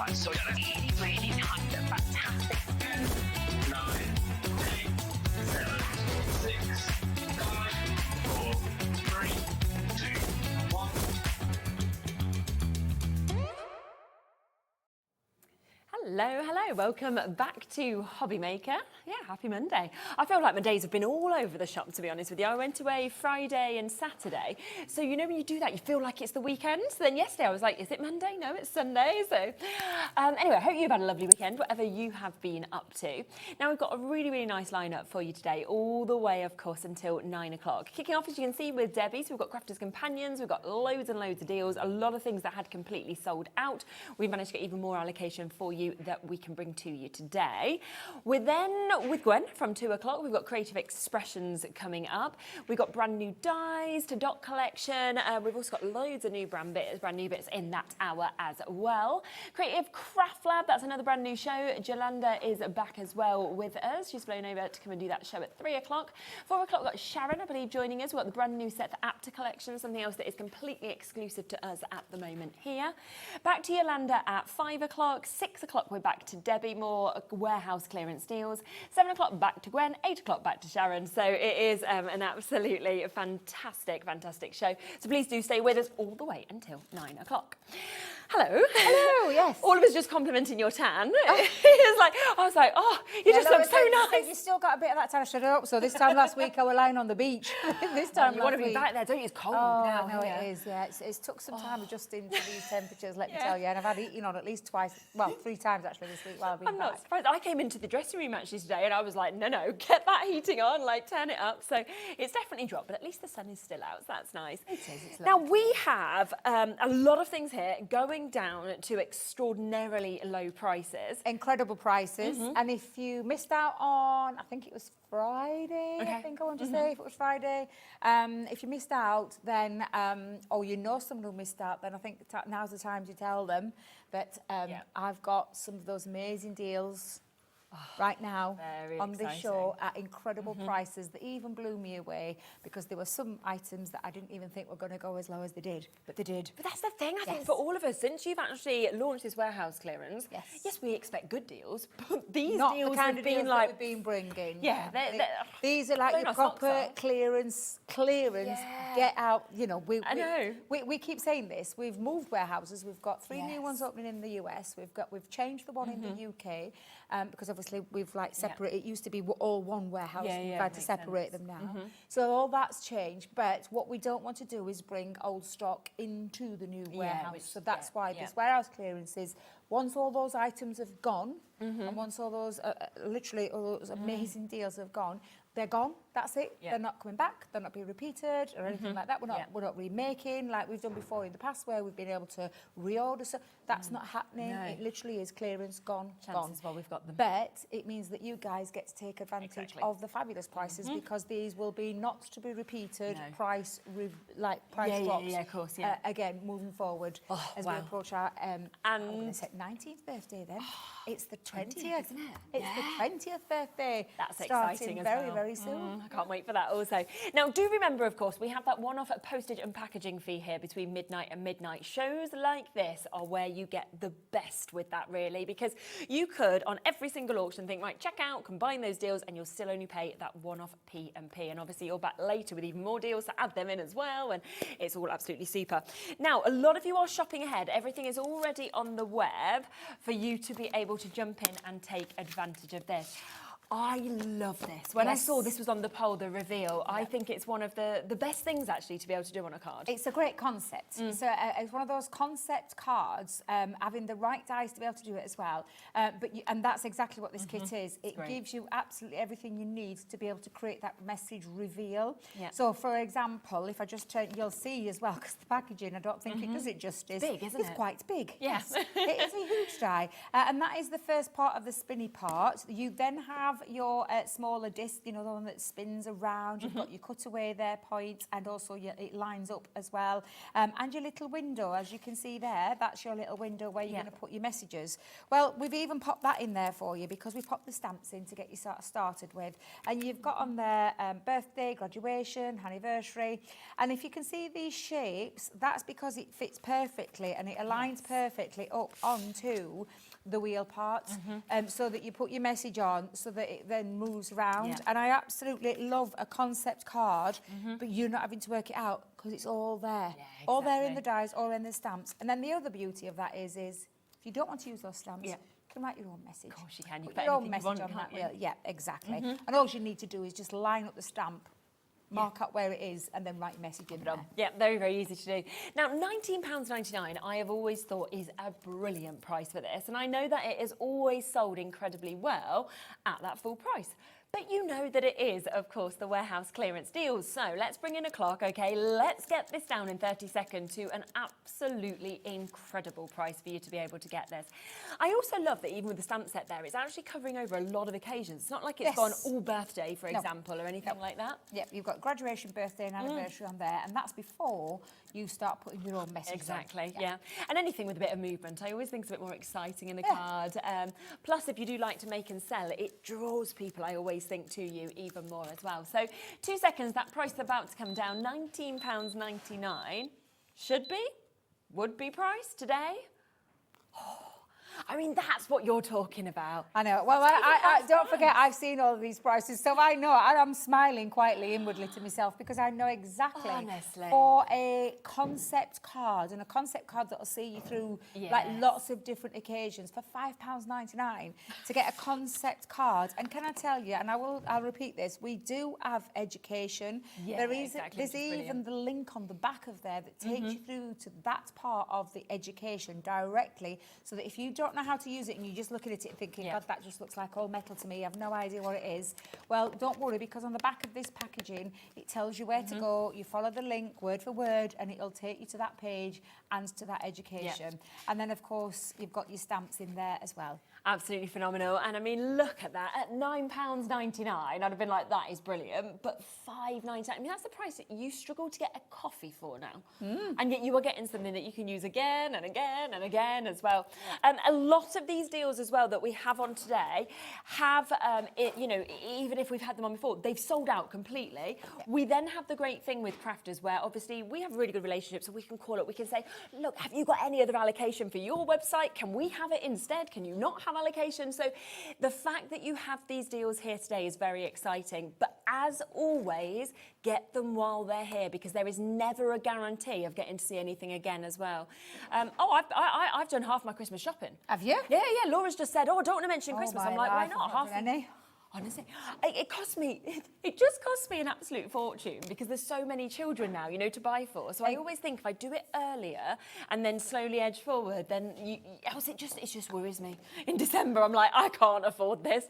Right, so yeah, really, really tight and fantastic. 10, 9, 8, 7, 6, 5, 4, 3, 2, 1. Hello, welcome back to HobbyMaker. Yeah, happy Monday. I feel like my days have been all over the shop, to be honest with you. I went away Friday and Saturday. So you know when you do that, you feel like it's the weekend. So then yesterday I was like, is it Monday? No, it's Sunday. So anyway, I hope you've had a lovely weekend, whatever you have been up to. Now we've got a really, really nice lineup for you today, all the way, of course, until 9 o'clock. Kicking off, as you can see, with Debbie. So we've got Crafters Companions. We've got loads and loads of deals, a lot of things that had completely sold out. We've managed to get even more allocation for you that we can bring to you today. We're then with Gwen from 2 o'clock. We've got Creative Expressions coming up. We've got brand new dies to dot collection. We've also got loads of new brand new bits in that hour as well. Creative CraftLab, that's another brand new show. Jolanda is back as well with us. She's flown over to come and do that show at 3 o'clock. 4 o'clock, we've got Sharon, I believe, joining us. We've got the brand new Seth Apter collection, something else that is completely exclusive to us at the moment here. Back to Jolanda at 5 o'clock. 6 o'clock, we're back to Debbie, more warehouse clearance deals. 7 o'clock back to Gwen, 8 o'clock back to Sharon. So it is an absolutely fantastic show. So please do stay with us all the way until 9 o'clock. Hello. Hello, yes. All of us just complimenting your tan. I was like, oh, you just look so nice. You still got a bit of that tan. I shut up. So this time last week I was lying on the beach. This time you want to be back there, don't you? It's cold now. No, it is, yeah. It's took some time adjusting to these temperatures, let me tell you. And I've had heating on at least twice, well, 3 times actually this week while I've been I'm back. not surprised. I came into the dressing room actually today and I was like, no, get that heating on, like turn it up. So it's definitely dropped, but at least the sun is still out, so that's nice. It is, it's now lovely. we have a lot of things here going down to extraordinarily low prices. Incredible prices. And if you missed out on, I think it was Friday, Okay. I think I want to say, if it was Friday. If you missed out, then, or you know someone who missed out, then I think now's the time to tell them that I've got some of those amazing deals right now Very on this exciting. show at incredible prices that even blew me away because there were some items that I didn't even think were going to go as low as they did, but they did. But that's the thing, I think, Yes. for all of us, since you've actually launched this warehouse clearance, Yes. we expect good deals, but these Not deals the kind have of been deals like, that we've been bringing. Yeah, they're these are like blowing your our socks proper off. clearance. Yeah. Get out. You know, I know. we keep saying this. We've moved warehouses. We've got 3 new ones Yes. opening in the US. We've changed the one in the UK because obviously we've like separated. It used to be all one warehouse. Yeah, We've yeah, had to makes separate sense. them now. So all that's changed. But what we don't want to do is bring old stock into the new warehouse. So that's why this warehouse clearance is once all those items have gone and once all those literally all those amazing deals have gone, they're gone. That's it. Yeah. They're not coming back. They're not being repeated or anything like that. We're not remaking like we've done before in the past where we've been able to reorder. So that's not happening. No. It literally is clearance gone. chances well we've got them. But it means that you guys get to take advantage Exactly. of the fabulous prices because these will be not to be repeated. No. Price Yeah, drops. of course, yeah. Again, moving forward as we wow. approach our I'm going to say 19th birthday. Then it's the 20th, isn't it? It's the 20th birthday. That's starting exciting as very well. very soon. I can't wait for that also. Now, do remember, of course, we have that one-off postage and packaging fee here between midnight and midnight. Shows like this are where you get the best with that, really, because you could, on every single auction, think, right, check out, combine those deals, and you'll still only pay that one-off P&P. And obviously, you're back later with even more deals to add them in as well, and it's all absolutely super. Now, a lot of you are shopping ahead. Everything is already on the web for you to be able to jump in and take advantage of this. I love this. When I saw this was on the poll, the reveal, I think it's one of the best things actually to be able to do on a card. It's a great concept. So it's one of those concept cards, having the right dice to be able to do it as well. And that's exactly what this kit is. It gives you absolutely everything you need to be able to create that message reveal. Yeah. So, for example, if I just turn, you'll see as well, because the packaging, I don't think it does it justice. Big, isn't it's it? quite big. Yes. It is a huge die. And that is the first part of the spinny part. You then have your smaller disc, you know, the one that spins around. You've got your cutaway there points, and also it lines up as well. And your little window, as you can see there, that's your little window where you're going to put your messages. Well, we've even popped that in there for you because we popped the stamps in to get you started with. And you've got on there birthday, graduation, anniversary. And if you can see these shapes, that's because it fits perfectly and it aligns perfectly up onto the wheel part, so that you put your message on so that it then moves around. And I absolutely love a concept card, but you're not having to work it out because it's all there. All there in the dies, all in the stamps. And then the other beauty of that is if you don't want to use those stamps, you can write your own message. Of course you can. You put your own message on that wheel. Yeah, exactly. And all you need to do is just line up the stamp, mark out where it is, and then write your message in there. Yeah, very, very easy to do. Now, £19.99, I have always thought is a brilliant price for this, and I know that it is always sold incredibly well at that full price. But you know that it is, of course, the warehouse clearance deals. So let's bring in a clock, okay? Let's get this down in 30 seconds to an absolutely incredible price for you to be able to get this. I also love that even with the stamp set there, it's actually covering over a lot of occasions. It's not like it's gone all birthday, for example, or anything like that. Yep, you've got graduation, birthday and anniversary on there, and that's before you start putting your own message Exactly, yeah. And anything with a bit of movement, I always think it's a bit more exciting in the card. Plus, if you do like to make and sell, it draws people, I always think, to you even more as well. So 2 seconds, that price is about to come down, £19.99. Would be price today. I mean, that's what you're talking about. I know. Well, I don't forget, I've seen all of these prices, so I know. I'm smiling quietly inwardly to myself because I know exactly. Honestly. For a concept card, and a concept card that'll see you through like lots of different occasions, for £5.99 to get a concept card. And can I tell you, and I'll repeat this, we do have education. Yeah, There's even the link on the back of there that takes you through to that part of the education directly, so that if you don't know how to use it and you're just looking at it and thinking, God, that just looks like all metal to me, I have no idea what it is. Well, don't worry, because on the back of this packaging, it tells you where to go. You follow the link word for word and it'll take you to that page and to that education. And then, of course, you've got your stamps in there as well. Absolutely phenomenal. And I mean, look at that. At £9.99, I'd have been like, that is brilliant. But £5.99, I mean, that's the price that you struggle to get a coffee for now. And yet you are getting something that you can use again and again and again as well. A lot of these deals as well that we have on today have, you know, even if we've had them on before, they've sold out completely. We then have the great thing with crafters where obviously we have a really good relationship, so we can call it, we can say, look, have you got any other allocation for your website? Can we have it instead? Can you not have allocation? So the fact that you have these deals here today is very exciting. But as always, get them while they're here, because there is never a guarantee of getting to see anything again as well. I've done half my Christmas shopping. Have you? Yeah. Laura's just said, oh, I don't want to mention Christmas. I'm like, why not? Half any. Honestly, it cost me, it just cost me an absolute fortune because there's so many children now, you know, to buy for. So I always think if I do it earlier and then slowly edge forward, then else it just worries me. In December, I'm like, I can't afford this.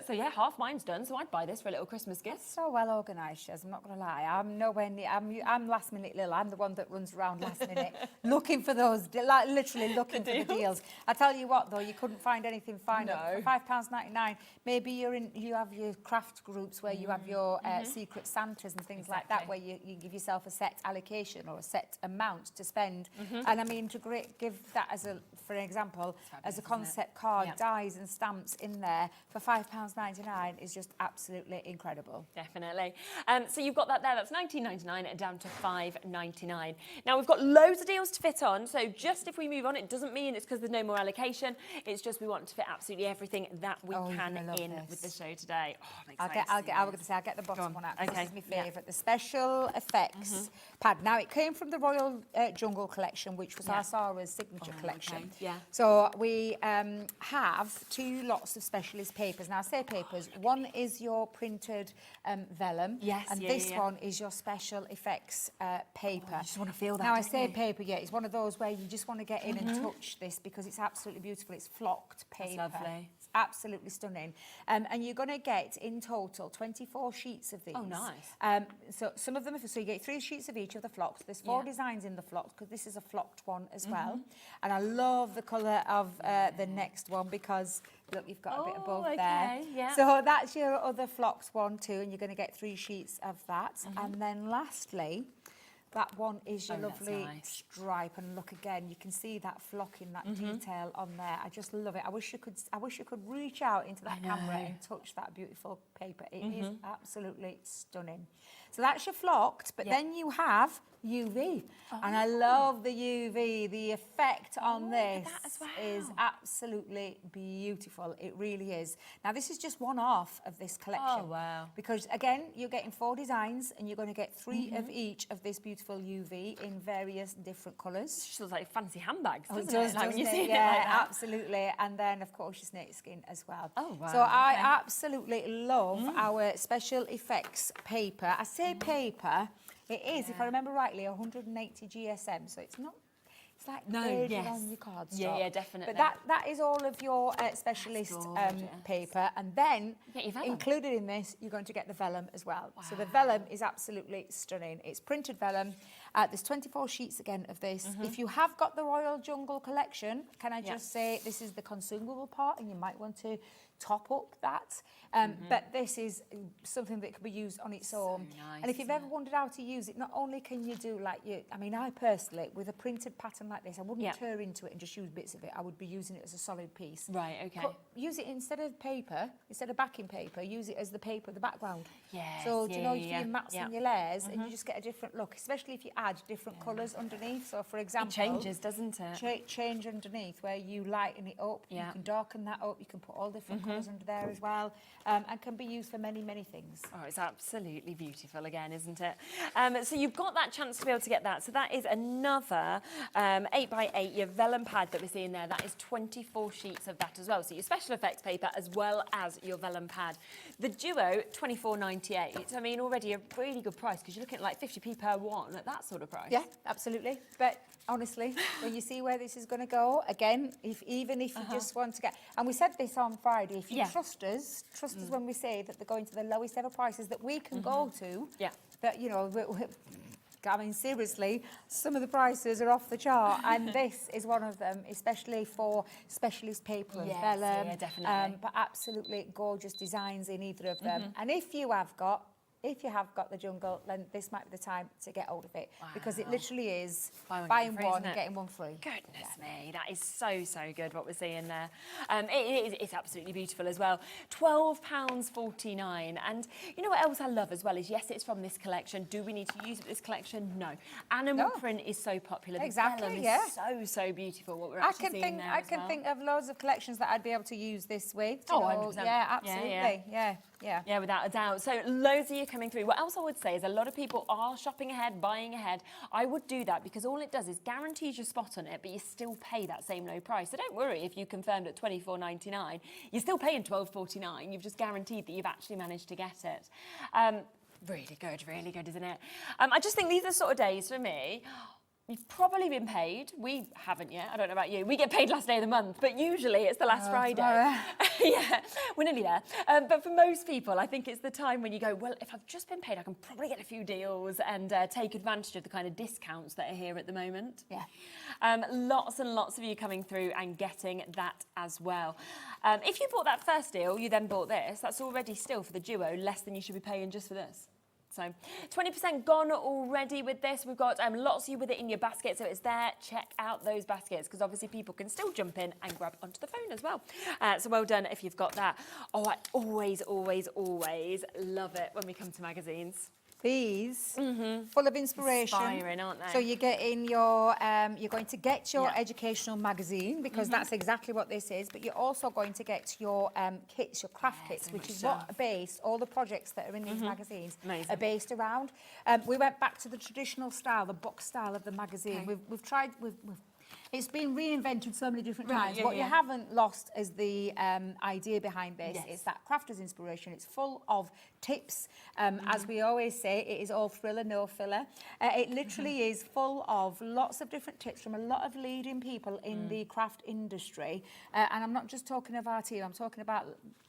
So yeah, half mine's done. So I'd buy this for a little Christmas gift. That's so well organised, Shez, I'm not going to lie. I'm nowhere near, I'm last minute Lil. I'm the one that runs around last minute looking for those, like literally looking for the deals. I tell you what though, you couldn't find anything fine. No. For £5.99, maybe you have your craft groups where you have your secret Santas and things like that, where you give yourself a set allocation or a set amount to spend. And I mean, to give that as for an example, as a concept card, dies and stamps in there for £5.99 is just absolutely incredible. Definitely. So you've got that there. That's £19.99 down to £5.99. Now we've got loads of deals to fit on. So just if we move on, it doesn't mean it's because there's no more allocation. It's just we want to fit absolutely everything that we can in with the show today. Oh, I'm excited. I'll get the bottom one out. This is my favourite, the Special Effects pad. Now, it came from the Royal Jungle collection, which was our Sarah's signature collection. Okay. Yeah. So we have 2 lots of specialist papers. Now, I say papers. One is your printed vellum. Yes. And this one is your Special Effects paper. Oh, you just want to feel that. Now, I say paper, it's one of those where you just want to get in and touch this because it's absolutely beautiful. It's flocked paper. That's lovely. It's absolutely stunning. And you're going to get in total 24 sheets of these. Oh, nice. So some of them, so you get 3 sheets of each of the flocks. There's 4 designs in the flocks because this is a flocked one as well. And I love the colour of the next one because look, you've got a bit of both there. Yeah. So that's your other flocks 1, 2, and you're going to get 3 sheets of that. And then lastly, that one is your lovely stripe, and look again, you can see that flock in that detail on there. I just love it. I wish you could reach out into that camera and touch that beautiful paper. It is absolutely stunning. So that's your flocked, but then you have UV, and I love the UV. The effect on this is absolutely beautiful. It really is. Now this is just one half of this collection. Oh wow! Because again, you're getting 4 designs, and you're going to get 3 of each of this beautiful UV in various different colours. It looks like fancy handbags, doesn't it? Does, like when you see it yeah, like that. absolutely. And then of course your snake skin as well. Oh wow! So I absolutely love our special effects paper. I say paper. It is, if I remember rightly, 180 GSM, so it's not, it's like graded on your cardstock. Yeah, definitely. But that is all of your specialist paper, and then included in this, you're going to get the vellum as well. Wow. So the vellum is absolutely stunning. It's printed vellum. There's 24 sheets again of this. If you have got the Royal Jungle collection, can I just say this is the consumable part, and you might want to top up that. But this is something that can be used on its own. Nice, and if you've ever wondered how to use it, not only can you do like I mean, I personally, with a printed pattern like this, I wouldn't tear into it and just use bits of it. I would be using it as a solid piece. Right, okay. Use it instead of paper, instead of backing paper, use it as the paper, the background. Yes, So, do you know, for your mats and your layers, and you just get a different look, especially if you add different colours underneath. So, for example... It changes, doesn't it? Change underneath, where you lighten it up, you can darken that up, you can put all different colours under there as well, and can be used for many, many things. Oh, it's absolutely beautiful again, isn't it? So you've got that chance to be able to get that. So that is another 8x8, your vellum pad that we're seeing there. That is 24 sheets of that as well. So your special effects paper as well as your vellum pad. The Duo, $24.98. I mean, already a really good price because you're looking at like 50p per one at that sort of price. Yeah, absolutely. But honestly, when you see where this is going to go, again, even if you just want to get... And we said this on Friday, if you trust us when we say that they're going to the lowest ever prices that we can go to, that, you know, I mean, seriously, some of the prices are off the chart, and this is one of them, especially for specialist paper and vellum. Yeah, definitely. But absolutely gorgeous designs in either of them. And if you have got the Jungle, then this might be the time to get hold of it, because it literally is buying one, getting one free. Goodness me, that is so, so good what we're seeing there. It's absolutely beautiful as well. £12.49. And you know what else I love as well is, yes, it's from this collection. Do we need to use it this collection? No. Animal print is so popular. Exactly, the vellum is so, so beautiful what we're actually seeing there I can think of loads of collections that I'd be able to use this with. Oh, 100%. Yeah, absolutely. Yeah, without a doubt. So loads of you coming through. What else I would say is a lot of people are shopping ahead, buying ahead. I would do that because all it does is guarantees your spot on it, but you still pay that same low price. So don't worry if you confirmed at $24.99. You're still paying $12.49. You've just guaranteed that you've actually managed to get it. Really good, isn't it? I just think these are sort of days for me. You've probably been paid. We haven't yet. I don't know about you. We get paid last day of the month, but usually it's the last Friday. Yeah, we're nearly there. But for most people, I think it's the time when you go, well, if I've just been paid, I can probably get a few deals and take advantage of the kind of discounts that are here at the moment. Yeah. Lots and lots of you coming through and getting that as well. If you bought that first deal, you then bought this, that's already still for the Duo, less than you should be paying just for this. So 20% gone already with this. We've got lots of you with it in your basket, so it's there. Check out those baskets, because obviously people can still jump in and grab onto the phone as well. So well done if you've got that. Oh, I always love it when we come to magazines. These, full of inspiration. Inspiring, aren't they? So you're getting your, you're going to get your educational magazine, because that's exactly what this is, but you're also going to get your kits, your craft kits, which is what are based, all the projects that are in these magazines are based around. We went back to the traditional style, the box style of the magazine. Okay. We've tried, It's been reinvented so many different Right, times. yeah, What yeah. you haven't lost is the idea behind this. Yes. It's that crafter's inspiration. It's full of tips. As we always say, it is all thriller, no filler. It literally is full of lots of different tips from a lot of leading people in the craft industry. And I'm not just talking of our team, I'm talking about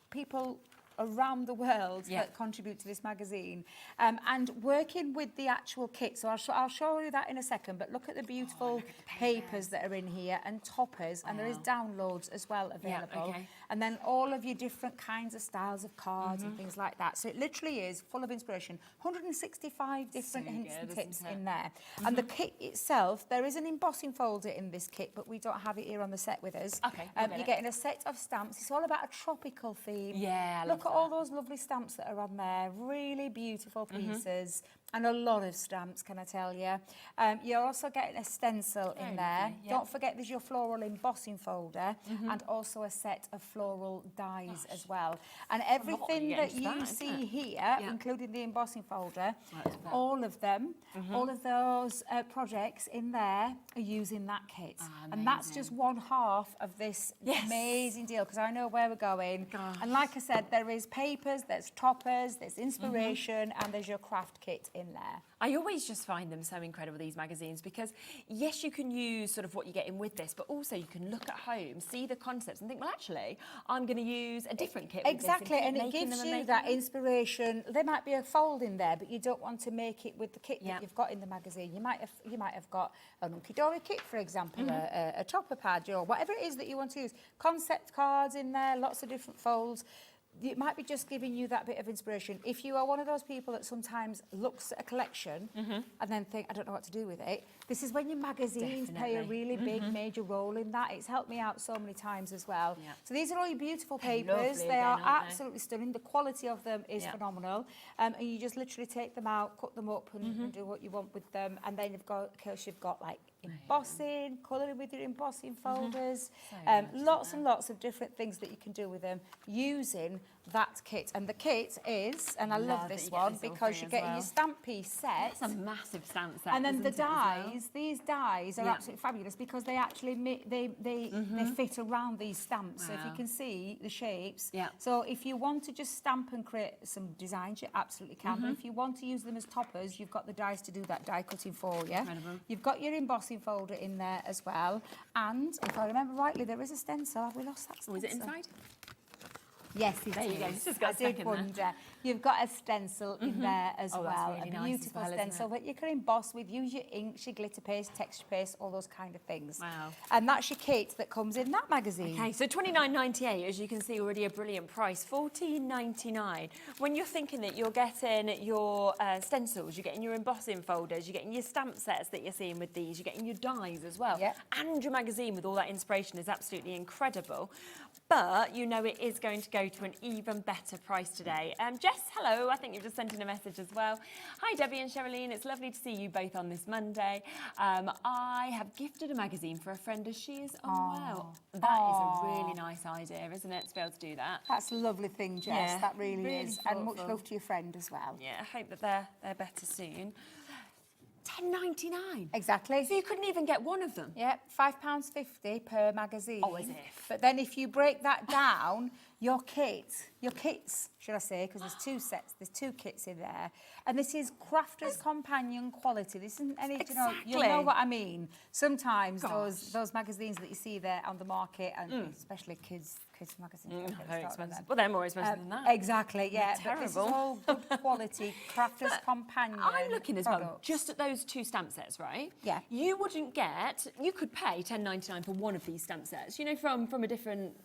people around the world that contribute to this magazine, and working with the actual kit. So I'll show you that in a second, but look at the beautiful papers that are in here and toppers, and there is downloads as well available. And then all of your different kinds of styles of cards and things like that. So it literally is full of inspiration. 165 different hints and tips in there. And the kit itself, there is an embossing folder in this kit, but we don't have it here on the set with us. You're getting a set of stamps. It's all about a tropical theme. Yeah, Look at all those lovely stamps that are on there. Really beautiful pieces. And a lot of stamps, can I tell you. You're also getting a stencil in there. Don't forget there's your floral embossing folder and also a set of floral dies as well. And everything that you see here, including the embossing folder, all of them, all of those projects in there are using that kit. And that's just one half of this amazing deal, because I know where we're going. And like I said, there is papers, there's toppers, there's inspiration, and there's your craft kit in there. I always just find them so incredible, these magazines, because yes, you can use sort of what you get in with this, but also you can look at home, see the concepts and think, well, actually, I'm going to use a different kit with Exactly, this and it gives you that inspiration. There might be a fold in there, but you don't want to make it with the kit that you've got in the magazine. You might have got an hunky-dory kit, for example, a topper pad, or whatever it is that you want to use. Concept cards in there, lots of different folds. It might be just giving you that bit of inspiration. If you are one of those people that sometimes looks at a collection and then think, I don't know what to do with it, this is when your magazines play a really big, major role in that. It's helped me out so many times as well. So these are all your beautiful papers. They are absolutely stunning. The quality of them is phenomenal. And you just literally take them out, cut them up and do what you want with them. And then of course you've got like embossing, colouring with your embossing folders, lots and lots of different things that you can do with them using that kit. And the kit is, and I love this one because you're getting your stamp piece set. It's a massive stamp set. And then the dies, these dies are absolutely fabulous because they actually they fit around these stamps. So if you can see the shapes. So if you want to just stamp and create some designs, you absolutely can. But if you want to use them as toppers, you've got the dies to do that die cutting for you. Incredible. You've got your embossing folder in there as well. And if I remember rightly, there is a stencil. Have we lost that stencil? Was it inside? Yes, it There you go. is. It's just got I stuck did in there. wonder. You've got a stencil in there as Oh, that's well. really A nice as beautiful well, isn't stencil it? that you can emboss with. Use your inks, your glitter paste, texture paste, all those kind of things. Wow. And that's your kit that comes in that magazine. Okay, so $29.98, as you can see, already a brilliant price. $14.99. When you're thinking that you're getting your stencils, you're getting your embossing folders, you're getting your stamp sets that you're seeing with these, you're getting your dies as well, and your magazine with all that inspiration is absolutely incredible. But you know it is going to go to an even better price today. Jess, hello. I think you've just sent in a message as well. Hi, Debbie and Sherilyn. It's lovely to see you both on this Monday. I have gifted a magazine for a friend as she is unwell. That is a really nice idea, isn't it, to be able to do that? That's a lovely thing, Jess. Yeah, That really is. And much thoughtful. love to your friend as well. Yeah, I hope that they're better soon. $10.99. Exactly. So you couldn't even get one of them. Yeah, £5.50 per magazine. Oh, as if. But then if you break that down, your kits, should I say, because there's two sets, there's two kits in there. And this is Crafter's Companion quality. This isn't any, you know what I mean. Sometimes those magazines that you see there on the market, and especially kids magazines. Very expensive. Well, they're more expensive than that. Exactly, yeah. But this is all good quality Crafter's Companion. I'm looking as well, products. just at those two stamp sets, right? Yeah. You could pay $10.99 for one of these stamp sets, you know, from a different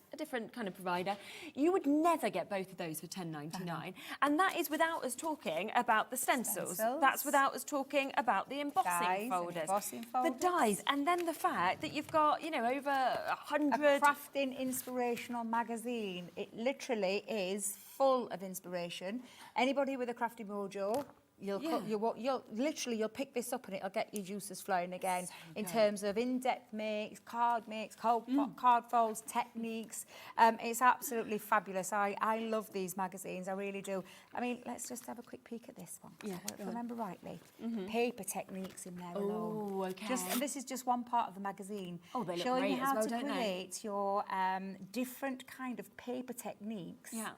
kind of provider. You would never get both of those for $10.99. And that is without us talking about the stencils. That's without us talking about the embossing folders. The dies. And then the fact that you've got, you know, over 100... A crafting inspirational magazine. It literally is full of inspiration. Anybody with a crafty mojo you'll pick this up and it'll get your juices flowing again in terms of in-depth makes, card folds, techniques. It's absolutely fabulous. I love these magazines, I really do. I mean, let's just have a quick peek at this one. Yeah, If I remember rightly, paper techniques in there alone. Oh, okay. And this is just one part of the magazine. Oh, they look showing great you how as well, to don't they? create your different kind of paper techniques. Yeah.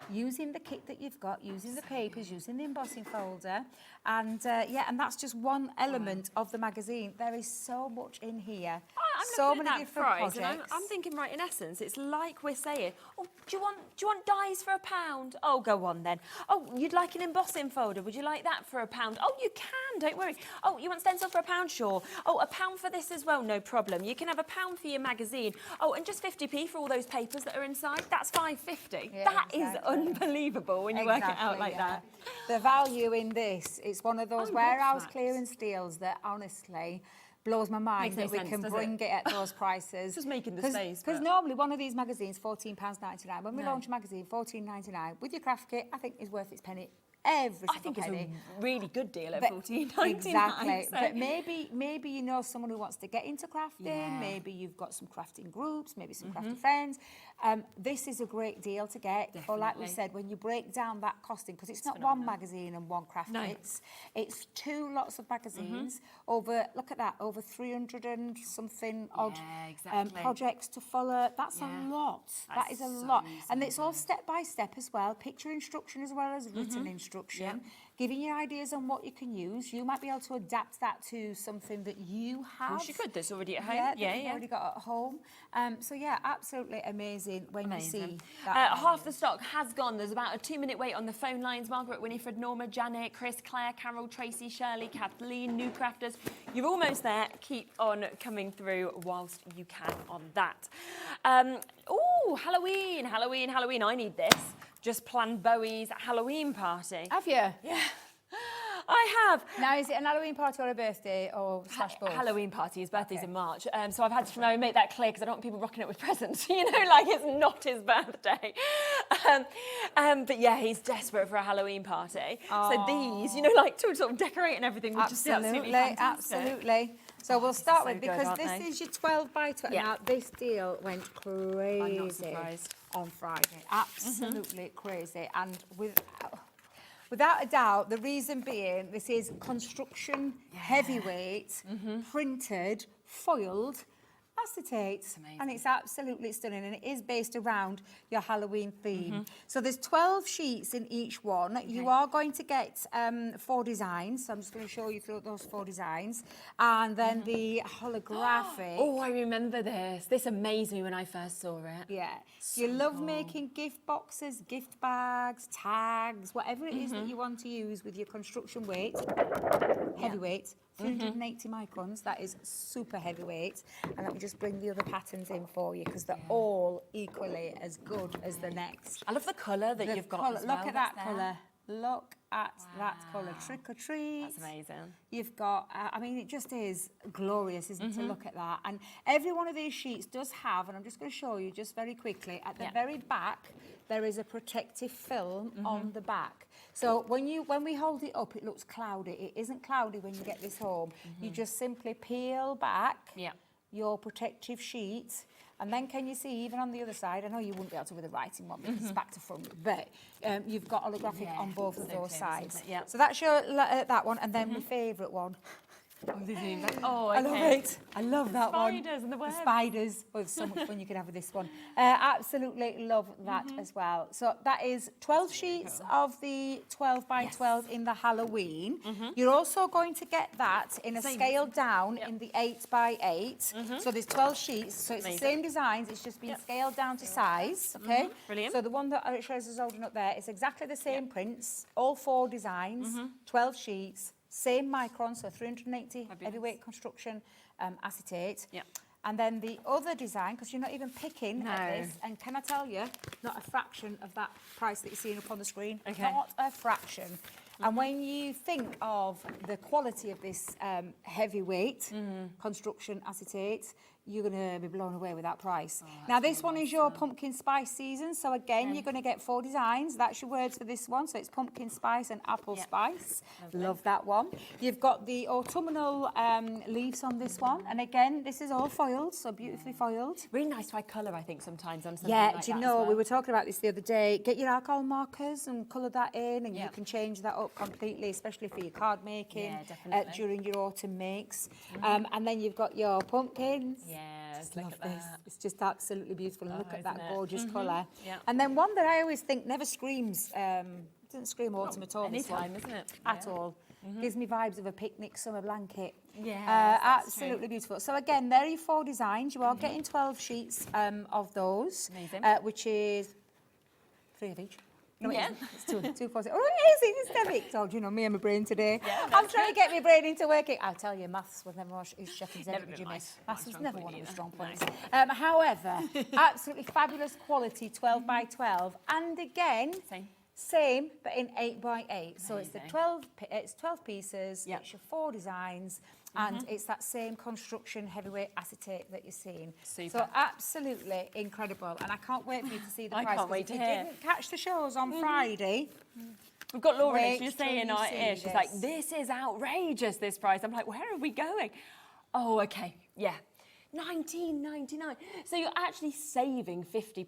Using the kit that you've got, using the papers, using the embossing folder, and and that's just one element of the magazine. There is so much in here. I'm so looking many at that different price, and projects. I'm thinking, right, in essence, it's like we're saying, oh, do you want dyes for £1? Oh, go on then. Oh, you'd like an embossing folder? Would you like that for £1? Oh, you can, don't worry. Oh, you want stencil for £1? Sure. Oh, £1 for this as well, no problem. You can have £1 for your magazine. Oh, and just 50p for all those papers that are inside. That's £5.50. Yeah, That is exactly. unbelievable when you work it out like that. The value in this, it's one of those I'm warehouse gobsmacked. clearance deals that honestly blows my mind Makes that no we sense, can does bring it? it at those prices. Just making the space, Because but- normally one of these magazines, £14.99. When we No. launch a magazine, £14.99. With your craft kit, I think is worth its penny. Every I single think it's penny. a really good deal at But- £14.99. Exactly. so- But maybe you know someone who wants to get into crafting. Yeah. Maybe you've got some crafting groups, maybe some crafty friends. This is a great deal to get. Or like we Definitely. said, when you break down that costing, because it's not phenomenal. one magazine and one craft No. it's two lots of magazines over, look at that, over 300 and something odd exactly. projects to follow. That's Yeah. a lot. That That's is a so lot. easy, And it's all isn't it? step by step as well, picture instruction as well as written instruction, giving you ideas on what you can use. You might be able to adapt that to something that you have. Of course you could. That's already at home. Yeah, that Yeah, you've already got at home. So yeah, absolutely amazing when you see that. Half the stock has gone. There's about a 2-minute wait on the phone lines. Margaret, Winifred, Norma, Janet, Chris, Claire, Carol, Tracy, Shirley, Kathleen, new crafters. You're almost there. Keep on coming through whilst you can on that. Oh, Halloween. I need this. Just planned Bowie's Halloween party. Have you? Yeah, I have. Now, is it an Halloween party or a birthday or slash both? Halloween party. His birthday's Okay. in March, so I've had to make that clear because I don't want people rocking it with presents. Like it's not his birthday. But yeah, he's desperate for a Halloween party. So these, like to sort of decorate and everything, would just be absolutely fantastic. Absolutely. So we'll start so with, good, because aren't this they? is your 12 by 12. Yeah. Now, this deal went crazy I'm not surprised. on Friday. Absolutely crazy. And without a doubt, the reason being, this is construction, heavyweight, printed, foiled, acetate, and it's absolutely stunning, and it is based around your Halloween theme. So there's 12 sheets in each one. You are going to get 4 designs, so I'm just going to show you through those 4 designs, and then the holographic. Oh, I remember this. This amazed me when I first saw it. Yeah, you love making gift boxes, gift bags, tags, whatever it is that you want to use with your construction weight, heavyweight, 380 microns, that is super heavyweight. And let me just bring the other patterns in for you, because they're all equally as good as the next. I love the colour that you've got as well. Look at that that's there. colour. Look at that colour. Trick or treat. That's amazing. You've got, I mean, it just is glorious, isn't it, to look at that. And every one of these sheets does have, and I'm just going to show you just very quickly, at the very back, there is a protective film on the back. So when we hold it up, it looks cloudy. It isn't cloudy when you get this home. You just simply peel back your protective sheet. And then can you see, even on the other side, I know you wouldn't be able to with a writing one because it's back to front, but you've got holographic on both of those sides. Yeah. So that's your that one, and then my favourite one. Oh, I love it. I love that one. Spiders and the webs. Spiders. Oh, it's so much fun you can have with this one. Absolutely love that as well. So that is 12 sheets of the 12 by 12 in the Halloween. You're also going to get that in a scaled down in the 8 by 8. So there's 12 sheets. So it's the same designs. It's just been scaled down to size. Okay. Brilliant. So the one that Shrez is holding up there is exactly the same prints. All 4 designs. 12 sheets. Same micron, so 380 heavyweight construction acetate. Yeah. And then the other design, because you're not even picking No. at this, and can I tell you, not a fraction of that price that you're seeing up on the screen. Okay. Not a fraction. And when you think of the quality of this heavyweight construction acetate, you're going to be blown away with that price. Now, this one is your pumpkin spice season. So, again, you're going to get 4 designs. That's your words for this one. So, it's pumpkin spice and apple spice. Love that one. You've got the autumnal leaves on this one. And, again, this is all foiled, so beautifully foiled. Really nice try colour, I think, sometimes on something Yeah, like do you that know, as well. we were talking about this the other day. Get your alcohol markers and colour that in, and you can change that up completely, especially for your card making during your autumn makes. And then you've got your pumpkins. Yes, Love look at this. that. It's just absolutely beautiful. And look at that isn't it? gorgeous colour. Yeah. And then one that I always think never screams, doesn't scream autumn at all. This one. Anytime, isn't it? At all. Gives me vibes of a picnic summer blanket. Yeah, Absolutely beautiful. So again, there are your 4 designs. You are getting 12 sheets of those, Amazing. which is 3 of each. No, Yeah. it's 2, 4, 6. Oh, it is. It's Debbie. Oh, do you know me and my brain today? I'm trying to get my brain into working. I'll tell you, maths was never is Sheffield's Never ever, been my Maths was strong never point one of my either. strong No. points. However, absolutely fabulous quality, 12 by 12, and again. Same, but in 8 by 8. So it's the 12. It's 12 pieces. Yep. It's your 4 designs, and it's that same construction heavyweight acetate that you're seeing. Super. So absolutely incredible, and I can't wait for you to see the I price. can't 'cause wait if to you hear. didn't catch the shows on Friday. We've got Laura Wait she's till saying in you our see ear, she's like, this. this is outrageous, this price. I'm like, where are we going? Oh, okay, yeah. $19.99. So you're actually saving £50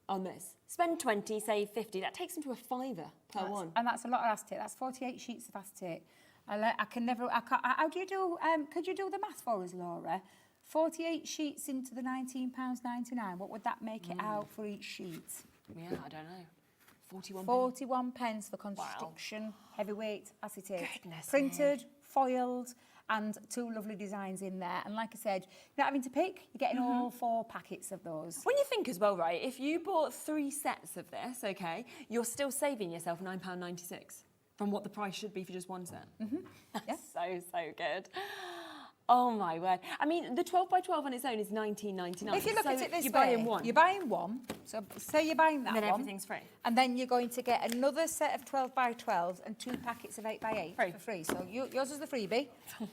on this. Spend 20, save 50. That takes them to a £5 per one. And that's a lot of acetate. That's 48 sheets of acetate. I can never. I can't. How do you do? Could you do the math for us, Laura? 48 sheets into the £19.99. What would that make it out for each sheet? Yeah, I don't know. 41 41 pence for construction, heavyweight acetate. Goodness Printed, foiled, and 2 lovely designs in there. And like I said, you're not having to pick, you're getting all 4 packets of those. When you think as well, right, if you bought 3 sets of this, okay, you're still saving yourself £9.96 from what the price should be for just 1 set. That's so good. Oh my word. I mean, the 12 by 12 on its own is $19.99. If you look at it this you're way, buying one. you're buying one. So say you're buying that And then one. everything's free. And then you're going to get another set of 12 by 12 and 2 packets of 8 by 8 Free. for free. So yours is the freebie.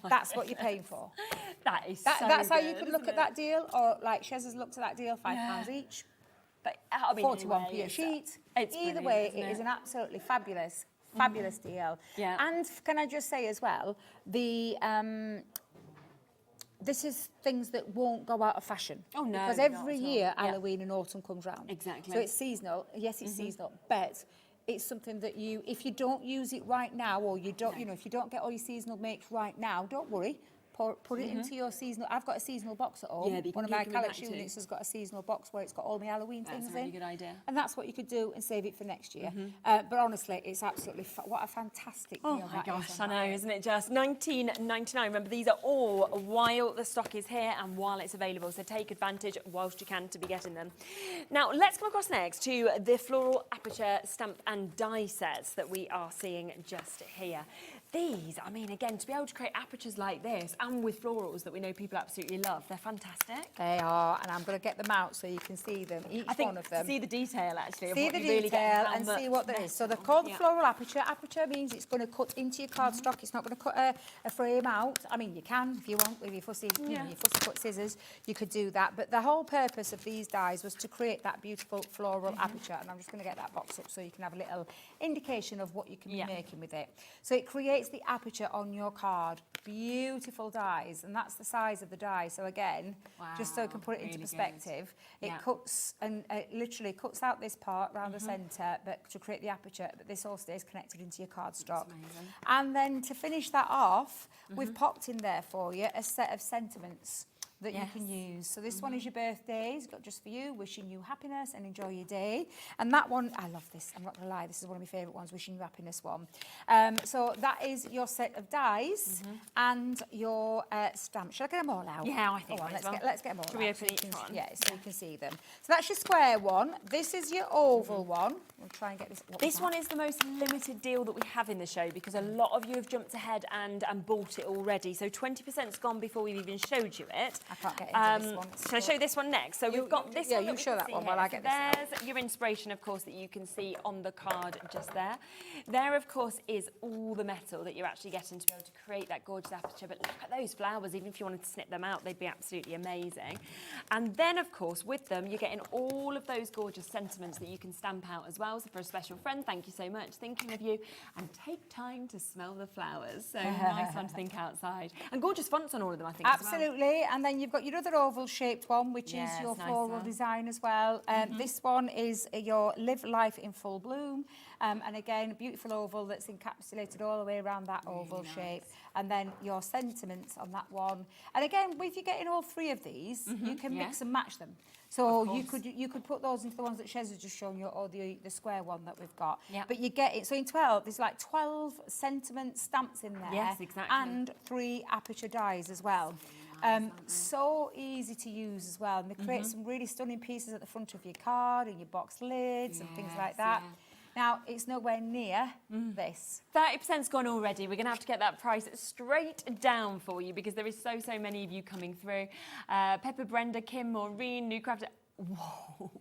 That's what you're paying for. That is That's how you good, could look isn't at that deal. Or like Shez has looked at that deal, £5 each. But I mean, 41p anyway, a sheet. it's Either brilliant, way, isn't it is it? an absolutely fabulous deal. Yeah. And can I just say as well, the this is things that won't go out of fashion. Oh, no, because not every at all. year Yeah. Halloween and autumn comes round. Exactly. So it's seasonal. Yes, it's seasonal, but it's something that if you don't use it right now, or you don't, if you don't get all your seasonal makes right now, don't worry. Put it into your seasonal. I've got a seasonal box at home. Yeah, but you One of can my keep coming Calix back to. units has got a seasonal box where it's got all my Halloween That's things a really in. good idea. And that's what you could do and save it for next year. But honestly, it's absolutely what a fantastic Oh deal my that gosh, is I on know, that. isn't it just? $19.99. Remember, these are all while the stock is here and while it's available. So take advantage whilst you can to be getting them. Now, let's come across next to the floral aperture stamp and die sets that we are seeing just here. These, I mean, again, to be able to create apertures like this and with florals that we know people absolutely love, they're fantastic. They are, and I'm going to get them out so you can see them, each I think one of them. see the detail, actually, of See what the you really get detail how and see much what there is. So they're metal. called the Yeah. floral aperture. Aperture means it's going to cut into your cardstock. It's not going to cut a frame out. I mean, you can if you want with your fussy, your fussy cut scissors. You could do that. But the whole purpose of these dies was to create that beautiful floral aperture. And I'm just going to get that box up so you can have a little indication of what you can be making with it. So it creates the aperture on your card. Beautiful dies, and that's the size of the die. So again, just so I can put it into really perspective, good. it cuts and literally cuts out this part around the centre, but to create the aperture, but this all stays connected into your cardstock. And then to finish that off, we've popped in there for you a set of sentiments that you can use. So this one is your birthdays, got just for you, wishing you happiness and enjoy your day. And that one, I love this, I'm not gonna lie, this is one of my favourite ones, wishing you happiness one. So that is your set of dies and your stamps. Should I get them all out? Yeah, I think Go on, might as let's get them all Shall we out. open so you each can- one? Yeah, so you can see them. So that's your square one. This is your oval one. We'll try and get this. what was This that? one is the most limited deal that we have in the show because a lot of you have jumped ahead and bought it already. So 20%'s gone before we've even showed you it. I can't get into this one. Shall I show you this one next? So we've got this one. Yeah, you show that one while I get this out. There's your inspiration, of course, that you can see on the card just there. There, of course, is all the metal that you're actually getting to be able to create that gorgeous aperture. But look at those flowers. Even if you wanted to snip them out, they'd be absolutely amazing. And then, of course, with them, you're getting all of those gorgeous sentiments that you can stamp out as well. So for a special friend, thank you so much. Thinking of you. And take time to smell the flowers. So nice one to think outside. And gorgeous fonts on all of them, I think, Absolutely. And then you've got your other oval-shaped one, which is your floral design as well. This one is your Live Life in Full Bloom. And again, a beautiful oval that's encapsulated all the way around that oval shape. And then your sentiments on that one. And again, if you're getting all three of these, you can mix and match them. So you could put those into the ones that Shez has just shown you, or the square one that we've got. Yep. But you get it. So in 12, there's like 12 sentiment stamps in there. Yes, exactly. And 3 aperture dies as well. So easy to use as well. And they create some really stunning pieces at the front of your card and your box lids and things like that. Now, it's nowhere near this. 30%'s gone already. We're going to have to get that price straight down for you because there is so many of you coming through. Pepper, Brenda, Kim, Maureen, new crafter. Whoa.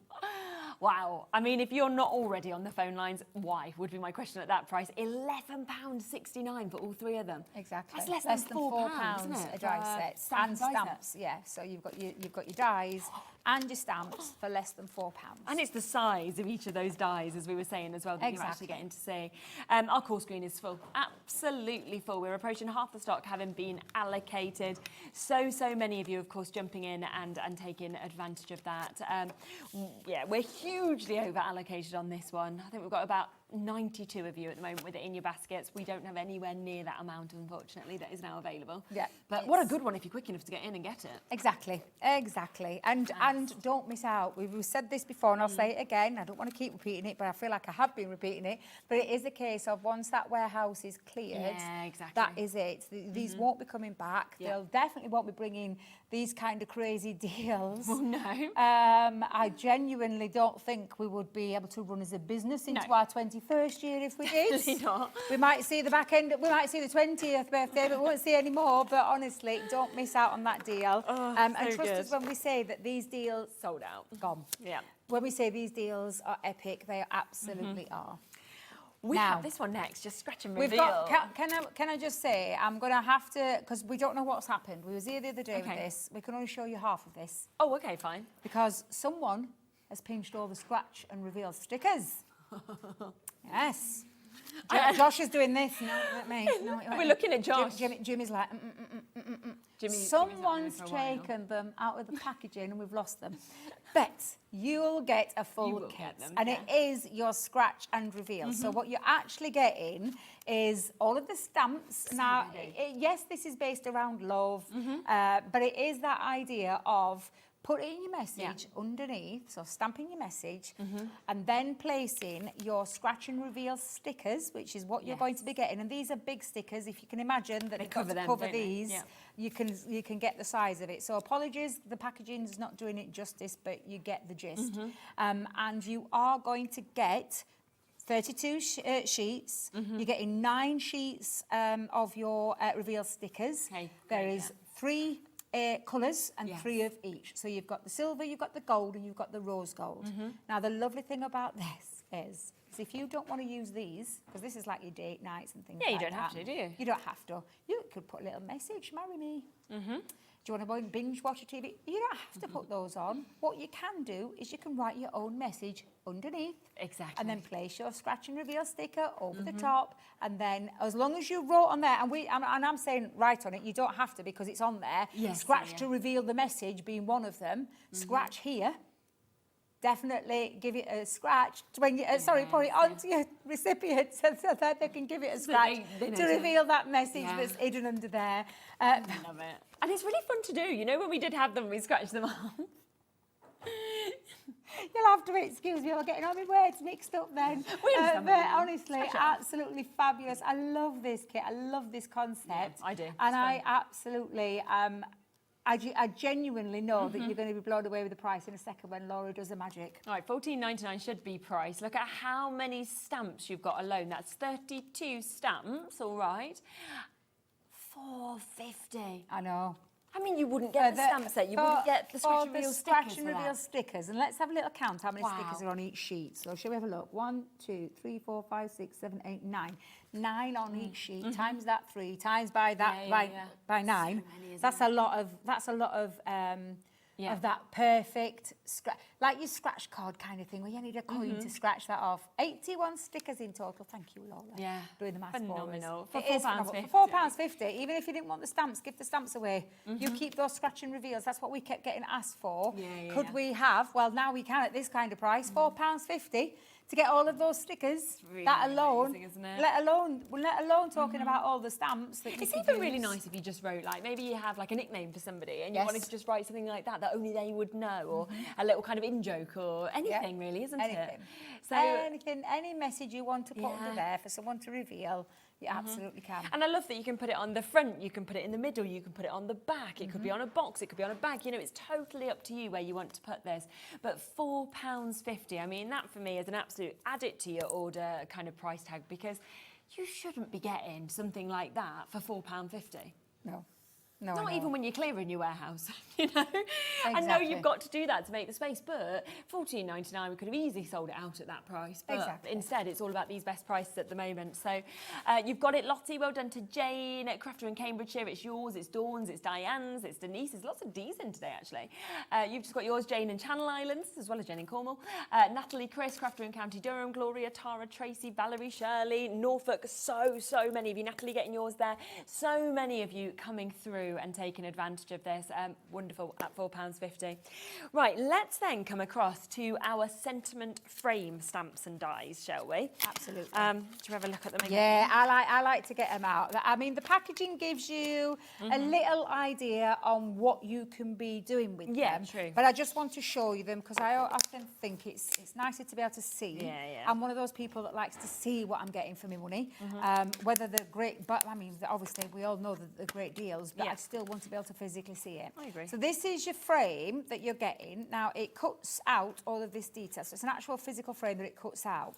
Wow. I mean, if you're not already on the phone lines, why would be my question at that price. £11.69 for all 3 of them. Exactly. That's less than £4, isn't it? A die set and stamps. Yeah. So you've got your dies and your stamps for less than £4. And it's the size of each of those dies, as we were saying as well, that you're actually getting to see. Our call screen is full, absolutely full. We're approaching half the stock having been allocated. So many of you, of course, jumping in and taking advantage of that. Yeah, we're hugely over allocated on this one. I think we've got about 92 of you at the moment with it in your baskets. We don't have anywhere near that amount, unfortunately, that is now available. Yeah. But what a good one if you're quick enough to get in and get it. Exactly. And don't miss out. We've said this before and I'll say it again. I don't want to keep repeating it, but I feel like I have been repeating it. But it is a case of once that warehouse is cleared, that is it. These won't be coming back. They'll definitely won't be bringing these kind of crazy deals. Well, no. I genuinely don't think we would be able to run as a business into our 21st year if we did. Definitely not. We might see the back end, we might see the 20th birthday, but we won't see any more. But honestly, don't miss out on that deal. And trust us when we say that these deals sold out. Gone. Yeah. When we say these deals are epic, they absolutely are. We have this one next, just scratch and reveal. We've got, can I just say, I'm going to have to, because we don't know what's happened. We was here the other day with this. We can only show you half of this. Oh, okay, fine. Because someone has pinched all the scratch and reveal stickers. Yes. Josh is doing this. No, not me. No, we're looking at Josh. Jimmy's like, Someone's taken them out of the packaging and we've lost them. But you'll get a full kit. And it is your scratch and reveal. So what you're actually getting is all of the stamps. Now, yes, this is based around love, but it is that idea of putting your message underneath, so stamping your message, and then placing your scratch and reveal stickers, which is what you're going to be getting. And these are big stickers. If you can imagine that they've got to cover these, you can get the size of it. So apologies, the packaging is not doing it justice, but you get the gist. And you are going to get 32 sheets. You're getting 9 sheets of your reveal stickers. There is 3 colours and 3 of each. So you've got the silver, you've got the gold, and you've got the rose gold. Now, the lovely thing about this is if you don't want to use these, because this is like your date nights and things like that. Yeah, you don't have to, do you? You don't have to. You could put a little message, marry me. Do you want to go and binge watch a TV? You don't have to put those on. What you can do is you can write your own message underneath. Exactly. And then place your scratch and reveal sticker over the top. And then as long as you wrote on there, and I'm saying write on it, you don't have to because it's on there. Scratch to reveal the message being one of them. Scratch here. Definitely give it a scratch when you, put it onto your recipient so that they can give it a scratch to reveal that message that's hidden under there. I love it. And it's really fun to do. You know, when we did have them, we scratched them off. You'll have to excuse me, I'm getting all my words mixed up then. But honestly, absolutely fabulous. I love this kit. I love this concept. Yeah, I do. And I absolutely... I genuinely know that you're going to be blown away with the price in a second when Laura does the magic. All right, $14.99 should be price. Look at how many stamps you've got alone. That's 32 stamps, all right. $4.50. I know. I mean, you wouldn't get the stamp set, you wouldn't get the scratch and reveal stickers scratch and for reveal that. stickers. And let's have a little count how many Wow. stickers are on each sheet. So shall we have a look? 1, 2, 3, 4, 5, 6, 7, 8, 9. 9 on each sheet, times that 3, times by that by 9. many, That's a lot of that perfect scratch, like your scratch card kind of thing, where you need a coin to scratch that off. 81 stickers in total. Thank you, Lola. Yeah. Doing the maths Phenomenal. for us. For It is £4.50. for £4.50. Even if you didn't want the stamps, give the stamps away. You keep those scratch and reveals. That's what we kept getting asked for. Could we have? Well, now we can at this kind of price. £4.50 to get all of those stickers. Really that alone, amazing, isn't it? let alone talking about all the stamps that you It's could even really use. nice if you just wrote, like, maybe you have like a nickname for somebody and you wanted to just write something like that only they would know, or a little kind of in-joke or anything really, isn't it? So Anything, any message you want to put under there for someone to reveal, you absolutely can. And I love that you can put it on the front, you can put it in the middle, you can put it on the back, it could be on a box, it could be on a bag, you know, it's totally up to you where you want to put this. But £4.50, I mean, that for me is an absolute add it to your order kind of price tag, because you shouldn't be getting something like that for £4.50. No. Not even when you're clearing your warehouse, you know. I know Exactly. you've got to do that to make the space, but $14.99, we could have easily sold it out at that price. But instead, it's all about these best prices at the moment. So you've got it, Lottie. Well done to Jane at Crafter in Cambridgeshire. It's yours, it's Dawn's, it's Diane's, it's Denise's. Lots of D's in today, actually. You've just got yours, Jane in Channel Islands, as well as Jane in Cornwall. Natalie, Chris, Crafter in County Durham, Gloria, Tara, Tracy, Valerie, Shirley, Norfolk. So many of you. Natalie getting yours there. So many of you coming through and taking advantage of this. Wonderful at £4.50. Right, let's then come across to our sentiment frame stamps and dies, shall we? Absolutely. Do you have a look at them again? Yeah, I like to get them out. I mean, the packaging gives you a little idea on what you can be doing with them. Yeah, true. But I just want to show you them because I often think it's nicer to be able to see. Yeah. I'm one of those people that likes to see what I'm getting for my money. Whether they're great, but I mean, obviously we all know that they're great deals, but I still want to be able to physically see it. I agree. So this is your frame that you're getting. Now it cuts out all of this detail. So it's an actual physical frame that it cuts out.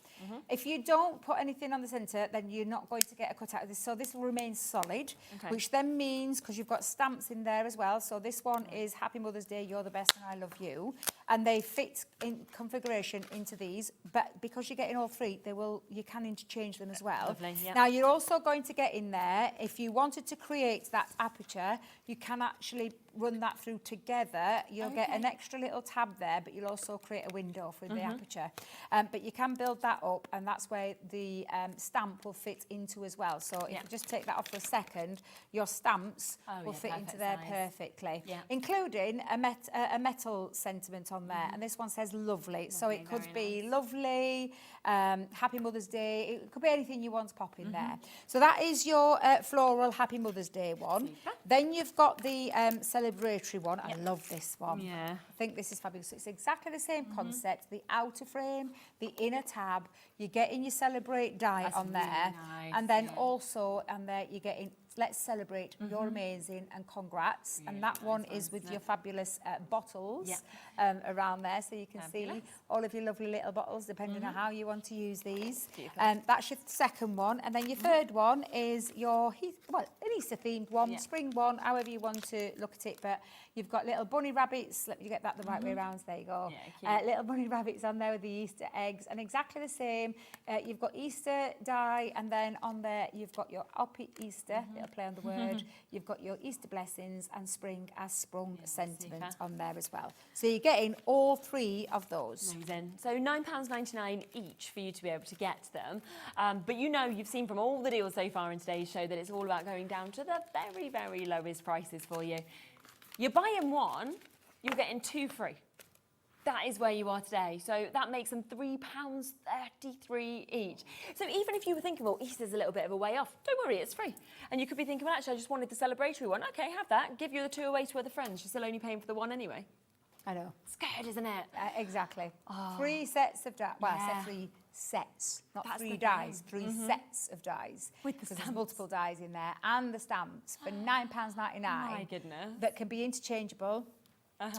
If you don't put anything on the centre, then you're not going to get a cut out of this. So this will remain solid, which then means, because you've got stamps in there as well. So this one is Happy Mother's Day, you're the best and I love you. And they fit in configuration into these, but because you're getting all three, you can interchange them as well. Lovely, yeah. Now you're also going to get in there, if you wanted to create that aperture, you can actually run that through together. You'll get an extra little tab there, but you'll also create a window for the aperture. But you can build that up, and that's where the stamp will fit into as well. So if you just take that off for a second, your stamps will fit into there perfectly, including a metal sentiment on there. And this one says lovely. So it could be lovely, Happy Mother's Day. It could be anything you want to pop in there. So that is your floral Happy Mother's Day one. Super. Then you've got the celebratory one. I love this one. Yeah. I think this is fabulous. It's exactly the same concept. The outer frame, the inner tab. You're getting your celebrate die on there. Really nice, And then also on there you're getting let's celebrate, you're amazing and congrats. And that one is with your fabulous bottles around there. So you can see all of your lovely little bottles depending on how you want to use these. That's your second one. And then your third one is your, an Easter themed one, spring one, however you want to look at it. But you've got little bunny rabbits. Let me get that the right way around. There you go. Yeah, little bunny rabbits on there with the Easter eggs. And exactly the same. You've got Easter die. And then on there, you've got your Happy Easter, little play on the word. You've got your Easter blessings and spring as sprung sentiment on there as well. So you're getting all three of those. Amazing. So £9.99 each for you to be able to get them. But you know, you've seen from all the deals so far in today's show that it's all about going down to the very, very lowest prices for you. You're buying one, you're getting two free. That is where you are today. So that makes them £3.33 each. So even if you were thinking, well, Easter's a little bit of a way off, don't worry, it's free. And you could be thinking, well, actually, I just wanted the celebratory one. Okay, have that. Give you the two away to other friends. You're still only paying for the one anyway. I know. It's good, isn't it? Exactly. 3 sets of dies. Well, I said 3 sets, not That's 3 the dies. thing. 3 sets of dies. With the Because stamps. there's multiple dies in there, and the stamps for £9.99. My goodness. That can be interchangeable.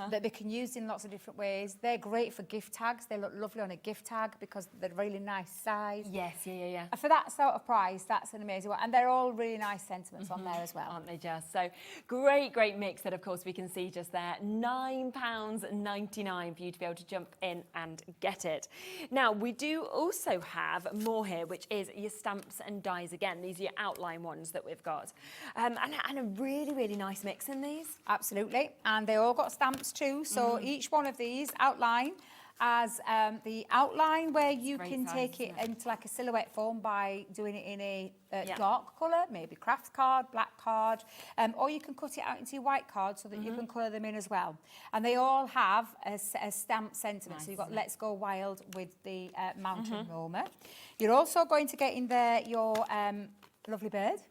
that they can use in lots of different ways. They're great for gift tags. They look lovely on a gift tag because they're really nice size. Yes, yeah. For that sort of price, that's an amazing one. And they're all really nice sentiments on there as well. Aren't they just? So great mix that, of course, we can see just there. £9.99 for you to be able to jump in and get it. Now, we do also have more here, which is your stamps and dies again. These are your outline ones that we've got. And a really nice mix in these. Absolutely. And they all got stamps too. So each one of these outline as the outline where you can take it into like a silhouette form by doing it in a dark colour, maybe craft card, black card, or you can cut it out into your white card so that you can colour them in as well. And they all have a stamp sentiment. So you've got Let's Go Wild with the mountain roamer. You're also going to get in there your lovely bird.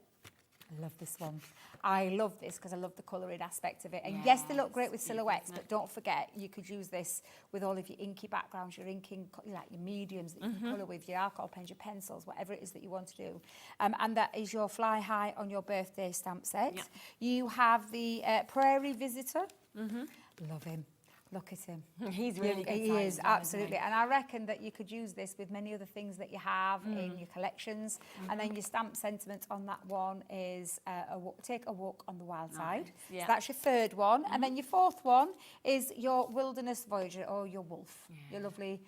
I love this one. I love this because I love the colouring aspect of it. And yes, they look great with silhouettes, but don't forget, you could use this with all of your inky backgrounds, your inking, like your mediums that you can colour with, your alcohol pens, your pencils, whatever it is that you want to do. And that is your Fly High on your birthday stamp set. You have the Prairie Visitor. Love him. Look at him. He's really good. He is, absolutely. And I reckon that you could use this with many other things that you have in your collections. And then your stamp sentiment on that one is take a walk on the wild side. So that's your third one. And then your fourth one is your Wilderness Voyager or your wolf. Your lovely...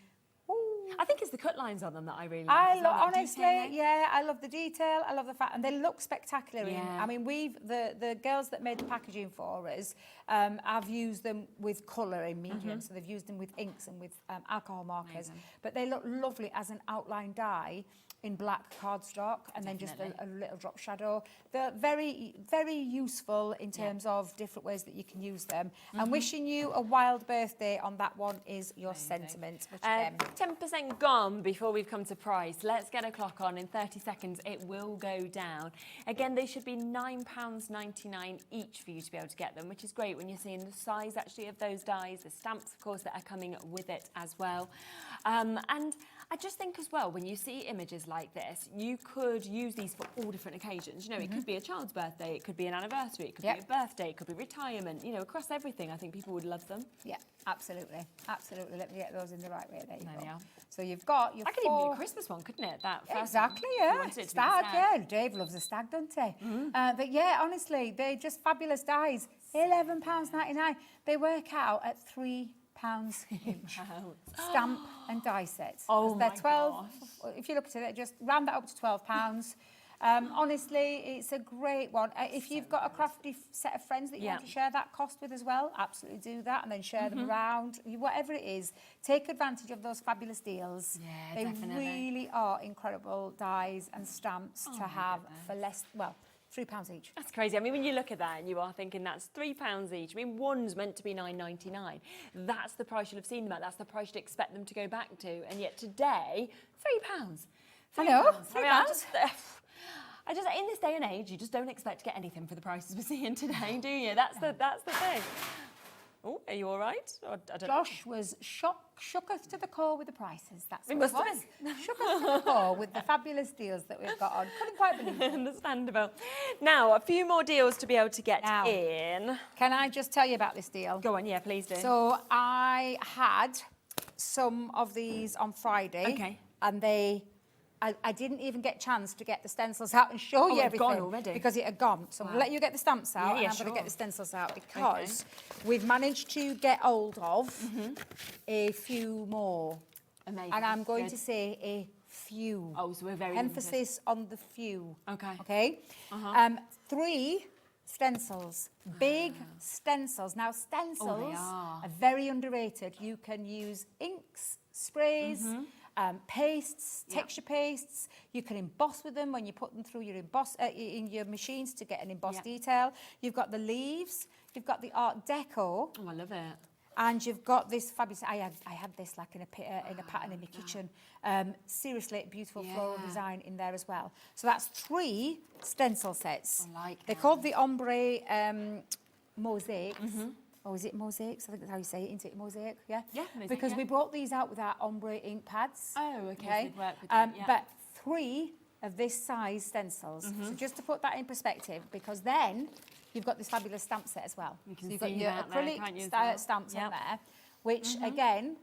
I think it's the cut lines on them that I really like. Honestly, I love the detail. I love the fact, and they look spectacular. I mean, the girls that made the packaging for us, I've used them with colour in medium, so they've used them with inks and with alcohol markers. But they look lovely as an outline die in black cardstock, and then just a little drop shadow. They're very useful in terms of different ways that you can use them. And wishing you a wild birthday on that one is your sentiment. 10% gone before we've come to price. Let's get a clock on. In 30 seconds, it will go down. Again, they should be £9.99 each for you to be able to get them, which is great when you're seeing the size actually of those dies, the stamps, of course, that are coming with it as well. And I just think as well, when you see images like this, you could use these for all different occasions. You know, it could be a child's birthday, it could be an anniversary, it could be a birthday, it could be retirement. You know, across everything, I think people would love them. Yeah, absolutely. Absolutely. Let me get those in the right way. There you go. So you've got your That could even be a Christmas one, couldn't it? That first exactly, one. yeah. Stag, yeah. Dave loves a stag, doesn't he? But yeah, honestly, they're just fabulous dies. £11.99. They work out at £3 each. Stamp and die sets. Oh, they're my 12. gosh. If you look at it, just round that up to £12. Honestly, it's a great one. If you've got a crafty set of friends that you want to share that cost with as well, absolutely do that, and then share them around. Whatever it is, take advantage of those fabulous deals. Yeah, they definitely. really are incredible dies and stamps to have for less, well, £3 each. That's crazy. I mean, when you look at that and you are thinking that's £3 each. I mean, one's meant to be £9.99. That's the price you'll have seen them at. That's the price you'd expect them to go back to. And yet today, £3. I know, £3. I just, in this day and age, you just don't expect to get anything for the prices we're seeing today, do you? That's the thing. Oh, are you all right? I don't Josh was shook us to the core with the prices. That's what must it have was. Shook us to the core with the fabulous deals that we've got on. Couldn't quite believe it. Understandable. Now, a few more deals to be able to get in. Can I just tell you about this deal? Go on, yeah, please do. So I had some of these on Friday. Okay. And I didn't even get a chance to get the stencils out and show you everything. Gone already? Because it had gone. So I'll let you get the stamps out and I'm going to get the stencils out because we've managed to get hold of a few more. Amazing. And I'm going to say a few. Oh, so we're very emphasis on the few. Okay. Okay? 3 stencils, big stencils. Now, stencils are very underrated. You can use inks, sprays, pastes, texture pastes. You can emboss with them when you put them through your in your machines to get an embossed detail. You've got the leaves. You've got the Art Deco. Oh, I love it. And you've got this fabulous. I had this like in a pattern in my kitchen. Seriously, beautiful floral design in there as well. So that's 3 stencil sets. I like They're that. called the ombre mosaics. Or is it mosaics? I think that's how you say it, isn't it? Mosaic, yeah? Yeah, mosaic, because we brought these out with our ombre ink pads. Oh, okay. So work with that, But 3 of this size stencils. So just to put that in perspective, because then you've got this fabulous stamp set as well. You can so you've got see your that there, acrylic can't you, as well? stamps on Yep. there, which again,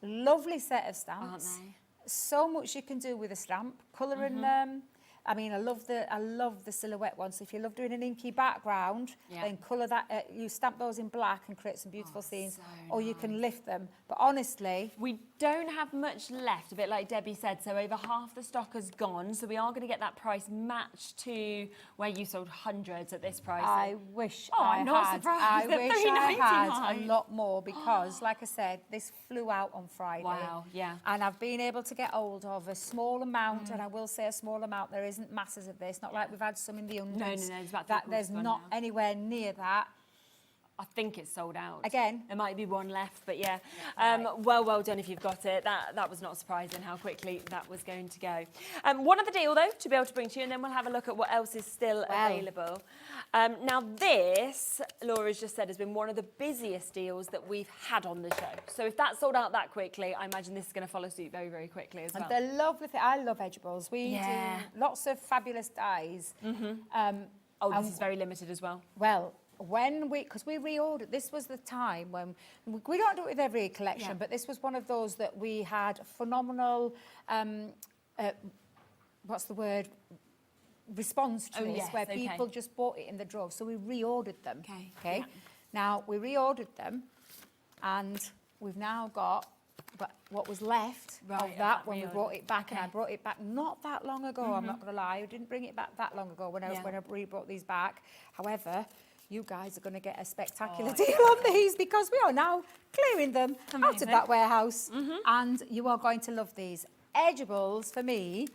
lovely set of stamps. Aren't they? So much you can do with a stamp, colouring them. I mean, I love the silhouette one. So if you love doing an inky background, then colour that. You stamp those in black and create some beautiful scenes, so or you can lift them. But honestly, we don't have much left, a bit like Debbie said, so over half the stock has gone, so we are going to get that price matched to where you sold hundreds at this price. I wish I'm not surprised I at wish I had $3.99. a lot more because, like I said, this flew out on Friday. Wow, yeah. And I've been able to get hold of a small amount, and I will say a small amount. There isn't masses of this, not like we've had some in the hundreds. No, it's about that three-quarters there's gone not now. anywhere near that. I think it's sold out. Again. There might be one left, but yeah. Well done if you've got it. That was not surprising how quickly that was going to go. One other deal, though, to be able to bring to you, and then we'll have a look at what else is still available. Now, this, Laura's just said, has been one of the busiest deals that we've had on the show. So if that sold out that quickly, I imagine this is going to follow suit very, very quickly as well. And the lovely thing, I love edgeables. We do lots of fabulous dyes. This is very limited as well. Well, because we reordered, this was the time when, we don't do it with every collection, but this was one of those that we had phenomenal, what's the word, response to this, where people just bought it in the drove. So we reordered them. Okay. Yeah. Now, we reordered them, and we've now got what was left of that when we brought it back, and I brought it back not that long ago, I'm not going to lie. I didn't bring it back that long ago when I re-brought these back. However, you guys are going to get a spectacular deal on these because we are now clearing them out of that warehouse, and you are going to love these. Edgeables, for me,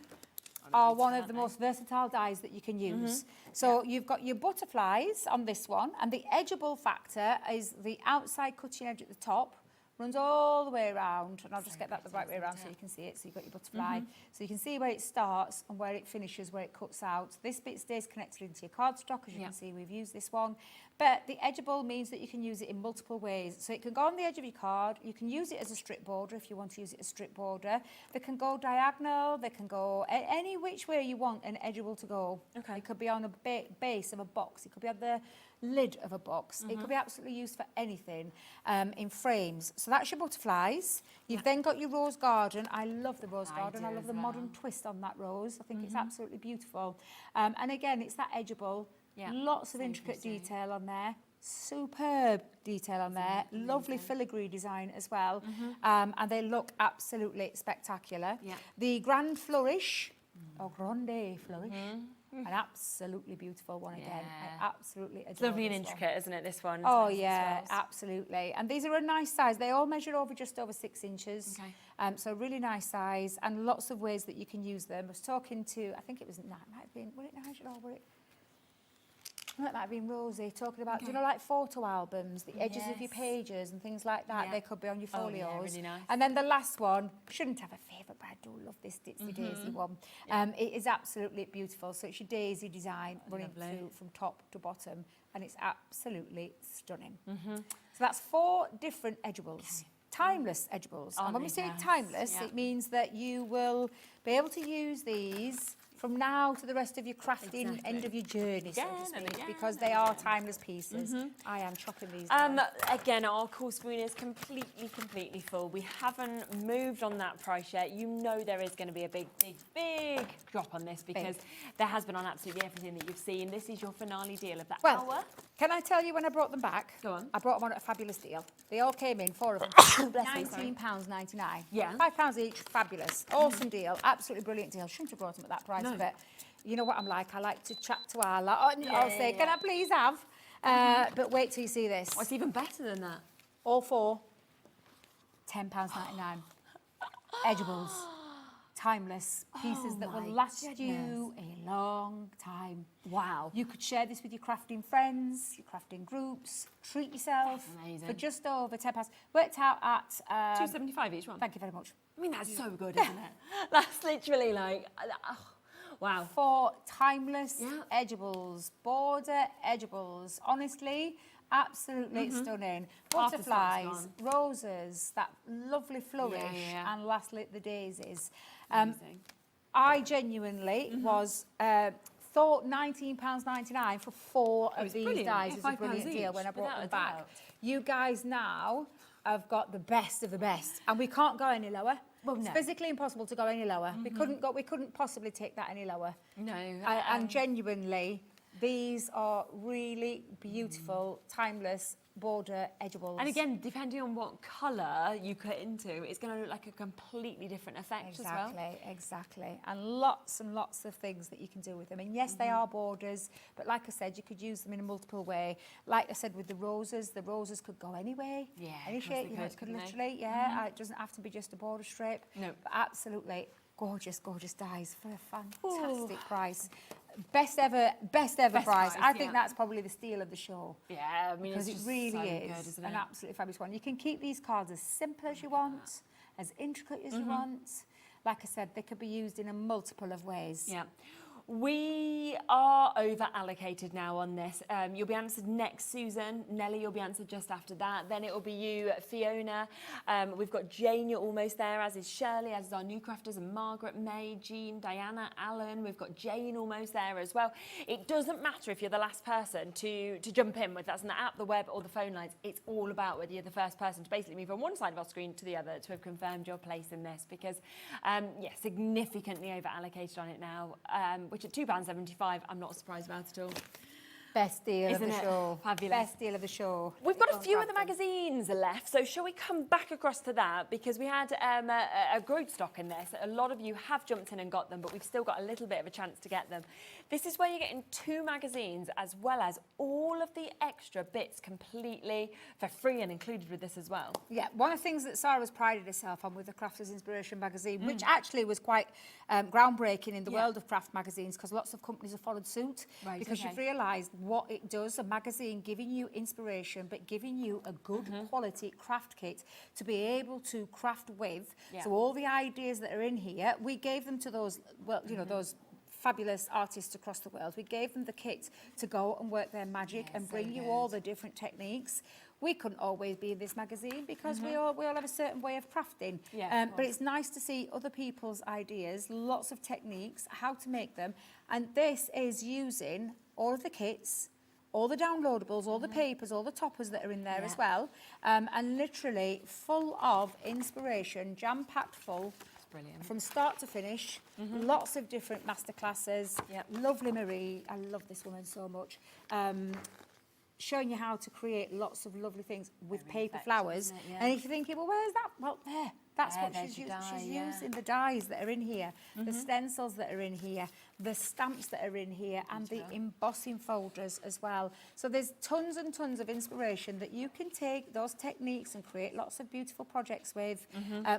are one of the most versatile dyes that you can use. So you've got your butterflies on this one, and the edgeable factor is the outside cutting edge at the top, runs all the way around, and I'll just get that the right way around so you can see it. So you've got your butterfly. So you can see where it starts and where it finishes, where it cuts out. This bit stays connected into your cardstock, as you can see, we've used this one. But the edgeable means that you can use it in multiple ways. So it can go on the edge of your card. You can use it as a strip border if you want to use it as a strip border. They can go diagonal. They can go any which way you want an edgeable to go. Okay. It could be on a base of a box. It could be on the lid of a box. It could be absolutely used for anything in frames. So that's your butterflies. You've then got your rose garden. I love the rose garden. I love the modern twist on that rose. I think it's absolutely beautiful. And again, it's that edgeable. Lots of intricate detail on there. Superb detail on there. Lovely filigree design as well. And they look absolutely spectacular. The Grand Flourish, or Grande Flourish, an absolutely beautiful one again. I absolutely adore It's lovely and this intricate, one. isn't it, this one? Oh, yeah, absolutely. And these are a nice size. They all measure just over 6 inches. Okay. So really nice size and lots of ways that you can use them. I was talking to, I think it was, it might have been, was it Nigel or were it? It might have been Rosie talking about, do you know, like photo albums, the edges of your pages and things like that. They could be on your folios. Oh, yeah, really nice. And then the last one, shouldn't have a favourite, but I do love this Ditsy Daisy one. It is absolutely beautiful. So it's your daisy design running through from top to bottom, and it's absolutely stunning. So that's 4 different edgeables. Timeless edgeables. And when we say timeless, it means that you will be able to use these from now to the rest of your crafting end of your journey, so to speak, because they are timeless pieces. I am chopping these down. Again, our call screen is completely full. We haven't moved on that price yet. You know there is going to be a big drop on this because there has been on absolutely everything that you've seen. This is your finale deal of the hour. Can I tell you when I brought them back? Go on. I brought them on at a fabulous deal. They all came in, 4 of them. £19.99. Yeah. £5 each, fabulous. Awesome deal, absolutely brilliant deal. Shouldn't have brought them at that price, but you know what I'm like. I like to chat to our lot. I'll say, can I please have? But wait till you see this. What's even better than that? All 4, £10.99. Edgeables. Timeless pieces that will last you a long time. Wow. You could share this with your crafting friends, your crafting groups, treat yourself. Amazing. For just over £10. Worked out at... £2.75 each one. Thank you very much. I mean, that's so good, isn't it? That's literally like... wow. 4 timeless edgeables, border edgeables. Honestly, absolutely stunning. Butterflies, roses, that lovely flourish, and lastly, the daisies. Amazing. I genuinely was thought £19.99 for 4 of It's these brilliant. dies Yeah, is a £5 brilliant deal each, when I brought without them a back. doubt. You guys now have got the best of the best, and we can't go any lower. Well, It's no. physically impossible to go any lower. We couldn't possibly take that any lower. No. And genuinely, these are really beautiful, timeless border edgeables. And again, depending on what colour you cut into, it's going to look like a completely different effect as well. Exactly. And lots of things that you can do with them. And yes, they are borders, but like I said, you could use them in a multiple way. Like I said, with the roses could go any way, Yeah, any of course shape. they You know, could, it could couldn't they? literally, it doesn't have to be just a border strip. No. But absolutely gorgeous dies for a fantastic price. Best ever price. price, I think yeah. that's probably the steal of the show. Yeah, I mean, Because it's it just really so is good, isn't an it? absolutely fabulous one. You can keep these cards as simple as you want, as intricate as you want. Like I said, they could be used in a multiple of ways. Yeah. We are over allocated now on this. You'll be answered next, Susan. Nellie, you'll be answered just after that. Then it will be you, Fiona. We've got Jane, you're almost there, as is Shirley, as is our new crafters, and Margaret, May, Jean, Diana, Alan. We've got Jane almost there as well. It doesn't matter if you're the last person to jump in, whether that's on the app, the web, or the phone lines. It's all about whether you're the first person to basically move from one side of our screen to the other to have confirmed your place in this, because, significantly over allocated on it now, which at £2.75, I'm not surprised about at all. Best deal Isn't of the it? show. Fabulous. Best deal of the show. We've got a Go and few grab of the them. magazines left, so shall we come back across to that? Because we had a growth stock in this. A lot of you have jumped in and got them, but we've still got a little bit of a chance to get them. This is where you're getting 2 magazines, as well as all of the extra bits completely for free and included with this as well. Yeah, one of the things that Sarah's prided herself on with the Crafters Inspiration magazine, which actually was quite groundbreaking in the world of craft magazines, because lots of companies have followed suit, Right, because okay. you've realised what it does, a magazine giving you inspiration, but giving you a good quality craft kit to be able to craft with. Yeah. So all the ideas that are in here, we gave them to those, well, you know, those fabulous artists across the world. We gave them the kit to go and work their magic and so bring you all the different techniques. We couldn't always be in this magazine because we all have a certain way of crafting. Yeah, of but it's nice to see other people's ideas, lots of techniques, how to make them. And this is using all of the kits, all the downloadables, all the papers, all the toppers that are in there as well. And literally full of inspiration, jam-packed full. Brilliant. From start to finish, lots of different masterclasses. Yep. Lovely Marie, I love this woman so much. Showing you how to create lots of lovely things with Very paper effective, flowers. isn't it? Yeah. And if you're thinking, well, where's that? Well, there. That's There, what there's she's your using. die, She's yeah. using the dies that are in here, the stencils that are in here, the stamps that are in here, and the embossing folders as well. So there's tons and tons of inspiration that you can take those techniques and create lots of beautiful projects with.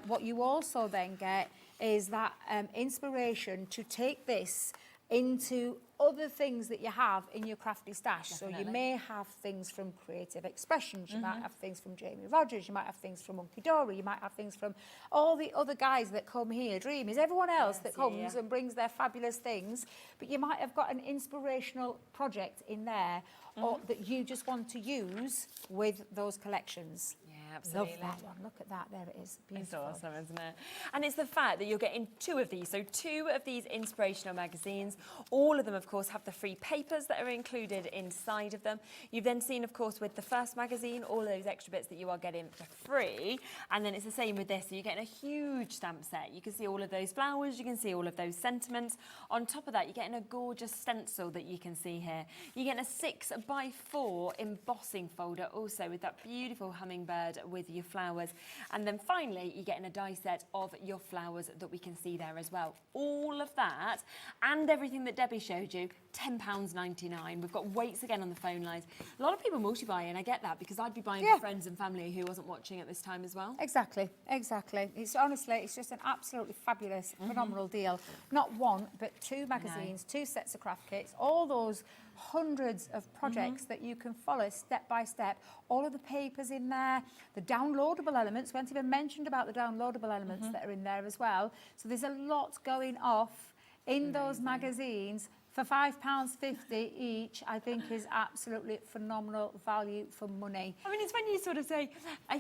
What you also then get is that inspiration to take this into other things that you have in your crafty stash. So you may have things from Creative Expressions, you might have things from Jamie Rogers, you might have things from Monkey Dory, you might have things from all the other guys that come here, Dreamers, everyone else that comes and brings their fabulous things, but you might have got an inspirational project in there or that you just want to use with those collections. Yeah, absolutely. Love that one. Look at that. There it is. Beautiful. It's awesome, isn't it? And it's the fact that you're getting 2 of these. So 2 of these inspirational magazines. All of them, of course, have the free papers that are included inside of them. You've then seen, of course, with the first magazine, all of those extra bits that you are getting for free. And then it's the same with this. So you're getting a huge stamp set. You can see all of those flowers. You can see all of those sentiments. On top of that, you're getting a gorgeous stencil that you can see here. You're getting a 6x4 embossing folder also with that beautiful hummingbird with your flowers. And then finally, you're getting a die set of your flowers that we can see there as well. All of that and everything that Debbie showed you, £10.99. We've got weights again on the phone lines. A lot of people multi-buy, and I get that because I'd be buying for friends and family who wasn't watching at this time as well. Exactly. It's honestly, it's just an absolutely fabulous, phenomenal deal. Not 1, but 2 magazines, 2 sets of craft kits, all those hundreds of projects that you can follow step by step, all of the papers in there, the downloadable elements. We haven't even mentioned about the downloadable elements that are in there as well. So there's a lot going off in those magazines for £5.50 each, I think is absolutely phenomenal value for money. I mean, it's when you sort of say,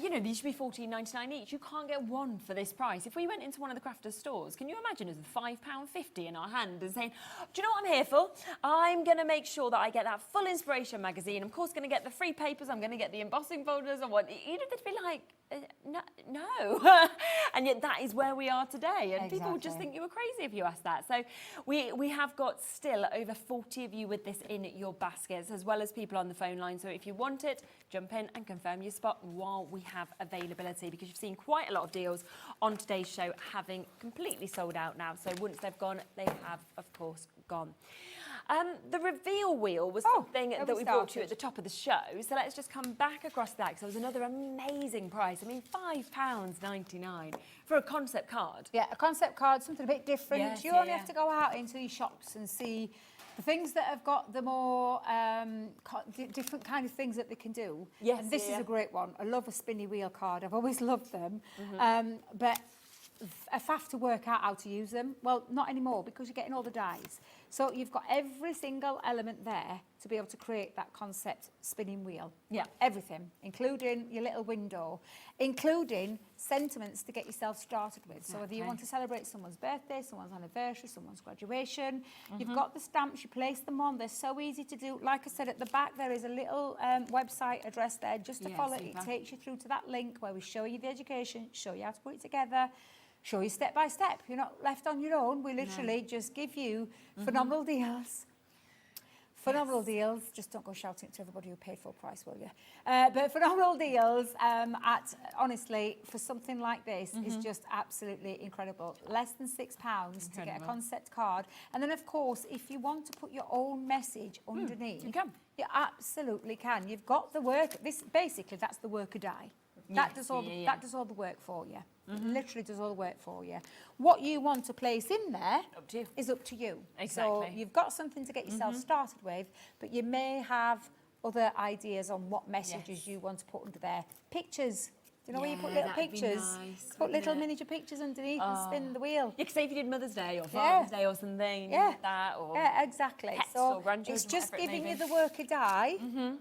you know, these should be $14.99 each. You can't get one for this price. If we went into one of the crafters stores, can you imagine us with £5.50 in our hand and saying, do you know what I'm here for? I'm going to make sure that I get that full inspiration magazine. I'm, of course, going to get the free papers. I'm going to get the embossing folders. I want, you know, they'd be like, no. And yet that is where we are today. And people would just think you were crazy if you asked that. So we have got still over 40 of you with this in your baskets, as well as people on the phone line. So if you want it, jump in and confirm your spot while we have availability, because you've seen quite a lot of deals on today's show having completely sold out now. So once they've gone, they have, of course, gone. The reveal wheel was something that we brought to you at the top of the show. So let's just come back across that, because it was another amazing price. I mean, £5.99 for a concept card. Yeah, a concept card, something a bit different. Yes, you only have to go out into your shops and see the things that have got the more different kind of things that they can do. Yes, and this is a great one. I love a spinny wheel card. I've always loved them. But I have to work out how to use them. Well, not anymore, because you're getting all the dies. So you've got every single element there to be able to create that concept spinning wheel. Yeah. Everything, including your little window, including sentiments to get yourself started with. So whether you want to celebrate someone's birthday, someone's anniversary, someone's graduation, you've got the stamps, you place them on. They're so easy to do. Like I said, at the back there is a little website address there just to follow. It takes you through to that link where we show you the education, show you how to put it together, show you step by step. You're not left on your own. We literally just give you phenomenal deals. Phenomenal deals. Just don't go shouting it to everybody who paid full price, will you? But phenomenal deals at, honestly, for something like this is just absolutely incredible. Less than £6 to get a concept card. And then, of course, if you want to put your own message underneath, you can. You absolutely can. You've got the work. This basically, that's the work a day. That does all that does all the work for you. It literally does all the work for you. What you want to place in there is up to you. Exactly. So you've got something to get yourself started with, but you may have other ideas on what messages you want to put under there. Pictures. Do you know where you put little pictures? Put little miniature pictures underneath and spin the wheel. Yeah, because if you did Mother's Day or Father's Day or something, like that, or exactly. pets So or grandchildren, it's just whatever it giving may you be. the work a day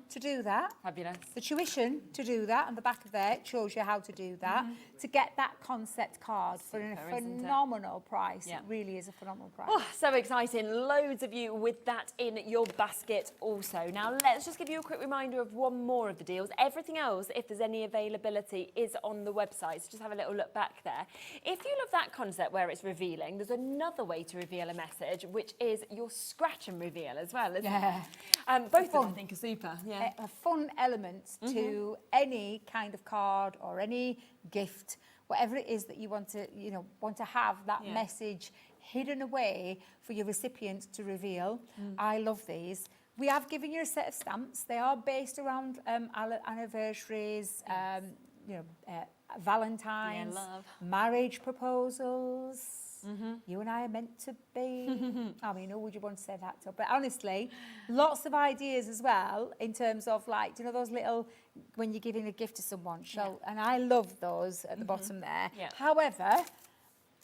to do that. Fabulous. The tuition to do that, and the back of there it shows you how to do that, to get that concept card for a phenomenal price. It really is a phenomenal price. Oh, so exciting. Loads of you with that in your basket also. Now, let's just give you a quick reminder of one more of the deals. Everything else, if there's any availability, is on the website. So just have a little look back there. If you love that concept where it's revealing, there's another way to reveal a message, which is your scratch and reveal as well, isn't it? Both of them, I think, are super. Yeah. A fun element to any kind of card or any gift, whatever it is that you want to have that message hidden away for your recipient to reveal. I love these. We have given you a set of stamps. They are based around anniversaries, Valentine's, marriage proposals. You and I are meant to be. I mean, who would you want to say that to? But honestly, lots of ideas as well in terms of, like, do you know those little, when you're giving a gift to someone, and I love those at the bottom there. However,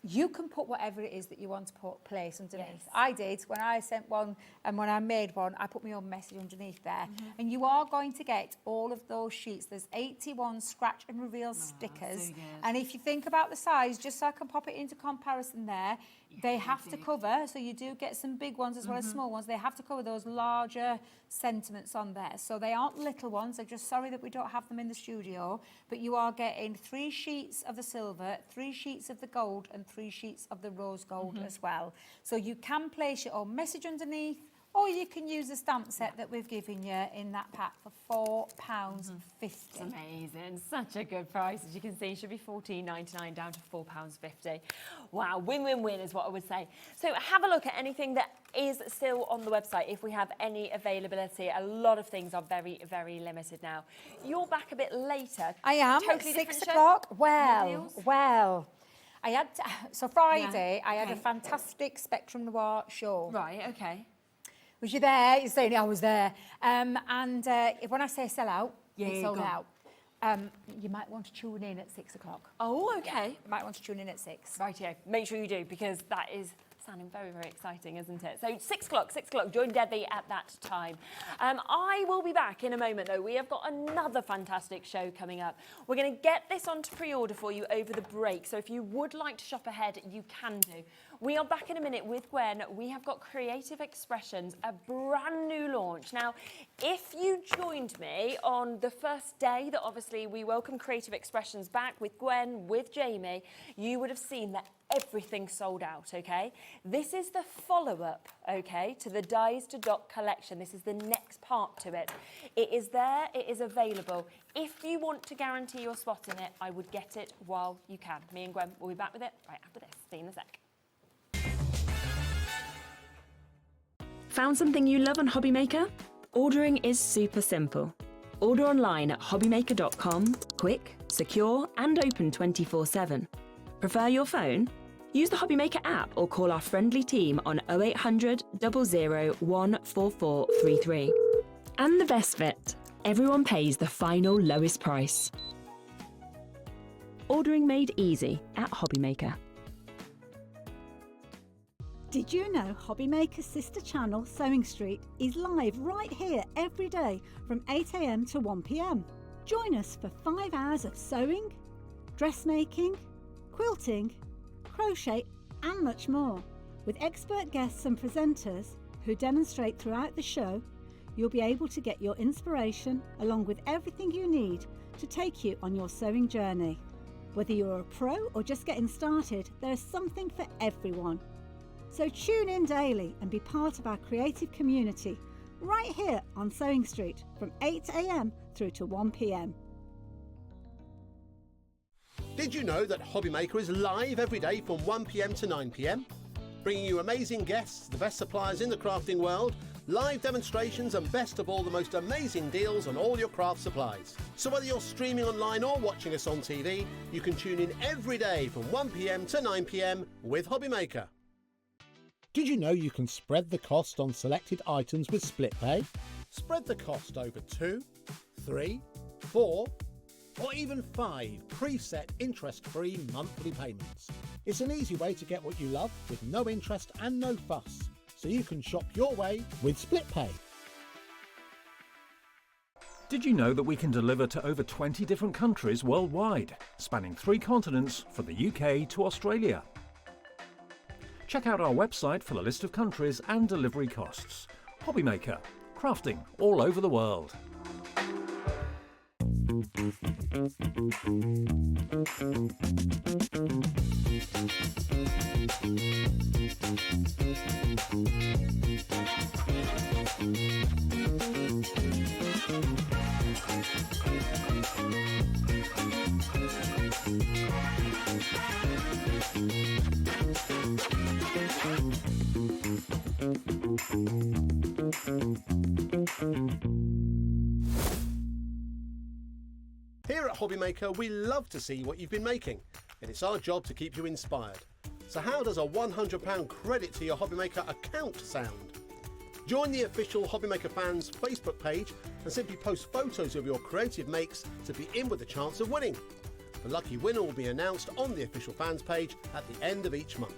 you can put whatever it is that you want to place underneath. I did when I sent one, and when I made one, I put my own message underneath there. And you are going to get all of those sheets. There's 81 scratch and reveal stickers. So and if you think about the size, just so I can pop it into comparison there, they have to cover, so you do get some big ones as well as small ones. They have to cover those larger sentiments on there. So they aren't little ones. I'm just sorry that we don't have them in the studio, but you are getting 3 sheets of the silver, 3 sheets of the gold, and 3 sheets of the rose gold as well. So you can place your own message underneath, or you can use the stamp set that we've given you in that pack for £4.50. It's amazing. Such a good price. As you can see, it should be $14.99 down to £4.50. Wow, win-win-win is what I would say. So have a look at anything that is still on the website if we have any availability. A lot of things are very, very limited now. You're back a bit later. I am, totally at 6 different show? o'clock. No Well. I had so Friday, I had a fantastic Spectrum Noir show. Right, okay. Was you there? You're saying I was there. And when I say sell out, it's sold out. You might want to tune in at 6 o'clock. Oh, okay. You might want to tune in at 6. Right, yeah. Make sure you do, because that is sounding very, very exciting, isn't it? So 6 o'clock, join Debbie at that time. I will be back in a moment, though. We have got another fantastic show coming up. We're going to get this on to pre-order for you over the break. So if you would like to shop ahead, you can do. We are back in a minute with Gwen. We have got Creative Expressions, a brand new launch. Now, if you joined me on the first day that obviously we welcome Creative Expressions back with Gwen, with Jamie, you would have seen that everything sold out, okay? This is the follow-up, okay, to the Dies to Dot collection. This is the next part to it. It is there, it is available. If you want to guarantee your spot in it, I would get it while you can. Me and Gwen will be back with it right after this. See you in a sec. Found something you love on HobbyMaker? Ordering is super simple. Order online at hobbymaker.com, quick, secure and open 24/7. Prefer your phone? Use the HobbyMaker app or call our friendly team on 0800 00 14433. And the best bit, everyone pays the final lowest price. Ordering made easy at HobbyMaker. Did you know HobbyMaker's sister channel, Sewing Street, is live right here every day from 8 AM to 1 PM? Join us for 5 hours of sewing, dressmaking, quilting, crochet and much more. With expert guests and presenters who demonstrate throughout the show, you'll be able to get your inspiration along with everything you need to take you on your sewing journey. Whether you're a pro or just getting started, there is something for everyone. So tune in daily and be part of our creative community right here on Sewing Street from 8 AM through to 1 PM. Did you know that HobbyMaker is live every day from 1 PM to 9 PM? Bringing you amazing guests, the best suppliers in the crafting world, live demonstrations and best of all, the most amazing deals on all your craft supplies. So whether you're streaming online or watching us on TV, you can tune in every day from 1 PM to 9 PM with HobbyMaker. Did you know you can spread the cost on selected items with split pay? Spread the cost over 2, 3, 4, or even 5 preset interest-free monthly payments. It's an easy way to get what you love with no interest and no fuss, so you can shop your way with split pay. Did you know that we can deliver to over 20 different countries worldwide, spanning 3 continents from the UK to Australia? Check out our website for the list of countries and delivery costs. HobbyMaker, crafting all over the world. Here at HobbyMaker, we love to see what you've been making, and it's our job to keep you inspired. So how does a £100 credit to your HobbyMaker account sound? Join the official HobbyMaker fans Facebook page and simply post photos of your creative makes to be in with a chance of winning. The lucky winner will be announced on the official fans page at the end of each month.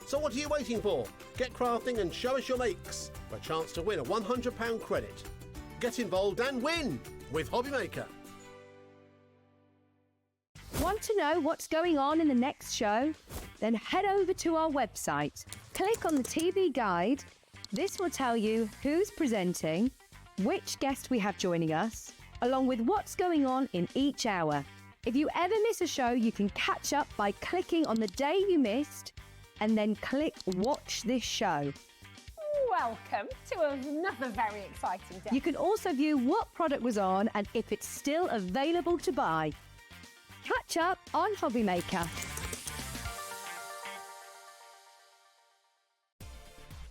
So what are you waiting for? Get crafting and show us your makes for a chance to win a £100 credit. Get involved and win with HobbyMaker. Want to know what's going on in the next show? Then head over to our website. Click on the TV guide. This will tell you who's presenting, which guest we have joining us, along with what's going on in each hour. If you ever miss a show, you can catch up by clicking on the day you missed and then click Watch This Show. Welcome to another very exciting day. You can also view what product was on and if it's still available to buy. Catch up on HobbyMaker.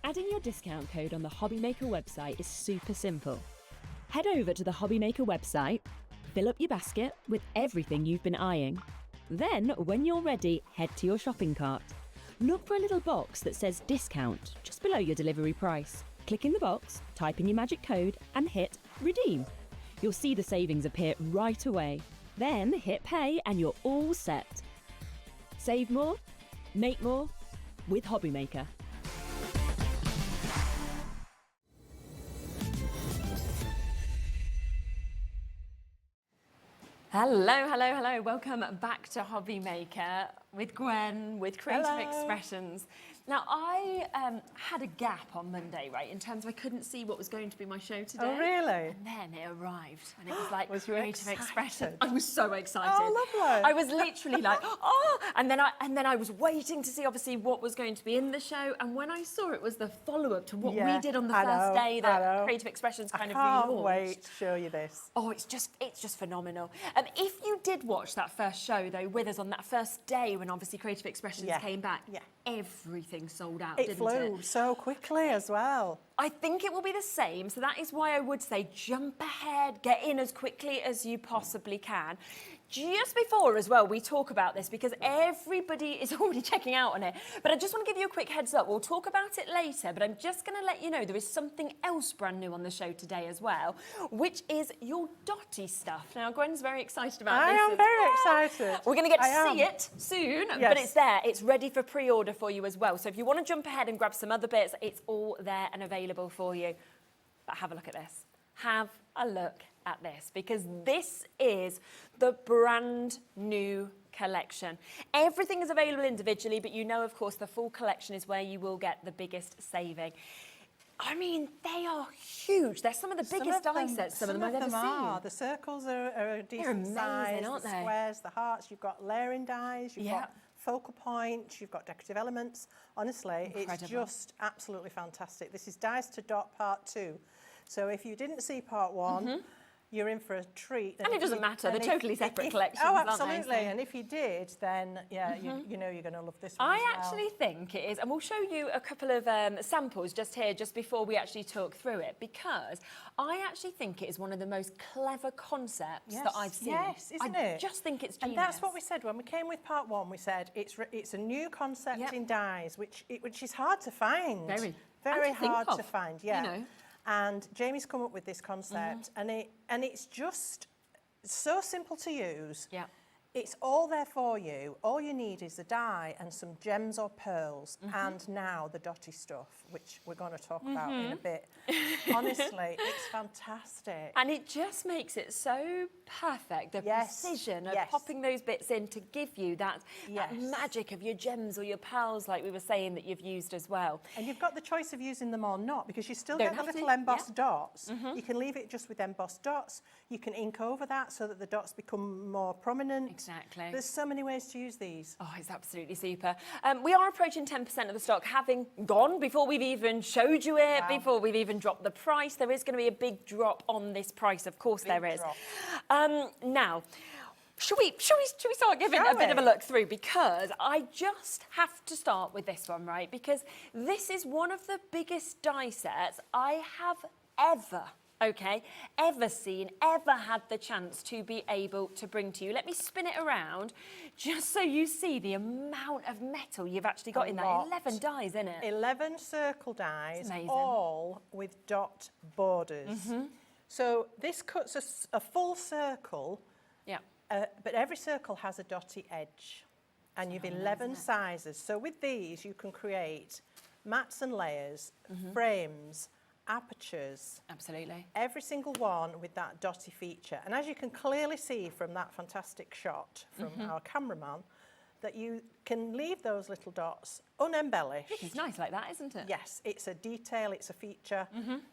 Adding your discount code on the HobbyMaker website is super simple. Head over to the HobbyMaker website, fill up your basket with everything you've been eyeing. Then, when you're ready, head to your shopping cart. Look for a little box that says discount just below your delivery price. Click in the box, type in your magic code and hit redeem. You'll see the savings appear right away. Then hit pay and you're all set. Save more, make more with HobbyMaker. Hello, hello, hello. Welcome back to HobbyMaker with Gwen, with Creative Expressions. Now, I had a gap on Monday, right, in terms of I couldn't see what was going to be my show today. Oh, really? And then it arrived, and it was like Was you Creative excited? Expressions. I was so excited. Oh, lovely. I was literally like, oh! And then I was waiting to see, obviously, what was going to be in the show. And when I saw it was the follow-up to what we did on the first day that Creative Expressions kind of relaunched. I can't wait to show you this. Oh, it's just phenomenal. If you did watch that first show, though, with us on that first day when obviously Creative Expressions came back, everything sold out, didn't it? It flew so quickly as well. I think it will be the same, so that is why I would say jump ahead, get in as quickly as you possibly can. Just before as well, we talk about this because everybody is already checking out on it. But I just want to give you a quick heads up. We'll talk about it later, but I'm just going to let you know there is something else brand new on the show today as well, which is your Dotty stuff. Now, Gwen's very excited about this. I am very excited. We're going to get to see it soon, but it's there. It's ready for pre-order for you as well. So if you want to jump ahead and grab some other bits, it's all there and available for you. But have a look at this. Have a look at this, because this is the brand new collection. Everything is available individually, but you know, of course, the full collection is where you will get the biggest saving. I mean, they are huge. They're some of the biggest die sets, some of them I've ever seen. The circles are a decent size, aren't they? The squares, the hearts, you've got layering dies, you've got focal points, you've got decorative elements. Honestly, it's just absolutely fantastic. This is Dies to Dot Part 2. So if you didn't see Part 1, you're in for a treat. And it doesn't matter, they're totally separate collections, Oh, aren't they? absolutely. And if you did, then, you know you're going to love this one I as well. actually think it is, and we'll show you a couple of samples just here, just before we actually talk through it, because I actually think it is one of the most clever concepts that I've seen. Yes, isn't it? I just think it's genius. And that's what we said when we came with Part 1. We said it's a new concept in dies, which is hard to find. Very hard to find, you know. And Jamie's come up with this concept, and it's just so simple to use. Yeah. It's all there for you. All you need is a die and some gems or pearls, and now the Dotty stuff, which we're going to talk about in a bit. Honestly, it's fantastic. And it just makes it so perfect, the precision of popping those bits in to give you that magic of your gems or your pearls, like we were saying, that you've used as well. And you've got the choice of using them or not, because you still get the little embossed dots. You can leave it just with embossed dots. You can ink over that so that the dots become more prominent. Exactly. There's so many ways to use these. Oh, it's absolutely super. We are approaching 10% of the stock having gone before we've even showed you it, before we've even dropped the price. There is going to be a big drop on this price, of course there is. Now, should we start giving a bit of a look through? Because I just have to start with this one, right? Because this is one of the biggest die sets I have ever seen, ever had the chance to be able to bring to you. Let me spin it around just so you see the amount of metal you've actually got in that. 11 dies, isn't it? 11 circle dies, all with dot borders. So this cuts a full circle, but every circle has a dotty edge, and you've 11 sizes. So with these, you can create mats and layers, frames, apertures. Absolutely. Every single one with that dotty feature. And as you can clearly see from that fantastic shot from our cameraman, that you can leave those little dots unembellished. It's nice like that, isn't it? Yes, it's a detail, it's a feature.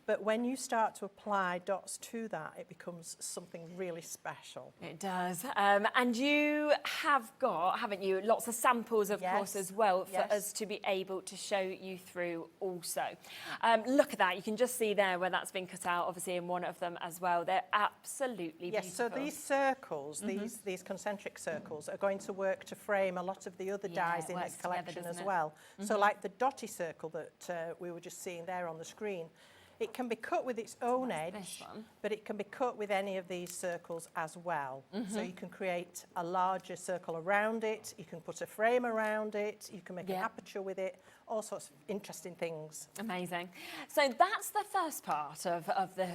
But when you start to apply dots to that, it becomes something really special. It does. And you have got, haven't you, lots of samples, of course, as well, for us to be able to show you through also. Look at that. You can just see there where that's been cut out, obviously, in one of them as well. They're absolutely beautiful. So these circles, these concentric circles, are going to work to frame a lot of the other dies in this collection as well. So like the dotty circle that we were just seeing there on the screen, it can be cut with its own edge, but it can be cut with any of these circles as well. So you can create a larger circle around it, you can put a frame around it, you can make an aperture with it, all sorts of interesting things. Amazing. So that's the first part of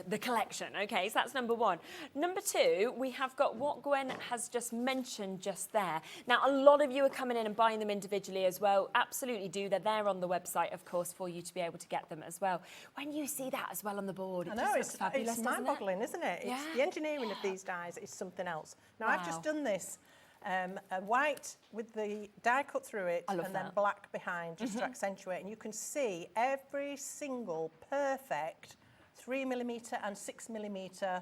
the collection, okay, so that's number one. Number two, we have got what Gwen has just mentioned just there. Now, a lot of you are coming in and buying them individually as well. Absolutely do. They're there on the website, of course, for you to be able to get them as well. When you see that as well on the board, I know, it's mind-boggling, isn't it? Yeah. The engineering of these dies is something else. Now, I've just done this a white with the die cut through it and then black behind just to accentuate, and you can see every single perfect 3mm and 6mm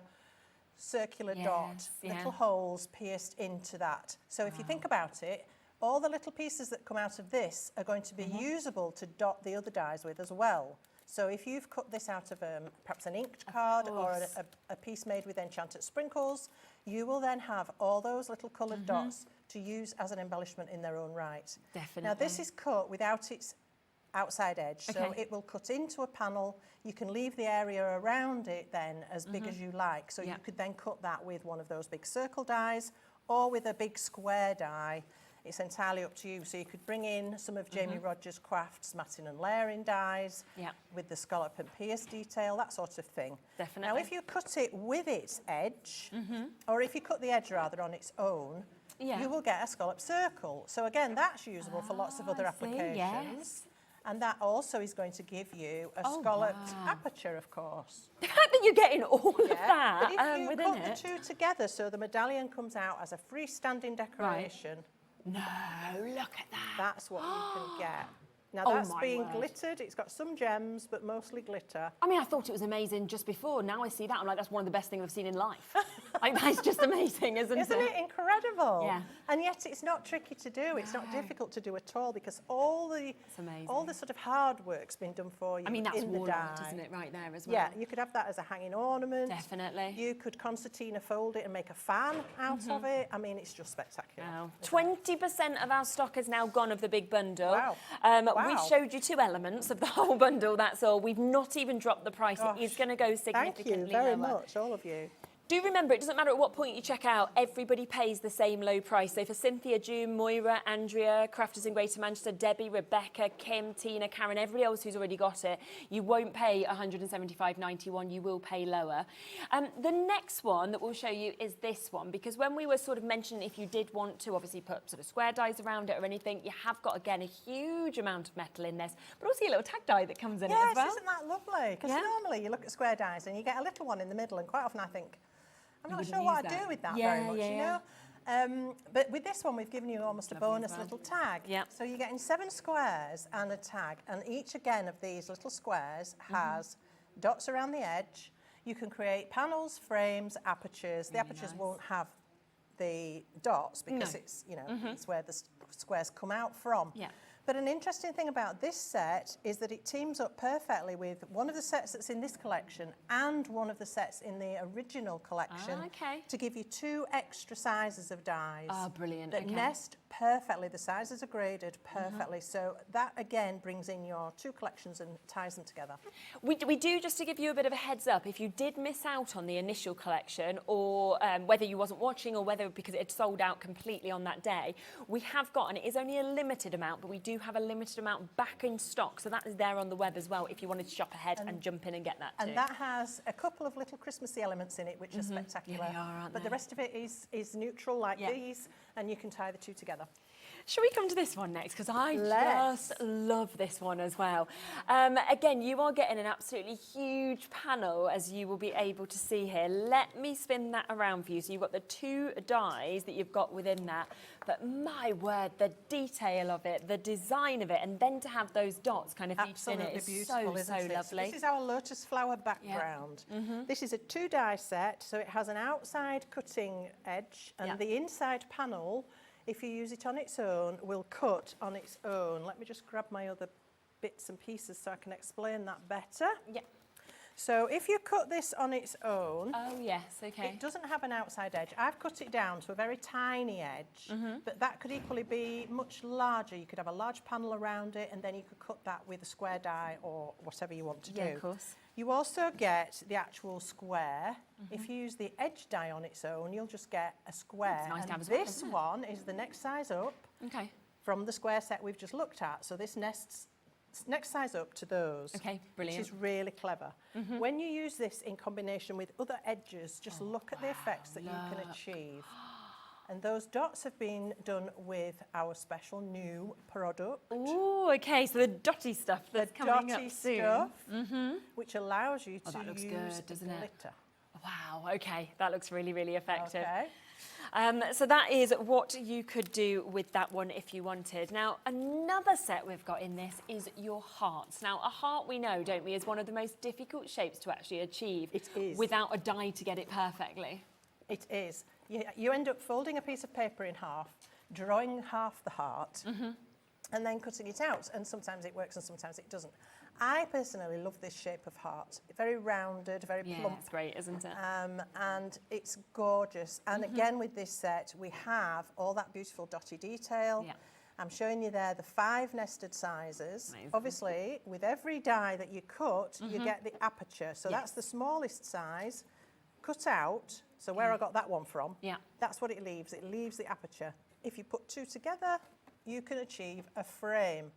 circular dot, little holes pierced into that. So if you think about it, all the little pieces that come out of this are going to be usable to dot the other dies with as well. So if you've cut this out of perhaps an inked card or a piece made with enchanted sprinkles, you will then have all those little coloured dots to use as an embellishment in their own right. Definitely. Now this is cut without its outside edge, so it will cut into a panel. You can leave the area around it then as big as you like. So you could then cut that with one of those big circle dies or with a big square die. It's entirely up to you. So you could bring in some of Jamie Rogers' Crafts matting and layering dies with the scallop and pierce detail, that sort of thing. Definitely. Now, if you cut it with its edge, or if you cut the edge rather on its own, you will get a scallop circle. So again, that's usable for lots of other applications. Yes. And that also is going to give you a scalloped aperture, of course. The fact that you're getting all of that but if you within cut the two together, so the medallion comes out as a freestanding decoration. No, look at that. That's what you can get. Now that's being glittered. It's got some gems, but mostly glitter. I mean, I thought it was amazing just before. Now I see that, I'm like, that's one of the best things I've seen in life. Like, that's just amazing, isn't it? Isn't it incredible? Yeah. And yet it's not tricky to do. It's not difficult to do at all because all the sort of hard work's been done for you. I mean, that's in the wall die. art, isn't it, right there as well? Yeah, you could have that as a hanging ornament. Definitely. You could concertina fold it and make a fan out of it. I mean, it's just spectacular. Wow. 20% of our stock is now gone of the big bundle. Wow. We've showed you 2 elements of the whole bundle, that's all. We've not even dropped the price. It is going to go significantly Thank you very lower. much, all of you. Do remember, it doesn't matter at what point you check out, everybody pays the same low price. So for Cynthia, June, Moira, Andrea, Crafters in Greater Manchester, Debbie, Rebecca, Kim, Tina, Karen, everybody else who's already got it, you won't pay £175.91, you will pay lower. The next one that we'll show you is this one, because when we were sort of mentioning if you did want to obviously put sort of square dies around it or anything, you have got, again, a huge amount of metal in this, but also a little tag die that comes in it as well. Yes, isn't that lovely? Because normally you look at square dies and you get a little one in the middle, and quite often I think, I'm not sure what I do with that very much, you know. But with this one, we've given you almost a bonus little tag. So you're getting 7 squares and a tag, and each again of these little squares has dots around the edge. You can create panels, frames, apertures. The apertures won't have the dots because it's, you know, it's where the squares come out from. But an interesting thing about this set is that it teams up perfectly with one of the sets that's in this collection and one of the sets in the original collection to give you 2 extra sizes of dies. Oh, brilliant. That nest perfectly. The sizes are graded perfectly. So that, again, brings in your 2 collections and ties them together. We do, just to give you a bit of a heads up, if you did miss out on the initial collection, or whether you wasn't watching or whether because it had sold out completely on that day, we have got, and it is only a limited amount, but we do have a limited amount back in stock, so that is there on the web as well if you wanted to shop ahead and jump in and get that too. And that has a couple of little Christmassy elements in it, which are spectacular. Yeah, they are, aren't but they? the rest of it is neutral like these, and you can tie the 2 together. Shall we come to this one next? Because I just love this one as well. Again, you are getting an absolutely huge panel, as you will be able to see here. Let me spin that around for you. So you've got the 2 dies that you've got within that. But my word, the detail of it, the design of it, and then to have those dots kind of featured in it is beautiful, so it? lovely. This is our lotus flower background. This is a 2 die set, so it has an outside cutting edge, and the inside panel, if you use it on its own, will cut on its own. Let me just grab my other bits and pieces so I can explain that better. So if you cut this on its own, it doesn't have an outside edge. I've cut it down to a very tiny edge, but that could equally be much larger. You could have a large panel around it, and then you could cut that with a square die or whatever you want to do. Of course. You also get the actual square. If you use the edge die on its own, you'll just get a square. It's nice to have and as well, this isn't it? one is the next size up from the square set we've just looked at. So this nests next size up to those. Okay, brilliant. Which is really clever. When you use this in combination with other edges, just look at the effects that you can achieve. And those dots have been done with our special new product. Oh, okay, so the dotty stuff that's coming up soon. Stuff, which allows you to that looks use good, doesn't it? glitter. Wow, okay, that looks really, really effective. Okay. So that is what you could do with that one if you wanted. Now, another set we've got in this is your hearts. Now, a heart we know, don't we, is one of the most difficult shapes to actually achieve. It is. Without a die to get it perfectly. It is. You end up folding a piece of paper in half, drawing half the heart, and then cutting it out. And sometimes it works and sometimes it doesn't. I personally love this shape of heart. Very rounded, very plump. It's great, isn't it? And it's gorgeous. And again, with this set, we have all that beautiful dotty detail. Yeah. I'm showing you there the 5 nested sizes. Amazing. Obviously, with every die that you cut, you get the aperture. So that's the smallest size, cut out. So where I got that one from, that's what it leaves. It leaves the aperture. If you put 2 together, you can achieve a frame.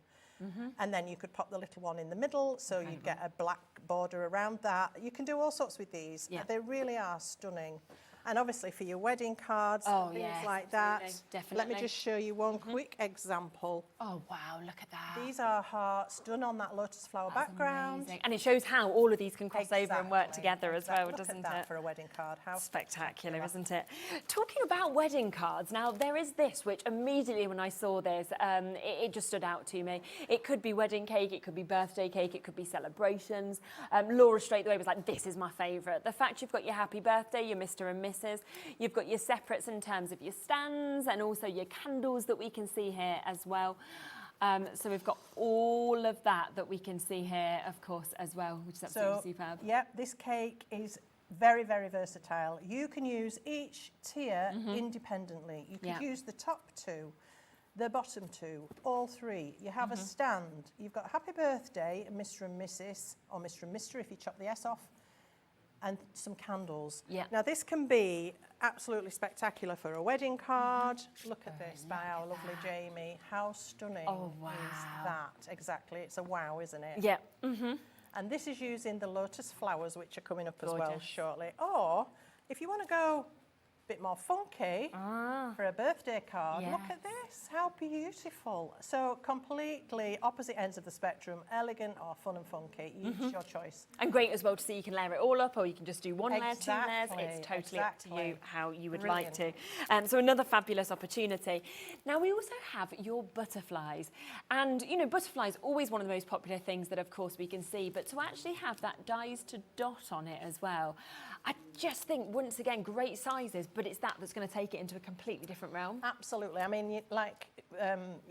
And then you could pop the little one in the middle, so you get a black border around that. You can do all sorts with these. They really are stunning. And obviously for your wedding cards and things like that. Definitely. Let me just show you one quick example. Oh, wow, look at that. These are hearts done on that lotus flower background. Amazing. And it shows how all of these can cross over and work together as well, Look doesn't at that it? for a wedding card. How Spectacular, isn't it? Talking about wedding cards, now there is this, which immediately when I saw this, it just stood out to me. It could be wedding cake, it could be birthday cake, it could be celebrations. Laura straight away was like, this is my favourite. The fact you've got your happy birthday, your Mr. and Mrs. You've got your separates in terms of your stands and also your candles that we can see here as well. So we've got all of that we can see here, of course, as well, which is absolutely superb. Yeah, this cake is very, very versatile. You can use each tier independently. You could use the top 2, the bottom 2, all 3. You have a stand. You've got happy birthday, Mr. and Mrs. or Mr. and Mr. if you chop the S off, and some candles. Yeah. Now this can be absolutely spectacular for a wedding card. Look at this by our lovely Jamie. How stunning is that? Exactly, it's a wow, isn't it? Yeah. And this is using the lotus flowers, which are coming up as well shortly. Or if you want to go a bit more funky for a birthday card, look at this, how beautiful. So completely opposite ends of the spectrum, elegant or fun and funky, it's your choice. And great as well to see you can layer it all up, or you can just do 1 layer, 2 layers. It's totally up to you how you would like to. So another fabulous opportunity. Now we also have your butterflies. And you know, butterflies always one of the most popular things that of course we can see, but to actually have that dies to dot on it as well, I just think once again, great sizes, but it's that's going to take it into a completely different realm. Absolutely. I mean, you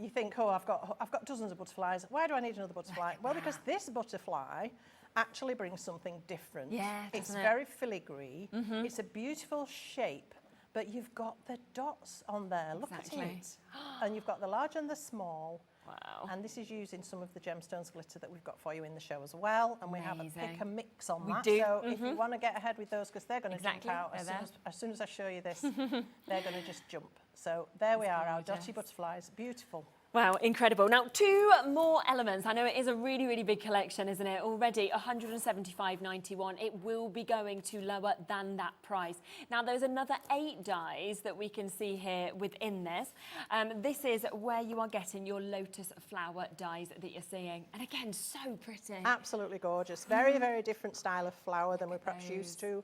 think, oh, I've got dozens of butterflies. Why do I need another butterfly? Well, because this butterfly actually brings something different. Yeah, it's very filigree. It's a beautiful shape, but you've got the dots on there. Look at it. And you've got the large and the small. Wow. And this is using some of the gemstones glitter that we've got for you in the show as well. And we have a pick and mix on that. So if you want to get ahead with those, because they're going to jump out as soon as I show you this, they're going to just jump. So there we are, our dotty butterflies. Beautiful. Wow, incredible. Now, 2 more elements. I know it is a really, really big collection, isn't it? Already $175.91. It will be going to lower than that price. Now, there's another 8 dies that we can see here within this. This is where you are getting your lotus flower dies that you're seeing. And again, so pretty. Absolutely gorgeous. Very, very different style of flower than we're perhaps used to.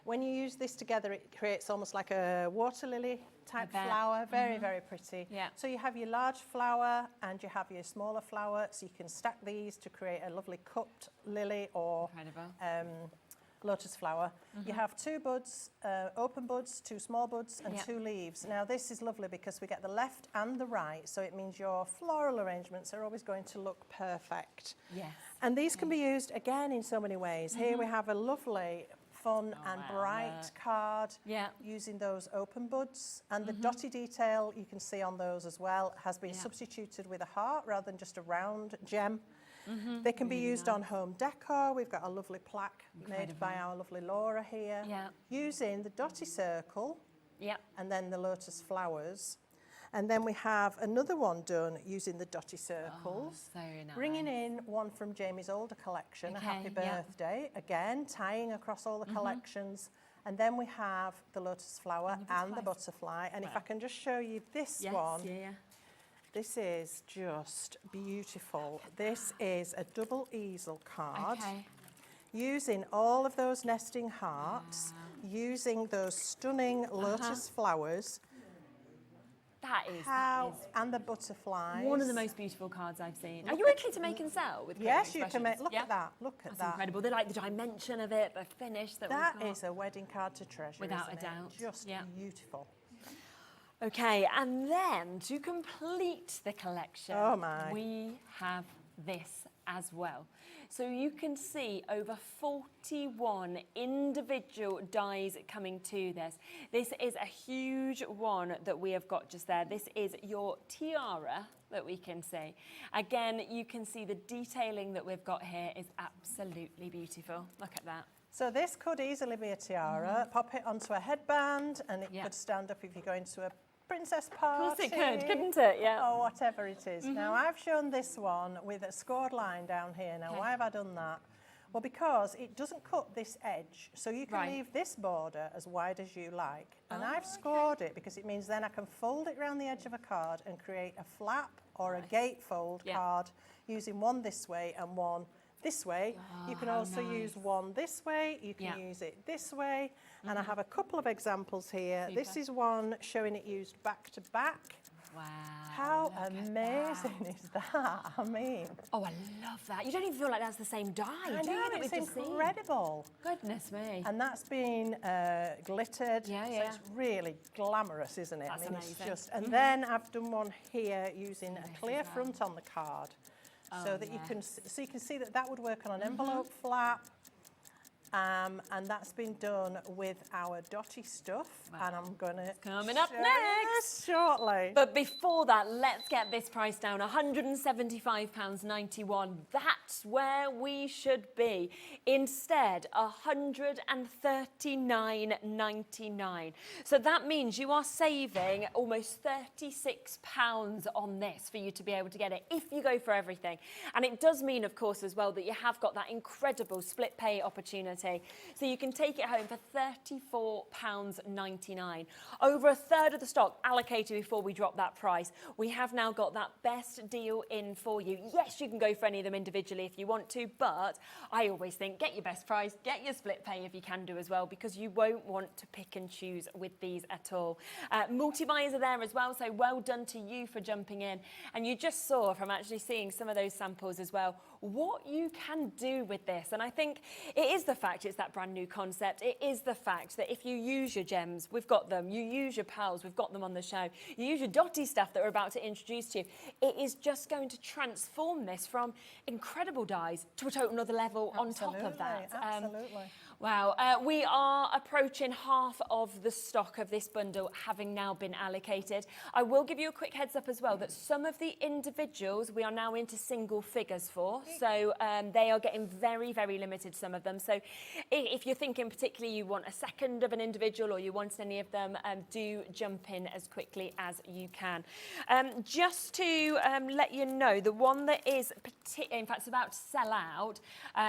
When you use this together, it creates almost like a water lily type flower. Very, very pretty. Yeah. So you have your large flower and you have your smaller flower. So you can stack these to create a lovely cupped lily or lotus flower. You have 2 buds, open buds, 2 small buds and 2 leaves. Now this is lovely because we get the left and the right. So it means your floral arrangements are always going to look perfect. Yes. And these can be used again in so many ways. Here we have a lovely fun and bright card using those open buds, and the dotty detail you can see on those as well has been substituted with a heart rather than just a round gem. They can be used on home decor. We've got a lovely plaque made by our lovely Laura here using the dotty circle and then the lotus flowers. And then we have another one done using the dotty circles. Oh, so nice. Bringing in one from Jamie's older collection, a happy birthday. Again, tying across all the collections. And then we have the lotus flower and the butterfly. And if I can just show you this one. This is just beautiful. This is a double easel card. Using all of those nesting hearts, using those stunning lotus flowers. That is. And the butterflies. One of the most beautiful cards I've seen. Are you okay to make and sell with Yes, you can make. Look at that. Look at that. That's incredible. They like the dimension of it, the finish that we've got. Is a wedding card to treasure. Without a doubt. Just beautiful. Okay, and then to complete the collection, we have this as well. So you can see over 41 individual dies coming to this. This is a huge one that we have got just there. This is your tiara that we can see. Again, you can see the detailing that we've got here is absolutely beautiful. Look at that. So this could easily be a tiara. Pop it onto a headband and it could stand up if you're going to a princess party. Of course it could, couldn't it? Yeah. Or whatever it is. Now, I've shown this one with a scored line down here. Now, why have I done that? Well, because it doesn't cut this edge. So you can leave this border as wide as you like. And I've scored it because it means then I can fold it around the edge of a card and create a flap or a gatefold card using one this way and one this way. You can also use one this way. You can use it this way. And I have a couple of examples here. Super. This is one showing it used back to back. Wow. How amazing is that? I mean. Oh, I love that. You don't even feel like that's the same die, do you? It's incredible. Goodness me. And that's been glittered. Yeah, so it's really glamorous, isn't it? That's amazing. It's just, and then I've done one here using a clear front on the card. So that you can see that that would work on an envelope flap. And that's been done with our dotty stuff. And I'm going to coming up next shortly. But before that, let's get this price down. £175.91. That's where we should be. Instead, £139.99. So that means you are saving almost £36 on this for you to be able to get it if you go for everything. And it does mean, of course, as well, that you have got that incredible split pay opportunity. So you can take it home for £34.99. Over a third of the stock allocated before we drop that price. We have now got that best deal in for you. Yes, you can go for any of them individually if you want to, but I always think get your best price, get your split pay if you can do as well, because you won't want to pick and choose with these at all. Multi-buyers are there as well, so well done to you for jumping in. And you just saw from actually seeing some of those samples as well, what you can do with this. And I think it is the fact it's that brand new concept. It is the fact that if you use your gems, we've got them. You use your pearls, we've got them on the show. You use your dotty stuff that we're about to introduce to you. It is just going to transform this from incredible dies to a total other level on top of that. Absolutely. Wow, we are approaching half of the stock of this bundle having now been allocated. I will give you a quick heads up as well that some of the individuals we are now into single figures for, so they are getting very, very limited, some of them. So if you're thinking particularly you want a second of an individual or you want any of them, do jump in as quickly as you can. Just to let you know, the one that is, in fact, it's about to sell out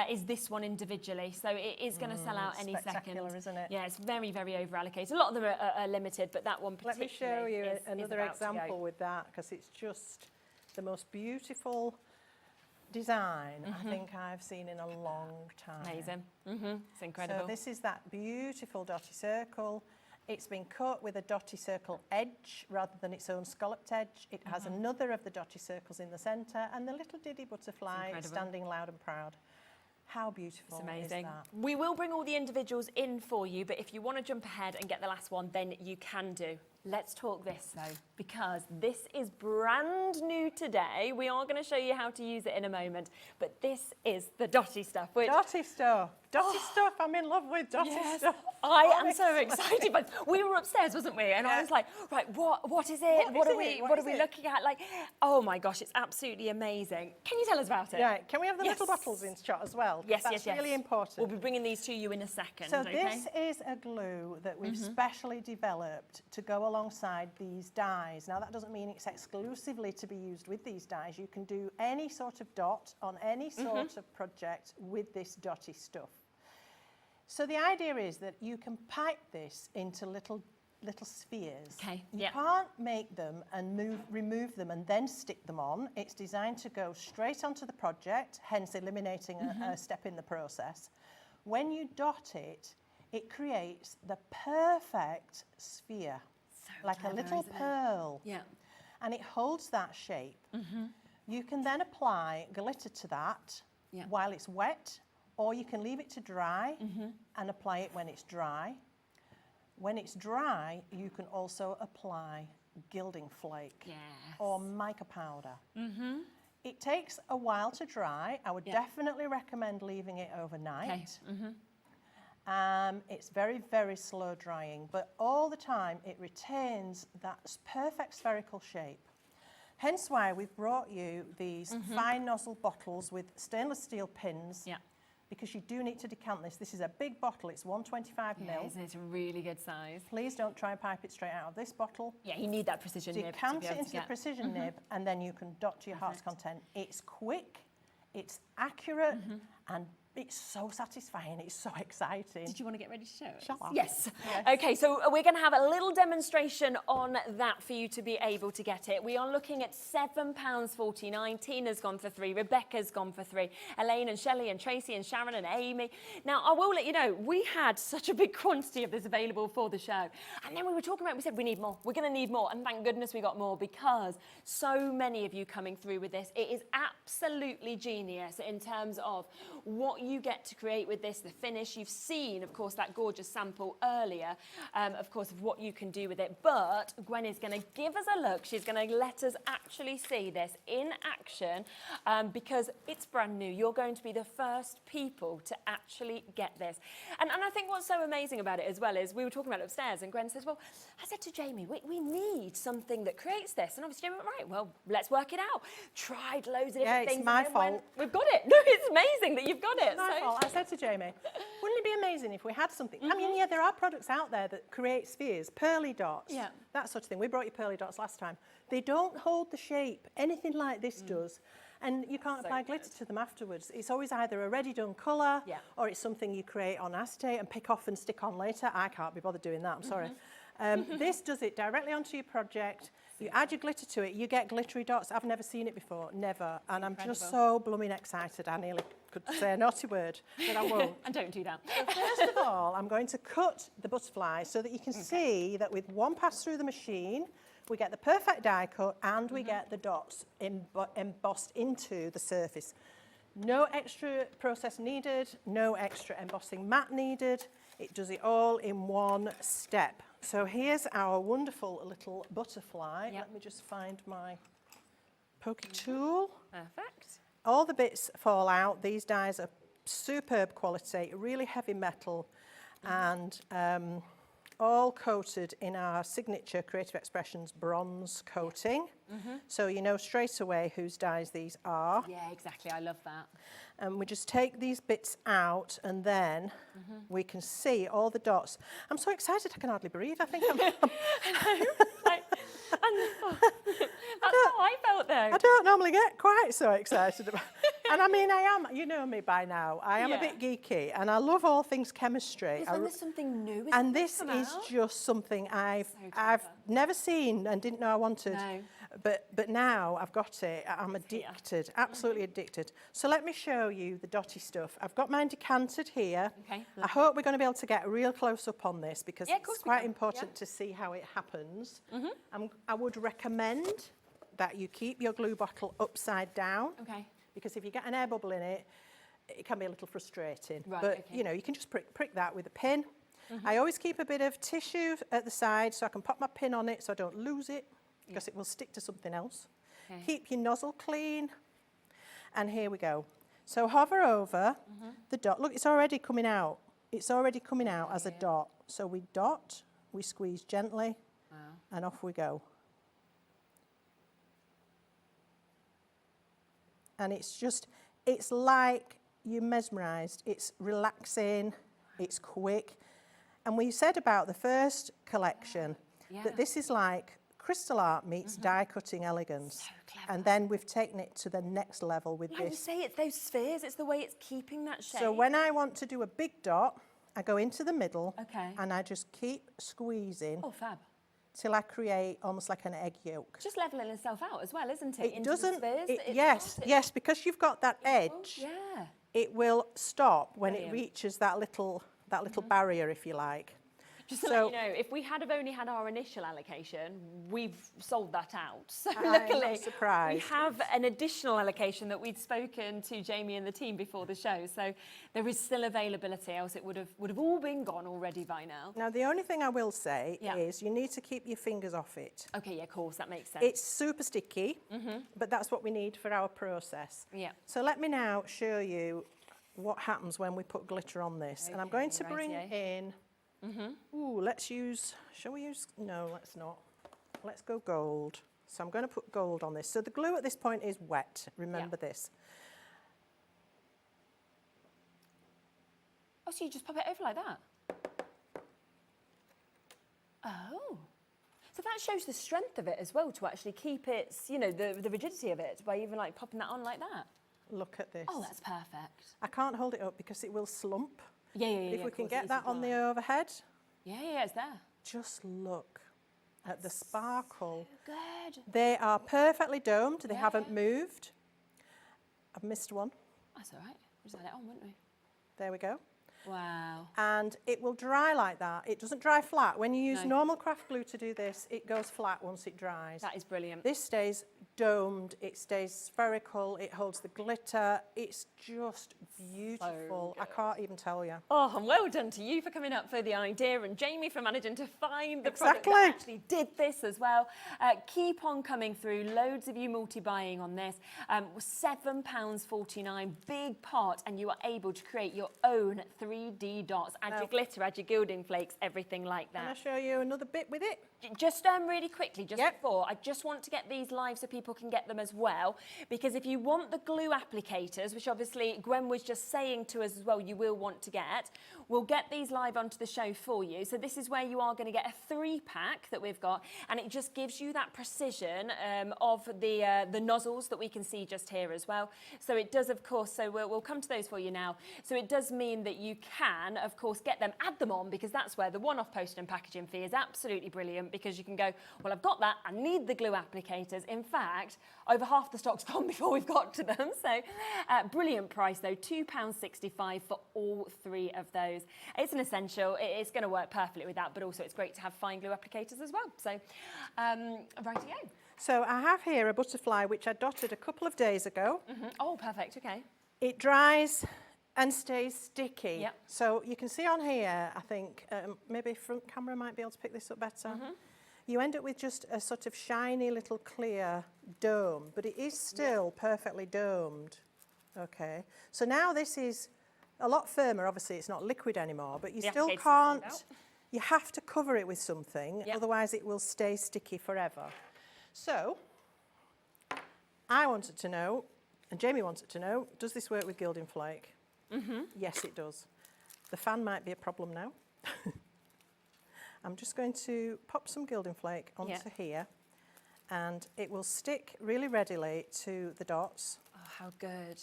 is this one individually. So it is going to sell out any second. Isn't it? Yeah, it's very, very over allocated. A lot of them are limited, but that one particularly. Let me show you another example with that, because it's just the most beautiful design I think I've seen in a long time. Amazing. It's incredible. So this is that beautiful dotty circle. It's been cut with a dotty circle edge rather than its own scalloped edge. It has another of the dotty circles in the centre and the little diddy butterfly standing loud and proud. How beautiful It's amazing. Is that? We will bring all the individuals in for you, but if you want to jump ahead and get the last one, then you can do. Let's talk this though, because this is brand new today. We are going to show you how to use it in a moment, but this is the dotty stuff. Dotty stuff. Dotty stuff. I'm in love with dotty stuff. I am so excited. But we were upstairs, wasn't we? And I was like, right, what is it? What are we looking at? Like, oh my gosh, it's absolutely amazing. Can you tell us about it? Yeah. Can we have the little bottles in shot as well? Yes, That's really important. We'll be bringing these to you in a second. So this is a glue that we've specially developed to go alongside these dies. Now that doesn't mean it's exclusively to be used with these dies. You can do any sort of dot on any sort of project with this dotty stuff. So the idea is that you can pipe this into little spheres. Okay. You can't make them and remove them and then stick them on. It's designed to go straight onto the project, hence eliminating a step in the process. When you dot it, it creates the perfect sphere, So like clever, a little isn't it? pearl. Yeah. And it holds that shape. You can then apply glitter to that while it's wet, or you can leave it to dry and apply it when it's dry. When it's dry, you can also apply gilding flake or mica powder. It takes a while to dry. I would definitely recommend leaving it overnight. It's very, very slow drying, but all the time it retains that perfect spherical shape. Hence why we've brought you these fine nozzle bottles with stainless steel pins. Because you do need to decant this. This is a big bottle, it's 125 mil. It's a really good size. Please don't try and pipe it straight out of this bottle. Yeah, you need that precision nib. Decant it into the precision nib, and then you can dot to your heart's content. It's quick, it's accurate, and it's so satisfying, it's so exciting. Did you want to get ready to show it? Shall I? Yes. Okay, so we're going to have a little demonstration on that for you to be able to get it. We are looking at £7.49. Tina's gone for 3, Rebecca's gone for 3, Elaine and Shelley and Tracy and Sharon and Amy. Now, I will let you know, we had such a big quantity of this available for the show. And then we were talking about, we said we need more, we're going to need more. And thank goodness we got more, because so many of you coming through with this. It is absolutely genius in terms of what you get to create with this, the finish. You've seen, of course, that gorgeous sample earlier, of course, of what you can do with it. But Gwen is going to give us a look. She's going to let us actually see this in action, because it's brand new. You're going to be the first people to actually get this. And I think what's so amazing about it as well is, we were talking about it upstairs, and Gwen says, well, I said to Jamie, we need something that creates this. And obviously Jamie went, right, well, let's work it out. Tried loads of different things. It's my fault. We've got it. No, it's amazing that you've got it. It's my fault. I said to Jamie, wouldn't it be amazing if we had something? I mean, yeah, there are products out there that create spheres, pearly dots, that sort of thing. We brought you pearly dots last time. They don't hold the shape, anything like this does. And you can't apply glitter to them afterwards. It's always either a ready done colour, or it's something you create on acetate and pick off and stick on later. I can't be bothered doing that, I'm sorry. This does it directly onto your project. You add your glitter to it, you get glittery dots. I've never seen it before, never. And I'm just so blooming excited. I nearly could say a naughty word, but I won't. And don't do that. So first of all, I'm going to cut the butterfly so that you can see that with one pass through the machine, we get the perfect die cut and we get the dots embossed into the surface. No extra process needed, no extra embossing mat needed. It does it all in one step. So here's our wonderful little butterfly. Let me just find my pokey tool. Perfect. All the bits fall out. These dies are superb quality, really heavy metal, and all coated in our signature Creative Expressions bronze coating. So you know straight away whose dies these are. Yeah, exactly. I love that. And we just take these bits out, and then we can see all the dots. I'm so excited I can hardly breathe. I think That's how I felt though. I don't normally get quite so excited about and I mean, I am, you know me by now, I am a bit geeky, and I love all things chemistry. When there's something new, and this is just something I've never seen and didn't know I wanted. No. But now I've got it. I'm addicted, absolutely addicted. So let me show you the dotty stuff. I've got mine decanted here. Okay. I hope we're going to be able to get a real close up on this, because it's quite important to see how it happens. I would recommend that you keep your glue bottle upside down. Okay. Because if you get an air bubble in it, it can be a little frustrating. Right, but you know, you can just prick that with a pin. I always keep a bit of tissue at the side so I can pop my pin on it so I don't lose it, because it will stick to something else. Okay. Keep your nozzle clean. And here we go. So hover over the dot. Look, it's already coming out. It's already coming out as a dot. So we dot, we squeeze gently, and off we go. And it's just, it's like you're mesmerised. It's relaxing, it's quick. And we said about the first collection that this is like crystal art meets die cutting elegance. So clever. And then we've taken it to the next level with Like you this. say, it's those spheres, it's the way it's keeping that shape. So when I want to do a big dot, I go into the middle Okay. and I just keep squeezing Oh, fab. till I create almost like an egg yolk. Just levelling itself out as well, isn't it? It Into the doesn't, spheres it, that it's yes, got. yes, because you've got that edge, Yeah. it will stop when Brilliant. it reaches that little barrier, if you like. Just to So- let you know, if we had have only had our initial allocation, we've sold that out. So I'm luckily, not surprised. we have an additional allocation that we'd spoken to Jamie and the team before the show. So there is still availability, else it would have all been gone already by now. Now, the only thing I will say Yeah. is you need to keep your fingers off it. Okay, yeah, of course, that makes sense. It's super sticky, but that's what we need for our process. Yeah. So let me now show you what happens when we put glitter on this. And I'm going to Okay, bring rightio. in, ooh, shall we use, no, let's not. Let's go gold. So I'm going to put gold on this. So the glue at this point is wet, remember this. Oh, so you just pop it over like that? Oh. So that shows the strength of it as well, to actually keep its, you know, the rigidity of it by even like popping that on like that. Look at this. Oh, that's perfect. I can't hold it up because it will slump. Yeah, yeah, yeah. If we of can course, get it that is on the dry. overhead, Yeah, it's there. just look at the sparkle. Good. They are perfectly domed. They haven't moved. I've missed one. That's all right. We just had it on, wouldn't we? There we go. Wow. And it will dry like that. It doesn't dry flat. When you use No. normal craft glue to do this, it goes flat once it dries. That is brilliant. This stays domed, it stays spherical, it holds the glitter. It's just beautiful. I can't even tell you. Oh, and well done to you for coming up for the idea, and Jamie for managing to find the product Exactly. that actually did this as well. Keep on coming through. Loads of you multi-buying on this. £7.49, big part, and you are able to create your own 3D dots. Add your glitter, add your gilding flakes, everything like Can I that. show you another bit with it? Just really quickly, just before, I just want to get these live so people can get them as well, because if you want the glue applicators, which obviously Gwen was just saying to us as well, you will want to get, we'll get these live onto the show for you. So this is where you are going to get a 3-pack that we've got, and it just gives you that precision of the nozzles that we can see just here as well. So it does, of course, so we'll come to those for you now. So it does mean that you can, of course, get them, add them on, because that's where the one-off postage and packaging fee is absolutely brilliant, because you can go, well, I've got that, I need the glue applicators. In fact, over half the stock's gone before we've got to them. So brilliant price though, £2.65 for all 3 of those. It's an essential, it's going to work perfectly with that, but also it's great to have fine glue applicators as well. So rightio. So I have here a butterfly which I dotted a couple of days ago. Oh, perfect, okay. It dries and stays sticky. Yep. So you can see on here, I think, maybe front camera might be able to pick this up better. You end up with just a sort of shiny little clear dome, but it is still perfectly domed. Okay, so now this is a lot firmer. Obviously it's not liquid anymore, but you still can't, you have to cover it with something, otherwise it will stay sticky forever. So I wanted to know, and Jamie wanted to know, does this work with gilding flake? Yes, it does. The fan might be a problem now. I'm just going to pop some gilding flake onto here, and it will stick really readily to the dots. Oh, how good.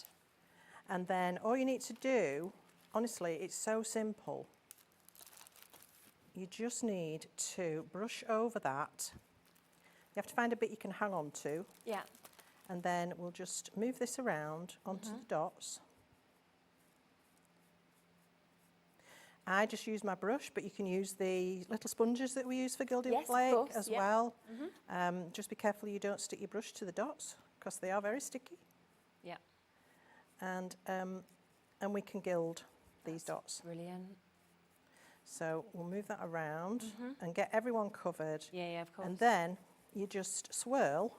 And then all you need to do, honestly, it's so simple. You just need to brush over that. You have to find a bit you can hang on to. Yeah. And then we'll just move this around onto the dots. I just use my brush, but you can use the little sponges that we use for gilding flake as well. Just be careful you don't stick your brush to the dots, because they are very sticky. Yeah. And we can gild these dots. Brilliant. So we'll move that around and get everyone covered. Yeah, of course. And then you just swirl.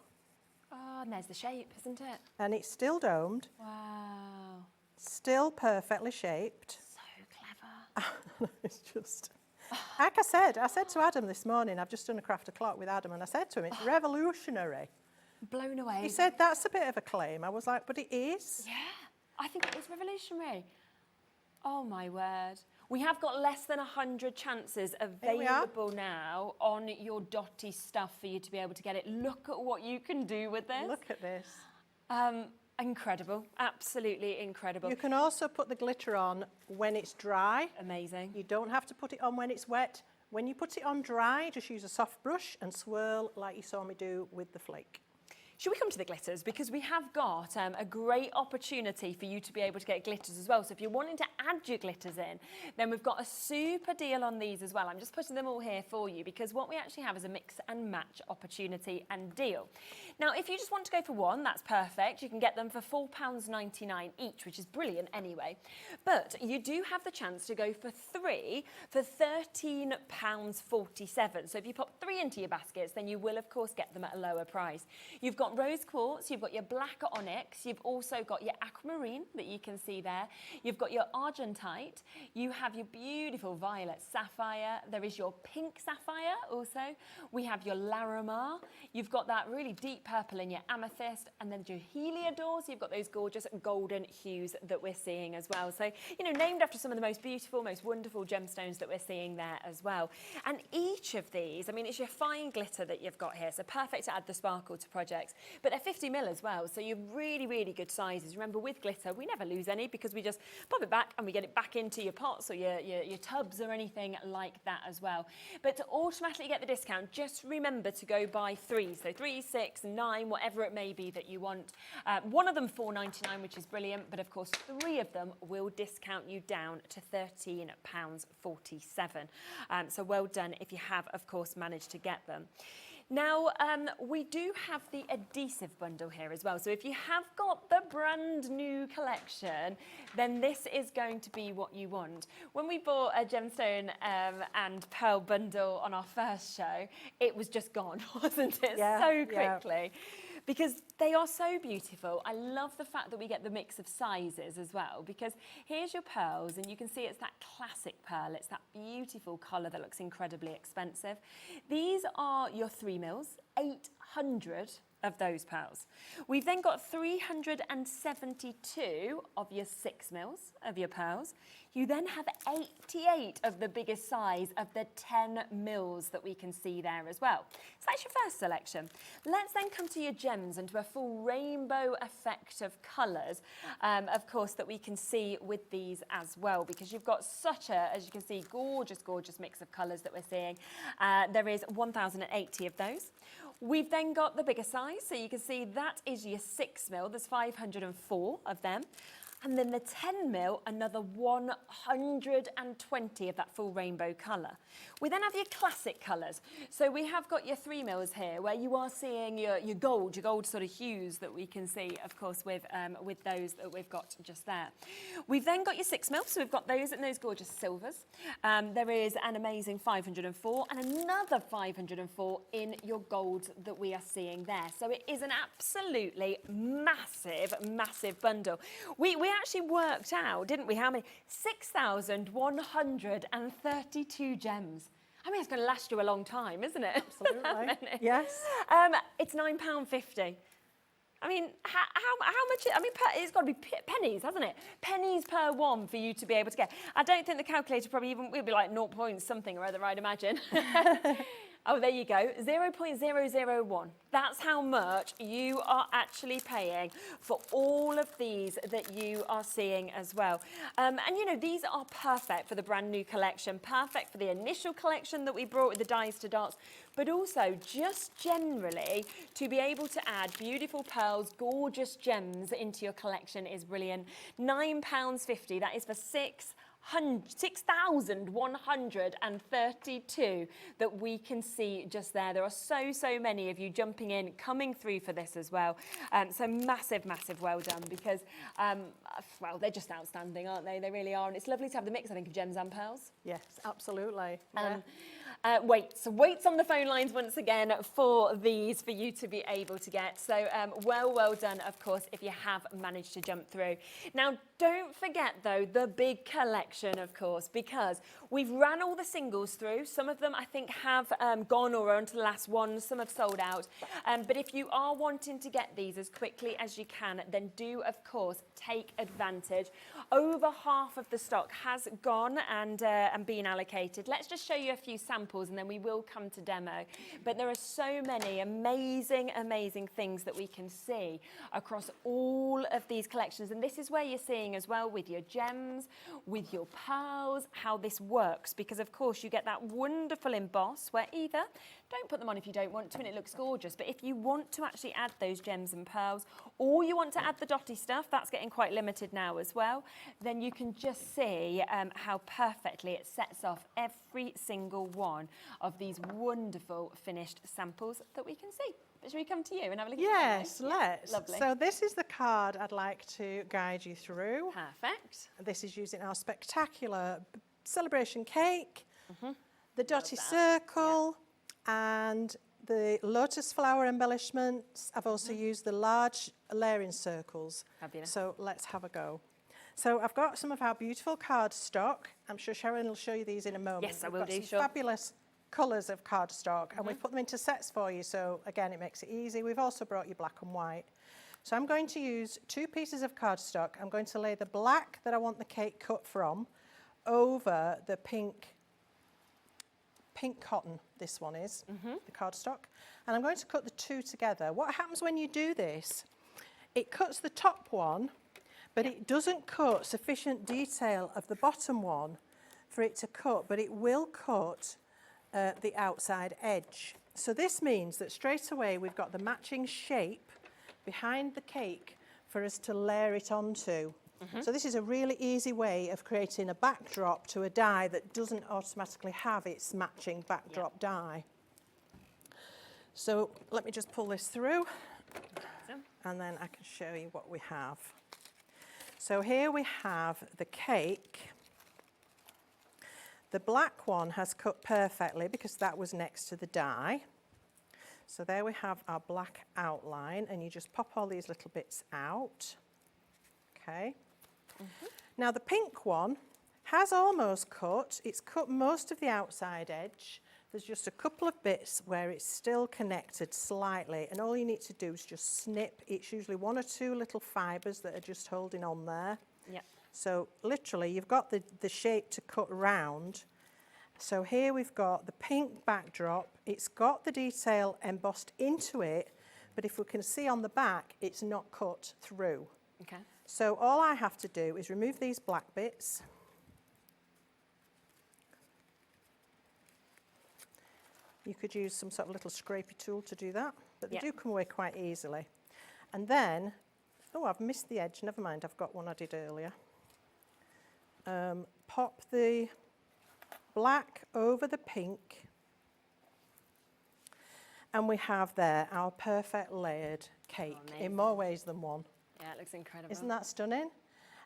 Oh, and there's the shape, isn't it? And it's still domed. Wow. Still perfectly shaped. So clever. It's just, like I said to Adam this morning, I've just done a craft o'clock with Adam, and I said to him, it's revolutionary. Blown away. He said, that's a bit of a claim. I was like, but it is. Yeah, I think it is revolutionary. Oh my word. We have got less than 100 chances available now on your dotty stuff for you to be able to get it. Look at what you can do with this. Look at this. Incredible, absolutely incredible. You can also put the glitter on when it's dry. Amazing. You don't have to put it on when it's wet. When you put it on dry, just use a soft brush and swirl like you saw me do with the flake. Should we come to the glitters? Because we have got a great opportunity for you to be able to get glitters as well. So if you're wanting to add your glitters in, then we've got a super deal on these as well. I'm just putting them all here for you because what we actually have is a mix and match opportunity and deal. Now, if you just want to go for one, that's perfect. You can get them for £4.99 each, which is brilliant anyway. But you do have the chance to go for three for £13.47. So if you pop three into your baskets, then you will, of course, get them at a lower price. You've got rose quartz, you've got your black onyx, you've also got your aquamarine that you can see there, you've got your argentite, you have your beautiful violet sapphire, there is your pink sapphire also, we have your larimar, you've got that really deep purple in your amethyst, and then your heliodors, you've got those gorgeous golden hues that we're seeing as well. So, you know, named after some of the most beautiful, most wonderful gemstones that we're seeing there as well. And each of these, I mean, it's your fine glitter that you've got here, so perfect to add the sparkle to projects. But they're 50 mil as well, so you're really, really good sizes. Remember, with glitter, we never lose any because we just pop it back and we get it back into your pots or your tubs or anything like that as well. But to automatically get the discount, just remember to go buy three. So 3, 6, 9, whatever it may be that you want. One of them £4.99, which is brilliant, but of course, 3 of them will discount you down to £13.47. So well done if you have, of course, managed to get them. Now, we do have the adhesive bundle here as well. So if you have got the brand new collection, then this is going to be what you want. When we bought a gemstone and pearl bundle on our first show, it was just gone, wasn't it? Yeah, so quickly. Yeah. Because they are so beautiful. I love the fact that we get the mix of sizes as well, because here's your pearls, and you can see it's that classic pearl. It's that beautiful colour that looks incredibly expensive. These are your 3 mils, 800 of those pearls. We've then got 372 of your 6 mils of your pearls. You then have 88 of the biggest size of the 10 mils that we can see there as well. So that's your first selection. Let's then come to your gems and to a full rainbow effect of colours, of course, that we can see with these as well, because you've got such a, as you can see, gorgeous, gorgeous mix of colours that we're seeing. There is 1,080 of those. We've then got the bigger size, so you can see that is your 6 mil, there's 504 of them. And then the 10 mil, another 120 of that full rainbow colour. We then have your classic colours. So we have got your 3 mils here, where you are seeing your gold sort of hues that we can see, of course, with those that we've got just there. We've then got your 6 mil, so we've got those and those gorgeous silvers. There is an amazing 504 and another 504 in your gold that we are seeing there. So it is an absolutely massive, massive bundle. We actually worked out, didn't we, how many? 6,132 gems. I mean, it's going to last you a long time, isn't it? Absolutely. Yes. It's £9.50. I mean, how much? I mean, it's got to be pennies, hasn't it? Pennies per one for you to be able to get. I don't think the calculator probably even will be like 0 point something or other, I'd imagine. Oh, there you go, 0.001. That's how much you are actually paying for all of these that you are seeing as well. And, you know, these are perfect for the brand new collection, perfect for the initial collection that we brought with the Dies to Darts, but also just generally to be able to add beautiful pearls, gorgeous gems into your collection is brilliant. £9.50, that is for 6,132 that we can see just there. There are so many of you jumping in, coming through for this as well. So massive, massive well done, because, well, they're just outstanding, aren't they? They really are. And it's lovely to have the mix, I think, of gems and pearls. Yes, absolutely. Weights on the phone lines once again for these for you to be able to get. So well done, of course, if you have managed to jump through. Now, don't forget, though, the big collection, of course, because we've ran all the singles through. Some of them, I think, have gone or are on to the last one. Some have sold out. But if you are wanting to get these as quickly as you can, then do, of course, take advantage. Over half of the stock has gone and been allocated. Let's just show you a few samples and then we will come to demo. But there are so many amazing, amazing things that we can see across all of these collections. And this is where you're seeing as well with your gems, with your pearls, how this works. Because of course you get that wonderful emboss where either don't put them on if you don't want to and it looks gorgeous. But if you want to actually add those gems and pearls, or you want to add the dotty stuff, that's getting quite limited now as well, then you can just see how perfectly it sets off every single one of these wonderful finished samples that we can see. But should we come to you and have a look at it? Yes, let's. Lovely. So this is the card I'd like to guide you through. Perfect. This is using our spectacular celebration cake, the dotty circle, and the lotus flower embellishments. I've also used the large layering circles. Fabulous. So let's have a go. So I've got some of our beautiful cardstock. I'm sure Sharon will show you these in a moment. Yes, I will We've got do, some sure. fabulous colours of cardstock, and we've put them into sets for you, so again it makes it easy. We've also brought you black and white. So I'm going to use 2 pieces of cardstock. I'm going to lay the black that I want the cake cut from over the pink cotton, this one is, the cardstock. And I'm going to cut the 2 together. What happens when you do this, it cuts the top one, but it doesn't cut sufficient detail of the bottom one for it to cut, but it will cut the outside edge. So this means that straight away we've got the matching shape behind the cake for us to layer it onto. So this is a really easy way of creating a backdrop to a die that doesn't automatically have its matching backdrop die. So let me just pull this through and then I can show you what we have. So here we have the cake. The black one has cut perfectly because that was next to the die. So there we have our black outline, and you just pop all these little bits out. Okay. Now the pink one has almost cut. It's cut most of the outside edge. There's just a couple of bits where it's still connected slightly, and all you need to do is just snip. It's usually 1 or 2 little fibres that are just holding on there. Yeah. So literally you've got the shape to cut round. So here we've got the pink backdrop. It's got the detail embossed into it, but if we can see on the back, it's not cut through. Okay. So all I have to do is remove these black bits. You could use some sort of little scrapey tool to do that, but they do come away quite easily. And then, oh, I've missed the edge, never mind, I've got one I did earlier. Pop the black over the pink, and we have there our perfect layered cake in more ways than one. Yeah, it looks incredible. Isn't that stunning?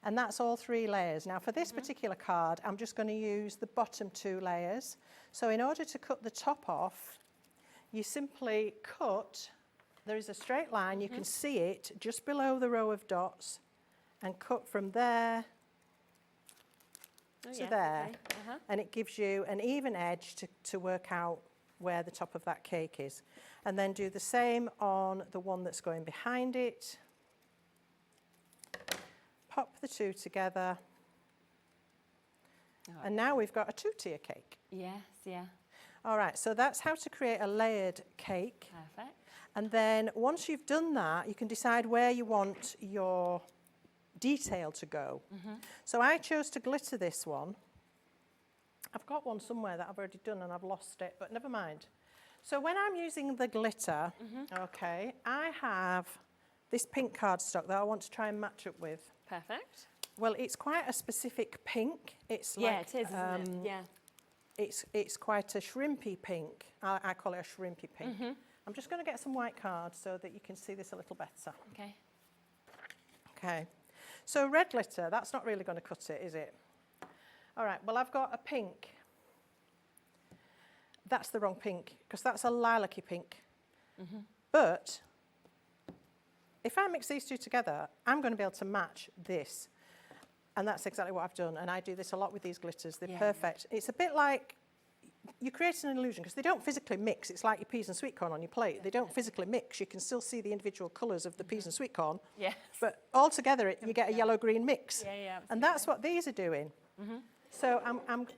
And that's all 3 layers. Now for this particular card, I'm just going to use the bottom 2 layers. So in order to cut the top off, you simply cut, there is a straight line, you can see it just below the row of dots, and cut from there to there. Okay. And it gives you an even edge to work out where the top of that cake is. And then do the same on the one that's going behind it. Pop the 2 together. And now we've got a 2-tier cake. Yes, yeah. All right, so that's how to create a layered cake. Perfect. And then once you've done that, you can decide where you want your detail to go. So I chose to glitter this one. I've got one somewhere that I've already done and I've lost it, but never mind. So when I'm using the glitter, okay, I have this pink cardstock that I want to try and match up with. Perfect. Well, it's quite a specific pink. It's Yeah, like, it is, isn't it? Yeah. It's quite a shrimpy pink. I call it a shrimpy pink. I'm just going to get some white cards so that you can see this a little better. Okay. Okay. So red glitter, that's not really going to cut it, is it? All right, well, I've got a pink. that's the wrong pink, because that's a lilac-y pink. But if I mix these two together, I'm going to be able to match this. And that's exactly what I've done. And I do this a lot with these glitters. They're perfect. It's a bit like you're creating an illusion, because they don't physically mix. It's like your peas and sweet corn on your plate. They don't physically mix. You can still see the individual colours of the peas and sweet corn. Yes. But all together, you get a yellow-green mix. Yeah, and that's what these are doing. So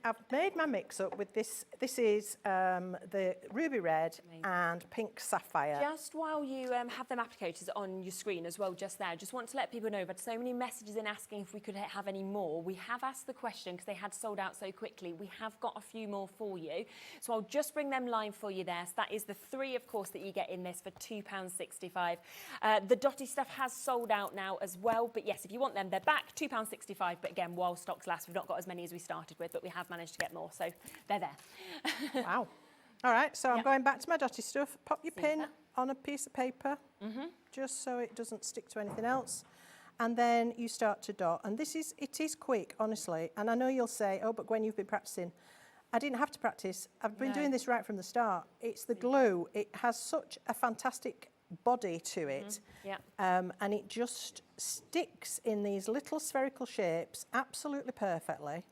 I've made my mix up with this. This is the ruby red and pink sapphire. Just while you have them applicators on your screen as well just there, just want to let people know, I've had so many messages in asking if we could have any more. We have asked the question because they had sold out so quickly. We have got a few more for you. So I'll just bring them live for you there. So that is the 3, of course, that you get in this for £2.65. The dotty stuff has sold out now as well. But yes, if you want them, they're back, £2.65. But again, while stocks last, we've not got as many as we started with, but we have managed to get more, so they're there. Wow. All right, so I'm going back to my dotty stuff. Pop your pin on a piece of paper, just so it doesn't stick to anything else. And then you start to dot. And it is quick, honestly. And I know you'll say, oh, but Gwen, you've been practicing. I didn't have to practice. I've been doing this right from the start. It's the glue. It has such a fantastic body to it. And it just sticks in these little spherical shapes absolutely perfectly.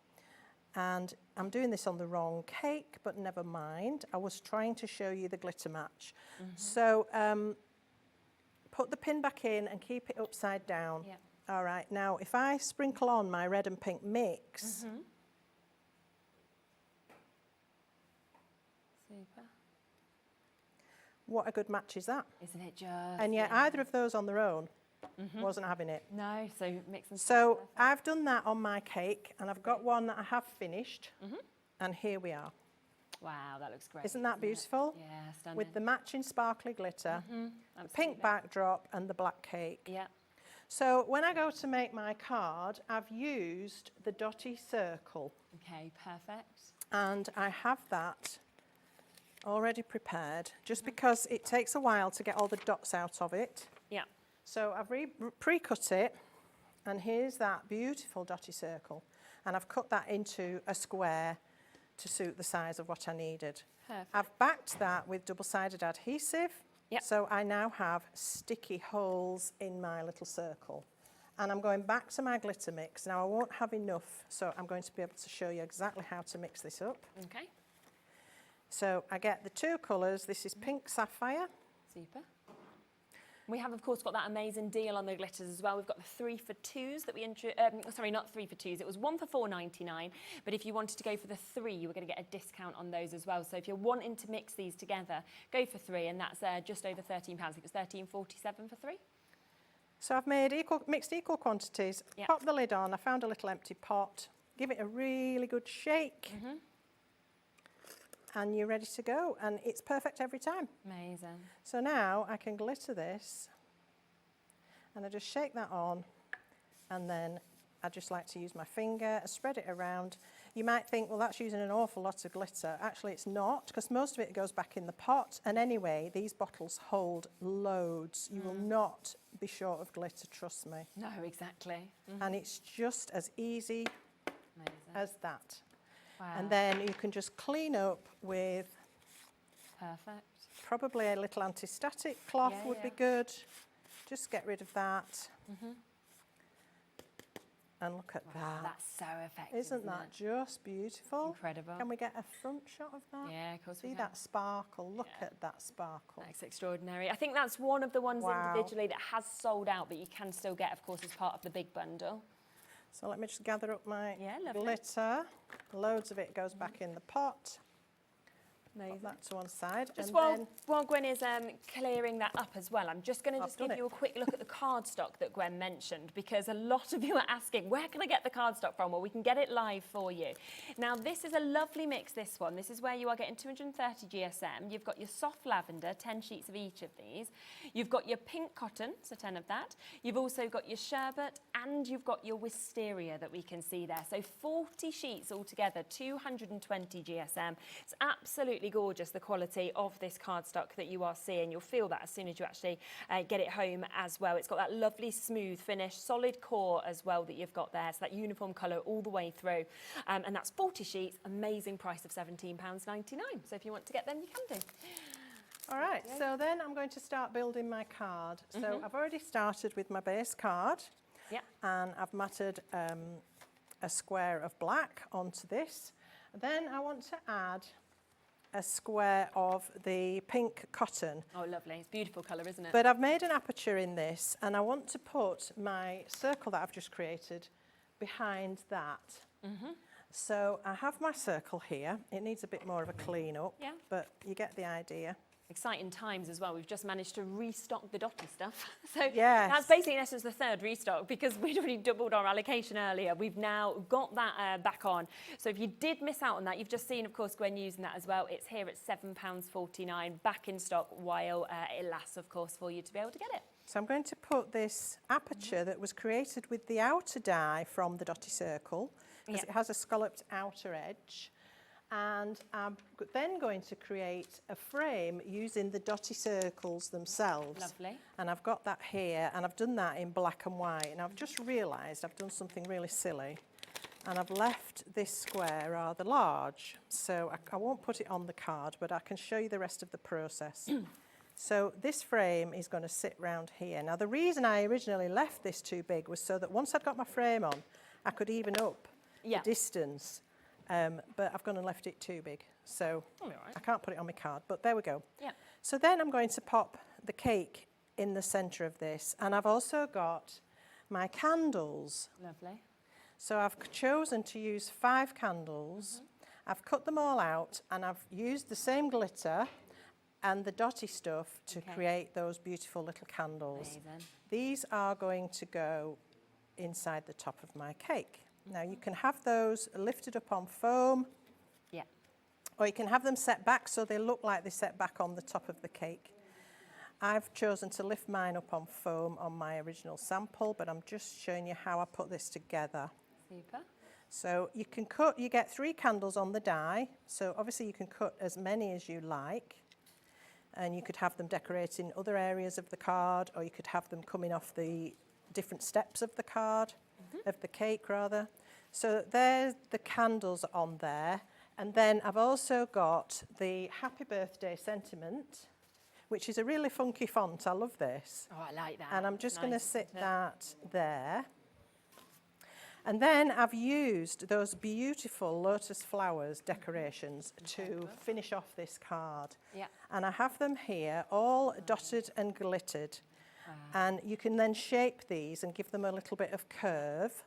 And I'm doing this on the wrong cake, but never mind. I was trying to show you the glitter match. So put the pin back in and keep it upside down. All right, now if I sprinkle on my red and pink mix. Super. What a good match is that? Isn't it just? And yet either of those on their own wasn't having it. No, so mix them. So I've done that on my cake, and I've got one that I have finished, and here we are. Wow, that looks great. Isn't that beautiful? Yeah, stunning. With the matching sparkly glitter, the pink backdrop and the black cake. Yeah. So when I go to make my card, I've used the dotty circle. Okay, perfect. And I have that already prepared, just because it takes a while to get all the dots out of it. Yeah. So I've pre-cut it, and here's that beautiful dotty circle. And I've cut that into a square to suit the size of what I needed. Perfect. I've backed that with double-sided adhesive. Yep. So I now have sticky holes in my little circle. And I'm going back to my glitter mix. Now I won't have enough, so I'm going to be able to show you exactly how to mix this up. Okay. So I get the 2 colours. This is pink sapphire. Super. We have, of course, got that amazing deal on the glitters as well. We've got the 3 for 2s that we sorry, not 3 for 2s. It was 1 for £4.99. But if you wanted to go for the 3, you were going to get a discount on those as well. So if you're wanting to mix these together, go for 3, and that's just over £13. I think it was £13.47 for 3. So I've made mixed equal quantities. Yep. Pop the lid on. I found a little empty pot. Give it a really good shake. And you're ready to go, and it's perfect every time. Amazing. So now I can glitter this, and I just shake that on, and then I just like to use my finger and spread it around. You might think, well, that's using an awful lot of glitter. Actually, it's not, because most of it goes back in the pot. And anyway, these bottles hold loads. You will not be short of glitter, trust me. No, exactly. And it's just as easy as that. Wow. And then you can just clean up with probably a little anti-static cloth would be good. Just get rid of that. And look at that. That's so effective. Isn't that just beautiful? Incredible. Can we get a front shot of that? Yeah, of course we See can. that sparkle? Look at that sparkle. That's extraordinary. I think that's one of the ones individually that has sold out, but you can still get, of course, as part of the big bundle. So let me just gather up my lovely. glitter. Loads of it goes back in the pot. Put that to one side. Just and while Gwen is clearing that up as well, I'm just going to give done you a quick look at the cardstock that Gwen mentioned, because a lot of you are asking, where can I get the cardstock from? Well, we can get it live for you. Now, this is a lovely mix, this one. This is where you are getting 230 GSM. You've got your soft lavender, 10 sheets of each of these. You've got your pink cotton, so 10 of that. You've also got your sherbet, and you've got your wisteria that we can see there. So 40 sheets altogether, 220 GSM. It's absolutely absolutely gorgeous, the quality of this cardstock that you are seeing. You'll feel that as soon as you actually get it home as well. It's got that lovely smooth finish, solid core as well that you've got there. So that uniform colour all the way through. And that's 40 sheets, amazing price of £17.99. So if you want to get them, you can do. All right, so then I'm going to start building my card. So I've already started with my base card. Yeah. And I've matted a square of black onto this. Then I want to add a square of the pink cotton. Oh, lovely. It's a beautiful colour, isn't it? But I've made an aperture in this, and I want to put my circle that I've just created behind that. So I have my circle here. It needs a bit more of a clean up, but you get the idea. Exciting times as well. We've just managed to restock the dotty stuff. So Yes. that's basically in essence the third restock because we'd already doubled our allocation earlier. We've now got that back on. So if you did miss out on that, you've just seen, of course, Gwen using that as well. It's here at £7.49 back in stock while it lasts, of course, for you to be able to get it. So I'm going to put this aperture that was created with the outer die from the dotty circle, because it has a scalloped outer edge. And I'm then going to create a frame using the dotty circles themselves. Lovely. And I've got that here, and I've done that in black and white. And I've just realised I've done something really silly. And I've left this square rather large. So I won't put it on the card, but I can show you the rest of the process. So this frame is going to sit round here. Now, the reason I originally left this too big was so that once I'd got my frame on, I could even up the distance. But I've gone and left it too big, so I can't put it on my card, but there we go. Yeah. So then I'm going to pop the cake in the centre of this, and I've also got my candles. Lovely. So I've chosen to use 5 candles. I've cut them all out, and I've used the same glitter and the dotty stuff to create those beautiful little candles. Amazing. These are going to go inside the top of my cake. Now you can have those lifted up on foam, or you can have them set back so they look like they set back on the top of the cake. I've chosen to lift mine up on foam on my original sample, but I'm just showing you how I put this together. Super. So you can cut, you get 3 candles on the die, so obviously you can cut as many as you like, and you could have them decorating other areas of the card, or you could have them coming off the different steps of the card. Of the cake rather. So there's the candles on there, and then I've also got the happy birthday sentiment, which is a really funky font. I love this. Oh, I like that. And I'm just going to sit that there. And then I've used those beautiful lotus flowers decorations to finish off this card. Yeah. And I have them here all dotted and glittered. And you can then shape these and give them a little bit of curve.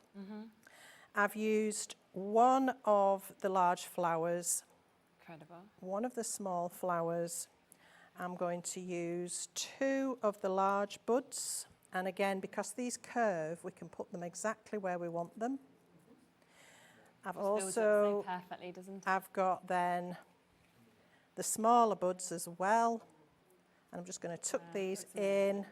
I've used one of the large flowers, Incredible. one of the small flowers. I'm going to use 2 of the large buds. And again, because these curve, we can put them exactly where we want them. I've Builds up so perfectly, doesn't it? I've got then the smaller buds as well. And I'm just going to tuck these in.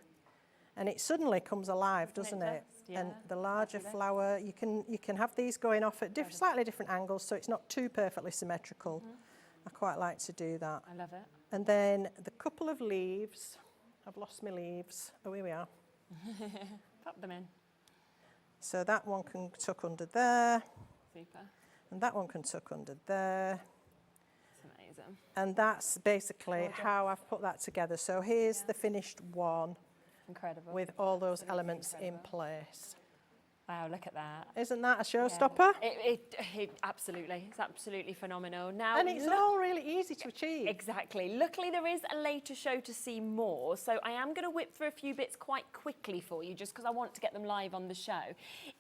And it suddenly comes alive, doesn't it? Yeah, and the larger flower, you can have these going off at slightly different angles, so it's not too perfectly symmetrical. I quite like to do that. I love it. And then the couple of leaves. I've lost my leaves. Oh, here we are. Pop them in. So that one can tuck under there. Super. And that one can tuck under there. It's amazing. And that's basically how I've put that together. So here's the finished one. Incredible. With all those elements in place. Wow, look at that. Isn't that a showstopper? It absolutely. It's absolutely phenomenal. Now, and it's all really easy to achieve. Exactly. Luckily, there is a later show to see more, so I am going to whip through a few bits quite quickly for you, just because I want to get them live on the show.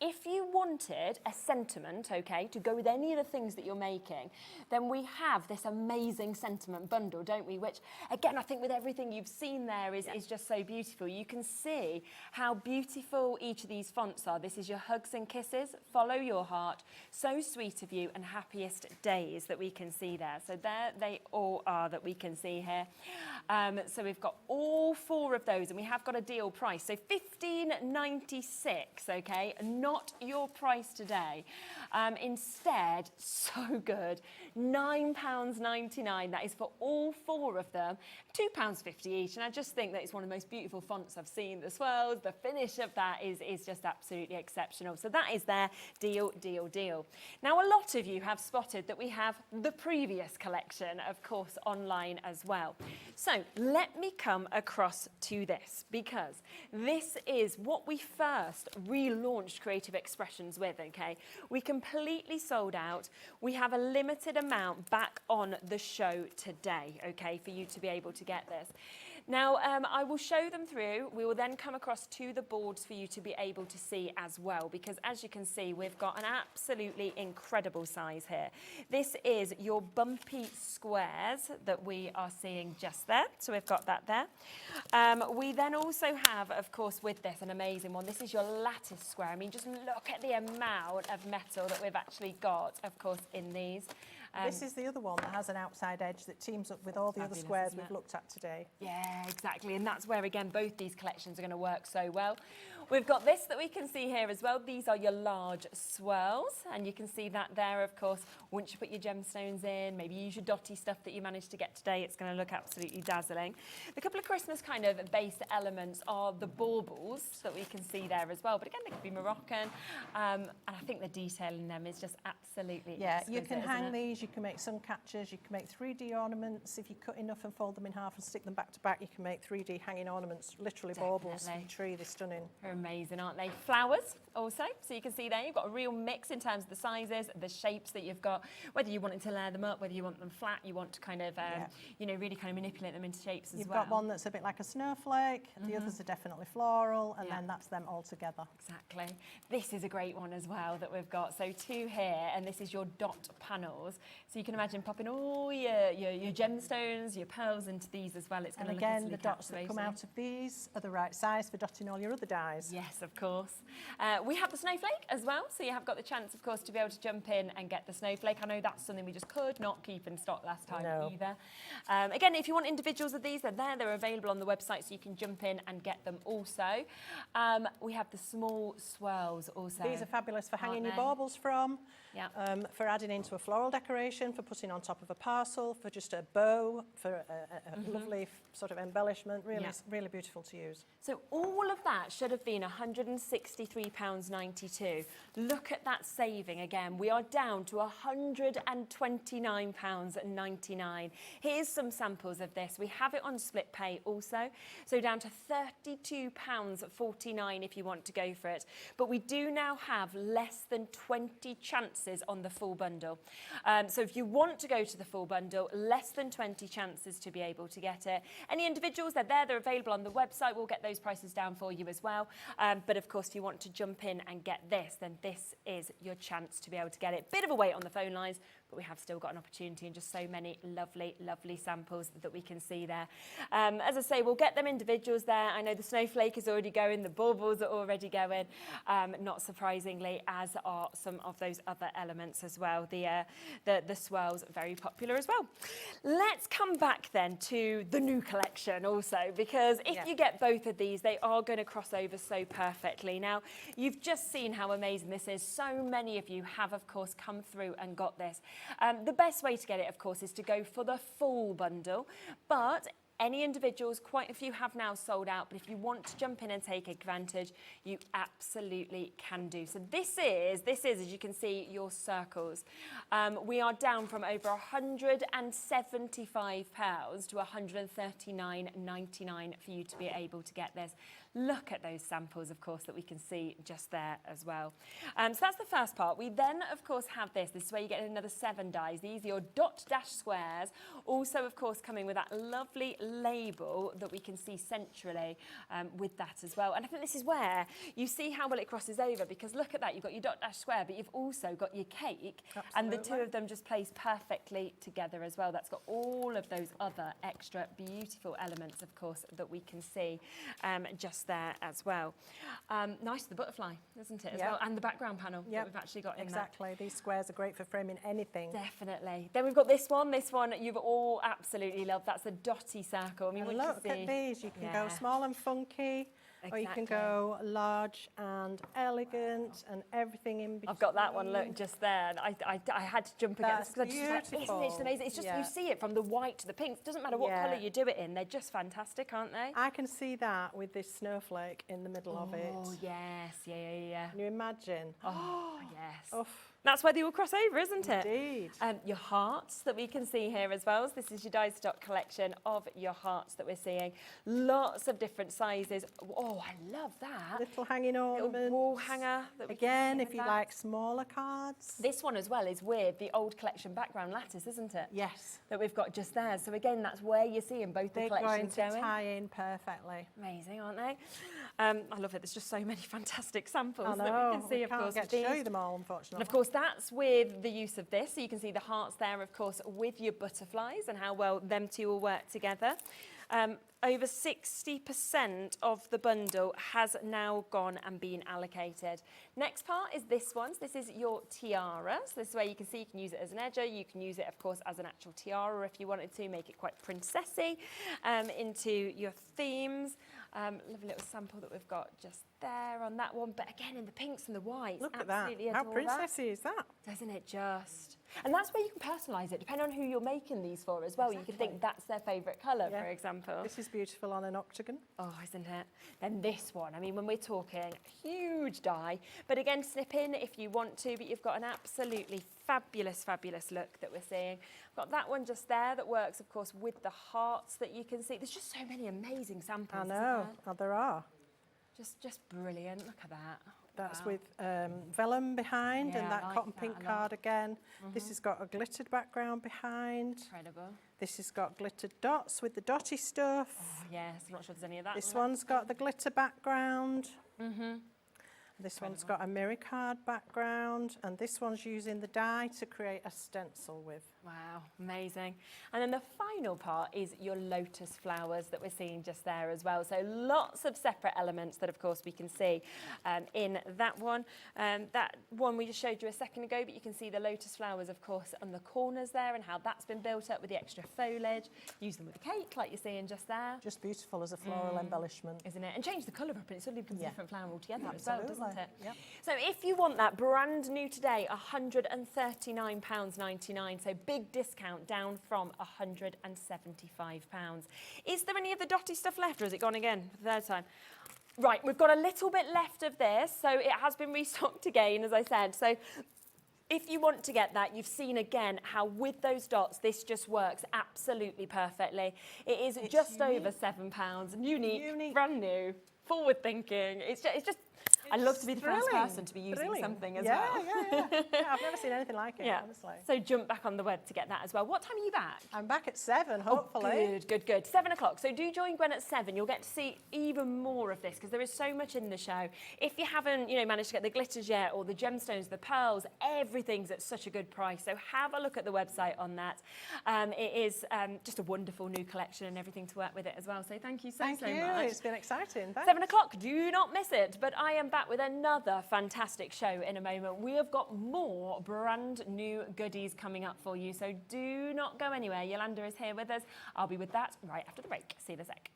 If you wanted a sentiment, okay, to go with any of the things that you're making, then we have this amazing sentiment bundle, don't we? Which, again, I think with everything you've seen there is just so beautiful. You can see how beautiful each of these fonts are. This is your your hugs and kisses, follow your heart, so sweet of you, and happiest days that we can see there. So there they all are that we can see here. So we've got all 4 of those, and we have got a deal price. So $15.96, okay? Not your price today. Instead, so good, £9.99. That is for all 4 of them, £2.50 each. And I just think that it's one of the most beautiful fonts I've seen. The swirls, the finish of that is just absolutely exceptional. So that is their deal, deal, deal. Now, a lot of you have spotted that we have the previous collection, of course, online as well. So let me come across to this, because this is what we first relaunched Creative Expressions with, okay? We completely sold out. We have a limited amount back on the show today, okay, for you to be able to get this. Now, I will show them through. We will then come across to the boards for you to be able to see as well, because as you can see, we've got an absolutely incredible size here. This is your bumpy squares that we are seeing just there. So we've got that there. We then also have, of course, with this, an amazing one. This is your lattice square. I mean, just look at the amount of metal that we've actually got, of course, in these. This is the other one that has an outside edge that teams up with all the other squares we've looked at today. Yeah, exactly. And that's where, again, both these collections are going to work so well. We've got this that we can see here as well. These are your large swirls, and you can see that there, of course. Once you put your gemstones in, maybe use your dotty stuff that you managed to get today, it's going to look absolutely dazzling. The couple of Christmas kind of based elements are the baubles that we can see there as well. But again, they could be Moroccan, and I think the detail in them is just absolutely exquisite, you can hang these, you can make sun catchers, you can make 3D ornaments. If you cut enough and fold them in half and stick them back to back, you can make 3D hanging ornaments, literally baubles from the tree. They're stunning. They're amazing, aren't they? Flowers also, so you can see there, you've got a real mix in terms of the sizes, the shapes that you've got, whether you want to layer them up, whether you want them flat, you want to kind of, you know, really kind of manipulate them into shapes as well. You've got one that's a bit like a snowflake, the others are definitely floral, and then that's them all together. Exactly. This is a great one as well that we've got. So 2 here, and this is your dot panels. So you can imagine popping all your gemstones, your pearls into these as well. It's going to look again, the dots that come out of these are the right size for dotting all your other dies. Yes, of course. We have the snowflake as well, so you have got the chance, of course, to be able to jump in and get the snowflake. I know that's something we just could not keep in stock last time either. Again, if you want individuals of these, they're there. They're available on the website, so you can jump in and get them also. We have the small swirls also. These are fabulous for hanging your baubles from, for adding into a floral decoration, for putting on top of a parcel, for just a bow, for a lovely sort of embellishment. Really, really beautiful to use. So all of that should have been £163.92. Look at that saving again. We are down to £129.99. Here's some samples of this. We have it on split pay also, so down to £32.49 if you want to go for it. But we do now have less than 20 chances on the full bundle. So if you want to go to the full bundle, less than 20 chances to be able to get it. Any individuals, they're there, they're available on the website. We'll get those prices down for you as well. But of course, if you want to jump in and get this, then this is your chance to be able to get it. Bit of a wait on the phone lines, but we have still got an opportunity and just so many lovely, lovely samples that we can see there. As I say, we'll get them individuals there. I know the snowflake is already going, the baubles are already going, not surprisingly, as are some of those other elements as well. The swirls are very popular as well. Let's come back then to the new collection also, because if you get both of these, they are going to cross over so perfectly. Now, you've just seen how amazing this is. So many of you have, of course, come through and got this. The best way to get it, of course, is to go for the full bundle, but any individuals, quite a few have now sold out, but if you want to jump in and take advantage, you absolutely can do. So this is, as you can see, your circles. We are down from over £175 to £139.99 for you to be able to get this. Look at those samples, of course, that we can see just there as well. So that's the first part. We then, of course, have this. This is where you get another 7 dies. These are your dot dash squares. Also, of course, coming with that lovely label that we can see centrally with that as well. And I think this is where you see how well it crosses over, because look at that. You've got your dot dash square, but you've also got your cake. Absolutely. And the two of them just plays perfectly together as well. That's got all of those other extra beautiful elements, of course, that we can see just just there as well. Nice, the butterfly, isn't it, as well? And the background panel that we've actually got in there. Exactly, these squares are great for framing anything. Definitely. Then we've got this one you've all absolutely loved. That's the dotty circle. I mean, And look at these, you can go small and funky, or you can go large and elegant and everything in between. I've got that one, look, just there. I had to jump against That's because I just like, isn't it just amazing? It's just, you see it from the white to the pink. It doesn't matter what colour you do it in. They're just fantastic, aren't they? I can see that with this snowflake in the middle of it. Oh, yes, yeah. Can you imagine? Oh, yes. Oh. That's where they all cross over, isn't it? Indeed. Your hearts that we can see here as well. So this is your die stock collection of your hearts that we're seeing. Lots of different sizes. Oh, I love that. Little hanging ornaments. Little wall hanger. Again, if you like smaller cards. This one as well is with the old collection background lattice, isn't it? Yes. That we've got just there. So again, that's where you're seeing both the collections They're going to tie in perfectly. Amazing, aren't they? I love it. There's just so many fantastic samples that we can see, of course. Can't get to show you them all, unfortunately. And of course, that's with the use of this. So you can see the hearts there, of course, with your butterflies and how well them two will work together. Over 60% of the bundle has now gone and been allocated. Next part is this one. So this is your tiara. So this is where you can see you can use it as an edger. You can use it, of course, as an actual tiara if you wanted to, make it quite princessy into your themes. Lovely little sample that we've got just there on that one. But again, in the pinks and the whites. Look at that. How princessy is that? Doesn't it just? And that's where you can personalise it, depending on who you're making these for as well. Exactly. You can think that's their favourite colour, for example. This is beautiful on an octagon. Oh, isn't it? Then this one, I mean, when we're talking huge die, but again, snip in if you want to, but you've got an absolutely fabulous, fabulous look that we're seeing. I've got that one just there that works, of course, with the hearts that you can see. There's just so many amazing samples. I know, there are. Just brilliant, look at that. That's with vellum behind and that cotton pink card again. This has got a glittered background behind. Incredible. This has got glittered dots with the dotty stuff. Oh, yes, I'm not sure if there's any of that. This one's got the glitter background. This one's got a mirror card background, and this one's using the die to create a stencil with. Wow, amazing. And then the final part is your lotus flowers that we're seeing just there as well. So lots of separate elements that, of course, we can see in that one. That one we just showed you a second ago, but you can see the lotus flowers, of course, on the corners there and how that's been built up with the extra foliage. Use them with the cake, like you're seeing just there. Just beautiful as a floral embellishment. Isn't it? And change the colour up, and it suddenly becomes a different flower altogether as well, Absolutely. doesn't it? Yep. So if you want that brand new today, £139.99. So big discount down from £175. Is there any of the dotty stuff left, or has it gone again for the third time? Right, we've got a little bit left of this, so it has been restocked again, as I said. So if you want to get that, you've seen again how with those dots, this just works absolutely perfectly. It's just unique. Over £7, unique, brand new, forward thinking. It's just I love to be the first person to be using something as well. Yeah, I've never seen anything like it, honestly. So jump back on the web to get that as well. What time are you back? I'm back at 7, hopefully. Oh, good. 7 o'clock. So do join Gwen at 7. You'll get to see even more of this because there is so much in the show. If you haven't, managed to get the glitters yet or the gemstones, the pearls, everything's at such a good price. So have a look at the website on that. It is just a wonderful new collection and everything to work with it as well. So thank you so much. It's been exciting. Thanks. 7 o'clock. Do not miss it. But I am back with another fantastic show in a moment. We have got more brand new goodies coming up for you, so do not go anywhere. Jolanda is here with us. I'll be with that right after the break. See you in a sec.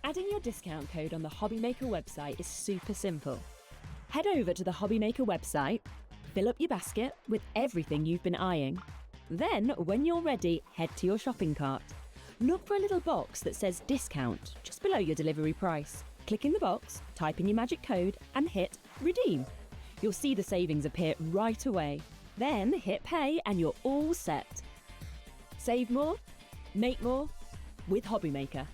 Adding your discount code on the HobbyMaker website is super simple. Head over to the HobbyMaker website, fill up your basket with everything you've been eyeing. Then, when you're ready, head to your shopping cart. Look for a little box that says discount just below your delivery price. Click in the box, type in your magic code and hit redeem. You'll see the savings appear right away. Then hit pay and you're all set. Save more, make more with HobbyMaker.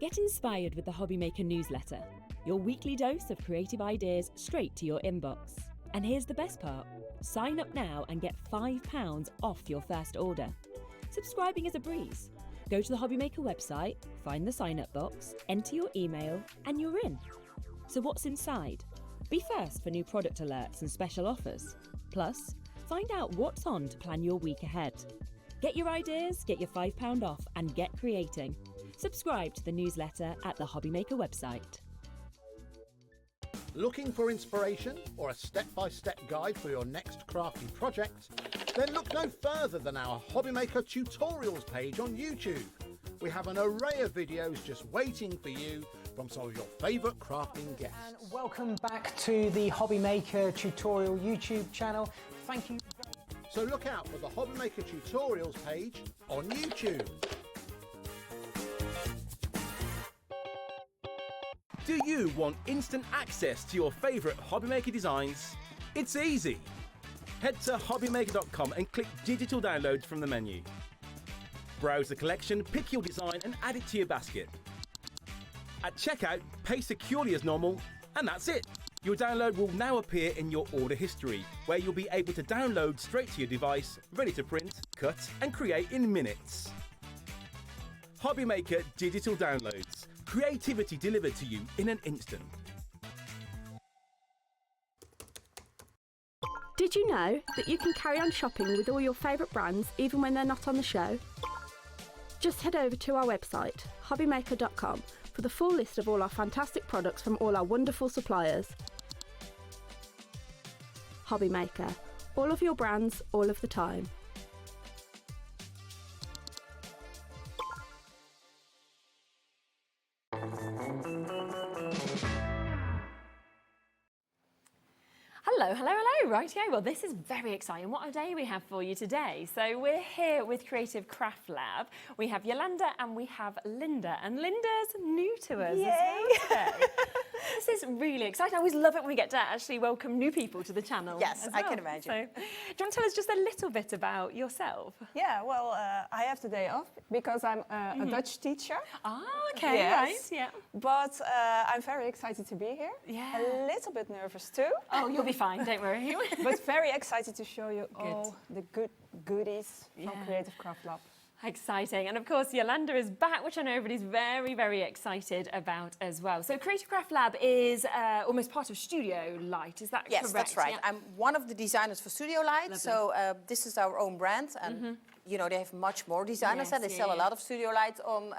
Get inspired with the HobbyMaker newsletter, your weekly dose of creative ideas straight to your inbox. And here's the best part. Sign up now and get £5 off your first order. Subscribing is a breeze. Go to the HobbyMaker website, find the sign-up box, enter your email, and you're in. So what's inside? Be first for new product alerts and special offers. Plus, find out what's on to plan your week ahead. Get your ideas, get your £5 off, and get creating. Subscribe to the newsletter at the HobbyMaker website. Looking for inspiration or a step-by-step guide for your next crafty project? Then look no further than our HobbyMaker tutorials page on YouTube. We have an array of videos just waiting for you from some of your favourite crafting guests. And welcome back to the HobbyMaker tutorial YouTube channel. Thank you. So look out for the HobbyMaker tutorials page on YouTube. Do you want instant access to your favourite HobbyMaker designs? It's easy. Head to hobbymaker.com and click digital downloads from the menu. Browse the collection, pick your design and add it to your basket. At checkout, pay securely as normal, and that's it. Your download will now appear in your order history, where you'll be able to download straight to your device, ready to print, cut and create in minutes. HobbyMaker digital downloads. Creativity delivered to you in an instant. Did you know that you can carry on shopping with all your favourite brands even when they're not on the show? Just head over to our website, hobbymaker.com, for the full list of all our fantastic products from all our wonderful suppliers. HobbyMaker. All of your brands, all of the time. Hello, hello, hello. Rightio. Well, this is very exciting. What a day we have for you today. So we're here with Creative CraftLab. We have Jolanda and we have Linda. And Linda's new to us as well today. This is really exciting. I always love it when we get to actually welcome new people to the channel. Yes, I can imagine. So, do you want to tell us just a little bit about yourself? Yeah, well, I have the day off because I'm a Dutch teacher. Ah, okay, yes. right, yeah. But I'm very excited to be here. Yeah. A little bit nervous too. Oh, you'll be fine, don't worry. But very excited to show you all the goodies from Creative CraftLab. Exciting. And of course, Jolanda is back, which I know everybody's very, very excited about as well. So Creative CraftLab is almost part of Studio Light, is that correct? Yes, that's right. Yeah. I'm one of the designers for Studio Light. Lovely. So this is our own brand. And you know, they have much more designers. They sell a lot of Studio Lights on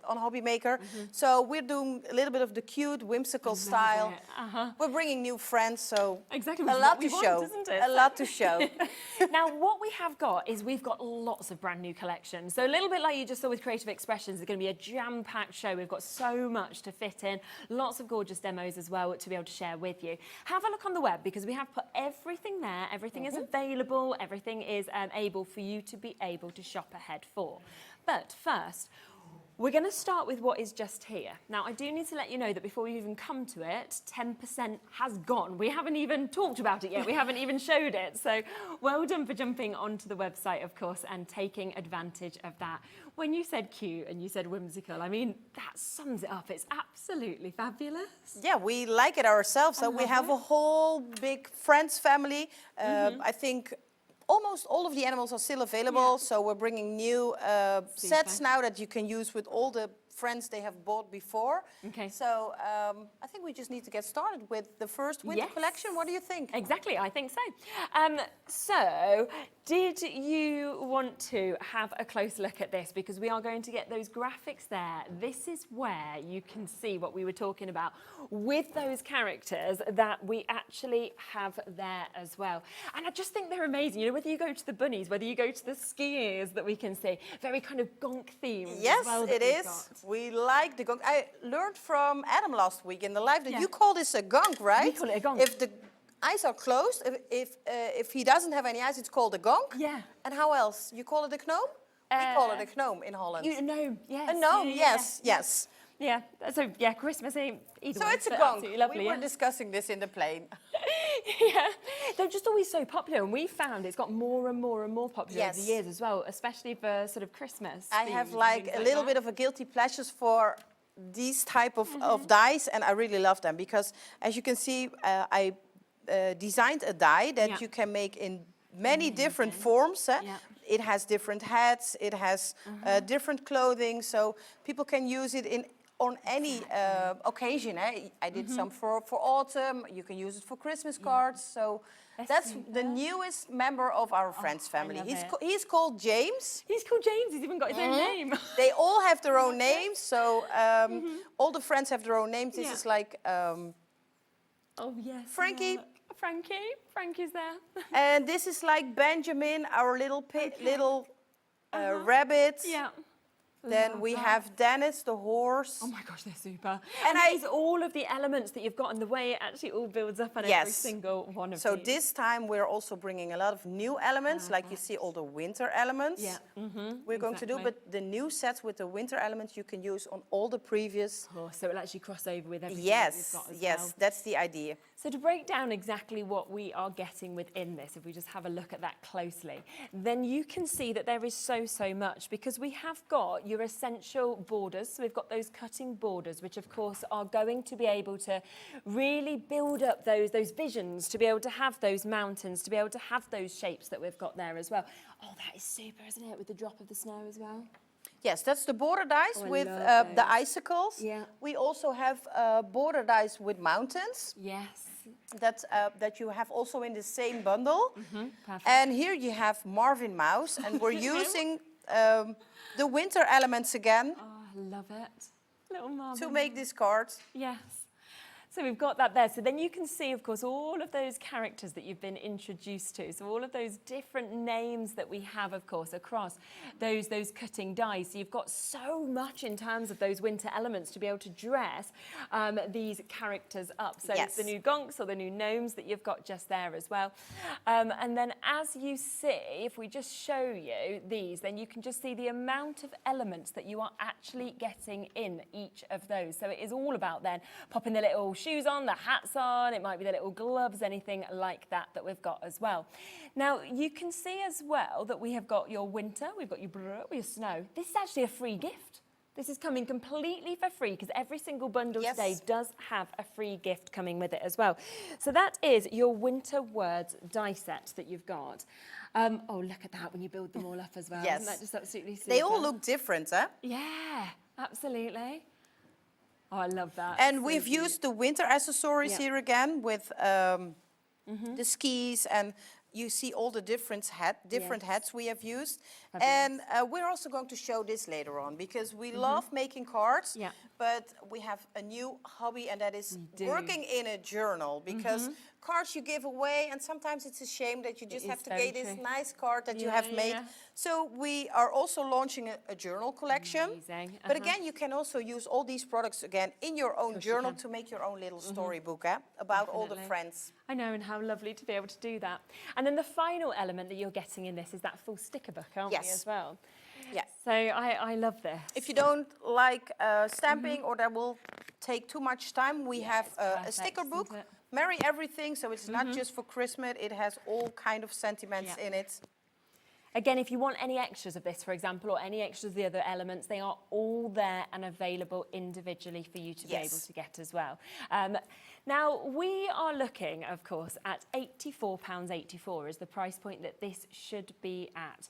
HobbyMaker. So we're doing a little bit of the cute, whimsical style. We're bringing new friends, so exactly a lot to show. Isn't it? A lot to show. Now, what we have got is we've got lots of brand new collections. So a little bit like you just saw with Creative Expressions, it's going to be a jam-packed show. We've got so much to fit in. Lots of gorgeous demos as well to be able to share with you. Have a look on the web because we have put everything there. Everything is available. Everything is able for you to be able to shop ahead for. But first, we're going to start with what is just here. Now, I do need to let you know that before we even come to it, 10% has gone. We haven't even talked about it yet. We haven't even showed it. So well done for jumping onto the website, of course, and taking advantage of that. When you said cute and you said whimsical, I mean, that sums it up. It's absolutely fabulous. Yeah, we like it ourselves. So we have a whole big friends family. I think almost all of the animals are still available, so we're bringing new sets now that you can use with all the friends they have bought before. Okay. So I think we just need to get started with the first winter collection. What do you think? Exactly, I think so. So, did you want to have a close look at this? Because we are going to get those graphics there. This is where you can see what we were talking about with those characters that we actually have there as well. And I just think they're amazing. You know, whether you go to the bunnies, whether you go to the skiers that we can see, very kind of gonk themed. Yes, as well it is. We like the gonk. I learned from Adam last week in the live that you call this a gonk, right? We call it a gonk. If the eyes are closed, if he doesn't have any eyes, it's called a gonk. Yeah. And how else? You call it a gnome? We call it a gnome in Holland. A gnome, yes. A gnome, yes. Yeah, so yeah, Christmassy. So it's a gonk. Lovely, we were discussing this in the plane. Yeah, they're just always so popular, and we found it's got more and more and more popular over the years as well, especially for sort of Christmas. I have like a little bit of a guilty pleasures for these type of dies, and I really love them because, as you can see, I designed a die that you can make in many different forms. It has different hats, it has different clothing, so people can use it on any occasion. I did some for autumn, you can use it for Christmas cards, so that's the newest member of our friends family. He's called James. He's called James, he's even got his own name. They all have their own names, so all the friends have their own names. This is like oh yes, Frankie. Frankie's there. And this is like Benjamin, our little rabbit. Yeah. Then we have Dennis, the horse. Oh my gosh, they're super. And it's all of the elements that you've got and the way it actually all builds up on every single one of so these. this time we're also bringing a lot of new elements, like you see all the winter elements. Yeah. We're going to do, but the new sets with the winter elements you can use on all the previous. Oh, so it'll actually cross over with everything that we've got as well. That's the idea. So to break down exactly what we are getting within this, if we just have a look at that closely, then you can see that there is so much, because we have got your essential borders. So we've got those cutting borders, which of course are going to be able to really build up those visions, to be able to have those mountains, to be able to have those shapes that we've got there as well. Oh, that is super, isn't it, with the drop of the snow as well? Yes, that's the border dice with the icicles. Yeah. We also have border dice with mountains. Yes. That you have also in the same bundle. Perfect. And here you have Marvin Mouse, and we're using the winter elements again. Oh, I love it. Little Marvin. To make this card. Yes. So we've got that there. So then you can see, of course, all of those characters that you've been introduced to. So all of those different names that we have, of course, across those cutting dies. So you've got so much in terms of those winter elements to be able to dress these characters up. So it's the new gonks or the new gnomes that you've got just there as well. And then as you see, if we just show you these, then you can just see the amount of elements that you are actually getting in each of those. So it is all about then popping the little shoes on, the hats on, it might be the little gloves, anything like that we've got as well. Now, you can see as well that we have got your winter, we've got your snow. This is actually a free gift. This is coming completely for free because every single bundle today does have a free gift coming with it as well. So that is your winter words die set that you've got. Oh, look at that when you build them all up as well. Yes. Isn't that just absolutely super? They all look different, huh? Yeah, absolutely. Oh, I love that. And we've used the winter accessories here again with the skis, and you see all the different hats we have used. And we're also going to show this later on because we love making cards, but we have a new hobby, and that is working in a journal, because cards you give away, and sometimes it's a shame that you just have to get this nice card that you have made. So we are also launching a journal collection. Amazing. But again, you can also use all these products again in your own journal to make your own little storybook about all the friends. I know, and how lovely to be able to do that. And then the final element that you're getting in this is that full sticker book, aren't we, as well? Yes. So I love this. If you don't like stamping or that will take too much time, we have a sticker book, Merry Everything, so it's not just for Christmas, it has all kind of sentiments in it. Again, if you want any extras of this, for example, or any extras of the other elements, they are all there and available individually for you to be able to get as well. Now, we are looking, of course, at £84.84 is the price point that this should be at.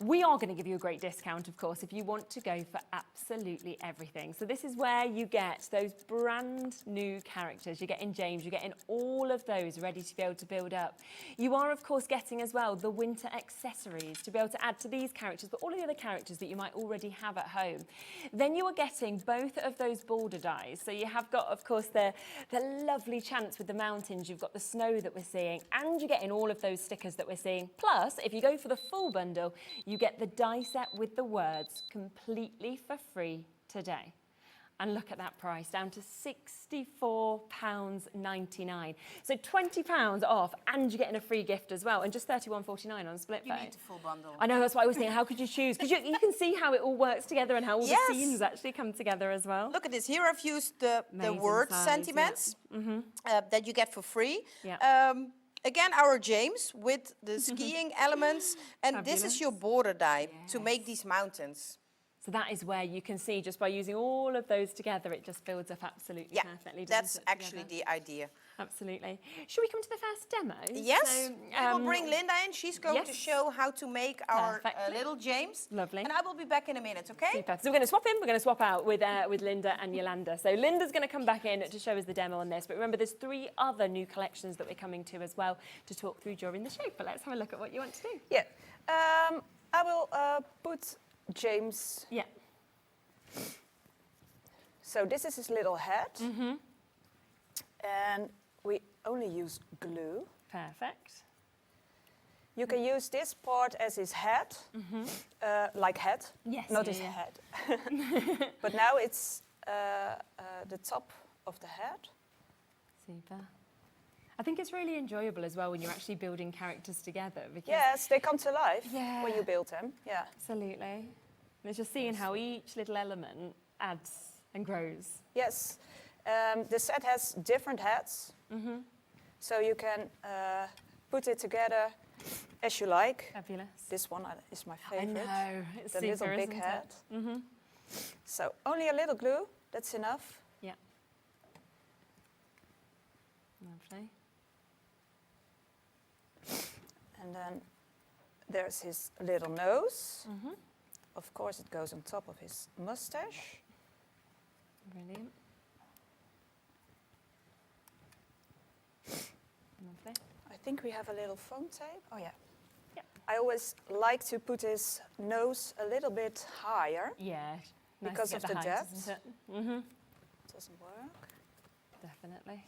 We are going to give you a great discount, of course, if you want to go for absolutely everything. So this is where you get those brand new characters. You're getting James, you're getting all of those ready to be able to build up. You are, of course, getting as well the winter accessories to be able to add to these characters, but all of the other characters that you might already have at home. Then you are getting both of those border dies. So you have got, of course, the lovely chance with the mountains. You've got the snow that we're seeing, and you're getting all of those stickers that we're seeing. Plus, if you go for the full bundle, you get the die set with the words completely for free today. And look at that price, down to £64.99. So £20 off, and you're getting a free gift as well, and just £31.49 on split phone. You need the full bundle. I know, that's what I was thinking. How could you choose? Because you can see how it all works together and how all the scenes actually come together as well. Look at this. Here I've used the word size, sentiments that you get for free. Yeah. Again, our James with the skiing elements, and Fabulous. this is your border die to make these mountains. So that is where you can see, just by using all of those together, it just builds up absolutely perfectly. That's actually the idea. Absolutely. Should we come to the first demo? Yes, So, we will bring Linda in. She's going to show how to make our little James. Lovely. And I will be back in a minute, okay? Super. So we're going to swap in. We're going to swap out with Linda and Jolanda. So Linda's going to come back in to show us the demo on this. But remember, there's 3 other new collections that we're coming to as well to talk through during the show. But let's have a look at what you want to do. Yeah. I will put James. Yeah. So this is his little head. And we only use glue. Perfect. You can use this part as his head, like head, not his head. But now it's the top of the head. Super. I think it's really enjoyable as well when you're actually building characters together. Because yes, they come to life when you build them. Yeah, absolutely. And it's just seeing how each little element adds and grows. Yes, the set has different heads, so you can put it together as you like. Fabulous. This one is my favorite. I know. It's the super, little big isn't head. it? So only a little glue, that's enough. Yeah. Lovely. And then there's his little nose. Of course, it goes on top of his mustache. Brilliant. Lovely. I think we have a little foam tape. Oh, yeah. I always like to put his nose a little bit higher. Yeah. Because of the height, depth. isn't it? Doesn't work. Definitely.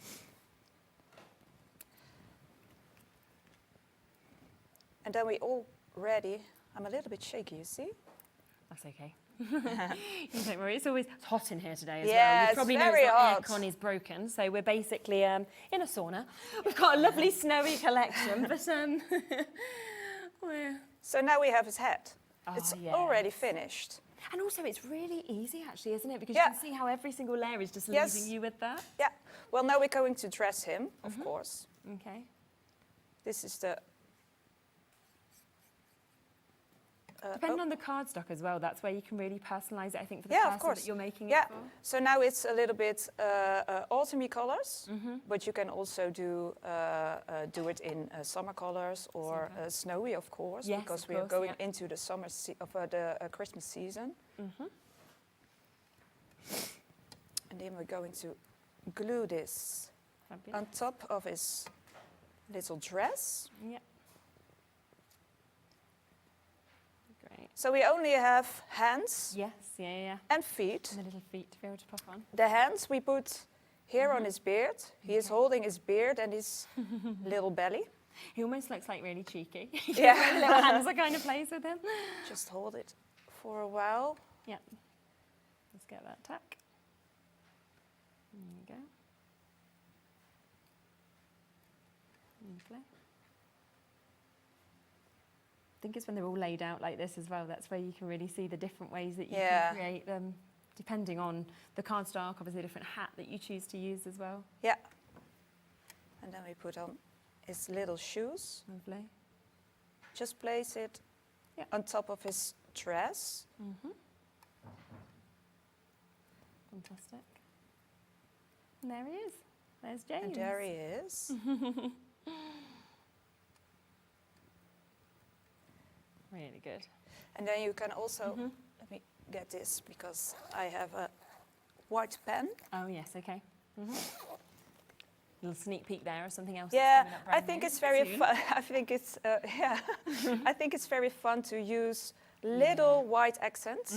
And then we already, I'm a little bit shaky, you see? That's okay. You don't worry, it's hot in here today as well. Yeah, You probably it's know very the hot. aircon is broken, so we're basically in a sauna. We've got a lovely snowy collection, but So now we have his head. Oh, It's yes. already finished. And also it's really easy actually, isn't it? Because Yeah. you can see how every single layer is just Yes. leaving you with that. Yeah. Well, now we're going to dress him, of course. Okay. This is the... Depending on the cardstock as well, that's where you can really personalise it, I think, for the yeah, person of course. that you're making yeah. it for. So now it's a little bit autumny colors, but you can also do it in summer colors or snowy, of course, Yes, because of we are course, going yeah. into the summer the Christmas season. And then we're going to glue this Fabulous. on top of his little dress. Yeah. Great. So we only have hands Yes, yeah. and feet. And the little feet to be able to pop on. The hands we put here on his beard. He is holding his beard and his little belly. He almost looks like really cheeky. Yeah. Little hands are kind of plays with him. Just hold it for a while. Yeah. Let's get that tack. There you go. Lovely. I think it's when they're all laid out like this as well, that's where you can really see the different ways that you can create them, depending on the cardstock, obviously a different hat that you choose to use as well. Yeah. And then we put on his little shoes. Lovely. Just place it on top of his dress. Fantastic. And there he is. There's James. And there he is. Really good. And then you can also, let me get this because I have a white pen. Oh yes, okay. Little sneak peek there, or something else. Yeah, that's coming up I brand think new it's very soon. fun. I think it's I think it's very fun to use little white accents.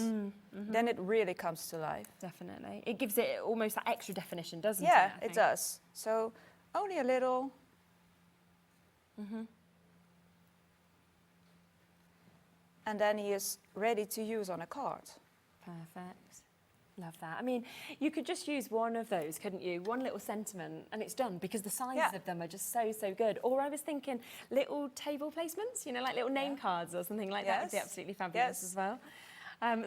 Then it really comes to life. Definitely, it gives it almost that extra definition, doesn't it? Yeah, I it think? does. So only a little. And then he is ready to use on a card. Perfect. Love that. I mean, you could just use one of those, couldn't you? One little sentiment and it's done, because the sizes of them are just so, so good. Or I was thinking little table placements, you know, like little name cards or something like that would be absolutely fabulous as well.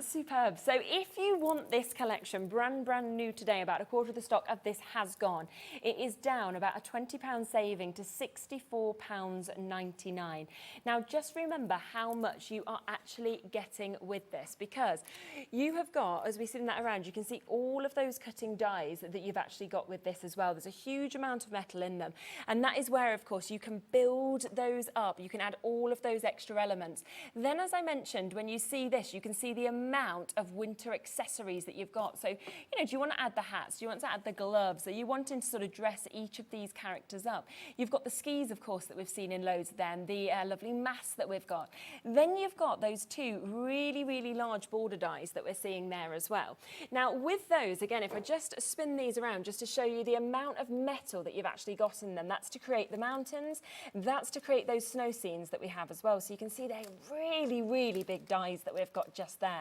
Superb. So if you want this collection brand new today, about a quarter of the stock of this has gone. It is down about a £20 saving to £64.99. Now just remember how much you are actually getting with this, because you have got, as we spin that around, you can see all of those cutting dies that you've actually got with this as well. There's a huge amount of metal in them, and that is where, of course, you can build those up. You can add all of those extra elements. Then, as I mentioned, when you see this, you can see the amount of winter accessories that you've got. So, you know, do you want to add the hats? Do you want to add the gloves? Are you wanting to sort of dress each of these characters up? You've got the skis, of course, that we've seen in loads of them, the lovely mask that we've got. Then you've got those two really, really large border dies that we're seeing there as well. Now, with those, again, if I just spin these around just to show you the amount of metal that you've actually got in them, that's to create the mountains, that's to create those snow scenes that we have as well. So you can see they're really, really big dies that we've got just there.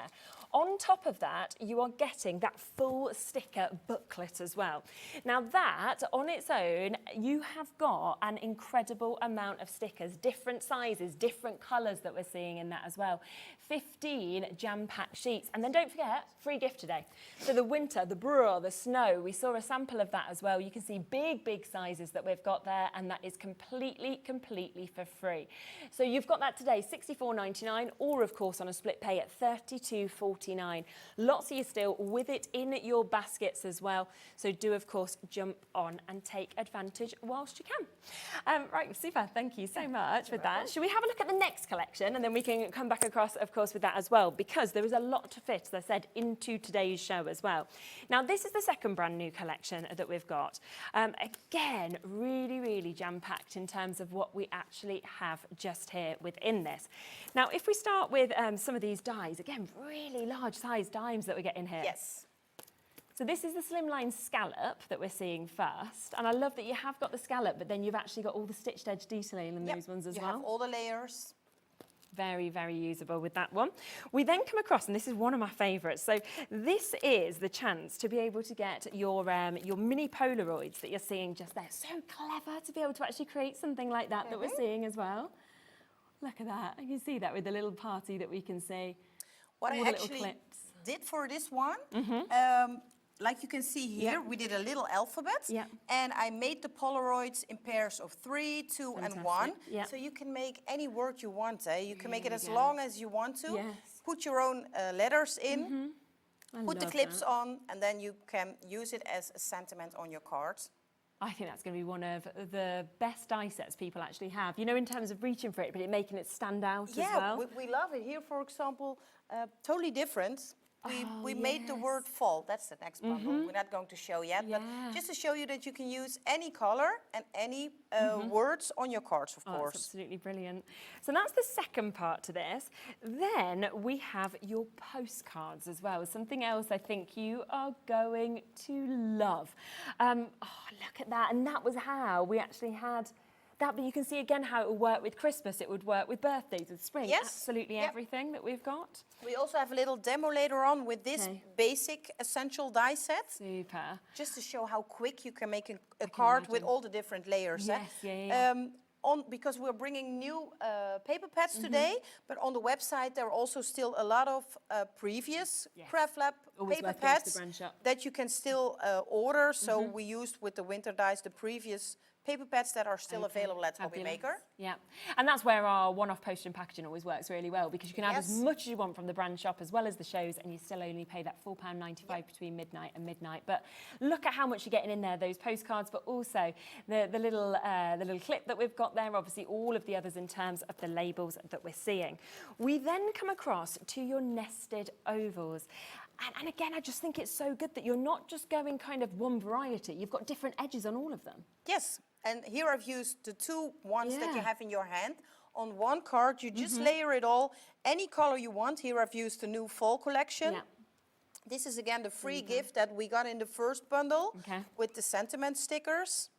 On top of that, you are getting that full sticker booklet as well. Now that, on its own, you have got an incredible amount of stickers, different sizes, different colours that we're seeing in that as well. 15 jam-packed sheets. And then don't forget, free gift today. So the winter, the brewer, the snow, we saw a sample of that as well. You can see big, big sizes that we've got there, and that is completely for free. So you've got that today, $64.99, or of course on a split pay at $32.49. Lots of you still with it in your baskets as well. So do, of course, jump on and take advantage whilst you can. Right, super. Thank you so much for that. Should we have a look at the next collection, and then we can come back across, of course, with that as well, because there is a lot to fit, as I said, into today's show as well. Now, this is the second brand new collection that we've got. Again, really, really jam-packed in terms of what we actually have just here within this. Now, if we start with some of these dies, again, really large size dimes that we get in here. Yes. So this is the slimline scallop that we're seeing first. And I love that you have got the scallop, but then you've actually got all the stitched edge detailing in those ones as well. You have all the layers. Very, very usable with that one. We then come across, and this is one of my favourites. So this is the chance to be able to get your mini Polaroids that you're seeing just there. So clever to be able to actually create something like that that we're seeing as well. Look at that. You can see that with the little party that we can see. What all I the actually little clips. did for this one, like you can see here, we did a little alphabet, and I made the Polaroids in pairs of 3, 2, and 1. So you can make any word you want. You can make it as long as you want to. Put your own letters in, put the clips on, and then you can use it as a sentiment on your cards. I think that's going to be one of the best die sets people actually have. You know, in terms of reaching for it, but it making it stand out as well. Yeah, we love it. Here, for example, totally different. We made the word fall. That's the next bundle. We're not going to show yet, but just to show you that you can use any color and any words on your cards, of course. That's absolutely brilliant. So that's the second part to this. Then we have your postcards as well. Something else I think you are going to love. Oh, look at that. And that was how we actually had that, but you can see again how it would work with Christmas, it would work with birthdays, with spring, absolutely everything that we've got. We also have a little demo later on with this basic essential die set. Super. Just to show how quick you can make a card with all the different layers. Because we're bringing new paper pads today, but on the website there are also still a lot of previous CraftLab paper pads that you can still order. So we used with the winter dies the previous paper pads that are still available at HobbyMaker. Yeah, and that's where our one-off postage and packaging always works really well, because you can have as much as you want from the brand shop as well as the shows, and you still only pay that £4.95 between midnight and midnight. But look at how much you're getting in there, those postcards, but also the little clip that we've got there, obviously all of the others in terms of the labels that we're seeing. We then come across to your nested ovals. And again, I just think it's so good that you're not just going kind of one variety. You've got different edges on all of them. Yes, and here I've used the two ones that you have in your hand. On one card, you just layer it all, any color you want. Here I've used the new fall collection. Yeah. This is again the free gift that we got in the first bundle with the sentiment stickers.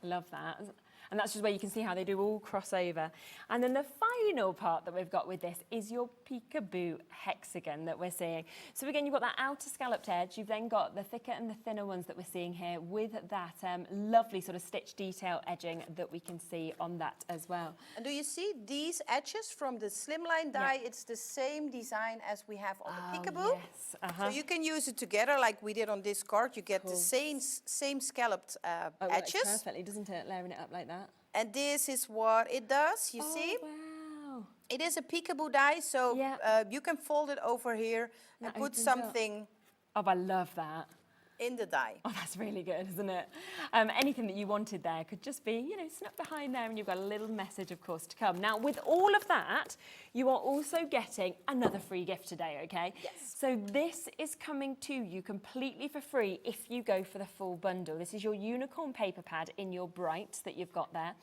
Love that. And that's just where you can see how they do all cross over. And then the final part that we've got with this is your peekaboo hexagon that we're seeing. So again, you've got that outer scalloped edge. You've then got the thicker and the thinner ones that we're seeing here with that lovely sort of stitch detail edging that we can see on that as well. And do you see these edges from the slimline die? It's the same design as we have on the peekaboo. Yes. So you can use it together like we did on this card. You get the same scalloped edges. It works perfectly, doesn't it? Layering it up like that. And this is what it does, you see? Wow. It is a peekaboo die, so you can fold it over here and put something. Oh, I love that. In the die. Oh, that's really good, isn't it? Anything that you wanted there could just be, you know, snuck behind there, and you've got a little message, of course, to come. Now, with all of that, you are also getting another free gift today, okay? Yes. So this is coming to you completely for free if you go for the full bundle. This is your unicorn paper pad in your brights that you've got there.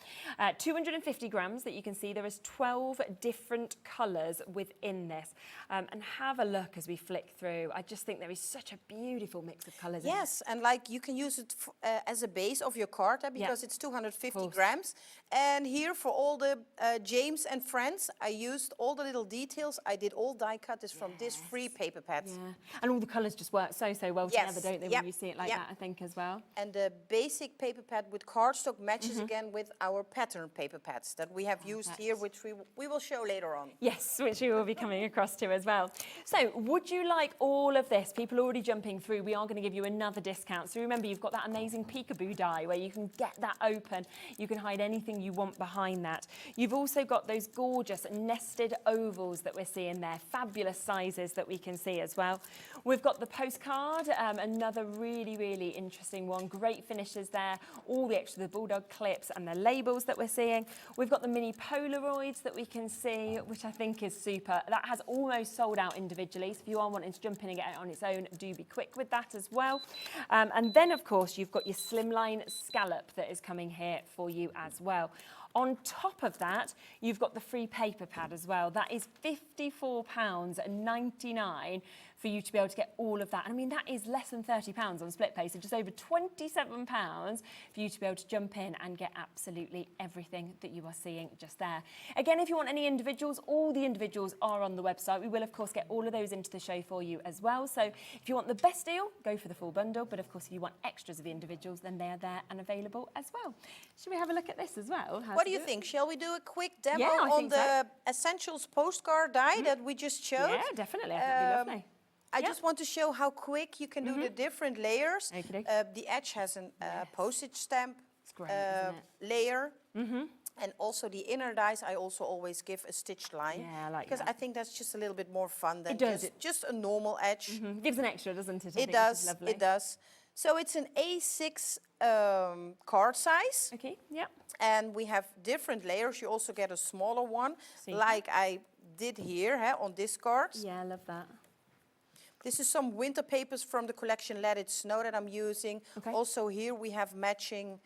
250 grams that you can see. There is 12 different colours within this. And have a look as we flick through. I just think there is such a beautiful mix of colours. Yes, and like you can use it as a base of your card because it's 250 grams. And here for all the James and friends, I used all the little details. I did all die cut this from this free paper pads. Yeah, and all the colours just work so well together, don't they, when you see it like that, I think, as well. And the basic paper pad with cardstock matches again with our pattern paper pads that we have used here, which we will show later on. Yes, which we will be coming across to as well. So, would you like all of this? People already jumping through. We are going to give you another discount. So remember, you've got that amazing peekaboo die where you can get that open. You can hide anything you want behind that. You've also got those gorgeous nested ovals that we're seeing there. Fabulous sizes that we can see as well. We've got the postcard, another really, really interesting one. Great finishes there. All the extra, the bulldog clips and the labels that we're seeing. We've got the mini Polaroids that we can see, which I think is super. That has almost sold out individually. So if you are wanting to jump in and get it on its own, do be quick with that as well. And then, of course, you've got your slimline scallop that is coming here for you as well. On top of that, you've got the free paper pad as well. That is £54.99 for you to be able to get all of that. And I mean, that is less than £30 on split pay, so just over £27 for you to be able to jump in and get absolutely everything that you are seeing just there. Again, if you want any individuals, all the individuals are on the website. We will, of course, get all of those into the show for you as well. So if you want the best deal, go for the full bundle. But of course, if you want extras of the individuals, then they are there and available as well. Should we have a look at this as well? What do you think? Shall we do a quick demo on the Essentials postcard die that we just showed? Yeah, definitely. I think it'd be lovely. I just want to show how quick you can do the different layers. The edge has a postage stamp layer. And also the inner dies, I also always give a stitched line. Yeah, I like because that. I think that's just a little bit more fun than just a normal edge. Gives an extra, doesn't it? It does, it does. So it's an A6 card size. Okay, yeah. And we have different layers. You also get a smaller one, like I did here on this card. Yeah, I love that. This is some winter papers from the collection Let It Snow that I'm using. Also here we have matching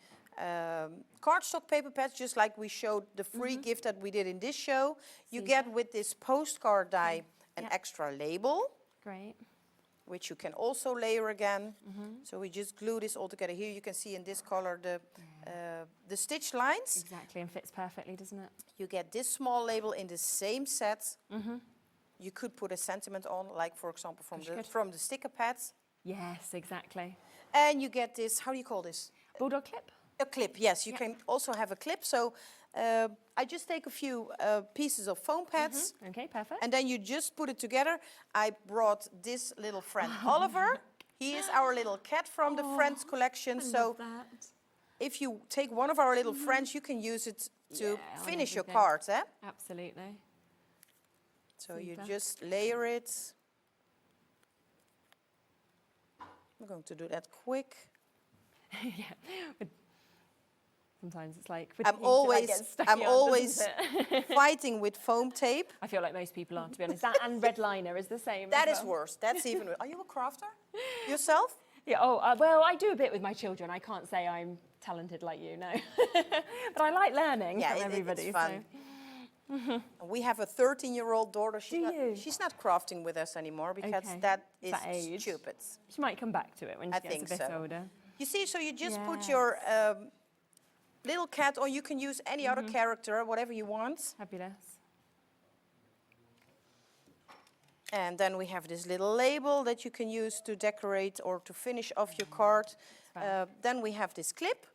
cardstock paper pads, just like we showed the free gift that we did in this show. You get with this postcard die an extra label. Great. Which you can also layer again. So we just glue this all together. Here you can see in this color the stitch lines. Exactly, and fits perfectly, doesn't it? You get this small label in the same set. You could put a sentiment on, like for example from the sticker pads. Yes, exactly. And you get this, how do you call this? Bulldog clip? A clip, yes. You can also have a clip. So I just take a few pieces of foam pads. Okay, perfect. And then you just put it together. I brought this little friend, Oliver. He is our little cat from the Friends collection. I love that. if you take one of our little friends, you can use it to finish your cards, eh? Absolutely. So you just layer it. I'm going to do that quick. Yeah. Sometimes it's like I'm always fighting with foam tape. I feel like most people are, to be honest. That and red liner is the same. That is worse. That's even worse. Are you a crafter yourself? Yeah. Oh, well, I do a bit with my children. I can't say I'm talented like you, no. But I like learning from everybody. It's fun. So. We have a 13-year-old daughter. She's not crafting with us anymore because that is stupid. She might come back to it when she gets a bit older. You see, so you just put your little cat, or you can use any other character, whatever you want. Fabulous. And then we have this little label that you can use to decorate or to finish off your card. Then we have this clip.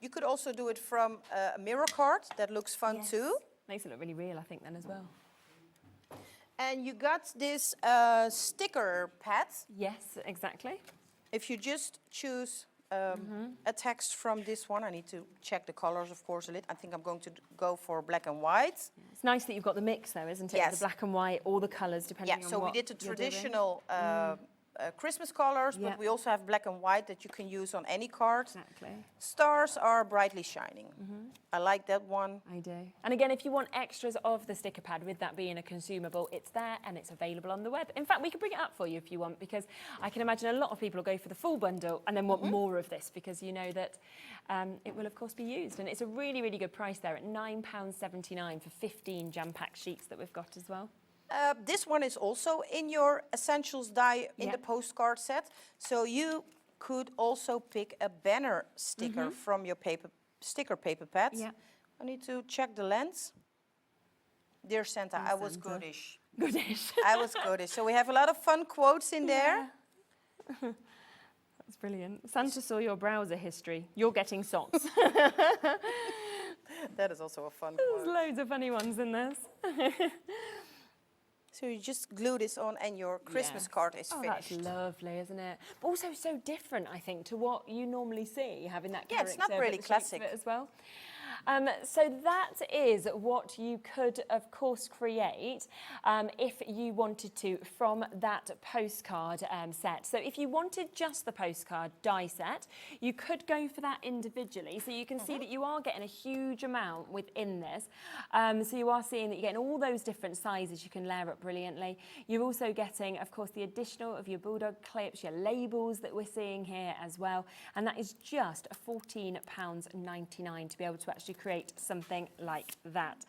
You could also do it from a mirror card. That looks fun too. Makes it look really real, I think, then as well. And you got this sticker pad. Yes, exactly. If you just choose a text from this one, I need to check the colors, of course, a little. I think I'm going to go for black and white. Yeah, it's nice that you've got the mix, though, isn't it? Yes. The black and white, all the colours, depending on so what we did the you're traditional Christmas colors, but we also have black and white that you can use on any card. Exactly. Stars are brightly shining. I like that one. I do. And again, if you want extras of the sticker pad, with that being a consumable, it's there and it's available on the web. In fact, we can bring it up for you if you want, because I can imagine a lot of people will go for the full bundle and then want more of this, because you know that it will, of course, be used. And it's a really, really good price there at £9.79 for 15 jam-packed sheets that we've got as well. This one is also in your essentials die in the postcard set. So you could also pick a banner sticker from your sticker paper pads. Yeah. I need to check the lens. Dear Santa, I was goodish. Goodish. I was goodish. So we have a lot of fun quotes in there. That's brilliant. Santa saw your browser history. You're getting socks. That is also a fun There's quote. loads of funny ones in this. So you just glue this on and your Christmas card is finished. That's lovely, isn't it? But also so different, I think, to what you normally see, having that character. It's not really classic. As well. So that is what you could, of course, create if you wanted to from that postcard set. So if you wanted just the postcard die set, you could go for that individually. So you can see that you are getting a huge amount within this. So you are seeing that you're getting all those different sizes you can layer up brilliantly. You're also getting, of course, the additional of your bulldog clips, your labels that we're seeing here as well. And that is just £14.99 to be able to actually create something like that.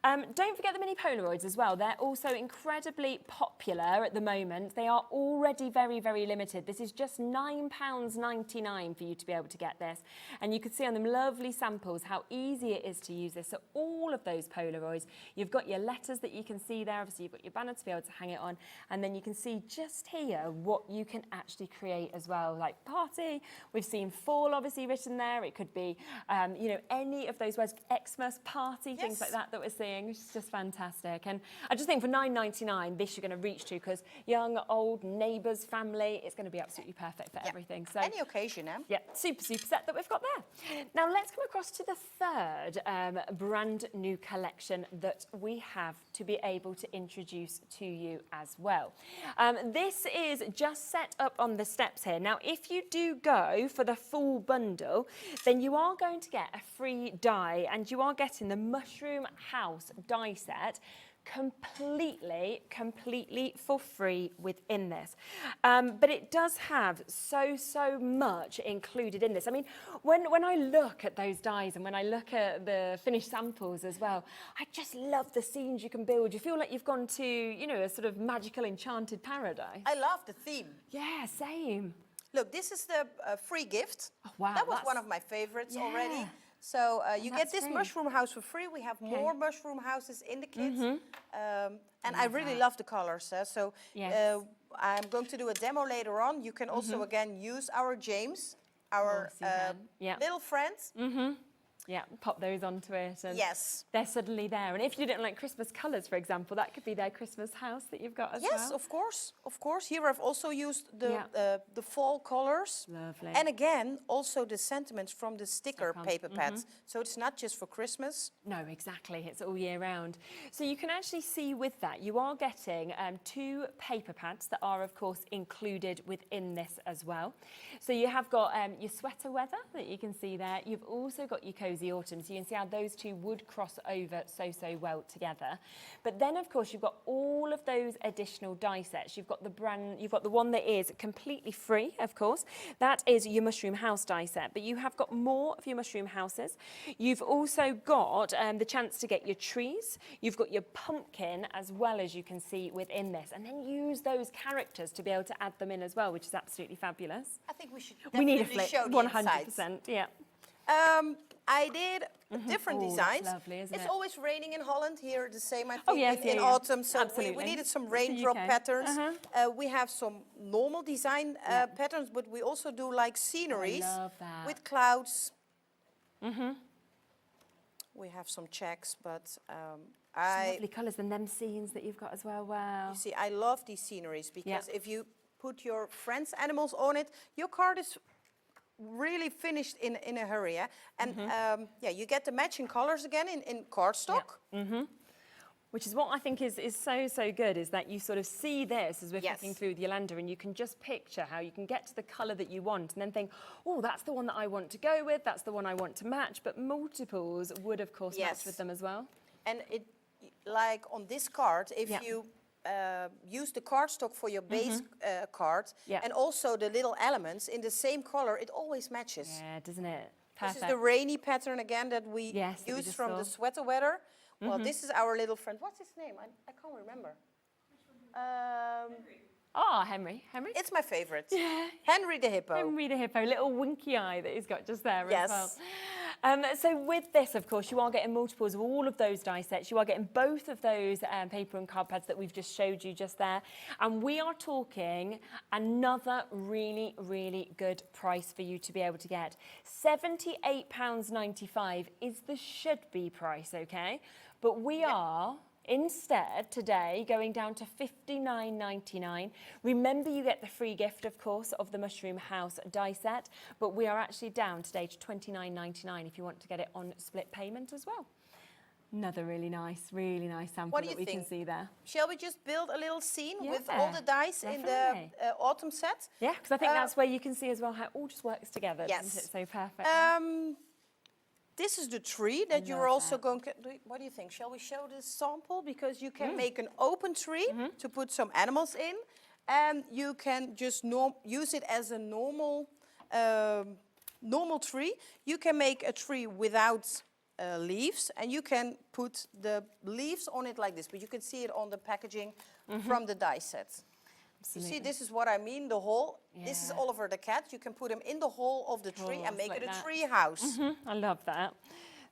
Don't forget the mini Polaroids as well. They're also incredibly popular at the moment. They are already very, very limited. This is just £9.99 for you to be able to get this. And you can see on them lovely samples how easy it is to use this. So all of those Polaroids, you've got your letters that you can see there. Obviously, you've got your banner to be able to hang it on. And then you can see just here what you can actually create as well. Like party, we've seen fall obviously written there. It could be, you know, any of those words, Xmas, party, things like that we're seeing. It's just fantastic. And I just think for £9.99, this you're going to reach to, because young, old, neighbours, family, it's going to be absolutely perfect for everything. So any occasion, eh? Yeah, super set that we've got there. Now let's come across to the third brand new collection that we have to be able to introduce to you as well. This is just set up on the steps here. Now, if you do go for the full bundle, then you are going to get a free die, and you are getting the Mushroom House die set completely for free within this. But it does have so much included in this. I mean, when I look at those dies and when I look at the finished samples as well, I just love the scenes you can build. You feel like you've gone to, you know, a sort of magical enchanted paradise. I love the theme. Yeah, same. Look, this is the free gift. Oh, wow. That was one of my favorites already. So you get this mushroom house for free. We have more mushroom houses in the kit. And I really love the colors. So I'm going to do a demo later on. You can also, again, use our James, our little friends. Yeah, pop those onto it and yes, they're suddenly there. And if you didn't like Christmas colours, for example, that could be their Christmas house that you've got as well. Yes, of course, of course. Here I've also used the fall colours. Lovely. And again, also the sentiments from the sticker paper pads. So it's not just for Christmas. No, exactly. It's all year round. So you can actually see with that, you are getting 2 paper pads that are, of course, included within this as well. So you have got your sweater weather that you can see there. You've also got your cozy autumn. So you can see how those two would cross over so well together. But then, of course, you've got all of those additional die sets. You've got the one that is completely free, of course. That is your mushroom house die set. But you have got more of your mushroom houses. You've also got the chance to get your trees. You've got your pumpkin as well, as you can see within this. And then use those characters to be able to add them in as well, which is absolutely fabulous. I think we should We need a definitely flip, show the 100%, insides. yeah. I did different Oh, designs. it's lovely, isn't it's it? always raining in Holland. Here the same, I think, Oh, yes, in yeah. autumn. So we Absolutely. needed some It's the raindrop UK. patterns. We have some normal design patterns, but we also do like sceneries love that. with clouds. We have some checks, but Some I lovely colours and them scenes that you've got as well. Wow. you see, I love these sceneries because if you put your friends' animals on it, your card is really finished in a hurry, yeah? And yeah, you get the matching colors again in cardstock. Which is what I think is so good, is that you sort of see this as we're flicking through the Yolanda, and you can just picture how you can get to the colour that you want and then think, oh, that's the one that I want to go with, that's the one I want to match, but multiples would, of course, match with them as well. And it, like on this card, if you use the cardstock for your base card and also the little elements in the same color, it always matches. Yeah, doesn't it? Perfect. This is the rainy pattern again that we use from the sweater weather. Well, this is our little friend. What's his name? I can't remember. Henry. Henry? It's my favorite. Yeah. Henry the hippo. Henry the hippo, little winky eye that he's got just there Yes. as well. So with this, of course, you are getting multiples of all of those die sets. You are getting both of those paper and card pads that we've just showed you just there. And we are talking another really, really good price for you to be able to get. £78.95 is the should-be price, okay? But we are instead today going down to £59.99. Remember, you get the free gift, of course, of the Mushroom House die set, but we are actually down today to £29.99 if you want to get it on split payment as well. Another really nice sample that we can see there. Shall we just build a little scene with all the dice in the autumn set? Yeah, because I think that's where you can see as well how it all just works together. Isn't it? So perfect. This is the tree that you're also going to do. What do you think? Shall we show this sample? Because you can make an open tree to put some animals in, and you can just use it as a normal tree. You can make a tree without leaves, and you can put the leaves on it like this, but you can see it on the packaging from the die set. Absolutely. You see, this is what I mean, the hole. This is Oliver the cat. You can put him in the hole of the tree and make it a tree house. I love that.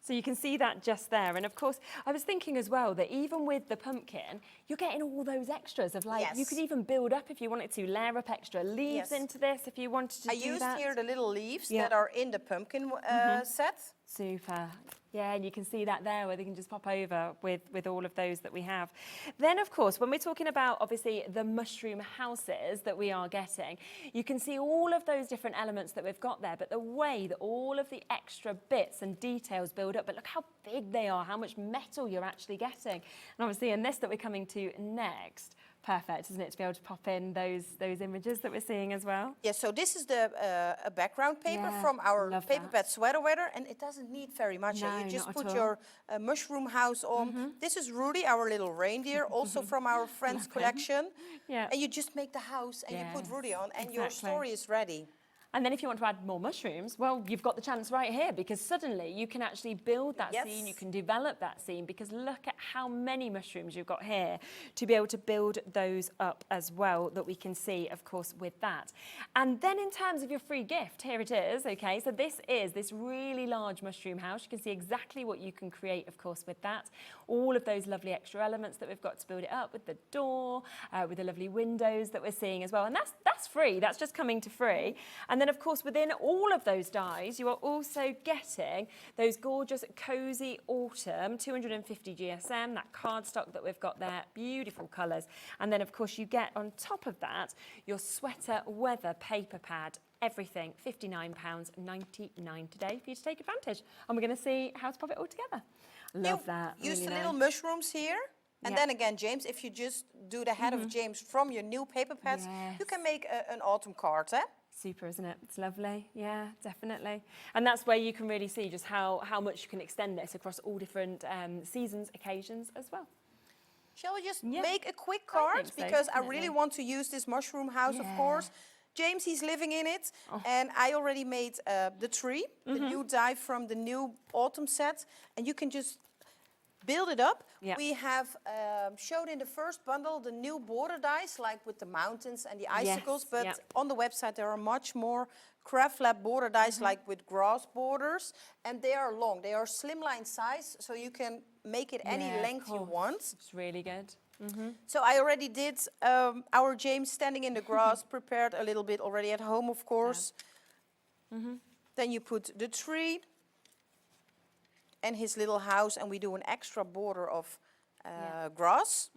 So you can see that just there. And of course, I was thinking as well that even with the pumpkin, you're getting all those extras of like, you could even build up if you wanted to, layer up extra leaves into this if you wanted to do that. I used here the little leaves that are in the pumpkin set. Super. Yeah, and you can see that there where they can just pop over with all of those that we have. Then, of course, when we're talking about, obviously, the mushroom houses that we are getting, you can see all of those different elements that we've got there, but the way that all of the extra bits and details build up, but look how big they are, how much metal you're actually getting. And obviously, in this that we're coming to next, perfect, isn't it, to be able to pop in those images that we're seeing as well? Yeah, so this is the a background paper from our paper pad sweater weather, and it doesn't need very much. No, you just not put at all. your mushroom house on. This is Rudy, our little reindeer, also from our friends collection. Yeah. And you just make the house and you put Rudy on, and your story is ready. And then if you want to add more mushrooms, well, you've got the chance right here, because suddenly you can actually build that scene, you can develop that scene, because look at how many mushrooms you've got here to be able to build those up as well, that we can see, of course, with that. And then in terms of your free gift, here it is, okay? So this is this really large mushroom house. You can see exactly what you can create, of course, with that. All of those lovely extra elements that we've got to build it up with the door, with the lovely windows that we're seeing as well. And that's free, that's just coming to free. And then then, of course, within all of those dies, you are also getting those gorgeous Cozy Autumn 250 GSM, that cardstock that we've got there, beautiful colours. And then, of course, you get on top of that your sweater weather paper pad. Everything, £59.99 today for you to take advantage. And we're going to see how to pop it all together. Love that. Use really the nice. little mushrooms here. And then again, James, if you just do the head of James from your new paper pads, you can make an autumn card, eh? Super, isn't it? It's lovely. Yeah, definitely. And that's where you can really see just how much you can extend this across all different seasons, occasions as well. Shall we just make a quick card? Because I really want to use this mushroom house, of course. James, he's living in it. And I already made the tree, the new die from the new autumn set. And you can just build it up. We have showed in the first bundle the new border dies, like with the mountains and the icicles. But on the website, there are much more CraftLab border dies, like with grass borders. And they are long. They are slimline size, so you can make it any length you want. It's really good. So I already did our James standing in the grass, prepared a little bit already at home, of course. Then you put the tree and his little house, and we do an extra border of grass.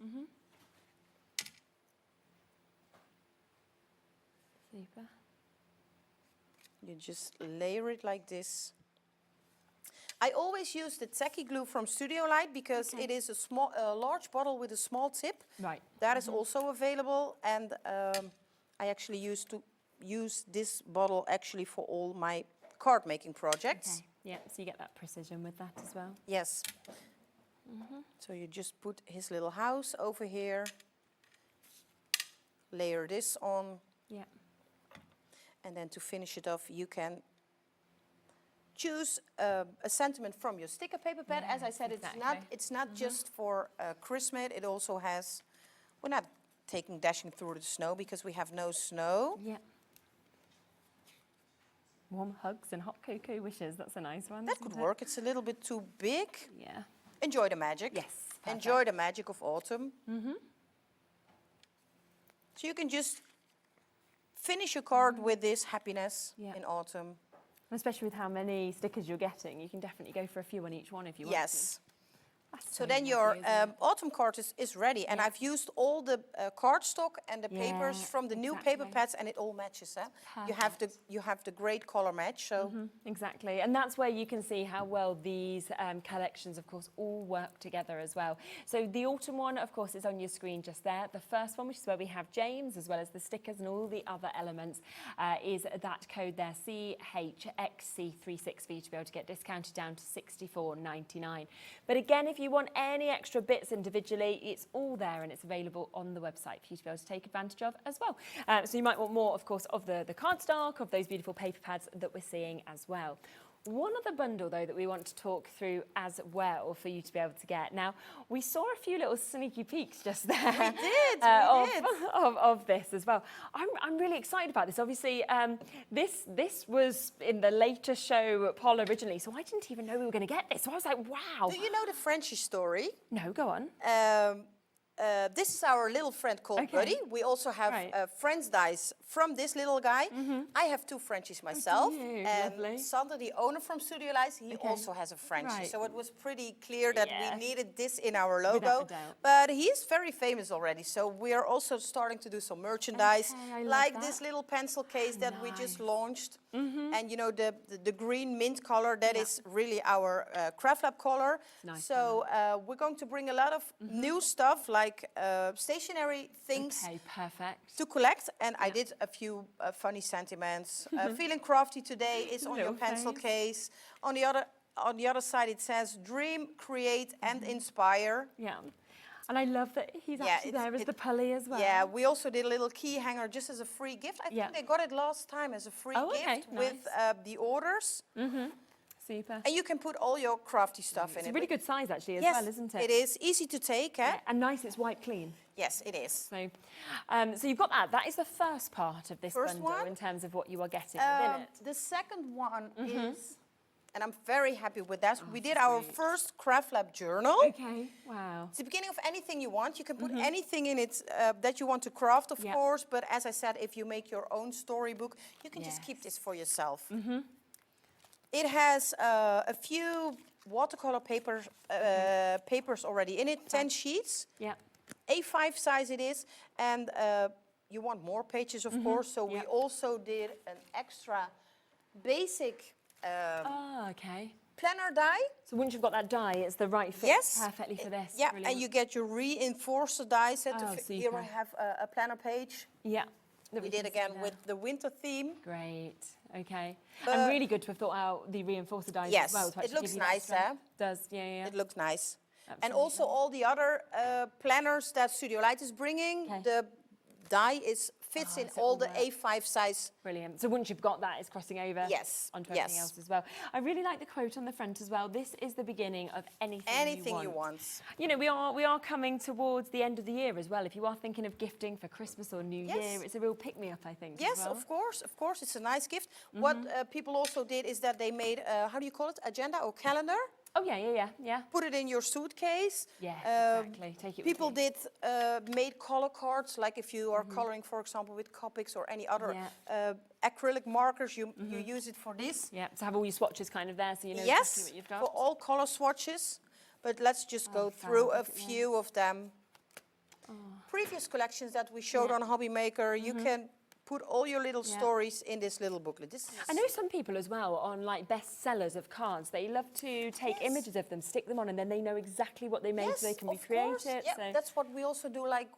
Super. You just layer it like this. I always use the tacky glue from Studio Light because it is a large bottle with a small tip. Right. That is also available, and I actually used to use this bottle actually for all my card making projects. Okay. Yeah, so you get that precision with that as well. Yes. So you just put his little house over here, layer this on. Yeah. And then to finish it off, you can choose a sentiment from your sticker paper pad. As I said, it's not just for Christmas. It also has, we're not taking dashing through the snow because we have no snow. Yeah. Warm hugs and hot cocoa wishes. That's a nice one. That could work. It's a little bit too big. Yeah. Enjoy the magic. Yes. Perfect. Enjoy the magic of autumn. So you can just finish your card with this happiness in autumn. Especially with how many stickers you're getting, you can definitely go for a few on each one if you want to. Yes. So then your autumn card is ready. And I've used all the cardstock and the papers from the new paper pads, and it all matches. You have the great color match. So exactly. And that's where you can see how well these collections, of course, all work together as well. So the autumn one, of course, is on your screen just there. The first one, which is where we have James, as well as the stickers and all the other elements, is that code there, CHXC36, for you to be able to get discounted down to $64.99. But again, if you want any extra bits individually, it's all there and it's available on the website for you to be able to take advantage of as well. So you might want more, of course, of the cardstock, of those beautiful paper pads that we're seeing as well. One other bundle, though, that we want to talk through as well for you to be able to get. Now, we saw a few little sneaky peeks just there. We did, of this as well. I'm really excited about this. Obviously, this was in the later show poll originally, so I didn't even know we were going to get this. So I was like, wow. Do you know the Frenchie story? No, go on. This is our little friend called Buddy. We also have French dies from this little guy. I have two Frenchies myself. And Sander, the owner from Studio Lights, he also has a Frenchie. So it was pretty clear that we needed this in our logo. But he's very famous already. So we are also starting to do some merchandise, like this little pencil case that we just launched. And you know, the green mint color, that is really our CraftLab color. So we're going to bring a lot of new stuff, like stationary things to collect, and I did a few funny sentiments. Feeling crafty today is on your pencil case. On the other side it says dream, create and inspire. Yeah. And I love that he's actually there as the pulley as well. Yeah, we also did a little key hanger just as a free gift. I think they got it last time as a free gift with the orders. Super. And you can put all your crafty stuff in it. It's a really good size actually as well, isn't it? It is easy to take. And nice, it's white clean. Yes, it is. So, so you've got that. That is the first part of this bundle in terms of what you are getting within it. The second one is, and I'm very happy with that. We did our first CraftLab journal. Okay, wow. It's the beginning of anything you want. You can put anything in it that you want to craft, of course, but as I said, if you make your own storybook, you can just keep this for yourself. It has a few watercolor papers already in it, 10 sheets. Yeah. A5 size it is, and you want more pages, of course, so we also did an extra basic planner die. So once you've got that die, it's the right fit perfectly for this. Yeah, Brilliant. and you get your reinforcer die set. Here I have a planner page. Yeah. We did again with the winter theme. Great, okay. And really good to have thought out the reinforcer dies as well. Yes, it looks nice, eh? It does, yeah. It looks nice. Absolutely. And also all the other planners that Studio Light is bringing, the die fits in all the A5 size. Brilliant. So once you've got that, it's crossing over onto everything else as well. I really like the quote on the front as well. This is the beginning of anything you want. You know, we are coming towards the end of the year as well. If you are thinking of gifting for Christmas or New Year, it's a real pick-me-up, I think. Yes, as well. of course, it's a nice gift. What people also did is that they made, how do you call it, agenda or calendar? Oh, yeah. Put it in your suitcase. Yeah, exactly. Take it people did made color cards, like if you are coloring, for example, with Copics or any other acrylic markers, you use it for this. Yeah, to have all your swatches kind of there, so you know exactly what you've got. For all color swatches. But let's just go through a few of them. Previous collections that we showed on HobbyMaker, you can put all your little stories in this little booklet. I know some people as well on like bestsellers of cards, they love to take images of them, stick them on, and then they know exactly what they made so they can recreate it. Yeah, so. that's what we also do, like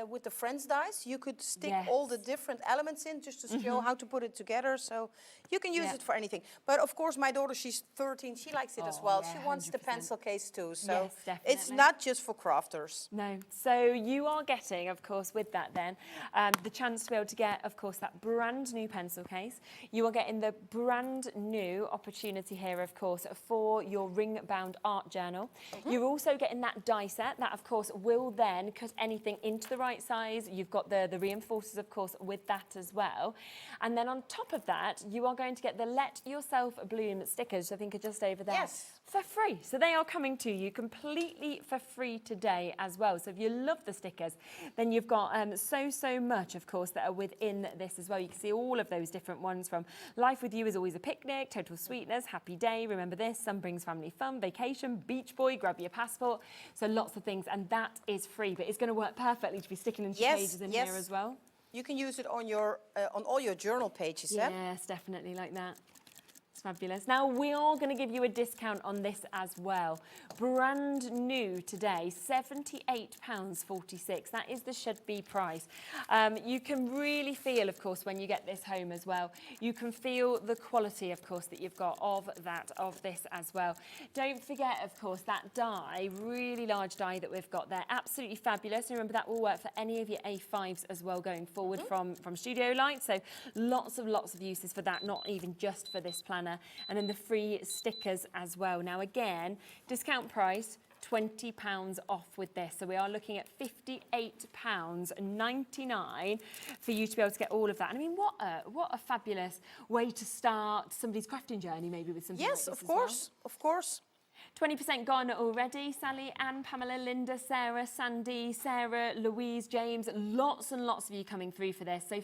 with the Friends dies. You could stick all the different elements in just to show how to put it together. So you can use it for anything. But of course, my daughter, she's 13, she likes it as well. She wants 100%. The pencil case too. So it's not just for crafters. No. So you are getting, of course, with that then, the chance to be able to get, of course, that brand new pencil case. You are getting the brand new opportunity here, of course, for your ring-bound art journal. You're also getting that die set that, of course, will then cut anything into the right size. You've got the reinforcers, of course, with that as well. And then on top of that, you are going to get the Let Yourself Bloom stickers, I think are just over there, for free. So they are coming to you completely for free today as well. So if you love the stickers, then you've got so much, of course, that are within this as well. You can see all of those different ones, from Life With You Is Always a Picnic, Total Sweetness, Happy Day, Remember This, Sun Brings Family Fun, Vacation, Beach Boy, Grab Your Passport. So lots of things, and that is free, but it's going to work perfectly to be sticking into pages in here as well. You can use it on your on all your journal pages. Yes, definitely, like that. Fabulous. Now, we are going to give you a discount on this as well. Brand new today, £78.46. That is the should-be price. You can really feel, of course, when you get this home as well, you can feel the quality, of course, that you've got of this as well. Don't forget, of course, that die, really large die that we've got there. Absolutely fabulous. And remember, that will work for any of your A5s as well going forward from Studio Light. So lots of uses for that, not even just for this planner. And then the free stickers as well. Now again, discount price, £20 off with this. So we are looking at £58.99 for you to be able to get all of that. And I mean, what a fabulous way to start somebody's crafting journey, maybe with something like this of course. 20% gone already. Sally, Anne, Pamela, Linda, Sarah, Sandy, Sarah, Louise, James, lots and lots of you coming through for this. So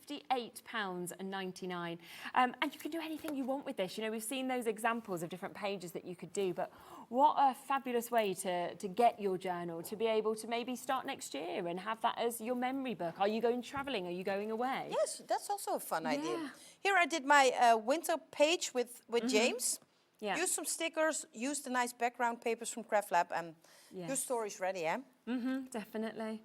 £58.99. And you can do anything you want with this. You know, we've seen those examples of different pages that you could do, but what a fabulous way to get your journal, to be able to maybe start next year and have that as your memory book. Are you going travelling? Are you going away? Yes, that's also a fun idea. Here I did my winter page with James. Yeah. Use some stickers, use the nice background papers from CraftLab, and your story's ready, definitely.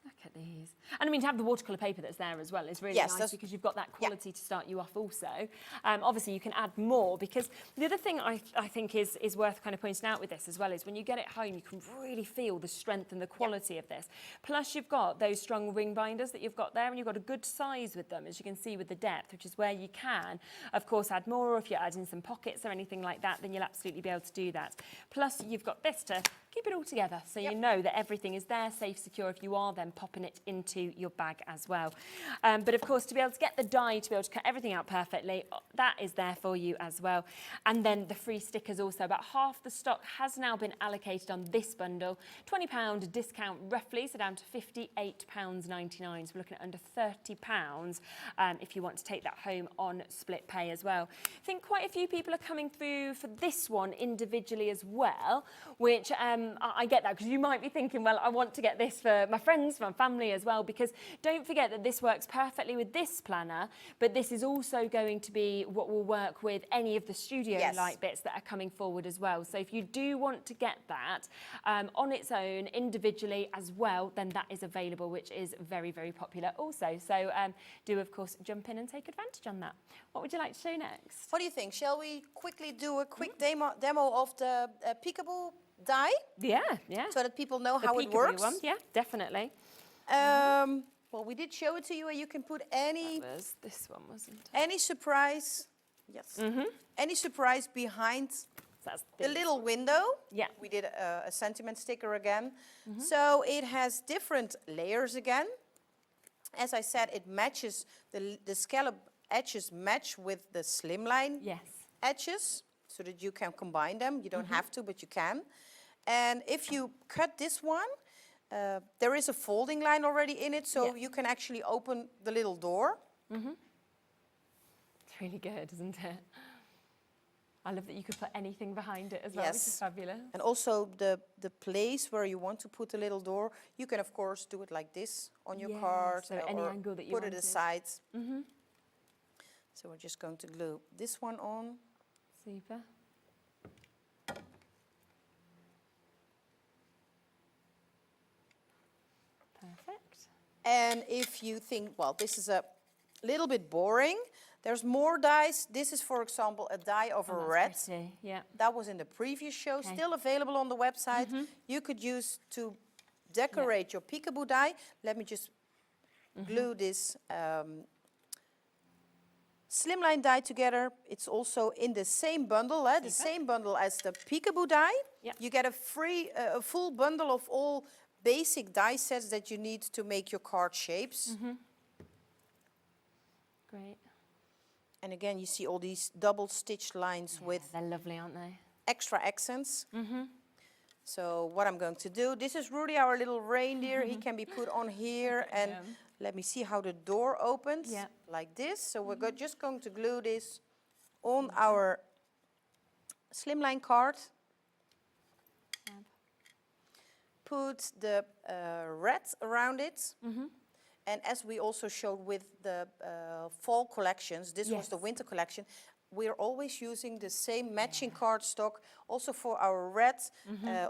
Look at these. And I mean, to have the watercolour paper that's there as well is really nice, because you've got that quality to start you off also. Obviously, you can add more, because the other thing I think is worth kind of pointing out with this as well is when you get it home, you can really feel the strength and the quality of this. Plus, you've got those strong ring binders that you've got there, and you've got a good size with them, as you can see with the depth, which is where you can, of course, add more. Or if you're adding some pockets or anything like that, then you'll absolutely be able to do that. Plus, you've got this to keep it all together, so you know that everything is there, safe, secure, if you are then popping it into your bag as well. But of course, to be able to get the die, to be able to cut everything out perfectly, that is there for you as well. And then the free stickers also. About half the stock has now been allocated on this bundle. £20 discount roughly, so down to £58.99. So we're looking at under £30 if you want to take that home on split pay as well. I think quite a few people are coming through for this one individually as well, which I get that, because you might be thinking, well, I want to get this for my friends, my family as well, because don't forget that this works perfectly with this planner, but this is also going to be what will work with any of the studio light bits that are coming forward as well. So if you do want to get that on its own individually as well, then that is available, which is very, very popular also. So do of course jump in and take advantage on that. What would you like to show next? What do you think? Shall we quickly do a quick demo of the peekaboo die? Yeah. So that people know The how it peekaboo works. one. Yeah, definitely. Well, we did show it to you, and you can put any... That was this one, wasn't it? Any surprise... Yes. Any surprise behind the little window. Yeah. We did a sentiment sticker again. So it has different layers again. As I said, it matches, the scallop edges match with the slimline edges, so that you can combine them. You don't have to, but you can. And if you cut this one, there is a folding line already in it, so you can actually open the little door. It's really good, isn't it? I love that you could put anything behind it as well, which is fabulous. And also the place where you want to put the little door, you can of course do it like this on your card, so any angle that you put wanted. it aside. So we're just going to glue this one on. Super. Perfect. And if you think, well, this is a little bit boring, there's more dies. This is, for example, a die of a red. Yeah. That was in the previous show, still available on the website. You could use to decorate your peekaboo die. Let me just glue this slimline die together. It's also in the same bundle, the same bundle as the peekaboo die. You get a free, a full bundle of all basic die sets that you need to make your card shapes. Great. And again, you see all these double stitched lines with... They're lovely, aren't they? Extra accents. So what I'm going to do, this is Rudy, our little reindeer. He can be put on here, and let me see how the door opens, like this. So we're just going to glue this on our slimline card. Put the red around it. And as we also showed with the fall collections, this was the winter collection, we're always using the same matching cardstock, also for our red,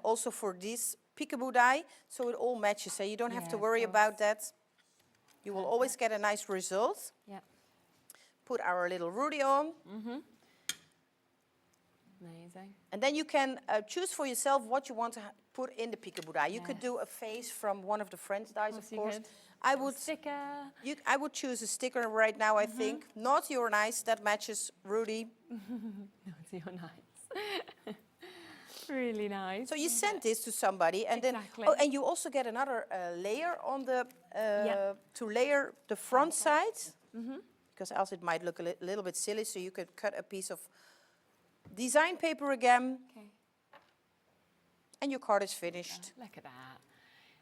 also for this peekaboo die, so it all matches, so you don't have to worry about that. You will always get a nice result. Put our little Rudy on. Amazing. And then you can choose for yourself what you want to put in the peekaboo die. You could do a face from one of the French dies, of course. I would I would choose a sticker right now, I think. Naughty or nice, that matches Rudy. Naughty or nice. Really nice. So you send this to somebody, and then and you also get another layer on the to layer the front side, because else it might look a little bit silly. So you could cut a piece of design paper again, and your card is finished. Look at that.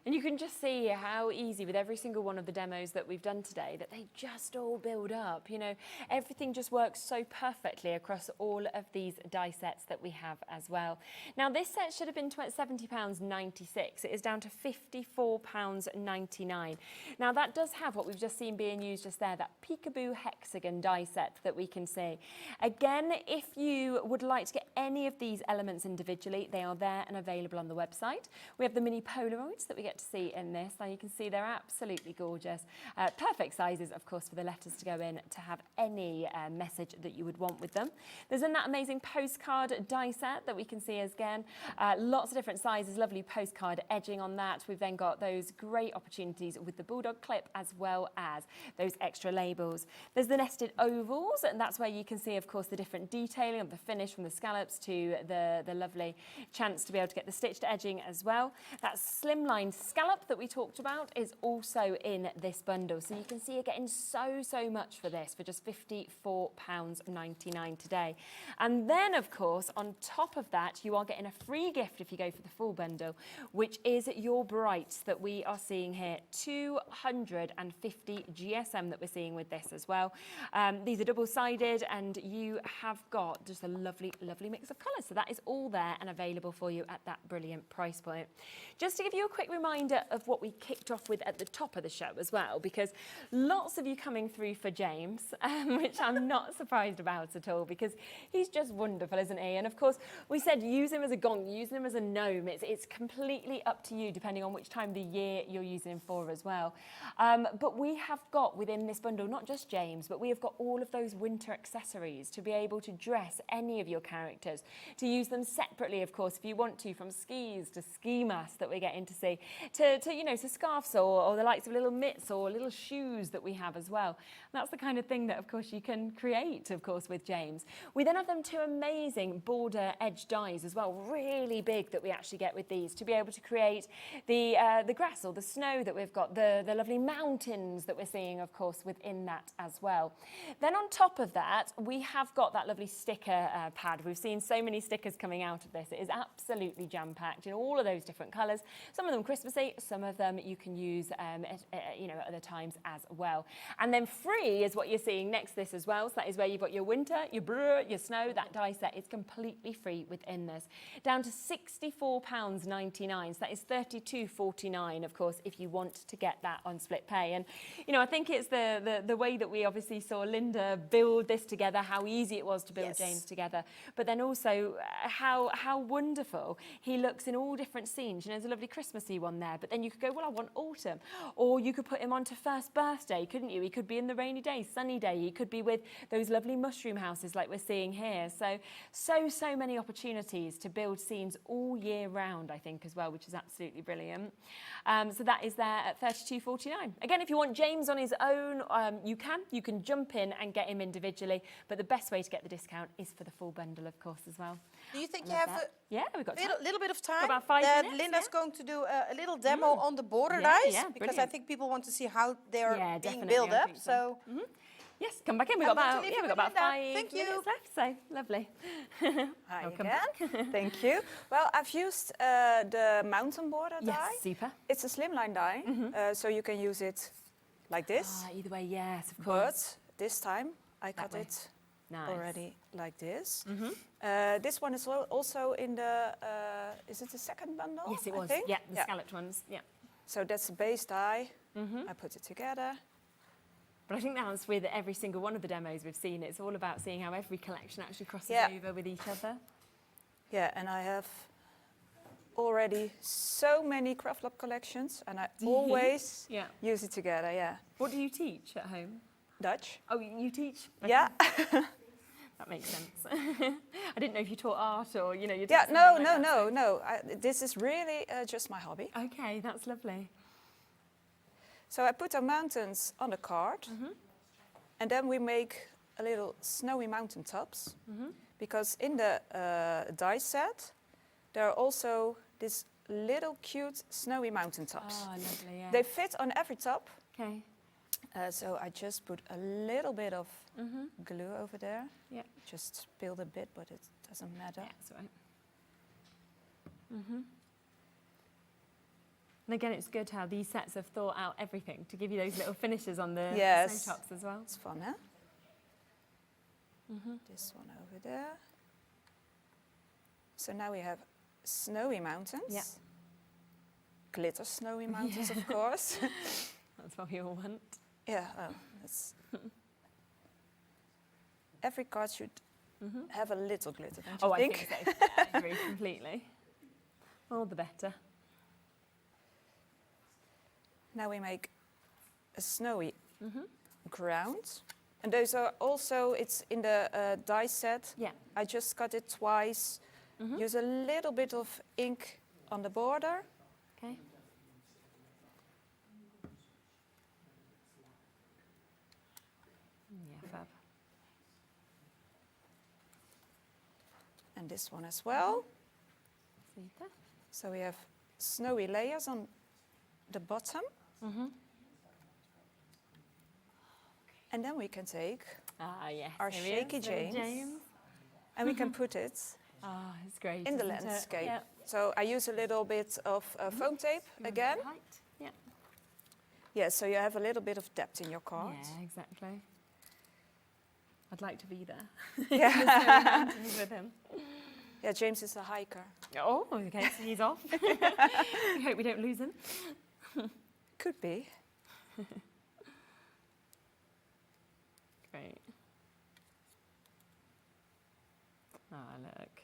And you can just see how easy with every single one of the demos that we've done today that they just all build up. You know, everything just works so perfectly across all of these die sets that we have as well. Now, this set should have been £70.96. It is down to £54.99. Now, that does have what we've just seen being used just there, that peekaboo hexagon die set that we can see. Again, if you would like to get any of these elements individually, they are there and available on the website. We have the mini Polaroids that we get to see in this. Now you can see they're absolutely gorgeous. Perfect sizes, of course, for the letters to go in to have any message that you would want with them. There's then that amazing postcard die set that we can see again. Lots of different sizes, lovely postcard edging on that. We've then got those great opportunities with the bulldog clip as well as those extra labels. There's the nested ovals, and that's where you can see, of course, the different detailing of the finish from the scallops to the lovely chance to be able to get the stitched edging as well. That slimline scallop that we talked about is also in this bundle. So you can see you're getting so much for this for just £54.99 today. And then, of course, on top of that, you are getting a free gift if you go for the full bundle, which is your brights that we are seeing here. 250 GSM that we're seeing with this as well. These are double-sided, and you have got just a lovely mix of colours. So that is all there and available for you at that brilliant price point. Just to give you a quick reminder of what we kicked off with at the top of the show as well, because lots of you coming through for James, which I'm not surprised about at all, because he's just wonderful, isn't he? And of course, we said use him as a gong, use him as a gnome. It's completely up to you, depending on which time of the year you're using him for as well. But we have got within this bundle, not just James, but we have got all of those winter accessories to be able to dress any of your characters, to use them separately, of course, if you want to, from skis to ski masks that we're getting to see, to scarves or the likes of little mitts or little shoes that we have as well. And that's the kind of thing that, of course, you can create, of course, with James. We then have them two amazing border edge dies as well, really big, that we actually get with these, to be able to create the grass or the snow that we've got, the lovely mountains that we're seeing, of course, within that as well. Then on top of that, we have got that lovely sticker pad. We've seen so many stickers coming out of this. It is absolutely jam-packed in all of those different colours. Some of them Christmassy, some of them you can use at other times as well. And then free is what you're seeing next to this as well. So that is where you've got your winter, your snow, that die set is completely free within this. Down to £64.99. So that is £32.49, of course, if you want to get that on split pay. And, I think it's the way that we obviously saw Linda build this together, how easy it was to build James together, but then also how wonderful he looks in all different scenes. There's a lovely Christmassy one there, but then you could go, well, I want autumn. Or you could put him on to first birthday, couldn't you? He could be in the rainy day, sunny day. He could be with those lovely mushroom houses like we're seeing here. So many opportunities to build scenes all year round, I think, as well, which is absolutely brilliant. So that is there at £32.49. Again, if you want James on his own, you can jump in and get him individually, but the best way to get the discount is for the full bundle, of course, as well. Do you think you have we've got a little bit of time? About 5 minutes. Linda's going to do a little demo on the border dies, because I think people want to see how they're being built up. So. Yes, come back in. We've got about 5 Thank you. minutes left, so lovely. Hi again. Thank you. Well, I've used the mountain border die. Yes, super. It's a slimline die, so you can use it like this. Either way, yes, of course. But this time I cut it already like this. This one is also in the, is it the second bundle? Yes, it was. Yeah, the scalloped ones. Yeah. So that's the base die. I put it together. But I think that's with every single one of the demos we've seen. It's all about seeing how every collection actually crosses over with each other. Yeah, and I have already so many CraftLab collections, and I always use it together, What do you teach at home? Dutch. Oh, you teach? Okay. Yeah. That makes sense. I didn't know if you taught art or, you taught no. This is really just my hobby. Okay, that's lovely. So I put our mountains on the card, and then we make a little snowy mountain tops, because in the die set, there are also these little cute snowy mountain tops. Oh, lovely, yeah. They fit on every top. Okay. So I just put a little bit of glue over there. Yeah. Just spilled a bit, but it doesn't matter. Yeah, that's right. And again, it's good how these sets have thought out everything to give you those little finishes on the snow tops as well. It's fun, huh? This one over there. So now we have snowy mountains. Yeah. Glitter snowy mountains, of course. That's what we all want. Yeah, that's every card should have a little glitter, don't you think? I think so. Yeah, I agree completely. All the better. Now we make a snowy ground. And those are also, it's in the die set. Yeah. I just cut it twice. Use a little bit of ink on the border. Okay. Yeah, fab. And this one as well. Super. So we have snowy layers on the bottom. And then we can take our shaky James. And we can put it it's great, in the isn't it? landscape. Yeah. So I use a little bit of foam tape again. Yeah. Yeah, so you have a little bit of depth in your card. Yeah, exactly. I'd like to be there. Yeah. With him. Yeah, James is a hiker. Oh, okay, so he's off. We hope we don't lose him. Could be. Great. Look.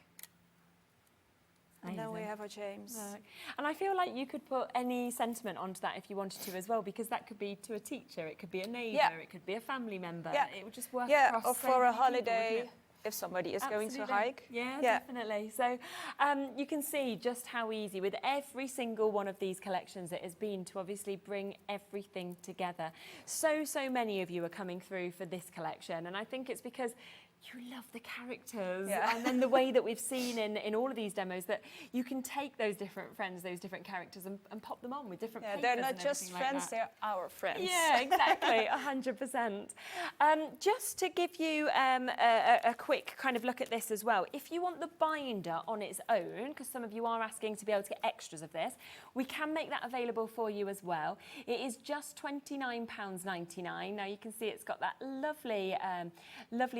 And then we have our James. Look. And I feel like you could put any sentiment onto that if you wanted to as well, because that could be to a teacher, it could be a neighbour, it could be a family member. Yeah. It would just work Yeah, across or so for a many people, holiday, wouldn't it? if somebody is going to Absolutely. hike. Yeah, definitely. So you can see just how easy with every single one of these collections it has been to obviously bring everything together. So many of you are coming through for this collection, and I think it's because you love the characters and then the way that we've seen in all of these demos that you can take those different friends, those different characters and pop them on with different papers. They're not and just everything like friends, that. they're our friends. Yeah, exactly, 100%. Just to give you a quick kind of look at this as well, if you want the binder on its own, because some of you are asking to be able to get extras of this, we can make that available for you as well. It is just £29.99. Now you can see it's got that lovely,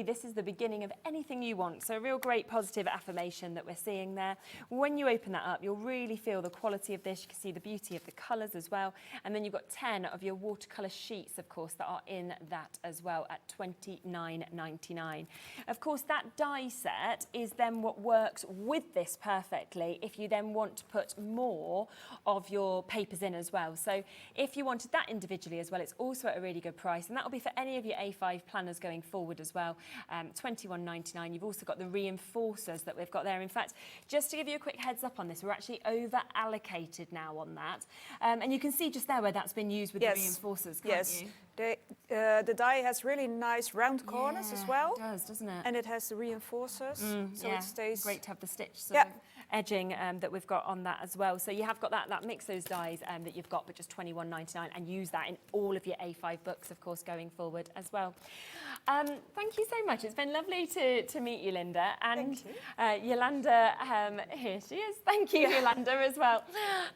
this is the beginning of anything you want. So a real great positive affirmation that we're seeing there. When you open that up, you'll really feel the quality of this. You can see the beauty of the colours as well. And then you've got 10 of your watercolour sheets, of course, that are in that as well at £29.99. Of course, that die set is then what works with this perfectly if you then want to put more of your papers in as well. So if you wanted that individually as well, it's also at a really good price. And that will be for any of your A5 planners going forward as well. £21.99. You've also got the reinforcers that we've got there. In fact, just to give you a quick heads up on this, we're actually over allocated now on that. And you can see just there where that's been used with the reinforcers, can't you? The die has really nice round corners as well. It does, doesn't it? And it has the reinforcers, so it stays... Great to have the stitch sort of edging that we've got on that as well. So you have got that mix those dies that you've got, but just £21.99, and use that in all of your A5 books, of course, going forward as well. Thank you so much. It's been lovely to meet you, Linda. And Jolanda, here she is. Thank you, Jolanda, as well.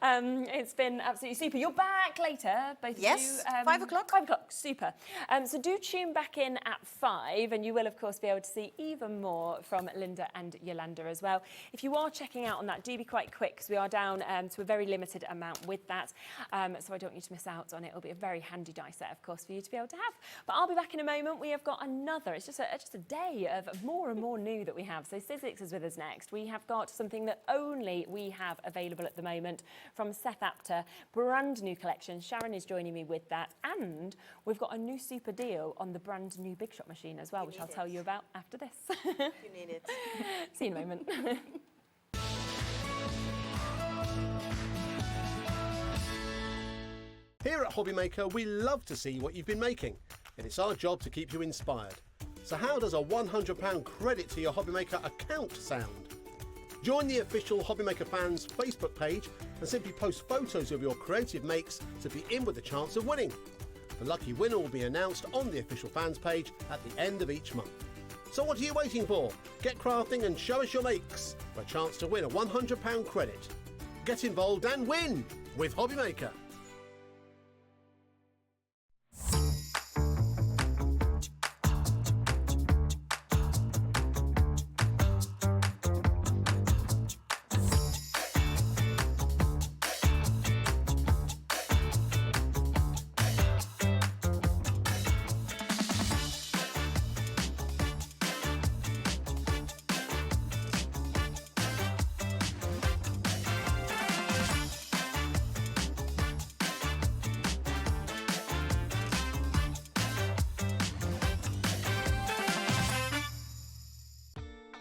It's been absolutely super. You're back later, both of you. Yes, 5 o'clock. 5 o'clock, super. So do tune back in at 5, and you will, of course, be able to see even more from Linda and Jolanda as well. If you are checking out on that, do be quite quick, because we are down to a very limited amount with that. So I don't want you to miss out on it. It'll be a very handy die set, of course, for you to be able to have. But I'll be back in a moment. We have got another, it's just a day of more and more new that we have. So Sizzix is with us next. We have got something that only we have available at the moment from Seth Apter, brand new collection. Sharon is joining me with that, and we've got a new super deal on the brand new Big Shot machine as well, which I'll tell you about after this. You need it. See you in a moment. Here at HobbyMaker, we love to see what you've been making, and it's our job to keep you inspired. So how does a £100 credit to your HobbyMaker account sound? Join the official HobbyMaker fans Facebook page and simply post photos of your creative makes to be in with a chance of winning. The lucky winner will be announced on the official fans page at the end of each month. So what are you waiting for? Get crafting and show us your makes for a chance to win a £100 credit. Get involved and win with HobbyMaker.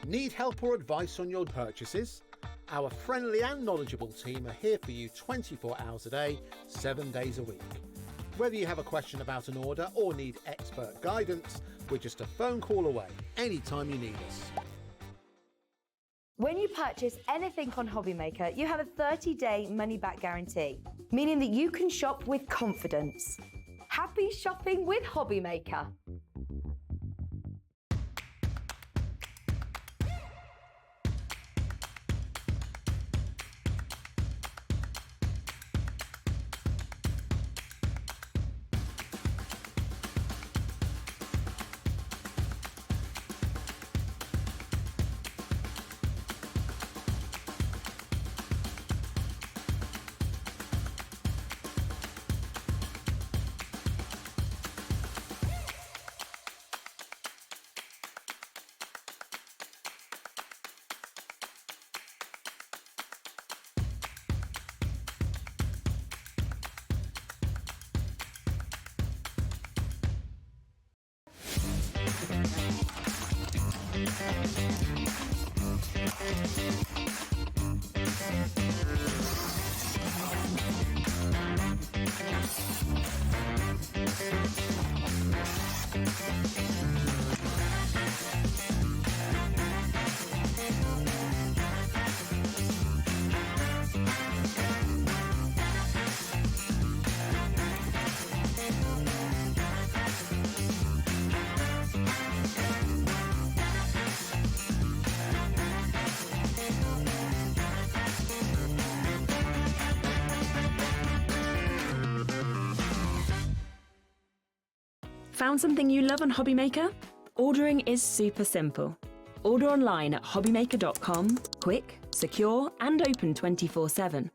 Need help or advice on your purchases? Our friendly and knowledgeable team are here for you 24 hours a day, 7 days a week. Whether you have a question about an order or need expert guidance, we're just a phone call away anytime you need us. When you purchase anything on HobbyMaker, you have a 30-day money-back guarantee. meaning that you can shop with confidence. Happy shopping with HobbyMaker. Found something you love on HobbyMaker? Ordering is super simple. Order online at hobbymaker.com, quick, secure, and open 24/7.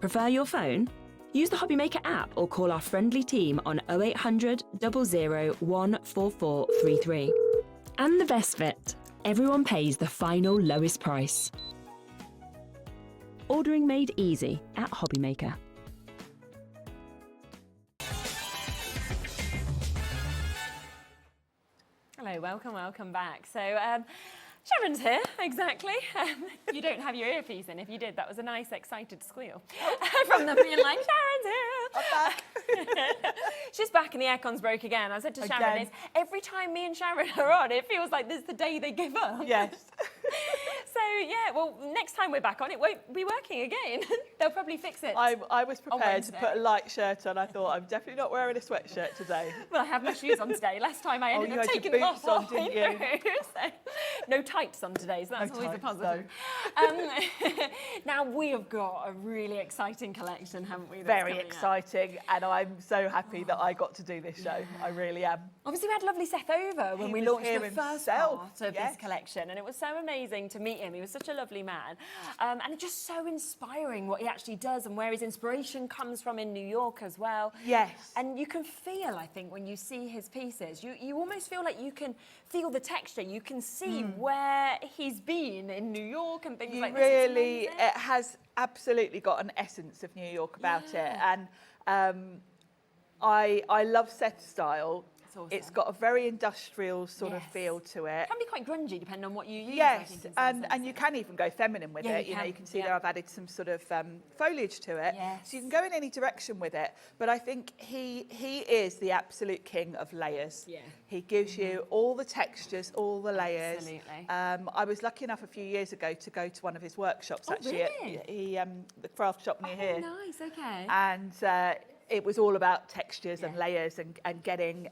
Prefer your phone? Use the HobbyMaker app or call our friendly team on 0800 00 14433. And the best bit, everyone pays the final lowest price. Ordering made easy at HobbyMaker. Hello, welcome back. So, Sharon's here, exactly. You don't have your earpiece in. If you did, that was a nice, excited squeal from them being like, Sharon's here. I'm back. She's back and the aircon's broke again. I said to Sharon, it's every time me and Sharon are on, it feels like this is the day they give up. Yes. So, yeah, well, next time we're back on, it won't be working again. They'll probably fix it. I was prepared to put a light shirt on. I thought, I'm definitely not wearing a sweatshirt today. Well, I have my shoes on today. Last time I ended up taking them off. On, didn't you? So, no tights on today, so that's always a positive. Now, we have got a really exciting collection, haven't we? Very exciting, and I'm so happy that I got to do this show. I really am. Obviously, we had lovely Seth over when we launched the first part of this collection, and it was so amazing to meet him. He was such a lovely man, and it's just so inspiring what he actually does and where his inspiration comes from in New York as well. Yes. And you can feel, I think, when you see his pieces, you almost feel like you can feel the texture. You can see where he's been in New York and things like this. Really, it has absolutely got an essence of New York about it, and I love Seth's style. Awesome. It's got a very industrial sort of feel to it. It can be quite grungy depending on what you use. Yes, and you can even go feminine with it. You can see there I've added some sort of foliage to it. Yes. So you can go in any direction with it. But I think he is the absolute king of layers. Yeah. He gives you all the textures, all the layers. Absolutely. I was lucky enough a few years ago to go to one of his workshops actually at the craft shop near here. Nice, okay. And it was all about textures and layers and getting,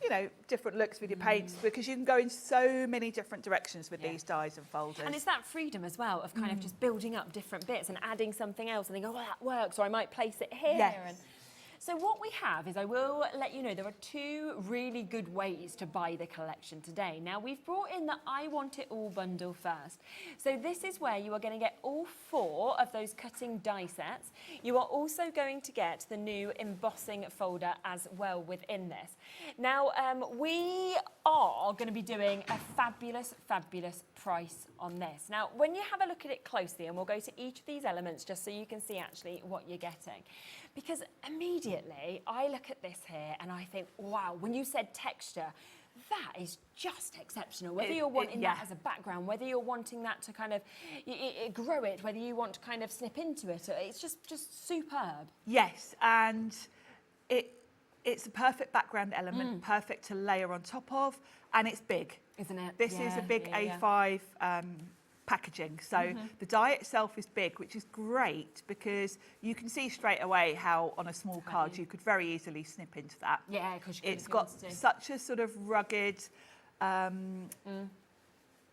you know, different looks with your paints, because you can go in so many different directions with these dies and folders. And it's that freedom as well of kind of just building up different bits and adding something else and then go, oh, that works, or I might place it here. Yes. And so what we have is, I will let you know, there are two really good ways to buy the collection today. Now, we've brought in the I Want It All bundle first. So this is where you are going to get all 4 of those cutting die sets. You are also going to get the new embossing folder as well within this. Now, we are going to be doing a fabulous, fabulous price on this. Now, when you have a look at it closely, and we'll go to each of these elements just so you can see actually what you're getting. Because immediately I look at this here and I think, wow, when you said texture, that is just exceptional. Whether you're wanting that as a background, whether you're wanting that to kind of grow it, whether you want to kind of snip into it, it's just superb. Yes, and it's a perfect background element, perfect to layer on top of, and it's big. Isn't it? This is a big A5 packaging. So the die itself is big, which is great because you can see straight away how on a small card you could very easily snip into that. Yeah, because it's got such a sort of rugged,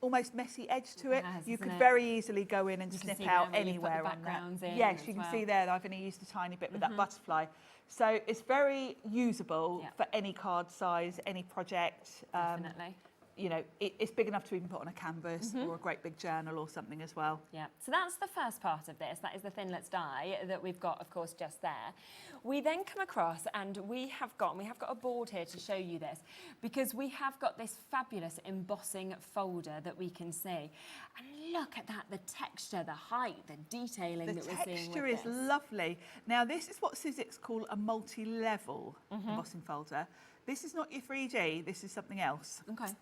almost messy edge to it. You could very easily go in and snip out anywhere on that. Yes, you can see there that I've only used a tiny bit with that butterfly. So it's very usable for any card size, any project. Definitely. You know, it's big enough to even put on a canvas or a great big journal or something as well. Yeah, so that's the first part of this. That is the Thinlits die that we've got, of course, just there. We then come across and we have got a board here to show you this because we have got this fabulous embossing folder that we can see. And look at that, the texture, the height, the detailing that we're seeing with this. The texture is lovely. Now, this is what Sizzix call a multi-level embossing folder. This is not your 3D, this is something else. Okay.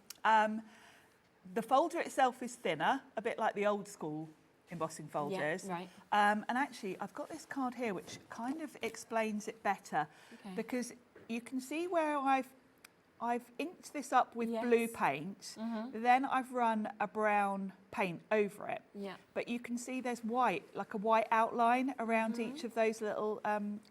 The folder itself is thinner, a bit like the old school embossing folders. Yeah, right. And actually, I've got this card here which kind of explains it better because you can see where I've inked this up with blue paint, then I've run a brown paint over it. Yeah. But you can see there's white, like a white outline around each of those little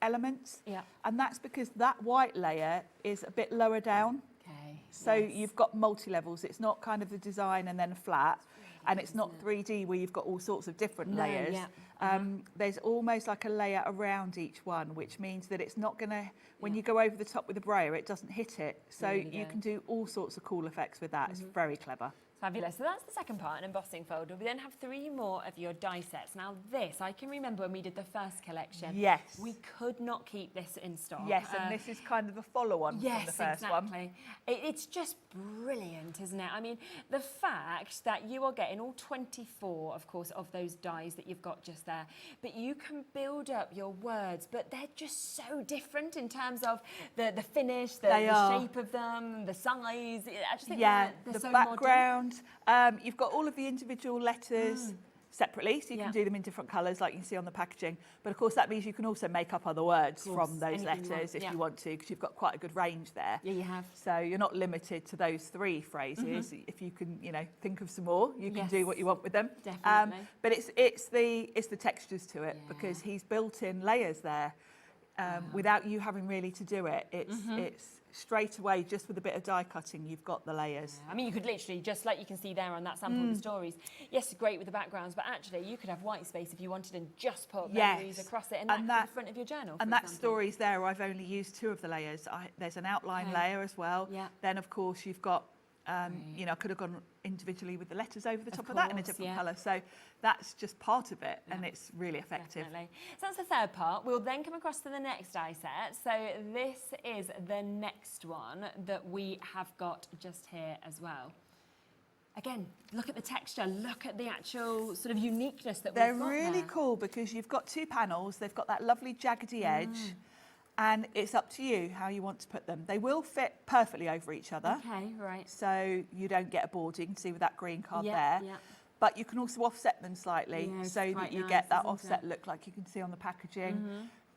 elements. Yeah. And that's because that white layer is a bit lower down. Okay. So you've got multi-levels. It's not kind of the design and then flat. And it's not 3D where you've got all sorts of different layers. There's almost like a layer around each one, which means that it's not going to, when you go over the top with the brayer, it doesn't hit it. So you can do all sorts of cool effects with that. It's very clever. Fabulous. So that's the second part, an embossing folder. We then have 3 more of your die sets. Now this, I can remember when we did the first collection. Yes. We could not keep this in stock. Yes, and this is kind of a follow-on from the first one. It's just brilliant, isn't it? I mean, the fact that you are getting all 24, of course, of those dies that you've got just there, but you can build up your words, but they're just so different in terms of the finish, the shape of them, the size. I just think they're the so background. You've got all of the individual letters separately, so you can do them in different colours like you can see on the packaging. But of course that means you can also make up other words from those letters if you want to, because you've got quite a good range there. Yeah, you have. So you're not limited to those 3 phrases. If you can, you know, think of some more, you can do what you want with them. Definitely. But it's the textures to it because he's built in layers there. Without you having really to do it, it's straight away, just with a bit of die cutting, you've got the layers. I mean, you could literally, just like you can see there on that sample of the stories, yes, great with the backgrounds, but actually you could have white space if you wanted and just put memories across it and that in front of your journal. And that stories there, I've only used 2 of the layers. There's an outline layer as well. Yeah. Then, of course, you've got, you know, I could have gone individually with the letters over the top of that in a different colour. So that's just part of it, and it's really effective. Definitely. So that's the third part. We'll then come across to the next die set. So this is the next one that we have got just here as well. Again, look at the texture, look at the actual sort of uniqueness that we've got. They're really cool because you've got 2 panels. They've got that lovely jaggedy edge. And it's up to you how you want to put them. They will fit perfectly over each other. Okay, right. So you don't get a border. You can see with that green card there. Yeah. But you can also offset them slightly so that you get that offset look like you can see on the packaging.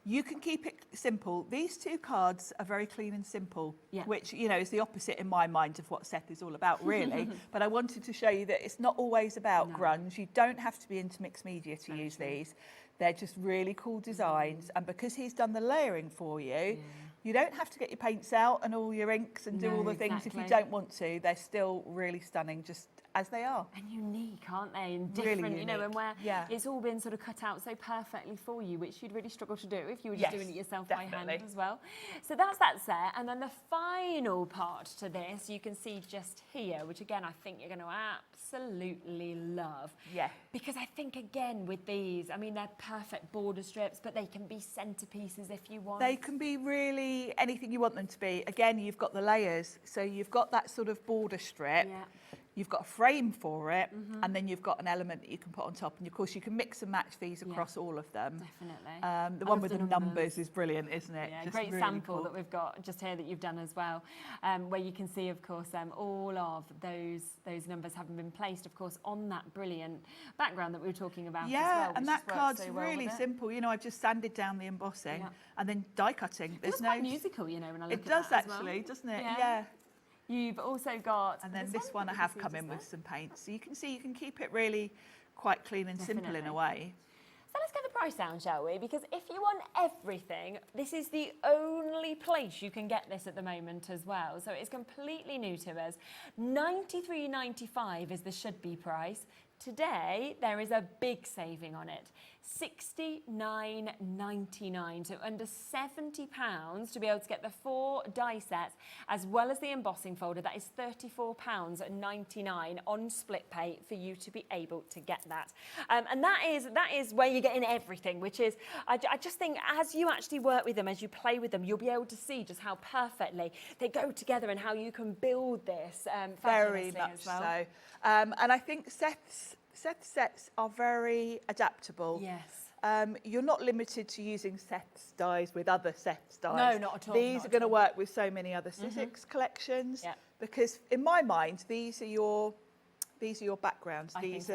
You can keep it simple. These 2 cards are very clean and simple, which, you know, is the opposite in my mind of what Seth is all about, really. But I wanted to show you that it's not always about grunge. You don't have to be into mixed media to use these. They're just really cool designs. And because he's done the layering for you, you don't have to get your paints out and all your inks and do all the things if you don't want to. They're still really stunning, just as they are. And unique, aren't they? And different, really you know, and where it's all been sort of cut out so perfectly for you, which you'd really struggle to do if you were just doing it yourself by hand as well. So that's that set. And then the final part to this, you can see just here, which again, I think you're going to absolutely love. Yeah. Because I think, again, with these, I mean, they're perfect border strips, but they can be centerpieces if you want. They can be really anything you want them to be. Again, you've got the layers. So you've got that sort of border strip. Yeah. You've got a frame for it, and then you've got an element that you can put on top. And of course, you can mix and match these across all of them. Definitely. The one with the numbers is brilliant, isn't it? Yeah, just great really sample cool. that we've got just here that you've done as well, where you can see, of course, all of those numbers having been placed, of course, on that brilliant background that we were talking about as well. Yeah, and that card's really simple. You know, I've just sanded down the embossing and then die cutting. It's quite musical, you know, when I look at that. It does actually, actually, doesn't it? Yeah. You've also got... And then this one I have come in with some paint. So you can see you can keep it really quite clean and simple in a way. So let's get the price down, shall we? Because if you want everything, this is the only place you can get this at the moment as well. So it's completely new to us. $93.95 is the should-be price. Today, there is a big saving on it. $69.99, so under £70 to be able to get the 4 die sets as well as the embossing folder. That is £34.99 on split pay for you to be able to get that. And that is where you're getting everything, which is, I just think as you actually work with them, as you play with them, you'll be able to see just how perfectly they go together and how you can build this very much as well. so. And I think Seth's sets are very adaptable. Yes. You're not limited to using Seth's dies with other Seth's dies. No, not at all. These are going to work with so many other Sizzix collections because, in my mind, these are your backgrounds. These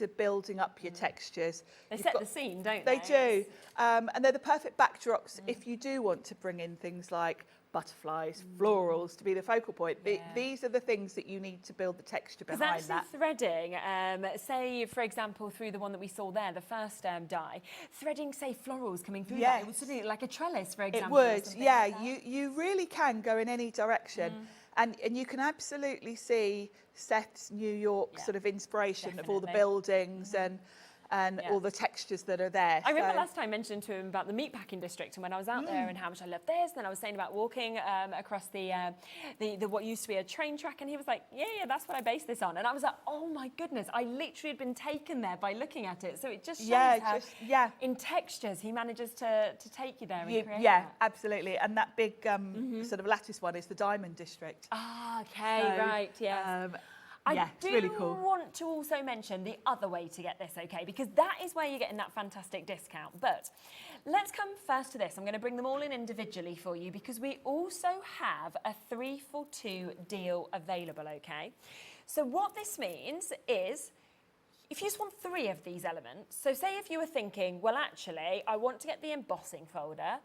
are building up your textures. They set the scene, don't they? They do, and they're the perfect backdrops if you do want to bring in things like butterflies, florals to be the focal point. These are the things that you need to build the texture behind that. Threading, say for example through the one that we saw there, the first die, threading say florals coming through that, it would sort of like a trellis for example. It would, yeah, you really can go in any direction. And you can absolutely see Seth's New York sort of inspiration of all the buildings and all the textures that are there. I remember last time I mentioned to him about the meatpacking district and when I was out there and how much I loved this. Then I was saying about walking across the what used to be a train track, and he was like, yeah, that's what I based this on. And I was like, oh my goodness, I literally had been taken there by looking at it. So it just shows how in textures he manages to take you there and create that. Absolutely. And that big sort of lattice one is the Diamond District. Ah, okay, right, yes. I it's really cool. want to also mention the other way to get this, okay, because that is where you're getting that fantastic discount. But let's come first to this. I'm going to bring them all in individually for you because we also have a 3 for 2 deal available, okay? So what this means is if you just want 3 of these elements, so say if you were thinking, well, actually, I want to get the embossing folder,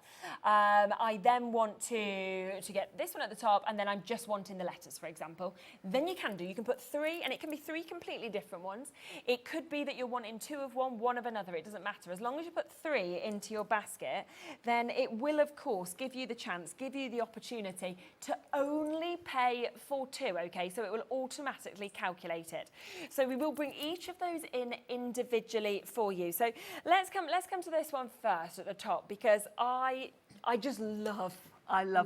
I then want to get this one at the top, and then I'm just wanting the letters, for example, then you can put 3, and it can be 3 completely different ones. It could be that you're wanting 2 of one of another, it doesn't matter. As long as you put 3 into your basket, then it will, of course, give you the chance, give you the opportunity to only pay for 2, okay? So it will automatically calculate it. So we will bring each of those in individually for you. So let's come to this one first at the top because I just love this.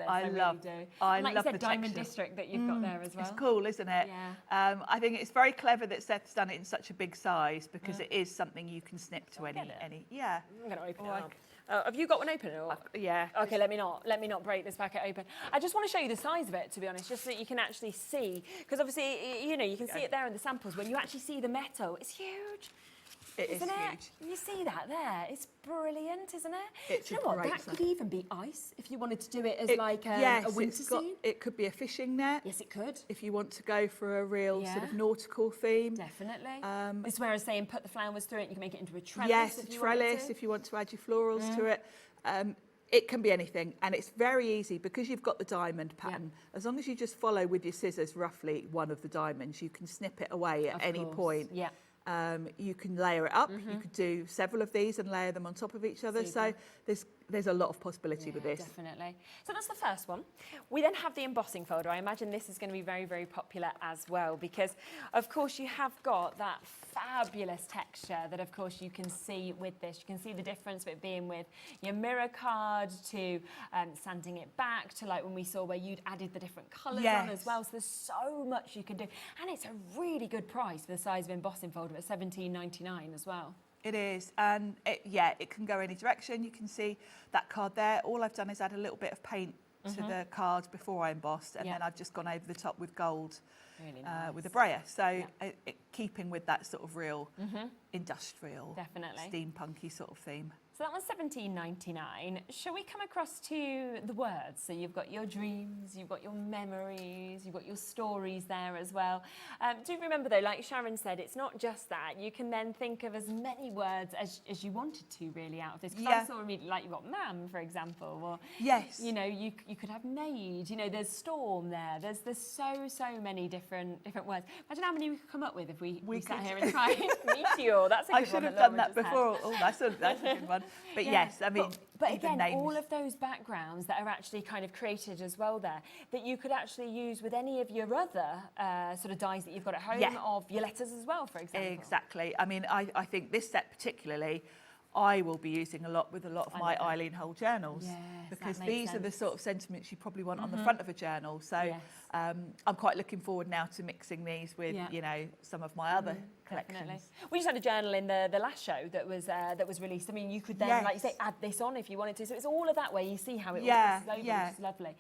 I really do. I like love you said, the Diamond texture. District that you've got there as well. It's cool, isn't it? Yeah. I think it's very clever that Seth's done it in such a big size because it is something you can snip to any. Yeah. I'm going to open it up. Have you got one open? Or? Yeah. Okay, let me not break this packet open. I just want to show you the size of it, to be honest, just so that you can actually see. Because obviously, you know, you can see it there in the samples. When you actually see the metal, it's huge. Isn't it? Huge. You see that there? It's brilliant, isn't it? It's you know what? That could even be ice if you wanted to do it as like a winter scene. It could be a fishing net. Yes, it could. If you want to go for a real sort of nautical theme. Definitely. It's whereas saying put the flowers through it, you can make it into a trellis. Yes, a trellis if you want to add your florals to it. It can be anything, and it's very easy because you've got the diamond pattern. As long as you just follow with your scissors roughly one of the diamonds, you can snip it away at any point. Yeah. You can layer it up. You could do several of these and layer them on top of each other. Super. So there's a lot of possibility with this. Definitely. So that's the first one. We then have the embossing folder. I imagine this is going to be very, very popular as well because, of course, you have got that fabulous texture that, of course, you can see with this. You can see the difference with being with your mirror card to sanding it back to like when we saw where you'd added the different colours on as well. So there's so much you can do. And it's a really good price for the size of embossing folder at $17.99 as well. It is, and it can go any direction. You can see that card there. All I've done is add a little bit of paint to the card before I embossed, and then I've just gone over the top with gold with a brayer. So keeping with that sort of real industrial, definitely steampunky sort of theme. So that was £17.99. Shall we come across to the words? So you've got your dreams, you've got your memories, you've got your stories there as well. Do remember though, like Sharon said, it's not just that. You can then think of as many words as you wanted to really out of this. Because I saw immediately, like you've got ma'am, for example, or you know, you could have maid. You know, there's storm there. There's so many different words. Imagine how many we could come up with if we sat here and tried meteor. That's a good one. I should have done that before. Oh, that's a good one. But yes, I mean, but again, all of those backgrounds that are actually kind of created as well there, that you could actually use with any of your other sort of dies that you've got at home, of your letters as well, for example. Exactly. I mean, I think this set particularly, I will be using a lot of my Eileen Hull journals, because these are the sort of sentiments you probably want on the front of a journal. So I'm quite looking forward now to mixing these with, you know, some of my other collections. Definitely. We just had a journal in the last show that was released. I mean, you could then, like you say, add this on if you wanted to. So it's all of that way. You see how it all goes over, which is lovely.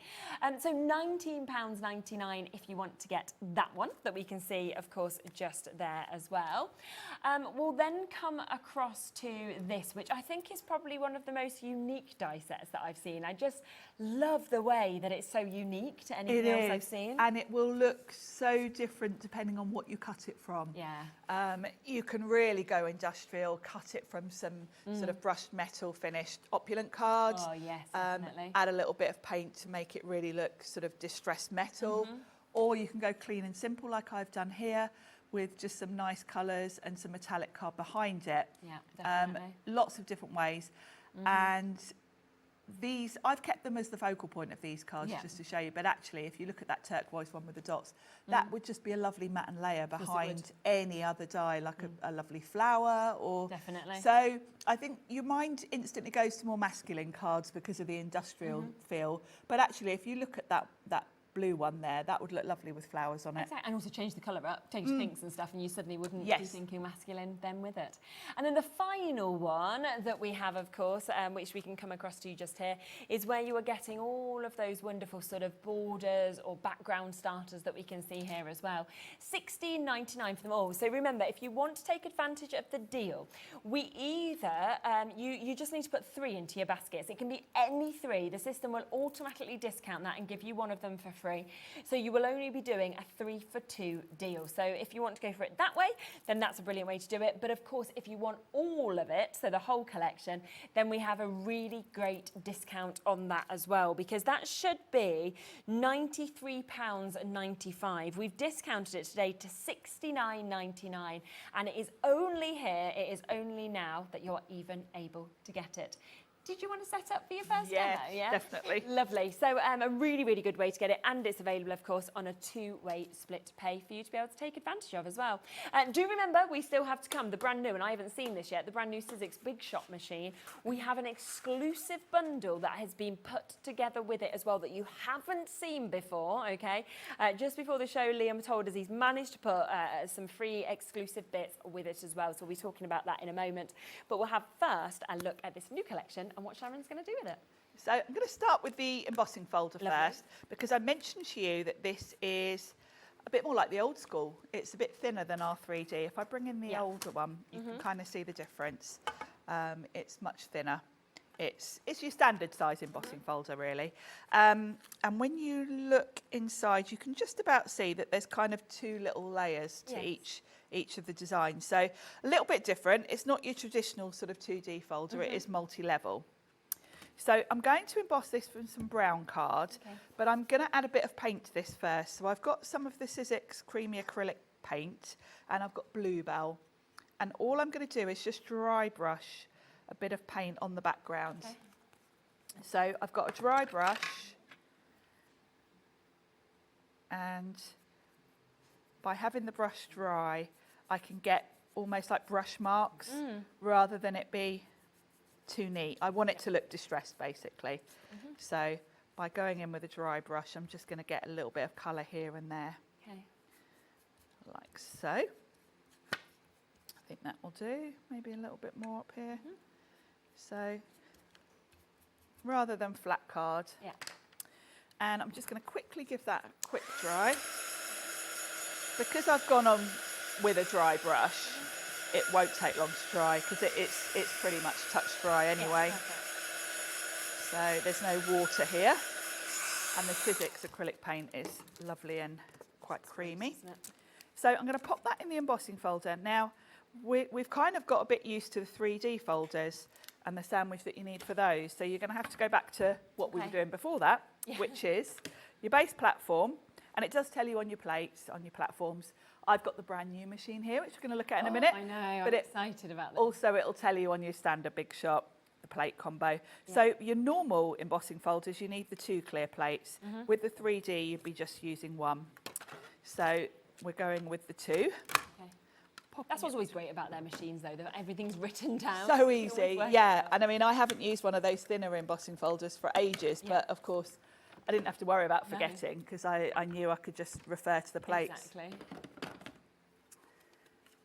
So £19.99 if you want to get that one that we can see, of course, just there as well. We'll then come across to this, which I think is probably one of the most unique die sets that I've seen. I just love the way that it's so unique to anything else I've seen. And it will look so different depending on what you cut it from. You can really go industrial, cut it from some sort of brushed metal finished opulent cards. Oh yes, definitely. Add a little bit of paint to make it really look sort of distressed metal. Or you can go clean and simple like I've done here, with just some nice colours and some metallic card behind it. Yeah, definitely. Lots of different ways. And these, I've kept them as the focal point of these cards just to show you, but actually if you look at that turquoise one with the dots, that would just be a lovely matte and layer behind any other die, like a lovely flower or... Definitely. So I think your mind instantly goes to more masculine cards because of the industrial feel, but actually if you look at that blue one there, that would look lovely with flowers on it. Exactly. And also change the colour up, change pinks and stuff, and you suddenly wouldn't be thinking masculine then with it. And then the final one that we have, of course, which we can come across to just here, is where you are getting all of those wonderful sort of borders or background starters that we can see here as well. £16.99 for them all. So remember, if you want to take advantage of the deal, we either, you just need to put 3 into your baskets. It can be any 3. The system will automatically discount that and give you one of them for free. So you will only be doing a 3 for 2 deal. So if you want to go for it that way, then that's a brilliant way to do it. But of course, if you want all of it, so the whole collection, then we have a really great discount on that as well, because that should be £93.95. We've discounted it today to £69.99, and it is only here, it is only now that you're even able to get it. Did you want to set up for your first demo? Yeah, definitely. Lovely. So a really, really good way to get it, and it's available, of course, on a 2-way split pay for you to be able to take advantage of as well. Do remember, we still have to come, the brand new, and I haven't seen this yet, the brand new Sizzix Big Shot machine. We have an exclusive bundle that has been put together with it as well that you haven't seen before, okay? Just before the show, Liam told us he's managed to put some free exclusive bits with it as well, so we'll be talking about that in a moment. But we'll have first a look at this new collection and what Sharon's going to do with it. So I'm going to start with the embossing folder first, because I mentioned to you that this is a bit more like the old school. It's a bit thinner than our 3D. If I bring in the older one, you can kind of see the difference. It's much thinner. It's your standard size embossing folder, really. And when you look inside, you can just about see that there's kind of 2 little layers to each of the designs. So a little bit different. It's not your traditional sort of 2D folder. It is multi-level. So I'm going to emboss this from some brown card, but I'm going to add a bit of paint to this first. So I've got some of the Sizzix creamy acrylic paint, and I've got Bluebell. And all I'm going to do is just dry brush a bit of paint on the background. So I've got a dry brush, and by having the brush dry, I can get almost like brush marks rather than it be too neat. I want it to look distressed, basically. So by going in with a dry brush, I'm just going to get a little bit of colour here and there. Like so. I think that will do. Maybe a little bit more up here. So rather than flat card. And I'm just going to quickly give that a quick dry. Because I've gone on with a dry brush, it won't take long to dry because it's pretty much touch dry anyway. So there's no water here. And the Sizzix acrylic paint is lovely and quite creamy. So I'm going to pop that in the embossing folder. Now, we've kind of got a bit used to the 3D folders and the sandwich that you need for those. So you're going to have to go back to what we were doing before that, which is your base platform. And it does tell you on your plates, on your platforms. I've got the brand new machine here, which we're going to look at in a minute. I know, I'm excited about that. Also, it'll tell you on your standard big shot, the plate combo. So your normal embossing folders, you need the 2 clear plates. With the 3D, you'd be just using 1. So we're going with the 2. That's what's always great about their machines, though, that everything's written down. So easy, yeah. And I mean, I haven't used one of those thinner embossing folders for ages, but of course, I didn't have to worry about forgetting because I knew I could just refer to the plates. Exactly.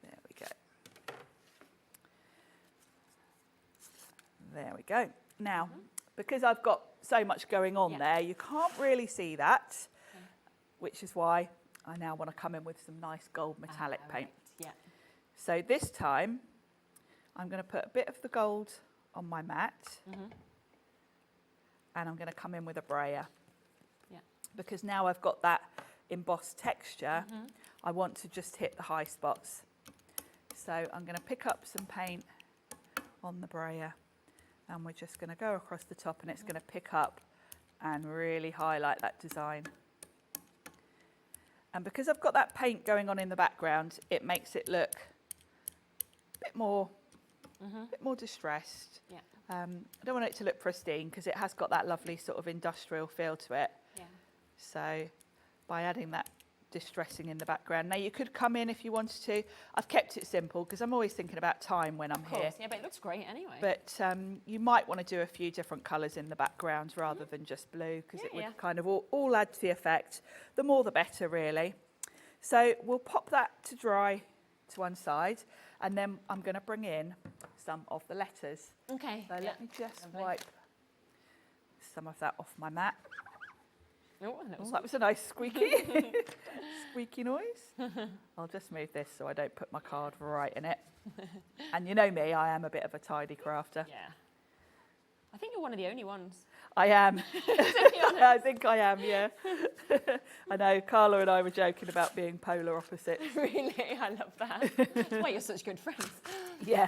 There we go. There we go. Now, because I've got so much going on there, you can't really see that, which is why I now want to come in with some nice gold metallic paint. Yeah. So this time, I'm going to put a bit of the gold on my mat, and I'm going to come in with a brayer. Yeah. Because now I've got that embossed texture, I want to just hit the high spots. So I'm going to pick up some paint on the brayer, and we're just going to go across the top, and it's going to pick up and really highlight that design. And because I've got that paint going on in the background, it makes it look a bit more distressed. Yeah. I don't want it to look pristine because it has got that lovely sort of industrial feel to it. Yeah. So by adding that distressing in the background. Now you could come in if you wanted to. I've kept it simple because I'm always thinking about time when I'm here. Yeah, but it looks great anyway. But you might want to do a few different colours in the background rather than just blue because it would kind of all add to the effect. The more the better, really. So we'll pop that to dry to one side, and then I'm going to bring in some of the letters. Okay. So let me just wipe some of that off my mat. Oh, that was a nice squeaky, squeaky noise. I'll just move this so I don't put my card right in it. And you know me, I am a bit of a tidy crafter. Yeah. I think you're one of the only ones. I am. I think I am, yeah. I know, Carla and I were joking about being polar opposites. Really? I love that. That's why you're such good friends. Yeah,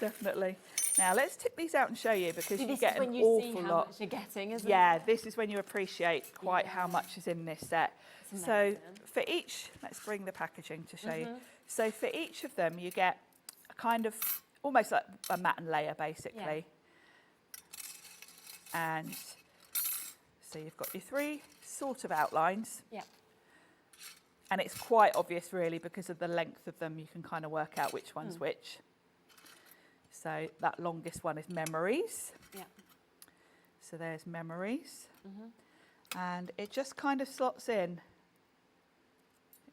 definitely. Now, let's tip these out and show you because you get an awful lot. Much you're getting, isn't yeah, it? this is when you appreciate quite how much is in this set. So for each, let's bring the packaging to show you. So for each of them, you get a kind of, almost like a matte and layer, basically. And so you've got your 3 sort of outlines. Yeah. And it's quite obvious, really, because of the length of them, you can kind of work out which one's which. So that longest one is memories. Yeah. So there's memories. And it just kind of slots in.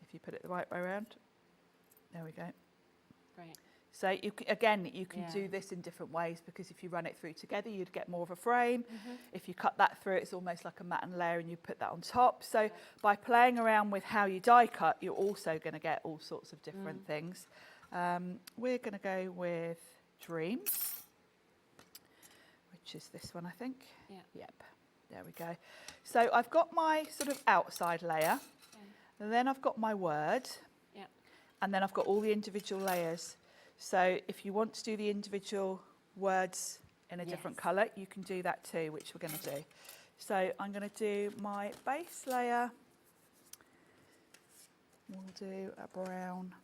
If you put it the right way around. There we go. Great. So you can do this in different ways because if you run it through together, you'd get more of a frame. If you cut that through, it's almost like a mat and layer and you put that on top. So by playing around with how you die cut, you're also going to get all sorts of different things. We're going to go with Dreams, which is this one, I think. Yeah. Yep. There we go. So I've got my sort of outside layer, and then I've got my word, and then I've got all the individual layers. So if you want to do the individual words in a different colour, you can do that too, which we're going to do. So I'm going to do my base layer. We'll do a brown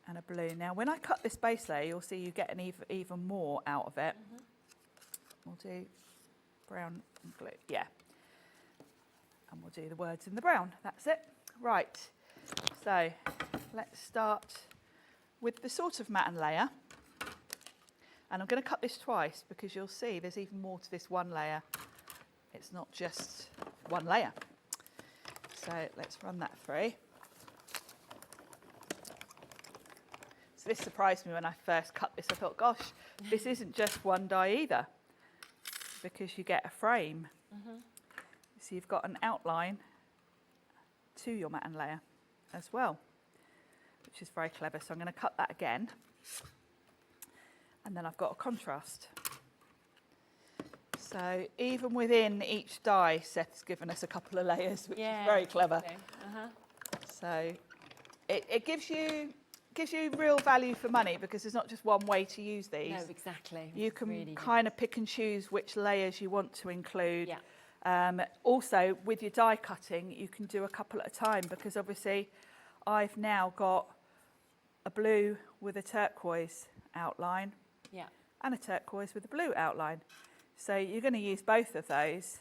and a blue. Now, when I cut this base layer, you'll see you get an even more out of it. We'll do brown and blue, and we'll do the words in the brown. That's it. Right. So let's start with the sort of matte and layer. And I'm going to cut this twice because you'll see there's even more to this one layer. It's not just one layer. So let's run that through. So this surprised me when I first cut this. I thought, gosh, this isn't just one die either, because you get a frame. So you've got an outline to your matte and layer as well, which is very clever. So I'm going to cut that again. And then I've got a contrast. So even within each die, Seth's given us a couple of layers, which is very clever. So it gives you real value for money, because there's not just one way to use these. No, exactly. You can really kind of pick and choose which layers you want to include. Also, with your die cutting, you can do a couple at a time, because obviously I've now got a blue with a turquoise outline and a turquoise with a blue outline. So you're going to use both of those.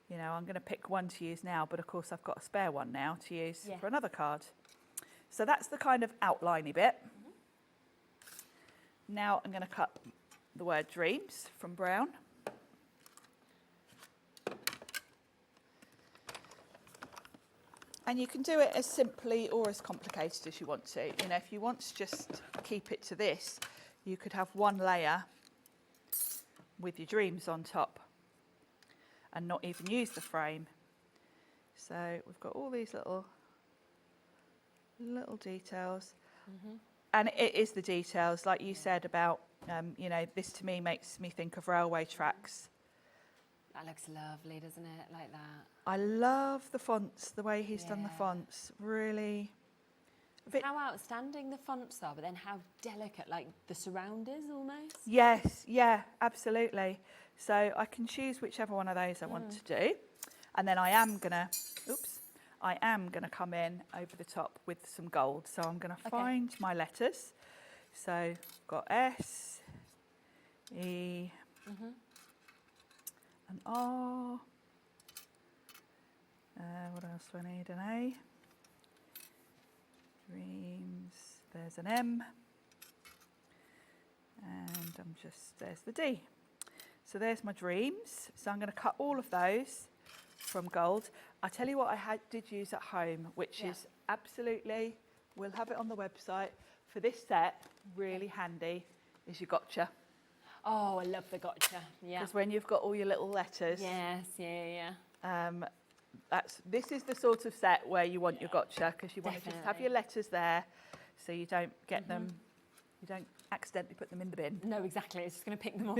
You know, I'm going to pick one to use now, but of course I've got a spare one now to use for another card. So that's the kind of outliney bit. Now I'm going to cut the word dreams from brown. And you can do it as simply or as complicated as you want to. You know, if you want to just keep it to this, you could have one layer with your dreams on top and not even use the frame. So we've got all these little details. And it is the details, like you said about, you know, this to me makes me think of railway tracks. That looks lovely, doesn't it? Like that. I love the fonts, the way he's done the fonts, really. How outstanding the fonts are, but then how delicate, like the surround is almost. Yes, yeah, absolutely. So I can choose whichever one of those I want to do. And then I am gonna come in over the top with some gold. So I'm gonna find my letters. So I've got S, E, an R. What else do I need? An A. Dreams. There's an M. And there's the D. So there's my dreams. So I'm going to cut all of those from gold. I tell you what I did use at home, which is absolutely, we'll have it on the website, for this set, really handy, is your gotcha. Oh, I love the gotcha, Because when you've got all your little letters. Yes, This is the sort of set where you want your gotcha, because you want to just have your letters there so you don't get them, you don't accidentally put them in the bin. No, exactly, it's just going to pick them up.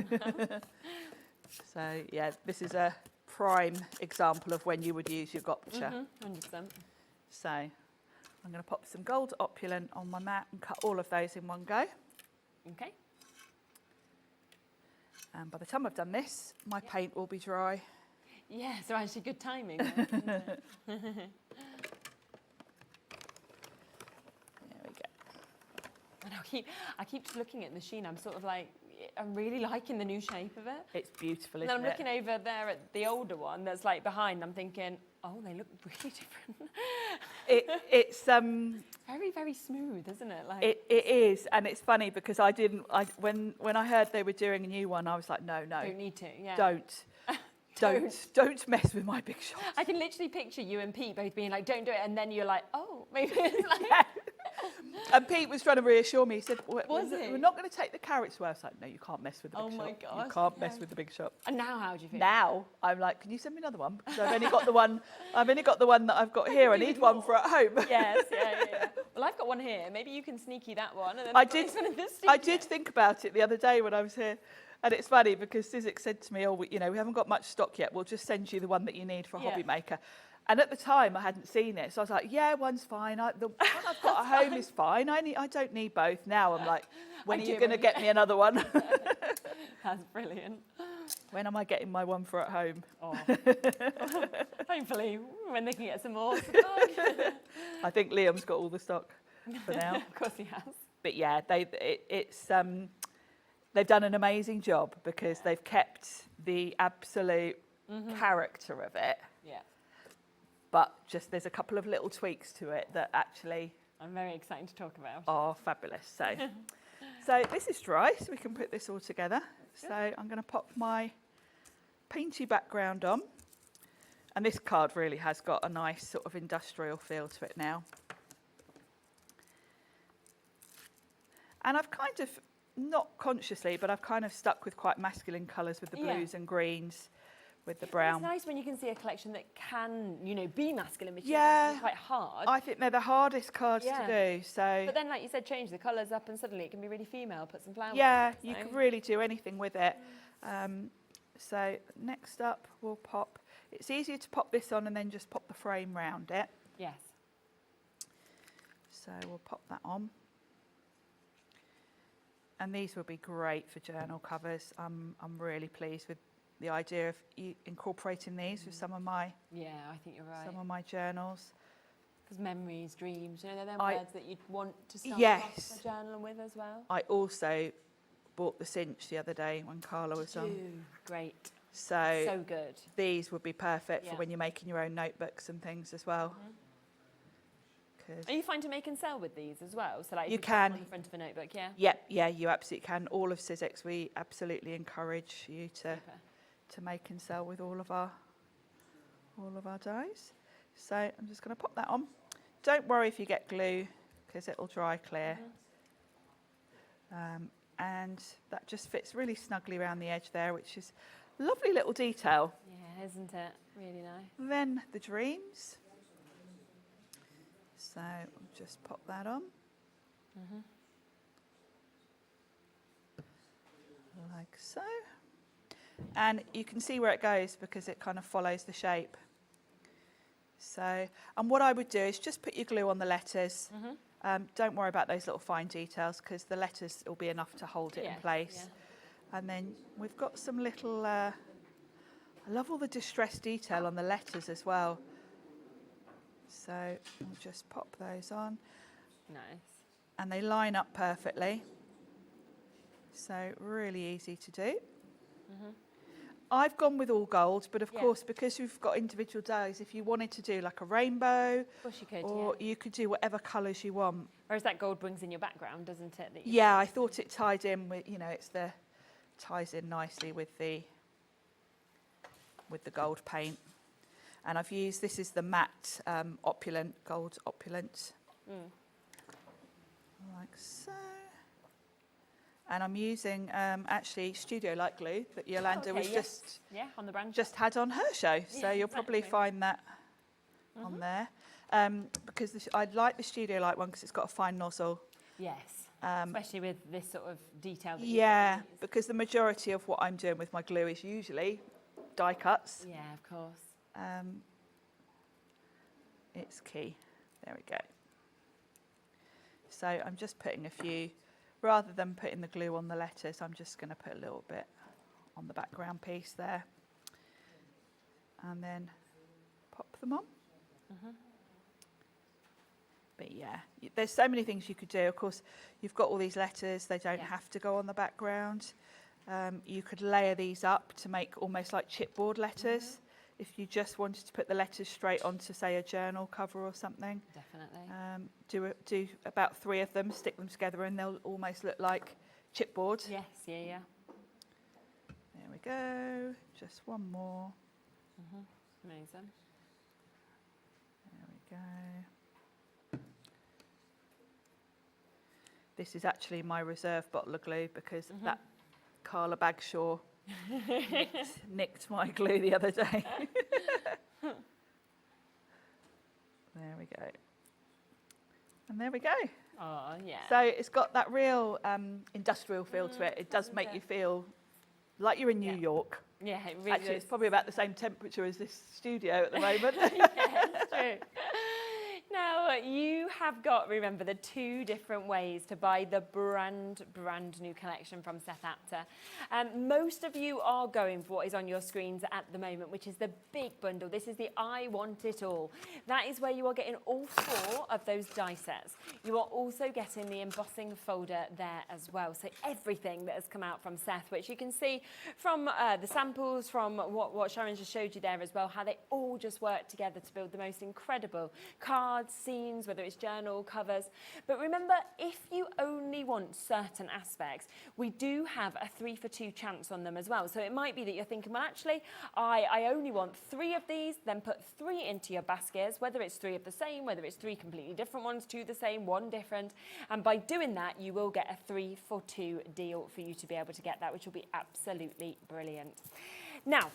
So yeah, this is a prime example of when you would use your gotcha. 100%. So I'm going to pop some gold opulent on my mat and cut all of those in one go. Okay. And by the time I've done this, my paint will be dry. Yeah, so actually good timing. There we go. And I keep just looking at the machine. I'm sort of like, I'm really liking the new shape of it. It's beautiful, and isn't it? I'm looking over there at the older one that's like behind. I'm thinking, oh, they look really different. It's very, very smooth, isn't it? Like it is, and it's funny because when I heard they were doing a new one, I was like, no, don't need to. Yeah. Don't mess with my big shot. I can literally picture you and Pete both being like, don't do it, and then you're like, oh, maybe it's like. And Pete was trying to reassure me. He said, we're not going to take the carrots away. I was like, no, you can't mess with the big shot. Oh my gosh. You can't mess with the big shot. And now how do you feel? Now I'm like, can you send me another one? Because I've only got the one that I've got here. I need one for at home. Yes, yeah. Well, I've got one here. Maybe you can sneaky that one. And then I did think about it the other day when I was here. And it's funny because Sizzix said to me, we haven't got much stock yet. We'll just send you the one that you need for HobbyMaker. And at the time, I hadn't seen it. So I was like, yeah, one's fine. The one I've got at home is fine. I don't need both. Now I'm like, when are you going to get me another one? That's brilliant. When am I getting my one for at home? Oh. Hopefully, when they can get some more. I think Liam's got all the stock for now. Of course he has. But yeah, they've done an amazing job because they've kept the absolute character of it. Yeah. But just there's a couple of little tweaks to it that actually I'm very excited to talk about. Are fabulous. So this is dry, so we can put this all together. Good. So I'm going to pop my painty background on. And this card really has got a nice sort of industrial feel to it now. And I've kind of, not consciously, but I've kind of stuck with quite masculine colours with the blues and greens, with the brown. It's nice when you can see a collection that can, you know, be masculine, which Yeah. is quite hard. I think they're the hardest cards to do. So, but then, like you said, change the colours up and suddenly it can be really female. Put some flowers. yeah, on it, you so. can really do anything with it. So next up, we'll pop. It's easier to pop this on and then just pop the frame round it. Yes. So we'll pop that on. And these will be great for journal covers. I'm really pleased with the idea of incorporating these with some of my I think you're right. Some of my journals. Because memories, dreams, you know, they're them words that you'd want to start off a journal with as well. I also bought the cinch the other day when Carla was on. Great. So good. These would be perfect for when you're making your own notebooks and things as well. Are you fine to make and sell with these as well? So like you put can them on the front of a notebook, yeah? Yeah, you absolutely can. All of Sizzix, we absolutely encourage you to make and sell with all of our dies. So I'm just going to pop that on. Don't worry if you get glue because it'll dry clear. And that just fits really snugly around the edge there, which is a lovely little detail. Yeah, isn't it? Really nice. Then the dreams. So we'll just pop that on. Like so. And you can see where it goes because it kind of follows the shape. So, and what I would do is just put your glue on the letters. Don't worry about those little fine details because the letters will be enough to hold it in place. And then we've got some little, I love all the distressed detail on the letters as well. So we'll just pop those on. Nice. And they line up perfectly. So really easy to do. I've gone with all gold, but of course, because you've got individual dies, if you wanted to do like a rainbow, of course you could, or you could do whatever colours you want. Whereas that gold brings in your background, doesn't it? Yeah, I thought it tied in with, you know, ties in nicely with the gold paint. And I've used, this is the matte opulent, gold opulent, like so. And I'm using actually Studio Light glue that Jolanda was just on the brand had on her show. So you'll probably find that on there. Because I like the Studio Light one because it's got a fine nozzle. Yes, especially with this sort of detail. That because the majority of what I'm doing with my glue is usually die cuts. Yeah, of course. It's key. There we go. So I'm just putting a few. Rather than putting the glue on the letters, I'm just going to put a little bit on the background piece there. And then pop them on. But yeah, there's so many things you could do. Of course, you've got all these letters. They don't have to go on the background. You could layer these up to make almost like chipboard letters. If you just wanted to put the letters straight onto, say, a journal cover or something. Definitely. Do about 3 of them, stick them together, and they'll almost look like chipboard. Yes, yeah. There we go. Just one more. Amazing. There we go. This is actually my reserve bottle of glue because that Carla Bagshaw nicked my glue the other day. There we go. And there we go. Oh, yeah. So it's got that real industrial feel to it. It does make you feel like you're in New York. Yeah, it really Actually, it's probably about the same temperature as this studio at the moment. Yeah, it's true. Now, you have got, remember, the 2 different ways to buy the brand new collection from Seth Apter. Most of you are going for what is on your screens at the moment, which is the big bundle. This is the I Want It All. That is where you are getting all 4 of those die sets. You are also getting the embossing folder there as well. So everything that has come out from Seth, which you can see from the samples, from what Sharon just showed you there as well, how they all just work together to build the most incredible cards, scenes, whether it's journal covers. But remember, if you only want certain aspects, we do have a 3 for 2 chance on them as well. So it might be that you're thinking, well, actually, I only want 3 of these, then put 3 into your baskets, whether it's 3 of the same, whether it's 3 completely different ones, 2 the same, 1 different. And by doing that, you will get a 3 for 2 deal for you to be able to get that, which will be absolutely brilliant. Now,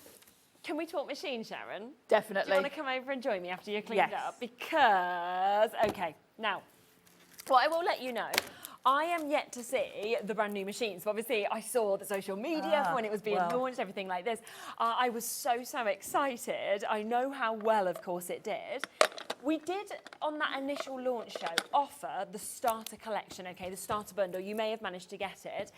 Can we talk machine, Sharon? Definitely. Do you want to come over and join me after you're cleaned Yes. up? Because, okay, now, what I will let you know, I am yet to see the brand new machines. So obviously, I saw the social media for when it was being launched, everything like this. I was so excited. I know how well, of course, it did. We did, on that initial launch show, offer the starter collection, okay, the starter bundle. You may have managed to get it.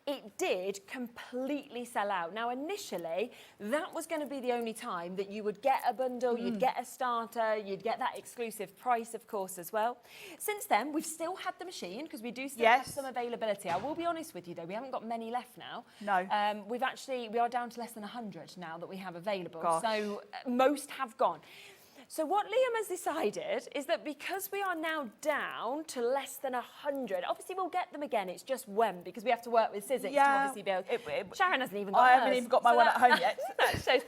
It did completely sell out. Now, initially, that was going to be the only time that you would get a bundle, you'd get a starter, you'd get that exclusive price, of course, as well. Since then, we've still had the machine, because we do still have some availability. I will be honest with you, though, we haven't got many left now. No. We are down to less than 100 now that we have available. Gosh. So most have gone. So what Liam has decided is that because we are now down to less than 100, obviously we'll get them again, it's just when, because we have to work with Sizzix to obviously be able... Sharon hasn't even got I hers. haven't even got my one at home yet. That shows,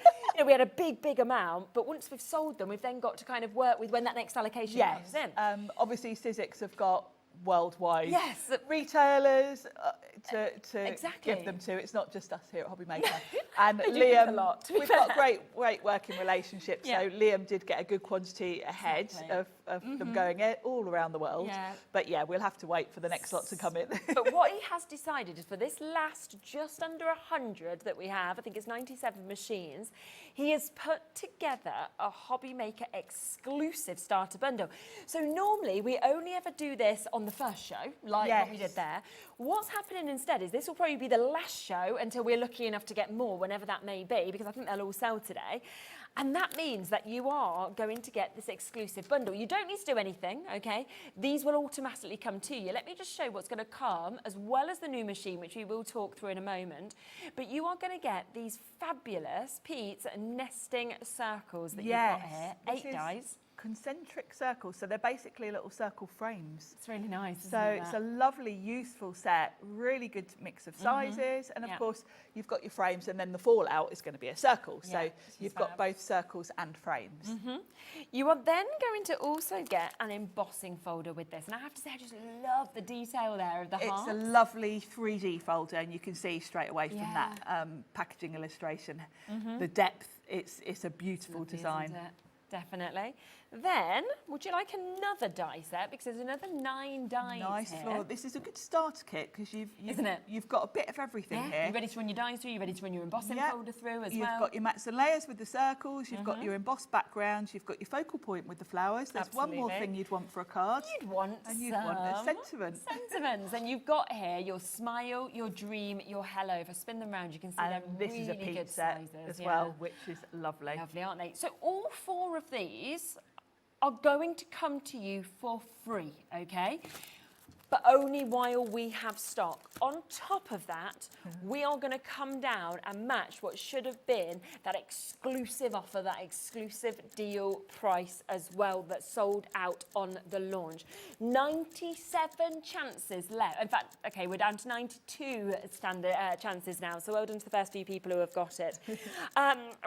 we had a big amount, but once we've sold them, we've then got to kind of work with when that next allocation comes in. Obviously Sizzix have got worldwide Yes. retailers to give them to. It's not just us here at HobbyMaker. And Liam, we've got great working relationships. So Liam did get a good quantity ahead of them going all around the world. But yeah, we'll have to wait for the next lot to come in. But what he has decided is for this last just under 100 that we have, I think it's 97 machines, he has put together a HobbyMaker exclusive starter bundle. So normally we only ever do this on the first show, like what we did there. What's happening instead is this will probably be the last show until we're lucky enough to get more, whenever that may be, because I think they'll all sell today. And that means that you are going to get this exclusive bundle. You don't need to do anything, okay? These will automatically come to you. Let me just show what's going to come, as well as the new machine, which we will talk through in a moment. But you are going to get these fabulous Pete's nesting circles that you've got here. 8 dies. Concentric circles, so they're basically little circle frames. It's really nice, so it's a lovely, useful set, really good mix of sizes, and of course you've got your frames, and then the fallout is going to be a circle, so you've got both circles and frames. You are then going to also get an embossing folder with this, and I have to say I just love the detail there of the hearts. It's a lovely 3D folder, and you can see straight away from that packaging illustration the depth. It's a beautiful design. Definitely. Then, would you like another die set? Because there's another 9 dies Nice here. floor. This is a good starter kit because Isn't it? You've got a bit of everything here. You're ready to run your dies through, you're ready to run your embossing folder through as well. You've got your mats and layers with the circles, you've got your embossed backgrounds, you've got your focal point with the flowers. There's one more thing you'd want for a card. You'd want you'd want a sentiment. Sentiments. And you've got here your smile, your dream, your hello. If I spin them around, you can see And they're this really is a good Pete set sizes as well, which is lovely. Lovely, aren't they? So all 4 of these are going to come to you for free, okay? But only while we have stock. On top of that, we are going to come down and match what should have been that exclusive offer, that exclusive deal price as well that sold out on the launch. 97 chances left. In fact, okay, we're down to 92 standard chances now, so well done to the first few people who have got it.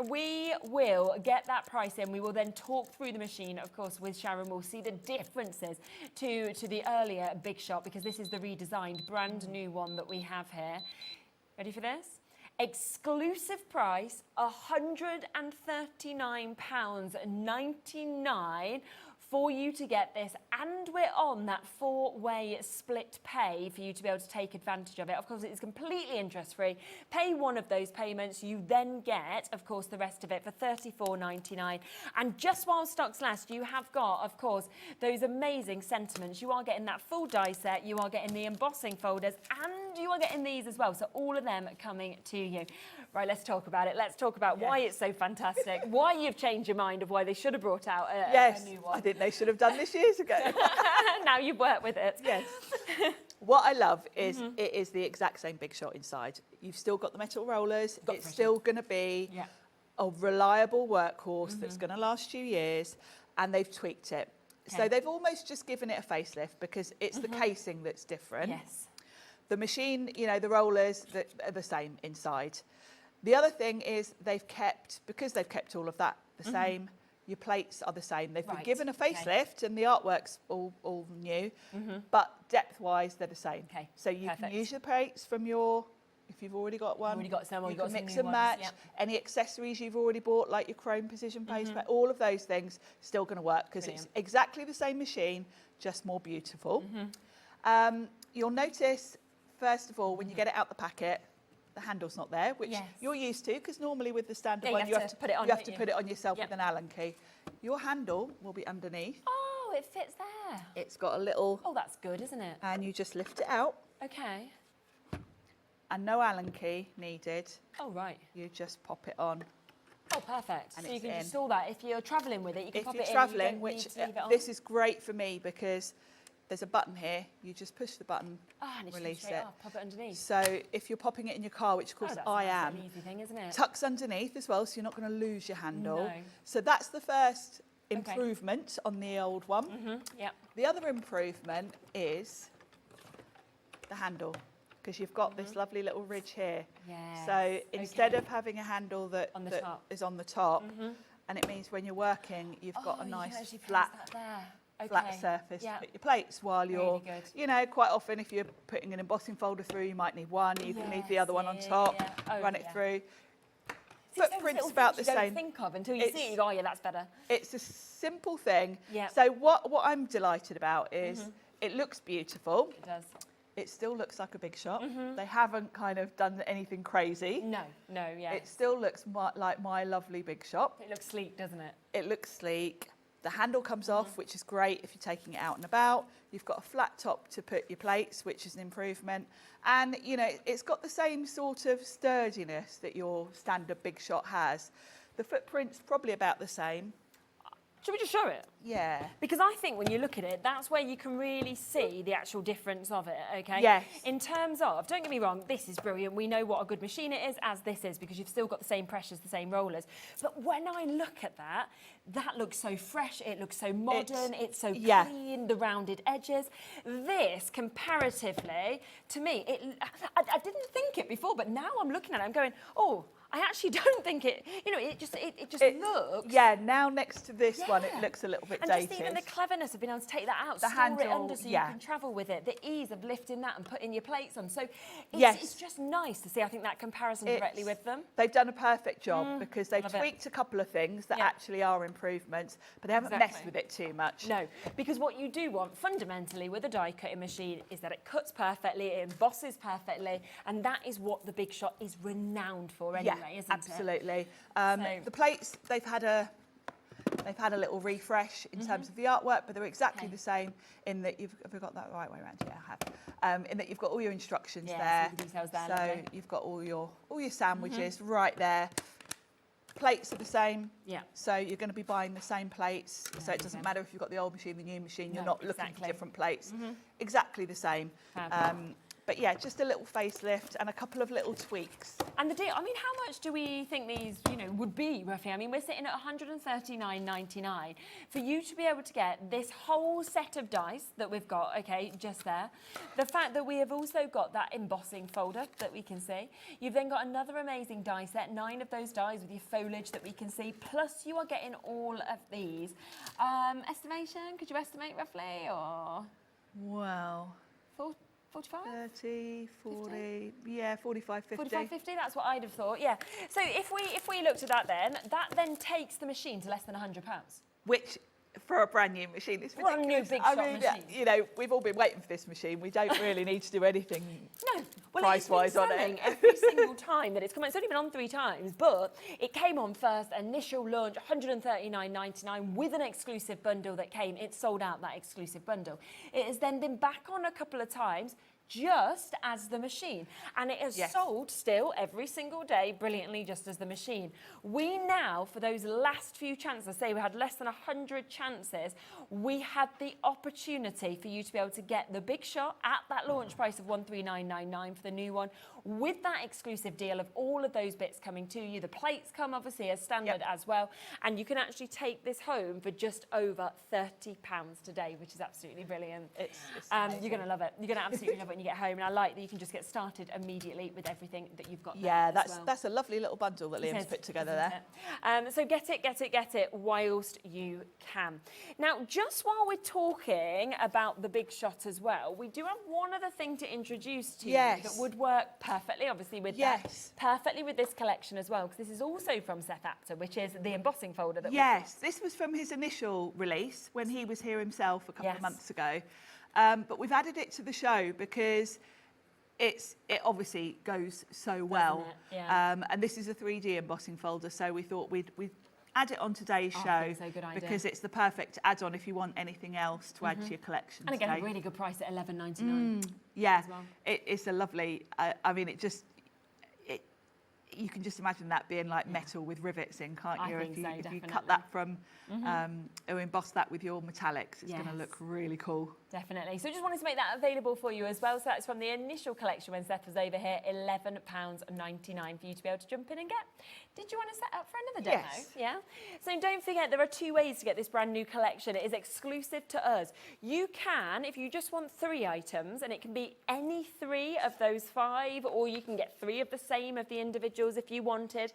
We will get that price in. We will then talk through the machine, of course, with Sharon. We'll see the differences to the earlier big shot, because this is the redesigned brand new one that we have here. Ready for this? Exclusive price, £139.99 for you to get this, and we're on that 4-way split pay for you to be able to take advantage of it. Of course, it is completely interest-free. Pay one of those payments, you then get, of course, the rest of it for $34.99. And just while stocks last, you have got, of course, those amazing sentiments. You are getting that full die set, you are getting the embossing folders, and you are getting these as well. So all of them are coming to you. Right, let's talk about it. Let's talk about why it's so fantastic, why you've changed your mind of why they should have brought out a new one. I think they should have done this years ago. Now you've worked with it. Yes. What I love is it is the exact same big shot inside. You've still got the metal rollers. It's still going to be a reliable workhorse that's going to last you years, and they've tweaked it. So they've almost just given it a facelift because it's the casing that's different. Yes. The machine, you know, the rollers are the same inside. The other thing is because they've kept all of that the same, your plates are the same. They've been given a facelift and the artwork's all new, but depth-wise, they're the same. So you can use your plates from your if you've already got one. Already got some, or you got can some mix new and ones, match. yep. Any accessories you've already bought, like your chrome precision paste, all of those things, still going to work because it's exactly the same machine, just more beautiful. You'll notice, first of all, when you get it out the packet, the handle's not there, which you're used to, because normally with the standard one, you have to put it on, put it on yourself with an Allen key. Your handle will be underneath. Oh, it fits there. It's got a little... Oh, that's good, isn't it? And you just lift it out. Okay. And no Allen key needed. Oh, right. You just pop it on. Oh, perfect. And so you it's can in. install that. If you're travelling with it, you can pop it in. If you're travelling, you which don't need to leave it on. this is great for me because there's a button here. You just push the button, and it release straight it. Off, pop it underneath. So if you're popping it in your car, which of course that's I a nice am, little easy thing, isn't it? tucks underneath as well, so you're not going to lose your handle. No. So that's the first improvement on the old one. Yep. The other improvement is the handle, because you've got this lovely little ridge here. Yes. So instead of having a handle that is on the top, and it means when you're working, you've got a nice flat surface to put your plates while you're, you know, quite often if you're putting an embossing folder through, you might need one, you can leave the other one on top, run it through. Footprint's about the same. You don't think of until you see it, you go, oh yeah, that's better. It's a simple thing. Yeah. So what I'm delighted about is it looks beautiful. It does. It still looks like a big shop. They haven't kind of done anything crazy. No, yeah. It still looks like my lovely big shop. It looks sleek, doesn't it? It looks sleek. The handle comes off, which is great if you're taking it out and about. You've got a flat top to put your plates, which is an improvement. And, you know, it's got the same sort of sturdiness that your standard big shot has. The footprint's probably about the same. Should we just show it? Yeah. Because I think when you look at it, that's where you can really see the actual difference of it, okay? Yes. In terms of, don't get me wrong, this is brilliant. We know what a good machine it is, as this is, because you've still got the same pressures, the same rollers. But when I look at that, that looks so fresh, it looks so modern, it's so clean, the rounded edges. This, comparatively, to me, I didn't think it before, but now I'm looking at it, I'm going, oh, I actually don't think it, you know, it just looks. Yeah, now next to this one, it looks a little bit dated. And just even the cleverness of being able to take that out, The store it handle, under so you can travel with it, the ease of lifting that and putting your plates on. So it's just nice to see, I think, that comparison directly with them. They've done a perfect job because they've tweaked a couple of things that actually are improvements, but they haven't messed with it too much. No, because what you do want fundamentally with a die cutting machine is that it cuts perfectly, it embosses perfectly, and that is what the Big Shot is renowned for anyway. Isn't absolutely. The plates, they've had a little refresh in terms of the artwork, but they're exactly the same in that have we got that right way around? Yeah, I have. In that you've got all your instructions there. See the details there, so lovely. you've got all your sandwiches right there. Plates are the same. Yeah. So you're going to be buying the same plates. So it doesn't matter if you've got the old machine, the new machine. You're not looking for different plates. Exactly the same. But yeah, just a little facelift and a couple of little tweaks. And the deal, I mean, how much do we think these, you know, would be roughly? I mean, we're sitting at £139.99 for you to be able to get this whole set of dies that we've got, okay, just there. The fact that we have also got that embossing folder that we can see. You've then got another amazing die set, 9 of those dies with your foliage that we can see. Plus, you are getting all of these. Estimation? Could you estimate roughly, or? Wow. 45? 30, 40, 45, 50. 45, 50, that's what I'd have thought, yeah. So if we looked at that then takes the machine to less than £100. Which, for a brand new machine, is ridiculous. Brand new Big Shot machine. You know, we've all been waiting for this machine. We don't really need to do anything price-wise on it. Every single time that it's come on. It's only been on 3 times, but it came on first, initial launch, £139.99 with an exclusive bundle that came. It sold out, that exclusive bundle. It has then been back on a couple of times, just as the machine, and it has sold still every single day brilliantly just as the machine. We now, for those last few chances, say we had less than 100 chances, we had the opportunity for you to be able to get the Big Shot at that launch price of £139.99 for the new one, with that exclusive deal of all of those bits coming to you. The plates come obviously as standard as well, and you can actually take this home for just over £30 today, which is absolutely brilliant. It's you're going to love it. You're going to absolutely love it. you get home. And I like that you can just get started immediately with everything that you've got there. Yeah, as well. that's a lovely little bundle that Liam's put together there. So get it whilst you can. Now, just while we're talking about the big shot as well, we do have one other thing to introduce to you that would work perfectly, obviously, with perfectly with this collection as well, because this is also from Seth Apter, which is the embossing folder that this was from his initial release when he was here himself a couple of months ago. But we've added it to the show because it obviously goes so well. And this is a 3D embossing folder, so we thought we'd add it on today's show because it's the perfect add-on if you want anything else to add to your collection. And again, a really good price at $11.99. Yeah, as well. It's a lovely. I mean, you can just imagine that being like metal with rivets in, can't you? If you cut that from or emboss that with your metallics, it's going to look really cool. Definitely. So just wanted to make that available for you as well. So that's from the initial collection when Seth was over here, £11.99 for you to be able to jump in and get. Did you want to set up for another demo? Yes. Yeah. So don't forget, there are 2 ways to get this brand new collection. It is exclusive to us. You can, if you just want 3 items, and it can be any 3 of those 5, or you can get 3 of the same of the individuals if you wanted.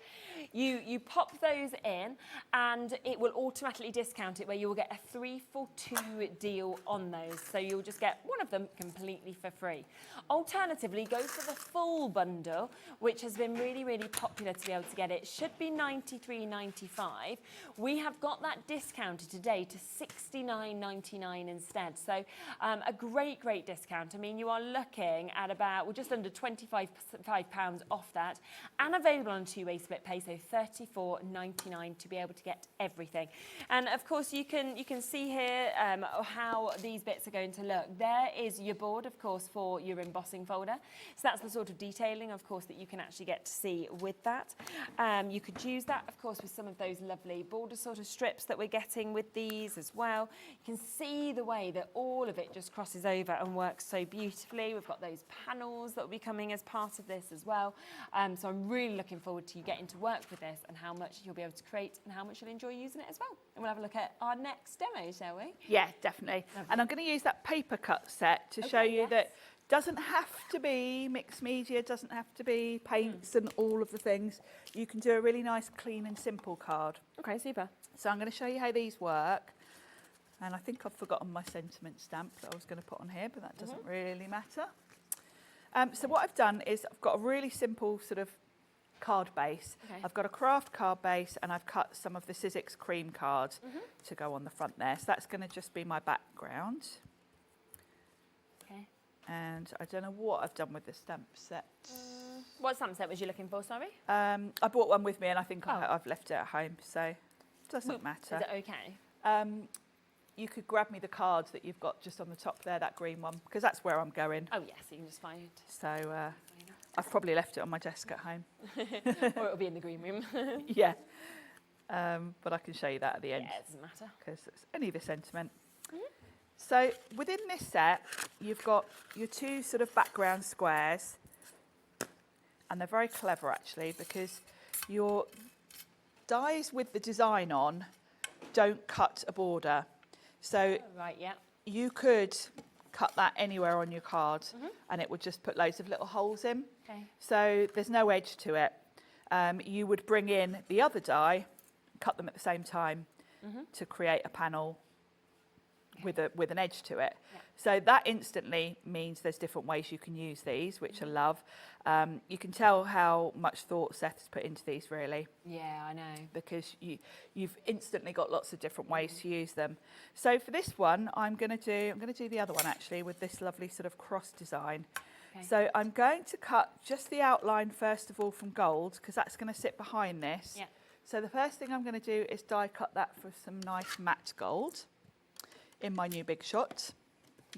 You pop those in, and it will automatically discount it, where you will get a 3 for 2 deal on those. So you'll just get one of them completely for free. Alternatively, go for the full bundle, which has been really, really popular to be able to get it. Should be $93.95. We have got that discounted today to $69.99 instead. So a great, great discount. I mean, you are looking at about just under £25 off that, and available on 2-way split pay, so $34.99 to be able to get everything. And of course, you can see here how these bits are going to look. There is your board, of course, for your embossing folder. So that's the sort of detailing, of course, that you can actually get to see with that. You could use that, of course, with some of those lovely border sort of strips that we're getting with these as well. You can see the way that all of it just crosses over and works so beautifully. We've got those panels that will be coming as part of this as well. So I'm really looking forward to you getting to work with this and how much you'll be able to create and how much you'll enjoy using it as well. And we'll have a look at our next demo, shall we? Yeah, definitely. And I'm going to use that paper cut set to show you that doesn't have to be mixed media, doesn't have to be paints and all of the things. You can do a really nice, clean and simple card. Okay, super. So I'm going to show you how these work. And I think I've forgotten my sentiment stamp that I was going to put on here, but that doesn't really matter. So what I've done is I've got a really simple sort of card base. I've got a craft card base, and I've cut some of the Sizzix cream card to go on the front there. So that's going to just be my background. And I don't know what I've done with the stamp set. What stamp set was you looking for, sorry? I brought one with me, and I think I've left it at home, so it doesn't matter. Is it okay? You could grab me the cards that you've got just on the top there, that green one, because that's where I'm going. Oh, yes, you can just find it. So I've probably left it on my desk at home. Or it'll be in the green room. Yeah. But I can show you that at the end. Yeah, it doesn't matter. Because it's only the sentiment. So within this set, you've got your 2 sort of background squares. And they're very clever, actually, because your dies with the design on don't cut a border. So you could cut that anywhere on your card and it would just put loads of little holes in. So there's no edge to it. You would bring in the other die, cut them at the same time to create a panel with an edge to it. So that instantly means there's different ways you can use these, which I love. You can tell how much thought Seth has put into these, really. Yeah, I know. Because you've instantly got lots of different ways to use them. So for this one, I'm going to do the other one actually with this lovely sort of cross design. So I'm going to cut just the outline first of all from gold, because that's going to sit behind this. So the first thing I'm going to do is die cut that for some nice matte gold in my new big shot.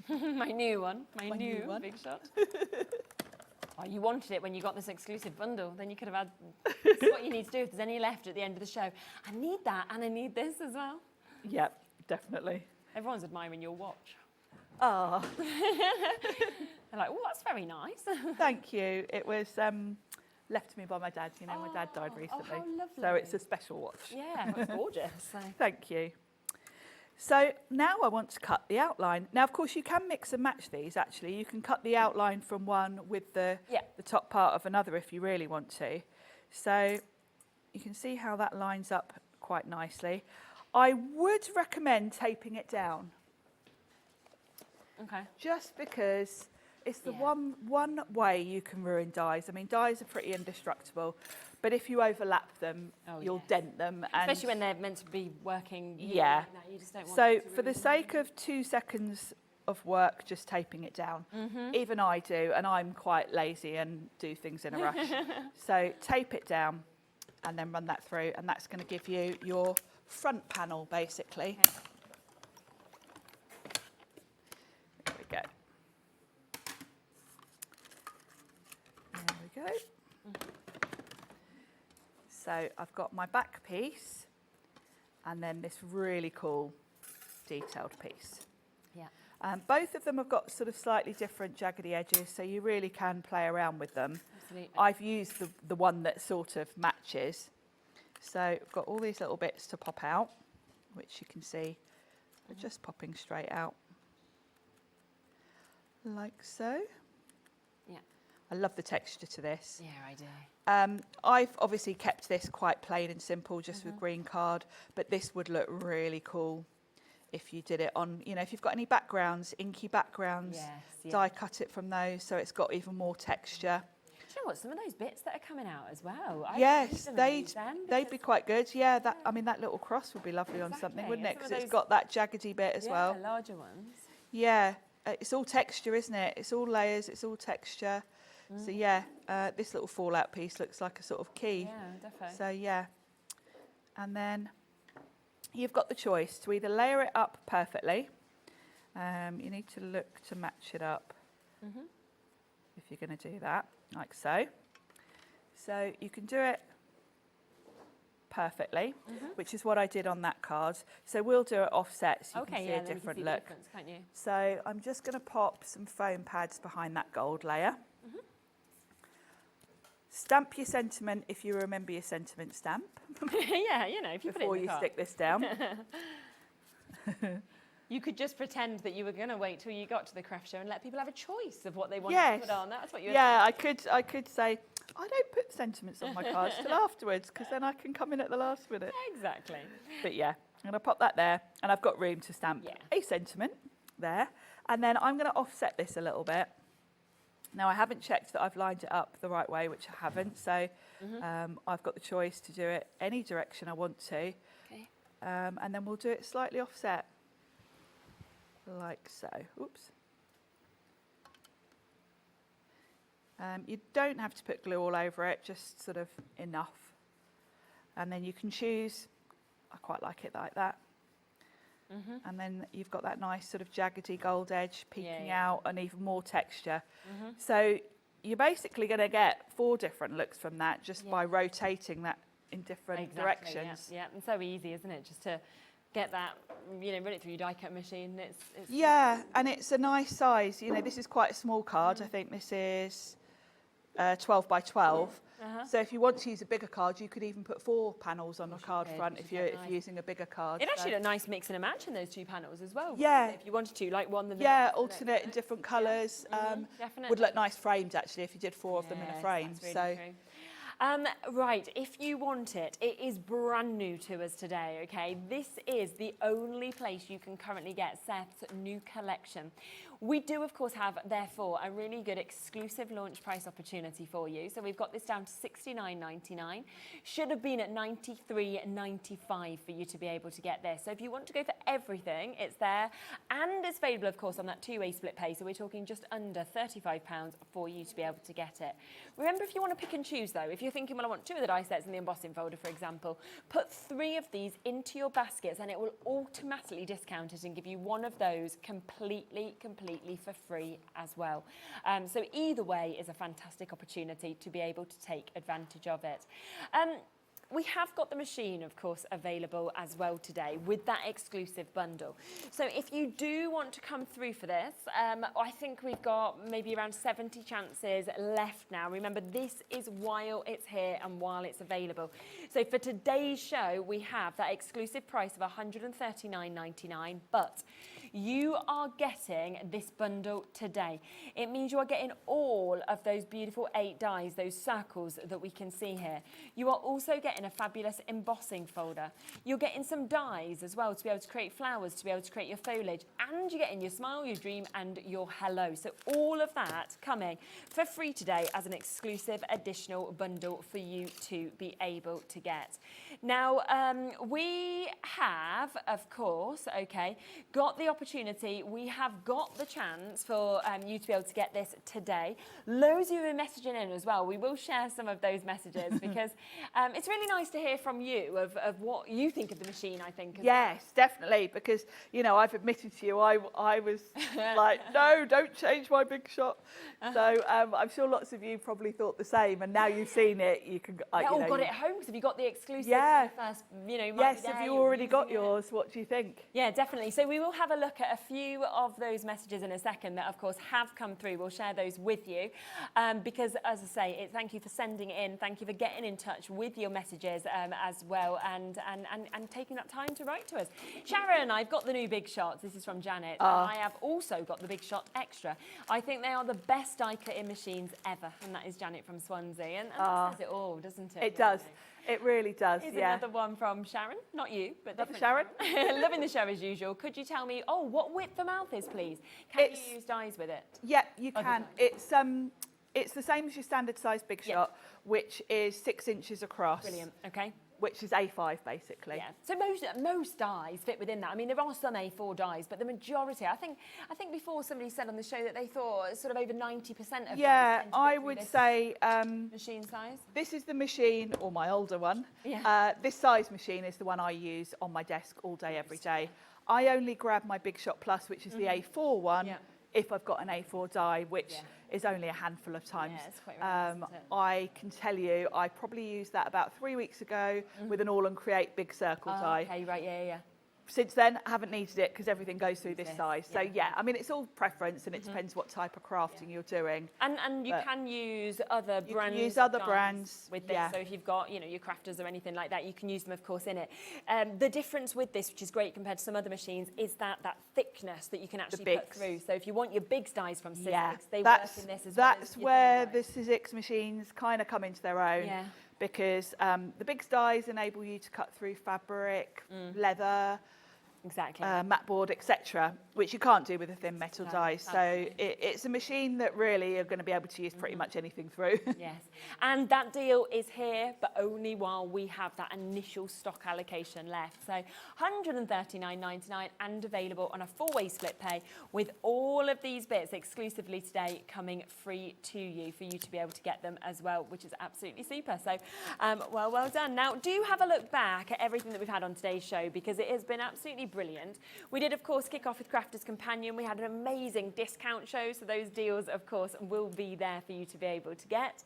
My new one. My new one. big shot. Oh, you wanted it when you got this exclusive bundle. Then you could have had... This is what you need to do if there's any left at the end of the show. I need that and I need this as well. Yep, definitely. Everyone's admiring your watch. Oh. They're like, oh, that's very nice. Thank you. It was left to me by my dad. You know, my dad died recently. Oh, how lovely. So it's a special watch. Yeah, it's gorgeous. So. Thank you. So now I want to cut the outline. Now, of course, you can mix and match these, actually. You can cut the outline from one with the top part of another if you really want to. So you can see how that lines up quite nicely. I would recommend taping it down. Okay. Just because it's the one way you can ruin dies. I mean, dies are pretty indestructible. But if you overlap them, you'll dent them. And especially when they're meant to be working. Yeah. Like that, you just don't want So it to for the sake of 2 seconds of work, just taping it down. Even I do, and I'm quite lazy and do things in a rush. So tape it down and then run that through, and that's going to give you your front panel, basically. Okay. There we go. There we go. So I've got my back piece and then this really cool detailed piece. Yeah. Both of them have got sort of slightly different jaggedy edges, so you really can play around with them. Absolutely. I've used the one that sort of matches. So I've got all these little bits to pop out, which you can see are just popping straight out. Like so. Yeah. I love the texture to this. Yeah, I do. I've obviously kept this quite plain and simple, just with green card, but this would look really cool if you did it on, you know, if you've got any backgrounds, inky backgrounds, die cut it from those so it's got even more texture. Do you know what, some of those bits that are coming out as well? Yes, they'd be quite good. Yeah, that, I mean, that little cross would be lovely on something, wouldn't it? Because it's got that jaggedy bit as well. Yeah, larger ones. Yeah, it's all texture, isn't it? It's all layers, it's all texture. So yeah, this little fallout piece looks like a sort of key. Yeah, definitely. So yeah, and then you've got the choice to either layer it up perfectly. You need to look to match it up if you're going to do that, like so. So you can do it perfectly, which is what I did on that card. So we'll do it offset so you can see a different look. Can't you? So I'm just going to pop some foam pads behind that gold layer. Stamp your sentiment if you remember your sentiment stamp. Yeah, you know, if you put it in the before you card. stick this down. You could just pretend that you were going to wait till you got to the craft show and let people have a choice of what they wanted to put on. That's what you. Yeah, I could say I don't put sentiments on my cards till afterwards because then I can come in at the last minute. Exactly. But yeah, I'm going to pop that there, and I've got room to stamp a sentiment there, and then I'm going to offset this a little bit. Now, I haven't checked that I've lined it up the right way, which I haven't, so I've got the choice to do it any direction I want to. Okay. And then we'll do it slightly offset, like so. Oops. You don't have to put glue all over it, just sort of enough. And then you can choose, I quite like it like that. And then you've got that nice sort of jaggedy gold edge peeking out and even more texture. So you're basically going to get 4 different looks from that just by rotating that in different directions. Yeah, and so easy, isn't it? Just to get that, you know, run it through your die cut machine. It's yeah, and it's a nice size. You know, this is quite a small card. I think this is 12 by 12. So if you want to use a bigger card, you could even put 4 panels on a card front if you're using a bigger card. It actually a nice mix and a match in those 2 panels as well. Yeah. If you wanted to, like one than the yeah, alternate in different colours. Definitely. Would look nice framed actually if you did 4 of them in a frame. That's really true. Right, if you want it, it is brand new to us today, okay? This is the only place you can currently get Seth's new collection. We do, of course, have, therefore, a really good exclusive launch price opportunity for you. So we've got this down to $69.99. Should have been at $93.95 for you to be able to get this. So if you want to go for everything, it's there. And it's available, of course, on that 2-way split pay. So we're talking just under £35 for you to be able to get it. Remember, if you want to pick and choose, though, if you're thinking, well, I want 2 of the die sets in the embossing folder, for example, put 3 of these into your baskets and it will automatically discount it and give you 1 of those completely for free as well. So either way is a fantastic opportunity to be able to take advantage of it. we have got the machine, of course, available as well today with that exclusive bundle. So if you do want to come through for this, I think we've got maybe around 70 chances left now. Remember, this is while it's here and while it's available. So for today's show, we have that exclusive price of $139.99, but you are getting this bundle today. It means you are getting all of those beautiful 8 dies, those circles that we can see here. You are also getting a fabulous embossing folder. You're getting some dies as well to be able to create flowers, to be able to create your foliage, and you're getting your smile, your dream, and your hello. So all of that coming for free today as an exclusive additional bundle for you to be able to get. Now, we have, of course, got the opportunity, we have got the chance for you to be able to get this today. Loads of you are messaging in as well. We will share some of those messages because it's really nice to hear from you of what you think of the machine, I think. Yes, definitely, because, you know, I've admitted to you, I was like, no, don't change my big shot. So I'm sure lots of you probably thought the same, and now you've seen it, you can... got it at home, because have you got the exclusive? Yeah. First, you know, yes, have you already got yours? What do you think? Yeah, definitely. So we will have a look at a few of those messages in a second that, of course, have come through. We'll share those with you because, as I say, thank you for sending it in. Thank you for getting in touch with your messages as well and taking that time to write to us. Sharon, I've got the new Big Shots. This is from Janet. And I have also got the Big Shot Extra. I think they are the best die cutting machines ever. And that is Janet from Swansea. And that says it all, doesn't it? It does. It really does, Here's another one from Sharon. Not you, but Sharon. Loving the show as usual. Could you tell me, what width the mouth is, please? Can you use dies with it? Yeah, you can. It's the same as your standard size Big Shot, which is 6 inches across. Brilliant. Okay. Which is A5 basically. Yeah. So most dies fit within that. I mean, there are some A4 dies, but the majority. I think before somebody said on the show that they thought sort of over 90% of. Yeah, I would say machine size. This is the machine, or my older one. Yeah. This size machine is the one I use on my desk all day, every day. I only grab my Big Shot Plus, which is the A4 one, if I've got an A4 die, which is only a handful of times. Yeah, it's quite rare, isn't it? I can tell you, I probably used that about 3 weeks ago with an All and Create big circle die. Okay, right, yeah. Since then, I haven't needed it because everything goes through this size. So yeah, I mean, it's all preference and it depends what type of crafting you're doing. And you can use other brands. You can use other brands with this. So if you've got, your crafters or anything like that, you can use them, of course, in it. The difference with this, which is great compared to some other machines, is that thickness that you can actually put through. So if you want your big dies from Sizzix, they work in this as well. That's where the Sizzix machines kind of come into their own. Yeah. Because the big dies enable you to cut through fabric, leather, exactly, mat board, etc., which you can't do with a thin metal die. So it's a machine that really you're going to be able to use pretty much anything through. Yes, and that deal is here, but only while we have that initial stock allocation left. So $139.99 and available on a 4-way split pay with all of these bits exclusively today coming free to you for you to be able to get them as well, which is absolutely super. So well done. Now do have a look back at everything that we've had on today's show because it has been absolutely brilliant. We did, of course, kick off with Crafters Companion. We had an amazing discount show, so those deals, of course, will be there for you to be able to get.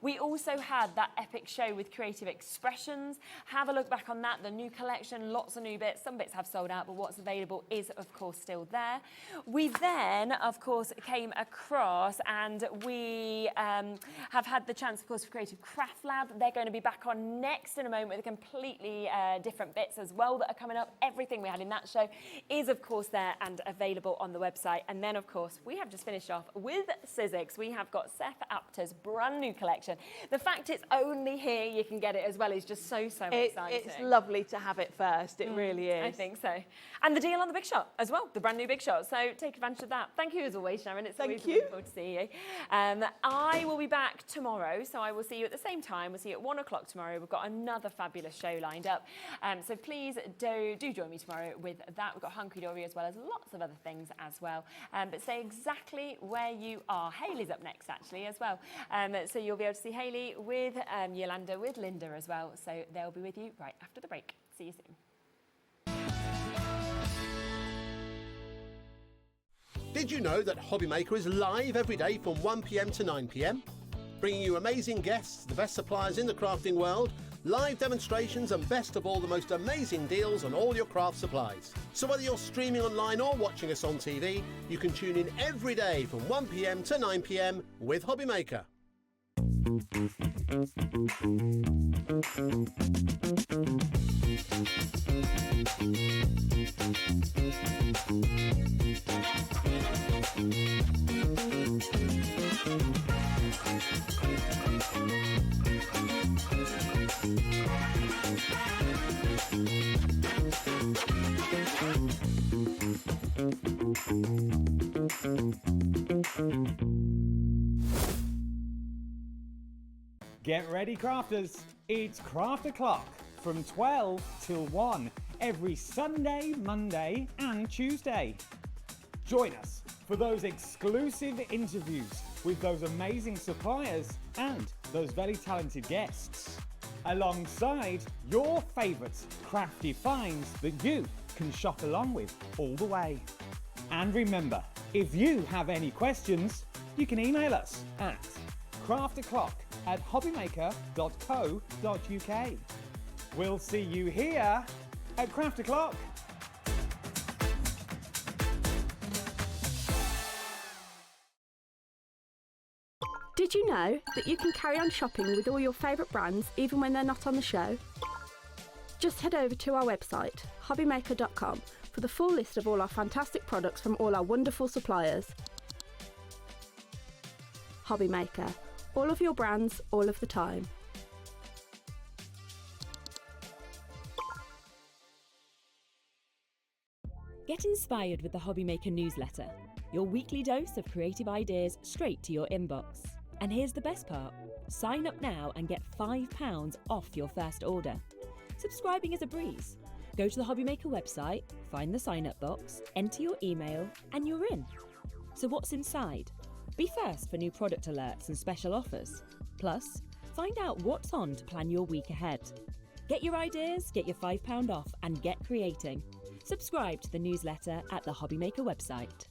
We also had that epic show with Creative Expressions. Have a look back on that, the new collection, lots of new bits. Some bits have sold out, but what's available is, of course, still there. We then, of course, came across and we have had the chance, of course, for Creative CraftLab. They're going to be back on next in a moment with completely different bits as well that are coming up. Everything we had in that show is, of course, there and available on the website. And then, of course, we have just finished off with Sizzix. We have got Seth Apter's brand new collection. The fact it's only here, you can get it as well, is just so exciting. It's lovely to have it first. It really is. I think so. And the deal on the Big Shot as well, the brand new Big Shot. So take advantage of that. Thank you as always, Sharon. It's always wonderful to see you. I will be back tomorrow, so I will see you at the same time. We'll see you at 1 o'clock tomorrow. We've got another fabulous show lined up. So please do join me tomorrow with that. We've got Hunky Dory as well as lots of other things as well. But stay exactly where you are. Hayley's up next actually as well. So you'll be able to see Hayley with Jolanda, with Linda as well. So they'll be with you right after the break. See you soon. Did you know that HobbyMaker is live every day from 1 PM to 9 PM? Bringing you amazing guests, the best suppliers in the crafting world, live demonstrations and best of all, the most amazing deals on all your craft supplies. So whether you're streaming online or watching us on TV, you can tune in every day from 1 p.m. to 9 p.m. with HobbyMaker. Get ready, crafters. It's Craft O'Clock from 12 till 1 every Sunday, Monday and Tuesday. Join us for those exclusive interviews with those amazing suppliers and those very talented guests, alongside your favourite crafty finds that you can shop along with all the way. And remember, if you have any questions, you can email us at crafto'clock@hobbymaker.co.uk. We'll see you here at Craft O'Clock. Did you know that you can carry on shopping with all your favourite brands even when they're not on the show? Just head over to our website, hobbymaker.com, for the full list of all our fantastic products from all our wonderful suppliers. HobbyMaker. All of your brands, all of the time. Get inspired with the HobbyMaker newsletter, your weekly dose of creative ideas straight to your inbox. And here's the best part. Sign up now and get £5 off your first order. Subscribing is a breeze. Go to the HobbyMaker website, find the sign-up box, enter your email, and you're in. So what's inside? Be first for new product alerts and special offers. Plus, find out what's on to plan your week ahead. Get your ideas, get your £5 off, and get creating. Subscribe to the newsletter at the HobbyMaker website.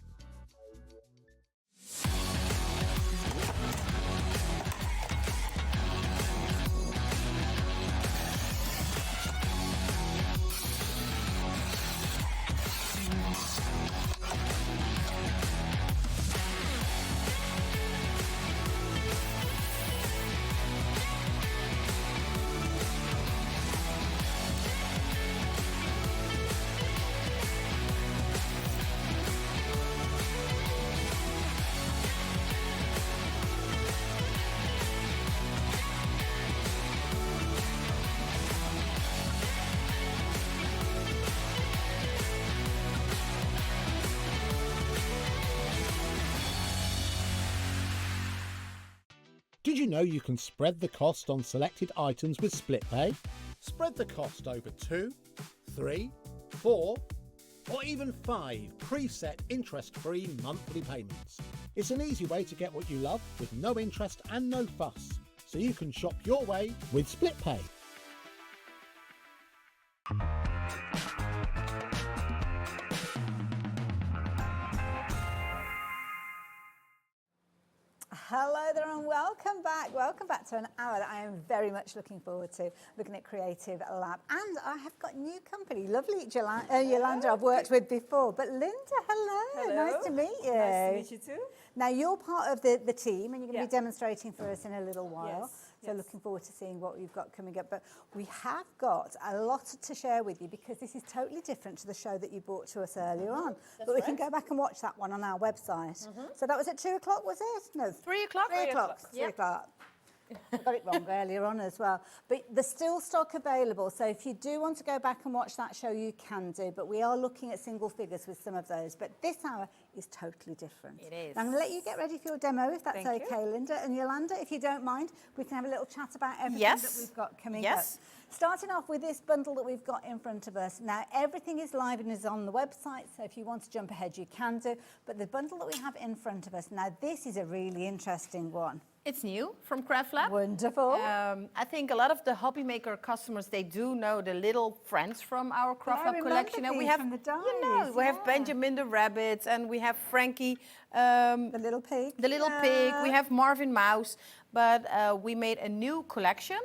Did you know you can spread the cost on selected items with split pay? Spread the cost over 2, 3, 4, or even 5 preset interest-free monthly payments. It's an easy way to get what you love with no interest and no fuss, so you can shop your way with split pay. Hello there and welcome back. Welcome back to an hour that I am very much looking forward to, looking at Creative Lab. And I have got new company, lovely Jolanda I've worked with before. But Linda, hello. Nice to meet you. Nice to meet you too. Now you're part of the team and you're going to be demonstrating for us in a little while. Yes. So looking forward to seeing what you've got coming up. But we have got a lot to share with you because this is totally different to the show that you brought to us earlier on. But we can go back and watch that one on our website. So that was at 2 o'clock, was it? No, 3 o'clock. 3 o'clock. 3 o'clock. I got it wrong earlier on as well. But there's still stock available. So if you do want to go back and watch that show, you can do. But we are looking at single figures with some of those. But this hour is totally different. It is. I'm going to let you get ready for your demo, if that's Thank okay, you. Linda. And Jolanda, if you don't mind, we can have a little chat about everything that we've got coming up. Starting off with this bundle that we've got in front of us. Now, everything is live and is on the website, so if you want to jump ahead, you can do. But the bundle that we have in front of us, now this is a really interesting one. It's new from CraftLab. Wonderful. I think a lot of the HobbyMaker customers, they do know the little friends from our CraftLab collection. And we have, from the diaries, we have Benjamin the Rabbit, and we have Frankie. The little pig. The little pig. We have Marvin Mouse. But we made a new collection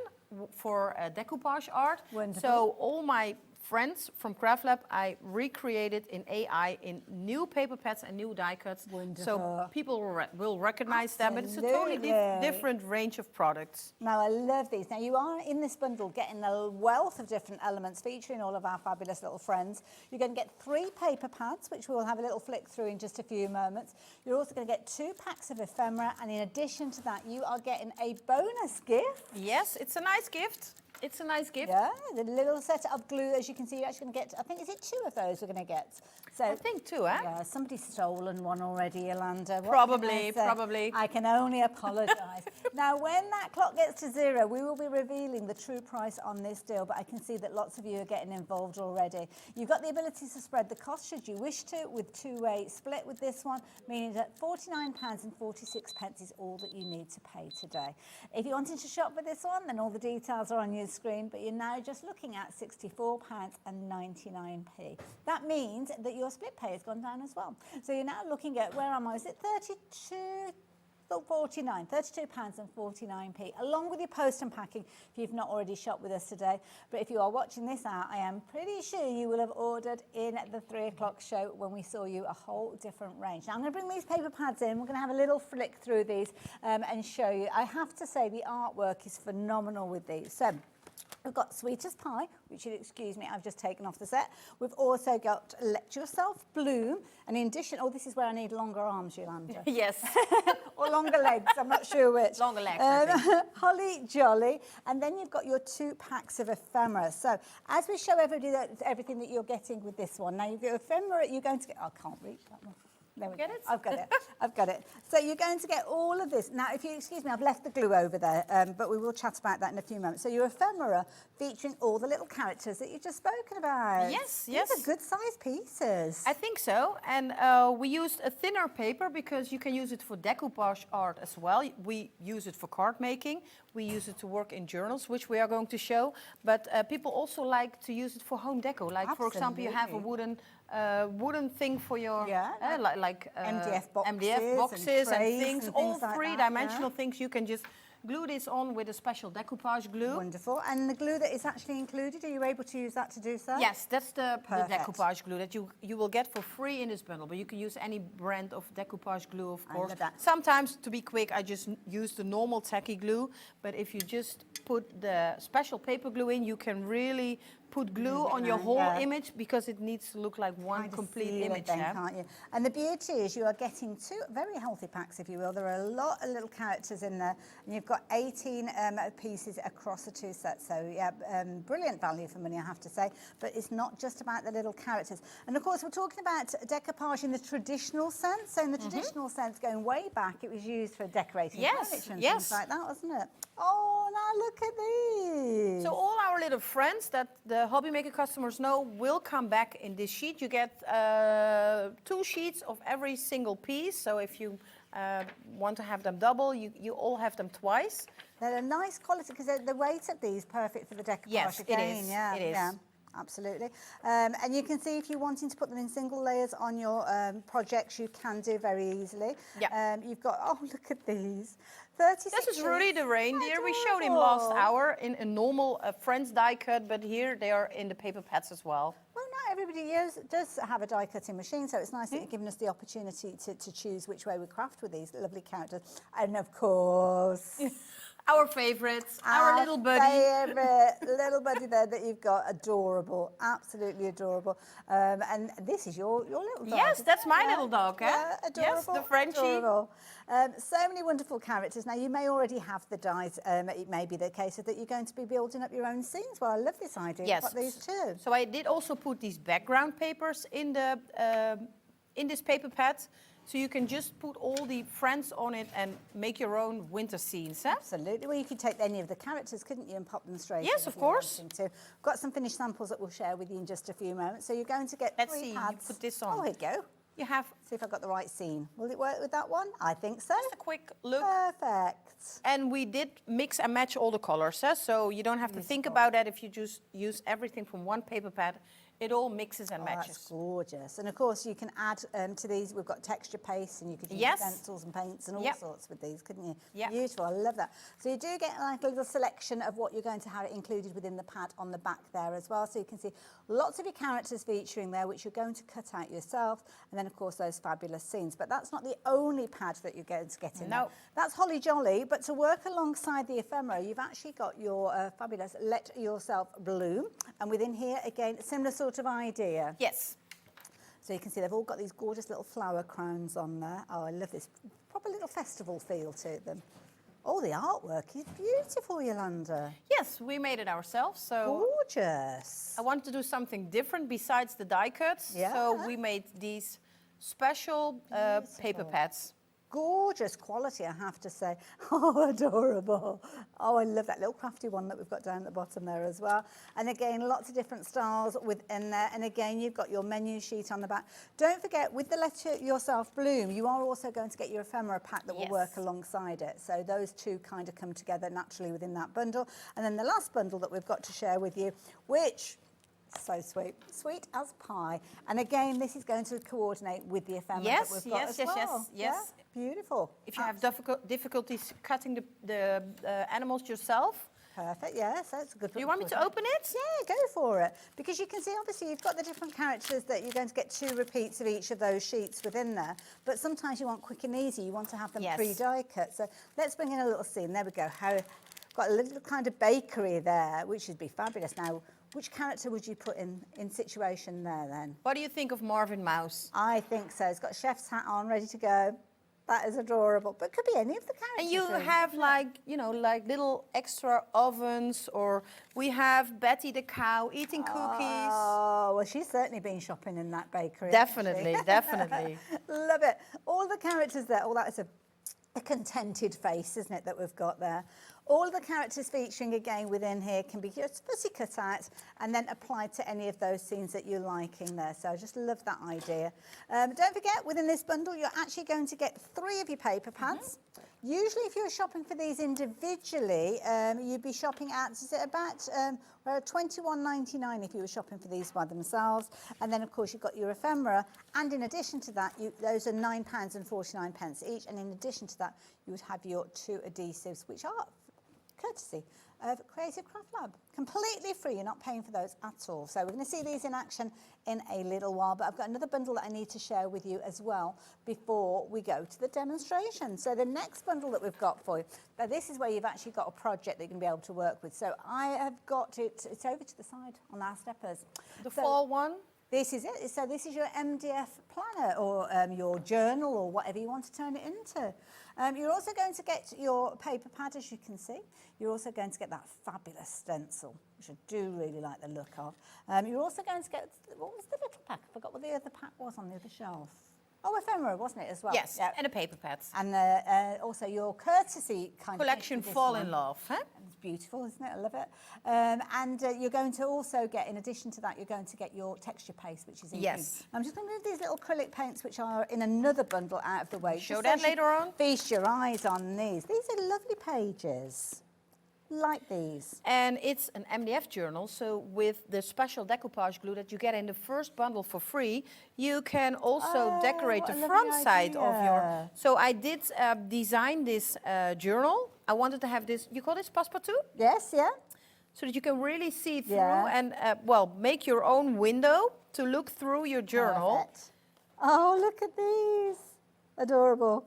for decoupage art. Wonderful. So all my friends from CraftLab, I recreated in AI in new paper pads and new die cuts. Wonderful. So people will recognize them, but it's a totally different range of products. Now, I love these. Now, you are in this bundle getting a wealth of different elements featuring all of our fabulous little friends. You're going to get 3 paper pads, which we'll have a little flick through in just a few moments. You're also going to get 2 packs of ephemera, and in addition to that, you are getting a bonus gift. Yes, it's a nice gift. It's a nice gift. Yeah, the little set of glue, as you can see, you're actually going to get, I think, is it 2 of those we're going to get? So, I think 2, eh? Yeah, somebody's stolen one already, Yolanda. What Probably, can I say? probably. I can only apologise. Now, when that clock gets to 0, we will be revealing the true price on this deal, but I can see that lots of you are getting involved already. You've got the ability to spread the cost should you wish to, with 2-way split with this one, meaning that £49.46 is all that you need to pay today. If you're wanting to shop for this one, then all the details are on your screen, but you're now just looking at £64.99. That means that your split pay has gone down as well. So you're now looking at, where am I? Is it 49, £32.49, along with your post and packing if you've not already shopped with us today. But if you are watching this out, I am pretty sure you will have ordered in the 3 o'clock show when we saw you a whole different range. Now I'm going to bring these paper pads in. We're going to have a little flick through these and show you. I have to say the artwork is phenomenal with these. So we've got Sweet as Pie, which you'll excuse me, I've just taken off the set. We've also got Let Yourself Bloom. And in addition, oh, this is where I need longer arms, Yolanda. Yes. Or longer legs, I'm not sure which. Longer legs, I think. Holly Jolly. And then you've got your 2 packs of ephemera. So as we show everybody everything that you're getting with this one, now you've got ephemera, you're going to get, I can't reach that one. There we go. I've got it. I've got it. So you're going to get all of this. Now, if you excuse me, I've left the glue over there, but we will chat about that in a few moments. So your ephemera featuring all the little characters that you've just spoken about. Yes, These yes. are good sized pieces. I think so. And we used a thinner paper because you can use it for decoupage art as well. We use it for card making. We use it to work in journals, which we are going to show. But people also like to use it for home deco. Like, for example, you have a wooden thing for your, like MDF boxes and things, all like 3-dimensional things. You can just glue this on with a special decoupage glue. Wonderful. And the glue that is actually included, are you able to use that to do so? Yes, that's the decoupage glue that you will get for free in this bundle. But you can use any brand of decoupage glue, of course. love that. Sometimes, to be quick, I just use the normal tacky glue. But if you just put the special paper glue in, you can really put glue on your whole image because it needs to look like one complete image. Then, can't you? And the beauty is you are getting 2 very healthy packs, if you will. There are a lot of little characters in there, and you've got 18 pieces across the 2 sets. So yeah, brilliant value for money, I have to say. But it's not just about the little characters. And of course, we're talking about decoupage in the traditional sense. So in the traditional sense, going way back, it was used for decorating furniture and things like that, wasn't it? Oh, now look at these. So all our little friends that the HobbyMaker customers know will come back in this sheet. You get 2 sheets of every single piece. So if you want to have them double, you all have them twice. They're a nice quality because the weight of these perfect for the decoupage. Yes, again. it is. Yeah, it is. Yeah. Absolutely. And you can see if you're wanting to put them in single layers on your projects, you can do very easily. Yeah. You've got, oh, look at these. 36 This is Rudy the reindeer. Adorable. We showed him last hour in a normal Friends die cut, but here they are in the paper pads as well. Well, not everybody does have a die cutting machine, so it's nice that you've given us the opportunity to choose which way we craft with these lovely characters. And of course... Our favorites, our little buddy. Favourite little buddy there that you've got, adorable, absolutely adorable. And this is your little dog. Yes, that's my little dog, eh? Yeah, adorable. Yes, the Frenchie. Adorable. So many wonderful characters. Now, you may already have the dies. It may be the case that you're going to be building up your own scenes. Well, I love this idea. Yes. You've got these too. So I did also put these background papers in the in this paper pad. So you can just put all the friends on it and make your own winter scenes. Eh? Absolutely. Well, you could take any of the characters, couldn't you, and pop them straight in. Yes, of course. We've got some finished samples that we'll share with you in just a few moments. So you're going to get 3 pads. You put this on. Oh, here you go. You have... See if I've got the right scene. Will it work with that one? I think so. Just a quick look. Perfect. And we did mix and match all the colors, so you don't have to think about that. If you just use everything from one paper pad, It all mixes and matches. That's gorgeous. And of course you can add to these, we've got texture paste and you could use stencils and paints and all sorts with these, couldn't you? Yeah. Beautiful, I love that. So you do get like a little selection of what you're going to have included within the pad on the back there as well. So you can see lots of your characters featuring there, which you're going to cut out yourself. And then of course those fabulous scenes. But that's not the only pad that you're going to get in there. That's holly jolly, but to work alongside the ephemera, you've actually got your fabulous Let Yourself Bloom. And within here, again, similar sort of idea. Yes. So you can see they've all got these gorgeous little flower crowns on there. Oh, I love this. Proper little festival feel to them. Oh, the artwork is beautiful, Jolanda. Yes, we made it ourselves. So gorgeous. I wanted to do something different besides the die cuts. Yeah. So we made these special paper pads. Gorgeous quality, I have to say. Oh, adorable. Oh, I love that little crafty one that we've got down at the bottom there as well. And again, lots of different styles within there. And again, you've got your menu sheet on the back. Don't forget, with the Let Yourself Bloom, you are also going to get your ephemera pack that will work alongside it. So those two kind of come together naturally within that bundle. And then the last bundle that we've got to share with you, which... so sweet, sweet as pie. And again, this is going to coordinate with the ephemera that we've got as well. Yes. Beautiful. If you have difficulties cutting the animals yourself. Perfect, yes, that's a good. Do you want me to open it? Yeah, go for it. Because you can see, obviously, you've got the different characters that you're going to get 2 repeats of each of those sheets within there. But sometimes you want quick and easy. You want to have them pre-die cut. So let's bring in a little scene. There we go. Got a little kind of bakery there, which would be fabulous. Now, which character would you put in situation there then? What do you think of Marvin Mouse? I think so. He's got a chef's hat on, ready to go. That is adorable, but it could be any of the characters. And you have like, you know, like little extra ovens, or we have Betty the cow eating cookies. Oh, well, she's certainly been shopping in that bakery. Definitely, definitely. Love it. All the characters there, all that is a contented face, isn't it, that we've got there. All the characters featuring again within here can be just fussy cut out and then applied to any of those scenes that you're liking there. So I just love that idea. Don't forget, within this bundle, you're actually going to get 3 of your paper pads. Usually, if you're shopping for these individually, you'd be shopping at, is it about $21.99 if you were shopping for these by themselves. And then, of course, you've got your ephemera. And in addition to that, those are £9.49 each. And in addition to that, you would have your 2 adhesives, which are courtesy of Creative CraftLab. Completely free, you're not paying for those at all. So we're going to see these in action in a little while, but I've got another bundle that I need to share with you as well before we go to the demonstration. So the next bundle that we've got for you, now this is where you've actually got a project that you're going to be able to work with. So I have got it, it's over to the side on our steppers. The fall one? This is it. So this is your MDF planner or your journal or whatever you want to turn it into. You're also going to get your paper pad, as you can see. You're also going to get that fabulous stencil, which I do really like the look of. You're also going to get, what was the little pack? I forgot what the other pack was on the other shelf. Oh, ephemera, wasn't it, as well? Yes, and a paper pads. And also your courtesy kind collection of Fall in Love. Huh? It's beautiful, isn't it? I love it. And you're going to also get, in addition to that, you're going to get your texture paste, which is in green. I'm just going to move these little acrylic paints, which are in another bundle, out of the way. Show that later on. Feast your eyes on these. These are lovely pages. Like these. And it's an MDF journal, so with the special decoupage glue that you get in the first bundle for free, you can also decorate the front side of your... So I did design this journal. I wanted to have this, you call this passepartout? Yes, yeah. So that you can really see through and, well, make your own window to look through your journal. Perfect. Oh, look at these. Adorable.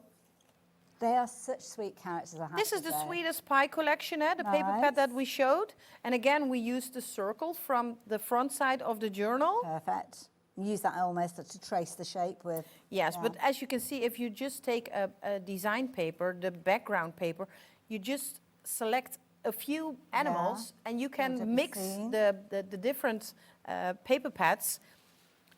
They are such sweet characters, I have to say. This is the Sweetest Pie collection, the paper pad that we showed. And again, we used the circle from the front side of the journal. Perfect. Use that almost to trace the shape with. Yes, but as you can see, if you just take a design paper, the background paper, you just select a few animals and you can mix the different paper pads.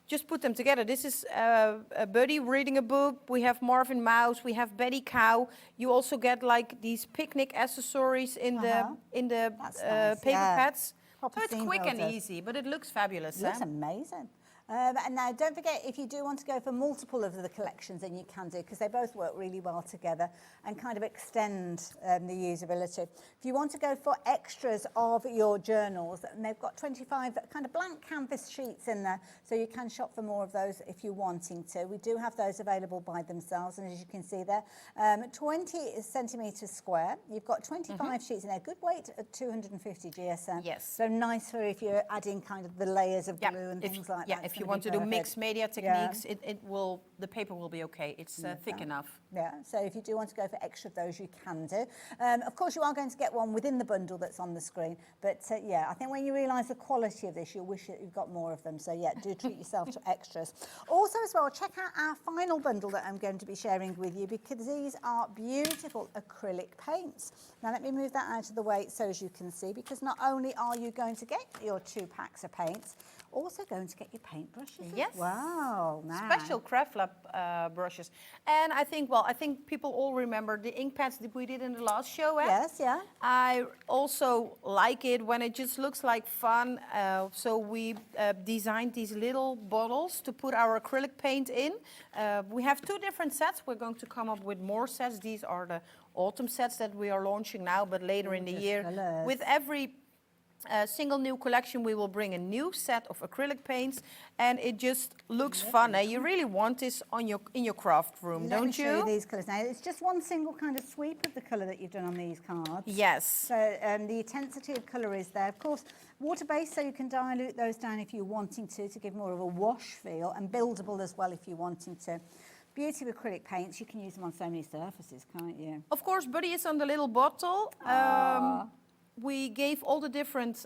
Just put them together. This is a birdie reading a book. We have Marvin Mouse. We have Betty Cow. You also get like these picnic accessories in the nice. Paper pads. Proper so it's quick and easy, but it looks fabulous. It looks amazing. And now don't forget, if you do want to go for multiple of the collections, then you can do, because they both work really well together and kind of extend the usability. If you want to go for extras of your journals, and they've got 25 kind of blank canvas sheets in there, so you can shop for more of those if you're wanting to. We do have those available by themselves, and as you can see there, 20 centimetres square. You've got 25 sheets in there, good weight at 250 GSM. Yes. So nice for if you're adding kind of the layers of glue and things like that. Yeah, if you want to do mixed media techniques, the paper will be okay. It's thick enough. Yeah, so if you do want to go for extra of those, you can do. Of course, you are going to get one within the bundle that's on the screen. But yeah, I think when you realise the quality of this, you'll wish that you've got more of them. So yeah, do treat yourself to extras. Also as well, check out our final bundle that I'm going to be sharing with you, because these are beautiful acrylic paints. Now let me move that out of the way so as you can see, because not only are you going to get your 2 packs of paints, also going to get your paintbrushes. Yes. Wow. Nice. Special CraftLab brushes. And I think people all remember the ink pads that we did in the last show. Yes, yeah. I also like it when it just looks like fun. So we designed these little bottles to put our acrylic paint in. We have 2 different sets. We're going to come up with more sets. These are the autumn sets that we are launching now, but later in the year. Colours. With every single new collection, we will bring a new set of acrylic paints, and it just looks fun. You really want this in your craft room, don't you? Let me show you these colours now. It's just one single kind of sweep of the colour that you've done on these cards. Yes. So the intensity of colour is there. Of course, water-based, so you can dilute those down if you're wanting to give more of a wash feel, and buildable as well if you're wanting to. Beauty of acrylic paints, you can use them on so many surfaces, can't you? Of course, Buddy is on the little bottle. We gave all the different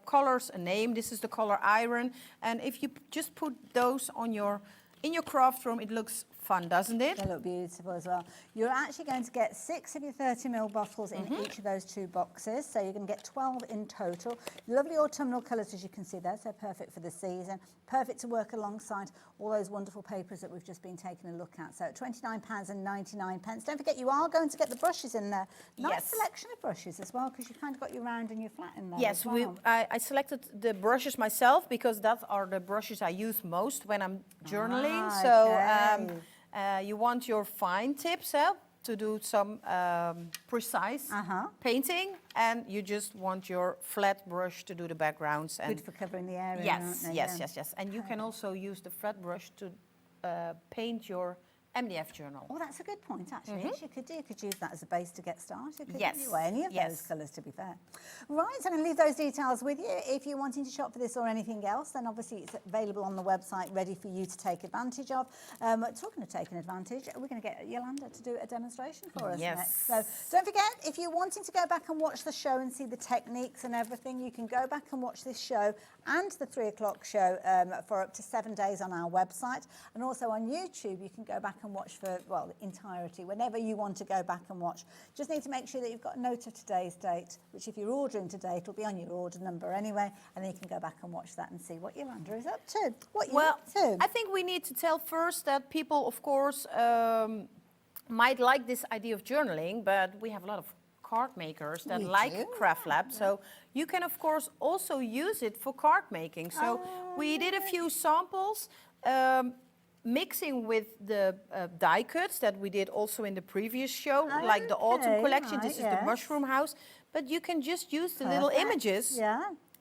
colors a name. This is the color iron. And if you just put those in your craft room, it looks fun, doesn't it? They look beautiful as well. You're actually going to get 6 of your 30ml bottles in each of those 2 boxes. So you're going to get 12 in total. Lovely autumnal colours, as you can see there. So perfect for the season. Perfect to work alongside all those wonderful papers that we've just been taking a look at. So at £29.99. Don't forget, you are going to get the brushes in there. Nice selection of brushes as well, because you've kind of got your round and your flat in there. Yes, as well. I selected the brushes myself, because that are the brushes I use most when I'm journaling. You want your fine tips to do some precise painting, and you just want your flat brush to do the backgrounds. And good for covering the area. Yes. And you can also use the flat brush to paint your MDF journal. Oh, that's a good point, actually. Yes, you could use that as a base to get started. Yes. Anyway, any of those colours, to be fair. Right, so I'm going to leave those details with you. If you're wanting to shop for this or anything else, then obviously it's available on the website, ready for you to take advantage of. Talking of taking advantage, we're going to get Jolanda to do a demonstration for us next. So don't forget, if you're wanting to go back and watch the show and see the techniques and everything, you can go back and watch this show and the 3 o'clock show for up to 7 days on our website. And also on YouTube, you can go back and watch for, well, the entirety, whenever you want to go back and watch. Just need to make sure that you've got a note of today's date, which if you're ordering today, it'll be on your order number anyway, and then you can go back and watch that and see what Jolanda is up to. I think we need to tell first that people, of course, might like this idea of journaling, but we have a lot of card makers that like CraftLab, so you can of course also use it for card making. So we did a few samples mixing with the die cuts that we did also in the previous show, like the autumn collection. This is the mushroom house, but you can just use the little images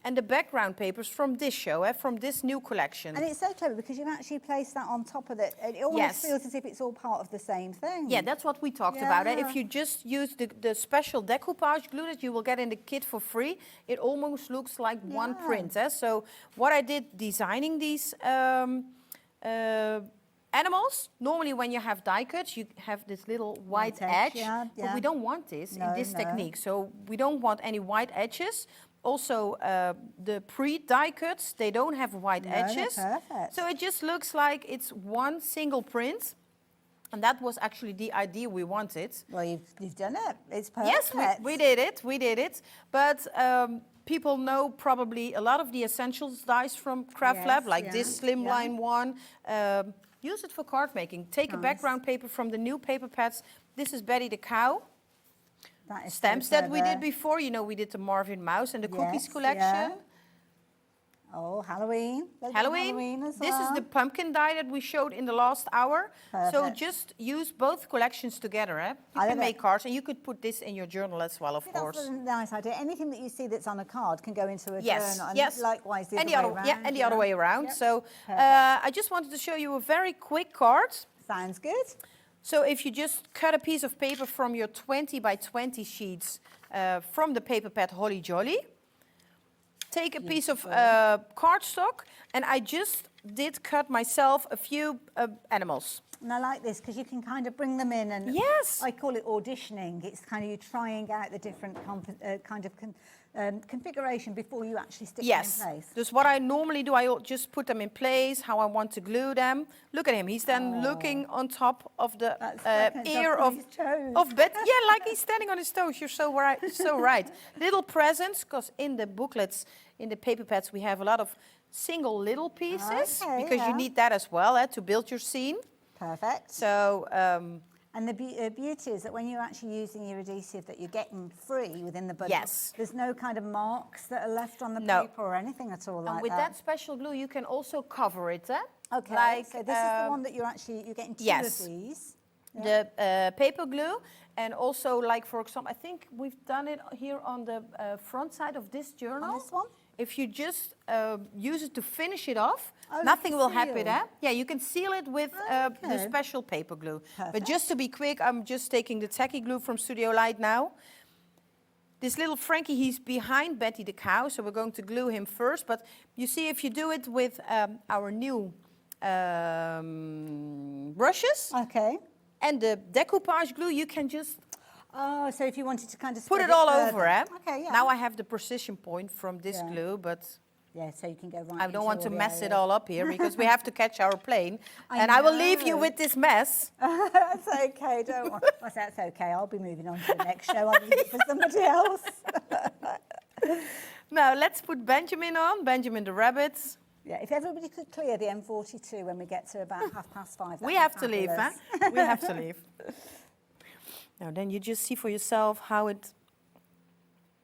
and the background papers from this show, from this new collection. And it's so clever because you've actually placed that on top of it. It almost feels as if it's all part of the same thing. Yeah, that's what we talked about. If you just use the special decoupage glue that you will get in the kit for free, it almost looks like one print. So what I did designing these animals, normally when you have die cuts, you have this little white edge, but we don't want this in this technique. So we don't want any white edges. Also, the pre-die cuts, they don't have white edges. Perfect. So it just looks like it's one single print. And that was actually the idea we wanted. Well, you've done it. It's perfect. Yes, we did it. But people know probably a lot of the essentials dies from CraftLab, like this slimline one. Use it for card making. Take a background paper from the new paper pads. This is Betty the Cow. Stamps that we did before. You know, we did the Marvin Mouse and the Cookies collection. Oh, Halloween. Halloween as This well. is the pumpkin dye that we showed in the last hour. So Perfect. just use both collections together. You I can love make it. cards, and you could put this in your journal as well, of course. That's a nice idea. Anything that you see that's on a card can go into a Yes, journal. And yes. likewise the And other way around. Yeah, and the other way around. Yep. So Perfect. I just wanted to show you a very quick card. Sounds good. So if you just cut a piece of paper from your 20 by 20 sheets from the paper pad Holly Jolly, take a piece of cardstock, and I just did cut myself a few animals. And I like this because you can kind of bring them in and yes. I call it auditioning. It's kind of you trying out the different configuration before you actually stick them in place. Dus what I normally do, I just put them in place, how I want to glue them. Look at him, he's then looking on top of the ear of Betty. Yeah, like he's standing on his toes. You're so right. So right. Little presents, because in the booklets, in the paper pads, we have a lot of single little pieces because you need that as well to build your scene. Perfect. So. And the beauty is that when you're actually using your adhesive that you're getting free within the bundle, there's no kind of marks that are left on the paper or anything at all like that. And with that special glue, you can also cover it. Okay, like, so this is the one that you're getting two of these. Yeah. The paper glue, and also like, for example, I think we've done it here on the front side of this journal. On this one? If you just use it to finish it off, nothing will happen. Yeah, you can seal it with the special paper glue. Perfect. But just to be quick, I'm just taking the tacky glue from Studio Light now. This little Frankie, he's behind Betty the cow, so we're going to glue him first. But you see, if you do it with our new brushes and the decoupage glue, you can just so if you wanted to kind of put spread it all further. over. Okay, yeah. Now I have the precision point from this glue, but so you can go right. I don't want to into all the mess it areas. all up here because we have to catch our plane. I And I will leave you know. with this mess. That's okay, don't worry. Well, that's okay. I'll be moving on to the next show. I'll leave it for somebody else. Now let's put Benjamin on, Benjamin the rabbit. Yeah, if everybody could clear the M42 when we get to about 5:30. We have to leave, huh? We have to leave. Now then you just see for yourself how it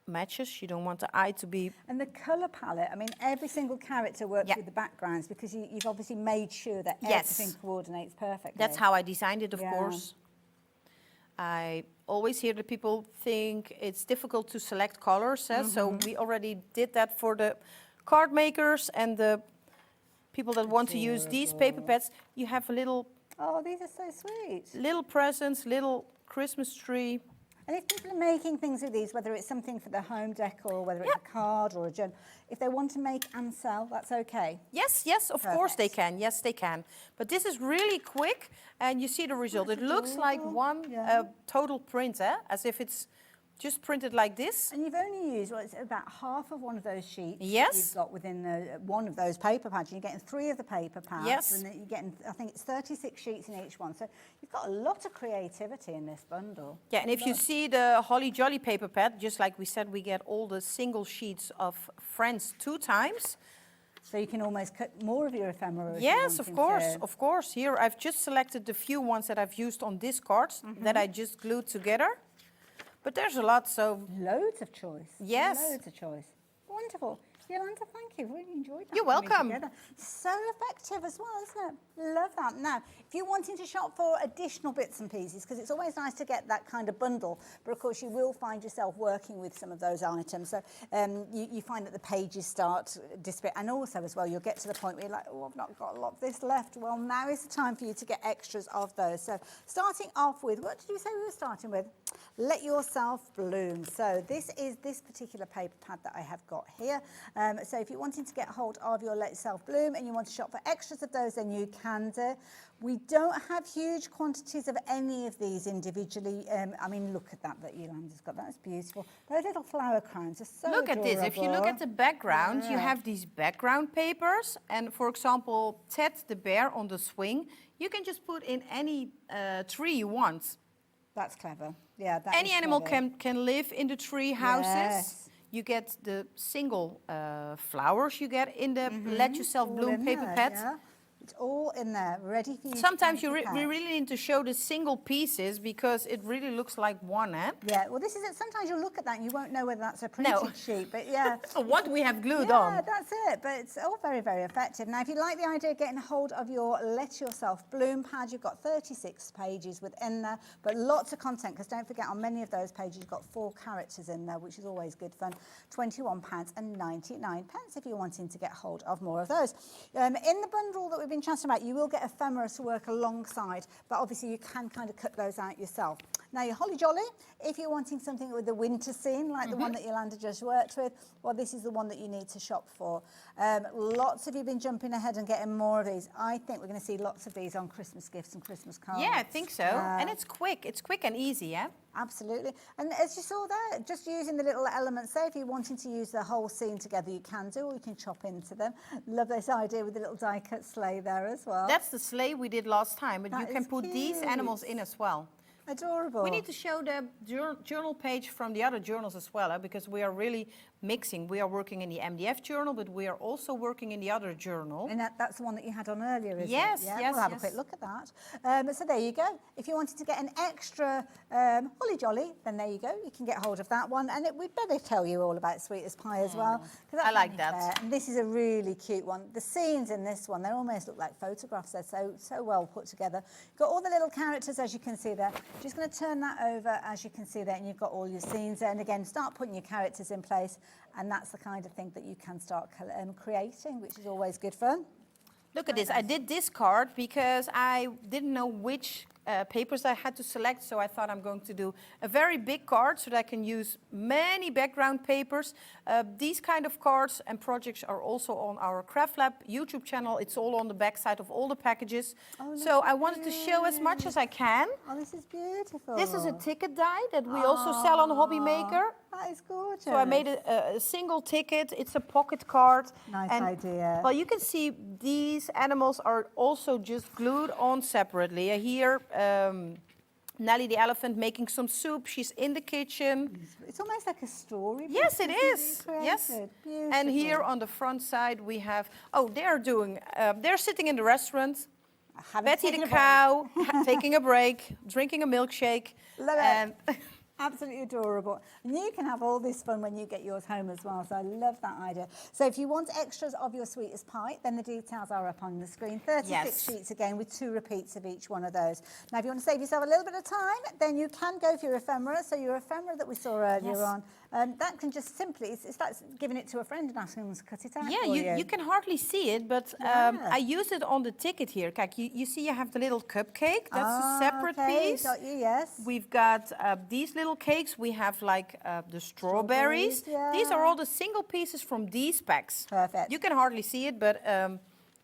matches. You don't want the eye to be... And the colour palette, I mean, every single character works with the backgrounds because you've obviously made sure that everything coordinates perfectly. That's how I designed it, of course. I always hear that people think it's difficult to select colors, so we already did that for the card makers and the people that want to use these paper pads. You have a little... Oh, these are so sweet. Little presents, little Christmas tree. And if people are making things with these, whether it's something for the home decor or whether it's a card or a journal, if they want to make and sell, that's okay? Yes, yes, of course they can. Yes, they can. But this is really quick, and you see the result. It looks like one total print, as if it's just printed like this. And you've only used, well, it's about half of one of those sheets you've got within one of those paper pads. You're getting 3 of the paper pads. Yes. And you're getting, I think it's 36 sheets in each one. So you've got a lot of creativity in this bundle. Yeah, and if you see the Holly Jolly paper pad, just like we said, we get all the single sheets of Friends 2 times. So you can almost cut more of your ephemera. Yes, of course. Here I've just selected the few ones that I've used on this card that I just glued together. But there's a lot, so... Loads of choice. Yes. Loads of choice. Wonderful. Yolanda, thank you. Really enjoyed that. You're welcome. So effective as well, isn't it? Love that. Now, if you're wanting to shop for additional bits and pieces, because it's always nice to get that kind of bundle, but of course you will find yourself working with some of those items. So you find that the pages start disappearing. And also as well, you'll get to the point where you're like, oh, I've not got a lot of this left. Well, now is the time for you to get extras of those. So starting off with, what did you say we were starting with? Let Yourself Bloom. So this is this particular paper pad that I have got here. So if you're wanting to get hold of your Let Yourself Bloom and you want to shop for extras of those, then you can do. We don't have huge quantities of any of these individually. I mean, look at that Yolanda's got. That's beautiful. Those little flower crowns are so Look at this. If you look at the background, you have these background papers. And for example, Ted the bear on the swing, you can just put in any tree you want. That's clever. Yeah, that any is animal clever. can live in the tree houses. Yes. You get the single flowers you get in the Let Yourself Bloom paper pad. It's all in there, ready for you. Sometimes we really need to show the single pieces because it really looks like one, eh? Yeah, well, this is it. Sometimes you'll look at that and you won't know whether that's a printed sheet, but yeah. What we have glued yeah, on. Yeah, that's it, but it's all very, very effective. Now, if you like the idea of getting hold of your Let Yourself Bloom pad, you've got 36 pages within there, but lots of content, because don't forget, on many of those pages, you've got 4 characters in there, which is always good fun. £21.99 if you're wanting to get hold of more of those. In the bundle that we've been chatting about, you will get ephemera to work alongside, but obviously you can kind of cut those out yourself. Now, your Holly Jolly, if you're wanting something with the winter scene, like the one that Jolanda just worked with, well, this is the one that you need to shop for. Lots of you have been jumping ahead and getting more of these. I think we're going to see lots of these on Christmas gifts and Christmas cards. Yeah, I think so. And it's quick. It's quick and easy, yeah? Absolutely. And as you saw there, just using the little elements there, if you're wanting to use the whole scene together, you can do, or you can chop into them. Love this idea with the little die-cut sleigh there as well. That's the sleigh we did last time, but you can put these animals in as well. Adorable. We need to show the journal page from the other journals as well, because we are really mixing. We are working in the MDF journal, but we are also working in the other journal. And that's the one that you had on earlier, isn't it? Yes, Yeah, yes, we'll have a quick look at that. So there you go. If you wanted to get an extra Holly Jolly, then there you go. You can get hold of that one. And we'd better tell you all about Sweet as Pie as well. I like that. Fair. And this is a really cute one. The scenes in this one, they almost look like photographs. They're so well put together. You've got all the little characters, as you can see there. Just going to turn that over, as you can see there, and you've got all your scenes there. And again, start putting your characters in place, and that's the kind of thing that you can start creating, which is always good fun. Look at this. I did this card because I didn't know which papers I had to select, so I thought I'm going to do a very big card so that I can use many background papers. These kind of cards and projects are also on our CraftLab YouTube channel. It's all on the back side of all the packages. So I wanted to show as much as I can. Oh, this is beautiful. This is a ticket die that we also sell on HobbyMaker. That is gorgeous. So I made a single ticket. It's a pocket card. Nice idea. Well, you can see these animals are also just glued on separately. Here, Nellie the elephant making some soup. She's in the kitchen. It's almost like a story. Yes, it is. Yes. Beautiful. And here on the front side we have, they're sitting in the restaurant. Betty the cow, taking a break, drinking a milkshake. Love it. Absolutely adorable. And you can have all this fun when you get yours home as well. So I love that idea. So if you want extras of your Sweet as Pie, then the details are up on the screen. 36 sheets again with 2 repeats of each one of those. Now, if you want to save yourself a little bit of time, then you can go for your ephemera. So your ephemera that we saw earlier on, that can just simply, it's like giving it to a friend and asking them to cut it out for you. You can hardly see it, but I use it on the ticket here. Kijk, you see you have the little cupcake. That's a separate piece. Got you, yes. We've got these little cakes. We have like the strawberries. These are all the single pieces from these packs. Perfect. You can hardly see it, but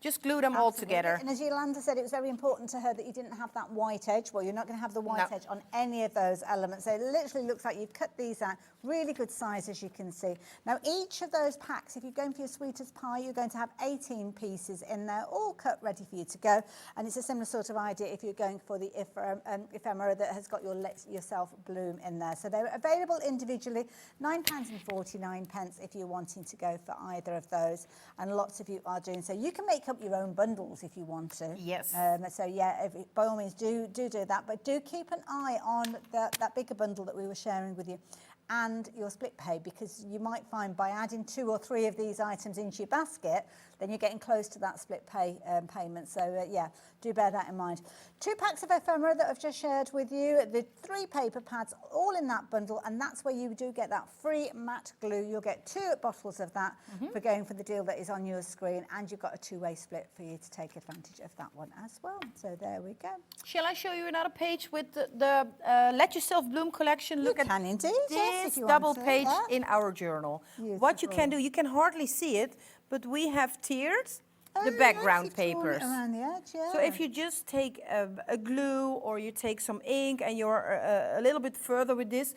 just glue them all together. And as Jolanda said, it was very important to her that you didn't have that white edge. Well, you're not going to have the white edge on any of those elements. So it literally looks like you've cut these out. Really good size, as you can see. Now, each of those packs, if you're going for your Sweet as Pie, you're going to have 18 pieces in there, all cut ready for you to go. And it's a similar sort of idea if you're going for the ephemera that has got your Let Yourself Bloom in there. So they're available individually, £9.49 if you're wanting to go for either of those. And lots of you are doing so. You can make up your own bundles if you want to. Yes. So yeah, by all means do that, but do keep an eye on that bigger bundle that we were sharing with you and your split pay, because you might find by adding 2 or 3 of these items into your basket, then you're getting close to that split pay payment. So yeah, do bear that in mind. 2 packs of ephemera that I've just shared with you, the 3 paper pads, all in that bundle, and that's where you do get that free matte glue. You'll get 2 bottles of that for going for the deal that is on your screen, and you've got a 2-way split for you to take advantage of that one as well. So there we go. Shall I show you another page with the Let Yourself Bloom collection? Look at indeed. this double page in our journal. Beautiful. What you can do, you can hardly see it, but we have tiered the background papers. Around the edge, yeah. So if you just take a glue or you take some ink and you're a little bit further with this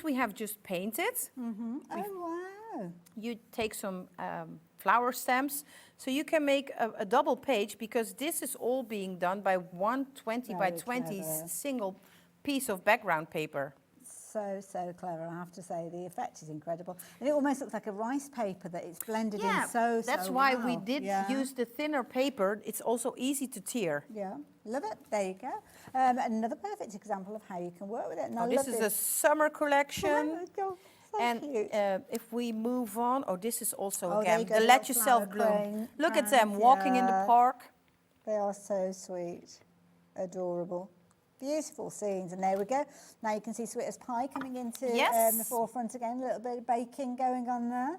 we have just painted. Oh, wow. You take some flower stamps. So you can make a double page, because this is all being done by 120 by 20 single piece of background paper. so clever, I have to say. The effect is incredible. And it almost looks like a rice paper that it's blended in that's why we well. did use the thinner paper. It's also easy to tear. Yeah, love it. There you go. Another perfect example of how you can work with it. And I this love is a summer collection. So and cute. If we move on, this is also there again you go, the the Let little Yourself flower Bloom. crane. Look at them walking in the park. They are so sweet, adorable. Beautiful scenes, and there we go. Now you can see Sweet as Pie coming into the forefront again. A little bit of baking going on there.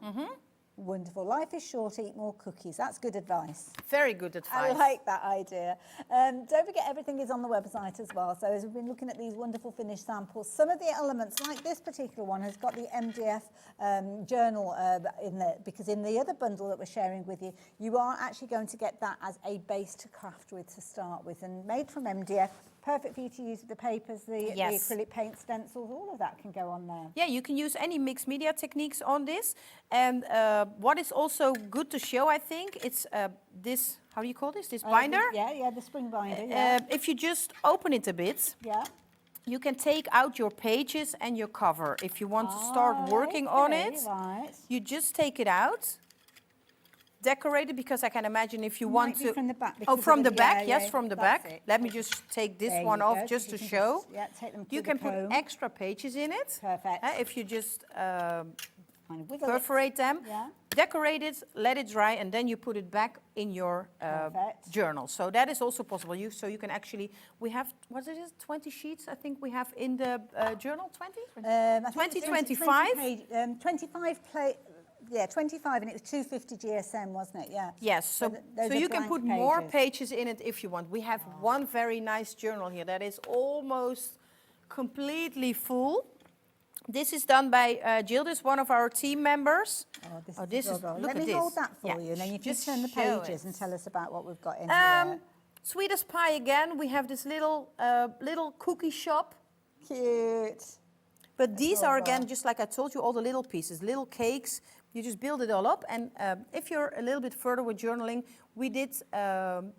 Wonderful. Life is short, eat more cookies. That's good advice. Very good advice. I like that idea. Don't forget, everything is on the website as well. So as we've been looking at these wonderful finished samples, some of the elements, like this particular one, has got the MDF journal in there, because in the other bundle that we're sharing with you, you are actually going to get that as a base to craft with to start with, and made from MDF. Perfect for you to use with the papers, the acrylic paint stencils, all of that can go on there. Yeah, you can use any mixed media techniques on this. And what is also good to show, I think, it's this, how do you call this? This binder? The spring binder, yeah. If you just open it a bit, you can take out your pages and your cover. If you want to start working on it, you just take it out. Decorate it, because I can imagine if you want to. From the back. From the back, yes, from the back. Let me just take this one off just to show. Take them you can put extra pages in it. Perfect. If you just perforate them, decorate it, let it dry, and then you put it back in your journal. So that is also possible. So you can actually, we have, what is it, 20 sheets I think we have in the journal, 20? 20, 25? 25, and it was 250 GSM, wasn't it? Yeah. Yes, so you can put more pages in it if you want. We have one very nice journal here that is almost completely full. This is done by Jill, this is one of our team members. This is look Let at me this. hold that for you, and then you can Just turn the show pages it. and tell us about what we've got in here. Sweet as Pie again. We have this little cookie shop. Cute. But these are, again, just like I told you, all the little pieces, little cakes. You just build it all up. And if you're a little bit further with journaling, we did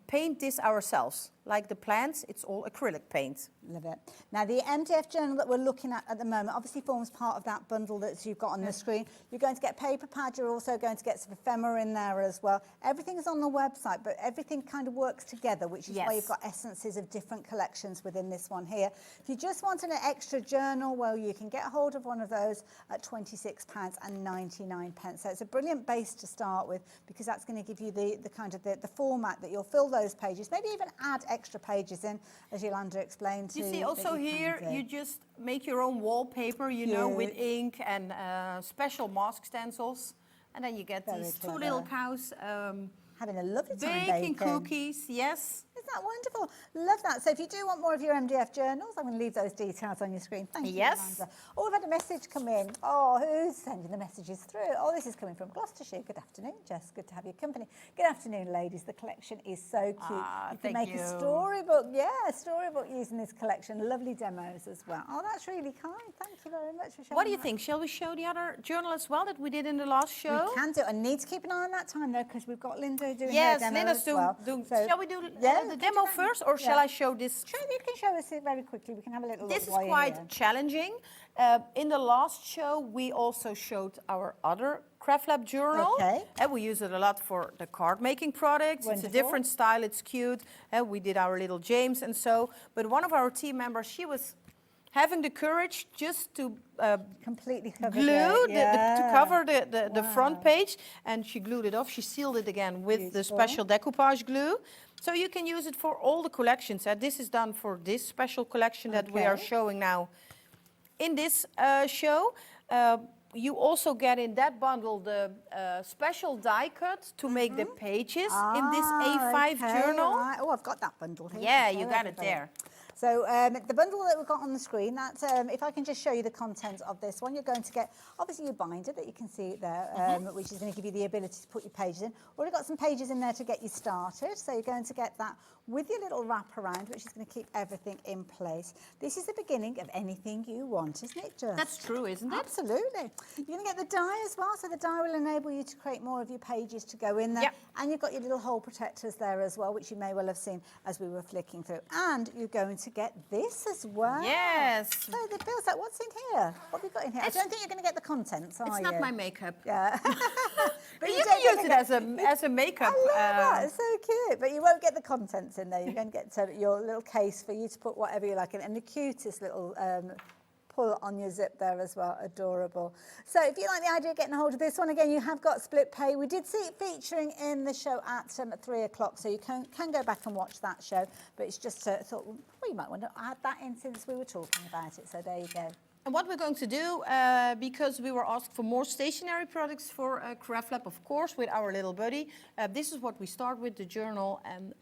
paint this ourselves. Like the plants, it's all acrylic paint. Love it. Now, the MDF journal that we're looking at the moment obviously forms part of that bundle that you've got on the screen. You're going to get paper pad. You're also going to get some ephemera in there as well. Everything is on the website, but everything kind of works together, which is why you've got essences of different collections within this one here. If you just want an extra journal, well, you can get hold of one of those at £26.99. So it's a brilliant base to start with, because that's going to give you the kind of the format that you'll fill those pages, maybe even add extra pages in, as Jolanda explained. You see, also here, you just make your own wallpaper, you know, with ink and special mask stencils. And then you get these two little cows having a lovely time baking cookies, yes. Isn't that wonderful? Love that. So if you do want more of your MDF journals, I'm going to leave those details on your screen. Thank you, Jolanda. Oh, we've had a message come in. Oh, who's sending the messages through? Oh, this is coming from Gloucestershire. Good afternoon, Jess. Good to have your company. Good afternoon, ladies. The collection is so cute. You can make a storybook. Yeah, a storybook using this collection. Lovely demos as well. Oh, that's really kind. Thank you very much for showing What do you think? Shall we show the other journal as well that we did in the last show? We can do. I need to keep an eye on that time, though, because we've got Linda doing yes, her demo Linda's as well. Shall we do the demo first, or shall I show this? Sure, you can show us it very quickly. We can have a little look. This is quite challenging. In the last show, we also showed our other CraftLab journal. And we use it a lot for the card making products. Wonderful. It's a different style, it's cute. We did our little James and so. But one of our team members, she was having the courage just to completely cover glue to cover the front page, and she glued it off. She sealed it again with the special decoupage glue. So you can use it for all the collections. This is done for this special collection that we are showing now in this show. You also get in that bundle the special die cut to make the pages in this A5 journal. Right. Oh, I've got that bundle here. Yeah, you got it there. So the bundle that we've got on the screen, that's, if I can just show you the contents of this one, you're going to get, obviously, your binder that you can see there, which is going to give you the ability to put your pages in. Already got some pages in there to get you started. So you're going to get that with your little wrap around, which is going to keep everything in place. This is the beginning of anything you want, isn't it, Just? That's true, isn't it? Absolutely. You're going to get the die as well, so the die will enable you to create more of your pages to go in there. Yep. And you've got your little hole protectors there as well, which you may well have seen as we were flicking through. And you're going to get this as well. Yes. So the bill's like, what's in here? What have you got in here? I don't think you're going to get the contents, are you? It's not my makeup. Yeah. But you can use it as a makeup. I love that. It's so cute. But you won't get the contents in there. You're going to get your little case for you to put whatever you like in. And the cutest little pull on your zip there as well. Adorable. So if you like the idea of getting a hold of this one, again, you have got split pay. We did see it featuring in the show at 3 o'clock, so you can go back and watch that show. But it's just thought, well, you might want to add that in since we were talking about it. So there you go. And what we're going to do, because we were asked for more stationery products for CraftLab, of course, with our little buddy. This is what we start with, the journal and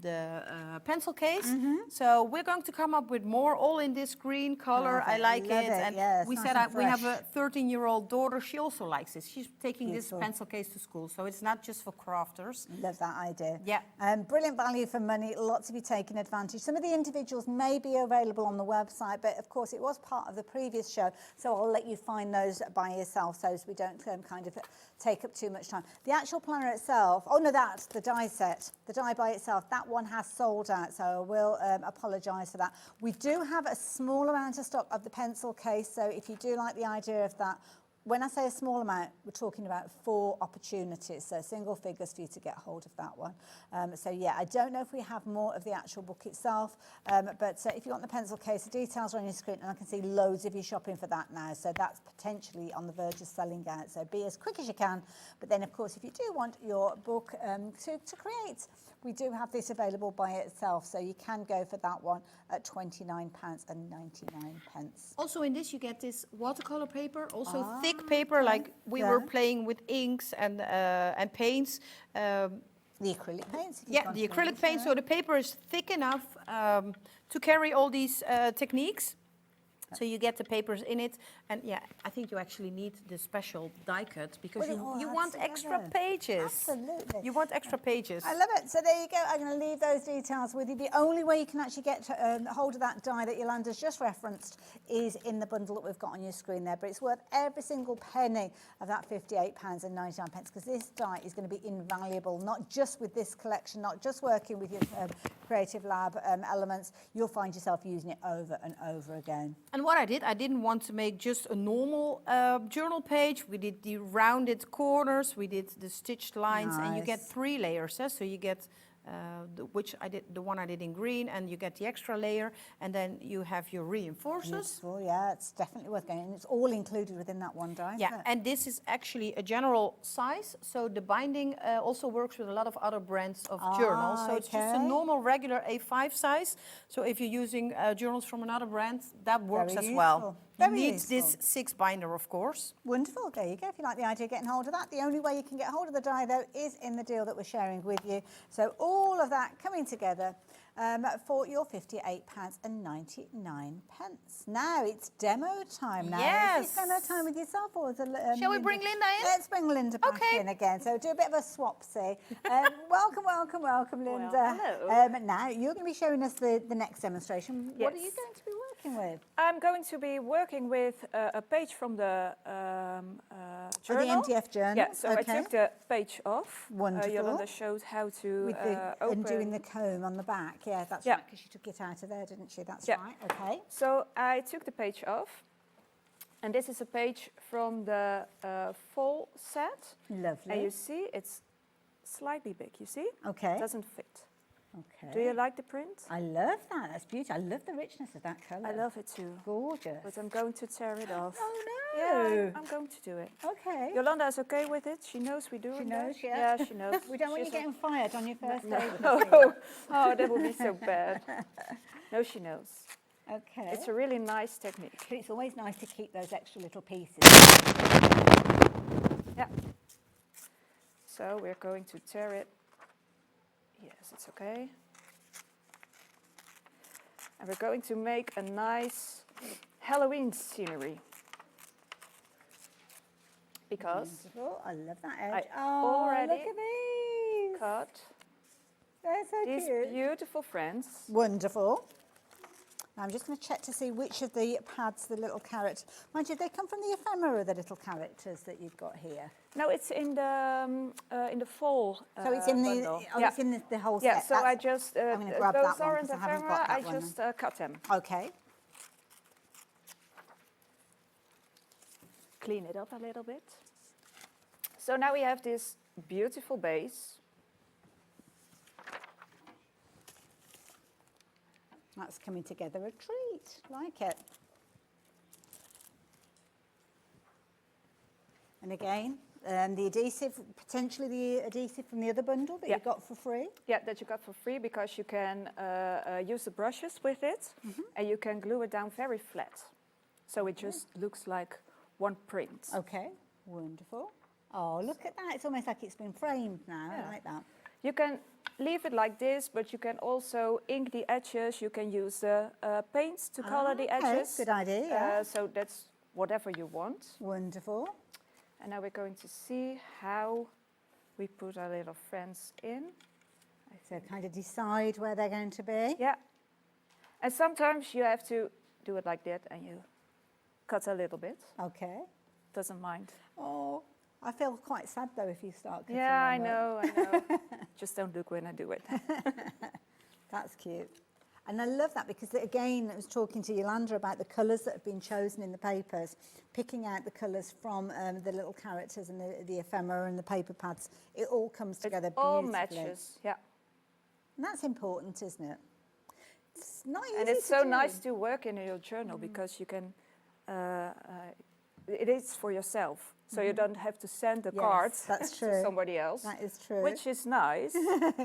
the pencil case. So we're going to come up with more, all in this green color. I like it. And yes, we nice said and we have fresh. a 13-year-old daughter. She also likes this. She's taking Beautiful. this pencil case to school. So it's not just for crafters. Love that idea. Yeah. Brilliant value for money. Lots of you taking advantage. Some of the individuals may be available on the website, but of course it was part of the previous show, so I'll let you find those by yourself so we don't kind of take up too much time. The actual planner itself, oh no, that's the die set. The die by itself, that one has sold out, so I will apologise for that. We do have a small amount of stock of the pencil case, so if you do like the idea of that, when I say a small amount, we're talking about 4 opportunities, so single figures for you to get hold of that one. So yeah, I don't know if we have more of the actual book itself, but if you want the pencil case, the details are on your screen, and I can see loads of you shopping for that now, so that's potentially on the verge of selling out, so be as quick as you can. But then, of course, if you do want your book to create, we do have this available by itself, so you can go for that one at £29.99. Also in this you get this watercolor paper, also thick paper, like we were playing with inks and paints. The acrylic paints. Yeah, the acrylic paint, so the paper is thick enough to carry all these techniques. So you get the papers in it, and yeah, I think you actually need the special die cut because you want extra pages. Absolutely. You want extra pages. I love it. So there you go. I'm going to leave those details with you. The only way you can actually get hold of that die that Jolanda's just referenced is in the bundle that we've got on your screen there, but it's worth every single penny of that £58.99 because this die is going to be invaluable, not just with this collection, not just working with your Creative Lab elements. You'll find yourself using it over and over again. And what I didn't want to make just a normal journal page. We did the rounded corners, we did the stitched lines, and you get 3 layers. So you get the one I did in green, and you get the extra layer, and then you have your reinforcers. Beautiful, yeah, it's definitely worth going. And it's all included within that one die. Yeah, and this is actually a general size, so the binding also works with a lot of other brands of journals. So it's just a normal, regular A5 size. So if you're using journals from another brand, that works as well. You need this 6 binder, of course. Wonderful. There you go. If you like the idea of getting hold of that, the only way you can get hold of the die, though, is in the deal that we're sharing with you. So all of that coming together for your £58.99. Now it's demo time now. Yes. Is it demo time with yourself or is it, Shall we bring Linda in? Let's bring Linda back in again. So do a bit of a swapsy. Welcome, Linda. Well, hello. Now you're going to be showing us the next demonstration. Yes. What are you going to be working with? I'm going to be working with a page from the journal. The MDF journal. Yeah, so I took the page off. Wonderful. Jolanda showed how to open. And doing the comb on the back. Yeah, that's right, because she took it out of there, didn't she? That's right, okay. So I took the page off, and this is a page from the fall set. Lovely. And you see, it's slightly big, you see? Okay. It doesn't fit. Okay. Do you like the print? I love that. That's beautiful. I love the richness of that colour. I love it too. Gorgeous. But I'm going to tear it off. Oh no! Yeah, I'm going to do it. Okay. Yolanda is okay with it. She knows we do it. She knows, Yeah, she knows. We don't want you getting fired on your first day. Oh, that would be so bad. No, she knows. Okay. It's a really nice technique. But it's always nice to keep those extra little pieces. Yeah. So we're going to tear it. Yes, it's okay. And we're going to make a nice Halloween scenery. Because Wonderful. I love that edge. I already look at these. cut They're so these cute. beautiful friends. Wonderful. Now I'm just going to check to see which of the pads the little carrot. Mind you, they come from the ephemera, the little characters that you've got here. No, it's in the fall. So it's in the bundle. it's in the whole set. Yeah, so I just I'm going to grab those that one aren't because I haven't ephemera. got that I one. just cut them. Okay. Clean it up a little bit. So now we have this beautiful base. That's coming together a treat. Like it. And again, the adhesive, potentially the adhesive from the other bundle that you got for free. Yeah, that you got for free because you can use the brushes with it and you can glue it down very flat. So it just looks like one print. Okay, wonderful. Oh, look at that. It's almost like it's been framed now. I like that. You can leave it like this, but you can also ink the edges. You can use paints to color the edges. Good idea, yeah. So that's whatever you want. Wonderful. And now we're going to see how we put our little friends in. So kind of decide where they're going to be. Yeah. And sometimes you have to do it like that and you cut a little bit. Okay. Doesn't mind. Oh, I feel quite sad though if you start cutting. Yeah, I them know, up. I know. Just don't look when I do it. That's cute. And I love that because, again, I was talking to Jolanda about the colours that have been chosen in the papers, picking out the colours from the little characters and the ephemera and the paper pads. It all comes together beautifully. All matches, yeah. And that's important, isn't it? It's not easy And it's to so do. nice to work in your journal because you can, it is for yourself. So you don't have to send the cards to somebody else. That is true. Which is nice,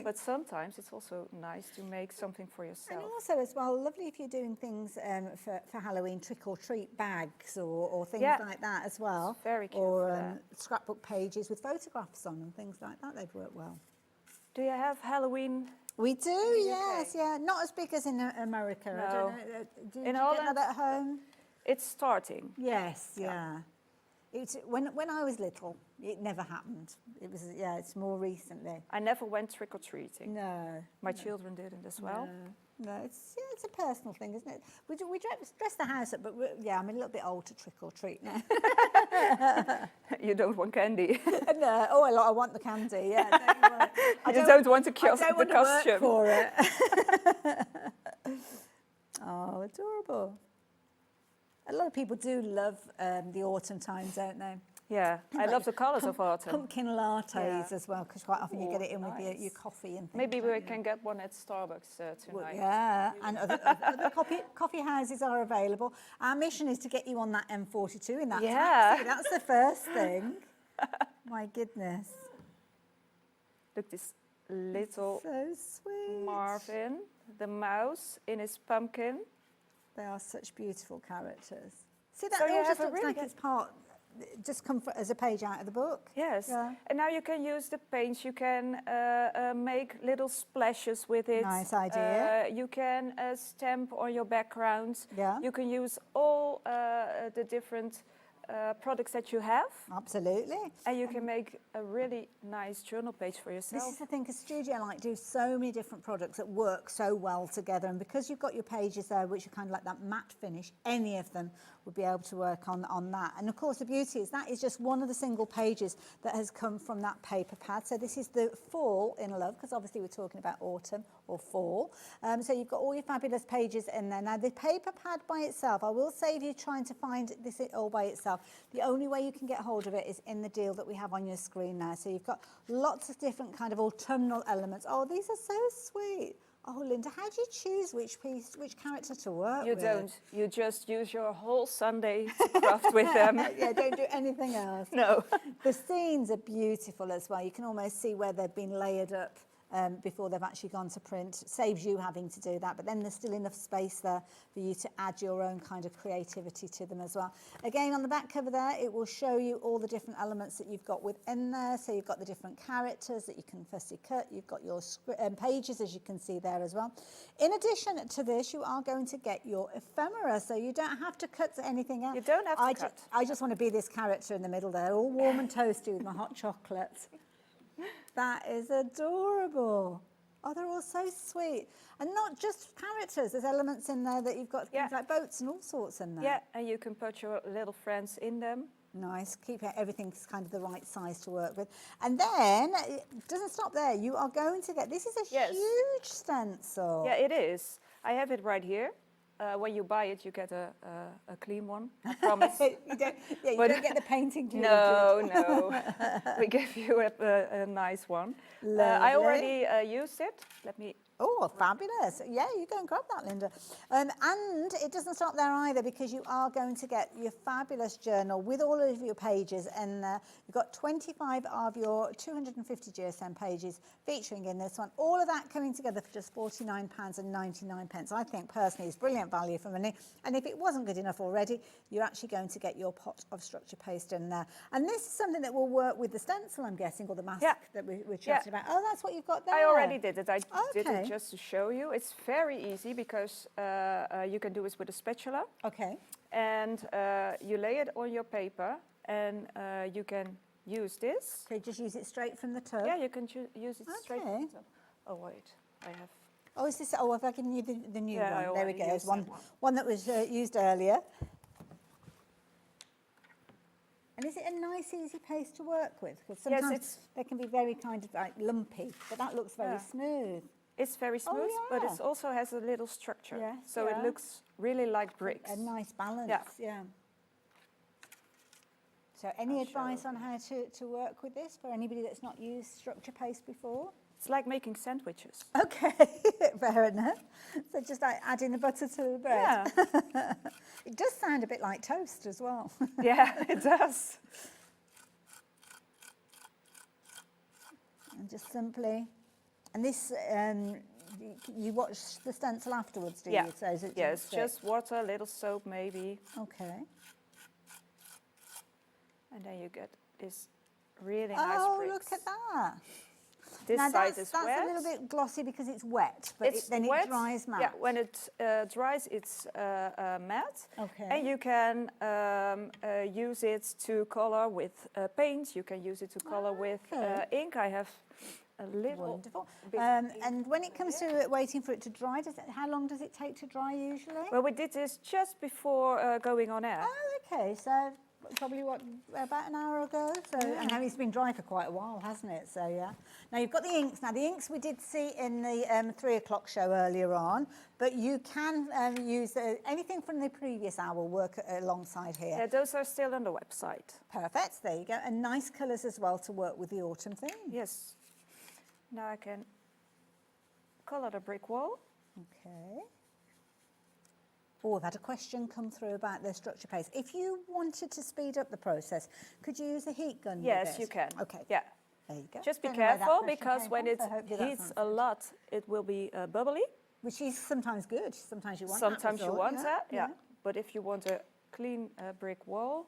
but sometimes it's also nice to make something for yourself. And also as well, lovely if you're doing things for Halloween, trick-or-treat bags or things like that as well. It's very cute. Or scrapbook pages with photographs on and things like that, they'd work well. Do you have Halloween? We do, yes, yeah. Not as big as in America. No. I don't know. Do you In get Holland, that at home? It's starting. Yes, yeah. It's, when I was little, it never happened. It was, it's more recently. I never went trick-or-treating. No. My children didn't as well. No, it's a personal thing, isn't it? We dress the house up, but I'm a little bit old to trick-or-treat now. You don't want candy. No, I want the candy, yeah. I don't want the costume. I don't want to work for it. Oh, adorable. A lot of people do love the autumn times, don't they? Yeah, I love the colours of autumn. Pumpkin lattes as well, because quite often you get it in with your coffee and things. Maybe we can get one at Starbucks tonight. Yeah, and other coffee houses are available. Our mission is to get you on that M42 in that taxi. That's the first thing. My goodness. Look, this little so sweet Marvin, the mouse in his pumpkin. They are such beautiful characters. See, that So you all just have a looks really like it's part, just come as a page out of the book. Yes, and now you can use the paints. You can make little splashes with it. Nice idea. You can stamp on your background. Yeah. You can use all the different products that you have. Absolutely. And you can make a really nice journal page for yourself. This is the thing, because Studio Light do so many different products that work so well together, and because you've got your pages there, which are kind of like that matte finish, any of them would be able to work on that. And of course, the beauty is that is just one of the single pages that has come from that paper pad. So this is the fall in love, because obviously we're talking about autumn or fall. So you've got all your fabulous pages in there. Now, the paper pad by itself, I will save you trying to find this all by itself. The only way you can get hold of it is in the deal that we have on your screen now. So you've got lots of different kind of autumnal elements. Oh, these are so sweet. Oh, Linda, how do you choose which character to work with? You don't. You just use your whole Sunday to craft with them. Yeah, don't do anything else. No. The scenes are beautiful as well. You can almost see where they've been layered up before they've actually gone to print. Saves you having to do that, but then there's still enough space there for you to add your own kind of creativity to them as well. Again, on the back cover there, it will show you all the different elements that you've got within there. So you've got the different characters that you can firstly cut. You've got your pages, as you can see there as well. In addition to this, you are going to get your ephemera, so you don't have to cut anything else. You don't have to cut. I just want to be this character in the middle there, all warm and toasty with my hot chocolate. That is adorable. Oh, they're all so sweet. And not just characters, there's elements in there that you've got things like boats and all sorts in there. Yeah, and you can put your little friends in them. Nice, keep everything's kind of the right size to work with. And then, it doesn't stop there, you are going to get, this is a huge stencil. Yeah, it is. I have it right here. When you buy it, you get a clean one, I promise. you don't get the painting glue. No. We give you a nice one. I already used it. Let me... Oh, fabulous. Yeah, you go and grab that, Linda. And it doesn't stop there either, because you are going to get your fabulous journal with all of your pages, and you've got 25 of your 250 GSM pages featuring in this one. All of that coming together for just £49.99. I think personally is brilliant value for money. And if it wasn't good enough already, you're actually going to get your pot of structure paste in there. And this is something that will work with the stencil, I'm guessing, or the mask that we're chatting about. Oh, that's what you've got there. I already did it. I did it just to show you. It's very easy because you can do it with a spatula. Okay. And you lay it on your paper, and you can use this. Okay, just use it straight from the tub. Yeah, you can use it straight from the tub. Oh wait, I have. Oh, is this? Oh, have I given you the new Yeah, one? There we go. There's one. One that was used earlier. And is it a nice, easy paste to work with? Because sometimes they can be very kind of like lumpy, but that looks very smooth. It's very smooth, but it also has a little structure. Yeah, so it looks really like bricks. A nice balance, yeah. So any advice on how to work with this for anybody that's not used structure paste before? It's like making sandwiches. Okay, fair enough. So just like adding the butter to the bread. Yeah. It does sound a bit like toast as well. Yeah, it does. And just simply, and this, you watch the stencil afterwards, do you? So is it yes, just water, a little soap maybe. Okay. And then you get this really nice bricks. Oh, look at that. This now side is that's wet. a little bit glossy because it's wet, but then wet. It dries matte. Yeah, when it dries, it's matte. Okay. And you can use it to color with paint. You can use it to color with ink. I have a little. Wonderful. And when it comes to waiting for it to dry, how long does it take to dry usually? Well, we did this just before going on air. Oh, okay. So probably about an hour ago. So and now it's been dry for quite a while, hasn't it? So yeah. Now you've got the inks. Now the inks we did see in the 3 o'clock show earlier on, but you can use anything from the previous hour will work alongside here. Yeah, those are still on the website. Perfect. There you go. And nice colours as well to work with the autumn theme. Yes. Now I can colour the brick wall. Okay. Oh, I've had a question come through about the structure paste. If you wanted to speed up the process, could you use a heat gun? Yes, you can. Okay. Yeah. There you go. Just be Don't know where that careful question because came when from, it so hopefully that's heats a lot, it will be bubbly. Which is sometimes good. Sometimes you want Sometimes that you result, want that, yeah. But if you want a clean brick wall,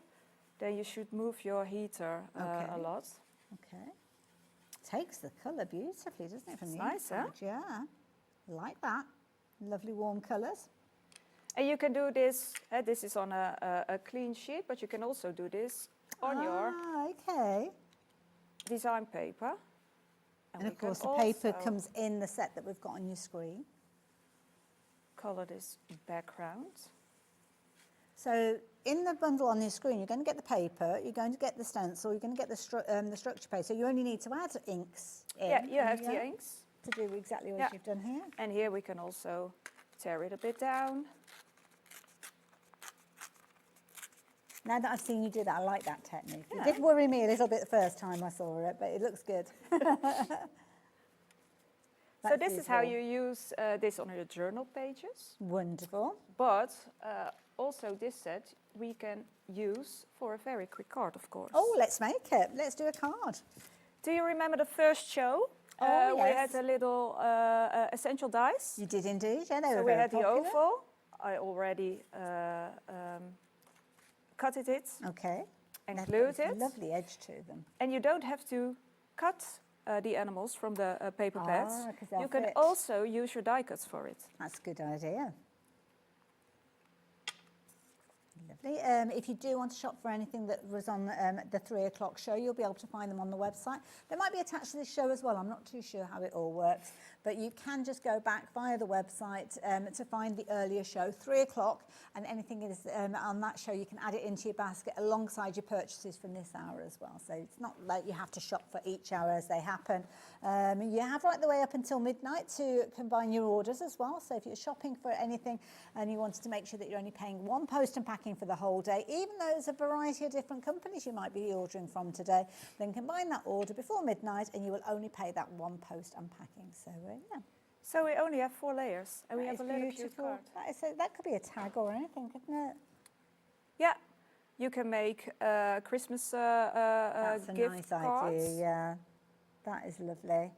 then you should move your heater a lot. Okay. Takes the colour beautifully, doesn't it? From It's the nice, inside? Yeah. Like that. Lovely warm colours. And you can do this, this is on a clean sheet, but you can also do this on your design paper. And of course the paper comes in the set that we've got on your screen. Colour this background. So in the bundle on your screen, you're going to get the paper, you're going to get the stencil, you're going to get the structure paste. So you only need to add inks in. Yeah, you have the inks. To do exactly what you've done here. And here we can also tear it a bit down. Now that I've seen you do that, I like that technique. It did worry me a little bit the first time I saw it, but it looks good. So this is how you use this on your journal pages. Wonderful. But also this set we can use for a very quick card, of course. Oh, let's make it. Let's do a card. Do you remember the first show? Oh, We had a little essential dice. You did indeed, yeah, they were So we very had popular. the oval. I already cut it. Okay. And They've glued got a it. lovely edge to them. And you don't have to cut the animals from the paper pads. 'Cause they'll You can fit. also use your die cuts for it. That's a good idea. lovely. If you do want to shop for anything that was on the 3 o'clock show, you'll be able to find them on the website. They might be attached to this show as well. I'm not too sure how it all works, but you can just go back via the website to find the earlier show, 3 o'clock, and anything is on that show, you can add it into your basket alongside your purchases from this hour as well. So it's not like you have to shop for each hour as they happen. You have right the way up until midnight to combine your orders as well. So if you're shopping for anything and you wanted to make sure that you're only paying one post and packing for the whole day, even though there's a variety of different companies you might be ordering from today, then combine that order before midnight and you will only pay that one post and packing. So yeah. So we only have 4 layers, and we have a little cute beautiful card. That could be a tag or anything, couldn't it? Yeah, you can make Christmas That's a gift nice cards. idea, yeah. That is lovely.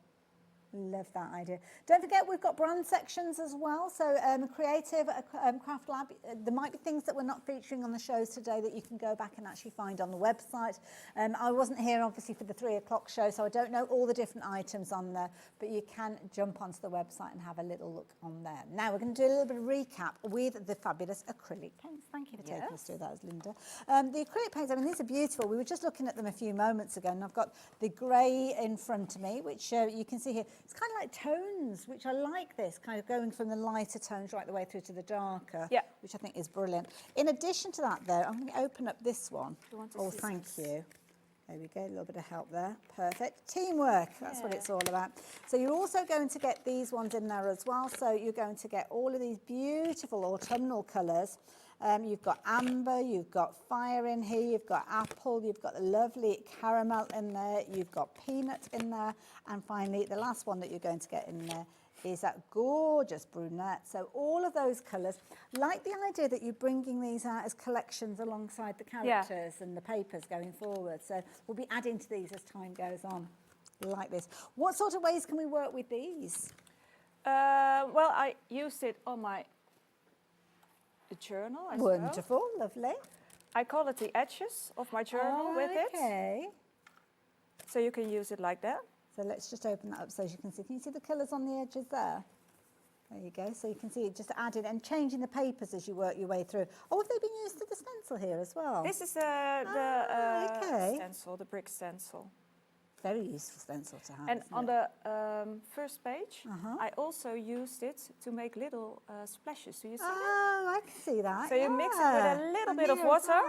Love that idea. Don't forget we've got brand sections as well. So Creative CraftLab, there might be things that we're not featuring on the shows today that you can go back and actually find on the website. I wasn't here obviously for the 3 o'clock show, so I don't know all the different items on there, but you can jump onto the website and have a little look on there. Now we're going to do a little bit of recap with the fabulous acrylic paints. Thank you for taking us through that, as Linda. The acrylic paints, I mean, these are beautiful. We were just looking at them a few moments ago, and I've got the grey in front of me, which you can see here. It's kind of like tones, which I like this, kind of going from the lighter tones right the way through to the darker, which I think is brilliant. In addition to that, though, I'm going to open up this one. Oh, thank you. There we go, a little bit of help there. Perfect. Teamwork, that's what it's all about. So you're also going to get these ones in there as well. So you're going to get all of these beautiful autumnal colours. You've got amber, you've got fire in here, you've got apple, you've got the lovely caramel in there, you've got peanut in there, and finally the last one that you're going to get in there is that gorgeous brunette. So all of those colours, like the idea that you're bringing these out as collections alongside the characters and the papers going forward. So we'll be adding to these as time goes on, like this. What sort of ways can we work with these? Well, I used it on my journal as well. Wonderful, lovely. I call it the edges of my journal with it. Okay. So you can use it like that. So let's just open that up so you can see. Can you see the colours on the edges there? There you go. So you can see it just added and changing the papers as you work your way through. Oh, have they been used to the stencil here as well? This is the stencil, the brick stencil. Very useful stencil to have. And on the first page, I also used it to make little splashes. Do you see that? Oh, I can see that. So you mix it with a little bit of water.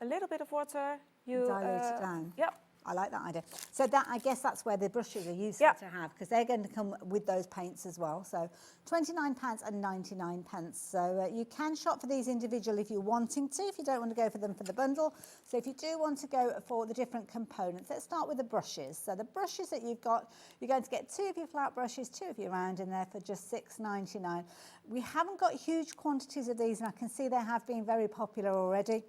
A little bit of water. You dilute it down. Yep. I like that idea. So that, I guess that's where the brushes are useful to have, because they're going to come with those paints as well. So £29 and 99 pence. So you can shop for these individually if you're wanting to, if you don't want to go for them for the bundle. So if you do want to go for the different components, let's start with the brushes. So the brushes that you've got, you're going to get 2 of your flat brushes, 2 of your round in there for just £6.99. We haven't got huge quantities of these, and I can see they have been very popular already.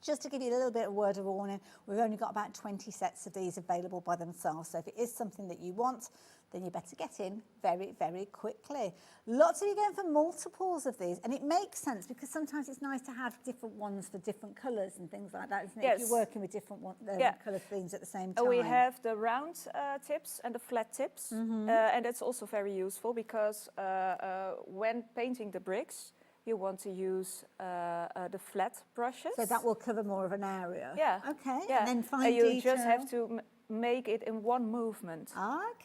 Just to give you a little bit of word of warning, we've only got about 20 sets of these available by themselves. So if it is something that you want, then you better get in very, very quickly. Lots of you going for multiples of these, and it makes sense because sometimes it's nice to have different ones for different colours and things like that, isn't it? Yes. If you're working with different colour themes at the same time. We have the round tips and the flat tips, and that's also very useful because when painting the bricks, you want to use the flat brushes. So that will cover more of an area. Yeah. Okay. Yeah. And then fine you detail. just have to make it in one movement.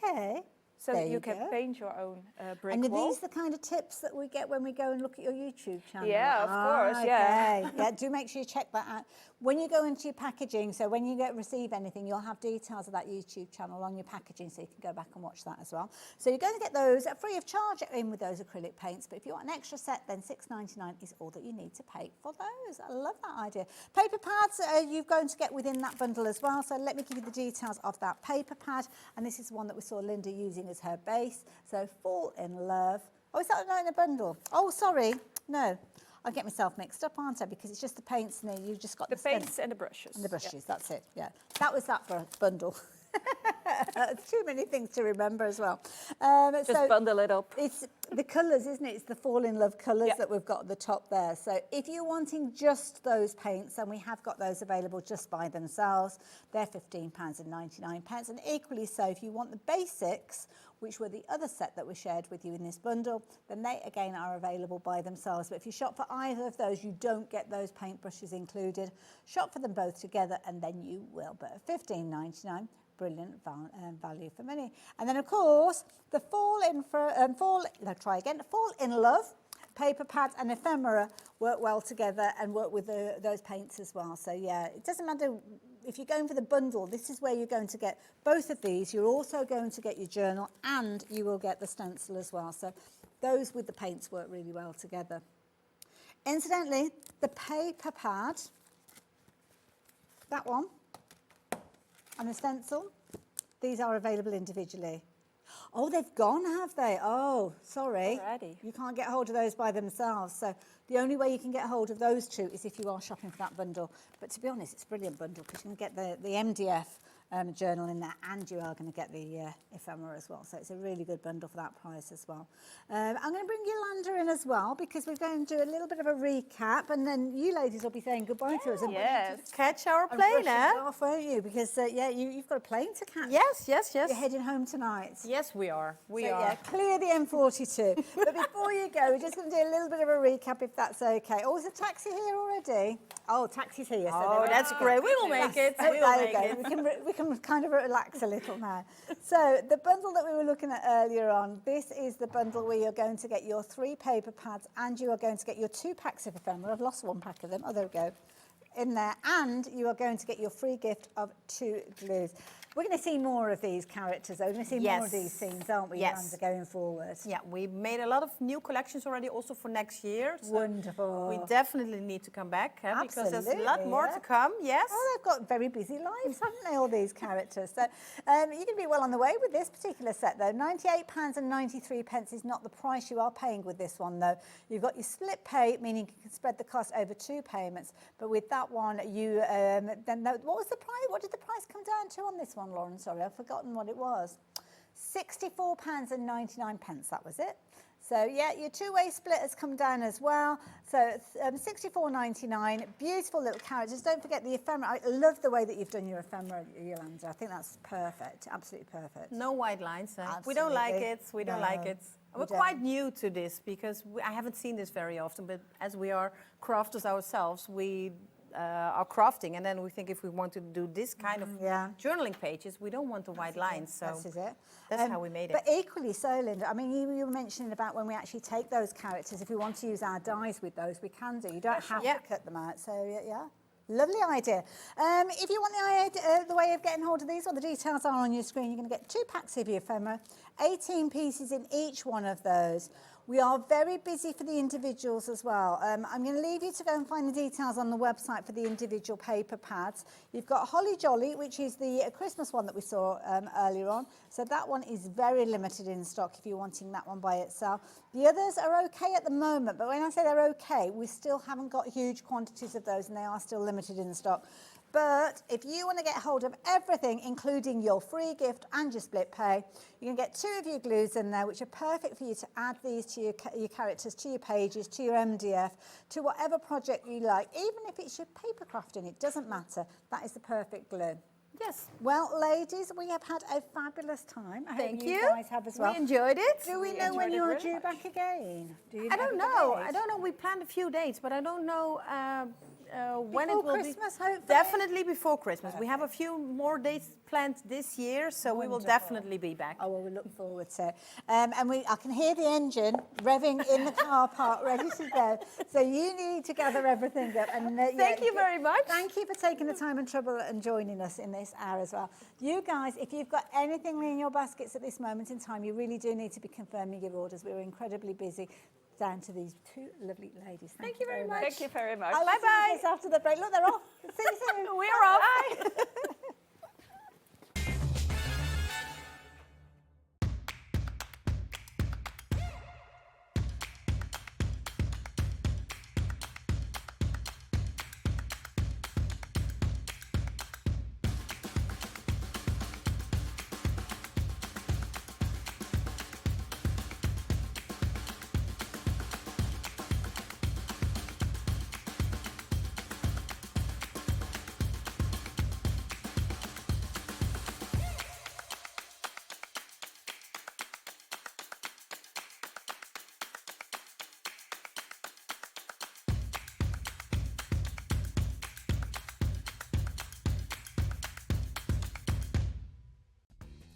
Okay. So there that you can go. paint your own brick and are wall. these the kind of tips that we get when we go and look at your YouTube channel? Yeah, of course, yeah. Okay. Yeah, do make sure you check that out. When you go into your packaging, so when you receive anything, you'll have details of that YouTube channel on your packaging, so you can go back and watch that as well. So you're going to get those free of charge in with those acrylic paints, but if you want an extra set, then £6.99 is all that you need to pay for those. I love that idea. Paper pads, you're going to get within that bundle as well, so let me give you the details of that paper pad, and this is one that we saw Linda using as her base. So Fall in Love. Oh, is that not in a bundle? Oh, sorry. No. I get myself mixed up, aren't I? Because it's just the paints and you've just got the paints and the brushes. And the brushes, that's it, yeah. That was that bundle. It's too many things to remember as well. Just bundle it up. It's the colours, isn't it? It's the Fall in Love colours that we've got at the top there. So if you're wanting just those paints, and we have got those available just by themselves, they're £15.99. And equally so, if you want the basics, which were the other set that we shared with you in this bundle, then they again are available by themselves. But if you shop for either of those, you don't get those paintbrushes included. Shop for them both together and then you will. But at £15.99, brilliant value for money. And then of course, the Fall in Love paper pads and ephemera work well together and work with those paints as well. So yeah, it doesn't matter. If you're going for the bundle, this is where you're going to get both of these. You're also going to get your journal and you will get the stencil as well. So those with the paints work really well together. Incidentally, the paper pad, that one, and the stencil, these are available individually. Oh, they've gone, have they? Oh, sorry. Already. You can't get hold of those by themselves. So the only way you can get hold of those two is if you are shopping for that bundle. But to be honest, it's a brilliant bundle because you can get the MDF journal in there and you are going to get the ephemera as well. So it's a really good bundle for that price as well. I'm going to bring Jolanda in as well because we're going to do a little bit of a recap and then you ladies will be saying goodbye to us. Yes, catch our plane, off, won't you? Because you've got a plane to catch. Yes. You're heading home tonight. Yes, we are. We are. Yeah, clear the M42. But before you go, we're just going to do a little bit of a recap if that's okay. Oh, is the taxi here already? Oh, taxi's here. So that's great. We will make it. We will make it. We can kind of relax a little now. So the bundle that we were looking at earlier on, this is the bundle where you're going to get your 3 paper pads and you are going to get your 2 packs of ephemera. I've lost 1 pack of them. Oh, there we go. In there. And you are going to get your free gift of 2 glues. We're going to see more of these characters, though. We're going to see more of these scenes, aren't we, Jolanda, going forward? Yeah, we made a lot of new collections already, also for next year. So wonderful. We definitely need to come back, because there's a lot more to come, yes. Oh, they've got very busy lives, haven't they, all these characters? So you're going to be well on the way with this particular set, though. £98.93 is not the price you are paying with this one, though. You've got your split pay, meaning you can spread the cost over 2 payments. But with that one, you what was the price? What did the price come down to on this one, Lauren? Sorry, I've forgotten what it was. £64.99, that was it. So yeah, your 2-way split has come down as well. So it's £64.99, beautiful little characters. Don't forget the ephemera. I love the way that you've done your ephemera, Jolanda. I think that's perfect, absolutely perfect. No white lines. We don't like it. We don't like it. We're quite new to this because I haven't seen this very often. But as we are crafters ourselves, we are crafting, and then we think if we want to do this kind of journaling pages, we don't want the white lines. So this is it. That's how we made it. But equally so, Linda, I mean, you were mentioning about when we actually take those characters, if we want to use our dies with those, we can do. You don't have to cut them out. So yeah. Lovely idea. If you want the way of getting hold of these, well, the details are on your screen. You're going to get 2 packs of your ephemera, 18 pieces in each one of those. We are very busy for the individuals as well. I'm going to leave you to go and find the details on the website for the individual paper pads. You've got Holly Jolly, which is the Christmas one that we saw earlier on. So that one is very limited in stock if you're wanting that one by itself. The others are okay at the moment, but when I say they're okay, we still haven't got huge quantities of those and they are still limited in stock. But if you want to get hold of everything, including your free gift and your split pay, you can get 2 of your glues in there, which are perfect for you to add these to your characters, to your pages, to your MDF, to whatever project you like. Even if it's your paper crafting, it doesn't matter. That is the perfect glue. Yes. Well, ladies, we have had a fabulous time. I Thank hope you. Guys have as well. We enjoyed it. Do we know when you're due back again? I don't know. I don't know. We planned a few dates, but I don't know when it will Christmas, be. hopefully? Definitely before Christmas. We have a few more dates planned this year, so we will definitely be back. Oh, well, we look forward to it. And I can hear the engine revving in the car park, ready to go. So you need to gather everything up. And Thank you very much. Thank you for taking the time and trouble and joining us in this hour as well. You guys, if you've got anything in your baskets at this moment in time, you really do need to be confirming your orders. We're incredibly busy. Down to these 2 lovely ladies. Thank you very much. Thank you very much. Bye-bye. After the break. Look, they're off. See you soon. We're off. Bye.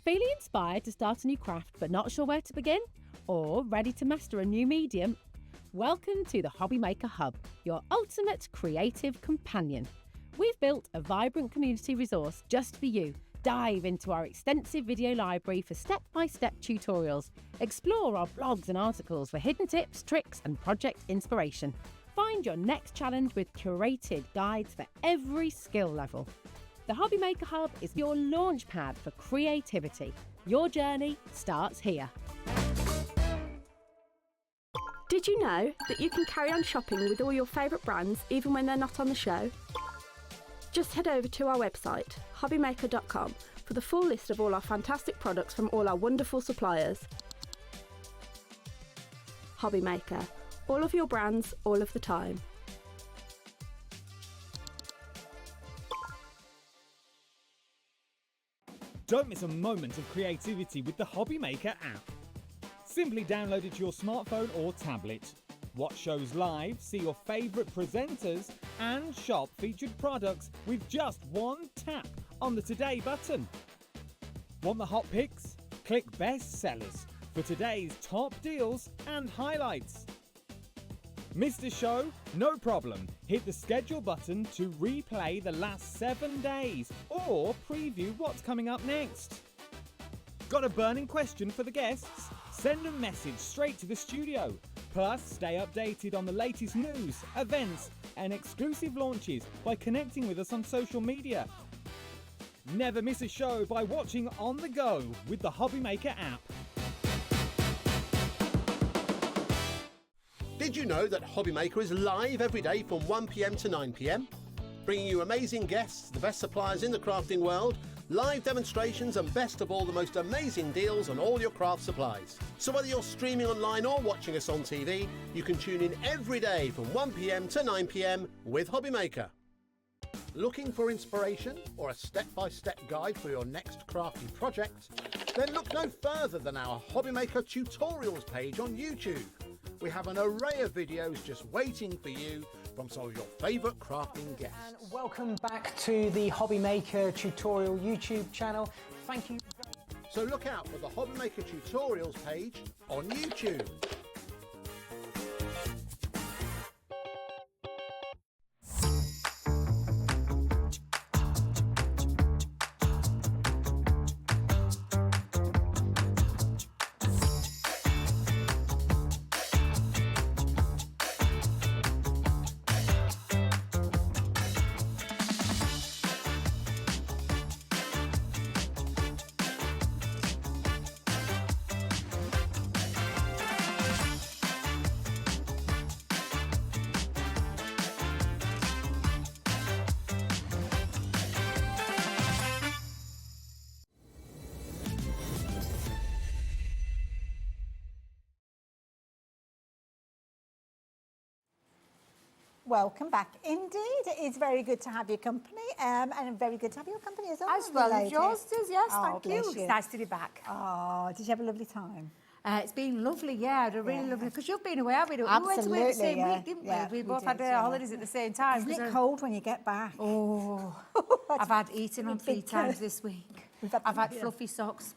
Feeling inspired to start a new craft but not sure where to begin? Or ready to master a new medium? Welcome to the HobbyMaker Hub, your ultimate creative companion. We've built a vibrant community resource just for you. Dive into our extensive video library for step-by-step tutorials. Explore our blogs and articles for hidden tips, tricks and project inspiration. Find your next challenge with curated guides for every skill level. The HobbyMaker Hub is your launch pad for creativity. Your journey starts here. Did you know that you can carry on shopping with all your favourite brands even when they're not on the show? Just head over to our website, HobbyMaker.com, for the full list of all our fantastic products from all our wonderful suppliers. HobbyMaker, all of your brands, all of the time. Don't miss a moment of creativity with the HobbyMaker app. Simply download it to your smartphone or tablet. Watch shows live, see your favourite presenters and shop featured products with just one tap on the Today button. Want the hot picks? Click Best Sellers for today's top deals and highlights. Missed a show? No problem. Hit the schedule button to replay the last 7 days or preview what's coming up next. Got a burning question for the guests? Send a message straight to the studio. Plus, stay updated on the latest news, events and exclusive launches by connecting with us on social media. Never miss a show by watching on the go with the HobbyMaker app. Did you know that HobbyMaker is live every day from 1 p.m. to 9 p.m? Bringing you amazing guests, the best suppliers in the crafting world, live demonstrations and best of all, the most amazing deals on all your craft supplies. So whether you're streaming online or watching us on TV, you can tune in every day from 1 p.m. to 9 p.m. with HobbyMaker. Looking for inspiration or a step-by-step guide for your next crafty project? Then look no further than our HobbyMaker tutorials page on YouTube. We have an array of videos just waiting for you from some of your favourite crafting guests. And welcome back to the HobbyMaker tutorial YouTube channel. Thank you. So look out for the HobbyMaker tutorials page on YouTube. Welcome back. Indeed, it is very good to have your company, and very good to have your company as well. As well as yours too, yes, thank you. Bless It's nice to be back. Oh, did you have a lovely time? It's been lovely, yeah, I had a really lovely, because you've been away, haven't you? Absolutely, we went away the same week, didn't we? Yeah, we both did, had holidays at the same time. Isn't it cold when you get back? Oh, I've had eating on 3 times this week. I've had fluffy socks,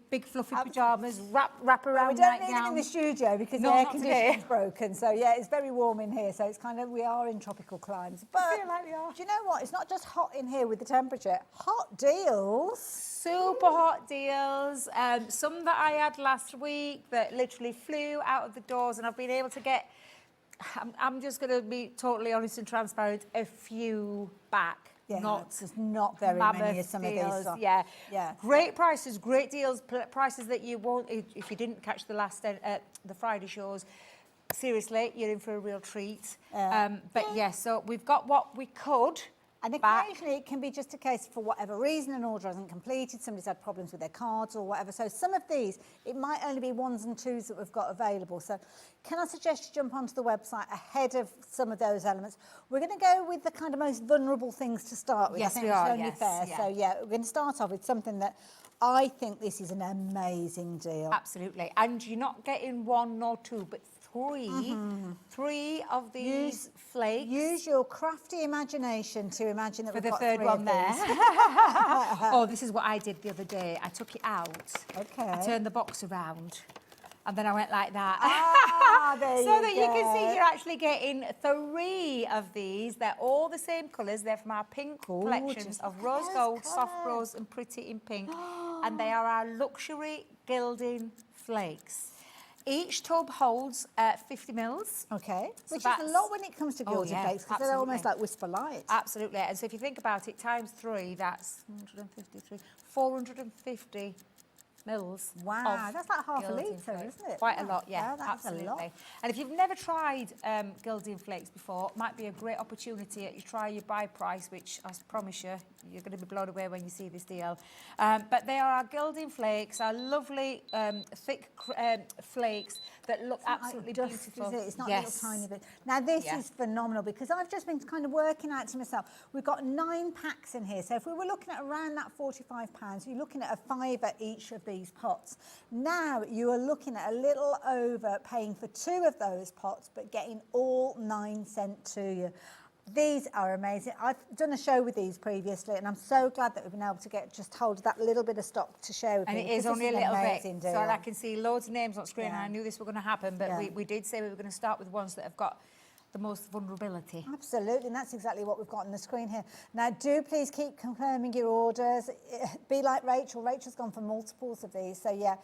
big fluffy pyjamas, wrap around We don't nightgowns. need it in the studio because the No, air not conditioning's today. broken. So yeah, it's very warm in here. So it's kind of, we are in tropical climes. But I feel like we are. do you know what? It's not just hot in here with the temperature. Hot deals. Super hot deals. Some that I had last week that literally flew out of the doors, and I've been able to get, I'm just going to be totally honest and transparent, a few back. Yeah, not there's not very many of some of deals. these. Yeah. Yeah. Great prices, great deals, prices that you won't, if you didn't catch the the Friday shows, seriously, you're in for a real treat. But yes, so we've got what we could. And occasionally it can be just a case for whatever reason an order hasn't completed, somebody's had problems with their cards or whatever. So some of these, it might only be 1s and 2s that we've got available. So can I suggest you jump onto the website ahead of some of those elements? We're going to go with the kind of most vulnerable things to start with. Yes, I think we it's are, only yes, fair. yeah. So yeah, we're going to start off with something that I think this is an amazing deal. Absolutely. And you're not getting 1 or 2, but three of these flakes. Use your crafty imagination to imagine that for we've the got third three one of there. these. Oh, this is what I did the other day. I took it out. Okay. I turned the box around. And then I went like that. There so you that you can see go. you're actually getting 3 of these. They're all the same colours. They're from our pink collections of rose gold, soft rose and pretty in pink. And they are our luxury gilding flakes. Each tub holds 50 mils. Okay, So which is a lot when it comes to Oh, gilded yeah, flakes, because they're almost absolutely. like whisper light. Absolutely. And so if you think about it, times 3, that's 450 mils. Wow, that's like half a gilding litre, flakes. isn't it? Quite a Wow. lot, yeah, Wow, that's a lot. absolutely. And if you've never tried gilding flakes before, it might be a great opportunity. You try your buy price, which I promise you, you're going to be blown away when you see this deal. But they are our gilding flakes, our lovely thick flakes that look absolutely dust, beautiful. is it? It's not yes. a little tiny bit. Now this Yeah. is phenomenal because I've just been kind of working out to myself. We've got 9 packs in here, so if we were looking at around that £45, you're looking at a £5 each of these pots. Now you are looking at a little over paying for 2 of those pots, but getting all 9 sent to you. These are amazing. I've done a show with these previously, and I'm so glad that we've been able to get just hold of that little bit of stock to share with And you. it is because only a this little bit, amazing so deal. I can see loads of names on screen, Yeah. and I knew this was going to happen, but Yeah. we did say we were going to start with ones that have got the most vulnerability. Absolutely, and that's exactly what we've got on the screen here. Now, do please keep confirming your orders. Be like Rachel. Rachel's gone for multiples of these, so yeah.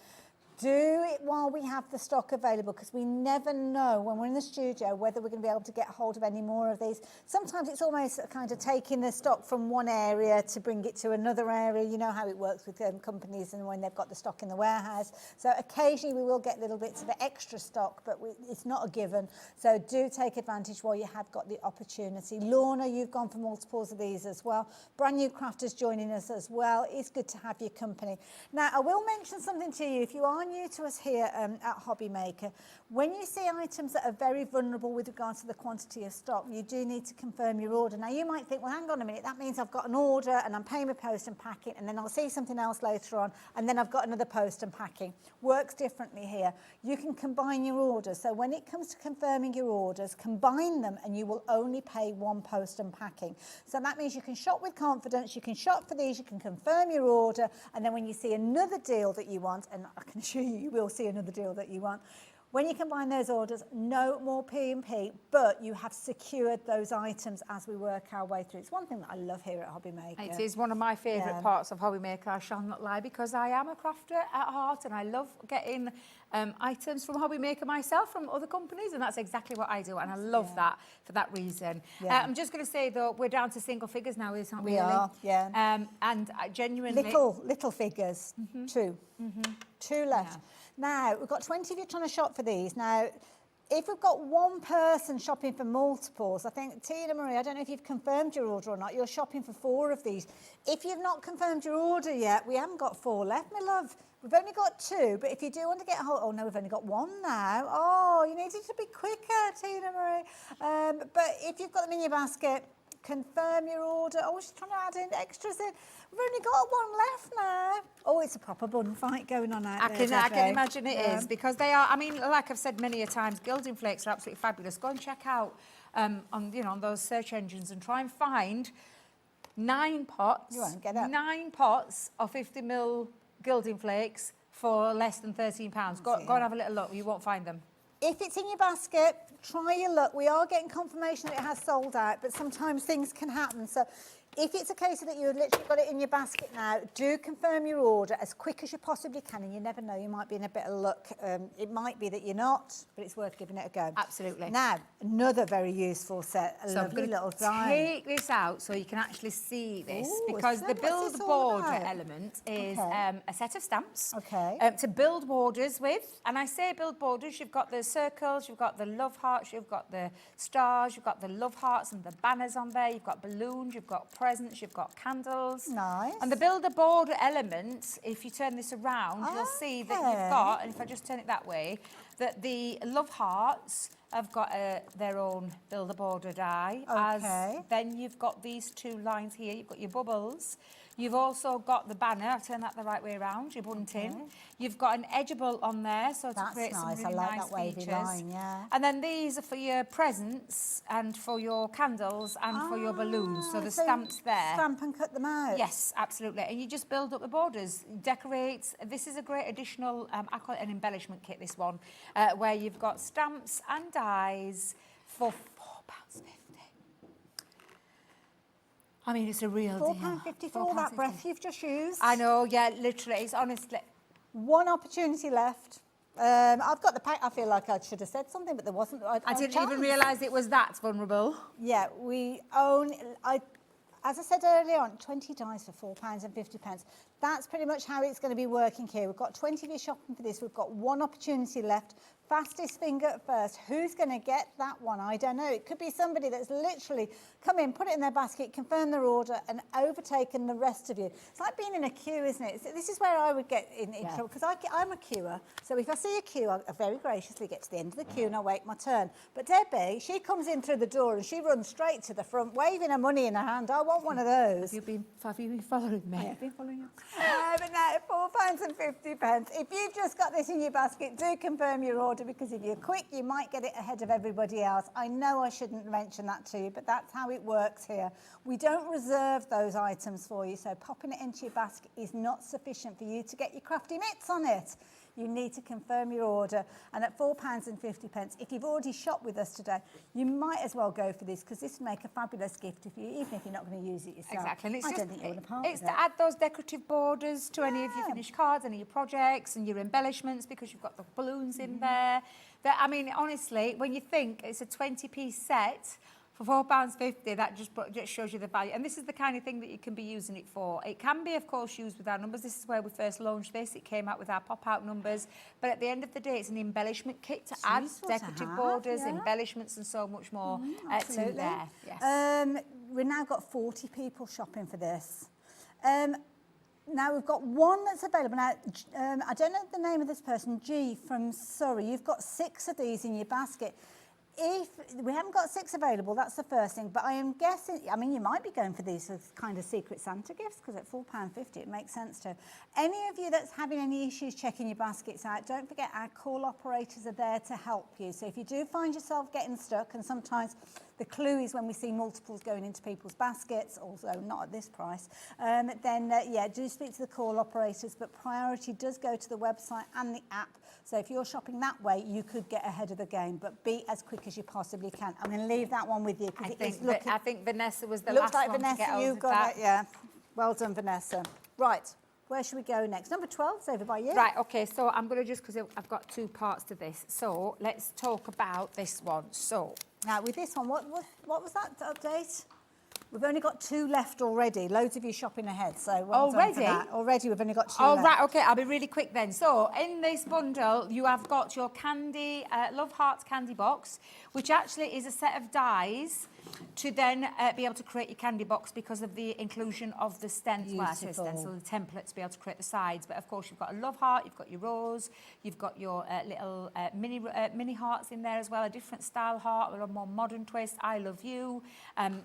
Do it while we have the stock available, because we never know when we're in the studio whether we're going to be able to get hold of any more of these. Sometimes it's almost kind of taking the stock from one area to bring it to another area. You know how it works with companies and when they've got the stock in the warehouse. So occasionally we will get little bits of extra stock, but it's not a given. So do take advantage while you have got the opportunity. Lorna, you've gone for multiples of these as well. Brand new crafters joining us as well. It's good to have your company. Now, I will mention something to you. If you are new to us here at HobbyMaker, when you see items that are very vulnerable with regard to the quantity of stock, you do need to confirm your order. Now, you might think, well, hang on a minute, that means I've got an order and I'm paying my post and packing, and then I'll see something else later on, and then I've got another post and packing. Works differently here. You can combine your orders. So when it comes to confirming your orders, combine them and you will only pay 1 post and packing. So that means you can shop with confidence, you can shop for these, you can confirm your order, and then when you see another deal that you want, and I can assure you, you will see another deal that you want, when you combine those orders, no more P&P, but you have secured those items as we work our way through. It's one thing that I love here at HobbyMaker. It is one of my favourite parts of HobbyMaker, I shall not lie, because I am a crafter at heart and I love getting items from HobbyMaker myself, from other companies, and that's exactly what I do, and I love that for that reason. Yeah. I'm just going to say, though, we're down to single figures now, isn't we? We are, yeah. And I genuinely... Little figures, 2. 2 left. Now, we've got 20 of you trying to shop for these. Now, if we've got 1 person shopping for multiples, I think, Tina Marie, I don't know if you've confirmed your order or not, you're shopping for 4 of these. If you've not confirmed your order yet, we haven't got 4 left, my love. We've only got 2, but if you do want to get a hold... Oh, no, we've only got 1 now. Oh, you needed to be quicker, Tina Marie. But if you've got them in your basket, confirm your order. Oh, she's trying to add in extras in. We've only got 1 left now. Oh, it's a proper bun fight going on out there. I can imagine it is, because they are, I mean, like I've said many a times, gilding flakes are absolutely fabulous. Go and check out on those search engines and try and find 9 pots. You won't get it. 9 pots of 50ml gilding flakes for less than £13. Go and have a little look. You won't find them. If it's in your basket, try your luck. We are getting confirmation that it has sold out, but sometimes things can happen. So if it's a case that you've literally got it in your basket now, do confirm your order as quick as you possibly can, and you never know, you might be in a bit of luck. It might be that you're not, but it's worth giving it a go. Absolutely. Now, another very useful set, a lovely little die. Take this out so you can actually see this. Ooh, because the what's build this all border about? element is Okay. a set of stamps Okay. to build borders with. And I say build borders, you've got the circles, you've got the love hearts, you've got the stars, you've got the love hearts and the banners on there, you've got balloons, you've got presents, you've got candles. Nice. And the builder border element, if you turn this around, you'll see that you've got, and if I just turn it that way, that the love hearts have got their own build-a-border die. Okay. Then you've got these two lines here. You've got your bubbles. You've also got the banner. I'll turn that the right way around. Your bunting. Okay. You've got an edgeable on there, so to create some really I like nice that wavy features. line, yeah. And then these are for your presents and for your candles and for your balloons. So the stamps there. Stamp and cut them out. Yes, absolutely. And you just build up the borders, decorate. This is a great additional, I call it an embellishment kit, this one, where you've got stamps and dies for £4.50. I mean, it's a real deal. £4.50 for all that breath you've just used. I know, yeah, literally. It's honestly... One opportunity left. I've got the pack. I feel like I should have said something, but there wasn't. I didn't even realise it was that vulnerable. Yeah, we own... As I said earlier on, 20 dies for £4.50. That's pretty much how it's going to be working here. We've got 20 of you shopping for this. We've got one opportunity left. Fastest finger first. Who's going to get that one? I don't know. It could be somebody that's literally come in, put it in their basket, confirm their order, and overtaken the rest of you. It's like being in a queue, isn't it? This is where I would get in trouble, because I'm a queuer. So if I see a queue, I very graciously get to the end of the queue and I wait my turn. But Debbie, she comes in through the door and she runs straight to the front, waving her money in her hand. I want one of those. Have you been following me? I've been following you. But now, £4.50. If you've just got this in your basket, do confirm your order, because if you're quick, you might get it ahead of everybody else. I know I shouldn't mention that to you, but that's how it works here. We don't reserve those items for you, so popping it into your basket is not sufficient for you to get your crafty mitts on it. You need to confirm your order, and at £4.50, if you've already shopped with us today, you might as well go for this, because this would make a fabulous gift if you, even if you're not going to use it yourself. Exactly, and I don't think you want to part it's with to it. add those decorative borders to any of your finished cards, any of your projects and your embellishments, because you've got the balloons in there. I mean, honestly, when you think it's a 20-piece set for £4.50, that just shows you the value. And this is the kind of thing that you can be using it for. It can be, of course, used with our numbers. This is where we first launched this. It came out with our pop-out numbers. But at the end of the day, it's an embellishment kit to add decorative borders, embellishments and so much more to there. Yes. We've now got 40 people shopping for this. Now we've got one that's available. Now, I don't know the name of this person, G from Surrey. You've got 6 of these in your basket. If we haven't got 6 available, that's the first thing. But I am guessing, I mean, you might be going for these as kind of secret Santa gifts, because at £4.50 it makes sense to. Any of you that's having any issues checking your baskets out, don't forget our call operators are there to help you. So if you do find yourself getting stuck, and sometimes the clue is when we see multiples going into people's baskets, although not at this price, then yeah, do speak to the call operators, but priority does go to the website and the app. So if you're shopping that way, you could get ahead of the game, but be as quick as you possibly can. I'm going to leave that one with you, because I think Vanessa was the looks last like one Vanessa, to get hold you of got that. it, yeah. Well done, Vanessa. Right, where should we go next? Number 12 is over by you. Right, okay, so I'm going to just, because I've got 2 parts to this, so let's talk about this one. So now with this one, what was that update? We've only got 2 left already. Loads of you shopping ahead, so well done for that. Already we've only got 2 left. Right, okay, I'll be really quick then. So in this bundle, you have got your candy, Love Hearts candy box, which actually is a set of dies to then be able to create your candy box, because of the inclusion of the stencil, Beautiful. the template to be able to create the sides. But of course, you've got a love heart, you've got your rose, you've got your little mini hearts in there as well, a different style heart with a more modern twist. I love you.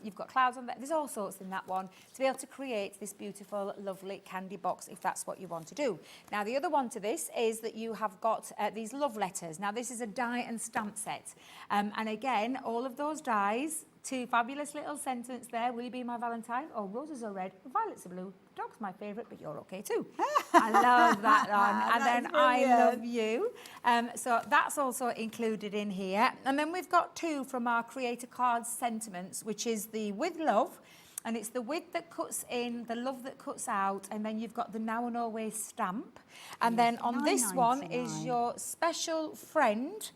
You've got clouds on there. There's all sorts in that one to be able to create this beautiful, lovely candy box if that's what you want to do. Now, the other one to this is that you have got these love letters. Now, this is a die and stamp set. And again, all of those dies, 2 fabulous little sentences there. Will you be my Valentine? Oh, roses are red, violets are blue. Dog's my favourite, but you're okay too. I love that one. And then I love you. So that's also included in here. And then we've got 2 from our Creator Cards sentiments, which is the with love. And it's the with that cuts in, the love that cuts out, and then you've got the now and always stamp. And then on this one is your special friend,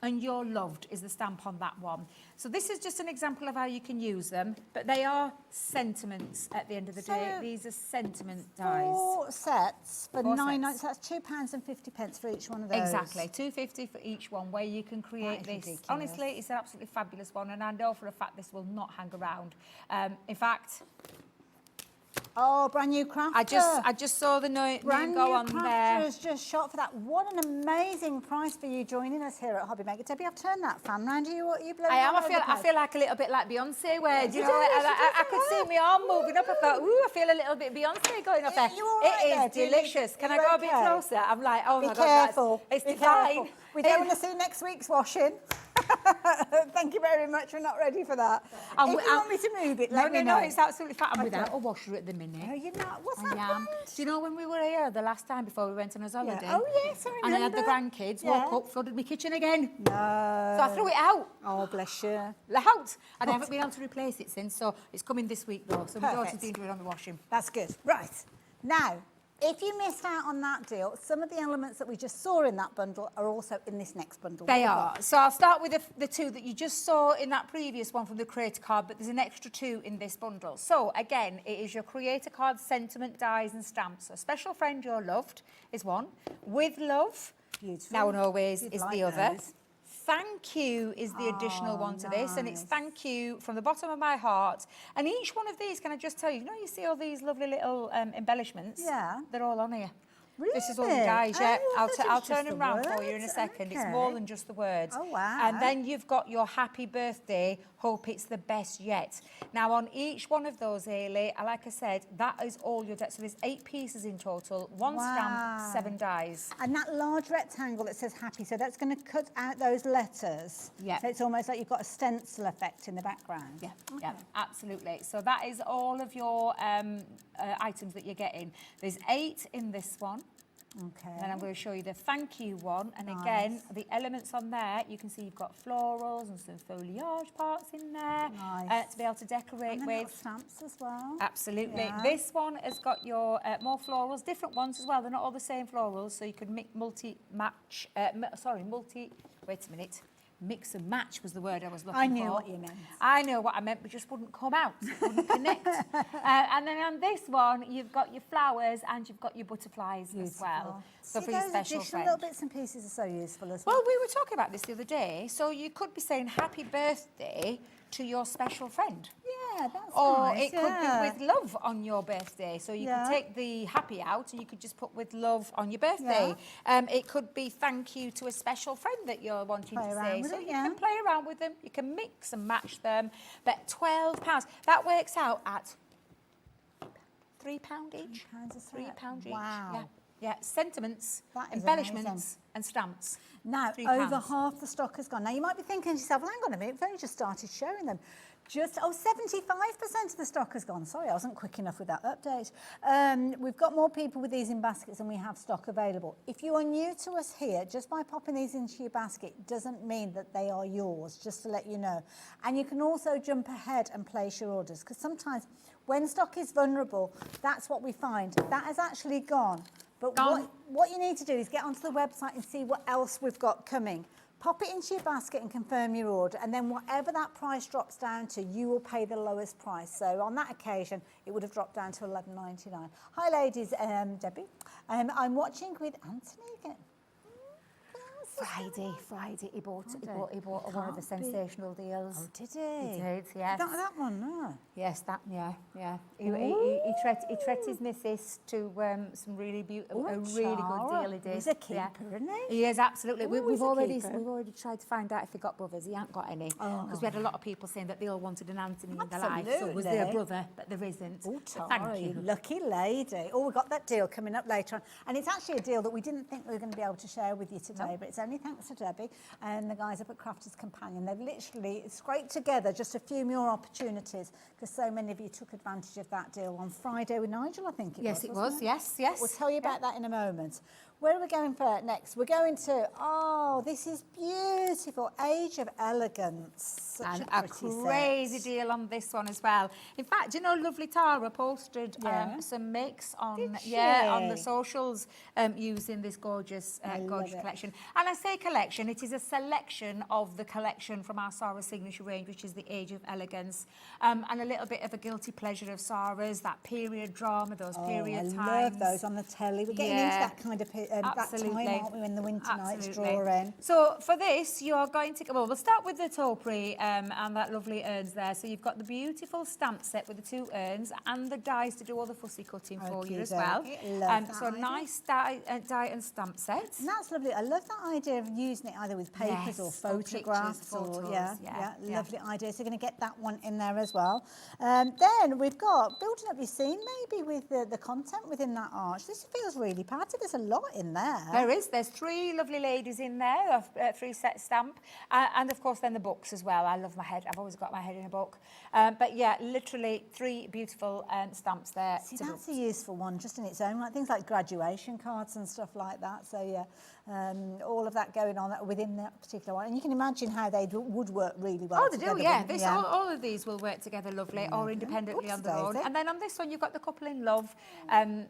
and you're loved is the stamp on that one. So this is just an example of how you can use them, but they are sentiments at the end of the day. These are sentiment dies. 4 sets for 4 9.90. sets. So that's £2.50 for each one of those. Exactly, £2.50 for each one, where you can create this. Ridiculous. Honestly, it's an absolutely fabulous one, and I know for a fact this will not hang around. In fact, Oh, brand new crafter. I just saw the name Brand go new on crafter there. has just shot for that. What an amazing price for you joining us here at HobbyMaker. Debbie, I've turned that fan round you. What you blowing I am. all I over the place? feel like a little bit like Beyonce, where You you know, do, I could see my arm moving up. I thought, ooh, I feel a little bit Beyonce going off there. You all right there? It is delicious. Can I go a bit closer? I'm like, oh Be my God, careful. it's Be divine. careful. We don't want to see next week's washing. Thank you very much. We're not ready for that. If you want me to move it, let me know. No, it's absolutely fine. I'm without a washer at the minute. No, you're not. What's I am. Do you know when we were here the last time before we went on a holiday? Oh, yes, I remember. And I had the grandkids, woke up, flooded my kitchen again. No. So I threw it out. Oh, bless you. Out. And I haven't been able to replace it since, so it's coming this week though. So my daughter's been doing it on the washing. That's good. Right. Now, if you missed out on that deal, some of the elements that we just saw in that bundle are also in this next bundle. They are. So I'll start with the two that you just saw in that previous one from the Creator card, but there's an extra two in this bundle. So again, it is your Creator card sentiment dies and stamps. So Special Friend You're Loved is one. With Love, Beautiful. Now and Always You'd is like the other. those. Thank you is the additional one to this, and it's nice. thank you from the bottom of my heart. And each one of these, can I just tell you, you know, you see all these lovely little embellishments? Yeah. They're all on here. Really? This is all the guys, yeah. Oh, I'll that is turn just them the round for you in a words. second. It's Okay. more than just the words. Oh, wow. And then you've got your happy birthday, hope it's the best yet. Now, on each one of those, Ailey, like I said, that is all your debt. So there's 8 pieces in total, 1 Wow. stamp, 7 dies. And that large rectangle that says happy, so that's going to cut out those letters. Yeah. So it's almost like you've got a stencil effect in the background. Yeah, yeah, absolutely. So that is all of your items that you're getting. There's 8 in this one. Okay. And then I'm going to show you the thank you one. And again, the elements on there, you can see you've got florals and some foliage parts in there to be able to decorate And then with. little stamps as well. Absolutely. Yeah. This one has got your more florals, different ones as well. They're not all the same florals, so you could mix wait a minute. Mix and match was the word I was looking for. I knew what you meant. I know what I meant, but just wouldn't come out, wouldn't connect. And then on this one, you've got your flowers and you've got your butterflies as well. So See, for your those special additional friend. little bits and pieces are so useful as well. Well, we were talking about this the other day. So you could be saying happy birthday to your special friend. Yeah, that's Or nice. it could be with love on your birthday. So you could take the happy out and you could just put with love on your birthday. It could be thank you to a special friend that you're wanting to say. So you can play around with them. You can mix and match them. But £12, that works out at £3 each. £3 each. Wow. Yeah. Yeah, sentiments, That is embellishments amazing. and stamps. Now, £3. over half the stock has gone. Now, you might be thinking to yourself, well, hang on a minute, we've only just started showing them. 75% of the stock has gone. Sorry, I wasn't quick enough with that update. We've got more people with these in baskets than we have stock available. If you are new to us here, just by popping these into your basket doesn't mean that they are yours, just to let you know. And you can also jump ahead and place your orders, because sometimes when stock is vulnerable, that's what we find. That has actually gone. But what you need to do is get onto the website and see what else we've got coming. Pop it into your basket and confirm your order, and then whatever that price drops down to, you will pay the lowest price. So on that occasion, it would have dropped down to $11.99. Hi, ladies, Debbie. I'm watching with Anthony again. Friday, he bought one of the sensational deals. Oh, did he? He did, yes. That one, no. Yes, that, yeah. He treated his missus to some really beautiful, a really good deal he did. He's a keeper, isn't he? He is, absolutely. Ooh, We've already tried to find out if he got brothers. He ain't got any. Because we had a lot of people saying that they all wanted an Anthony in their life. So was there a brother? But there isn't. Oh, thank you. Lucky lady. Oh, we've got that deal coming up later on. And it's actually a deal that we didn't think we were going to be able to share with you today, but it's only thanks to Debbie and the guys up at Crafty's Companion. They've literally scraped together just a few more opportunities, because so many of you took advantage of that deal on Friday with Nigel, I think it was. Yes, it was. Yes. We'll tell you about that in a moment. Where are we going for next? We're going to, this is beautiful, Age of Elegance. Such And a a pretty crazy set. deal on this one as well. In fact, you know, lovely Tara posted some makes on on the socials using this gorgeous collection. And I say collection, it is a selection of the collection from our Sarah signature range, which is the Age of Elegance, and a little bit of a guilty pleasure of Sarah's, that period drama, those period times. I love those on the telly. We're getting into that kind of that time, aren't we, when the winter nights draw in. So for this, you're going to, well, we'll start with the topiary and that lovely urns there. So you've got the beautiful stamp set with the 2 urns and the dies to do all the fussy cutting for you as well. So a nice die and stamp set. And that's lovely. I love that idea of using it either with papers or photographs. Photos, Lovely idea. So you're going to get that one in there as well. Then we've got building up your scene maybe with the content within that arch. This feels really padded. There's a lot in there. There is. There's 3 lovely ladies in there, 3 set stamp, and of course then the books as well. I love my head. I've always got my head in a book. But yeah, literally 3 beautiful stamps there. See, that's a useful one just in its own, like things like graduation cards and stuff like that. So yeah, all of that going on within that particular one. And you can imagine how they would work really well together. Oh, they do, yeah. All of these will work together lovely or independently on their own. And then on this one, you've got the couple in love.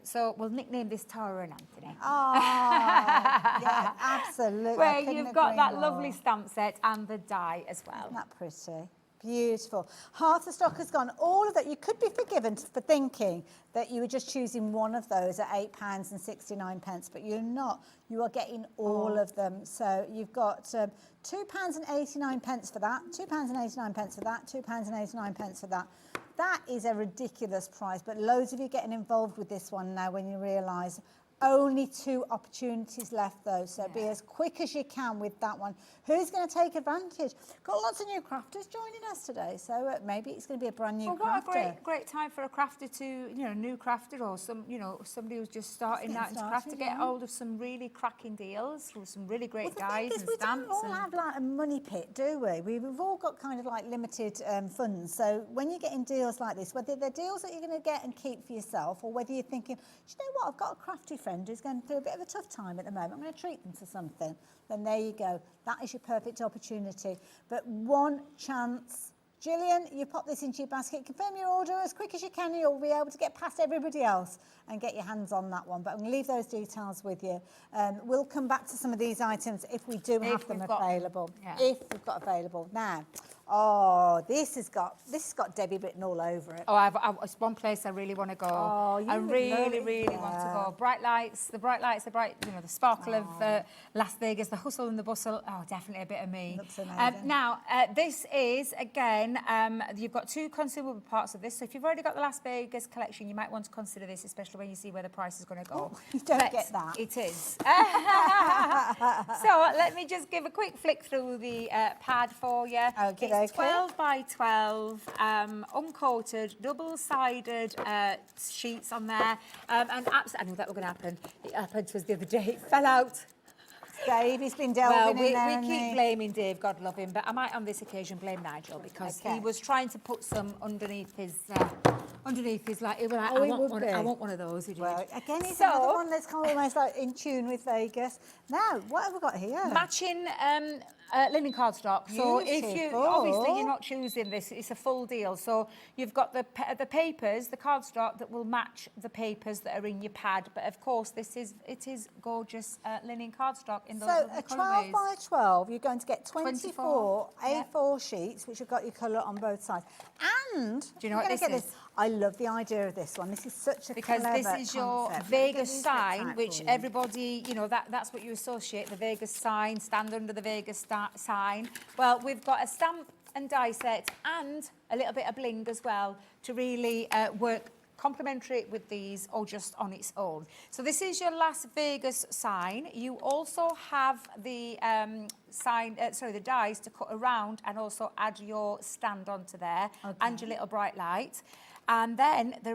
So we'll nickname this Tara and Anthony. Oh, yeah, absolutely. Where you've got that lovely stamp set and the die as well. Isn't that pretty? Beautiful. Half the stock has gone. All of that, you could be forgiven for thinking that you were just choosing one of those at £8.69, but you're not. You are getting all of them. So you've got £2.89 for that, £2.89 for that, £2.89 for that. That is a ridiculous price, but loads of you getting involved with this one now when you realise only 2 opportunities left though, so be as quick as you can with that one. Who's going to take advantage? Got lots of new crafters joining us today, so maybe it's going to be a brand new crafter. What a great time for a crafter to, new crafter or somebody who's just starting out into craft to get hold of some really cracking deals with some really great dies and stamps. We don't all have like a money pit, do we? We've all got kind of like limited funds, so when you're getting deals like this, whether they're deals that you're going to get and keep for yourself, or whether you're thinking, do you know what, I've got a crafty friend who's going through a bit of a tough time at the moment, I'm going to treat them to something, then there you go. That is your perfect opportunity. But one chance. Gillian, you pop this into your basket, confirm your order as quick as you can, you'll be able to get past everybody else and get your hands on that one. But I'm going to leave those details with you. We'll come back to some of these items if we do have them available. If we've got available. Now, this has got Debbie written all over it. Oh, it's one place I really want to go. Oh, I really want to go. Bright lights, the sparkle of Las Vegas, the hustle and the bustle. Oh, definitely a bit of me. Looks amazing. Now, this is, again, you've got 2 consumable parts of this. So if you've already got the Las Vegas collection, you might want to consider this, especially when you see where the price is going to go. Oh, you don't get that. It is. So let me just give a quick flick through the pad for you. Okay. It's 12 by 12, uncoated, double-sided sheets on there. And absolutely, I knew that was going to happen. It happened to us the other day. It fell out. Dave, he's been delving in there. We keep blaming Dave, God love him, but I might on this occasion blame Nigel because he was trying to put some underneath his like, he was like, I want one of those. Well, again, it's another one that's kind of almost like in tune with Vegas. Now, what have we got here? Matching linen cardstock. So if you obviously you're not choosing this, it's a full deal. So you've got the papers, the cardstock that will match the papers that are in your pad. But of course, it is gorgeous linen cardstock in those So a 12 by 12, you're going to get 24 A4 sheets, which have got your colour on both sides. And do you know what this is? I love the idea of this one. This is such a because clever this is your concept. Vegas sign, which everybody, that's what you associate the Vegas sign, stand under the Vegas sign. Well, we've got a stamp and die set and a little bit of bling as well to really work complementary with these or just on its own. So this is your Las Vegas sign. You also have the the dies to cut around and also add your stand onto there and your little bright light. And then there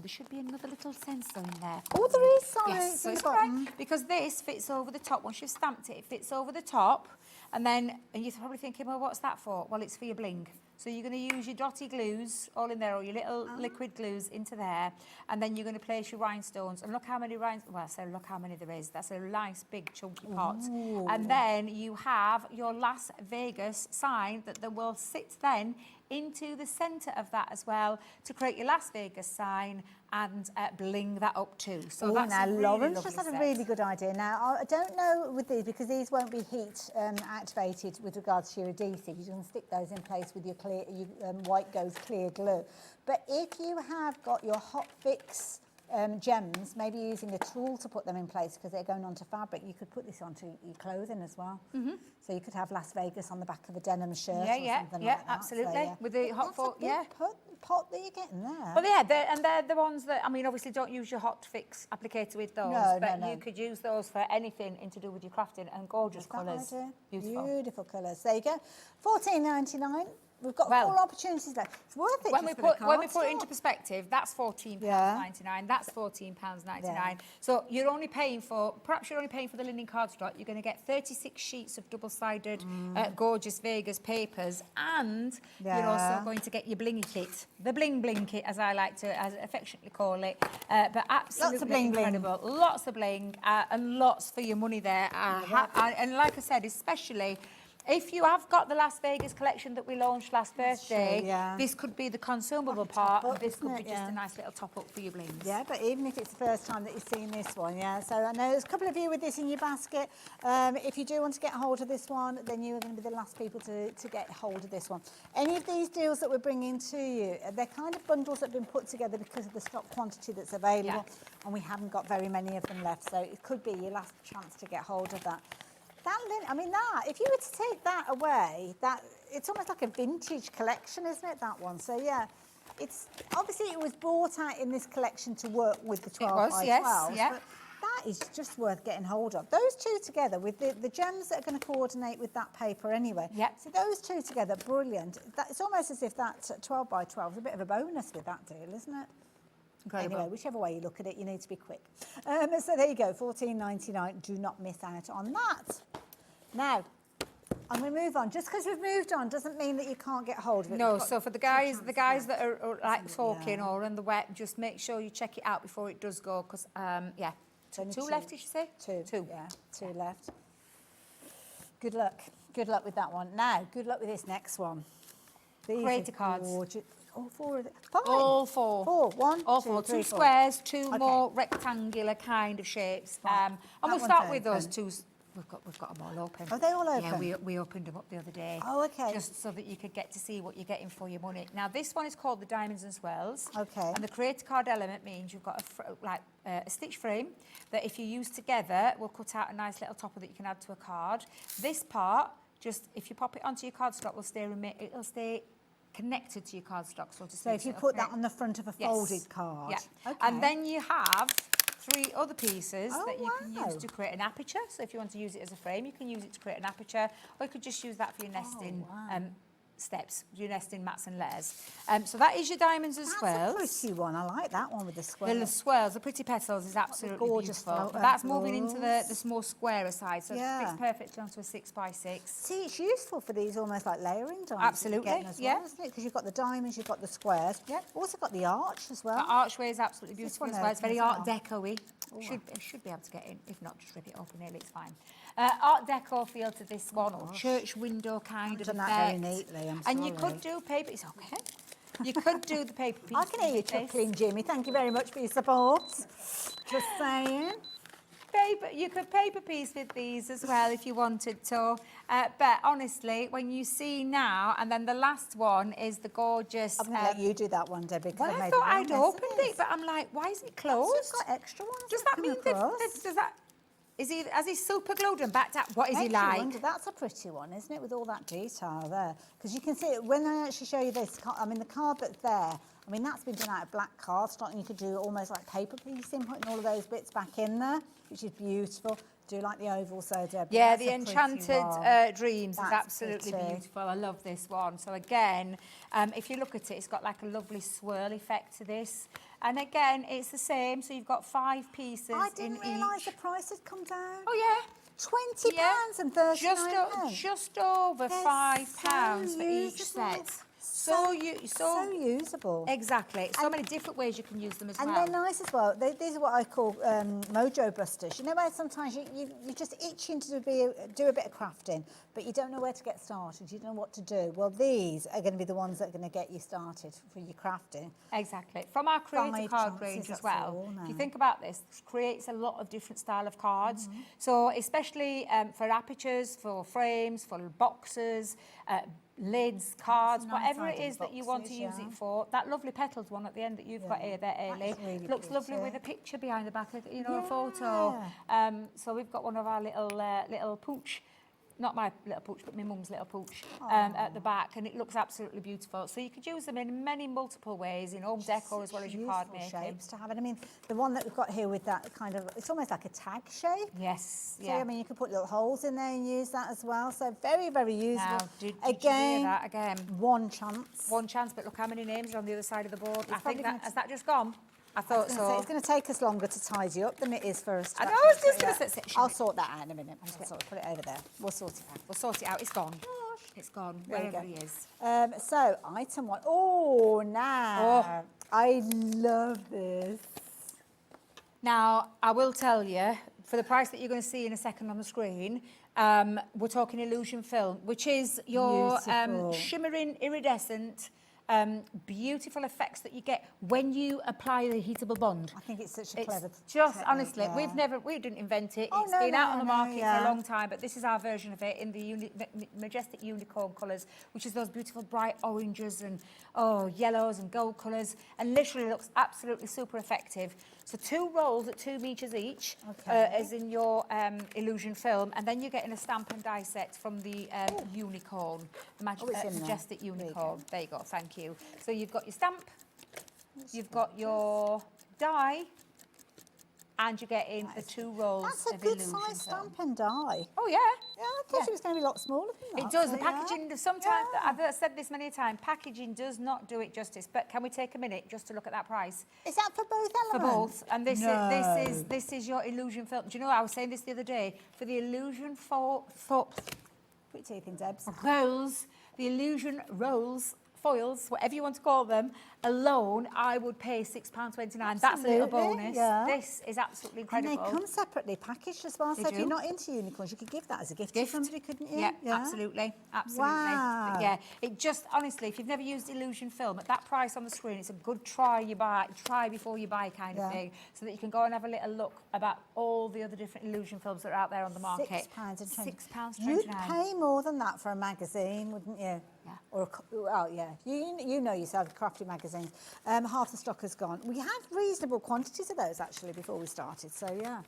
should be another little sensor in there. Oh, there is, sorry. Yes, so it's all right, because this fits over the top. Once you've stamped it, it fits over the top. And you're probably thinking, well, what's that for? Well, it's for your bling. So you're going to use your dotty glues all in there, or your little liquid glues into there. And then you're going to place your rhinestones. And look how many look how many there is. That's a nice, big, chunky pot. Ooh. And then you have your Las Vegas sign that will sit then into the centre of that as well to create your Las Vegas sign and bling that up too. So that's now a really Lauren's lovely just had set. a really good idea. Now, I don't know with these, because these won't be heat activated with regards to your adhesive. You can stick those in place with your white goes clear glue. But if you have got your hot fix gems, maybe using a tool to put them in place because they're going onto fabric, you could put this onto your clothing as well. So you could have Las Vegas on the back of a denim shirt or something like that. Absolutely. So, yeah. With the hot foot, pot that you're getting there. Well, yeah, they're the ones that, I mean, obviously don't use your hot fix applicator with those, but you could use those for anything to do with your crafting, and gorgeous colours. Beautiful colours. There you go. $14.99. We've got 4 opportunities there. It's worth it. When we put it into perspective, that's £14.99. That's £14.99. So you're only paying for, perhaps you're only paying for the linen cardstock. You're going to get 36 sheets of double-sided, gorgeous Vegas papers, and you're also going to get your blingy kit, the bling kit, as I like to affectionately call it. But absolutely incredible. Lots of bling and lots for your money there. And like I said, especially if you have got the Las Vegas collection that we launched last birthday, this could be the consumable part, and this could be just a nice little top-up for your blings. Yeah, but even if it's the first time that you've seen this one, so I know there's a couple of you with this in your basket. If you do want to get hold of this one, then you are going to be the last people to get hold of this one. Any of these deals that we're bringing to you, they're kind of bundles that have been put together because of the stock quantity that's available, and we haven't got very many of them left, so it could be your last chance to get hold of that. If you were to take that away, it's almost like a vintage collection, isn't it, that one? So, yeah, it's obviously it was brought out in this collection to work with the 12 by 12s, but that is just worth getting hold of. Those two together with the gems that are going to coordinate with that paper anyway. So those two together, brilliant. It's almost as if that 12 by 12 is a bit of a bonus with that deal, isn't it? Incredible. Anyway, whichever way you look at it, you need to be quick. So there you go, $14.99. Do not miss out on that. Now, I'm going to move on. Just because we've moved on doesn't mean that you can't get hold of it. No, so for the guys that are like talking or in the wet, just make sure you check it out before it does go, because, two left, did you say? Two. Yeah, two left. Good luck. Good luck with that one. Now, good luck with this next one. Creator cards. Gorgeous. All 4 of them. 5. All 4. 4. 1, all 2, 4. 3, 2 4. squares, 2 more rectangular kind of shapes. And we'll start with those 2. We've got them all open. Are they all open? Yeah, we opened them up the other day. Oh, okay. Just so that you could get to see what you're getting for your money. Now, this one is called the Diamonds and Swirls. Okay. And the creator card element means you've got a stitch frame that if you use together will cut out a nice little topper that you can add to a card. This part, just if you pop it onto your cardstock, it'll stay connected to your cardstock, so to speak. So if you put that on the front of a folded card. Yeah. Okay. And then you have 3 other pieces that you can use to create an aperture. So if you want to use it as a frame, you can use it to create an aperture, or you could just use that for your nesting steps, your nesting mats and layers. So that is your Diamonds and Swirls. That's a pretty one. I like that one with the swirls. The swirls, the pretty petals is absolutely gorgeous beautiful. flower. That's moving into the small squarer side, so it Yeah. fits perfectly onto a 6x6. See, it's useful for these almost like layering diamonds. Absolutely, As well, yeah. isn't it? Because you've got the diamonds, you've got the squares. Yep. Also got the arch as well. The archway is absolutely beautiful one as well. It's very open Art as well. Deco-y. Should be able to get in. If not, just rip it open nearly, it's fine. Art Deco feel to this one, or church window kind of done effect. that very neatly, I'm And you sorry. could do paper, it's okay. You could do the paper piece. I can hear you chuckling, Jimmy. Thank you very much for your support. Just saying. You could paper piece with these as well if you wanted to. But honestly, when you see now, and then the last one is the gorgeous... I'm going to let you do that one, Debbie. Well, I thought I'd opened it, but I'm like, why is it closed? You've got extra ones. Does that mean has he super glued and backed up? What is he like? That's a pretty one, isn't it, with all that detail there? Because you can see it, when I actually show you this, I mean, the card that's there, I mean, that's been done out of black cardstock, and you could do almost like paper piecing, putting all of those bits back in there, which is beautiful. Do you like the oval, so Deb? Yeah, That's the a pretty Enchanted one. Dreams is absolutely beautiful. I love this one. So again, if you look at it, it's got like a lovely swirl effect to this. And again, it's the same. So you've got 5 pieces in each. I didn't realise the price had come down. Oh, yeah. £20 and 39 just over £5 for each set. So usable. Exactly. So many different ways you can use them as well. And they're nice as well. These are what I call mojo busters. You know where sometimes you're just itching to do a bit of crafting, but you don't know where to get started. You don't know what to do. Well, these are going to be the ones that are going to get you started for your crafting. Exactly. From our creator card range as well. If you think about this creates a lot of different style of cards. So especially for apertures, for frames, for boxes, lids, cards, nice whatever it idea, is that you want to boxes, use yeah. it for. That lovely petals one at the end that you've got here there, Ailey, really looks lovely pretty. with a picture behind the back, you know, a photo. So we've got one of our little pooch, not my little pooch, but my mum's little pooch at the back, and it looks absolutely beautiful. So you could use them in many multiple ways, in home decor as well as your card making. Shapes to have it. I mean, the one that we've got here with that kind of, it's almost like a tag shape. Yes, So, I mean, you could put little holes in there and use that as well. So very, very useful. Now, did you again, hear that again? One chance. One chance, but look how many names are on the other side of the board. I think probably has that just gone? I thought so. It's going to take us longer to tidy up than it is for us to I know, I was just going to say... I'll sort that out in a minute. I'm just going to put it over there. We'll sort it out. We'll sort it out. It's gone. It's gone. Wherever he is. So, item one. Oh, now. I love this. Now, I will tell you, for the price that you're going to see in a second on the screen, we're talking illusion film, which is your shimmering, iridescent, beautiful effects that you get when you apply the heatable bond. I think it's such a clever just technique, honestly, yeah. we didn't invent it. Oh, It's no, been out on the no, market yeah. for a long time, but this is our version of it in the majestic unicorn colours, which is those beautiful bright oranges and yellows and gold colours, and literally looks absolutely super effective. So 2 rolls at 2 metres each, as in your illusion film, and then you're getting a stamp and die set from the unicorn, the majestic unicorn. There you go, thank you. So you've got your stamp, you've got your die, and you're getting the 2 rolls That's a of good illusion size film. stamp and die. Oh, yeah. Yeah, I thought it was going to be a lot smaller than that. It does. so The packaging, sometimes, I've said this many times, packaging does not do it justice. But can we take a minute just to look at that price? Is that for both elements? For both. And this is your illusion film. Do you know, I was saying this the other day, for the illusion Put your teeth in, Debs. rolls, the illusion rolls, foils, whatever you want to call them, alone, I would pay £6.29. That's a little bonus. Yeah. This is absolutely incredible. And they come separately packaged as well. So if you're not into unicorns, you could give that as a gift to somebody, couldn't you? Yeah, absolutely. Absolutely. Wow. But yeah, it just, honestly, if you've never used illusion film, at that price on the screen, it's a good try before you buy kind of thing, so that you can go and have a little look about all the other different illusion films that are out there on the market. £6.29. £6.29. You'd pay more than that for a magazine, wouldn't you? Yeah. Or you know yourself, crafty magazines. Half the stock has gone. We had reasonable quantities of those actually before we started, so yeah.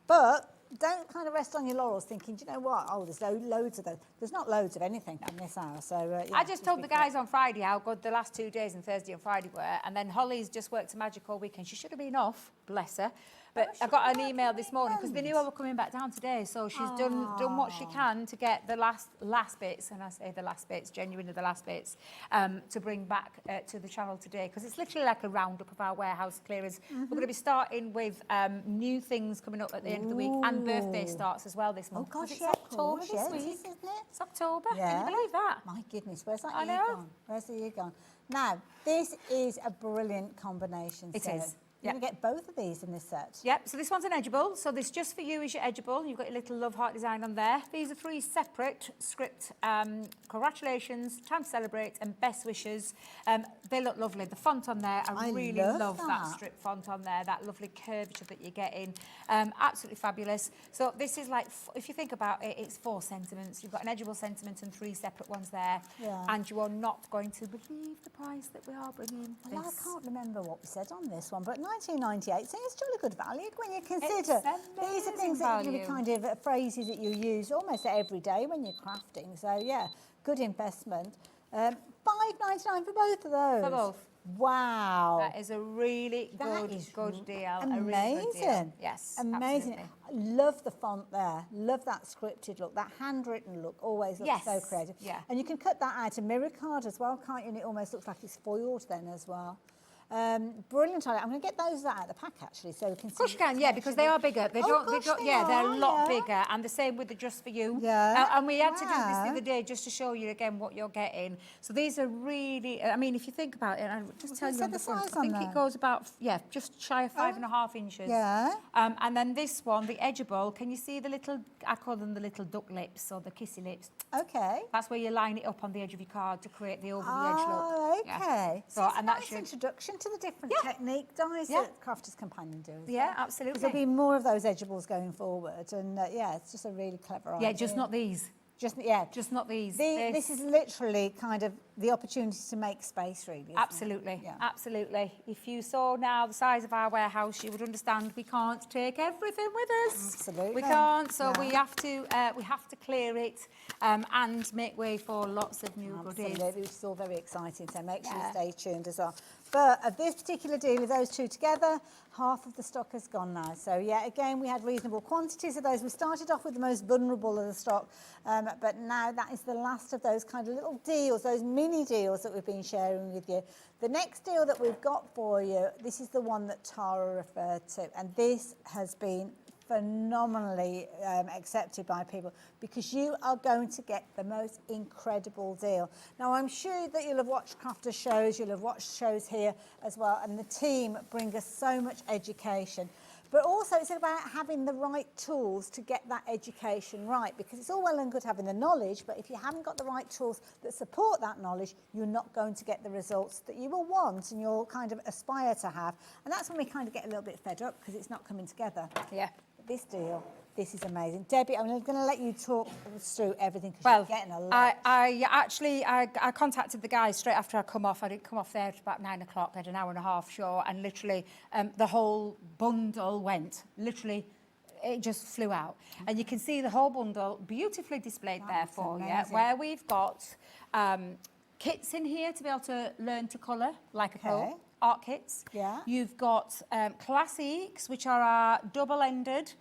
But don't kind of rest on your laurels thinking, do you know what? Oh, there's loads of those. There's not loads of anything in this hour, so yeah, I just told the guys on Friday how good the last 2 days and Thursday and Friday were, and then Holly's just worked a magic all weekend. She should have been off, bless her. But I got an email this morning because they knew I was coming back down today, so she's done what she can to get the last bits, and I say the last bits, genuinely the last bits, to bring back to the channel today, because it's literally like a roundup of our warehouse clearance. We're going to be starting with new things coming up at the end of the week, and birthday starts as well this month. Oh gosh, it's yeah, October of course, this yes, week. isn't it? It's October. Yeah. Can you believe that? My goodness, where's that I year know. gone? Where's the year gone? Now, this is a brilliant combination. It Sarah. is. You're going to get both of these in this set. Yep, so this one's an edgeable. So this just for you is your edgeable. You've got your little love heart design on there. These are 3 separate script. Congratulations, time to celebrate, and best wishes. They look lovely. The font on there, I really love that strip font on there, that lovely curvature that you're getting. Absolutely fabulous. So this is like, if you think about it, it's 4 sentiments. You've got an edgeable sentiment and 3 separate ones there. Yeah. And you are not going to believe the price that we are bringing. Well, I can't remember what we said on this one, but 1998 seems jolly good value when you consider these are things that are going to be kind of phrases that you use almost every day when you're crafting. So yeah, good investment. $5.99 for both of those. For both. Wow. That is a really good deal. Amazing. A really good deal. Yes, amazing. absolutely. Love the font there. Love that scripted look. That handwritten look always looks so creative. Yeah. And you can cut that out a mirror card as well, can't you? And it almost looks like it's foiled then as well. Brilliant. I'm going to get those out of the pack actually, so we can see. Of course you can, yeah, because they are bigger. They're a lot bigger, and the same with the Just For You. Yeah. And we had to do this the other day just to show you again what you're getting. So these are really, I mean, if you think about it, I'll just tell you on the front, I think it goes about, just shy of 5.5 inches. Yeah. And then this one, the edgeable, can you see the little, I call them the little duck lips or the kissy lips? Okay. That's where you line it up on the edge of your card to create the over the edge look. Oh, okay. Yeah. So and that's an introduction to the different technique dies that Crafter's Companion do. Yeah, absolutely. There'll be more of those edgeables going forward, and it's just a really clever idea. Yeah, just not these. Just not these. This is literally kind of the opportunity to make space, really. Absolutely, Yeah. absolutely. If you saw now the size of our warehouse, you would understand we can't take everything with us. Absolutely. We can't, so we have to clear it and make way for lots of new goodies. Absolutely, which is all very exciting, so make sure you stay tuned as well. But of this particular deal, with those two together, half of the stock has gone now. So yeah, again, we had reasonable quantities of those. We started off with the most vulnerable of the stock, but now that is the last of those kind of little deals, those mini deals that we've been sharing with you. The next deal that we've got for you, this is the one that Tara referred to, and this has been phenomenally accepted by people because you are going to get the most incredible deal. Now, I'm sure that you'll have watched crafters shows, you'll have watched shows here as well, and the team bring us so much education. But also it's about having the right tools to get that education right, because it's all well and good having the knowledge, but if you haven't got the right tools that support that knowledge, you're not going to get the results that you will want and you'll kind of aspire to have. And that's when we kind of get a little bit fed up because it's not coming together. Yeah. This deal, this is amazing. Debbie, I'm going to let you talk us through everything because you're getting a lot. I contacted the guys straight after I come off. I didn't come off there at about 9 o'clock. I had an hour and a half show, and literally the whole bundle went. Literally, it just flew out. And you can see the whole bundle beautifully displayed there for you, where we've got kits in here to be able to learn to colour like a pro. Art kits. Yeah. You've got classics, which are our double-ended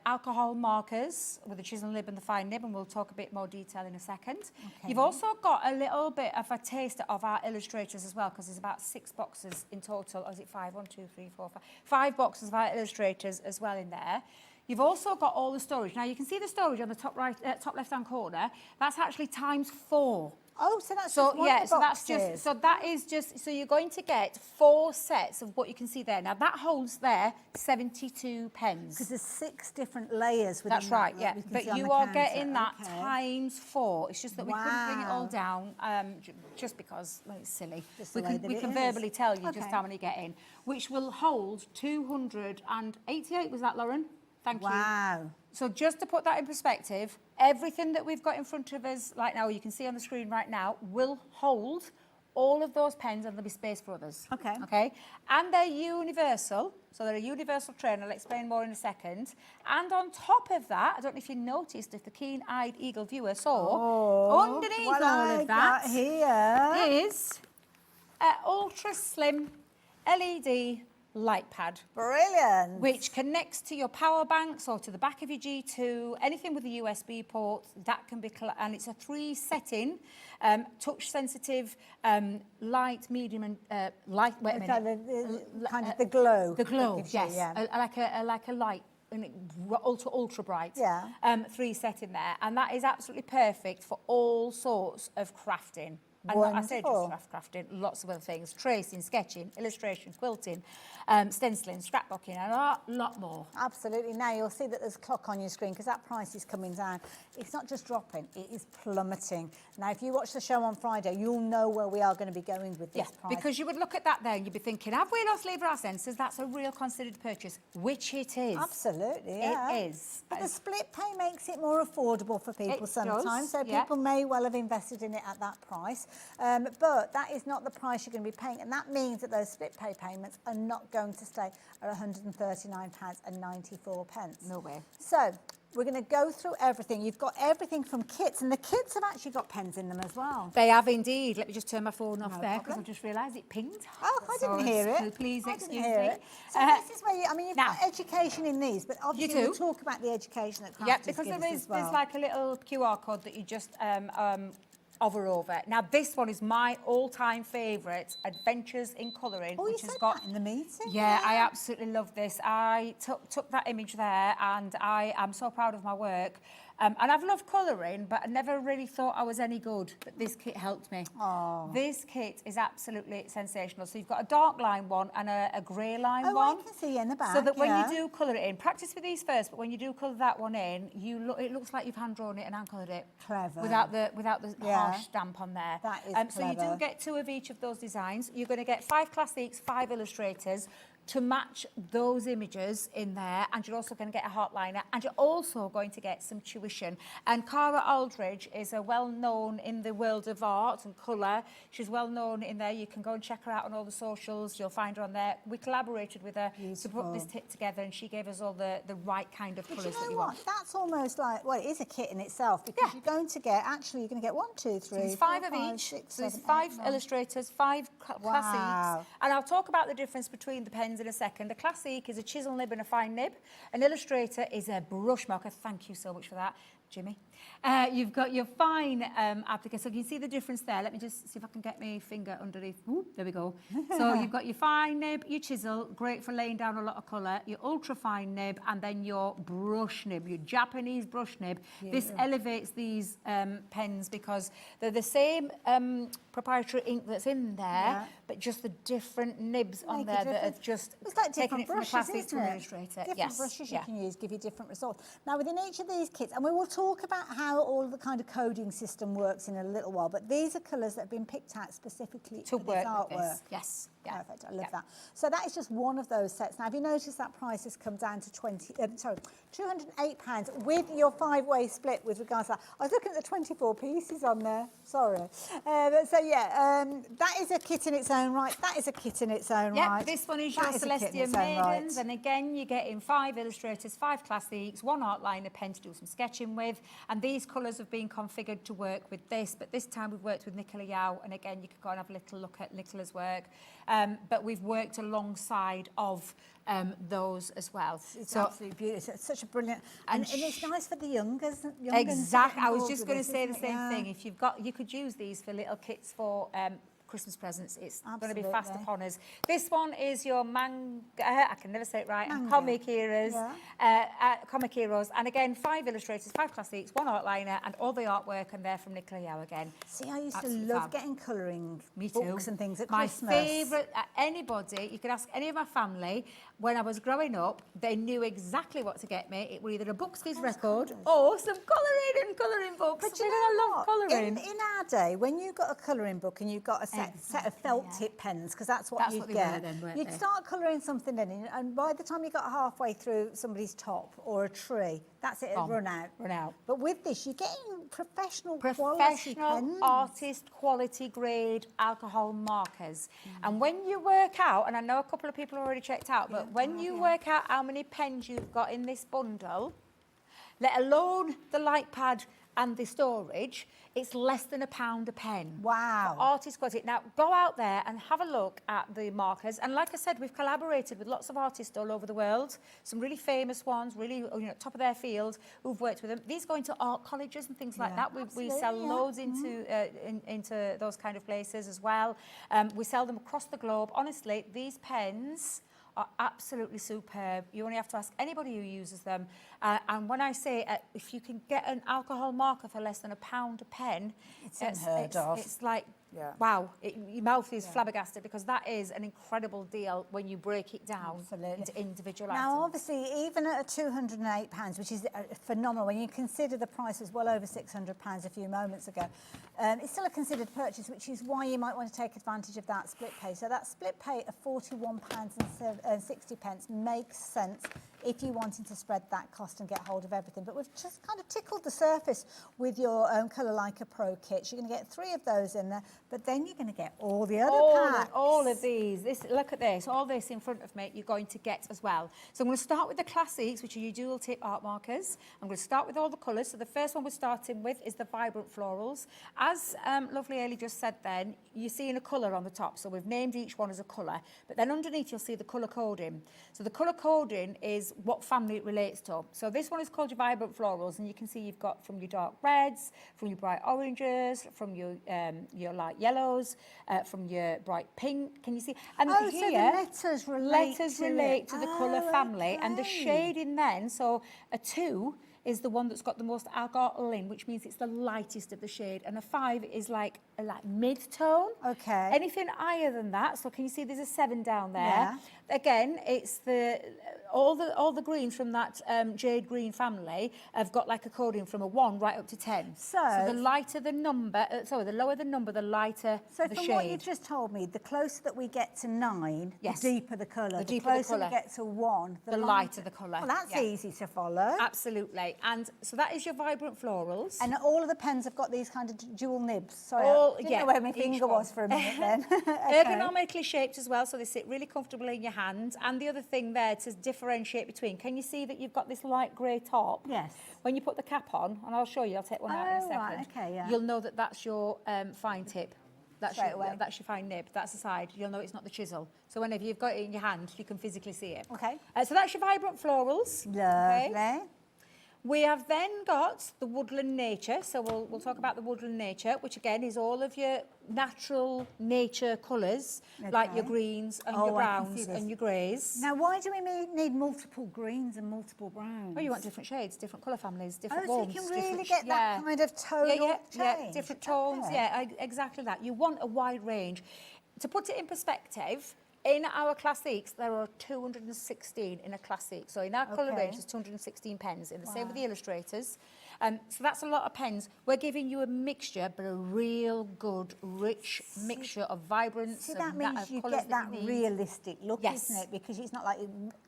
alcohol markers with the chisel nib and the fine nib, and we'll talk a bit more detail in a second. Okay. You've also got a little bit of a taster of our illustrators as well, because there's about 6 boxes in total. Or is it 5? 1, 2, 3, 4, 5. 5 boxes of our illustrators as well in there. You've also got all the storage. Now you can see the storage on the top right, top left-hand corner. That's actually ×4. Oh, so that's just one of the boxes. That is just, so you're going to get 4 sets of what you can see there. Now that holds there 72 pens. Because there's 6 different layers within That's right, yeah. But you are getting that ×4. It's just that we couldn't bring it all down just because, well, it's silly. We can verbally tell you just how many get in, which will hold 288, was that, Lauren? Thank you. Wow. So just to put that in perspective, everything that we've got in front of us right now, you can see on the screen right now, will hold all of those pens, and there'll be space for others. Okay. Okay. And they're universal. So they're a universal tray, and I'll explain more in a second. And on top of that, I don't know if you noticed, if the keen-eyed eagle viewer saw, underneath all of that here is an ultra-slim LED light pad. Brilliant. Which connects to your power banks or to the back of your G2, anything with a USB port, that can be, and it's a 3-setting, touch sensitive, light, medium and light, wait a minute. Kind of the glow. The glow, yes. Like a light, ultra bright. Yeah. 3-setting there, and that is absolutely perfect for all sorts of crafting. And I say just crafting, lots of other things, tracing, sketching, illustration, quilting, stenciling, scrapbooking, and a lot more. Absolutely. Now you'll see that there's a clock on your screen because that price is coming down. It's not just dropping, it is plummeting. Now, if you watch the show on Friday, you'll know where we are going to be going with this price. Because you would look at that there and you'd be thinking, have we lost lever our senses? That's a real considered purchase, which it is. Absolutely, yeah. It is. But the split pay makes it more affordable for people sometimes, so people may well have invested in it at that price. But that is not the price you're going to be paying, and that means that those split pay payments are not going to stay at £139.94. No way. So we're going to go through everything. You've got everything from kits, and the kits have actually got pens in them as well. They have indeed. Let me just turn my phone off there because I just realised it pinged. Oh, I didn't hear it. Please excuse me. So this is where you've got education in these, but obviously we'll talk about the education that crafters because give us as there's well. like a little QR code that you just hover over. Now this one is my all-time favourite, Adventures in Colouring. Oh, which you has said got that in the meeting? Yeah, I absolutely love this. I took that image there, and I am so proud of my work. And I've loved colouring, but I never really thought I was any good, but this kit helped me. Oh. This kit is absolutely sensational. So you've got a dark line one and a grey line one. Oh, I can see in the back, so that when you do colour it in, practice with these first, but when you do colour that one in, it looks like you've hand-drawn it and hand-coloured it. Clever. Without the harsh stamp on there. That is So you do get 2 of each of those designs. You're going to get 5 classics, 5 illustrators. to match those images in there, and you're also going to get a heart liner, and you're also going to get some tuition. And Cara Aldridge is a well-known in the world of art and colour. She's well-known in there. You can go and check her out on all the socials. You'll find her on there. We collaborated with her to put this kit together, and she gave us all the right kind of colours that you want. That's almost like, well, it is a kit in itself, because you're going to get, you're going to get 1, 2, 3, so there's 5 of each. 6, so there's 5 illustrators, 5 classiques. And I'll talk about the difference between the pens in a second. A classique is a chisel nib and a fine nib. An illustrator is a brush marker. Thank you so much for that, Jimmy. You've got your fine applicator. So you can see the difference there. Let me just see if I can get my finger underneath. Ooh, there we go. So you've got your fine nib, your chisel, great for laying down a lot of colour, your ultra fine nib, and then your brush nib, your Japanese brush nib. Yeah. This elevates these pens because they're the same proprietary ink that's in there, but just the different nibs on there that are just taking it from a classic to an illustrator. Different brushes you can use give you different results. Now, within each of these kits, and we will talk about how all the kind of coding system works in a little while, but these are colours that have been picked out specifically to work with artwork. This. Yes. Perfect. I love that. So that is just one of those sets. Now, have you noticed that price has come down to £208 with your 5-way split with regards to that? I was looking at the 24 pieces on there. Sorry. That is a kit in its own right. That is a kit in its own right. This one is your Celestia Maidens, and again, you're getting 5 illustrators, 5 classiques, 1 art liner pen to do some sketching with, and these colours have been configured to work with this, but this time we've worked with Nicola Yao, and again, you can go and have a little look at Nicola's work. But we've worked alongside of those as well. It's absolutely beautiful. It's such a brilliant, and it's nice for the youngers. Exactly. I was just going to say the same thing. If you've got, you could use these for little kits for Christmas presents. It's going to be fast upon us. This one is your I can never say it right. Comic Heroes. Comic Heroes. And again, 5 illustrators, 5 classics, 1 art liner, and all the artwork, and they're from Nicola Yao again. See, I used to love getting colouring books and things at Christmas. My favourite, anybody, you could ask any of my family, when I was growing up, they knew exactly what to get me. It was either a Books Quiz record or some colouring books. But you know, I love colouring. In our day, when you got a colouring book and you got a set of felt tip pens, because that's what you'd get, you'd start colouring something in, and by the time you got halfway through somebody's top or a tree, that's it, it'd run out. But with this, you're getting professional quality pens. Artist quality grade alcohol markers. And when you work out, and I know a couple of people already checked out, but when you work out how many pens you've got in this bundle, let alone the light pad and the storage, it's less than £1 a pen. Wow. Artist quality. Now, go out there and have a look at the markers. And like I said, we've collaborated with lots of artists all over the world, some really famous ones, really top of their field, who've worked with them. These go into art colleges and things like that. We sell loads into those kind of places as well. We sell them across the globe. Honestly, these pens are absolutely superb. You only have to ask anybody who uses them. And when I say if you can get an alcohol marker for less than £1 a pen, it's unheard of. It's like, wow, your mouth is flabbergasted, because that is an incredible deal when you break it down into individual items. Now, obviously, even at £208, which is phenomenal, when you consider the price was well over £600 a few moments ago, it's still a considered purchase, which is why you might want to take advantage of that split pay. So that split pay of £41.60 makes sense if you're wanting to spread that cost and get hold of everything. But we've just kind of tickled the surface with your Colour Like a Pro kits. You're going to get 3 of those in there, but then you're going to get all the other packs. All of these. Look at this. All this in front of me, you're going to get as well. So I'm going to start with the classics, which are your dual tip art markers. I'm going to start with all the colours. So the first one we're starting with is the vibrant florals. As lovely Ailey just said then, you're seeing a colour on the top. So we've named each one as a colour, but then underneath you'll see the colour coding. So the colour coding is what family it relates to. So this one is called your vibrant florals, and you can see you've got from your dark reds, from your bright oranges, from your light yellows, from your bright pink. Can you see? And here, so the letters relate to the colour family, and the shading then. So a 2 is the one that's got the most alcohol in, which means it's the lightest of the shade, and a 5 is like like mid-tone. Okay. Anything higher than that, so can you see there's a 7 down there? Yeah. Again, it's all the greens from that jade green family have got like a coding from a 1 right up to 10. So the lighter the number, the lower the number, the lighter the shade. So from what you've just told me, the closer that we get to 9, the deeper the colour. The deeper closer the colour. we get to 1, the lighter the colour. Well, that's easy to follow. Absolutely. And so that is your vibrant florals. And all of the pens have got these kind of dual nibs. Sorry, All, I didn't know where my finger was for a minute then. Okay. Ergonomically shaped as well, so they sit really comfortably in your hand. And the other thing there to differentiate between, can you see that you've got this light grey top? Yes. When you put the cap on, and I'll show you, I'll take one out in a second. Right, okay, yeah. You'll know that that's your fine tip. That's Straight your, away. that's your fine nib. That's the side. You'll know it's not the chisel. So whenever you've got it in your hand, you can physically see it. Okay. So that's your vibrant florals. Lovely. Okay. We have then got the woodland nature. So we'll talk about the woodland nature, which again is all of your natural nature colours, like your greens and your browns and your greys. Now, why do we need multiple greens and multiple browns? Well, you want different shades, different colour families, different so warmths. you can really different get that kind of tonal change. different tones. Okay. Yeah, exactly that. You want a wide range. To put it in perspective, in our classiques, there are 216 in a classic. So in our colour range, there's 216 pens. In the same with the illustrators. So that's a lot of pens. We're giving you a mixture, but a real good, rich mixture of vibrance. See, that means you get that realistic look, isn't it? Because it's not like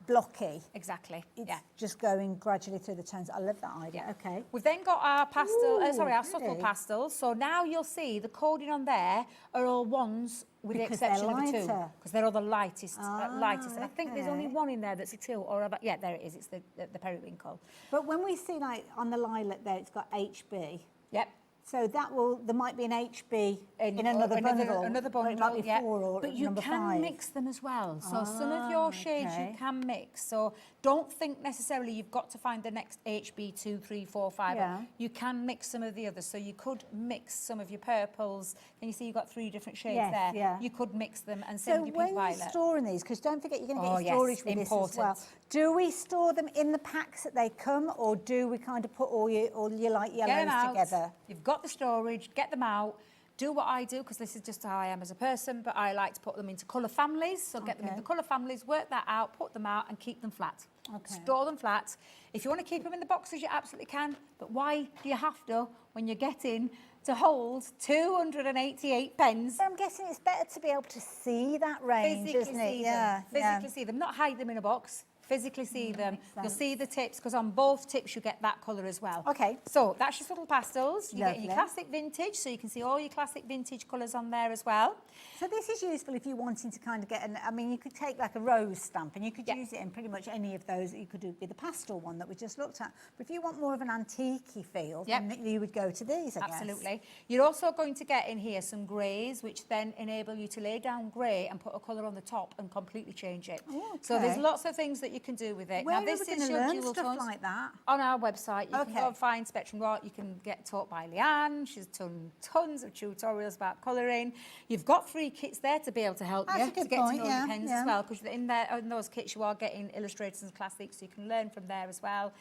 blocky. Exactly. It's just going gradually through the tones. I love that idea. Okay. We've then got our pastel, our subtle pretty. pastels. So now you'll see the coding on there are all ones with Because the exception they're of a 2. lighter. Because they're all the lightest. lightest. And I think there's only okay. one in there that's a 2 or about, yeah, there it is. It's the periwinkle. But when we see, like, on the lilac there, it's got HB. Yep. So there might be an HB in another bundle. Another or it bundle, might be yeah. 4 or but you number can 5. mix them as well. So some of your shades you can mix. So don't think necessarily you've got to find the next HB 2, 3, 4, 5. Yeah. You can mix some of the others. So you could mix some of your purples. And you see you've got 3 different shades there. Yeah. You could mix them and So send your when pink you're violet. storing these, because don't forget you're going to get your storage with important. this as well. Do we store them in the packs that they come, or do we kind of put all your light Get 'em yellows out. together? You've got the storage, get them out. Do what I do, because this is just how I am as a person, but I like to put them into colour families. So get them into colour families, work that out, put them out and keep them flat. Okay. Store them flat. If you want to keep them in the boxes, you absolutely can. But why do you have to when you're getting to hold 288 pens? So I'm guessing it's better to be able to see that range, isn't it? Physically see them, not hide them in a box. Physically see them. You'll see the tips, because on both tips you get that colour as well. Okay. So that's your subtle pastels. You get Lovely. your classic vintage, so you can see all your classic vintage colours on there as well. So this is useful if you're wanting to kind of get I mean, you could take like a rose stamp and you could use it in pretty much any of those. You could do with the pastel one that we just looked at. But if you want more of an antique-y feel, then you would go to these, I guess. Absolutely. You're also going to get in here some greys, which then enable you to lay down grey and put a colour on the top and completely change it. Oh, So there's okay. lots of things that you can do with it. Where now, this are we is gonna your learn dual stuff tones. like that? On our website, you can Okay. go and find Spectrum Art. You can get taught by Leanne. She's done tons of tutorials about colouring. You've got free kits there to be able to help That's you a good to get point, to know yeah, your pens as well, because in those kits you are getting illustrators and classics, so you can learn from there as well.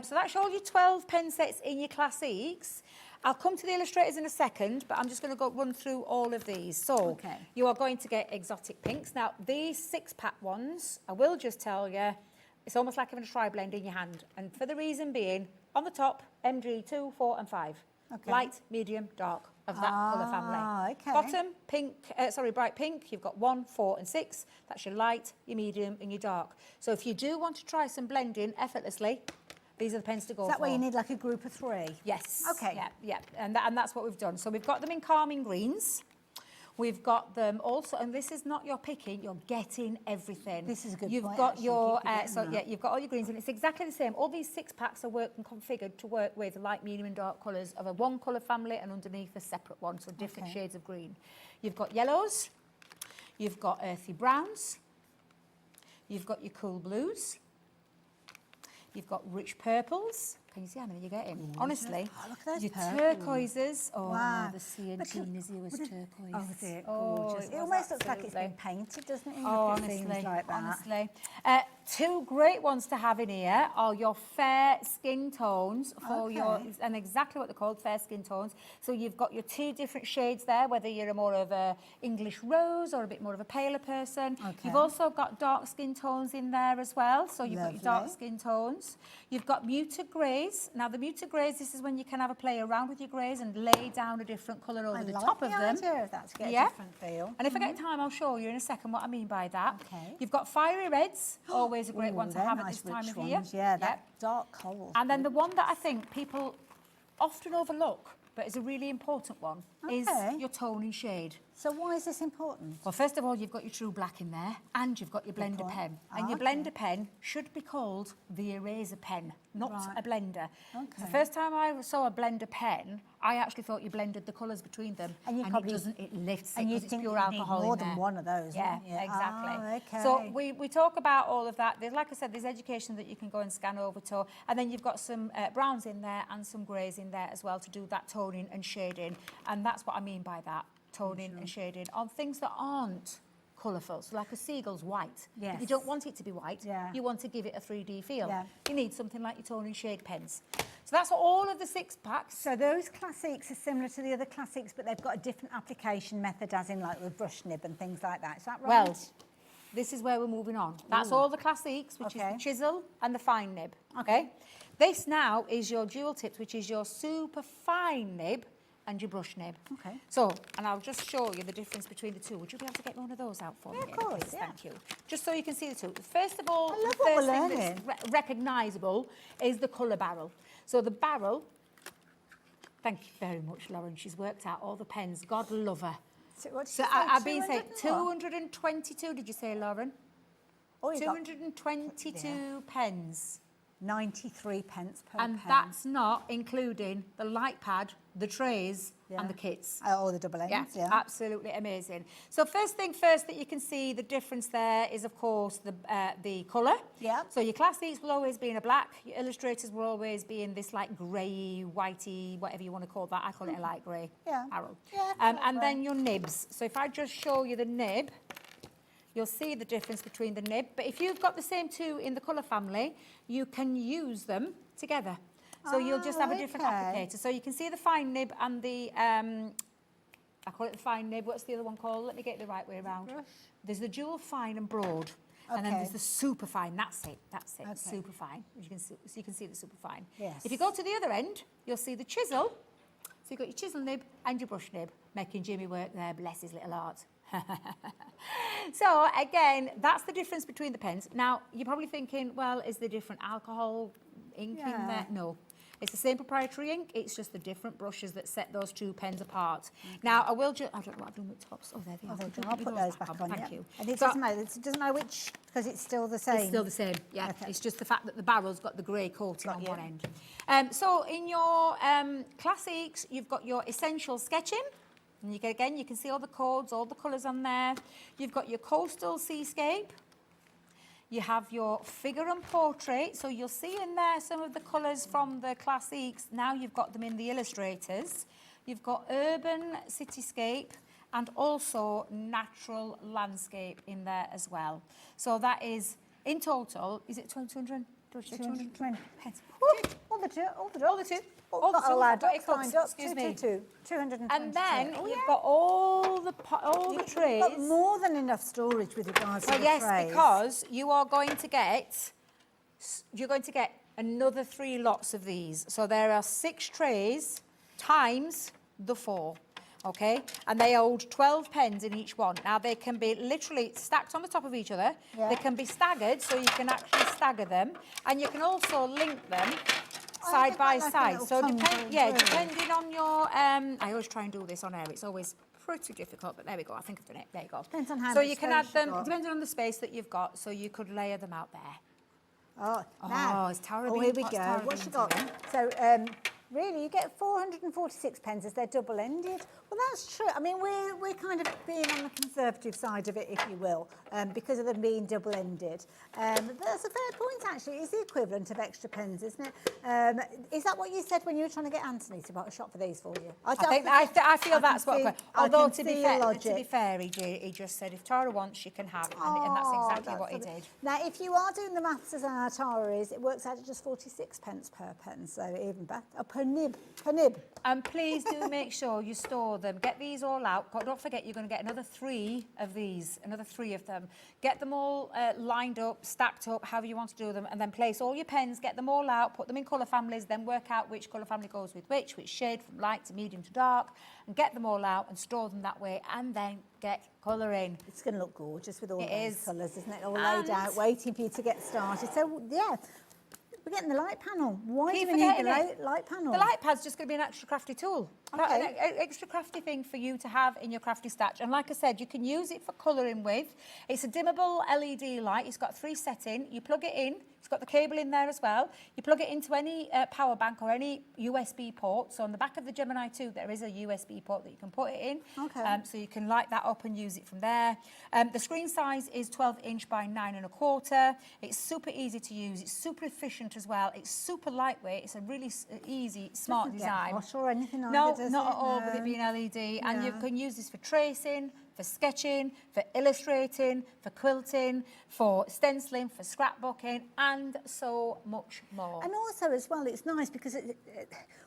So that's all your 12 pen sets in your classics. I'll come to the illustrators in a second, but I'm just going to run through all of these. So you are going to get exotic pinks. Now, these 6-pack ones, I will just tell you, it's almost like having a tri-blend in your hand. And for the reason being, on the top, MG 2, 4 and 5. Okay. Light, medium, dark of that colour family. Okay. Bottom, pink, bright pink, you've got 1, 4 and 6. That's your light, your medium and your dark. So if you do want to try some blending effortlessly, these are the pens to go for. Is that where you need like a group of 3? Yes. Okay. Yeah. And that's what we've done. So we've got them in calming greens. We've got them also, and this is not your picking, you're getting everything. This is a good You've point, got actually, your, keep forgetting that. you've got all your greens, and it's exactly the same. All these 6-packs are worked and configured to work with light, medium and dark colours of a 1-colour family, and underneath a separate one, so different shades of green. You've got yellows, you've got earthy browns, you've got your cool blues, you've got rich purples. Can you see how many you're getting? Honestly, look at those your purples. turquoises. Oh, Wow. the sea and But look, Tunisia was turquoise. Oh, dear, Oh, gorgeous. it It was almost looks like it's been absolutely. painted, doesn't it? when you Oh, look at things honestly, like that. honestly. two great ones to have in here are your fair skin tones for your, and exactly what they're called, fair skin tones. So you've got your two different shades there, whether you're a more of a English rose or a bit more of a paler person. You've also got dark skin tones in there as well. So you've got your dark skin tones. You've got muted greys. Now the muted greys, this is when you can have a play around with your greys and lay down a different colour over the top of them. Idea of that to get a different feel. And if I get time, I'll show you in a second what I mean by that. You've got fiery reds, always a great one to have at this time of year. Yeah, that dark coral. And then the one that I think people often overlook, but is a really important one, is your tone and shade. So why is this important? Well, first of all, you've got your true black in there, and you've got your blender pen. And your blender pen should be called the eraser pen, not a blender. The first time I saw a blender pen, I actually thought you blended the colours between them, and it doesn't, it lifts it, because it's pure alcohol in there. More than one of those, yeah, yeah, exactly. So we talk about all of that. There's, like I said, there's education that you can go and scan over to, and then you've got some browns in there and some greys in there as well to do that toning and shading, and that's what I mean by that. Toning and shading on things that aren't colourful. So like a seagull's white. But you don't want it to be white. You want to give it a 3D feel. You need something like your tone and shade pens. So that's all of the 6 packs. So those classics are similar to the other classics, but they've got a different application method, as in like the brush nib and things like that. Is that right? Well, this is where we're moving on. That's all the classics, which is the chisel and the fine nib. Okay. This now is your dual tips, which is your super fine nib and your brush nib. So, and I'll just show you the difference between the two. Would you be able to get one of those out for me? Of course, please? Thank you. Just so you can see the two. First of all, I love the what first we're thing that's recognisable is the colour barrel. So the barrel, thank you very much, Lauren. She's worked out all the pens. God love her. So I've been saying 222, did you say, Lauren? Oh, 222 pens. 93 pence per pen. And that's not including the light pad, the trays and the kits. All the double ends, Absolutely amazing. So first thing first that you can see the difference there is, of course, the colour. So your classics will always be in a black, your illustrators will always be in this like grey, whitey, whatever you want to call that. I call it a light grey arrow. And then your nibs. So if I just show you the nib, you'll see the difference between the nib. But if you've got the same two in the colour family, you can use them together. So you'll just have a different applicator. So you can see the fine nib and the, I call it the fine nib. What's the other one called? Let me get it the right way around. There's the dual fine and broad. And then there's the super fine. That's it. Super fine. You can see, so you can see the super fine. If you go to the other end, you'll see the chisel. So you've got your chisel nib and your brush nib, making Jimmy work there, bless his little heart. So again, that's the difference between the pens. Now, you're probably thinking, well, is there different alcohol ink in there? No. It's the same proprietary ink, it's just the different brushes that set those two pens apart. Now, I will just, I don't know what I've done with tops. Oh, there they are. I'll put those back on. Thank you. And it doesn't matter which, because it's still the same. It's still the same, yeah. It's just the fact that the barrel's got the grey coating on one end. So in your classics, you've got your essential sketching. And you can see all the codes, all the colours on there. You've got your coastal seascape. You have your figure and portrait. So you'll see in there some of the colours from the classics. Now you've got them in the illustrators. You've got urban cityscape and also natural landscape in there as well. So that is, in total, is it 200? 220 pence. All the two. All the two. Excuse me. 222. And then you've got all the trays. You've got more than enough storage with regards to the yes, trays. because you are going to get, another 3 lots of these. So there are 6 trays times the 4. Okay, and they hold 12 pens in each one. Now they can be literally stacked on the top of each other. They can be staggered, so you can actually stagger them, and you can also link them side by side. So depending on your, I always try and do this on air. It's always pretty difficult, but there we go. I think I've done it. There you go. Depends on how so much you can add them depending on the space that you've got. So you could layer them out there. Oh, now, it's terrible. Oh, here we go. What's she got? So Really, you get 446 pence as they're double-ended. Well, that's true. I mean, we're kind of being on the conservative side of it, if you will, because of them being double-ended. That's a fair point, actually. It's the equivalent of extra pens, isn't it? Is that what you said when you were trying to get Anthony to shop for these for you? I feel that's what. Although to be fair, he just said if Tara wants, she can have, and that's exactly what he did. Now, if you are doing the maths as our Tara is, it works out at just 46 pence per pen, so even better. Per nib. And please do make sure you store them. Get these all out. Don't forget, you're going to get another 3 of these, another 3 of them. Get them all lined up, stacked up, however you want to do them, and then place all your pens, get them all out, put them in colour families, then work out which colour family goes with which shade from light to medium to dark, and get them all out and store them that way, and then get colouring. It's going to look gorgeous with all those colours, isn't it? All laid out, waiting for you to get started. So, yeah. We're getting the light panel. Why do we need the light panel? The light pad's just going to be an extra crafty tool. Okay. An extra crafty thing for you to have in your crafty stash. And like I said, you can use it for colouring with. It's a dimmable LED light. It's got 3 settings. You plug it in. It's got the cable in there as well. You plug it into any power bank or any USB port. So on the back of the Gemini 2, there is a USB port that you can put it in. Okay. So you can light that up and use it from there. The screen size is 12" by 9¼ It's super easy to use. It's super efficient as well. It's super lightweight. It's a really easy, smart design. Not or anything like No, that, not at all with it being LED. And you can use this for tracing, for sketching, for illustrating, for quilting, for stenciling, for scrapbooking, and so much more. And also as well, it's nice because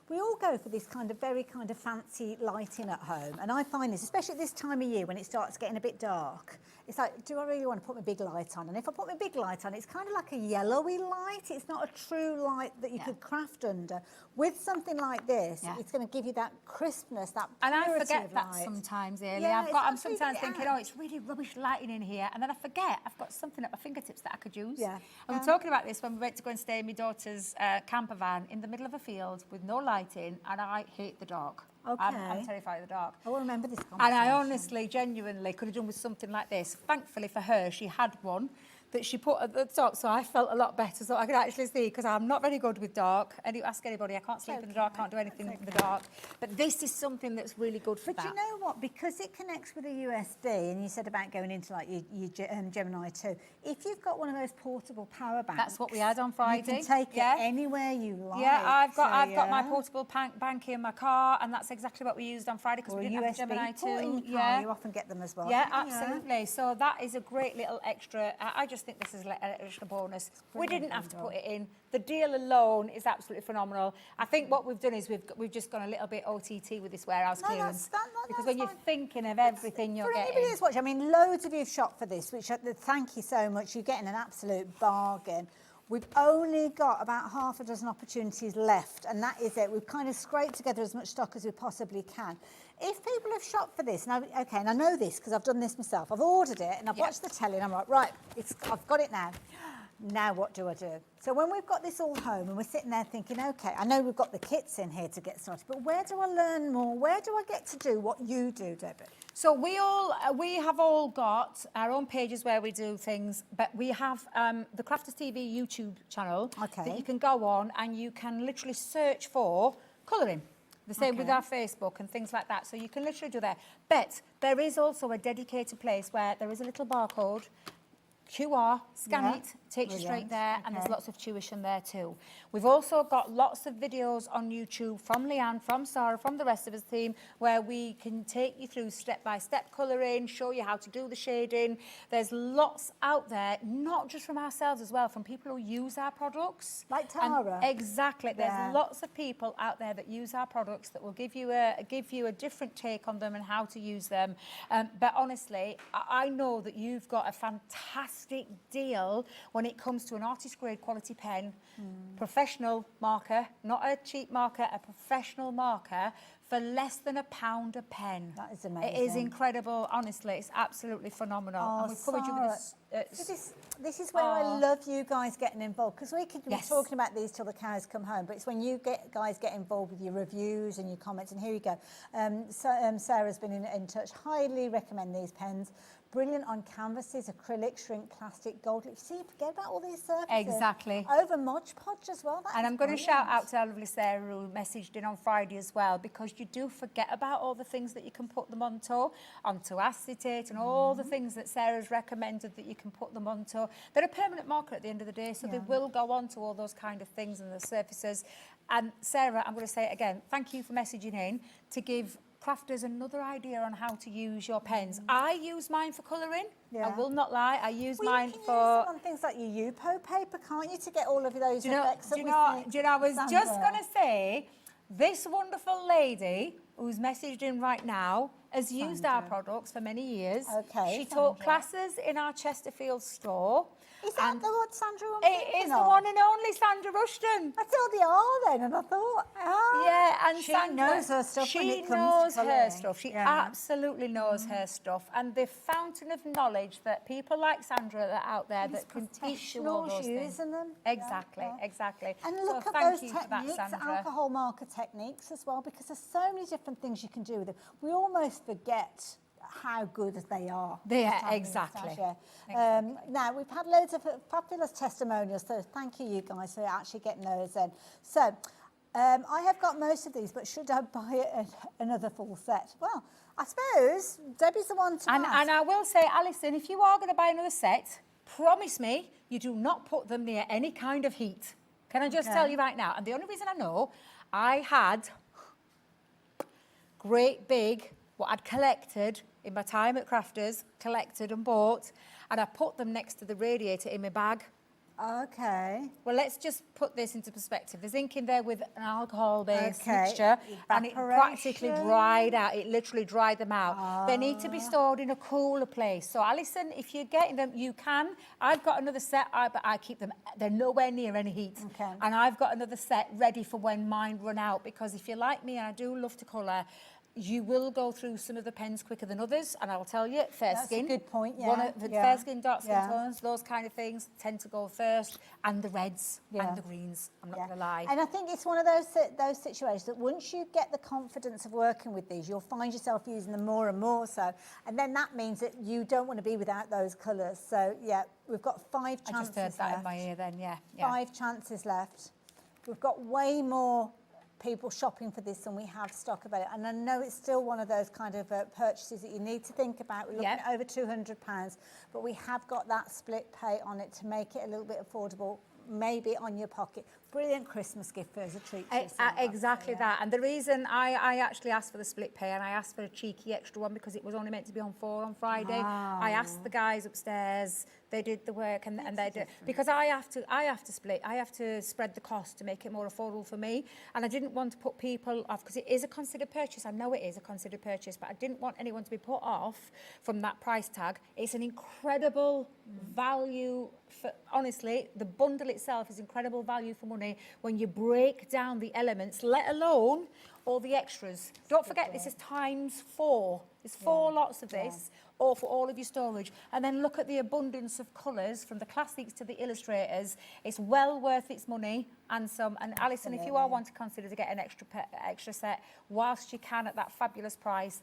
we all go for this very fancy lighting at home. And I find this, especially at this time of year when it starts getting a bit dark, it's like, do I really want to put my big light on? And if I put my big light on, it's kind of like a yellowy light. It's not a true light that you could craft under. With something like this, it's going to give you that crispness, that purity. And I forget of that light. sometimes, Ailey. Yeah, I'm sometimes thinking, oh, it's really rubbish lighting in here. And then I forget I've got something at my fingertips that I could use. Yeah. And we're talking about this when we went to go and stay in my daughter's camper van in the middle of a field with no lighting, and I hate the dark. Okay. I'm terrified of the dark. I will remember this conversation. And I honestly, genuinely could have done with something like this. Thankfully for her, she had one that she put at the top, so I felt a lot better, so I could actually see, because I'm not very good with dark. Ask anybody, I can't sleep in the dark, can't do anything in the dark. But this is something that's really good for that. But you know what? Because it connects with a USB, and you said about going into like your Gemini 2, if you've got one of those portable power banks... That's what we had on Friday. You can take it anywhere you like. Yeah, I've got my portable bank in my car, and that's exactly what we used on Friday, because we didn't have a Gemini 2. In your car, you often get them as well. Yeah, absolutely. So that is a great little extra. I just think this is an extra bonus. We didn't have to put it in. The deal alone is absolutely phenomenal. I think what we've done is we've just gone a little bit OTT with this warehouse clearance. Because when you're thinking of everything you're getting. For anybody that's watching, I mean, loads of you have shopped for this, which thank you so much. You're getting an absolute bargain. We've only got about half a dozen opportunities left, and that is it. We've kind of scraped together as much stock as we possibly can. If people have shopped for this, and I know this because I've done this myself. I've ordered it and I've watched the telly and I'm like, right, I've got it now. Now what do I do? So when we've got this all home and we're sitting there thinking, okay, I know we've got the kits in here to get started, but where do I learn more? Where do I get to do what you do, Debbie? So we have all got our own pages where we do things, but we have the Crafters TV YouTube channel that you can go on and you can literally search for colouring. The same with our Facebook and things like that. So you can literally do that. But there is also a dedicated place where there is a little barcode, QR, scan it, takes you straight there, and there's lots of tuition there too. We've also got lots of videos on YouTube from Leanne, from Sarah, from the rest of his team, where we can take you through step-by-step colouring, show you how to do the shading. There's lots out there, not just from ourselves as well, from people who use our products. Like Tara. Exactly. There's lots of people out there that use our products that will give you a different take on them and how to use them. But honestly, I know that you've got a fantastic deal when it comes to an artist grade quality pen, professional marker, not a cheap marker, a professional marker for less than £1 a pen. That is amazing. It is incredible, honestly. It's absolutely phenomenal. Oh, and we've covered you with this is where I love you guys getting involved, because we could be talking about these till the cows come home, but it's when you guys get involved with your reviews and your comments, and here you go. Sarah's been in touch. Highly recommend these pens. brilliant on canvases, acrylic, shrink, plastic, gold leaf. See, forget about all these surfaces. Exactly. Over Mod Podge as well. And I'm going to shout out to our lovely Sarah who messaged in on Friday as well, because you do forget about all the things that you can put them onto acetate and all the things that Sarah's recommended that you can put them onto. They're a permanent marker at the end of the day, so they will go on to all those kind of things and the surfaces. And Sarah, I'm going to say it again, thank you for messaging in to give crafters another idea on how to use your pens. I use mine for colouring. I will not lie. I use mine you can for... use it on things like your Yupo paper, can't you, to get all of those effects Do you know, I was just going to say, this wonderful lady who's messaged in right now has used our products for many years. Okay, She taught classes in our Chesterfield store. Is that the one Sandra was It is the one and only Sandra Rushton. I thought they are then, and I thought, yeah, and she Sandra knows her stuff. She knows her stuff. She absolutely knows her stuff. And the fountain of knowledge that people like Sandra that are out there that can teach you all those things. Using them. Exactly, exactly. And So look at thank those you for that, techniques, Sandra. alcohol marker techniques as well, because there's so many different things you can do with them. We almost forget how good they are. Exactly. Now, we've had loads of fabulous testimonials, so thank you guys for actually getting those in. So, I have got most of these, but should I buy another full set? Well, I suppose Debbie's the one to ask. And I will say, Alison, if you are going to buy another set, promise me you do not put them near any kind of heat. Can I just tell you right now? And the only reason I know, I had great big, what I'd collected in my time at Crafters, collected and bought, and I put them next to the radiator in my bag. Okay. Well, let's just put this into perspective. There's ink in there with an alcohol-based mixture, and it practically dried out. It literally dried them out. They need to be stored in a cooler place. So, Alison, if you're getting them, you can. I've got another set, but I keep them. They're nowhere near any heat. Okay. And I've got another set ready for when mine run out, because if you're like me, and I do love to colour, you will go through some of the pens quicker than others, and I'll tell you, fair skin. That's a good point, Fair skin, dark skin tones, those kind of things tend to go first, and the reds and the greens, I'm not going to lie. And I think it's one of those situations that once you get the confidence of working with these, you'll find yourself using them more and more so, and then that means that you don't want to be without those colours. So, yeah, we've got 5 chances I just heard that left. in my ear then, 5 chances left. We've got way more people shopping for this and we have stock about it, and I know it's still one of those kind of purchases that you need to think about. We're looking at over £200, but we have got that split pay on it to make it a little bit affordable, maybe on your pocket. Brilliant Christmas gift as a treat to yourself. Exactly that. And the reason I actually asked for the split pay, and I asked for a cheeky extra one because it was only meant to be on 4 on Friday. I asked the guys upstairs, they did the work, and they did, because I have to split, I have to spread the cost to make it more affordable for me, and I didn't want to put people off, because it is a considered purchase. I know it is a considered purchase, but I didn't want anyone to be put off from that price tag. It's an incredible value for, honestly, the bundle itself is incredible value for money when you break down the elements, let alone all the extras. Don't forget, this is ×4. There's 4 lots of this, or for all of your storage. And then look at the abundance of colours, from the classics to the illustrators. It's well worth its money and some. And Alison, if you are one to consider to get an extra set, whilst you can at that fabulous price,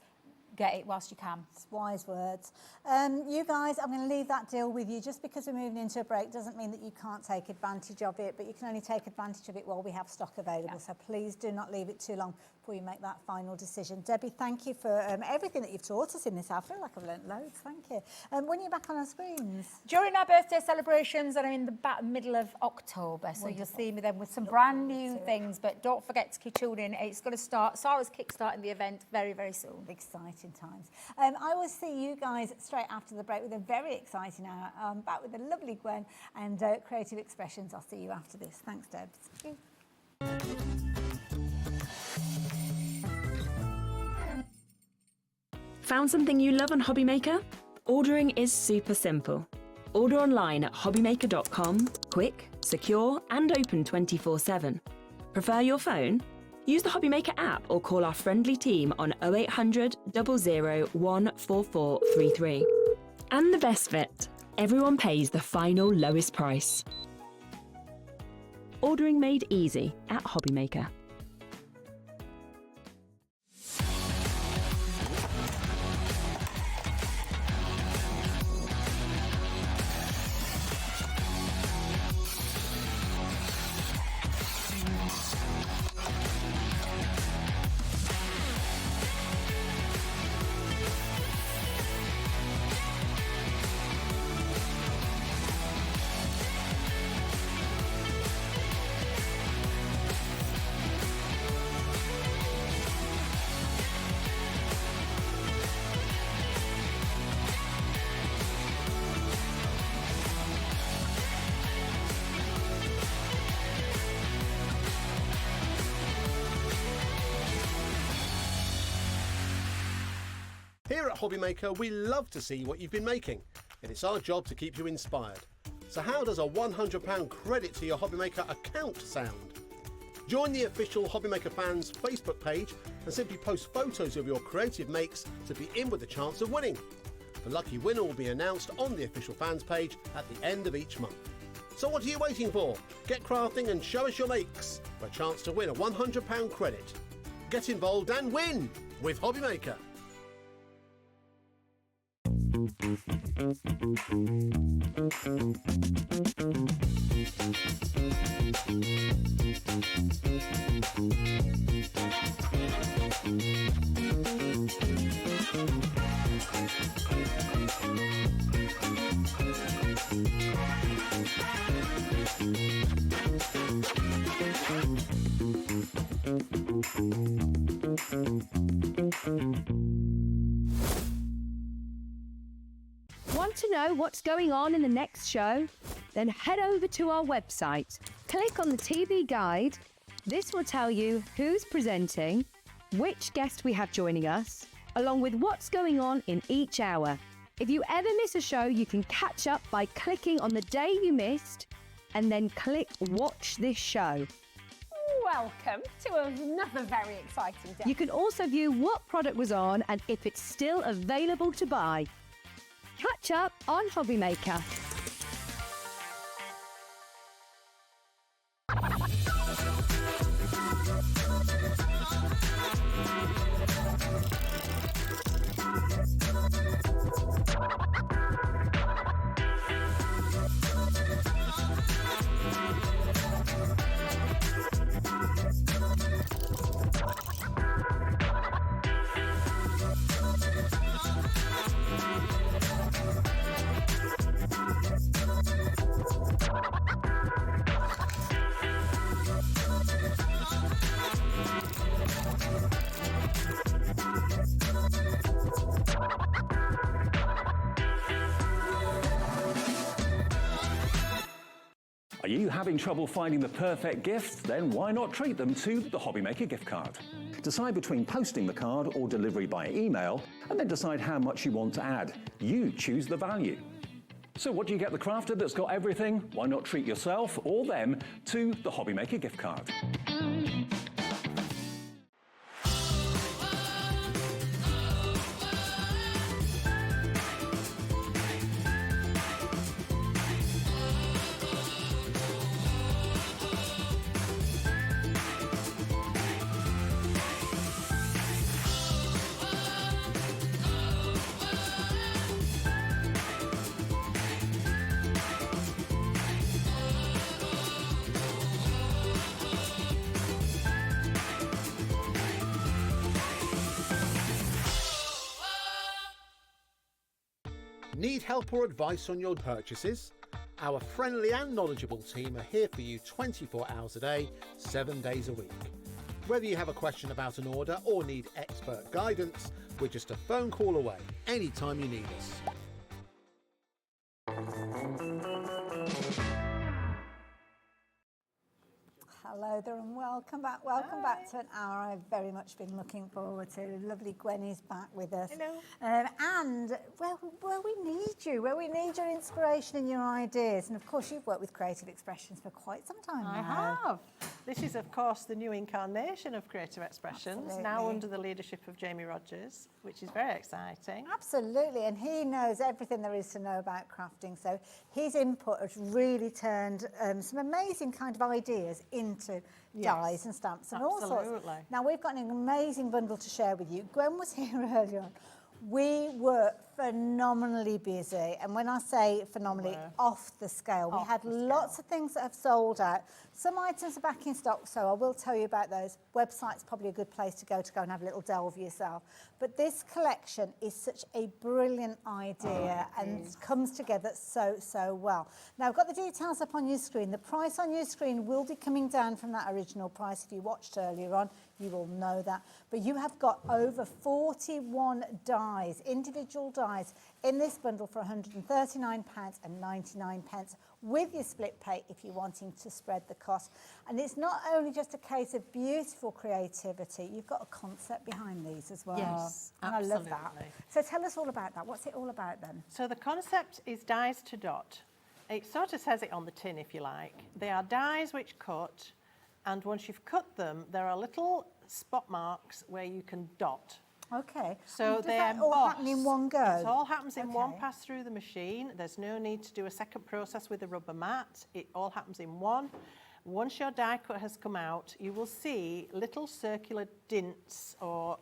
get it whilst you can. It's wise words. You guys, I'm going to leave that deal with you. Just because we're moving into a break doesn't mean that you can't take advantage of it, but you can only take advantage of it while we have stock available. So please do not leave it too long before you make that final decision. Debbie, thank you for everything that you've taught us in this. I feel like I've learnt loads. Thank you. When are you back on our screens? During our birthday celebrations, and I'm in the middle of October, so you'll see me then with some brand new things. But don't forget to keep tuning in. It's going to start. Sarah's kickstarting the event very, very soon. Exciting times. I will see you guys straight after the break with a very exciting hour. Back with the lovely Gwen and Creative Expressions. I'll see you after this. Thanks, Debs. Thank you. Found something you love on HobbyMaker? Ordering is super simple. Order online at hobbymaker.com, quick, secure, and open 24/7. Prefer your phone? Use the HobbyMaker app or call our friendly team on 0800 00 14433. And the best bit, everyone pays the final lowest price. Ordering made easy at HobbyMaker. Here at HobbyMaker, we love to see what you've been making, and it's our job to keep you inspired. So how does a £100 credit to your HobbyMaker account sound? Join the official HobbyMaker fans Facebook page and simply post photos of your creative makes to be in with a chance of winning. The lucky winner will be announced on the official fans page at the end of each month. So what are you waiting for? Get crafting and show us your makes for a chance to win a £100 credit. Get involved and win with HobbyMaker. Want to know what's going on in the next show? Then head over to our website. Click on the TV guide. This will tell you who's presenting, which guest we have joining us, along with what's going on in each hour. If you ever miss a show, you can catch up by clicking on the day you missed and then click Watch This Show. Welcome to another very exciting day. You can also view what product was on and if it's still available to buy. Catch up on HobbyMaker. Are you having trouble finding the perfect gift? Then why not treat them to the HobbyMaker gift card? Decide between posting the card or delivery by email, and then decide how much you want to add. You choose the value. So what do you get the crafter that's got everything? Why not treat yourself or them to the HobbyMaker gift card? Need help or advice on your purchases? Our friendly and knowledgeable team are here for you 24 hours a day, 7 days a week. Whether you have a question about an order or need expert guidance, we're just a phone call away anytime you need us. Hello there and welcome back. Welcome back to an hour I've very much been looking forward to. Lovely Gwen is back with us. Hello. And where we need you, where we need your inspiration and your ideas. And of course you've worked with Creative Expressions for quite some time now. I have. This is of course the new incarnation of Creative Expressions, Absolutely. now under the leadership of Jamie Rogers, which is very exciting. Absolutely, and he knows everything there is to know about crafting. So his input has really turned some amazing kind of ideas into dies and stamps and all sorts. Now we've got an amazing bundle to share with you. Gwen was here earlier on. We were phenomenally busy, and when I say phenomenally, off the scale. We had lots of things that have sold out. Some items are back in stock, so I will tell you about those. Website's probably a good place to go and have a little delve yourself. But this collection is such a brilliant idea and comes together so well. Now I've got the details up on your screen. The price on your screen will be coming down from that original price. If you watched earlier on, you will know that. But you have got over 41 dies, individual dies, dies in this bundle for £139.99 with your split pay if you're wanting to spread the cost. And it's not only just a case of beautiful creativity, you've got a concept behind these as well. Yes, and absolutely. I love that. So tell us all about that. What's it all about then? So the concept is dies to dot. It sort of says it on the tin, if you like. They are dies which cut, and once you've cut them, there are little spot marks where you can dot. Okay. So does they that emboss. all happen in one go? It all happens in one pass through the machine. There's no need to do a second process with a rubber mat. It all happens in one. Once your die cut has come out, you will see little circular dints or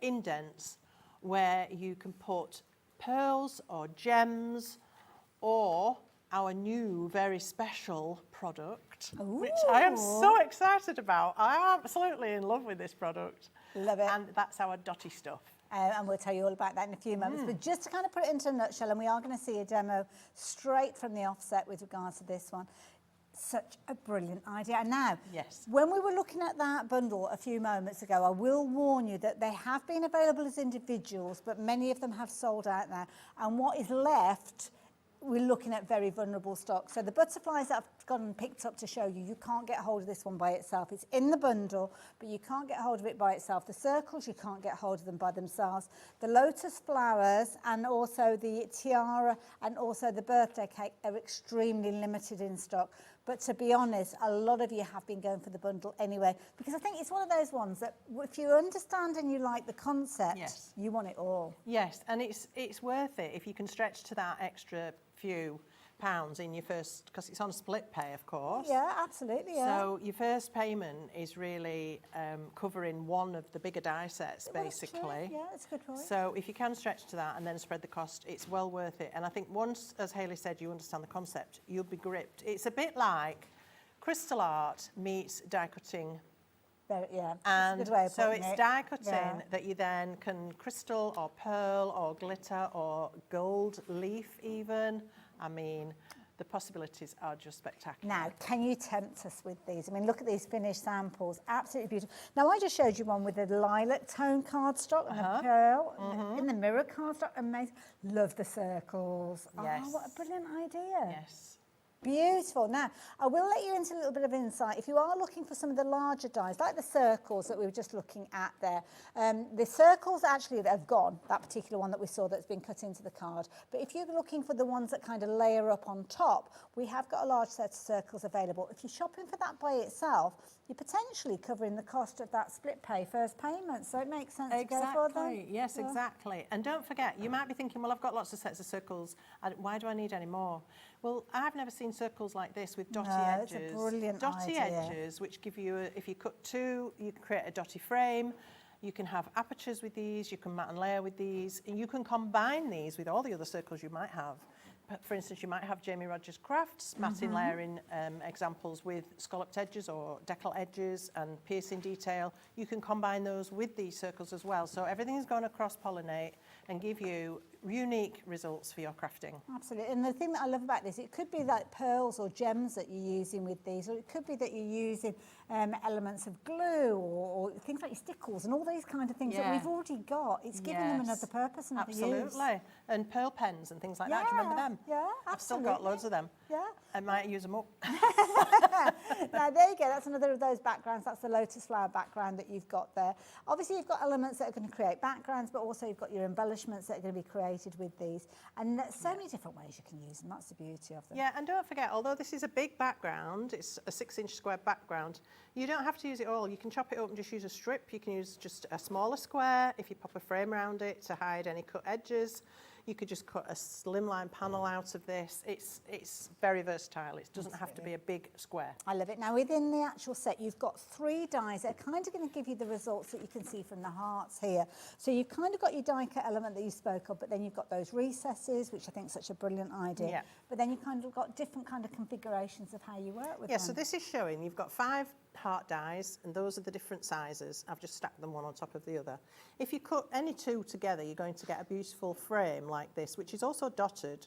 indents where you can put pearls or gems or our new very special product, which I am so excited about. I am absolutely in love with this product. Love it. And that's our dotty stuff. And we'll tell you all about that in a few moments. But just to kind of put it into a nutshell, and we are going to see a demo straight from the offset with regards to this one. Such a brilliant idea. And now, when we were looking at that bundle a few moments ago, I will warn you that they have been available as individuals, but many of them have sold out now. And what is left, we're looking at very vulnerable stock. So the butterflies that I've gone and picked up to show you, you can't get hold of this one by itself. It's in the bundle, but you can't get hold of it by itself. The circles, you can't get hold of them by themselves. The lotus flowers and also the tiara and also the birthday cake are extremely limited in stock. But to be honest, a lot of you have been going for the bundle anyway, because I think it's one of those ones that if you understand and you like the concept, you want it all. Yes, and it's worth it if you can stretch to that extra few pounds in your first, because it's on split pay, of course. Yeah, absolutely, yeah. So your first payment is really covering one of the bigger die sets, basically. True. Yeah, it's a good point. So if you can stretch to that and then spread the cost, it's well worth it. And I think once, as Hayley said, you understand the concept, you'll be gripped. It's a bit like crystal art meets die cutting. Yeah, and that's a good way of so putting it's it. die cutting Yeah. that you then can crystal or pearl or glitter or gold leaf even. I mean, the possibilities are just spectacular. Now, can you tempt us with these? I mean, look at these finished samples, absolutely beautiful. Now, I just showed you one with a lilac tone cardstock and a pearl in the mirror cardstock. Amazing. Love the circles. Yes. Oh, what a brilliant idea. Yes. Beautiful. Now, I will let you into a little bit of insight. If you are looking for some of the larger dies, like the circles that we were just looking at there, the circles actually that have gone, that particular one that we saw that's been cut into the card. But if you're looking for the ones that kind of layer up on top, we have got a large set of circles available. If you're shopping for that by itself, you're potentially covering the cost of that split pay first payment. So it makes sense to go for them. Yes, exactly. And don't forget, you might be thinking, well, I've got lots of sets of circles. Why do I need any more? Well, I've never seen circles like this with dotty edges. It's a brilliant dotty idea. edges, which give you, if you cut two, you can create a dotty frame. You can have apertures with these. You can mat and layer with these. And you can combine these with all the other circles you might have. For instance, you might have Jamie Rogers Crafts matting layering examples with scalloped edges or decal edges and piercing detail. You can combine those with these circles as well. So everything's going to cross-pollinate and give you unique results for your crafting. Absolutely. And the thing that I love about this, it could be like pearls or gems that you're using with these, or it could be that you're using elements of glue or things like your stickles and all these kind of things that we've already got. It's giving them another purpose, another use. Absolutely. And pearl pens and things like that. Do you remember them? Yeah, absolutely. I've still got loads of them. Yeah. I might use them up. Now, there you go. That's another of those backgrounds. That's the lotus flower background that you've got there. Obviously, you've got elements that are going to create backgrounds, but also you've got your embellishments that are going to be created with these. And there's so many different ways you can use them. That's the beauty of them. Yeah, and don't forget, although this is a big background, it's a 6-inch square background, you don't have to use it all. You can chop it up and just use a strip. You can use just a smaller square if you pop a frame around it to hide any cut edges. You could just cut a slimline panel out of this. It's very versatile. It doesn't have to be a big square. I love it. Now, within the actual set, you've got 3 dies that are kind of going to give you the results that you can see from the hearts here. So you've kind of got your die cut element that you spoke of, but then you've got those recesses, which I think is such a brilliant idea. Yeah. But then you've kind of got different kind of configurations of how you work with them. Yeah, so this is showing you've got 5 heart dies, and those are the different sizes. I've just stacked them one on top of the other. If you cut any 2 together, you're going to get a beautiful frame like this, which is also dotted.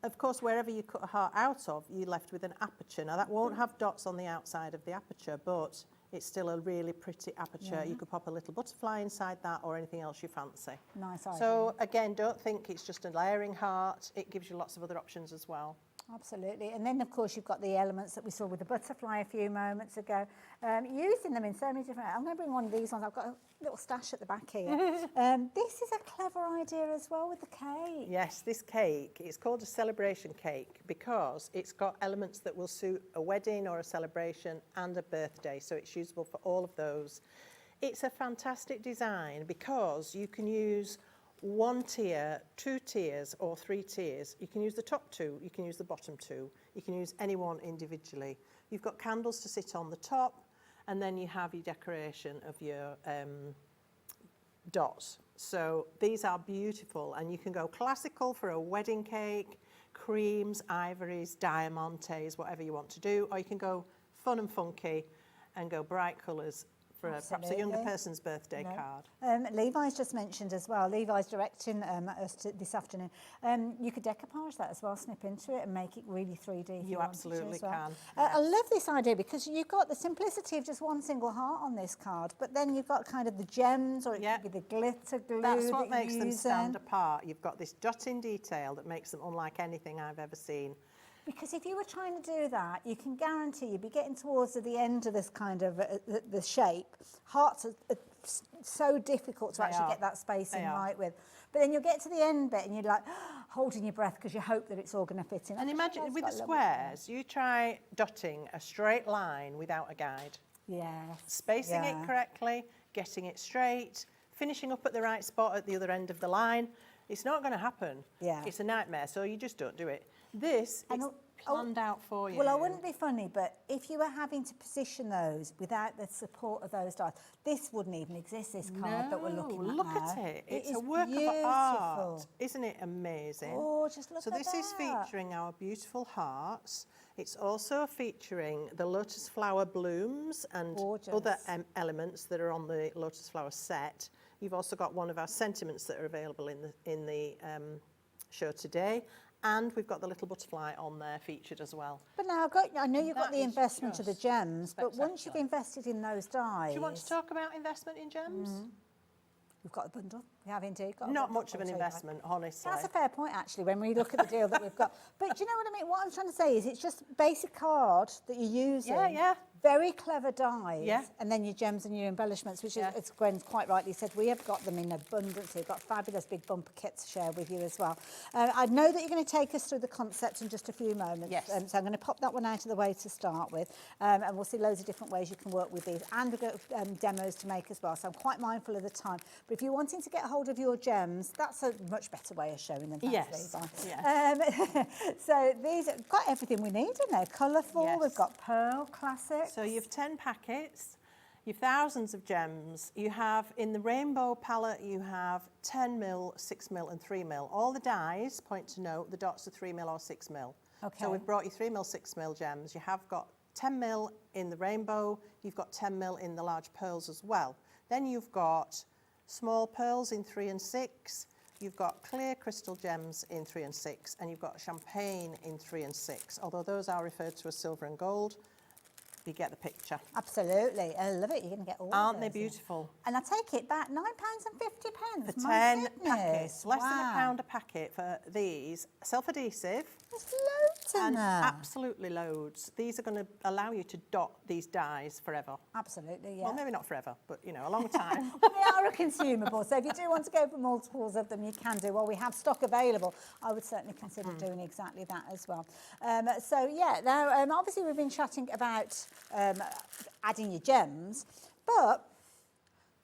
Of course, wherever you cut a heart out of, you're left with an aperture. Now, that won't have dots on the outside of the aperture, but it's still a really pretty aperture. You could pop a little butterfly inside that or anything else you fancy. Nice idea. So again, don't think it's just a layering heart. It gives you lots of other options as well. Absolutely. And then, of course, you've got the elements that we saw with the butterfly a few moments ago, using them in so many different... I'm going to bring one of these ones. I've got a little stash at the back here. This is a clever idea as well with the cake. Yes, this cake, it's called a celebration cake because it's got elements that will suit a wedding or a celebration and a birthday, so it's usable for all of those. It's a fantastic design because you can use 1 tier, 2 tiers or 3 tiers. You can use the top 2, you can use the bottom 2, you can use any one individually. You've got candles to sit on the top, and then you have your decoration of your dots. So these are beautiful, and you can go classical for a wedding cake, creams, ivories, diamantes, whatever you want to do, or you can go fun and funky and go bright colours for perhaps a younger person's birthday card. Levi's just mentioned as well, Levi's directing us this afternoon. You could decoupage that as well, snip into it and make it really 3D. You absolutely can. I love this idea because you've got the simplicity of just one single heart on this card, but then you've got kind of the gems, or it could be the glitter glue. That's what makes them stand apart. You've got this dotting detail that makes them unlike anything I've ever seen. Because if you were trying to do that, you can guarantee you'd be getting towards the end of this kind of the shape. Hearts are so difficult to actually get that spacing right with. But then you'll get to the end bit and you're like holding your breath because you hope that it's all going to fit in. And imagine with the squares, you try dotting a straight line without a guide. Yes. Spacing it correctly, getting it straight, finishing up at the right spot at the other end of the line. It's not going to happen. Yeah. It's a nightmare, so you just don't do it. This is planned out for you. Well, I wouldn't be funny, but if you were having to position those without the support of those dies, this wouldn't even exist, this card that we're looking at look now. at it. It's a is work beautiful. of art. Isn't it amazing? Oh, just look so at this is featuring our beautiful hearts. It's also featuring the lotus flower blooms and other elements that are on the lotus flower set. You've also got one of our sentiments that are available in the show today. And we've got the little butterfly on there featured as well. But now I know you've got the investment of the gems, but once you've invested in those dies... Do you want to talk about investment in gems? We've got a bundle. We have indeed got Not much of an investment, honestly. That's a fair point, actually, when we look at the deal that we've got. But do you know what I mean? What I'm trying to say is it's just basic card that you're using. Yeah. Very clever dies, and then your gems and your embellishments, which is, as Gwen's quite rightly said, we have got them in abundance. We've got a fabulous big bumper kit to share with you as well. I know that you're going to take us through the concept in just a few moments. Yes. So I'm going to pop that one out of the way to start with, and we'll see loads of different ways you can work with these, and we've got demos to make as well. So I'm quite mindful of the time. But if you're wanting to get hold of your gems, that's a much better way of showing them. Yes. So these have got everything we need in there. Colourful, we've got pearl, classic. So you've 10 packets, you've thousands of gems. You have, in the rainbow palette, you have 10 mil, 6 mil and 3 mil. All the dies, point to note, the dots are 3 mil or 6 mil. Okay. So we've brought you 3 mil, 6 mil gems. You have got 10 mil in the rainbow, you've got 10 mil in the large pearls as well. Then you've got small pearls in 3 and 6, you've got clear crystal gems in 3 and 6, and you've got champagne in 3 and 6, although those are referred to as silver and gold. You get the picture. Absolutely. I love it. You're going to get all Aren't of they those beautiful? And I take it back, £9.50. For 10 packets, less than £1 a packet for these. Self-adhesive. There's loads in and there. Absolutely loads. These are going to allow you to dot these dies forever. Absolutely, yeah. Well, maybe not forever, but, you know, a long time. They are a consumable, so if you do want to go for multiples of them, you can do. Well, we have stock available. I would certainly consider doing exactly that as well. So, yeah, now, obviously we've been chatting about adding your gems, but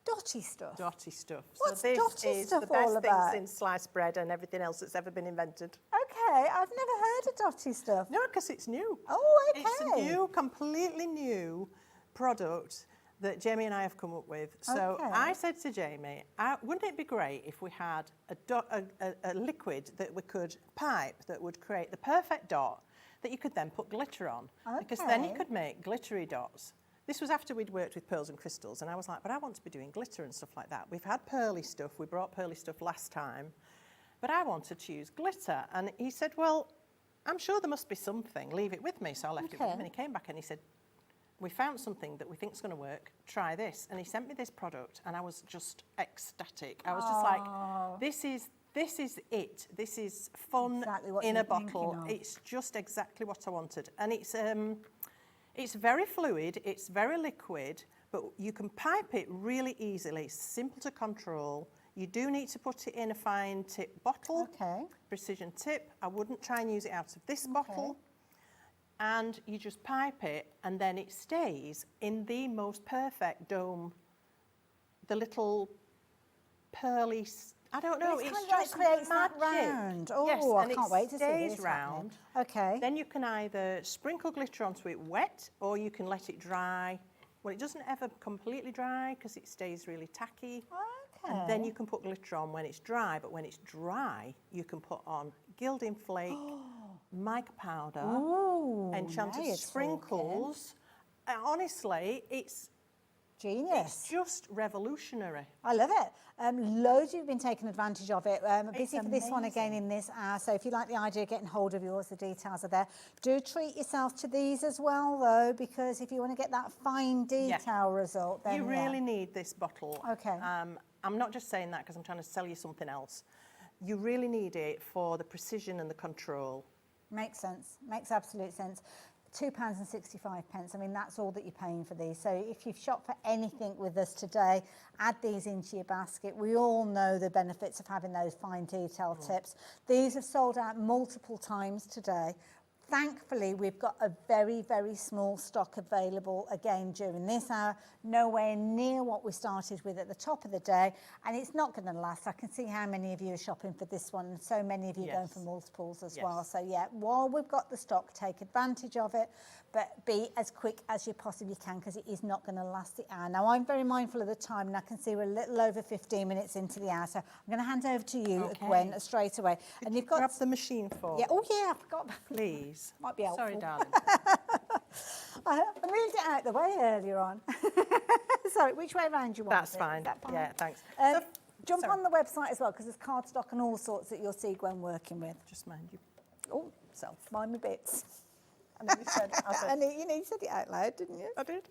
dotty stuff. Dotty stuff. What's so this dotty is stuff the best all thing about? since sliced bread and everything else that's ever been invented. Okay, I've never heard of dotty stuff. No, because it's new. Oh, okay. It's a new, completely new product that Jamie and I have come up with. So I said to Jamie, wouldn't it be great if we had a liquid that we could pipe that would create the perfect dot that you could then put glitter on? Because then you could make glittery dots. This was after we'd worked with pearls and crystals, and I was like, but I want to be doing glitter and stuff like that. We've had pearly stuff. We brought pearly stuff last time, but I wanted to use glitter. And he said, well, I'm sure there must be something. Leave it with me. So I left it with him, and he came back and he said, we found something that we think is going to work, try this. And he sent me this product and I was just ecstatic. I was just like, this is it. This is fun Exactly what in you're a bottle. thinking of. It's just exactly what I wanted. And it's very fluid, it's very liquid, but you can pipe it really easily. It's simple to control. You do need to put it in a fine tip bottle, precision tip. I wouldn't try and use it out of this bottle. And you just pipe it, and then it stays in the most perfect dome. The little pearly, I don't know, It's it's kind of just like creates that magic. round. Oh, yes, I and can't wait to see stays this round. happening. Okay. Then you can either sprinkle glitter onto it wet, or you can let it dry. Well, it doesn't ever completely dry because it stays really tacky. Okay. And then you can put glitter on when it's dry, but when it's dry, you can put on gilding flake, mica powder, enchanted sprinkles. Honestly, it's genius. It's just revolutionary. I love it. Loads of you have been taking advantage of it. Busy for this one again in this hour. So if you like the idea of getting hold of yours, the details are there. Do treat yourself to these as well, though, because if you want to get that fine detail result, then you really need this bottle. Okay. I'm not just saying that because I'm trying to sell you something else. You really need it for the precision and the control. Makes sense. Makes absolute sense. £2.65. I mean, that's all that you're paying for these. So if you've shopped for anything with us today, add these into your basket. We all know the benefits of having those fine detail tips. These have sold out multiple times today. Thankfully, we've got a very, very small stock available again during this hour, nowhere near what we started with at the top of the day, and it's not going to last. I can see how many of you are shopping for this one, and so many of you going for multiples as well. So yeah, while we've got the stock, take advantage of it, but be as quick as you possibly can because it is not going to last the hour. Now, I'm very mindful of the time, and I can see we're a little over 15 minutes into the hour, so I'm going to hand over to you, Gwen, straight away. And you've got grab the machine for. Yeah. Oh yeah, I forgot. Please. Might be helpful. Sorry, darling. I moved it out the way earlier on. Sorry, which way round do you want That's it? fine. Is that fine? Yeah, thanks. Jump on the website as well, because there's cardstock and all sorts that you'll see Gwen working with. Just mind you. Oh, self. Mind my bits. I know you said. You said it out loud, didn't you? I did.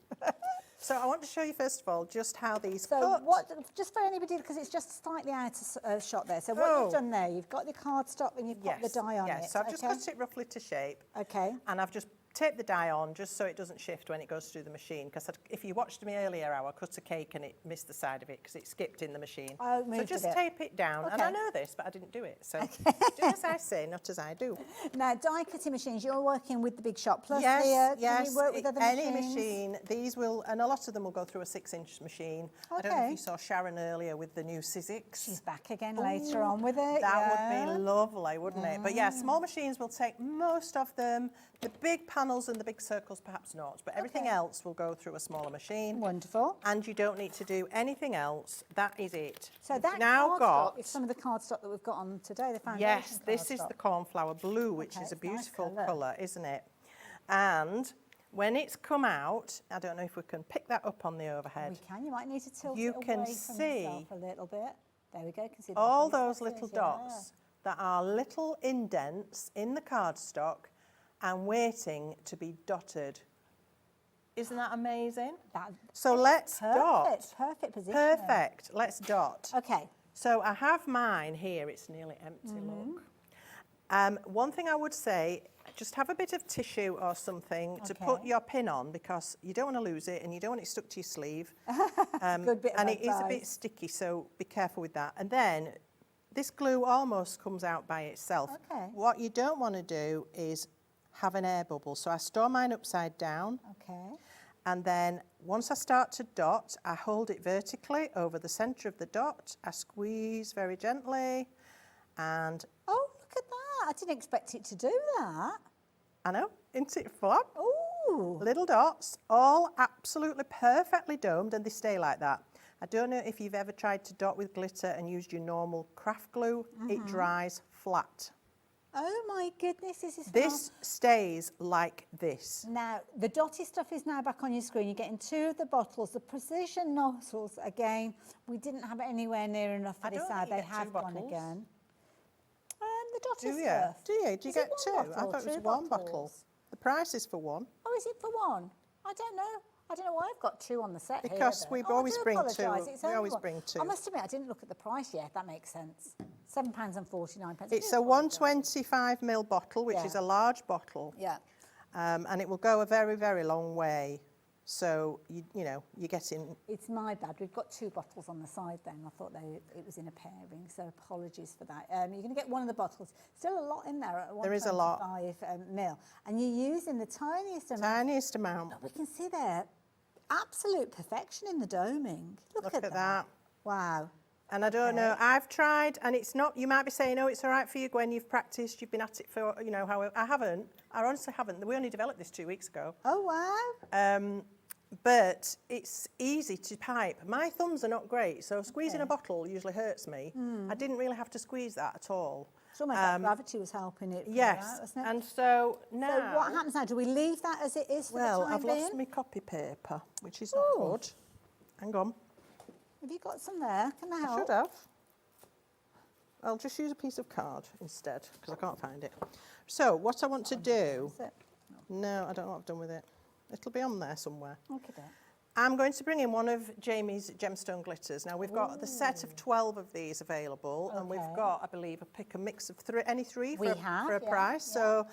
So I want to show you first of all just how these So cut. what? Just for anybody, because it's just slightly out of shot there. So what you've done there, you've got the cardstock and you've got the die on it. Yes, so I've just cut it roughly to shape. Okay. And I've just taped the die on just so it doesn't shift when it goes through the machine. Because if you watched me earlier, I cut a cake and it missed the side of it because it skipped in the machine. Oh, so just tape it down. And I know this, but I didn't do it. So do as I say, not as I do. Now, die cutting machines, you're working with the Big Shop Plus yes, here. Yes, Can you work with other any machines? machine. These will, and a lot of them will go through a 6-inch machine. I don't know if you saw Sharon earlier with the new Sizzix. She's back again later on with it. That would be lovely, wouldn't it? But yeah, small machines will take most of them. The big panels and the big circles perhaps not, but everything else will go through a smaller machine. Wonderful. And you don't need to do anything else. That is it. So that now got is some of the cardstock that we've got on today, the foundation Yes, this is cardstock. the cornflower blue, which is a beautiful colour, isn't it? And when it's come out, I don't know if we can pick that up on the overhead. We can. You might need to tilt you it away can from see yourself a little bit. There we go. Can see all those little dots that are little indents in the cardstock and waiting to be dotted. Isn't that amazing? So let's dot. Perfect position. Perfect. Let's dot. Okay. So I have mine here. It's nearly empty, look. One thing I would say, just have a bit of tissue or something to put your pin on because you don't want to lose it and you don't want it stuck to your sleeve. Good bit of and it is a advice. bit sticky, so be careful with that. And then this glue almost comes out by itself. Okay. What you don't want to do is have an air bubble. So I store mine upside down. Okay. And then once I start to dot, I hold it vertically over the centre of the dot. I squeeze very gently and... Oh, look at that. I didn't expect it to do that. I know, isn't it fun? Ooh. Little dots, all absolutely perfectly domed, and they stay like that. I don't know if you've ever tried to dot with glitter and used your normal craft glue. It dries flat. Oh my goodness, This stays like this. Now, the dotty stuff is now back on your screen. You're getting 2 of the bottles. The precision nozzles, again, we didn't have it anywhere near enough for this hour. They have gone again. The dotty stuff. Do you? Do you get 2? I thought it was 1 bottle. bottles? The price is for 1. Oh, is it for 1? I don't know. I don't know why I've got 2 on the set because here. we always bring 2. We always bring 2. I must admit, I didn't look at the price yet. That makes sense. £7.49. It's a 125ml bottle, which is a large bottle. Yeah. And it will go a very, very long way. So, you know, you're getting... It's my bad. We've got 2 bottles on the side then. I thought it was in a pairing, so apologies for that. You're going to get one of the bottles. Still a lot in there at 125 there is a lot. ml. And you're using the tiniest amount. Tiniest amount. But we can see there absolute perfection in the doming. Look at that. Wow. And I don't know, I've tried, and it's not, you might be saying, oh, it's all right for you, Gwen, you've practiced, you've been at it for, you know, however. I haven't. I honestly haven't. We only developed this 2 weeks ago. Oh, wow. But it's easy to pipe. My thumbs are not great, so squeezing a bottle usually hurts me. I didn't really have to squeeze that at all. It's almost like gravity was helping it. Yes, out, wasn't it? And so now... So what happens now? Do we leave that as it is for the time I've being? lost my copy paper, which is not good. Hang on. Have you got some there? Can I help? I should have. I'll just use a piece of card instead, because I can't find it. So what I want to do... No, I don't know what I've done with it. It'll be on there somewhere. Okay. I'm going to bring in one of Jamie's gemstone glitters. Now, we've got the set of 12 of these available, and we've got, I believe, a mix of any 3 for a price. So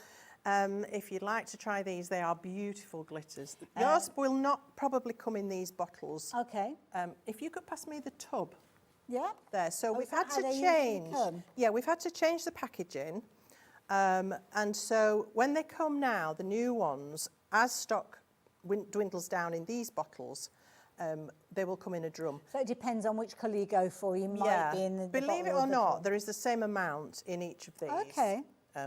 if you'd like to try these, they are beautiful glitters. Yours will not probably come in these bottles. Okay. If you could pass me the tub. Yeah. There. So we've had to change. change. Yeah, we've had to change the packaging. And so when they come now, the new ones, as stock dwindles down in these bottles, they will come in a drum. So it depends on which colour you go for. You might be in the Believe it or not, there is the same amount in each of these. Okay.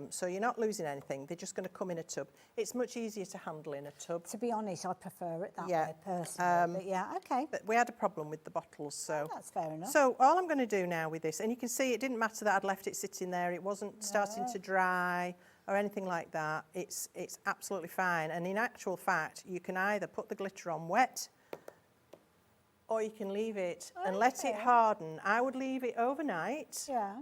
So you're not losing anything. They're just going to come in a tub. It's much easier to handle in a tub. To be honest, I prefer it that way personally. But yeah, okay. But we had a problem with the bottles, so... that's fair enough. So all I'm going to do now with this, and you can see it didn't matter that I'd left it sitting there. It wasn't starting to dry or anything like that. It's absolutely fine. And in actual fact, you can either put the glitter on wet or you can leave it and let it harden. I would leave it overnight. Yeah.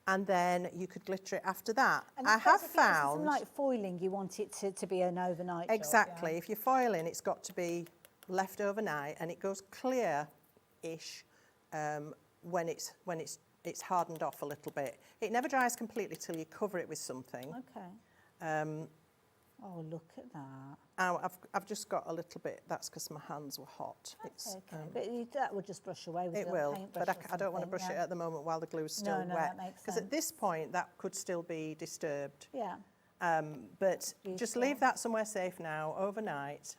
And then you could glitter it after that. And I have found... Something like foiling, you want it to be an overnight Exactly. job, If you're foiling, it's got to be left overnight, and it goes clear-ish when it's hardened off a little bit. It never dries completely till you cover it with something. Okay. Oh, look at that. I've just got a little bit. That's because my hands were hot. That's okay. But that will just brush away with it will, but I don't want to brush it at the moment while the glue's still wet. That makes sense. Because at this point, that could still be disturbed. Yeah. But just leave that somewhere safe now, overnight,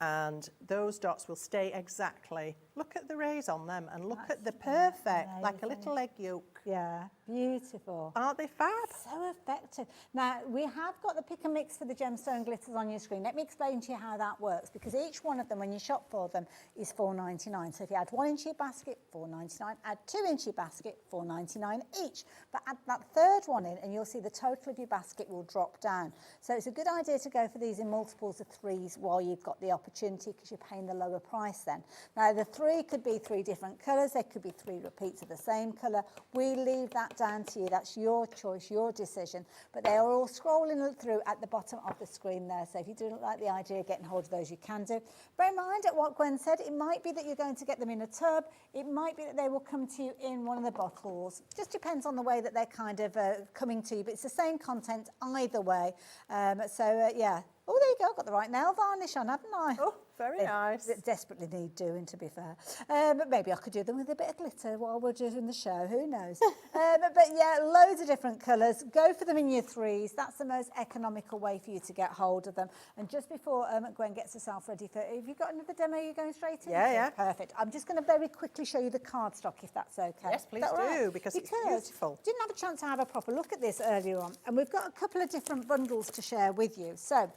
and those dots will stay exactly. Look at the rays on them, and look at the perfect, like a little egg yolk. Yeah, beautiful. Aren't they fab? So effective. Now, we have got the pick and mix for the gemstone glitters on your screen. Let me explain to you how that works, because each one of them, when you shop for them, is $4.99. So if you add 1 into your basket, $4.99. Add 2 into your basket, $4.99 each. But add that third one in, and you'll see the total of your basket will drop down. So it's a good idea to go for these in multiples of 3s while you've got the opportunity, because you're paying the lower price then. Now, the 3 could be 3 different colours. There could be 3 repeats of the same colour. We leave that down to you. That's your choice, your decision. But they are all scrolling through at the bottom of the screen there. So if you don't like the idea of getting hold of those, you can do. Bear in mind at what Gwen said, it might be that you're going to get them in a tub. It might be that they will come to you in one of the bottles. Just depends on the way that they're kind of coming to you. But it's the same content either way. Yeah. Oh, there you go. I've got the right nail varnish on, haven't I? Oh, very nice. They desperately need doing, to be fair. But maybe I could do them with a bit of glitter while we're doing the show. Who knows? But yeah, loads of different colours. Go for them in your 3s. That's the most economical way for you to get hold of them. And just before Gwen gets herself ready for... Have you got another demo you're going straight into? Yeah. Perfect. I'm just going to very quickly show you the cardstock, if that's okay. Yes, please do, right? because it's beautiful. Didn't have a chance to have a proper look at this earlier on. And we've got a couple of different bundles to share with you. So...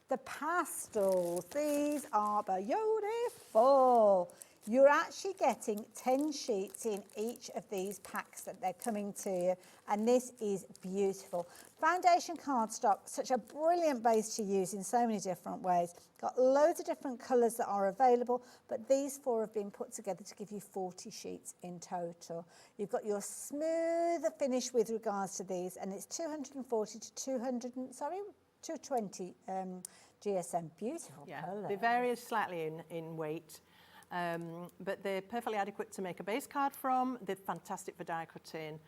the pastels, these are beautiful. You're actually getting 10 sheets in each of these packs that they're coming to you, and this is beautiful. Foundation cardstock, such a brilliant base to use in so many different ways. Got loads of different colours that are available, but these 4 have been put together to give you 40 sheets in total. You've got your smooth finish with regards to these, and it's 240 to 220 GSM. Beautiful colour. They vary slightly in weight, but they're perfectly adequate to make a base card from. They're fantastic for die cutting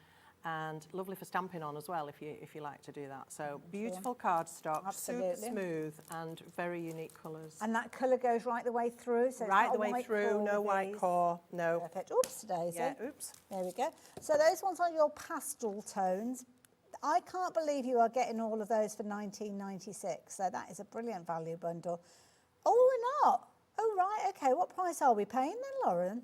and lovely for stamping on as well if you like to do that. So beautiful cardstock, super smooth and very unique colours. And that colour goes right the way through? So right the way through, no white core, no. Perfect. Oops, Daisy. Yeah, oops. There we go. So those ones are your pastel tones. I can't believe you are getting all of those for $19.96. So that is a brilliant value bundle. Oh, we're not. Oh, right. Okay. What price are we paying then, Lauren?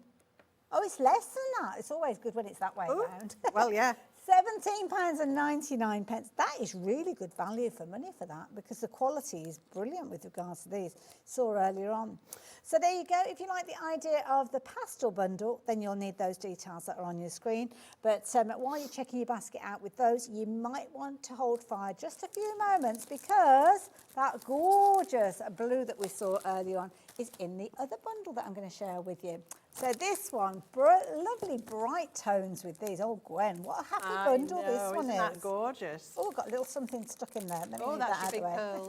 Oh, it's less than that. It's always good when it's that way around. Well, yeah. £17.99. That is really good value for money for that, because the quality is brilliant with regards to these. Saw earlier on. So there you go. If you like the idea of the pastel bundle, then you'll need those details that are on your screen. But while you're checking your basket out with those, you might want to hold fire just a few moments, because that gorgeous blue that we saw earlier on is in the other bundle that I'm going to share with you. So this one, lovely bright tones with these. Oh, Gwen, what a happy bundle this one isn't that gorgeous? Oh, got a little something stuck in there. Oh, that's your big pearls.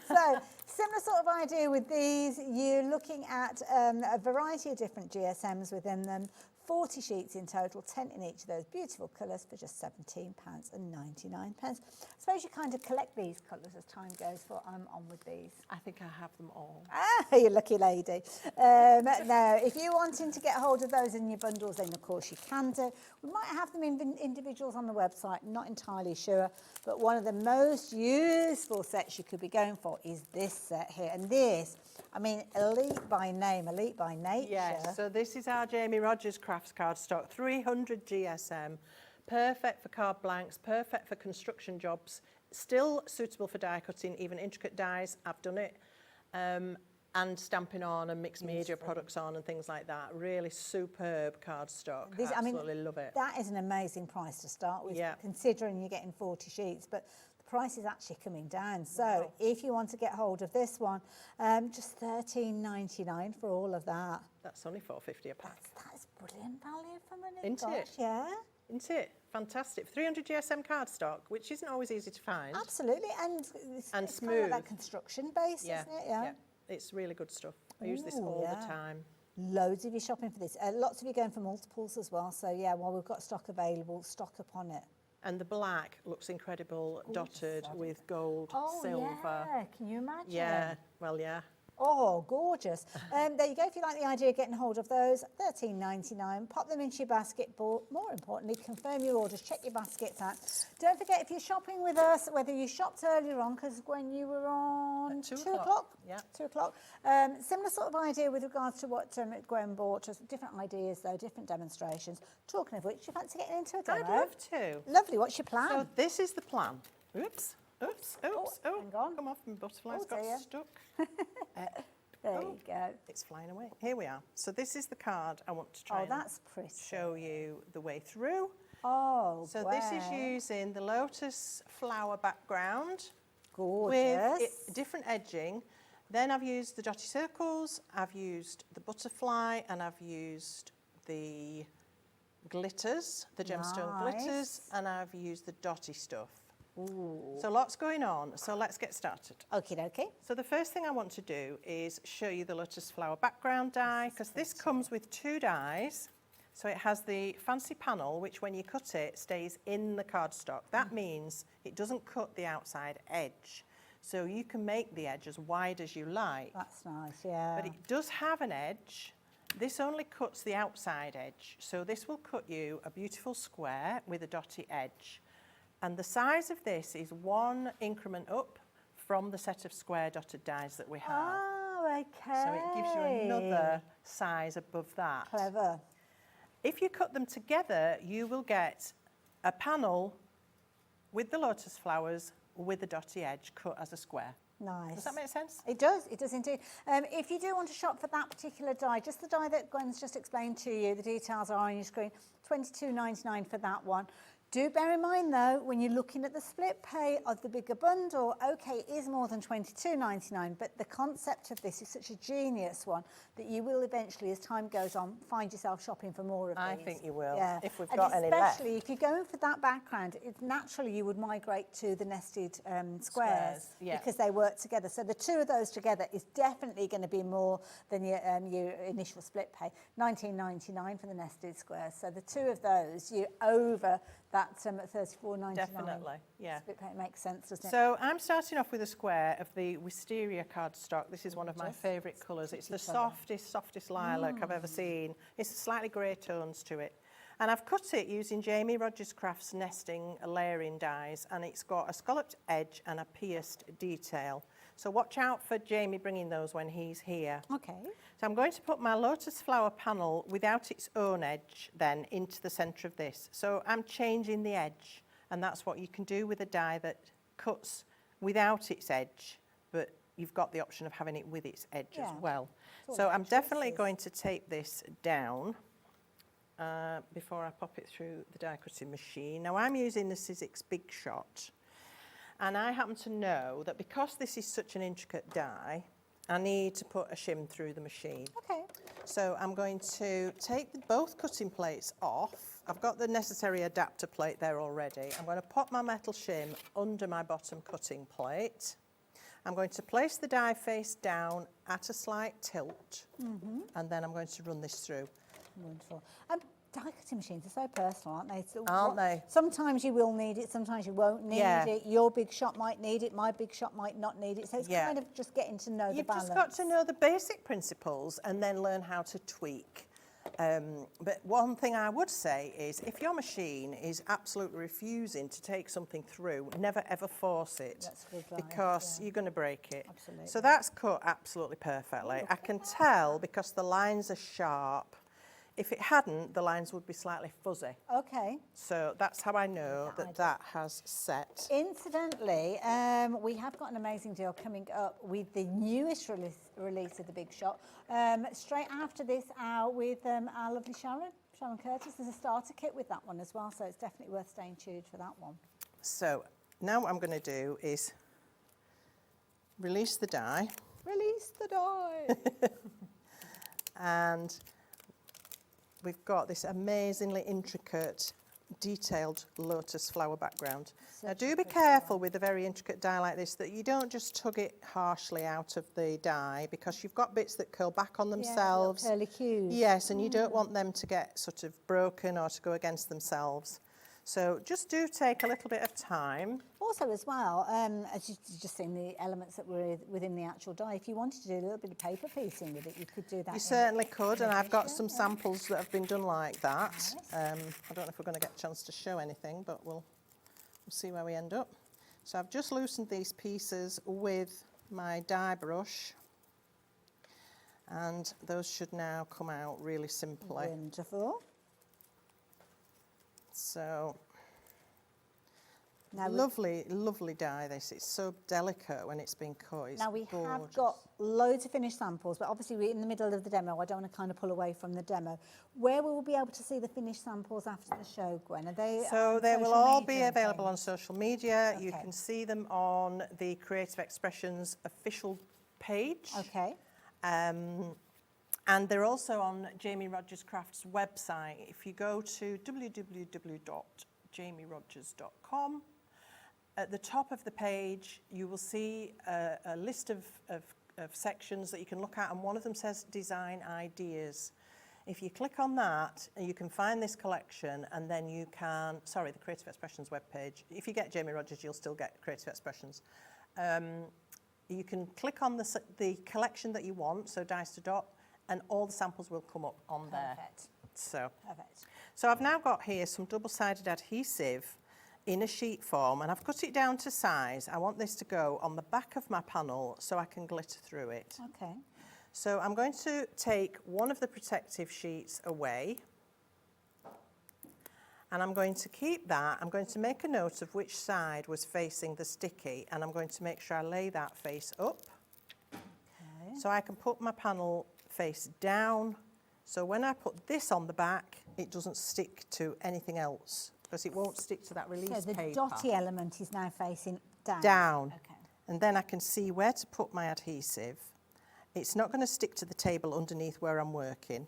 So, similar sort of idea with these. You're looking at a variety of different GSMs within them. 40 sheets in total, 10 in each of those beautiful colours for just £17.99. I suppose you kind of collect these colours as time goes on with these. I think I have them all. Ah, you lucky lady. Now, if you're wanting to get hold of those in your bundles, then of course you can do. We might have them in individuals on the website, not entirely sure, but one of the most useful sets you could be going for is this set here. And this, I mean, elite by name, elite by nature. Yes, so this is our Jamie Rogers Crafts cardstock, 300 GSM, perfect for card blanks, perfect for construction jobs, still suitable for die cutting, even intricate dies, I've done it, and stamping on and mixed media products on and things like that. Really superb cardstock, absolutely love it. That is an amazing price to start with, considering you're getting 40 sheets, but price is actually coming down. So if you want to get hold of this one, just $13.99 for all of that. That's only $4.50 a pack. That's brilliant value for money. Isn't it? Yeah. Isn't it? Fantastic. 300 GSM cardstock, which isn't always easy to find. Absolutely. And it's smooth. Kind of that construction base, isn't it? Yeah. It's really good stuff. I use this all the time. Loads of you shopping for this. Lots of you going for multiples as well. So yeah, while we've got stock available, stock up on it. And the black looks incredible, dotted with gold, silver. Yeah, can you imagine? Yeah, well, yeah. Oh, gorgeous. There you go. If you like the idea of getting hold of those, $13.99. Pop them into your basket, but more importantly, confirm your orders, check your baskets out. Don't forget, if you're shopping with us, whether you shopped earlier on, because when you were on 2 o'clock? Yeah. 2 o'clock. Similar sort of idea with regards to what Gwen bought, just different ideas though, different demonstrations. Talking of which, you fancy getting into a demo? I'd love to. Lovely. What's your plan? So this is the plan. Oops. Oops, oops, oh, hang on. Come off, my butterfly's got stuck. There you go. It's flying away. Here we are. So this is the card I want to try and that's pretty. show you the way through. Oh, so this is using the lotus flower background. Gorgeous. With different edging. Then I've used the dotty circles, I've used the butterfly, and I've used the glitters, the gemstone glitters, and I've used the dotty stuff. Ooh. So lots going on, so let's get started. Okie dokie. So the first thing I want to do is show you the lotus flower background die, because this comes with 2 dies. So it has the fancy panel, which when you cut it, stays in the cardstock. That means it doesn't cut the outside edge. So you can make the edge as wide as you like. That's nice, yeah. But it does have an edge. This only cuts the outside edge. So this will cut you a beautiful square with a dotty edge. And the size of this is 1 increment up from the set of square dotted dies that we have. Oh, okay. So it gives you another size above that. Clever. If you cut them together, you will get a panel with the lotus flowers with the dotty edge cut as a square. Nice. Does that make sense? It does indeed. If you do want to shop for that particular die, just the die that Gwen's just explained to you, the details are on your screen, $22.99 for that one. Do bear in mind though, when you're looking at the split pay of the bigger bundle, okay, it is more than £22.99, but the concept of this is such a genius one that you will eventually, as time goes on, find yourself shopping for more of these. I think you will, Yeah. if we've And got any left. especially if you're going for that background, it's naturally you would migrate to the nested squares yeah. because they work together. So the two of those together is definitely going to be more than your initial split pay. £19.99 for the nested squares. So the two of those, you're over that at $34.99. Definitely, yeah. Split pay makes sense, doesn't it? So I'm starting off with a square of the wisteria cardstock. This is one of my favourite colours. It's the softest lilac I've ever seen. It's slightly grey tones to it. And I've cut it using Jamie Rogers Crafts nesting layering dies, and it's got a scalloped edge and a pierced detail. So watch out for Jamie bringing those when he's here. Okay. So I'm going to put my lotus flower panel without its own edge then into the centre of this. So I'm changing the edge, and that's what you can do with a die that cuts without its edge, but you've got the option of having it with its edge as well. So I'm definitely going to tape this down before I pop it through the die cutting machine. Now I'm using the Sizzix Big Shot, and I happen to know that because this is such an intricate die, I need to put a shim through the machine. Okay. So I'm going to take both cutting plates off. I've got the necessary adapter plate there already. I'm going to pop my metal shim under my bottom cutting plate. I'm going to place the die face down at a slight tilt, and then I'm going to run this through. Wonderful. Die cutting machines are so personal, aren't they? So Aren't they? Sometimes you will need it, sometimes you won't need it. Your big shop might need it, my big shop might not need it. So it's kind of just getting to know the balance. You've just got to know the basic principles and then learn how to tweak. But one thing I would say is if your machine is absolutely refusing to take something through, never ever force it. That's good advice, because you're going to break it. Absolutely. So that's cut absolutely perfectly. I can tell because the lines are sharp. If it hadn't, the lines would be slightly fuzzy. Okay. So that's how I know that has set. Incidentally, we have got an amazing deal coming up with the newest release of the Big Shot. Straight after this, with our lovely Sharon Curtis. There's a starter kit with that one as well, so it's definitely worth staying tuned for that one. So now what I'm going to do is release the die. Release the die! And we've got this amazingly intricate, detailed lotus flower background. Now do be careful with a very intricate die like this that you don't just tug it harshly out of the die, because you've got bits that curl back on themselves. Yeah, curly cues. Yes, and you don't want them to get sort of broken or to go against themselves. So just do take a little bit of time. Also as well, as you've just seen the elements that were within the actual die, if you wanted to do a little bit of paper piecing with it, you could do that. You certainly could, and I've got some samples that have been done like that. Nice. I don't know if we're going to get a chance to show anything, but we'll see where we end up. So I've just loosened these pieces with my die brush, and those should now come out really simply. Wonderful. So, now lovely, lovely die this. It's so delicate when it's been cut. It's now we gorgeous. have got loads of finished samples, but obviously we're in the middle of the demo. I don't want to kind of pull away from the demo. Where will we be able to see the finished samples after the show, Gwen? Are they So on they will social all media be and available on things? social media. You Okay. can see them on the Creative Expressions official page. Okay. And they're also on Jamie Rogers Crafts website. If you go to www.jamierogers.com, at the top of the page, you will see a list of sections that you can look at, and one of them says Design Ideas. If you click on that, you can find this collection, and then you can, sorry, the Creative Expressions webpage. If you get Jamie Rogers, you'll still get Creative Expressions. You can click on the collection that you want, so Dice to Dot, and all the samples will come up on there. Perfect. So I've now got here some double-sided adhesive in a sheet form, and I've cut it down to size. I want this to go on the back of my panel so I can glitter through it. Okay. So I'm going to take one of the protective sheets away, and I'm going to keep that. I'm going to make a note of which side was facing the sticky, and I'm going to make sure I lay that face up. Okay. So I can put my panel face down, so when I put this on the back, it doesn't stick to anything else because it won't stick to that release So the paper. dotty element is now facing down. Down. Okay. And then I can see where to put my adhesive. It's not going to stick to the table underneath where I'm working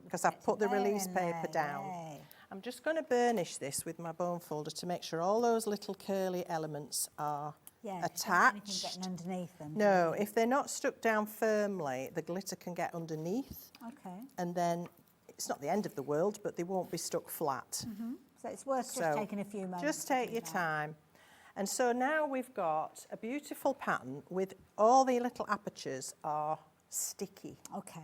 because I've put the release paper down. Yay. I'm just going to burnish this with my bone folder to make sure all those little curly elements are attached. Anything getting underneath them. No, if they're not stuck down firmly, the glitter can get underneath. Okay. And then it's not the end of the world, but they won't be stuck flat. So it's worth just taking a few moments. Just take your time. And so now we've got a beautiful pattern with all the little apertures are sticky. Okay.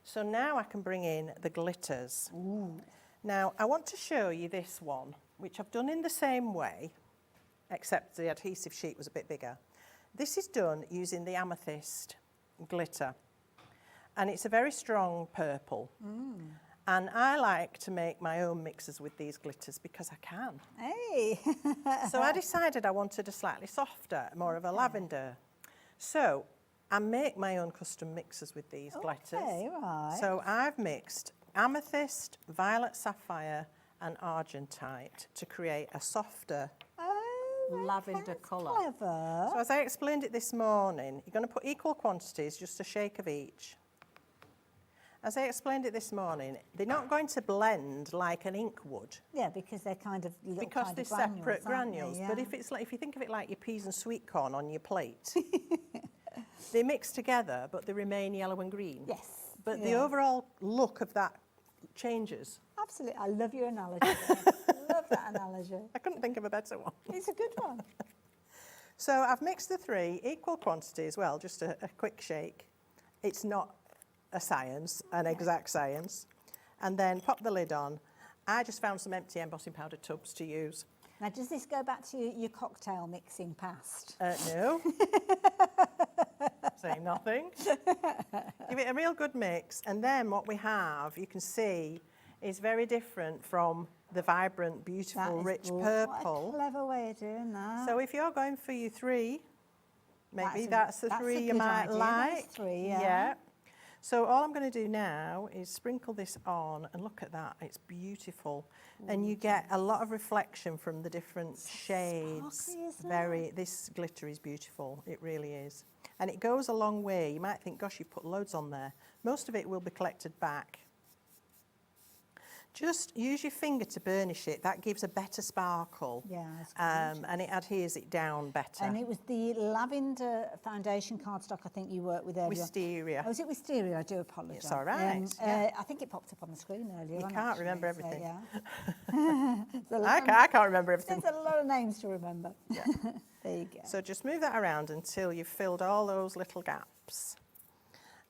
So now I can bring in the glitters. Ooh. Now I want to show you this one, which I've done in the same way, except the adhesive sheet was a bit bigger. This is done using the amethyst glitter. And it's a very strong purple. And I like to make my own mixes with these glitters because I can. Hey! So I decided I wanted a slightly softer, more of a lavender. So I make my own custom mixes with these glitters. Right. So I've mixed amethyst, violet sapphire and argentite to create a softer lavender colour. Clever. So as I explained it this morning, you're going to put equal quantities, just a shake of each. As I explained it this morning, they're not going to blend like an ink would. Yeah, because they're kind of little Because kind they're of granules, separate aren't they? granules. Yeah. But if you think of it like your peas and sweet corn on your plate, they mix together, but they remain yellow and green. Yes. But the overall look of that changes. Absolutely. I love your analogy. Love that analogy. I couldn't think of a better one. It's a good one. So I've mixed the three, equal quantity as well, just a quick shake. It's not a science, an exact science. And then pop the lid on. I just found some empty embossing powder tubs to use. Now, does this go back to your cocktail mixing past? No. Say nothing. Give it a real good mix. And then what we have, you can see, is very different from the vibrant, beautiful, rich purple. What a clever way of doing that. So if you're going for your three, maybe that's the three you might like. That's three, yeah. So all I'm going to do now is sprinkle this on, and look at that, it's beautiful. And you get a lot of reflection from the different shades. This glitter is beautiful, it really is. And it goes a long way. You might think, gosh, you put loads on there. Most of it will be collected back. Just use your finger to burnish it. That gives a better sparkle. Yeah, and it adheres it down better. And it was the lavender foundation cardstock I think you worked with earlier. Wisteria. Oh, was it Wisteria? I do apologise. It's all right. I think it popped up on the screen earlier. You can't remember everything. So, I can't remember everything. There's a lot of names to remember. Yeah. There you go. So just move that around until you've filled all those little gaps.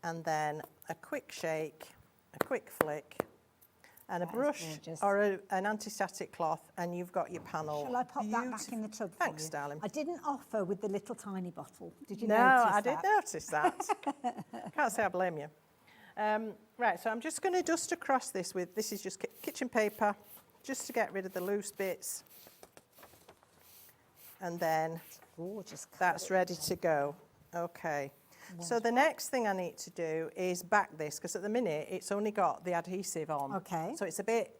And then a quick shake, a quick flick, and a brush or an anti-static cloth, and you've got your panel. Shall I pop that back in the tub for Thanks, you? darling. I didn't offer with the little tiny bottle. Did you no, notice I that? did notice that. Can't say I blame you. Right, so I'm just going to dust across this with, this is just kitchen paper, just to get rid of the loose bits. And then that's ready to go. Okay. So the next thing I need to do is back this, because at the minute it's only got the adhesive on. Okay. So it's a bit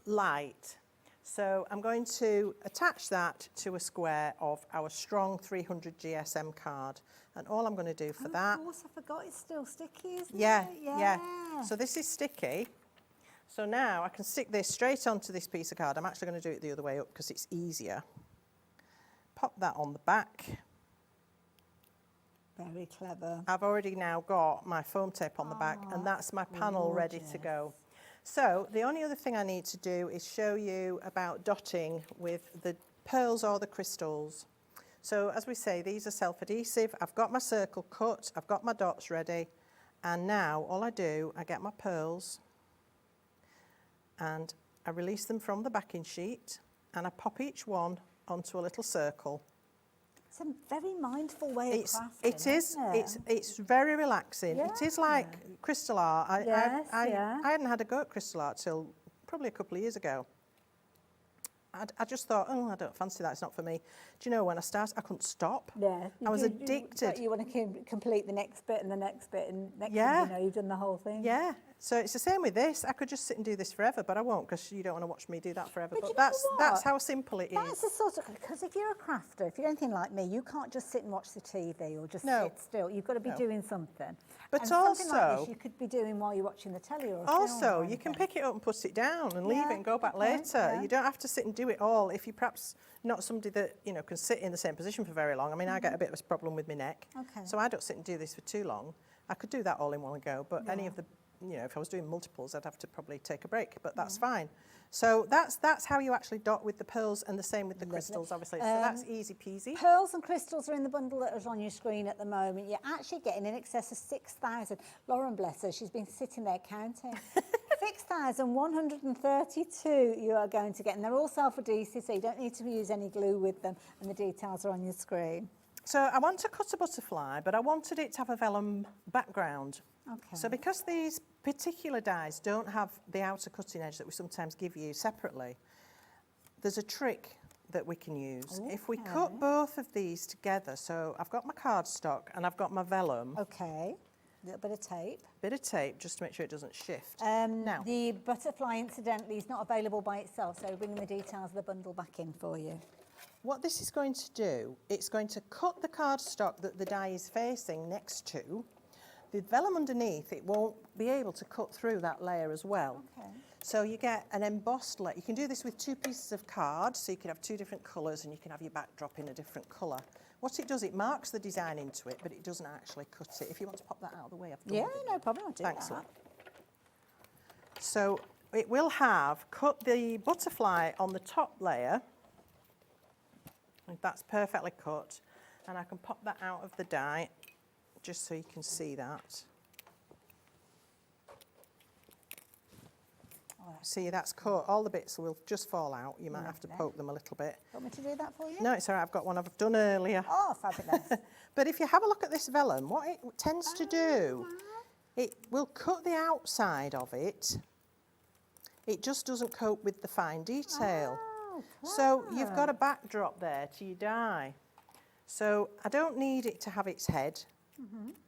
light. So I'm going to attach that to a square of our strong 300 GSM card. And all I'm going to do for that... Of course, I forgot it's still sticky, isn't it? Yeah. So this is sticky. So now I can stick this straight onto this piece of card. I'm actually going to do it the other way up because it's easier. Pop that on the back. Very clever. I've already now got my foam tape on the back, and that's my panel ready to go. So the only other thing I need to do is show you about dotting with the pearls or the crystals. So as we say, these are self-adhesive. I've got my circle cut, I've got my dots ready, and now all I do, I get my pearls and I release them from the backing sheet, and I pop each one onto a little circle. It's a very mindful way of crafting. It is. It's very relaxing. It is like crystal art. I hadn't had a go at crystal art till probably a couple of years ago. I just thought, oh, I don't fancy that, it's not for me. Do you know, when I started, I couldn't stop. Yeah. I was addicted. You want to complete the next bit and the next bit, and next Yeah. thing you know, you've done the whole thing. Yeah. So it's the same with this. I could just sit and do this forever, but I won't, because you don't want to watch me do that forever. But that's how simple it is. That's the sort of, because if you're a crafter, if you're anything like me, you can't just sit and watch the TV or just No. sit still. You've got to be doing something. But and something like also- this you could be doing while you're watching the telly or a film Also, or you can anything. pick it up and put it down and leave Yeah, it and go back okay, later. yeah. You don't have to sit and do it all. If you're perhaps not somebody that, you know, can sit in the same position for very long. I mean, I get a bit of a problem with my neck. Okay. So I don't sit and do this for too long. I could do that all in one go, but any Yeah. of the, you know, if I was doing multiples, I'd have to probably take a break, but that's fine. So that's how you actually dot with the pearls, and the same with the crystals, obviously. So that's easy peasy. Pearls and crystals are in the bundle that is on your screen at the moment. You're actually getting in excess of 6,000. Lauren, bless her, she's been sitting there counting. 6,132 you are going to get, and they're all self-adhesive, so you don't need to use any glue with them, and the details are on your screen. So I want to cut a butterfly, but I wanted it to have a vellum background. Okay. So because these particular dies don't have the outer cutting edge that we sometimes give you separately, there's a trick that we can use. If we cut both of these together, so I've got my cardstock and I've got my vellum. Okay, a little bit of tape. Bit of tape, just to make sure it doesn't shift. Now, the butterfly, incidentally, is not available by itself, so bringing the details of the bundle back in for you. What this is going to do, it's going to cut the cardstock that the die is facing next to. The vellum underneath, it won't be able to cut through that layer as well. Okay. So you get an embossed layer. You can do this with 2 pieces of card, so you can have 2 different colours, and you can have your backdrop in a different colour. What it does, it marks the design into it, but it doesn't actually cut it. If you want to pop that out of the way, I've done Yeah, it. no problem, I'll do Thanks, that. love. So it will have cut the butterfly on the top layer. That's perfectly cut, and I can pop that out of the die just so you can see that. See, that's cut. All the bits will just fall out. You might have to poke them a little bit. Want me to do that for you? No, it's all right. I've got one I've done earlier. Oh, fabulous. But if you have a look at this vellum, what it tends to do, it will cut the outside of it. It just doesn't cope with the fine detail. So you've got a backdrop there to your die. So I don't need it to have its head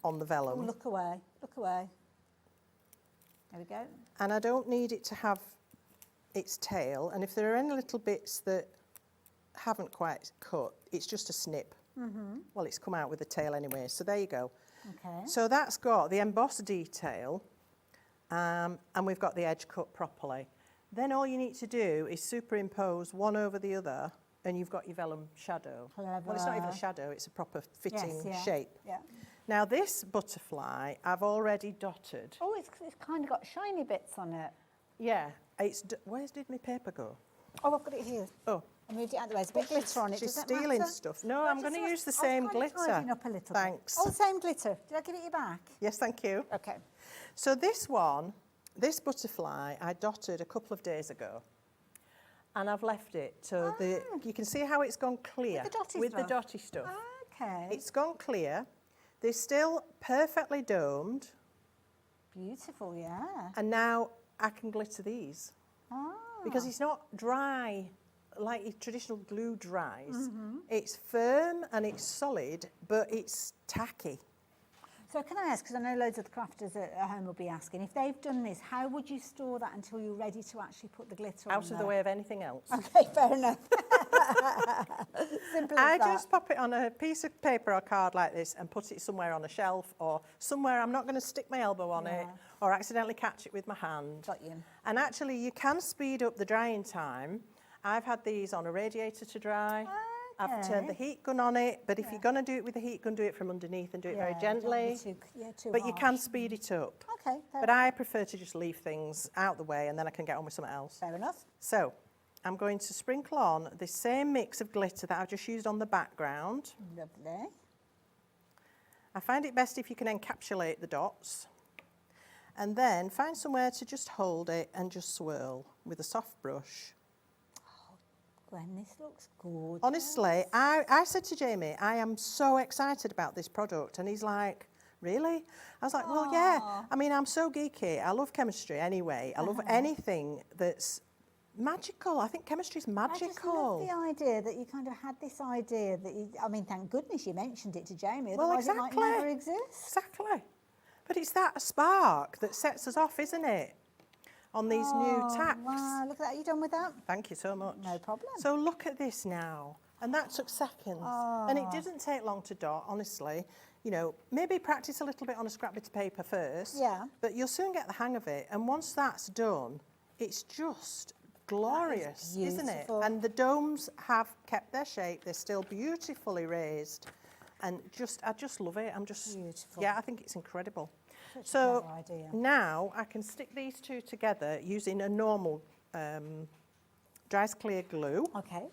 on the vellum. Oh, look away, look away. There we go. And I don't need it to have its tail. And if there are any little bits that haven't quite cut, it's just a snip. Well, it's come out with the tail anyway, so there you go. Okay. So that's got the embossed detail, and we've got the edge cut properly. Then all you need to do is superimpose one over the other, and you've got your vellum shadow. Clever. Well, it's not even a shadow, it's a proper fitting Yes, yeah, shape. yeah. Now this butterfly, I've already dotted. Oh, it's kind of got shiny bits on it. Yeah, where did my paper go? Oh, I've got it here. Oh. I moved it out of the way. There's a bit of glitter on it. She's Does that stealing matter? stuff. No, I'm going to use the same glitter. Tidying up a little Thanks. bit. Oh, the same glitter. Did I give it you back? Yes, thank you. Okay. So this one, this butterfly, I dotted a couple of days ago. And I've left it so you can see how it's gone clear. With the dotty stuff? stuff. Okay. It's gone clear. They're still perfectly domed. Beautiful, yeah. And now I can glitter these. Ah. Because it's not dry like traditional glue dries. It's firm and it's solid, but it's tacky. So can I ask, because I know loads of the crafters at home will be asking, if they've done this, how would you store that until you're ready to actually put the glitter on Out of the way of anything else. Okay, fair enough. Simple as I that. just pop it on a piece of paper or card like this and put it somewhere on a shelf or somewhere I'm not going to stick my elbow on it or accidentally catch it with my hand. Got you. And actually you can speed up the drying time. I've had these on a radiator to dry. I've turned the heat gun on it, but if you're going to do it with the heat gun, do it from underneath and do it very gently. But you can speed it up. Okay. But I prefer to just leave things out the way and then I can get on with something else. Fair enough. So I'm going to sprinkle on the same mix of glitter that I've just used on the background. Lovely. I find it best if you can encapsulate the dots. And then find somewhere to just hold it and just swirl with a soft brush. Gwen, this looks gorgeous. Honestly, I said to Jamie, I am so excited about this product. And he's like, really? I was like, well, yeah. I mean, I'm so geeky. I love chemistry anyway. I love anything that's magical. I think chemistry's magical. I just love the idea that you kind of had this idea that you, I mean, thank goodness you mentioned it to Jamie, Well, otherwise exactly. it might never exist. Exactly. But it's that spark that sets us off, isn't it? On these new tacks. Wow, look at that. You done with that? Thank you so much. No problem. So look at this now. And that took seconds. And it didn't take long to dot, honestly. You know, maybe practice a little bit on a scrap bit of paper first. Yeah. But you'll soon get the hang of it. And once that's done, it's just glorious, isn't it? And the domes have kept their shape. They're still beautifully raised. And I just love it. I'm just, beautiful. Yeah, I think it's incredible. Such So a clever idea. now I can stick these two together using a normal dries clear glue. Okay.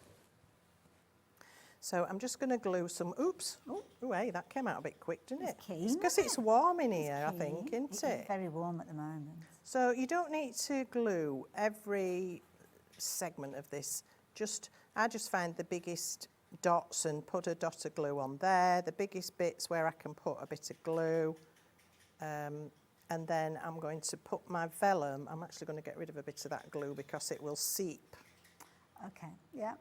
So I'm just going to glue some, oops, oh, hey, that came out a bit quick, didn't it? Keen, because it's warm in here, I think, isn't It's it? very warm at the moment. So you don't need to glue every segment of this. I just find the biggest dots and put a dot of glue on there, the biggest bits where I can put a bit of glue. And then I'm going to put my vellum, I'm actually going to get rid of a bit of that glue because it will seep. Okay, yeah.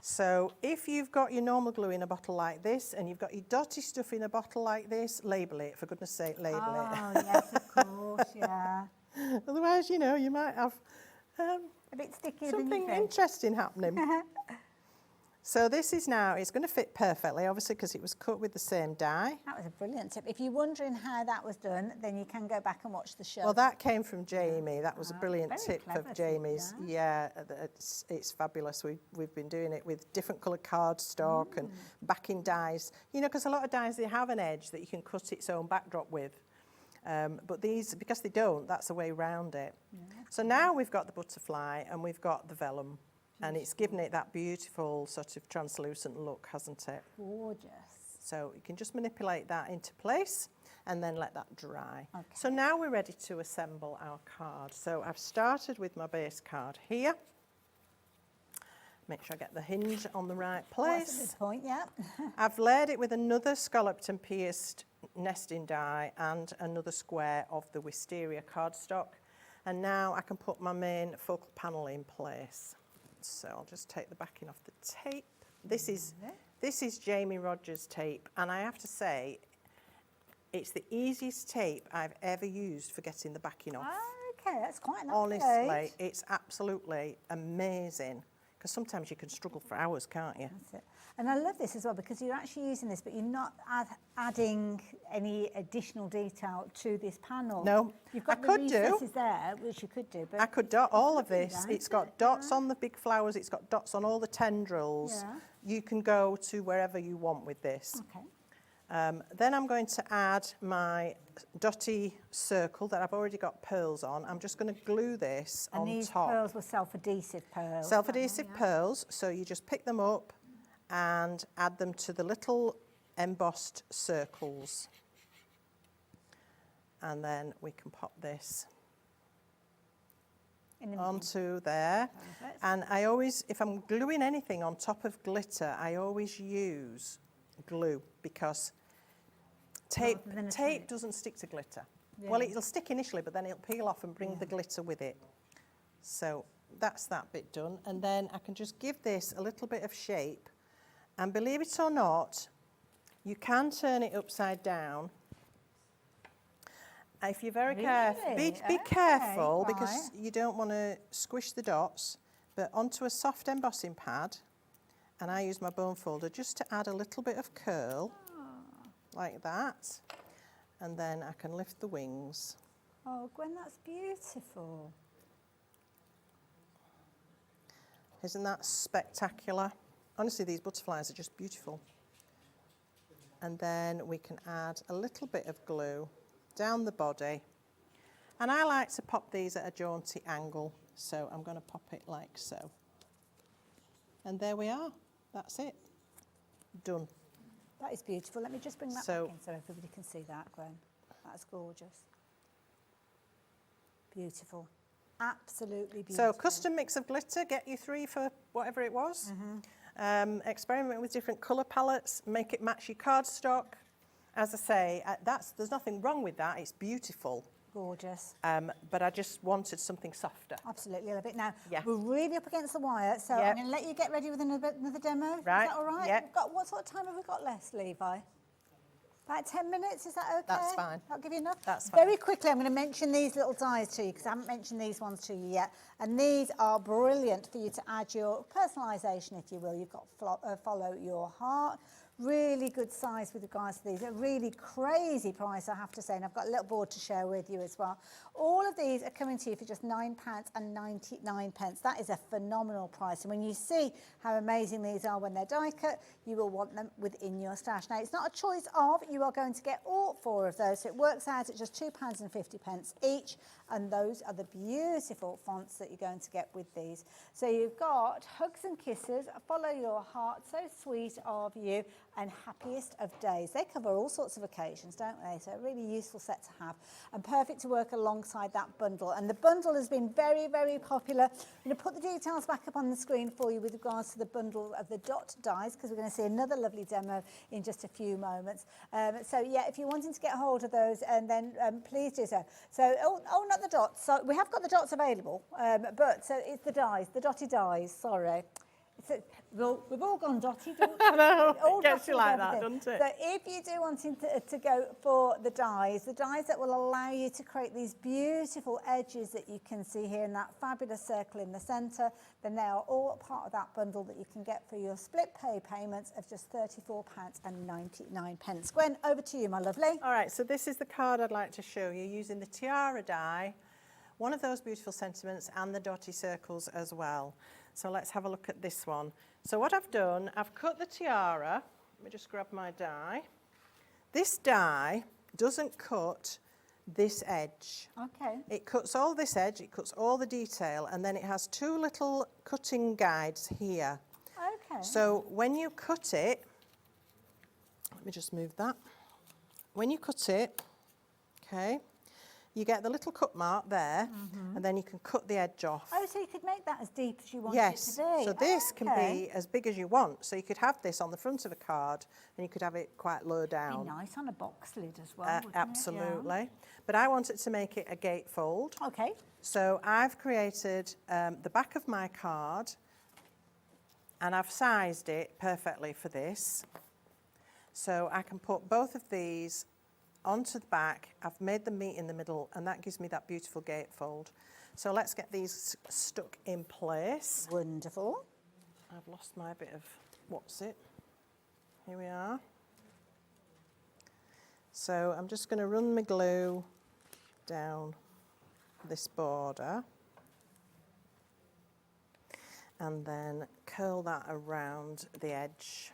So if you've got your normal glue in a bottle like this and you've got your dotty stuff in a bottle like this, label it, for goodness sake, label it. Oh, yes, of course, yeah. Otherwise, you know, you might have a bit sticky something interesting happening. So this is now, it's going to fit perfectly, obviously, because it was cut with the same dye. That was a brilliant tip. If you're wondering how that was done, then you can go back and watch the show. Well, that came from Jamie. That was a brilliant very tip clever of Jamie's. tip, Yeah, it's fabulous. We've been doing it with different coloured cardstock and backing dyes. You know, because a lot of dyes, they have an edge that you can cut its own backdrop with. But these, because they don't, that's a way round it. Yeah. So now we've got the butterfly and we've got the vellum. And it's given it that beautiful sort of translucent look, hasn't it? Gorgeous. So you can just manipulate that into place and then let that dry. Okay. So now we're ready to assemble our card. So I've started with my base card here. Make sure I get the hinge on the right place. That's a good point, yeah. I've layered it with another scalloped and pierced nesting die and another square of the wisteria cardstock. And now I can put my main focal panel in place. So I'll just take the backing off the tape. This is Jamie Rogers tape, and I have to say, it's the easiest tape I've ever used for getting the backing off. Okay, that's quite nice. Honestly, it's absolutely amazing. Because sometimes you can struggle for hours, can't you? That's it. And I love this as well because you're actually using this, but you're not adding any additional detail to this panel. No, You've got I the could do. recesses there, which you could do. But I could dot all of this. It's got dots on the big flowers. It's got dots on all the tendrils. Yeah. You can go to wherever you want with this. Okay. Then I'm going to add my dotty circle that I've already got pearls on. I'm just going to glue this on top. And these pearls were self-adhesive pearls. Self-adhesive pearls. So you just pick them up and add them to the little embossed circles. And then we can pop this onto there. Perfect. And I always, if I'm gluing anything on top of glitter, I always use glue because tape doesn't stick to glitter. Yeah. Well, it'll stick initially, but then it'll peel off and bring the glitter with it. So that's that bit done. And then I can just give this a little bit of shape. And believe it or not, you can turn it upside down. If you're very careful, be careful because you don't want to squish the dots, but onto a soft embossing pad. And I use my bone folder just to add a little bit of curl, like that. And then I can lift the wings. Oh, Gwen, that's beautiful. Isn't that spectacular? Honestly, these butterflies are just beautiful. And then we can add a little bit of glue down the body. And I like to pop these at a jaunty angle, so I'm going to pop it like so. And there we are. That's it. Done. That is beautiful. Let me just bring that back in so everybody can see that, Gwen. That's gorgeous. Beautiful. Absolutely beautiful. So custom mix of glitter, get you 3 for whatever it was. Experiment with different colour palettes, make it match your cardstock. As I say, there's nothing wrong with that. It's beautiful. Gorgeous. But I just wanted something softer. Absolutely, I love it. Now, Yeah. we're really up against the wire, so Yep. I'm going to let you get ready with another demo. Right, Is that all right? yep. We've got, what sort of time have we got left, Levi? About 10 minutes, is that okay? That's fine. I'll give you enough? That's fine. Very quickly, I'm going to mention these little dies to you because I haven't mentioned these ones to you yet. And these are brilliant for you to add your personalisation, if you will. You've got follow your heart. Really good size with regards to these. A really crazy price, I have to say, and I've got a little board to share with you as well. All of these are coming to you for just £9.99. That is a phenomenal price. And when you see how amazing these are when they're die cut, you will want them within your stash. Now, it's not a choice of, you are going to get all 4 of those. So it works out at just £2.50 each. And those are the beautiful fonts that you're going to get with these. So you've got Hugs and Kisses, Follow Your Heart, So Sweet of You, and Happiest of Days. They cover all sorts of occasions, don't they? So a really useful set to have and perfect to work alongside that bundle. And the bundle has been very, very popular. I'm going to put the details back up on the screen for you with regards to the bundle of the dot dies, because we're going to see another lovely demo in just a few moments. So yeah, if you're wanting to get hold of those, and then please do so. So, oh, not the dots. So we have got the dots available, but so it's the dies, the dotty dies, sorry. We've all gone dotty, don't we? I know, All it gets dotty you like with that, everything. doesn't it? So if you do wanting to go for the dies that will allow you to create these beautiful edges that you can see here in that fabulous circle in the centre, then they are all part of that bundle that you can get for your split pay payments of just £34.99. Gwen, over to you, my lovely. All right, so this is the card I'd like to show you using the tiara die, one of those beautiful sentiments, and the dotty circles as well. So let's have a look at this one. So what I've done, I've cut the tiara. Let me just grab my die. This die doesn't cut this edge. Okay. It cuts all this edge, it cuts all the detail, and then it has 2 little cutting guides here. Okay. So when you cut it, let me just move that. When you cut it, okay, you get the little cut mark there, and then you can cut the edge off. Oh, so you could make that as deep as you want Yes, it to be. so this can Okay. be as big as you want. So you could have this on the front of a card, and you could have it quite low down. Be nice on a box lid as well, wouldn't it? Absolutely. Yeah. But I wanted to make it a gatefold. Okay. So I've created the back of my card, and I've sized it perfectly for this. So I can put both of these onto the back. I've made them meet in the middle, and that gives me that beautiful gatefold. So let's get these stuck in place. Wonderful. I've lost my bit of, what's it? Here we are. So I'm just going to run my glue down this border and then curl that around the edge.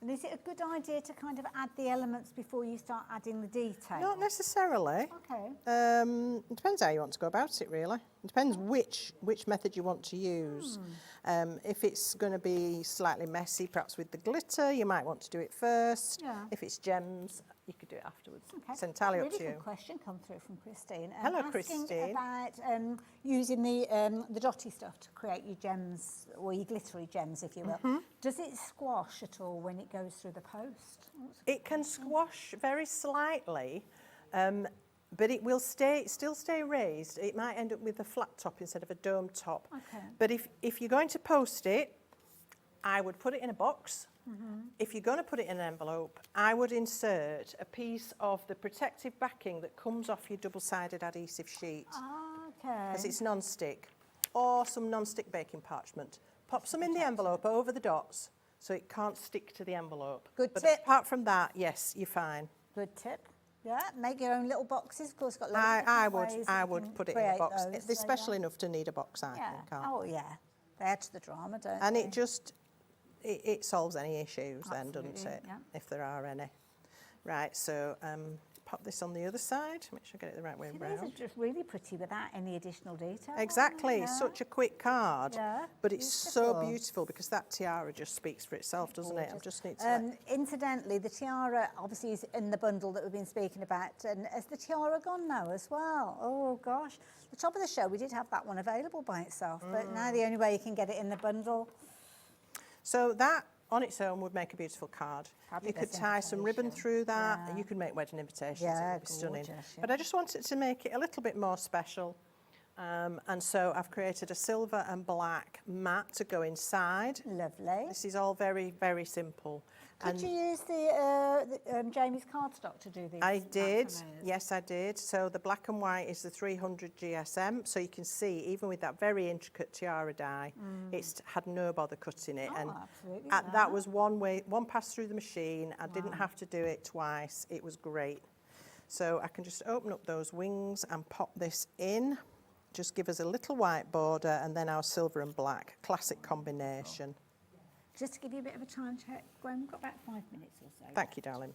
And is it a good idea to kind of add the elements before you start adding the detail? Not necessarily. Okay. It depends how you want to go about it, really. It depends which method you want to use. If it's going to be slightly messy, perhaps with the glitter, you might want to do it first. Yeah. If it's gems, you could do it afterwards. Okay. It's entirely up Really to you. good question come through from Christine. Hello, asking Christine. About using the dotty stuff to create your gems, or your glittery gems, if you will. Does it squash at all when it goes through the post? It can squash very slightly, but it will still stay raised. It might end up with a flat top instead of a dome top. Okay. But if you're going to post it, I would put it in a box. If you're going to put it in an envelope, I would insert a piece of the protective backing that comes off your double-sided adhesive sheet. Okay. Because it's non-stick, or some non-stick baking parchment. Pop some in the envelope over the dots so it can't stick to the envelope. Good but tip. Apart from that, yes, you're fine. Good tip. Yeah, make your own little boxes. Of course, got loads of different ways I that you would can put it in a create box. those, They're so special yeah. enough to need a box, I Yeah. think. Oh yeah, they add to the drama, don't And they? it just it solves any issues then, doesn't Absolutely, it? yeah. If there are any. Right, so pop this on the other side. Make sure I get it the right way See, round. these are just really pretty without any additional detail. Exactly, Yeah. it's such a quick card, Yeah, but it's so beautiful because that tiara just speaks for itself, doesn't it? I just need to. Incidentally, the tiara obviously is in the bundle that we've been speaking about, and has the tiara gone now as well? Oh gosh, the top of the show we did have that one available by itself, but now the only way you can get it in the bundle. So that on its own would make a beautiful card. Fabulous you could tie some ribbon through that. You could make wedding invitations. Yeah, it would be stunning. gorgeous, yeah. But I just wanted to make it a little bit more special. And so I've created a silver and black mat to go inside. Lovely. This is all very, very simple. Could you use the Jamie's cardstock to do these? I did, yes I did. So the black and white is the 300 GSM. So you can see, even with that very intricate tiara die, it's had no bother cutting it. And absolutely. that was one pass through the machine. I didn't have to do it twice. It was great. So I can just open up those wings and pop this in. Just give us a little white border and then our silver and black. Classic combination. Just to give you a bit of a time check, Gwen, we've got about 5 minutes or so. Thank you, darling.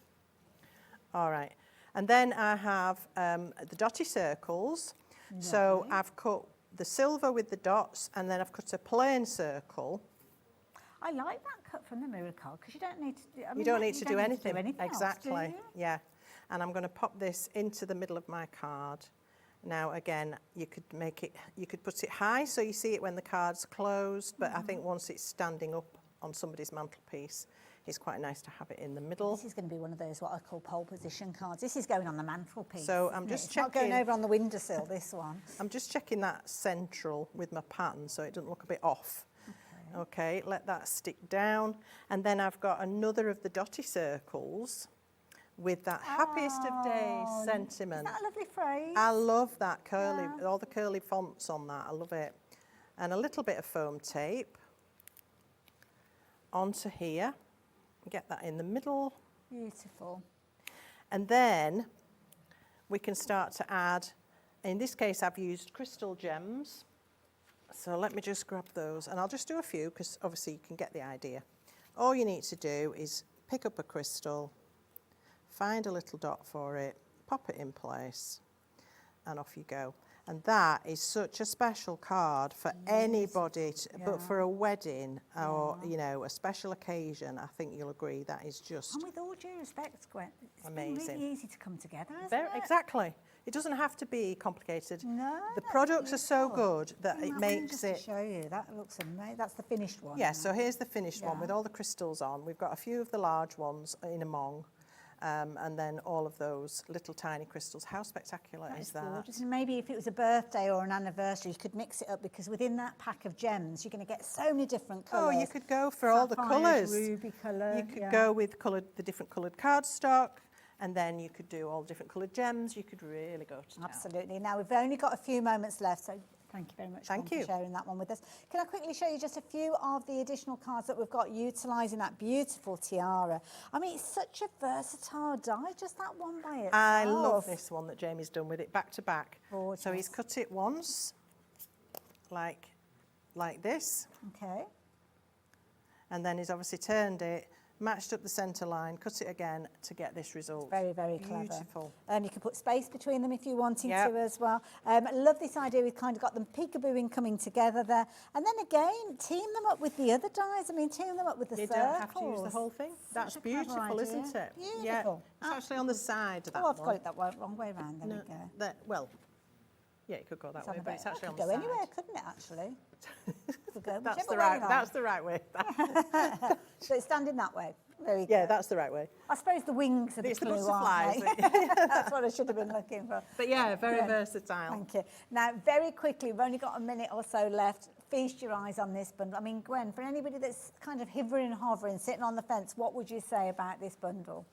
All right. And then I have the dotty circles. Lovely. So I've cut the silver with the dots and then I've cut a plain circle. I like that cut from the mirror card because you don't need to do, you don't need to do anything. Exactly. Else, do you? Yeah. And I'm going to pop this into the middle of my card. Now again, you could put it high so you see it when the card's closed, but I think once it's standing up on somebody's mantelpiece, it's quite nice to have it in the middle. This is going to be one of those what I call pole position cards. This is going on the mantelpiece. So I'm just checking. It's not going over on the windowsill, this one. I'm just checking that central with my pattern so it doesn't look a bit off. Okay, let that stick down. And then I've got another of the dotty circles with that happiest of days sentiment. Isn't that a lovely phrase? I love that curly, all the curly fonts on that. I love it. And a little bit of foam tape onto here. Get that in the middle. Beautiful. And then we can start to add, in this case I've used crystal gems. So let me just grab those and I'll just do a few because obviously you can get the idea. All you need to do is pick up a crystal, find a little dot for it, pop it in place, and off you go. And that is such a special card for anybody, but for a wedding or, you know, a special occasion, I think you'll agree that is just And with all due respect, Gwen, it's amazing. been really easy to come together, hasn't it? Exactly. It doesn't have to be complicated. No, the products are so good that it makes it. Just to show you, that looks amazing. That's the finished one. Yeah, so here's the finished one with all the crystals on. We've got a few of the large ones in among. And then all of those little tiny crystals. How spectacular is that? Gorgeous. And maybe if it was a birthday or an anniversary, you could mix it up because within that pack of gems, you're going to get so many different colours. Oh, you could go for all the colours. Ruby colour. You could go with the different coloured cardstock, and then you could do all different coloured gems. You could really go to town. Absolutely. Now, we've only got a few moments left, so thank you very much for sharing that one with us. Can I quickly show you just a few of the additional cards that we've got utilising that beautiful tiara? I mean, it's such a versatile die, just that one by itself. I love this one that Jamie's done with it back to back. Gorgeous. So he's cut it once, like this. Okay. And then he's obviously turned it, matched up the centre line, cut it again to get this result. Very, very clever. Beautiful. You can put space between them if you're wanting to as well. I love this idea. We've kind of got them peekabooing coming together there. And then again, team them up with the other dies. I mean, team them up with the circles. You don't have to use the whole thing. That's beautiful, isn't it? Beautiful. Yeah. It's actually on the side of that one. I've got it that wrong way around. There we go. Well, yeah, it could go that way, but it's actually on the side. It could go anywhere, couldn't it, actually? That's the right way. So it's standing that way. Very good. Yeah, that's the right way. I suppose the wings are the clue, butterflies. That's what I should have been looking for. But yeah, very versatile. Thank you. Now, very quickly, we've only got a minute or so left. Feast your eyes on this bundle. I mean, Gwen, for anybody that's kind of hovering, sitting on the fence, what would you say about this bundle?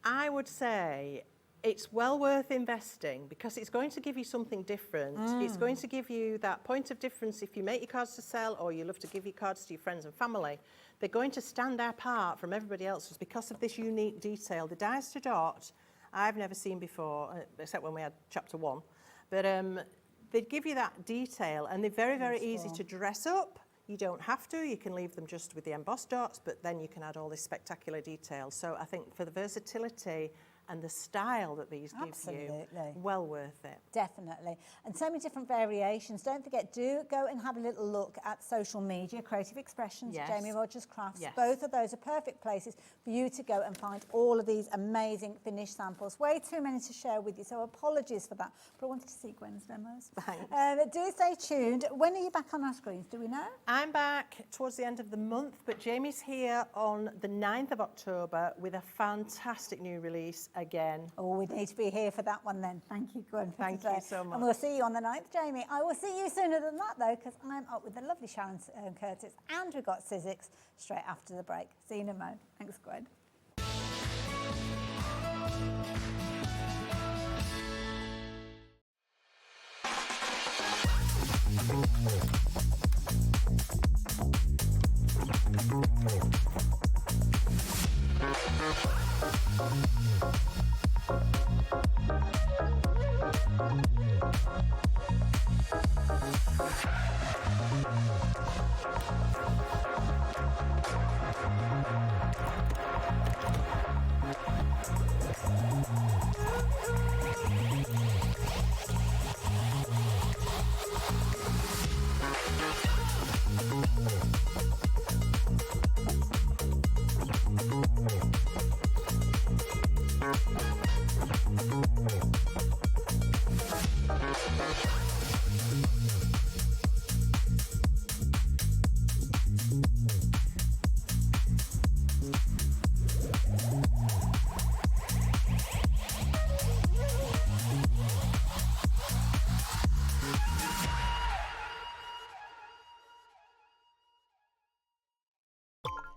I would say it's well worth investing because it's going to give you something different. It's going to give you that point of difference if you make your cards to sell or you love to give your cards to your friends and family. They're going to stand apart from everybody else's because of this unique detail. The dies to dot, I've never seen before, except when we had chapter 1. But they give you that detail and they're very, very easy to dress up. You don't have to, you can leave them just with the embossed dots, but then you can add all this spectacular detail. So I think for the versatility and the style that these give you, well worth it. Definitely. And so many different variations. Don't forget, do go and have a little look at social media, Creative Expressions, Yes. Jamie Rogers Crafts. Yes. Both of those are perfect places for you to go and find all of these amazing finished samples. Way too many to share with you, so apologies for that. But I wanted to see Gwen's demos. Thanks. Do stay tuned. When are you back on our screens? Do we know? I'm back towards the end of the month, but Jamie's here on the 9th of October with a fantastic new release again. Oh, we need to be here for that one then. Thank you, Gwen, for Thank today. you so much. And we'll see you on the 9th, Jamie. I will see you sooner than that, though, because I'm up with the lovely Sharon Curtis, and we've got Sizzix straight after the break. See you in a moment. Thanks, Gwen.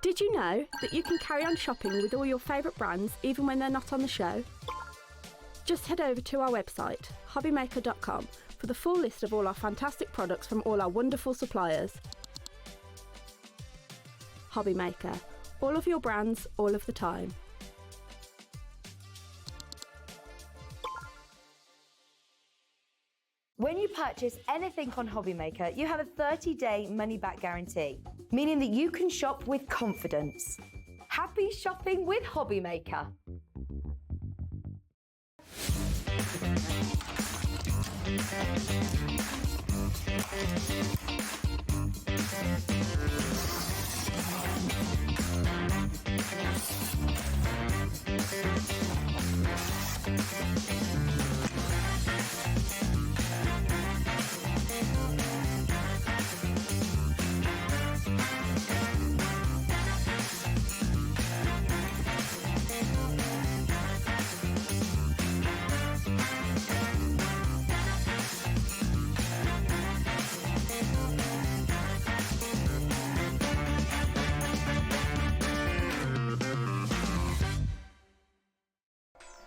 Did you know that you can carry on shopping with all your favourite brands even when they're not on the show? Just head over to our website, HobbyMaker.com, for the full list of all our fantastic products from all our wonderful suppliers. HobbyMaker, all of your brands, all of the time. When you purchase anything on HobbyMaker, you have a 30-day money-back guarantee, meaning that you can shop with confidence. Happy shopping with HobbyMaker.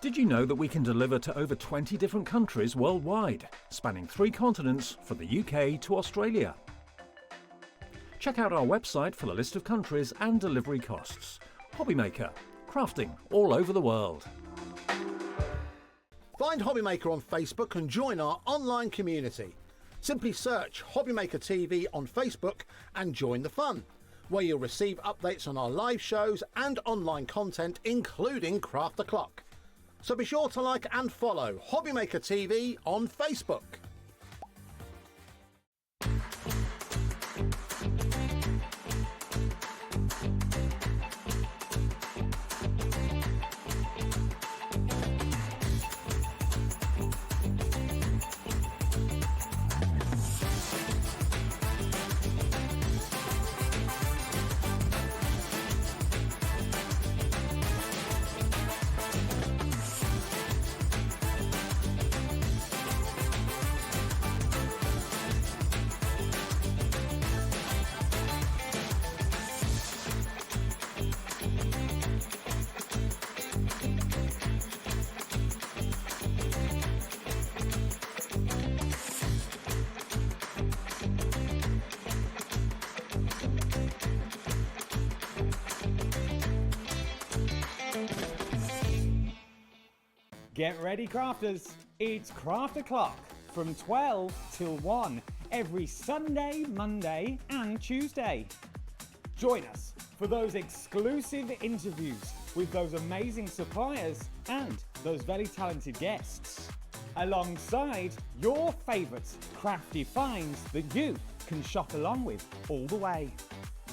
Did you know that we can deliver to over 20 different countries worldwide, spanning 3 continents from the UK to Australia? Check out our website for the list of countries and delivery costs. HobbyMaker, crafting all over the world. Find HobbyMaker on Facebook and join our online community. Simply search HobbyMaker TV on Facebook and join the fun, where you'll receive updates on our live shows and online content, including Craft the Clock. So be sure to like and follow HobbyMaker TV on Facebook. Get ready, crafters. It's Craft O'Clock from 12 till 1 every Sunday, Monday and Tuesday. Join us for those exclusive interviews with those amazing suppliers and those very talented guests, alongside your favourite crafty finds that you can shop along with all the way.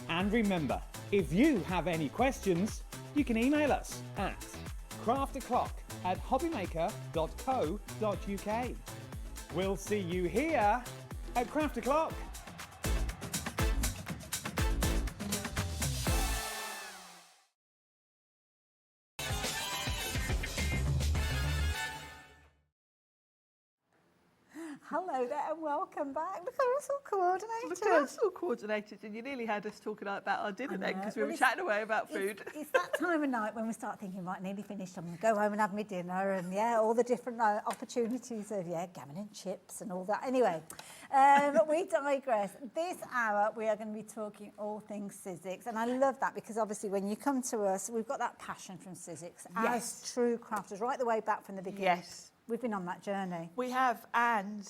And remember, if you have any questions, you can email us at crafterclock@hobbymaker.co.uk. We'll see you here at Craft O'Clock. Hello there and welcome back. Look, we're all coordinated. Look at us all coordinated, and you nearly had us talking about our dinner then, because we were chatting away about food. It's that time of night when we start thinking, right, nearly finished, I'm going to go home and have my dinner, and all the different opportunities of, gammon and chips and all that. Anyway, we digress. This hour, we are going to be talking all things Sizzix, and I love that because obviously when you come to us, we've got that passion from Sizzix as true crafters, right the way back from the beginning. Yes. We've been on that journey. We have, and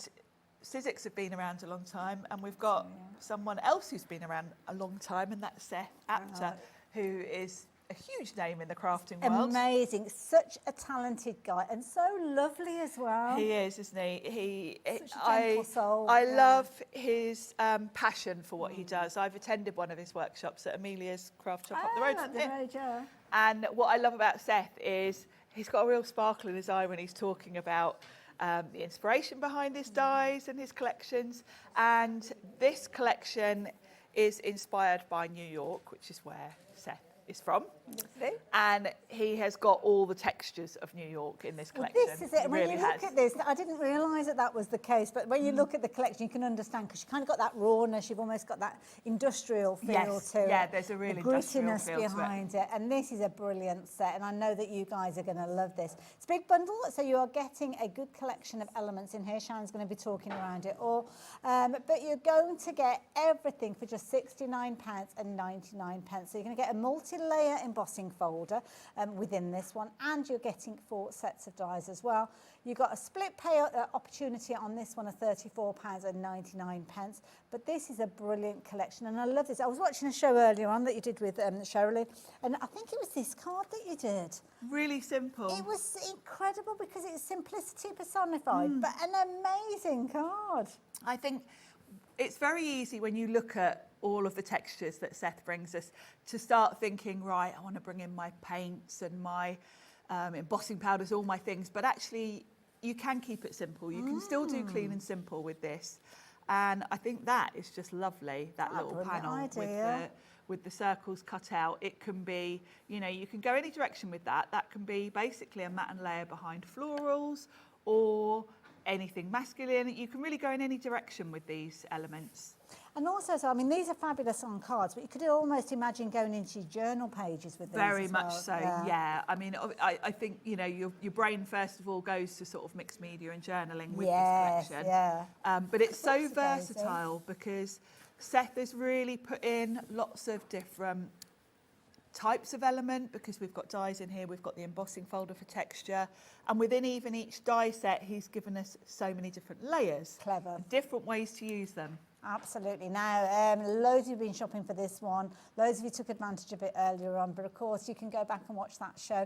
Sizzix have been around a long time, and we've got someone else who's been around a long time, and that's Seth Apter, who is a huge name in the crafting world. Amazing, such a talented guy, and so lovely as well. He is, isn't he? Such a gentle soul. I love his passion for what he does. I've attended one of his workshops at Amelia's craft shop up the road from him. And what I love about Seth is he's got a real sparkle in his eye when he's talking about the inspiration behind his dyes and his collections. And this collection is inspired by New York, which is where Seth is from. And he has got all the textures of New York in this collection. This is it. When you look at this, I didn't realise that was the case, but when you look at the collection, you can understand, because you've kind of got that rawness, you've almost got that industrial feel to it. Yeah, there's a real industrial feel to it. behind it. And this is a brilliant set, and I know that you guys are going to love this. It's a big bundle, so you are getting a good collection of elements in here. Sharon's going to be talking around it all. But you're going to get everything for just £69.99. So you're going to get a multi-layer embossing folder within this one, and you're getting 4 sets of dies as well. You've got a split pay opportunity on this one of £34.99, but this is a brilliant collection, and I love this. I was watching a show earlier on that you did with Sharon, and I think it was this card that you did. Really simple. It was incredible because it's simplicity personified, but an amazing card. I think it's very easy when you look at all of the textures that Seth brings us to start thinking, right, I want to bring in my paints and my embossing powders, all my things, but actually you can keep it simple. You can still do clean and simple with this. And I think that is just lovely, that little panel with the circles cut out. It can be, you can go any direction with that. That can be basically a matte and layer behind florals or anything masculine. You can really go in any direction with these elements. And also, so I mean, these are fabulous on cards, but you could almost imagine going into your journal pages with these. Very as much well. so, yeah. I mean, I think, your brain first of all goes to sort of mixed media and journaling with this collection. But it's so versatile because Seth has really put in lots of different types of element, because we've got dies in here, we've got the embossing folder for texture, and within even each die set he's given us so many different layers. Clever. Different ways to use them. Absolutely. Now, loads of you have been shopping for this one. Loads of you took advantage of it earlier on, but of course you can go back and watch that show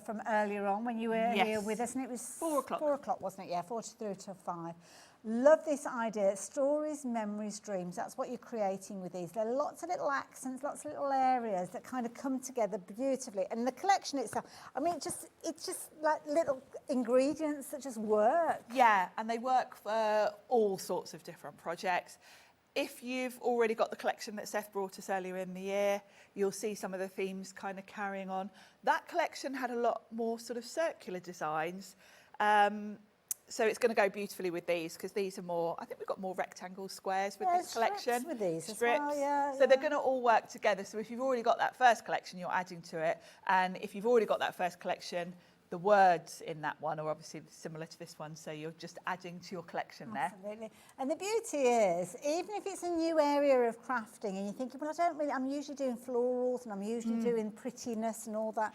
from earlier on when you were here with us, and it was 4 o'clock. 4 o'clock, wasn't it? Yeah, 4 through to 5. Love this idea. Stories, memories, dreams. That's what you're creating with these. There are lots of little accents, lots of little areas that kind of come together beautifully. And the collection itself, I mean, it's just like little ingredients that just work. Yeah, and they work for all sorts of different projects. If you've already got the collection that Seth brought us earlier in the year, you'll see some of the themes kind of carrying on. That collection had a lot more sort of circular designs. So it's going to go beautifully with these, because these are more, I think we've got more rectangle squares with this collection. With these strips. As well, so they're going to all work together. So if you've already got that first collection, you're adding to it. And if you've already got that first collection, the words in that one are obviously similar to this one. So you're just adding to your collection there. Absolutely. And the beauty is, even if it's a new area of crafting and you're thinking, well, I'm usually doing florals and I'm usually doing prettiness and all that.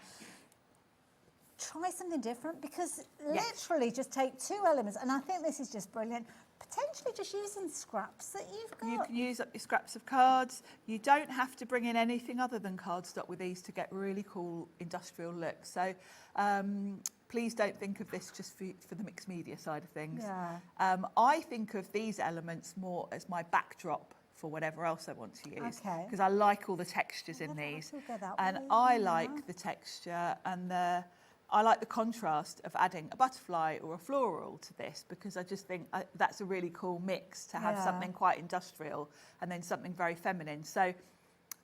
Try something different, because literally just take 2 elements, and I think this is just brilliant. Potentially just using scraps that you've got. You can use up your scraps of cards. You don't have to bring in anything other than cardstock with these to get really cool industrial looks. So please don't think of this just for the mixed media side of things. Yeah. I think of these elements more as my backdrop for whatever else I want to use. Okay. Because I like all the textures in these. And I like the texture and I like the contrast of adding a butterfly or a floral to this, because I just think that's a really cool mix to have something quite industrial and then something very feminine. So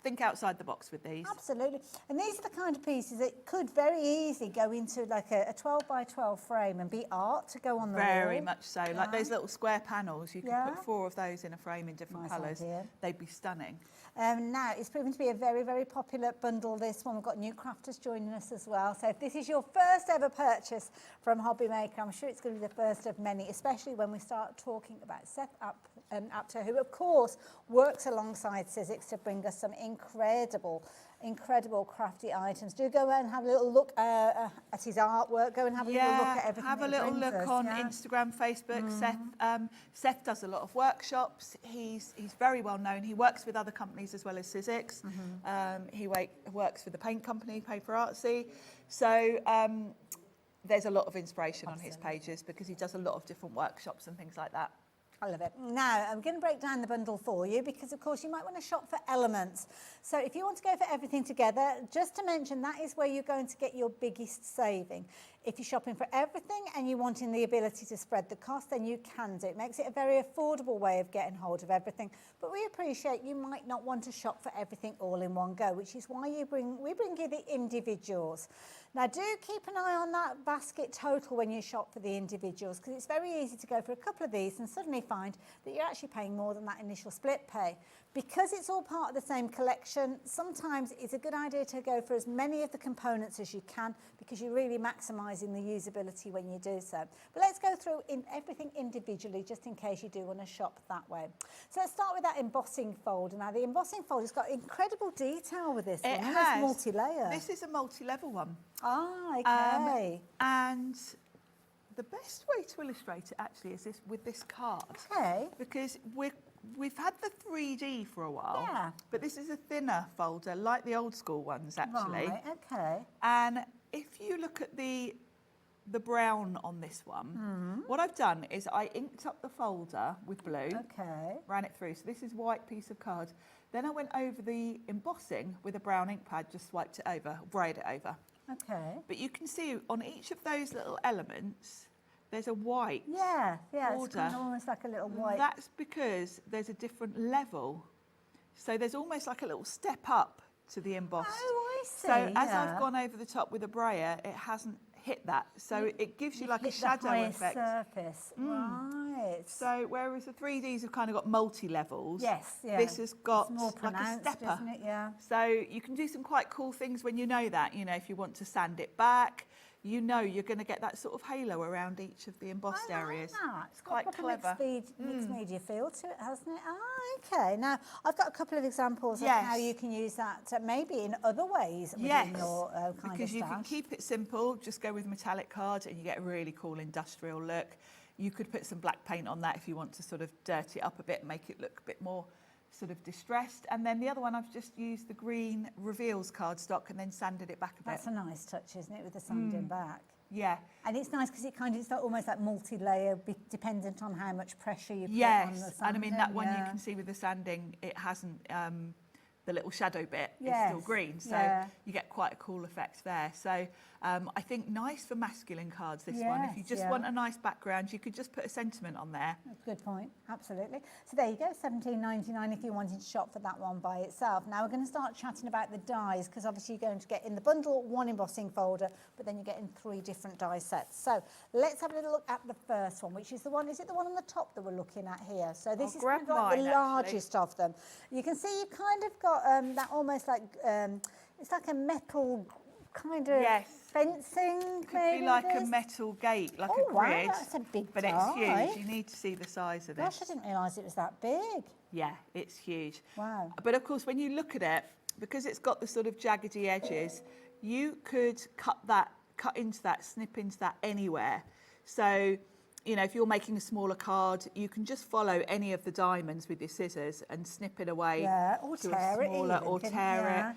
think outside the box with these. Absolutely. And these are the kind of pieces that could very easily go into like a 12 by 12 frame and be art to go on the wall. Very much so. Like those little square panels, you could put 4 of those in a frame in different colours. They'd be stunning. Now, it's proven to be a very, very popular bundle, this one. We've got new crafters joining us as well. So if this is your first ever purchase from HobbyMaker, I'm sure it's going to be the first of many, especially when we start talking about Seth Apter, who, of course, works alongside Sizzix to bring us some incredible crafty items. Do go and have a little look at his artwork. Go and have a little look at everything. Have a little look on Instagram, Facebook. Seth does a lot of workshops. He's very well known. He works with other companies as well as Sizzix. He works with the paint company, Paper Artsy. So there's a lot of inspiration on his pages because he does a lot of different workshops and things like that. I love it. Now, I'm going to break down the bundle for you because, of course, you might want to shop for elements. So if you want to go for everything together, just to mention, that is where you're going to get your biggest saving. If you're shopping for everything and you're wanting the ability to spread the cost, then you can do it. It makes it a very affordable way of getting hold of everything. But we appreciate you might not want to shop for everything all in one go, which is why we bring you the individuals. Now, do keep an eye on that basket total when you shop for the individuals, because it's very easy to go for a couple of these and suddenly find that you're actually paying more than that initial split pay. Because it's all part of the same collection, sometimes it's a good idea to go for as many of the components as you can, because you're really maximising the usability when you do so. But let's go through everything individually, just in case you do want to shop that way. So let's start with that embossing folder. Now, the embossing folder's got incredible detail with this one. It has. Multi-layer. This is a multi-level one. Ah, okay. And the best way to illustrate it actually is with this card. Okay. Because we've had the 3D for a while, but this is a thinner folder, like the old school ones actually. Right, okay. And if you look at the brown on this one, what I've done is I inked up the folder with blue, ran it through. So this is white piece of card. Then I went over the embossing with a brown ink pad, just swiped it over, braided it over. Okay. But you can see on each of those little elements, there's a white border. It's kind of almost like a little white. That's because there's a different level. So there's almost like a little step up to the embossed. Oh, I see. So as I've gone over the top with a brayer, it hasn't hit that. So it gives you like a shadow effect. Surface. Right. So whereas the 3Ds have kind of got multi-levels, this has got more like a stepper. Isn't it? Yeah. So you can do some quite cool things when you know that. You know, if you want to sand it back, you know you're going to get that sort of halo around each of the embossed areas. It's quite clever. Mixed media feel to it, hasn't it? Okay. Now, I've got a couple of examples of how you can use that maybe in other ways within your kind of because you can stash. keep it simple, just go with metallic cards and you get a really cool industrial look. You could put some black paint on that if you want to sort of dirty it up a bit and make it look a bit more sort of distressed. And then the other one, I've just used the green reveals cardstock and then sanded it back a bit. That's a nice touch, isn't it, with the sanding back? Yeah. And it's nice because it's almost like multi-layer, dependent on how much pressure you put on the Yes, sanding. and I mean that one you can see with the sanding, it hasn't, the little shadow bit is still green, so you get quite a cool effect there. So I think nice for masculine cards, this one. If you just want a nice background, you could just put a sentiment on there. That's a good point, absolutely. So there you go, $17.99 if you wanted to shop for that one by itself. Now we're going to start chatting about the dies, because obviously you're going to get in the bundle one embossing folder, but then you're getting 3 different die sets. So let's have a little look at the first one, which is the one, is it the one on the top that we're looking at here? So this is kind of like the largest of them. You can see you've kind of got that almost like, it's like a metal kind of fencing. Could be like a metal gate, like a grid. Wow, that's a big But it's huge. You need to see the size of this. Gosh, I didn't realise it was that big. Yeah, it's huge. Wow. But of course, when you look at it, because it's got the sort of jaggedy edges, you could cut into that, snip into that anywhere. So, you know, if you're making a smaller card, you can just follow any of the diamonds with your scissors and snip it away or to tear a smaller, it even, or tear it.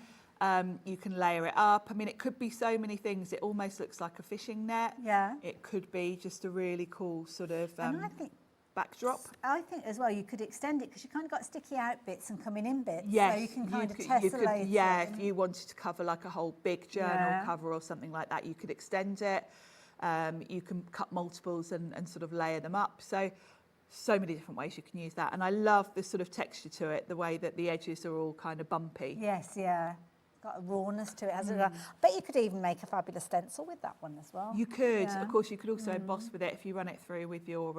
You can layer it up. I mean, it could be so many things. It almost looks like a fishing net. Yeah. It could be just a really cool sort of And I think backdrop. I think as well you could extend it because you kind of got sticky out bits and coming in bits. Yes, So you can kind of could, tessellate yeah, it. if you wanted to cover like a whole big journal cover or something like that, you could extend it. You can cut multiples and sort of layer them up. So many different ways you can use that. And I love the sort of texture to it, the way that the edges are all kind of bumpy. Yes, yeah. Got a rawness to it, hasn't it? But you could even make a fabulous stencil with that one as well. You could. Of course, you could also emboss with it if you run it through with your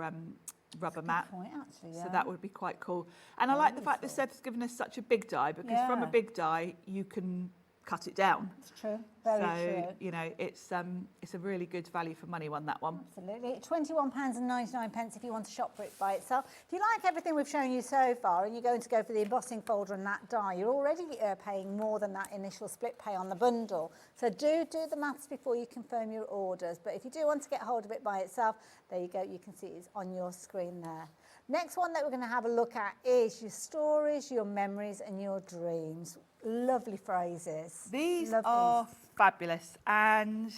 rubber mat. Point, actually, So that would be quite cool. And I like the fact that Seth's given us such a big die, because from a big die, you can cut it down. It's true. Very true. You know, it's a really good value for money one, that one. Absolutely. £21.99 if you want to shop for it by itself. If you like everything we've shown you so far and you're going to go for the embossing folder and that die, you're already paying more than that initial split pay on the bundle. So do the maths before you confirm your orders. But if you do want to get hold of it by itself, there you go. You can see it's on your screen there. Next one that we're going to have a look at is your stories, your memories and your dreams. Lovely phrases. These are fabulous, and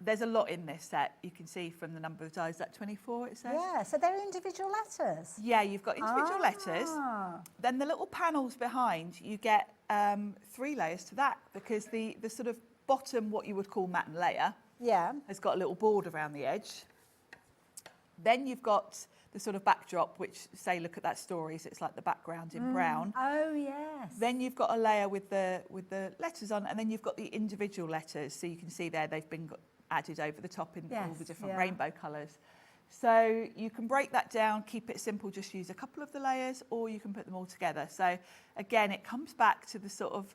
there's a lot in this set. You can see from the number of dies, that 24 it says. Yeah, so they're individual letters. Yeah, you've got individual letters. Then the little panels behind, you get 3 layers to that, because the sort of bottom, what you would call matte layer, has got a little board around the edge. Then you've got the sort of backdrop, which, say, look at that stories, it's like the background in brown. Oh, yes. Then you've got a layer with the letters on, and then you've got the individual letters. So you can see there they've been added over the top in all the different rainbow colours. So you can break that down, keep it simple, just use a couple of the layers, or you can put them all together. So again, it comes back to the sort of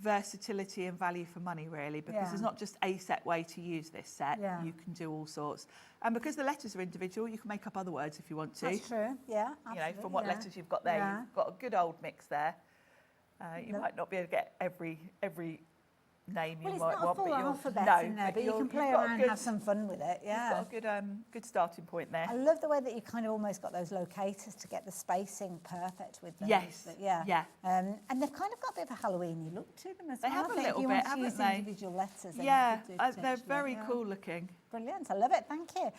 versatility and value for money, really, because there's not just a set way to use this set. You can do all sorts. And because the letters are individual, you can make up other words if you want to. That's true, yeah, absolutely. You know, from what letters you've got there, you've got a good old mix there. You might not be able to get every name you might want, but you can play around and have some fun with it. Yeah, you've got a good starting point there. I love the way that you kind of almost got those locators to get the spacing perfect with them. Yes, and they've kind of got a bit of a Halloweeny look to them as well. They have a little if you bit, want to haven't use they? Individual letters. Yeah, they're very cool looking. Brilliant, I love it, thank you.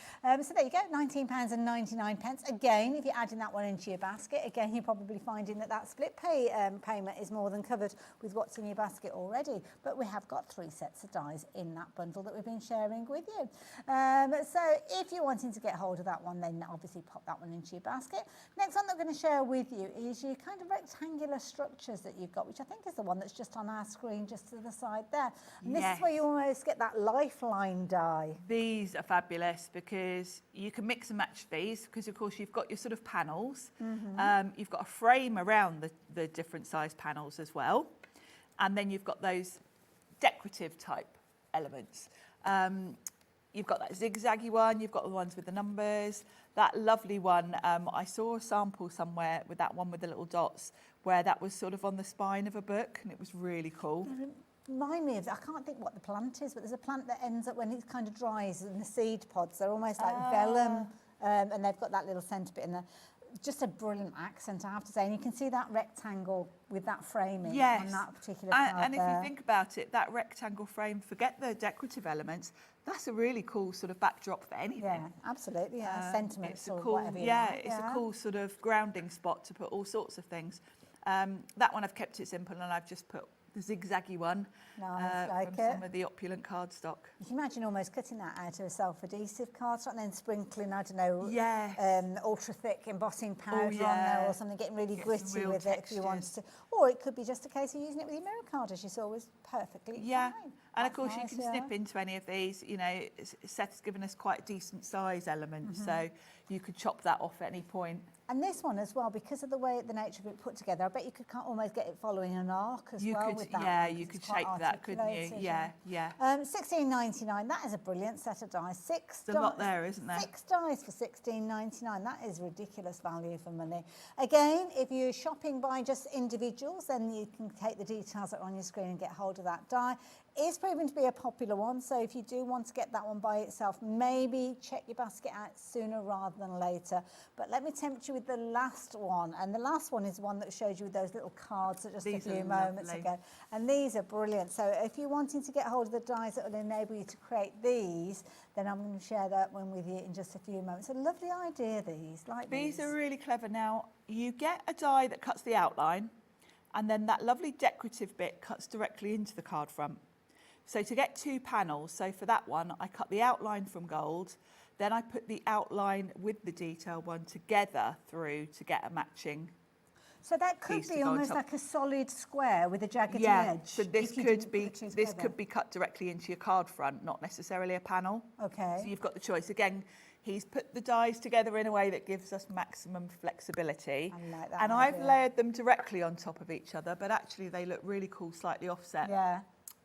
So there you go, £19.99. Again, if you're adding that one into your basket, again, you're probably finding that split pay payment is more than covered with what's in your basket already. But we have got 3 sets of dies in that bundle that we've been sharing with you. So if you're wanting to get hold of that one, then obviously pop that one into your basket. Next one that we're going to share with you is your kind of rectangular structures that you've got, which I think is the one that's just on our screen, just to the side there. And this is where you almost get that lifeline die. These are fabulous because you can mix and match these, because of course you've got your sort of panels. You've got a frame around the different size panels as well. And then you've got those decorative type elements. You've got that zigzaggy one, you've got the ones with the numbers. That lovely one, I saw a sample somewhere with that one with the little dots, where that was sort of on the spine of a book, and it was really cool. Remind me of, I can't think what the plant is, but there's a plant that ends up when it kind of dries in the seed pods. They're almost like vellum, and they've got that little centre bit in there. Just a brilliant accent, I have to say. And you can see that rectangle with that framing on that particular card and if you think about it, that rectangle frame, forget the decorative elements, that's a really cool sort of backdrop for anything. Yeah, absolutely, sentiments or cool, whatever you like. It's a cool sort of grounding spot to put all sorts of things. That one I've kept it simple, and I've just put the zigzaggy one from some of the opulent cardstock. You can imagine almost cutting that out of a self-adhesive cardstock and then sprinkling, I don't know, ultra-thick embossing powder on there or something, getting really gritty with it if you wanted to. Or it could be just a case of using it with your mirror card, as you saw, was perfectly fine. And of course you can snip into any of these. You know, Seth's given us quite a decent size element, so you could chop that off at any point. And this one as well, because of the way the nature of it put together, I bet you could almost get it following an arc as well with that. Yeah, you could shape that, couldn't you? Yeah. £16.99, that is a brilliant set of dies. There's a lot there, isn't there? 6 dies for £16.99, that is ridiculous value for money. Again, if you're shopping by just individuals, then you can take the details that are on your screen and get hold of that die. is proving to be a popular one, so if you do want to get that one by itself, maybe check your basket out sooner rather than later. But let me tempt you with the last one, and the last one is one that showed you with those little cards just a few moments ago. And these are brilliant. So if you're wanting to get hold of the dies that will enable you to create these, then I'm going to share that one with you in just a few moments. A lovely idea, these. These are really clever. Now, you get a die that cuts the outline, and then that lovely decorative bit cuts directly into the card front. So to get 2 panels, so for that one, I cut the outline from gold, then I put the outline with the detail one together through to get a matching. So that could be almost like a solid square with a jaggedy edge. So this could be cut directly into your card front, not necessarily a panel. Okay. So you've got the choice. Again, he's put the dies together in a way that gives us maximum flexibility. I like that and idea. I've layered them directly on top of each other, but actually they look really cool, slightly offset. Yeah.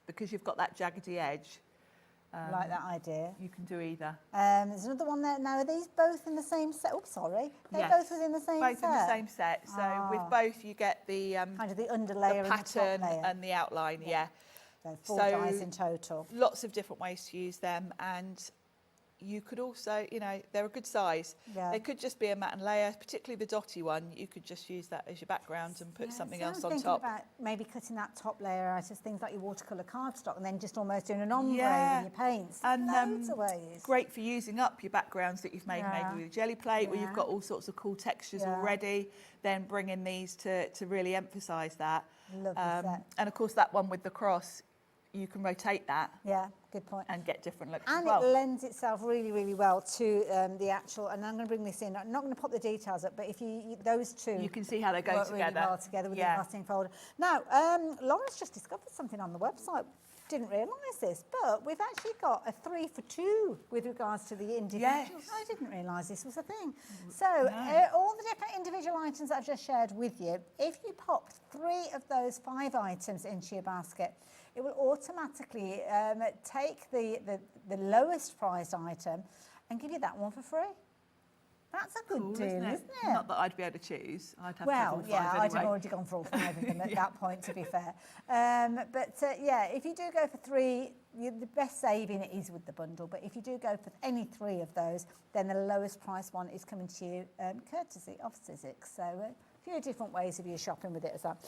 Because you've got that jaggedy edge. I like that idea. You can do either. There's another one there. Now, are these both in the same set? Oh, sorry. They're both within the same set? Both in the same set. So with both you get the kind of the underlayer the pattern and the outline, So 4 dies in total. Lots of different ways to use them, and you could also, you know, they're a good size. Yeah. They could just be a matte and layer, particularly the dotty one. You could just use that as your background and put something else on top. About maybe cutting that top layer out as things like your watercolour cardstock and then just almost doing an ombre with your paints. And loads of ways. Great for using up your backgrounds that you've made maybe with a jelly plate where you've got all sorts of cool textures already. Then bring in these to really emphasise that. Lovely set. And of course that one with the cross, you can rotate that. Yeah, good point. And get different looks and as well. it lends itself really, really well to the actual, and I'm going to bring this in, I'm not going to pop the details up, but if those two... You can see how they go work together. really well together with the embossing folder. Now, Laura's just discovered something on the website. Didn't realise this, but we've actually got a 3 for 2 with regards to the individuals. Yes. I didn't realise this was a thing. So all the different individual items that I've just shared with you, if you popped 3 of those 5 items into your basket, it will automatically take the lowest priced item and give you that one for free. That's a good deal, isn't it? Not that I'd be able to choose. I'd have to have all 5 I'd have anyway. already gone for all 5 of them at that point, to be fair. If you do go for 3, the best saving is with the bundle. But if you do go for any 3 of those, then the lowest price one is coming to you courtesy of Sizzix. So a few different ways of you shopping with it as well.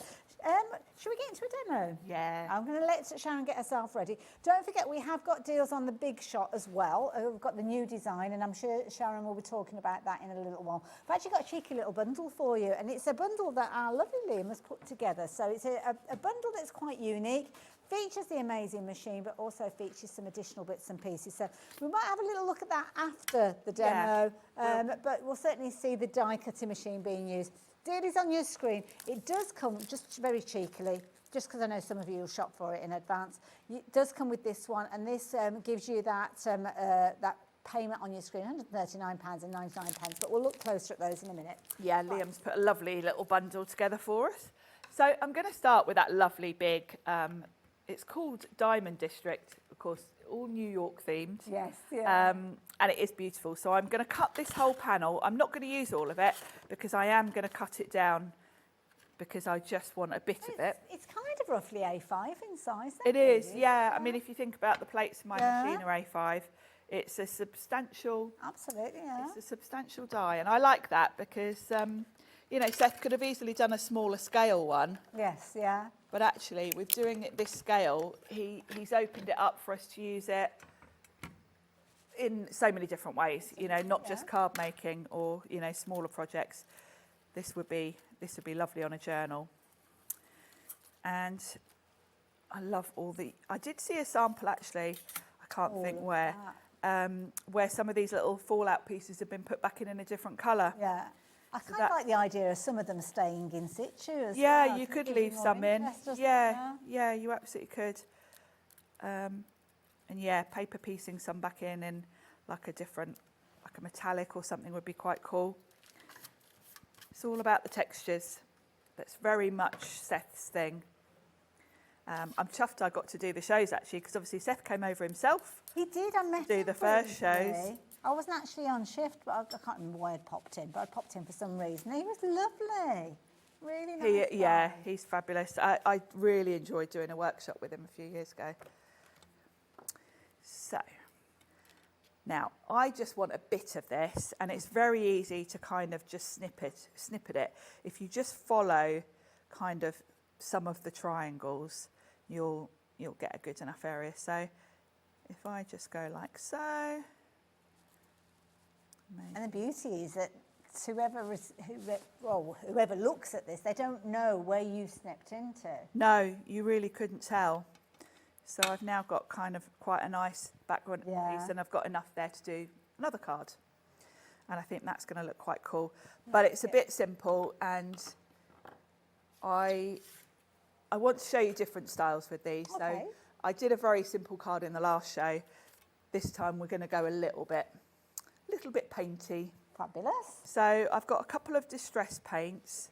Should we get into a demo? Yeah. I'm going to let Sharon get herself ready. Don't forget, we have got deals on the Big Shot as well. We've got the new design, and I'm sure Sharon will be talking about that in a little while. I've actually got a cheeky little bundle for you, and it's a bundle that our lovely Liam has put together. So it's a bundle that's quite unique. Features the amazing machine, but also features some additional bits and pieces. So we might have a little look at that after the demo, but we'll certainly see the die cutting machine being used. Deal is on your screen. It does come, just very cheekily, just because I know some of you will shop for it in advance, it does come with this one, and this gives you that that payment on your screen, £139.99, but we'll look closer at those in a minute. Yeah, Liam's put a lovely little bundle together for us. So I'm going to start with that lovely big, it's called Diamond District, of course, all New York themed. Yes, yeah. And it is beautiful. So I'm going to cut this whole panel. I'm not going to use all of it because I am going to cut it down because I just want a bit of it. It's kind of roughly A5 in size. It is, yeah. I mean, if you think about the plates in my machine are A5, it's a substantial... Absolutely, yeah. It's a substantial die. And I like that because, you know, Seth could have easily done a smaller scale one. Yes, yeah. But actually, with doing it this scale, he's opened it up for us to use it in so many different ways, you know, not just card making or, you know, smaller projects. This would be lovely on a journal. And I love all the, I did see a sample actually, I can't think where some of these little fallout pieces have been put back in a different colour. Yeah. I kind of like the idea of some of them staying in situ as well. Yeah, you could leave some in. Yeah, you absolutely could. And yeah, paper piecing some back in like a different, like a metallic or something would be quite cool. It's all about the textures. That's very much Seth's thing. I'm chuffed I got to do the shows actually, because obviously Seth came over himself. He did, I met him. Do the first shows. I wasn't actually on shift, but I can't remember why I'd popped in, but I popped in for some reason. He was lovely. Really nice. Yeah, he's fabulous. I really enjoyed doing a workshop with him a few years ago. So now I just want a bit of this, and it's very easy to kind of just snip at it. If you just follow kind of some of the triangles, you'll get a good enough area. So if I just go like so. And the beauty is that whoever looks at this, they don't know where you snipped into. No, you really couldn't tell. So I've now got kind of quite a nice background piece, and I've got enough there to do another card. And I think that's going to look quite cool. But it's a bit simple, and I want to show you different styles with these. Okay. So I did a very simple card in the last show. This time we're going to go a little bit painty. Fabulous. So I've got a couple of distress paints.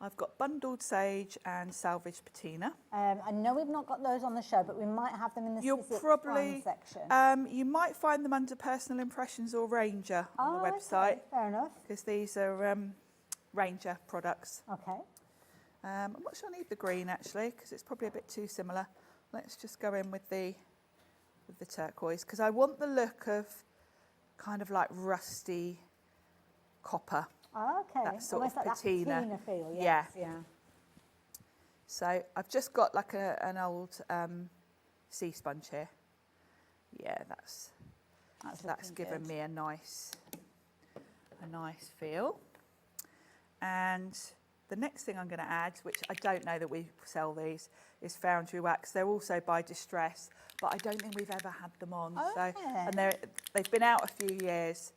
I've got bundled sage and salvage patina. I know we've not got those on the show, but we might have them in the You'll Sizzix probably section. You might find them under personal impressions or Ranger on the website. Okay, fair enough. Because these are Ranger products. Okay. I'm not sure I need the green actually, because it's probably a bit too similar. Let's just go in with the turquoise, because I want the look of kind of like rusty copper. Oh, okay. That sort Almost of like patina. that patina feel, yes. Yeah. So I've just got like an old sea sponge here. Yeah, that's given me a nice feel. And the next thing I'm going to add, which I don't know that we sell these, is Foundry Wax. They're also by Distress, but I don't think we've ever had them on. Okay. So, and they've been out a few years,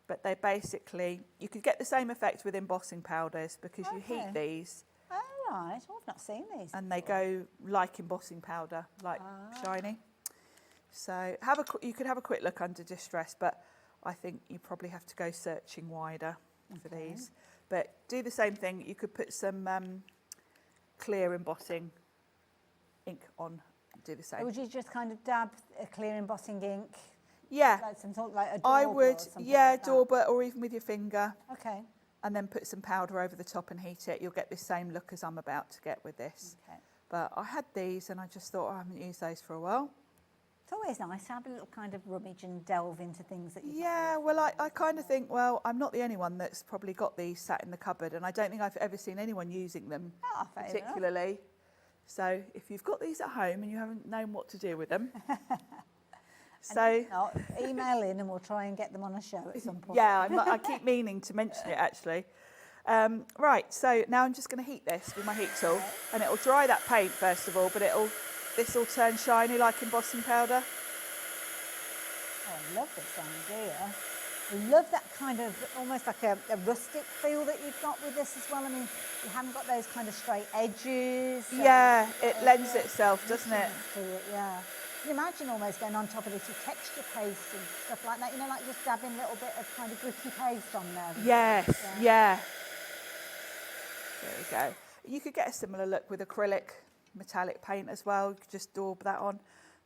but they basically, you could get the same effect with embossing powders because you heat these. Oh, right. Oh, I've not seen these. And they go like embossing powder, like shiny. So you could have a quick look under Distress, but I think you probably have to go searching wider for these. But do the same thing. You could put some clear embossing ink on. Do the same. Would you just kind of dab a clear embossing ink? Yeah. Like some sort of like a I dauber would, or something yeah, like that? dauber, or even with your finger. Okay. And then put some powder over the top and heat it. You'll get the same look as I'm about to get with this. Okay. But I had these and I just thought I haven't used those for a while. It's always nice to have a little kind of rummage and delve into things that you well, I kind of think, well, I'm not the only one that's probably got these sat in the cupboard, and I don't think I've ever seen anyone using them particularly. So if you've got these at home and you haven't known what to do with them, email in and we'll try and get them on a show at some point. Yeah, I keep meaning to mention it actually. Right, so now I'm just going to heat this with my heat tool, and it'll dry that paint first of all, but this will turn shiny like embossing powder. Oh, I love this idea. I love that kind of almost like a rustic feel that you've got with this as well. I mean, you haven't got those kind of straight edges. Yeah, it lends itself, doesn't it? Yeah. You can imagine almost going on top of this with texture paste and stuff like that. You know, like just dabbing a little bit of kind of gritty paste on there. Yes, yeah. There we go. You could get a similar look with acrylic metallic paint as well. You could just daub that on.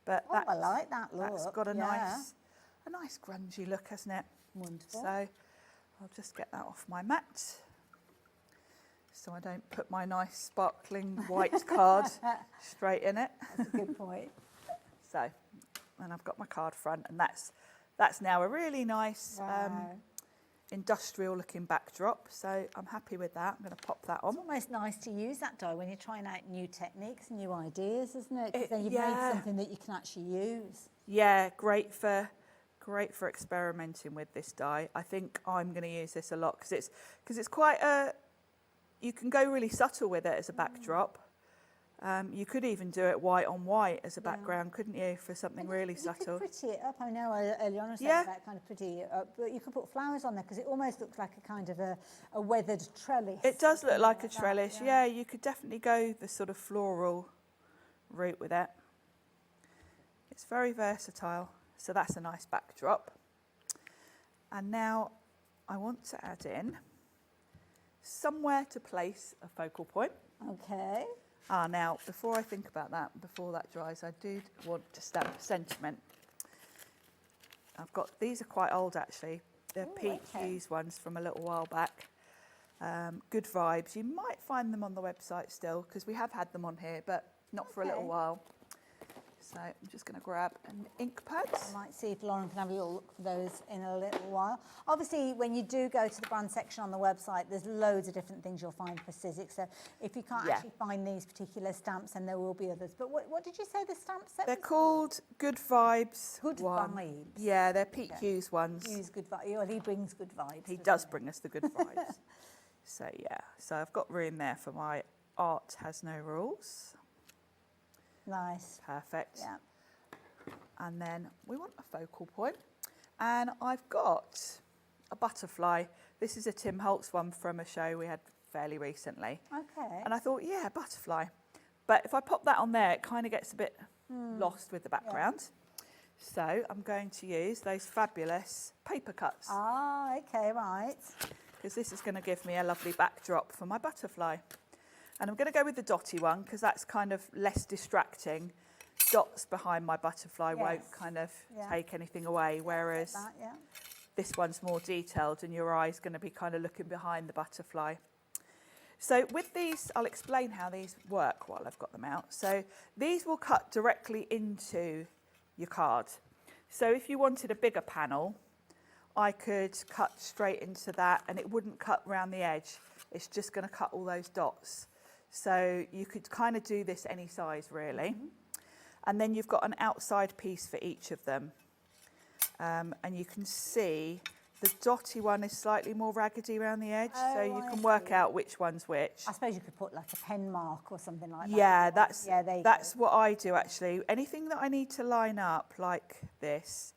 But I like that look. That's got a nice grungy look, hasn't it? Wonderful. So I'll just get that off my mat so I don't put my nice sparkling white card straight in it. That's a good point. So, and I've got my card front, and that's now a really nice industrial looking backdrop. So I'm happy with that. I'm going to pop that on. It's almost nice to use that dough when you're trying out new techniques, new ideas, isn't it? Because then you've made something that you can actually use. Yeah, great for experimenting with this dye. I think I'm going to use this a lot because it's quite you can go really subtle with it as a backdrop. You could even do it white on white as a background, couldn't you, for something really subtle? You could pretty it up. I know earlier on I said about kind of pretty it up, but you could put flowers on there because it almost looks like a kind of a weathered trellis. It does look like a trellis, yeah. You could definitely go the sort of floral route with it. It's very versatile, so that's a nice backdrop. And now I want to add in somewhere to place a focal point. Okay. Now, before I think about that, before that dries, I do want to stamp sentiment. These are quite old actually. They're peach used ones from a little while back. Good vibes. You might find them on the website still because we have had them on here, but not for a little while. So I'm just going to grab an ink pad. I might see if Lauren can have a little look for those in a little while. Obviously, when you do go to the brand section on the website, there's loads of different things you'll find for Sizzix. So if you can't actually find these particular stamps, then there will be others. But what did you say the stamp set They're was called Good Vibes. Good Vibes. Yeah, they're Pete Hughes ones. Hughes Good Vibes. Well, he brings good vibes. He does bring us the good vibes. So yeah, so I've got room there for my Art Has No Rules. Nice. Perfect. Yeah. And then we want a focal point. And I've got a butterfly. This is a Tim Holtz one from a show we had fairly recently. Okay. And I thought, yeah, butterfly. But if I pop that on there, it kind of gets a bit lost with the background. So I'm going to use those fabulous paper cuts. Ah, okay, right. Because this is going to give me a lovely backdrop for my butterfly. And I'm going to go with the dotty one because that's kind of less distracting. Dots behind my butterfly won't kind of take anything away, whereas this one's more detailed and your eye's going to be kind of looking behind the butterfly. So with these, I'll explain how these work while I've got them out. So these will cut directly into your card. So if you wanted a bigger panel, I could cut straight into that and it wouldn't cut around the edge. It's just going to cut all those dots. So you could kind of do this any size really. And then you've got an outside piece for each of them. And you can see the dotty one is slightly more raggedy around the edge, so you can work out which one's which. I suppose you could put like a pen mark or something like that. Yeah, that's what I do actually. Anything that I need to line up like this,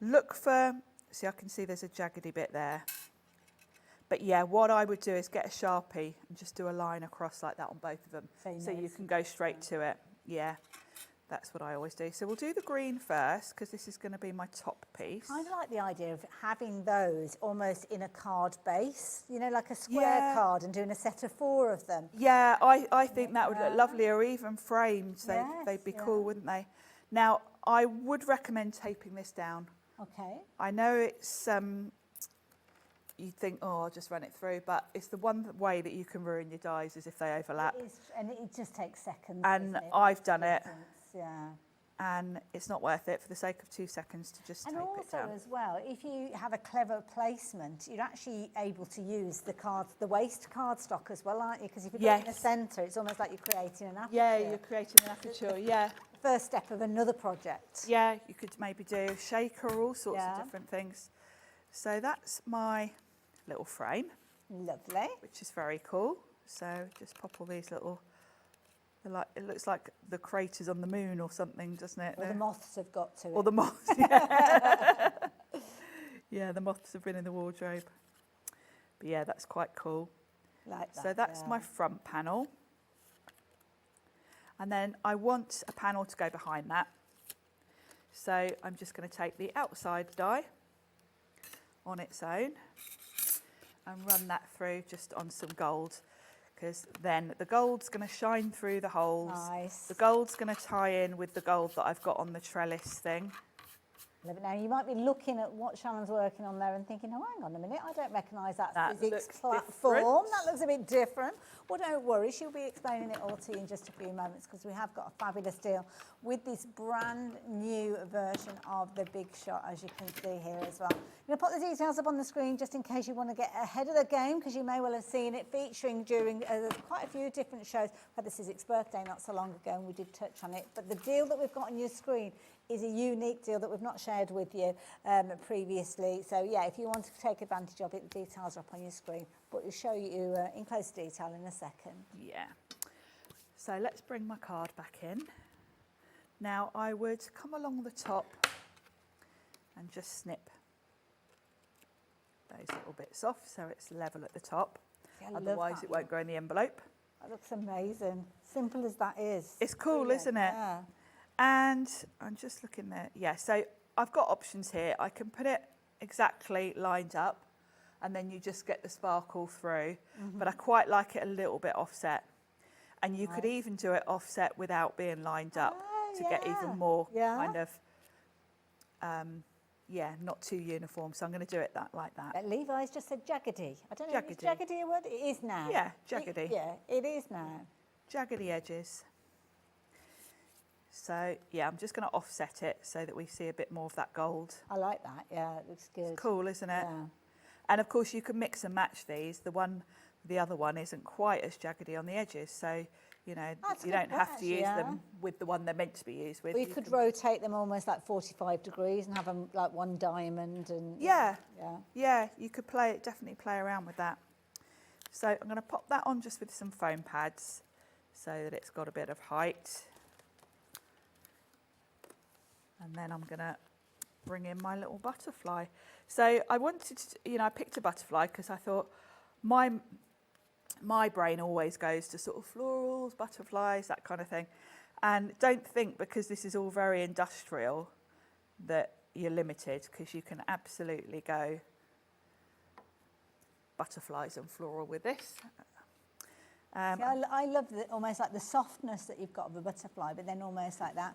look for, see I can see there's a jaggedy bit there. But yeah, what I would do is get a Sharpie and just do a line across like that on both of them. So you can go straight to it. Yeah, that's what I always do. So we'll do the green first because this is going to be my top piece. I kind of like the idea of having those almost in a card base, you know, like a square card and doing a set of 4 of them. Yeah, I think that would look lovely, or even framed. They'd be cool, wouldn't they? Now, I would recommend taping this down. Okay. I know it's... you'd think, oh, I'll just run it through, but it's the one way that you can ruin your dies is if they overlap. It is, and it just takes seconds. And I've done it. Yeah. And it's not worth it for the sake of 2 seconds to just tape it down. And also as well, if you have a clever placement, you're actually able to use the waste cardstock as well, aren't you? Because if you put it in the centre, it's almost like you're creating an aperture. Yeah, you're creating an aperture, yeah. First step of another project. Yeah, you could maybe do a shaker or all sorts of different things. So that's my little frame. Lovely. Which is very cool. So just pop all these little, it looks like the craters on the moon or something, doesn't it? Or the moths have got to it. Or the moths, yeah. Yeah, the moths have been in the wardrobe. But yeah, that's quite cool. Like that, so that's my front panel. And then I want a panel to go behind that. So I'm just going to take the outside die on its own and run that through just on some gold, because then the gold's going to shine through the holes. Nice. The gold's going to tie in with the gold that I've got on the trellis thing. Now, you might be looking at what Shannon's working on there and thinking, oh, hang on a minute, I don't recognise that Sizzix platform. That looks a bit different. Well, don't worry, she'll be explaining it all to you in just a few moments, because we have got a fabulous deal with this brand new version of the Big Shot, as you can see here as well. I'm going to put the details up on the screen just in case you want to get ahead of the game, because you may well have seen it featuring during quite a few different shows. We had the Sizzix birthday not so long ago and we did touch on it, but the deal that we've got on your screen is a unique deal that we've not shared with you previously. So yeah, if you want to take advantage of it, the details are up on your screen, but we'll show you in close detail in a second. Yeah. So let's bring my card back in. Now I would come along the top and just snip those little bits off so it's level at the top. Yeah, otherwise it won't go in the envelope. That looks amazing. Simple as that is. It's cool, isn't it? Yeah. And I'm just looking there. Yeah, so I've got options here. I can put it exactly lined up and then you just get the sparkle through. But I quite like it a little bit offset. And you could even do it offset without being lined up to get even more kind of, not too uniform. So I'm going to do it like that. Levi's just said jaggedy. I don't know if it's jaggedy a word. It is now. Yeah, jaggedy. It is now. Jaggedy edges. So yeah, I'm just going to offset it so that we see a bit more of that gold. I like that. Yeah, it looks good. It's cool, isn't it? Yeah. And of course you can mix and match these. The other one isn't quite as jaggedy on the edges, so you know you don't have to use them with the one they're meant to be used with. We could rotate them almost like 45 degrees and have them like one diamond and yeah, you could definitely play around with that. So I'm going to pop that on just with some foam pads so that it's got a bit of height. And then I'm going to bring in my little butterfly. So I wanted to, I picked a butterfly because I thought my brain always goes to sort of florals, butterflies, that kind of thing. And don't think because this is all very industrial that you're limited, because you can absolutely go butterflies and floral with this. I love almost like the softness that you've got of a butterfly, but then almost like that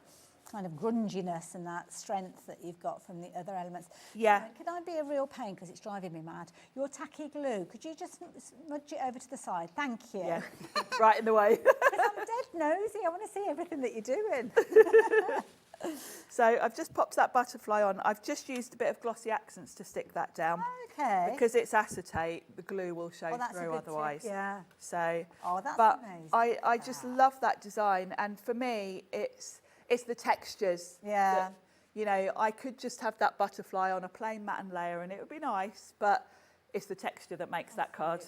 kind of grunginess and that strength that you've got from the other elements. Yeah. Can I be a real pain, because it's driving me mad? Your tacky glue, could you just smudge it over to the side? Thank you. Yeah, right in the way. Because I'm dead nosy. I want to see everything that you're doing. So I've just popped that butterfly on. I've just used a bit of glossy accents to stick that down. Okay. Because it's acetate, the glue will show that's through a good tip, otherwise. yeah. So, that's but amazing. I just love that design, and for me, it's the textures. Yeah. That, I could just have that butterfly on a plain matten layer, and it would be nice, but it's the texture that makes that card.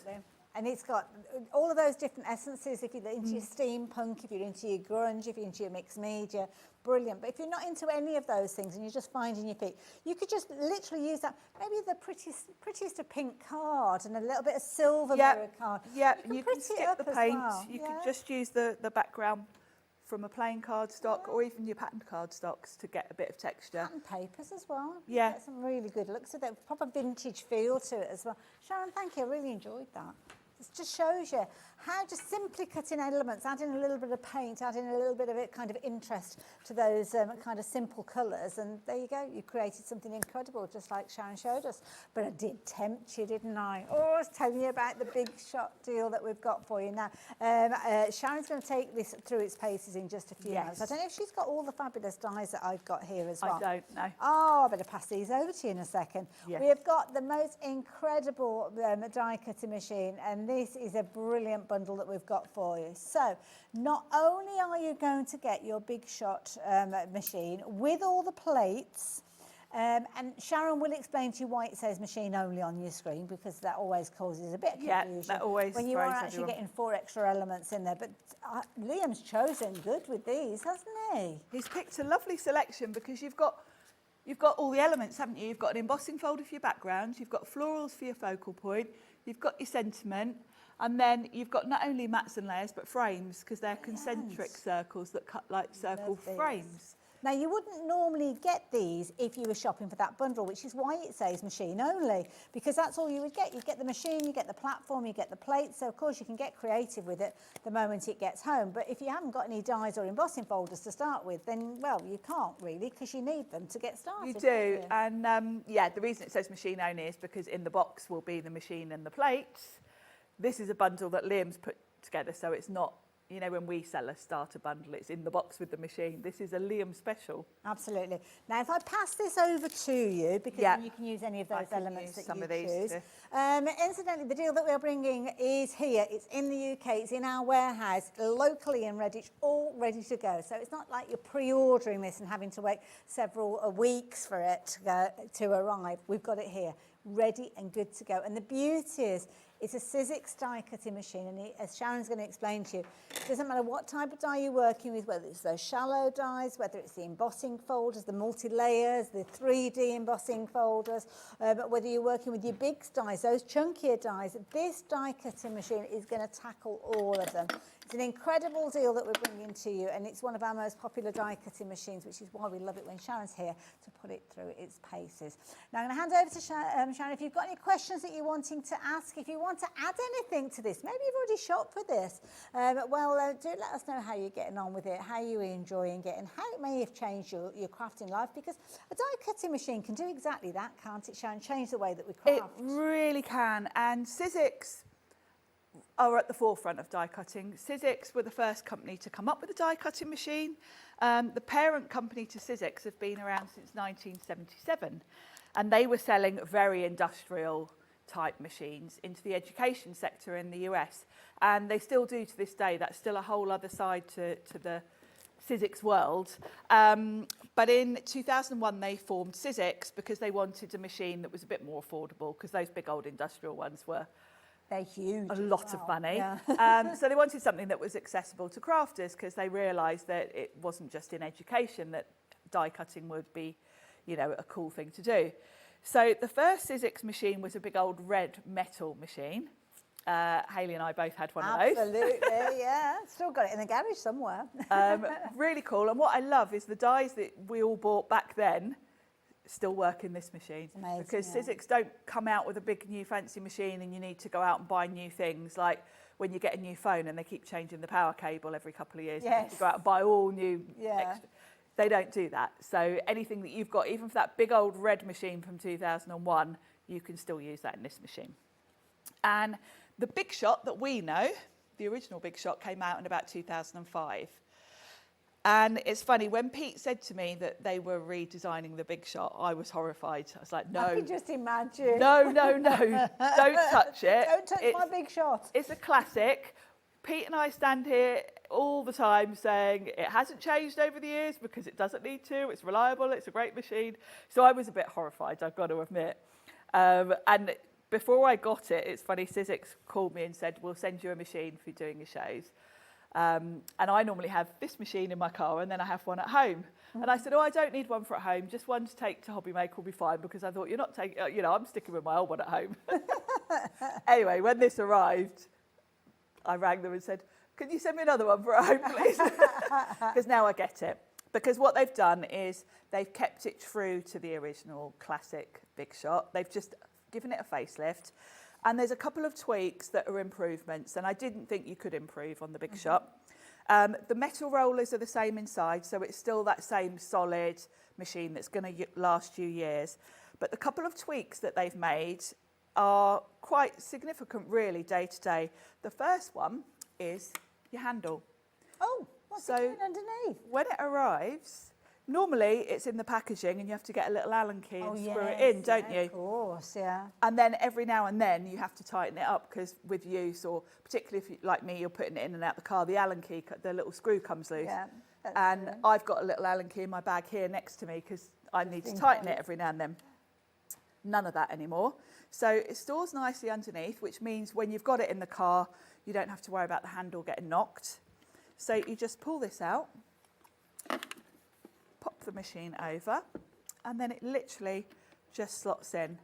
And it's got all of those different essences. If you're into your steampunk, if you're into your grunge, if you're into your mixed media, brilliant. But if you're not into any of those things and you're just finding your feet, you could just literally use that, maybe the prettiest of pink card and a little bit of silver mirror card. Yeah, you can skip the paint. You could just use the background from a plain cardstock or even your patterned cardstocks to get a bit of texture. Patterned papers as well. Yeah. Get some really good looks to that, proper vintage feel to it as well. Sharon, thank you, I really enjoyed that. It just shows you how just simply cutting elements, adding a little bit of paint, adding a little bit of it kind of interest to those kind of simple colours, and there you go, you created something incredible, just like Sharon showed us. But I did tempt you, didn't I? Oh, I was telling you about the big shot deal that we've got for you now. Sharon's going to take this through its paces in just a few minutes. I don't know if she's got all the fabulous dies that I've got here as well. I don't know. Oh, I better pass these over to you in a second. Yes. We have got the most incredible die cutting machine, and this is a brilliant bundle that we've got for you. So not only are you going to get your big shot machine with all the plates, and Sharon will explain to you why it says machine only on your screen, because that always causes a bit of confusion. Yeah, that always when you are throws actually everyone. getting 4 extra elements in there. But Liam's chosen good with these, hasn't he? He's picked a lovely selection, because you've got all the elements, haven't you? You've got an embossing folder for your background, you've got florals for your focal point, you've got your sentiment, and then you've got not only mats and layers, but frames, because they're concentric circles that cut like circle frames. Now, you wouldn't normally get these if you were shopping for that bundle, which is why it says machine only, because that's all you would get. You get the machine, you get the platform, you get the plate. So, of course, you can get creative with it the moment it gets home. But if you haven't got any dies or embossing folders to start with, then, well, you can't really, because you need them to get started. You do. And, the reason it says machine only is because in the box will be the machine and the plates. This is a bundle that Liam's put together, so it's not, when we sell a starter bundle, it's in the box with the machine. This is a Liam special. Absolutely. Now, if I pass this over to you, because then you can use any of those elements that you choose. Incidentally, the deal that we're bringing is here. It's in the UK. It's in our warehouse, locally in Redditch, all ready to go. So it's not like you're pre-ordering this and having to wait several weeks for it to arrive. We've got it here, ready and good to go. And the beauty is, it's a Sizzix die cutting machine, and as Sharon's going to explain to you, it doesn't matter what type of die you're working with, whether it's those shallow dies, whether it's the embossing folders, the multi-layers, the 3D embossing folders, but whether you're working with your big dies, those chunkier dies, this die cutting machine is going to tackle all of them. It's an incredible deal that we're bringing to you, and it's one of our most popular die cutting machines, which is why we love it when Sharon's here to put it through its paces. Now, I'm going to hand over to Sharon. If you've got any questions that you're wanting to ask, if you want to add anything to this, maybe you've already shopped for this, do let us know how you're getting on with it, how you're enjoying it, and how it may have changed your crafting life, because a die cutting machine can do exactly that, can't it, Sharon? Change the way that we craft. It really can. And Sizzix, are at the forefront of die cutting. Sizzix were the first company to come up with a die cutting machine. The parent company to Sizzix have been around since 1977, and they were selling very industrial type machines into the education sector in the US, and they still do to this day. That's still a whole other side to the Sizzix world. But in 2001 they formed Sizzix because they wanted a machine that was a bit more affordable, because those big old industrial ones were they're huge, a lot of money. Yeah. So they wanted something that was accessible to crafters, because they realised that it wasn't just in education that die cutting would be, you know, a cool thing to do. So the first Sizzix machine was a big old red metal machine. Hayley and I both had one of those. Absolutely, yeah. Still got it in the garage somewhere. Really cool. And what I love is the dies that we all bought back then still work in this machine. Amazing, because yeah. Sizzix don't come out with a big new fancy machine and you need to go out and buy new things, like when you get a new phone and they keep changing the power cable every couple of years. You have to go out and buy all new extra. They don't do that. So anything that you've got, even for that big old red machine from 2001, you can still use that in this machine. And the Big Shot that we know, the original Big Shot, came out in about 2005. And it's funny, when Pete said to me that they were redesigning the Big Shot, I was horrified. I was like, no. I can just imagine. No, no, no. Don't touch it. Don't touch my Big Shot. It's a classic. Pete and I stand here all the time saying it hasn't changed over the years because it doesn't need to. It's reliable. It's a great machine. So I was a bit horrified, I've got to admit. And before I got it, it's funny, Sizzix called me and said, we'll send you a machine for doing your shows. And I normally have this machine in my car and then I have one at home. And I said, oh, I don't need one for at home. Just one to take to HobbyMaker will be fine, because I thought, you're not taking, you know, I'm sticking with my old one at home. Anyway, when this arrived, I rang them and said, can you send me another one for at home, please? Because now I get it. Because what they've done is they've kept it true to the original classic Big Shot. They've just given it a facelift. And there's a couple of tweaks that are improvements, and I didn't think you could improve on the Big Shot. The metal rollers are the same inside, so it's still that same solid machine that's going to last you years. But the couple of tweaks that they've made are quite significant, really, day to day. The first one is your handle. Oh, what's it doing underneath? When it arrives, normally it's in the packaging and you have to get a little Allen key and screw it in, don't you? Of course, yeah. And then every now and then you have to tighten it up, because with use, or particularly if you, like me, you're putting it in and out the car, the Allen key, the little screw comes loose. Yeah, and I've got a little Allen key in my bag here next to me because I need to tighten it every now and then. None of that anymore. So it stores nicely underneath, which means when you've got it in the car, you don't have to worry about the handle getting knocked. So you just pull this out, pop the machine over, and then it literally just slots in.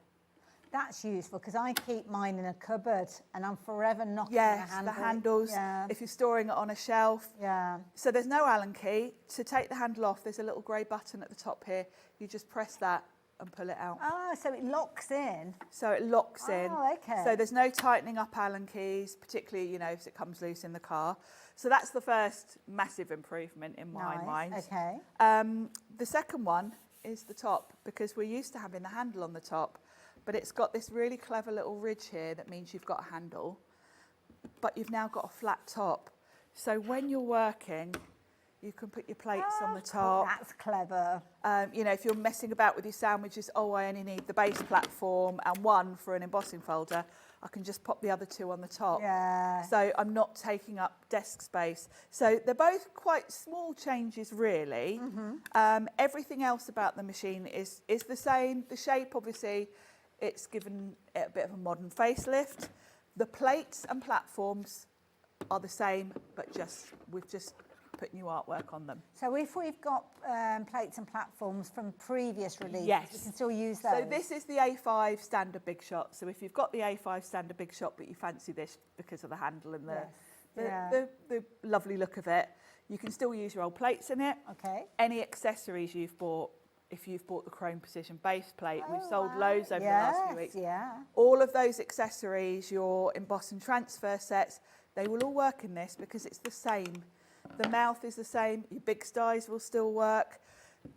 That's useful, because I keep mine in a cupboard and I'm forever knocking yes, the handle. the handles, if you're storing it on a shelf. Yeah. So there's no Allen key. To take the handle off, there's a little grey button at the top here. You just press that and pull it out. Oh, so it locks in. So it locks in. Oh, okay. So there's no tightening up Allen keys, particularly, you know, if it comes loose in the car. So that's the first massive improvement in my mind. Okay. The second one is the top, because we're used to having the handle on the top, but it's got this really clever little ridge here that means you've got a handle, but you've now got a flat top. So when you're working, you can put your plates on the top. That's clever. You know, if you're messing about with your sandwiches, oh, I only need the base platform and one for an embossing folder, I can just pop the other two on the top. Yeah. So I'm not taking up desk space. So they're both quite small changes, really. Everything else about the machine is the same. The shape, obviously, it's given it a bit of a modern facelift. The plates and platforms are the same, but we've just put new artwork on them. So if we've got plates and platforms from previous releases, yes, we can still use those? So this is the A5 standard Big Shot. So if you've got the A5 standard Big Shot, but you fancy this because of the handle and the lovely look of it, you can still use your old plates in it. Okay. Any accessories you've bought, if you've bought the Chrome Precision base plate, we've sold loads over the last few weeks. Yeah. All of those accessories, your emboss and transfer sets, they will all work in this because it's the same. The mouth is the same, your big styes will still work.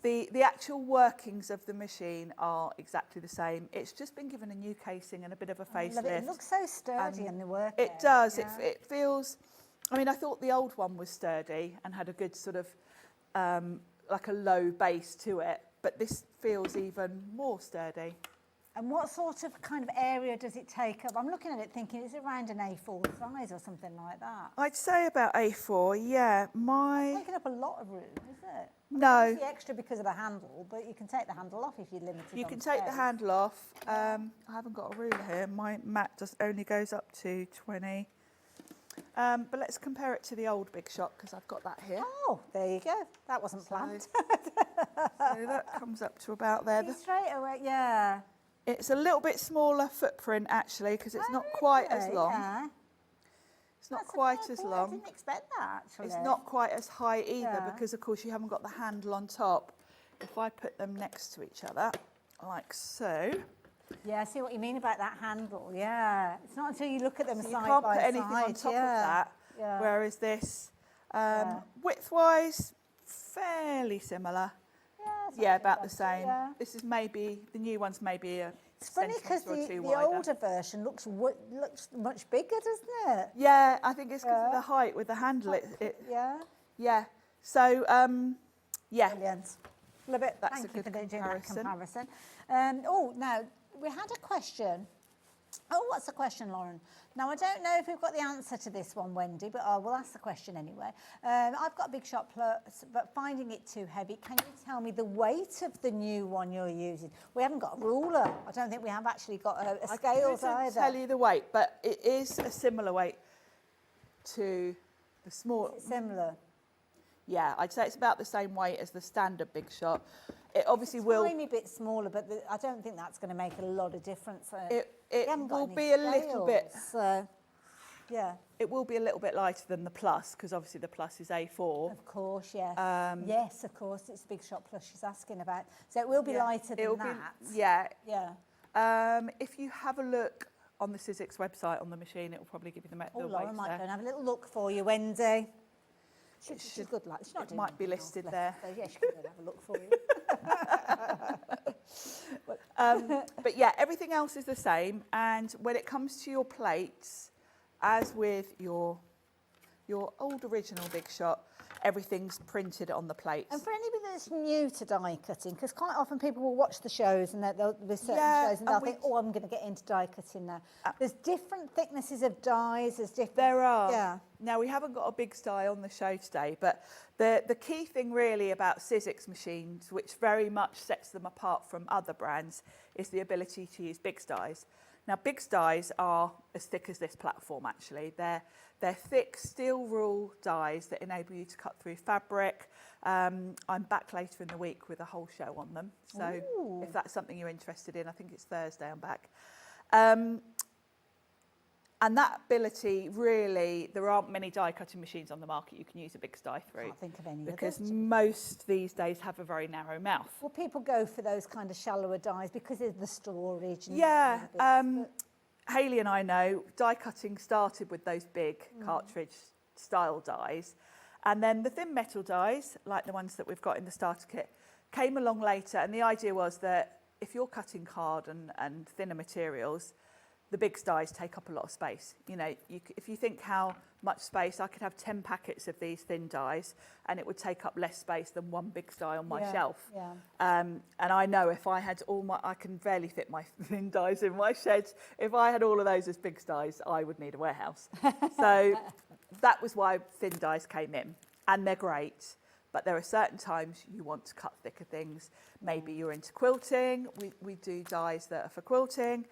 The actual workings of the machine are exactly the same. It's just been given a new casing and a bit of a facelift. It looks so sturdy in the work. It does. It feels. I mean, I thought the old one was sturdy and had a good sort of like a low base to it, but this feels even more sturdy. And what sort of kind of area does it take up? I'm looking at it thinking, is it around an A4 size or something like that? I'd say about A4, yeah. It's taking up a lot of room, is it? No. It's extra because of the handle, but you can take the handle off if you're limited. You can take the handle off. I haven't got a ruler here. My mat just only goes up to 20. But let's compare it to the old Big Shot because I've got that here. Oh, there you go. That wasn't planned. So that comes up to about there. Straight away, yeah. It's a little bit smaller footprint actually because it's not quite as long. Yeah. It's not quite as long. I didn't expect that actually. It's not quite as high either because of course you haven't got the handle on top. If I put them next to each other, like so. Yeah, I see what you mean about that handle, yeah. It's not until you look at them So side you can't by put anything side, on top of that, whereas this, width-wise, fairly similar. Yeah, about the same. Yeah. This is maybe, the new one's maybe a It's funny because the older version looks much bigger, doesn't it? Yeah, I think it's because of the height with the handle. Yeah. So, yeah. Brilliant. Love it. That's Thank a you good for doing that comparison. Now, we had a question. Oh, what's the question, Lauren? Now, I don't know if we've got the answer to this one, Wendy, but we'll ask the question anyway. I've got a Big Shot Plus, but finding it too heavy. Can you tell me the weight of the new one you're using? We haven't got a ruler. I don't think we have actually got a scales either. I couldn't tell you the weight, but it is a similar weight to the small. Is it similar? Yeah, I'd say it's about the same weight as the standard Big Shot. It obviously will. A tiny bit smaller, but I don't think that's going to make a lot of difference. It will be a little bit. Yeah. It will be a little bit lighter than the Plus because obviously the Plus is A4. Of course, yes. Yes, of course, it's Big Shot Plus she's asking about. So it will be lighter than that. Yeah. If you have a look on the Sizzix website on the machine, it will probably give you the weight. Laura might go and have a little look for you, Wendy. She's good luck. It might be listed there. So yeah, she can go and have a look for you. But yeah, everything else is the same. And when it comes to your plates, as with your old original Big Shot, everything's printed on the plates. And for anybody that's new to die cutting, because quite often people will watch the shows and there'll be certain shows and they'll think, oh, I'm going to get into die cutting now. There's different thicknesses of dies. There are. Yeah. Now, we haven't got a big die on the show today, but the key thing really about Sizzix machines, which very much sets them apart from other brands, is the ability to use big dies. Now, big dies are as thick as this platform, actually. They're thick steel rule dies that enable you to cut through fabric. I'm back later in the week with a whole show on them. So if that's something you're interested in, I think it's Thursday I'm back. And that ability, really, there aren't many die cutting machines on the market you can use a big die through. Can't think of any because most these days have a very narrow mouth. Well, people go for those kind of shallower dies because of the storage. And Hayley and I know die cutting started with those big cartridge style dies, and then the thin metal dies, like the ones that we've got in the starter kit, came along later. And the idea was that if you're cutting card and thinner materials, the big dies take up a lot of space. You know, if you think how much space, I could have 10 packets of these thin dies and it would take up less space than one big die on my shelf. Yeah. And I know if I had I can barely fit my thin dies in my shed. If I had all of those as big dies, I would need a warehouse. So that was why thin dies came in, and they're great. But there are certain times you want to cut thicker things. Maybe you're into quilting. We do dies that are for quilting.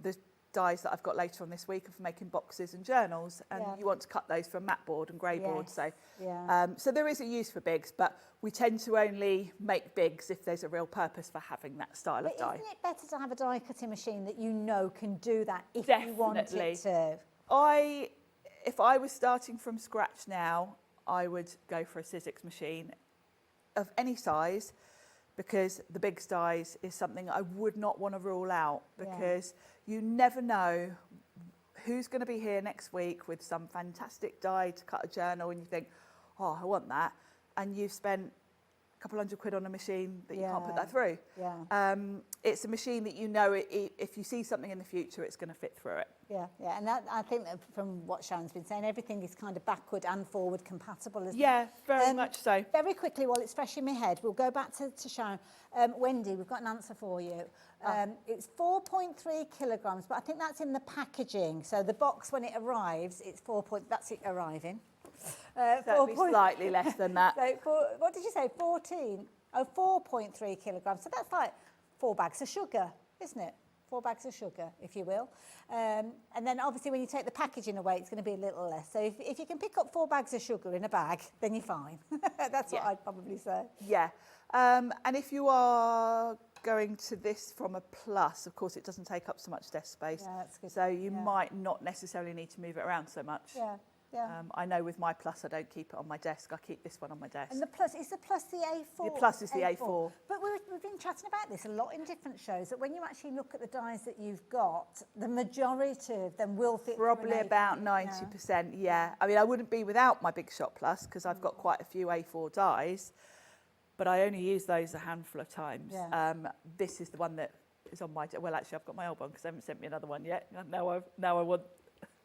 The dies that I've got later on this week are for making boxes and journals, and you want to cut those from mat board and grey board. So, so there is a use for bigs, but we tend to only make bigs if there's a real purpose for having that style of die. Isn't it better to have a die cutting machine that you know can do that if Definitely. you want it to? If I was starting from scratch now, I would go for a Sizzix machine of any size, because the big dies is something I would not want to rule out, because you never know who's going to be here next week with some fantastic die to cut a journal and you think, oh, I want that. And you've spent couple £100 on a machine that you can't put that through. Yeah. It's a machine that you know, if you see something in the future, it's going to fit through it. Yeah, yeah, and that, I think that from what Sharon's been saying, everything is kind of backward and forward compatible, isn't it? Yeah, very much so. Very quickly, while it's fresh in my head, we'll go back to Sharon. Wendy, we've got an answer for you. It's 4.3 kilograms, but I think that's in the packaging. So the box, when it arrives, it's that's it arriving. Certainly slightly less than that. So what did you say, 14? Oh, 4.3 kilograms. So that's like 4 bags of sugar, isn't it? 4 bags of sugar, if you will. And then obviously when you take the packaging away, it's going to be a little less. So if you can pick up 4 bags of sugar in a bag, then you're fine. That's what I'd probably say. Yeah. And if you are going to this from a plus, of course, it doesn't take up so much desk space. Yeah, that's good. So you might not necessarily need to move it around so much. Yeah. Yeah. I know with my plus, I don't keep it on my desk. I keep this one on my desk. And the plus, is the plus the A4? The plus is the A4. But we've been chatting about this a lot in different shows, that when you actually look at the dies that you've got, the majority of them will fit. Probably about 90%, yeah. I mean, I wouldn't be without my Big Shot Plus because I've got quite a few A4 dies, but I only use those a handful of times. Yeah. This is the one that is on my, well, actually, I've got my old one because they haven't sent me another one yet. Now I want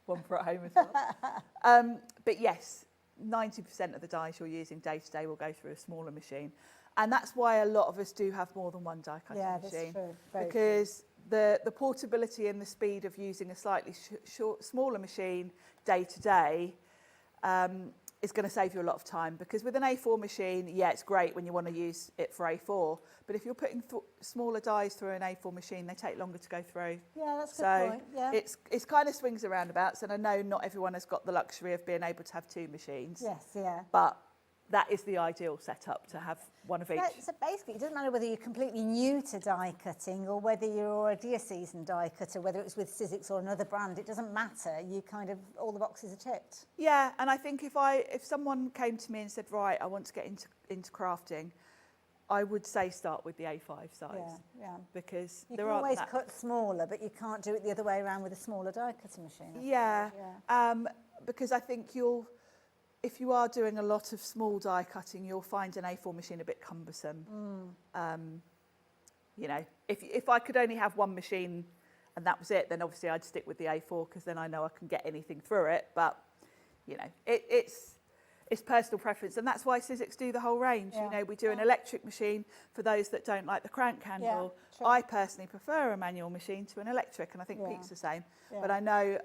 one for at home as well. But yes, 90% of the dies you're using day to day will go through a smaller machine. And that's why a lot of us do have more than one die cutting machine. That's true. Because the portability and the speed of using a slightly smaller machine day to day is going to save you a lot of time. Because with an A4 machine, yeah, it's great when you want to use it for A4. But if you're putting smaller dies through an A4 machine, they take longer to go through. Yeah, that's a good point. Yeah. It's kind of swings and roundabouts. And I know not everyone has got the luxury of being able to have 2 machines. Yes, yeah. But that is the ideal setup, to have one of each. So basically, it doesn't matter whether you're completely new to die cutting or whether you're already a seasoned die cutter, whether it's with Sizzix or another brand, it doesn't matter. You kind of, all the boxes are ticked. Yeah, and I think if someone came to me and said, right, I want to get into crafting, I would say start with the A5 size. Yeah. Because you there can aren't always that... cut smaller, but you can't do it the other way around with a smaller die cutting machine. Yeah. Because I think if you are doing a lot of small die cutting, you'll find an A4 machine a bit cumbersome. You know, if I could only have one machine and that was it, then obviously I'd stick with the A4 because then I know I can get anything through it. But, you know, it's personal preference. And that's why Sizzix do the whole range. Yeah. You know, we do an electric machine for those that don't like the crank handle. Yeah, I personally prefer a manual machine to an electric, and I think Pete's the same. Yeah. But I know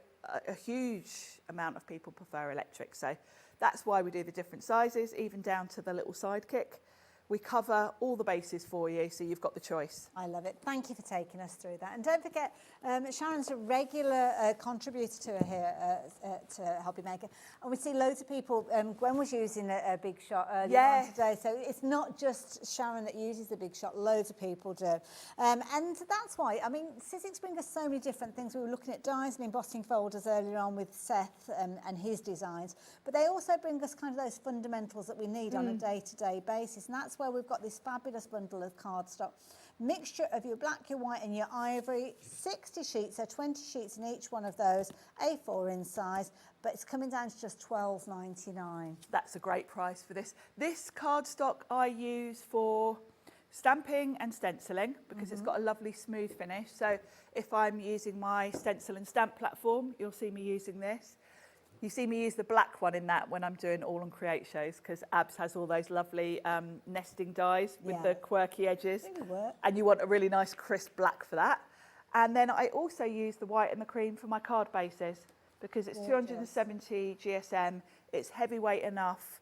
a huge amount of people prefer electric. So that's why we do the different sizes, even down to the little sidekick. We cover all the bases for you, so you've got the choice. I love it. Thank you for taking us through that. And don't forget, Sharon's a regular contributor to here to HobbyMaker. And we see loads of people, Gwen was using a Big Shot earlier on today, so it's not just Sharon that uses the Big Shot, loads of people do. And that's why, I mean, Sizzix bring us so many different things. We were looking at dies and embossing folders earlier on with Seth and his designs, but they also bring us kind of those fundamentals that we need on a day-to-day basis, and that's where we've got this fabulous bundle of cardstock. Mixture of your black, your white and your ivory, 60 sheets, so 20 sheets in each one of those, A4 in size, but it's coming down to just $12.99. That's a great price for this. This cardstock I use for stamping and stenciling because it's got a lovely smooth finish. So if I'm using my stencil and stamp platform, you'll see me using this. You see me use the black one in that when I'm doing All on Create shows because Abs has all those lovely nesting dies with the quirky edges. And you want a really nice crisp black for that. And then I also use the white and the cream for my card bases because it's 270 GSM. It's heavyweight enough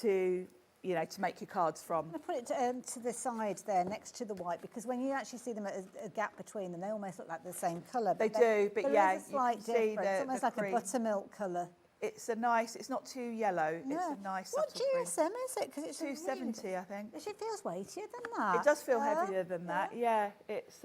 to, you know, to make your cards from. I'm going to put it to the side there next to the white because when you actually see them at a gap between them, they almost look like the same colour. They do, but yeah, there is a slight difference. It's almost like a buttermilk colour. It's a nice, it's not too yellow. Yeah. It's a nice What GSM is it? Because it's 270, really, I think. It feels weightier than that. It does feel heavier than that. Yeah, it's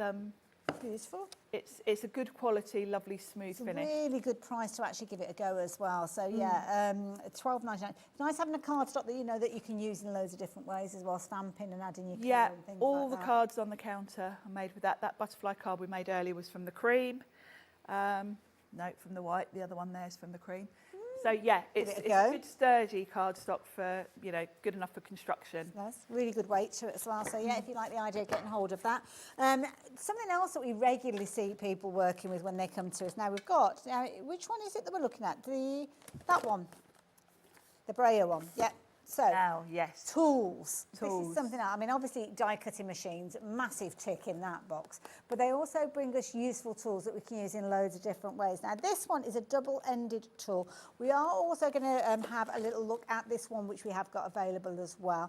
beautiful. It's a good quality, lovely, smooth finish. It's a really good price to actually give it a go as well. So yeah, $12.99. It's nice having a cardstock that you know that you can use in loads of different ways as well, stamping and adding your colour and things all like the that. cards on the counter are made with that. That butterfly card we made earlier was from the cream. No, from the white. The other one there is from the cream. So yeah, it's a good sturdy cardstock for, you know, good enough for construction. Yes, really good weight to it as well. So yeah, if you like the idea of getting hold of that. Something else that we regularly see people working with when they come to us. Now we've got, which one is it that we're looking at? That one, the brayer one. Yeah. So, yes. Tools. This is something else. I mean, obviously, die cutting machines, massive tick in that box. But they also bring us useful tools that we can use in loads of different ways. Now, this one is a double-ended tool. We are also going to have a little look at this one, which we have got available as well.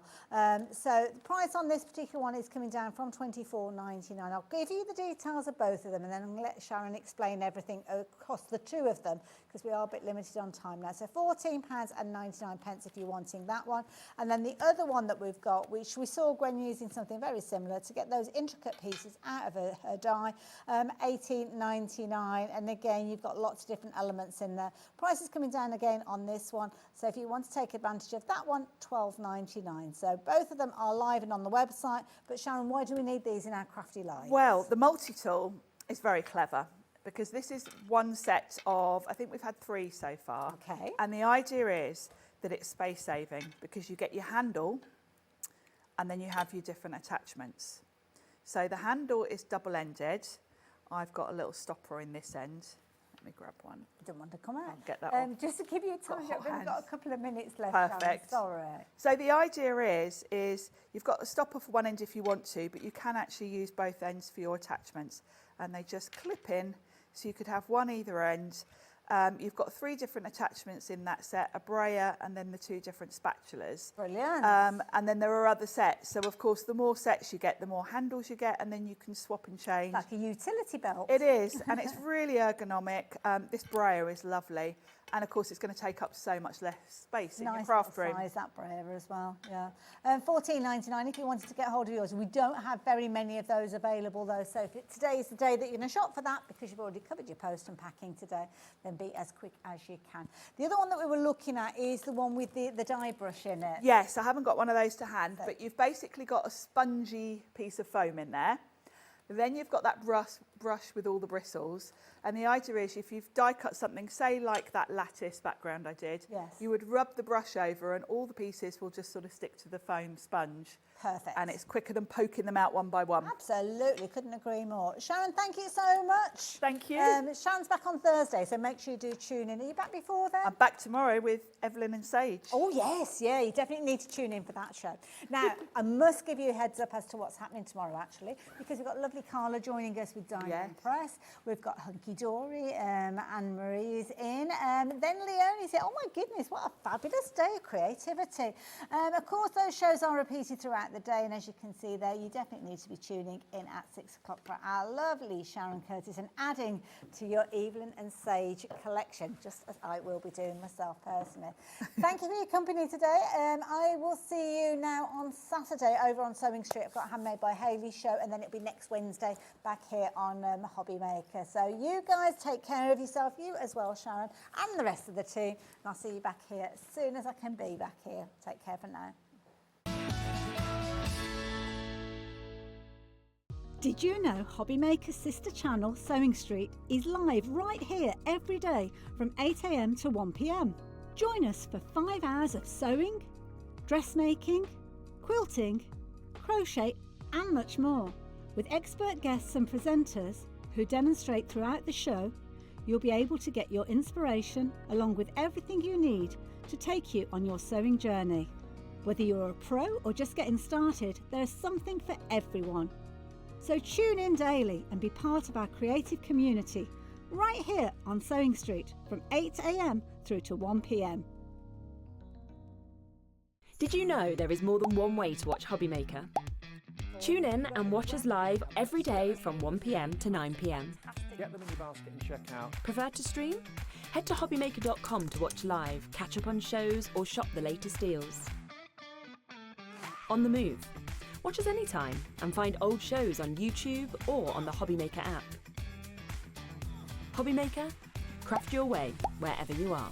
So the price on this particular one is coming down from £24.99. I'll give you the details of both of them, and then I'm going to let Sharon explain everything across the two of them, because we are a bit limited on time now. So £14.99 if you're wanting that one. And then the other one that we've got, which we saw Gwen using something very similar to get those intricate pieces out of her die, £18.99. And again, you've got lots of different elements in there. Price is coming down again on this one. So if you want to take advantage of that one, £12.99. So both of them are live and on the website. But Sharon, why do we need these in our Crafty Lives? Well, the multi-tool is very clever, because this is one set of, I think we've had 3 so far. Okay. And the idea is that it's space saving, because you get your handle and then you have your different attachments. So the handle is double-ended. I've got a little stopper in this end. Let me grab one. I don't want to come out. I'll get that off. Just to give you time, we've got a couple of minutes left. Perfect. Sharon. Sorry. So the idea is you've got a stopper for one end if you want to, but you can actually use both ends for your attachments, and they just clip in, so you could have one either end. You've got 3 different attachments in that set, a brayer and then the 2 different spatulas. Brilliant. And then there are other sets. So, of course, the more sets you get, the more handles you get, and then you can swap and change. Like a utility belt. It is, and it's really ergonomic. This brayer is lovely. And, of course, it's going to take up so much less space in your craft room. Nice size, that brayer as well, yeah. £14.99 if you wanted to get hold of yours. We don't have very many of those available, though, so if today is the day that you're going to shop for that, because you've already covered your post and packing today, then be as quick as you can. The other one that we were looking at is the one with the die brush in it. Yes, I haven't got one of those to hand, but you've basically got a spongy piece of foam in there. Then you've got that brush with all the bristles. And the idea is, if you've die cut something, say like that lattice background I did, you would rub the brush over and all the pieces will just sort of stick to the foam sponge. Perfect. And it's quicker than poking them out one by one. Absolutely, couldn't agree more. Sharon, thank you so much. Thank you. Sharon's back on Thursday, so make sure you do tune in. Are you back before then? I'm back tomorrow with Evelyn and Sage. Oh, yes, yeah, you definitely need to tune in for that show. Now, I must give you a heads up as to what's happening tomorrow, actually, because we've got lovely Carla joining us with Diamond Press. We've got Hunky Dory, Anne-Marie's in. Then Leonie's here. Oh, my goodness, what a fabulous day of creativity. Of course, those shows are repeated throughout the day, and as you can see there, you definitely need to be tuning in at 6 o'clock for our lovely Sharon Curtis and adding to your Evelyn and Sage collection, just as I will be doing myself personally. Thank you for your company today. I will see you now on Saturday over on Sewing Street. I've got a Handmade by Hayley show, and then it'll be next Wednesday back here on HobbyMaker. So you guys take care of yourself, you as well, Sharon, and the rest of the team. And I'll see you back here as soon as I can be back here. Take care for now. Did you know HobbyMaker's sister channel, Sewing Street, is live right here every day from 8 AM to 1 PM? Join us for 5 hours of sewing, dressmaking, quilting, crochet and much more. With expert guests and presenters who demonstrate throughout the show, you'll be able to get your inspiration along with everything you need to take you on your sewing journey. Whether you're a pro or just getting started, there's something for everyone. So tune in daily and be part of our creative community right here on Sewing Street from 8 AM through to 1 PM. Did you know there is more than one way to watch HobbyMaker? Tune in and watch us live every day from 1 PM to 9 PM. Get them in your basket and check out. Prefer to stream? Head to hobbymaker.com to watch live, catch up on shows or shop the latest deals. On the move? Watch us anytime and find old shows on YouTube or on the HobbyMaker app. HobbyMaker, craft your way wherever you are.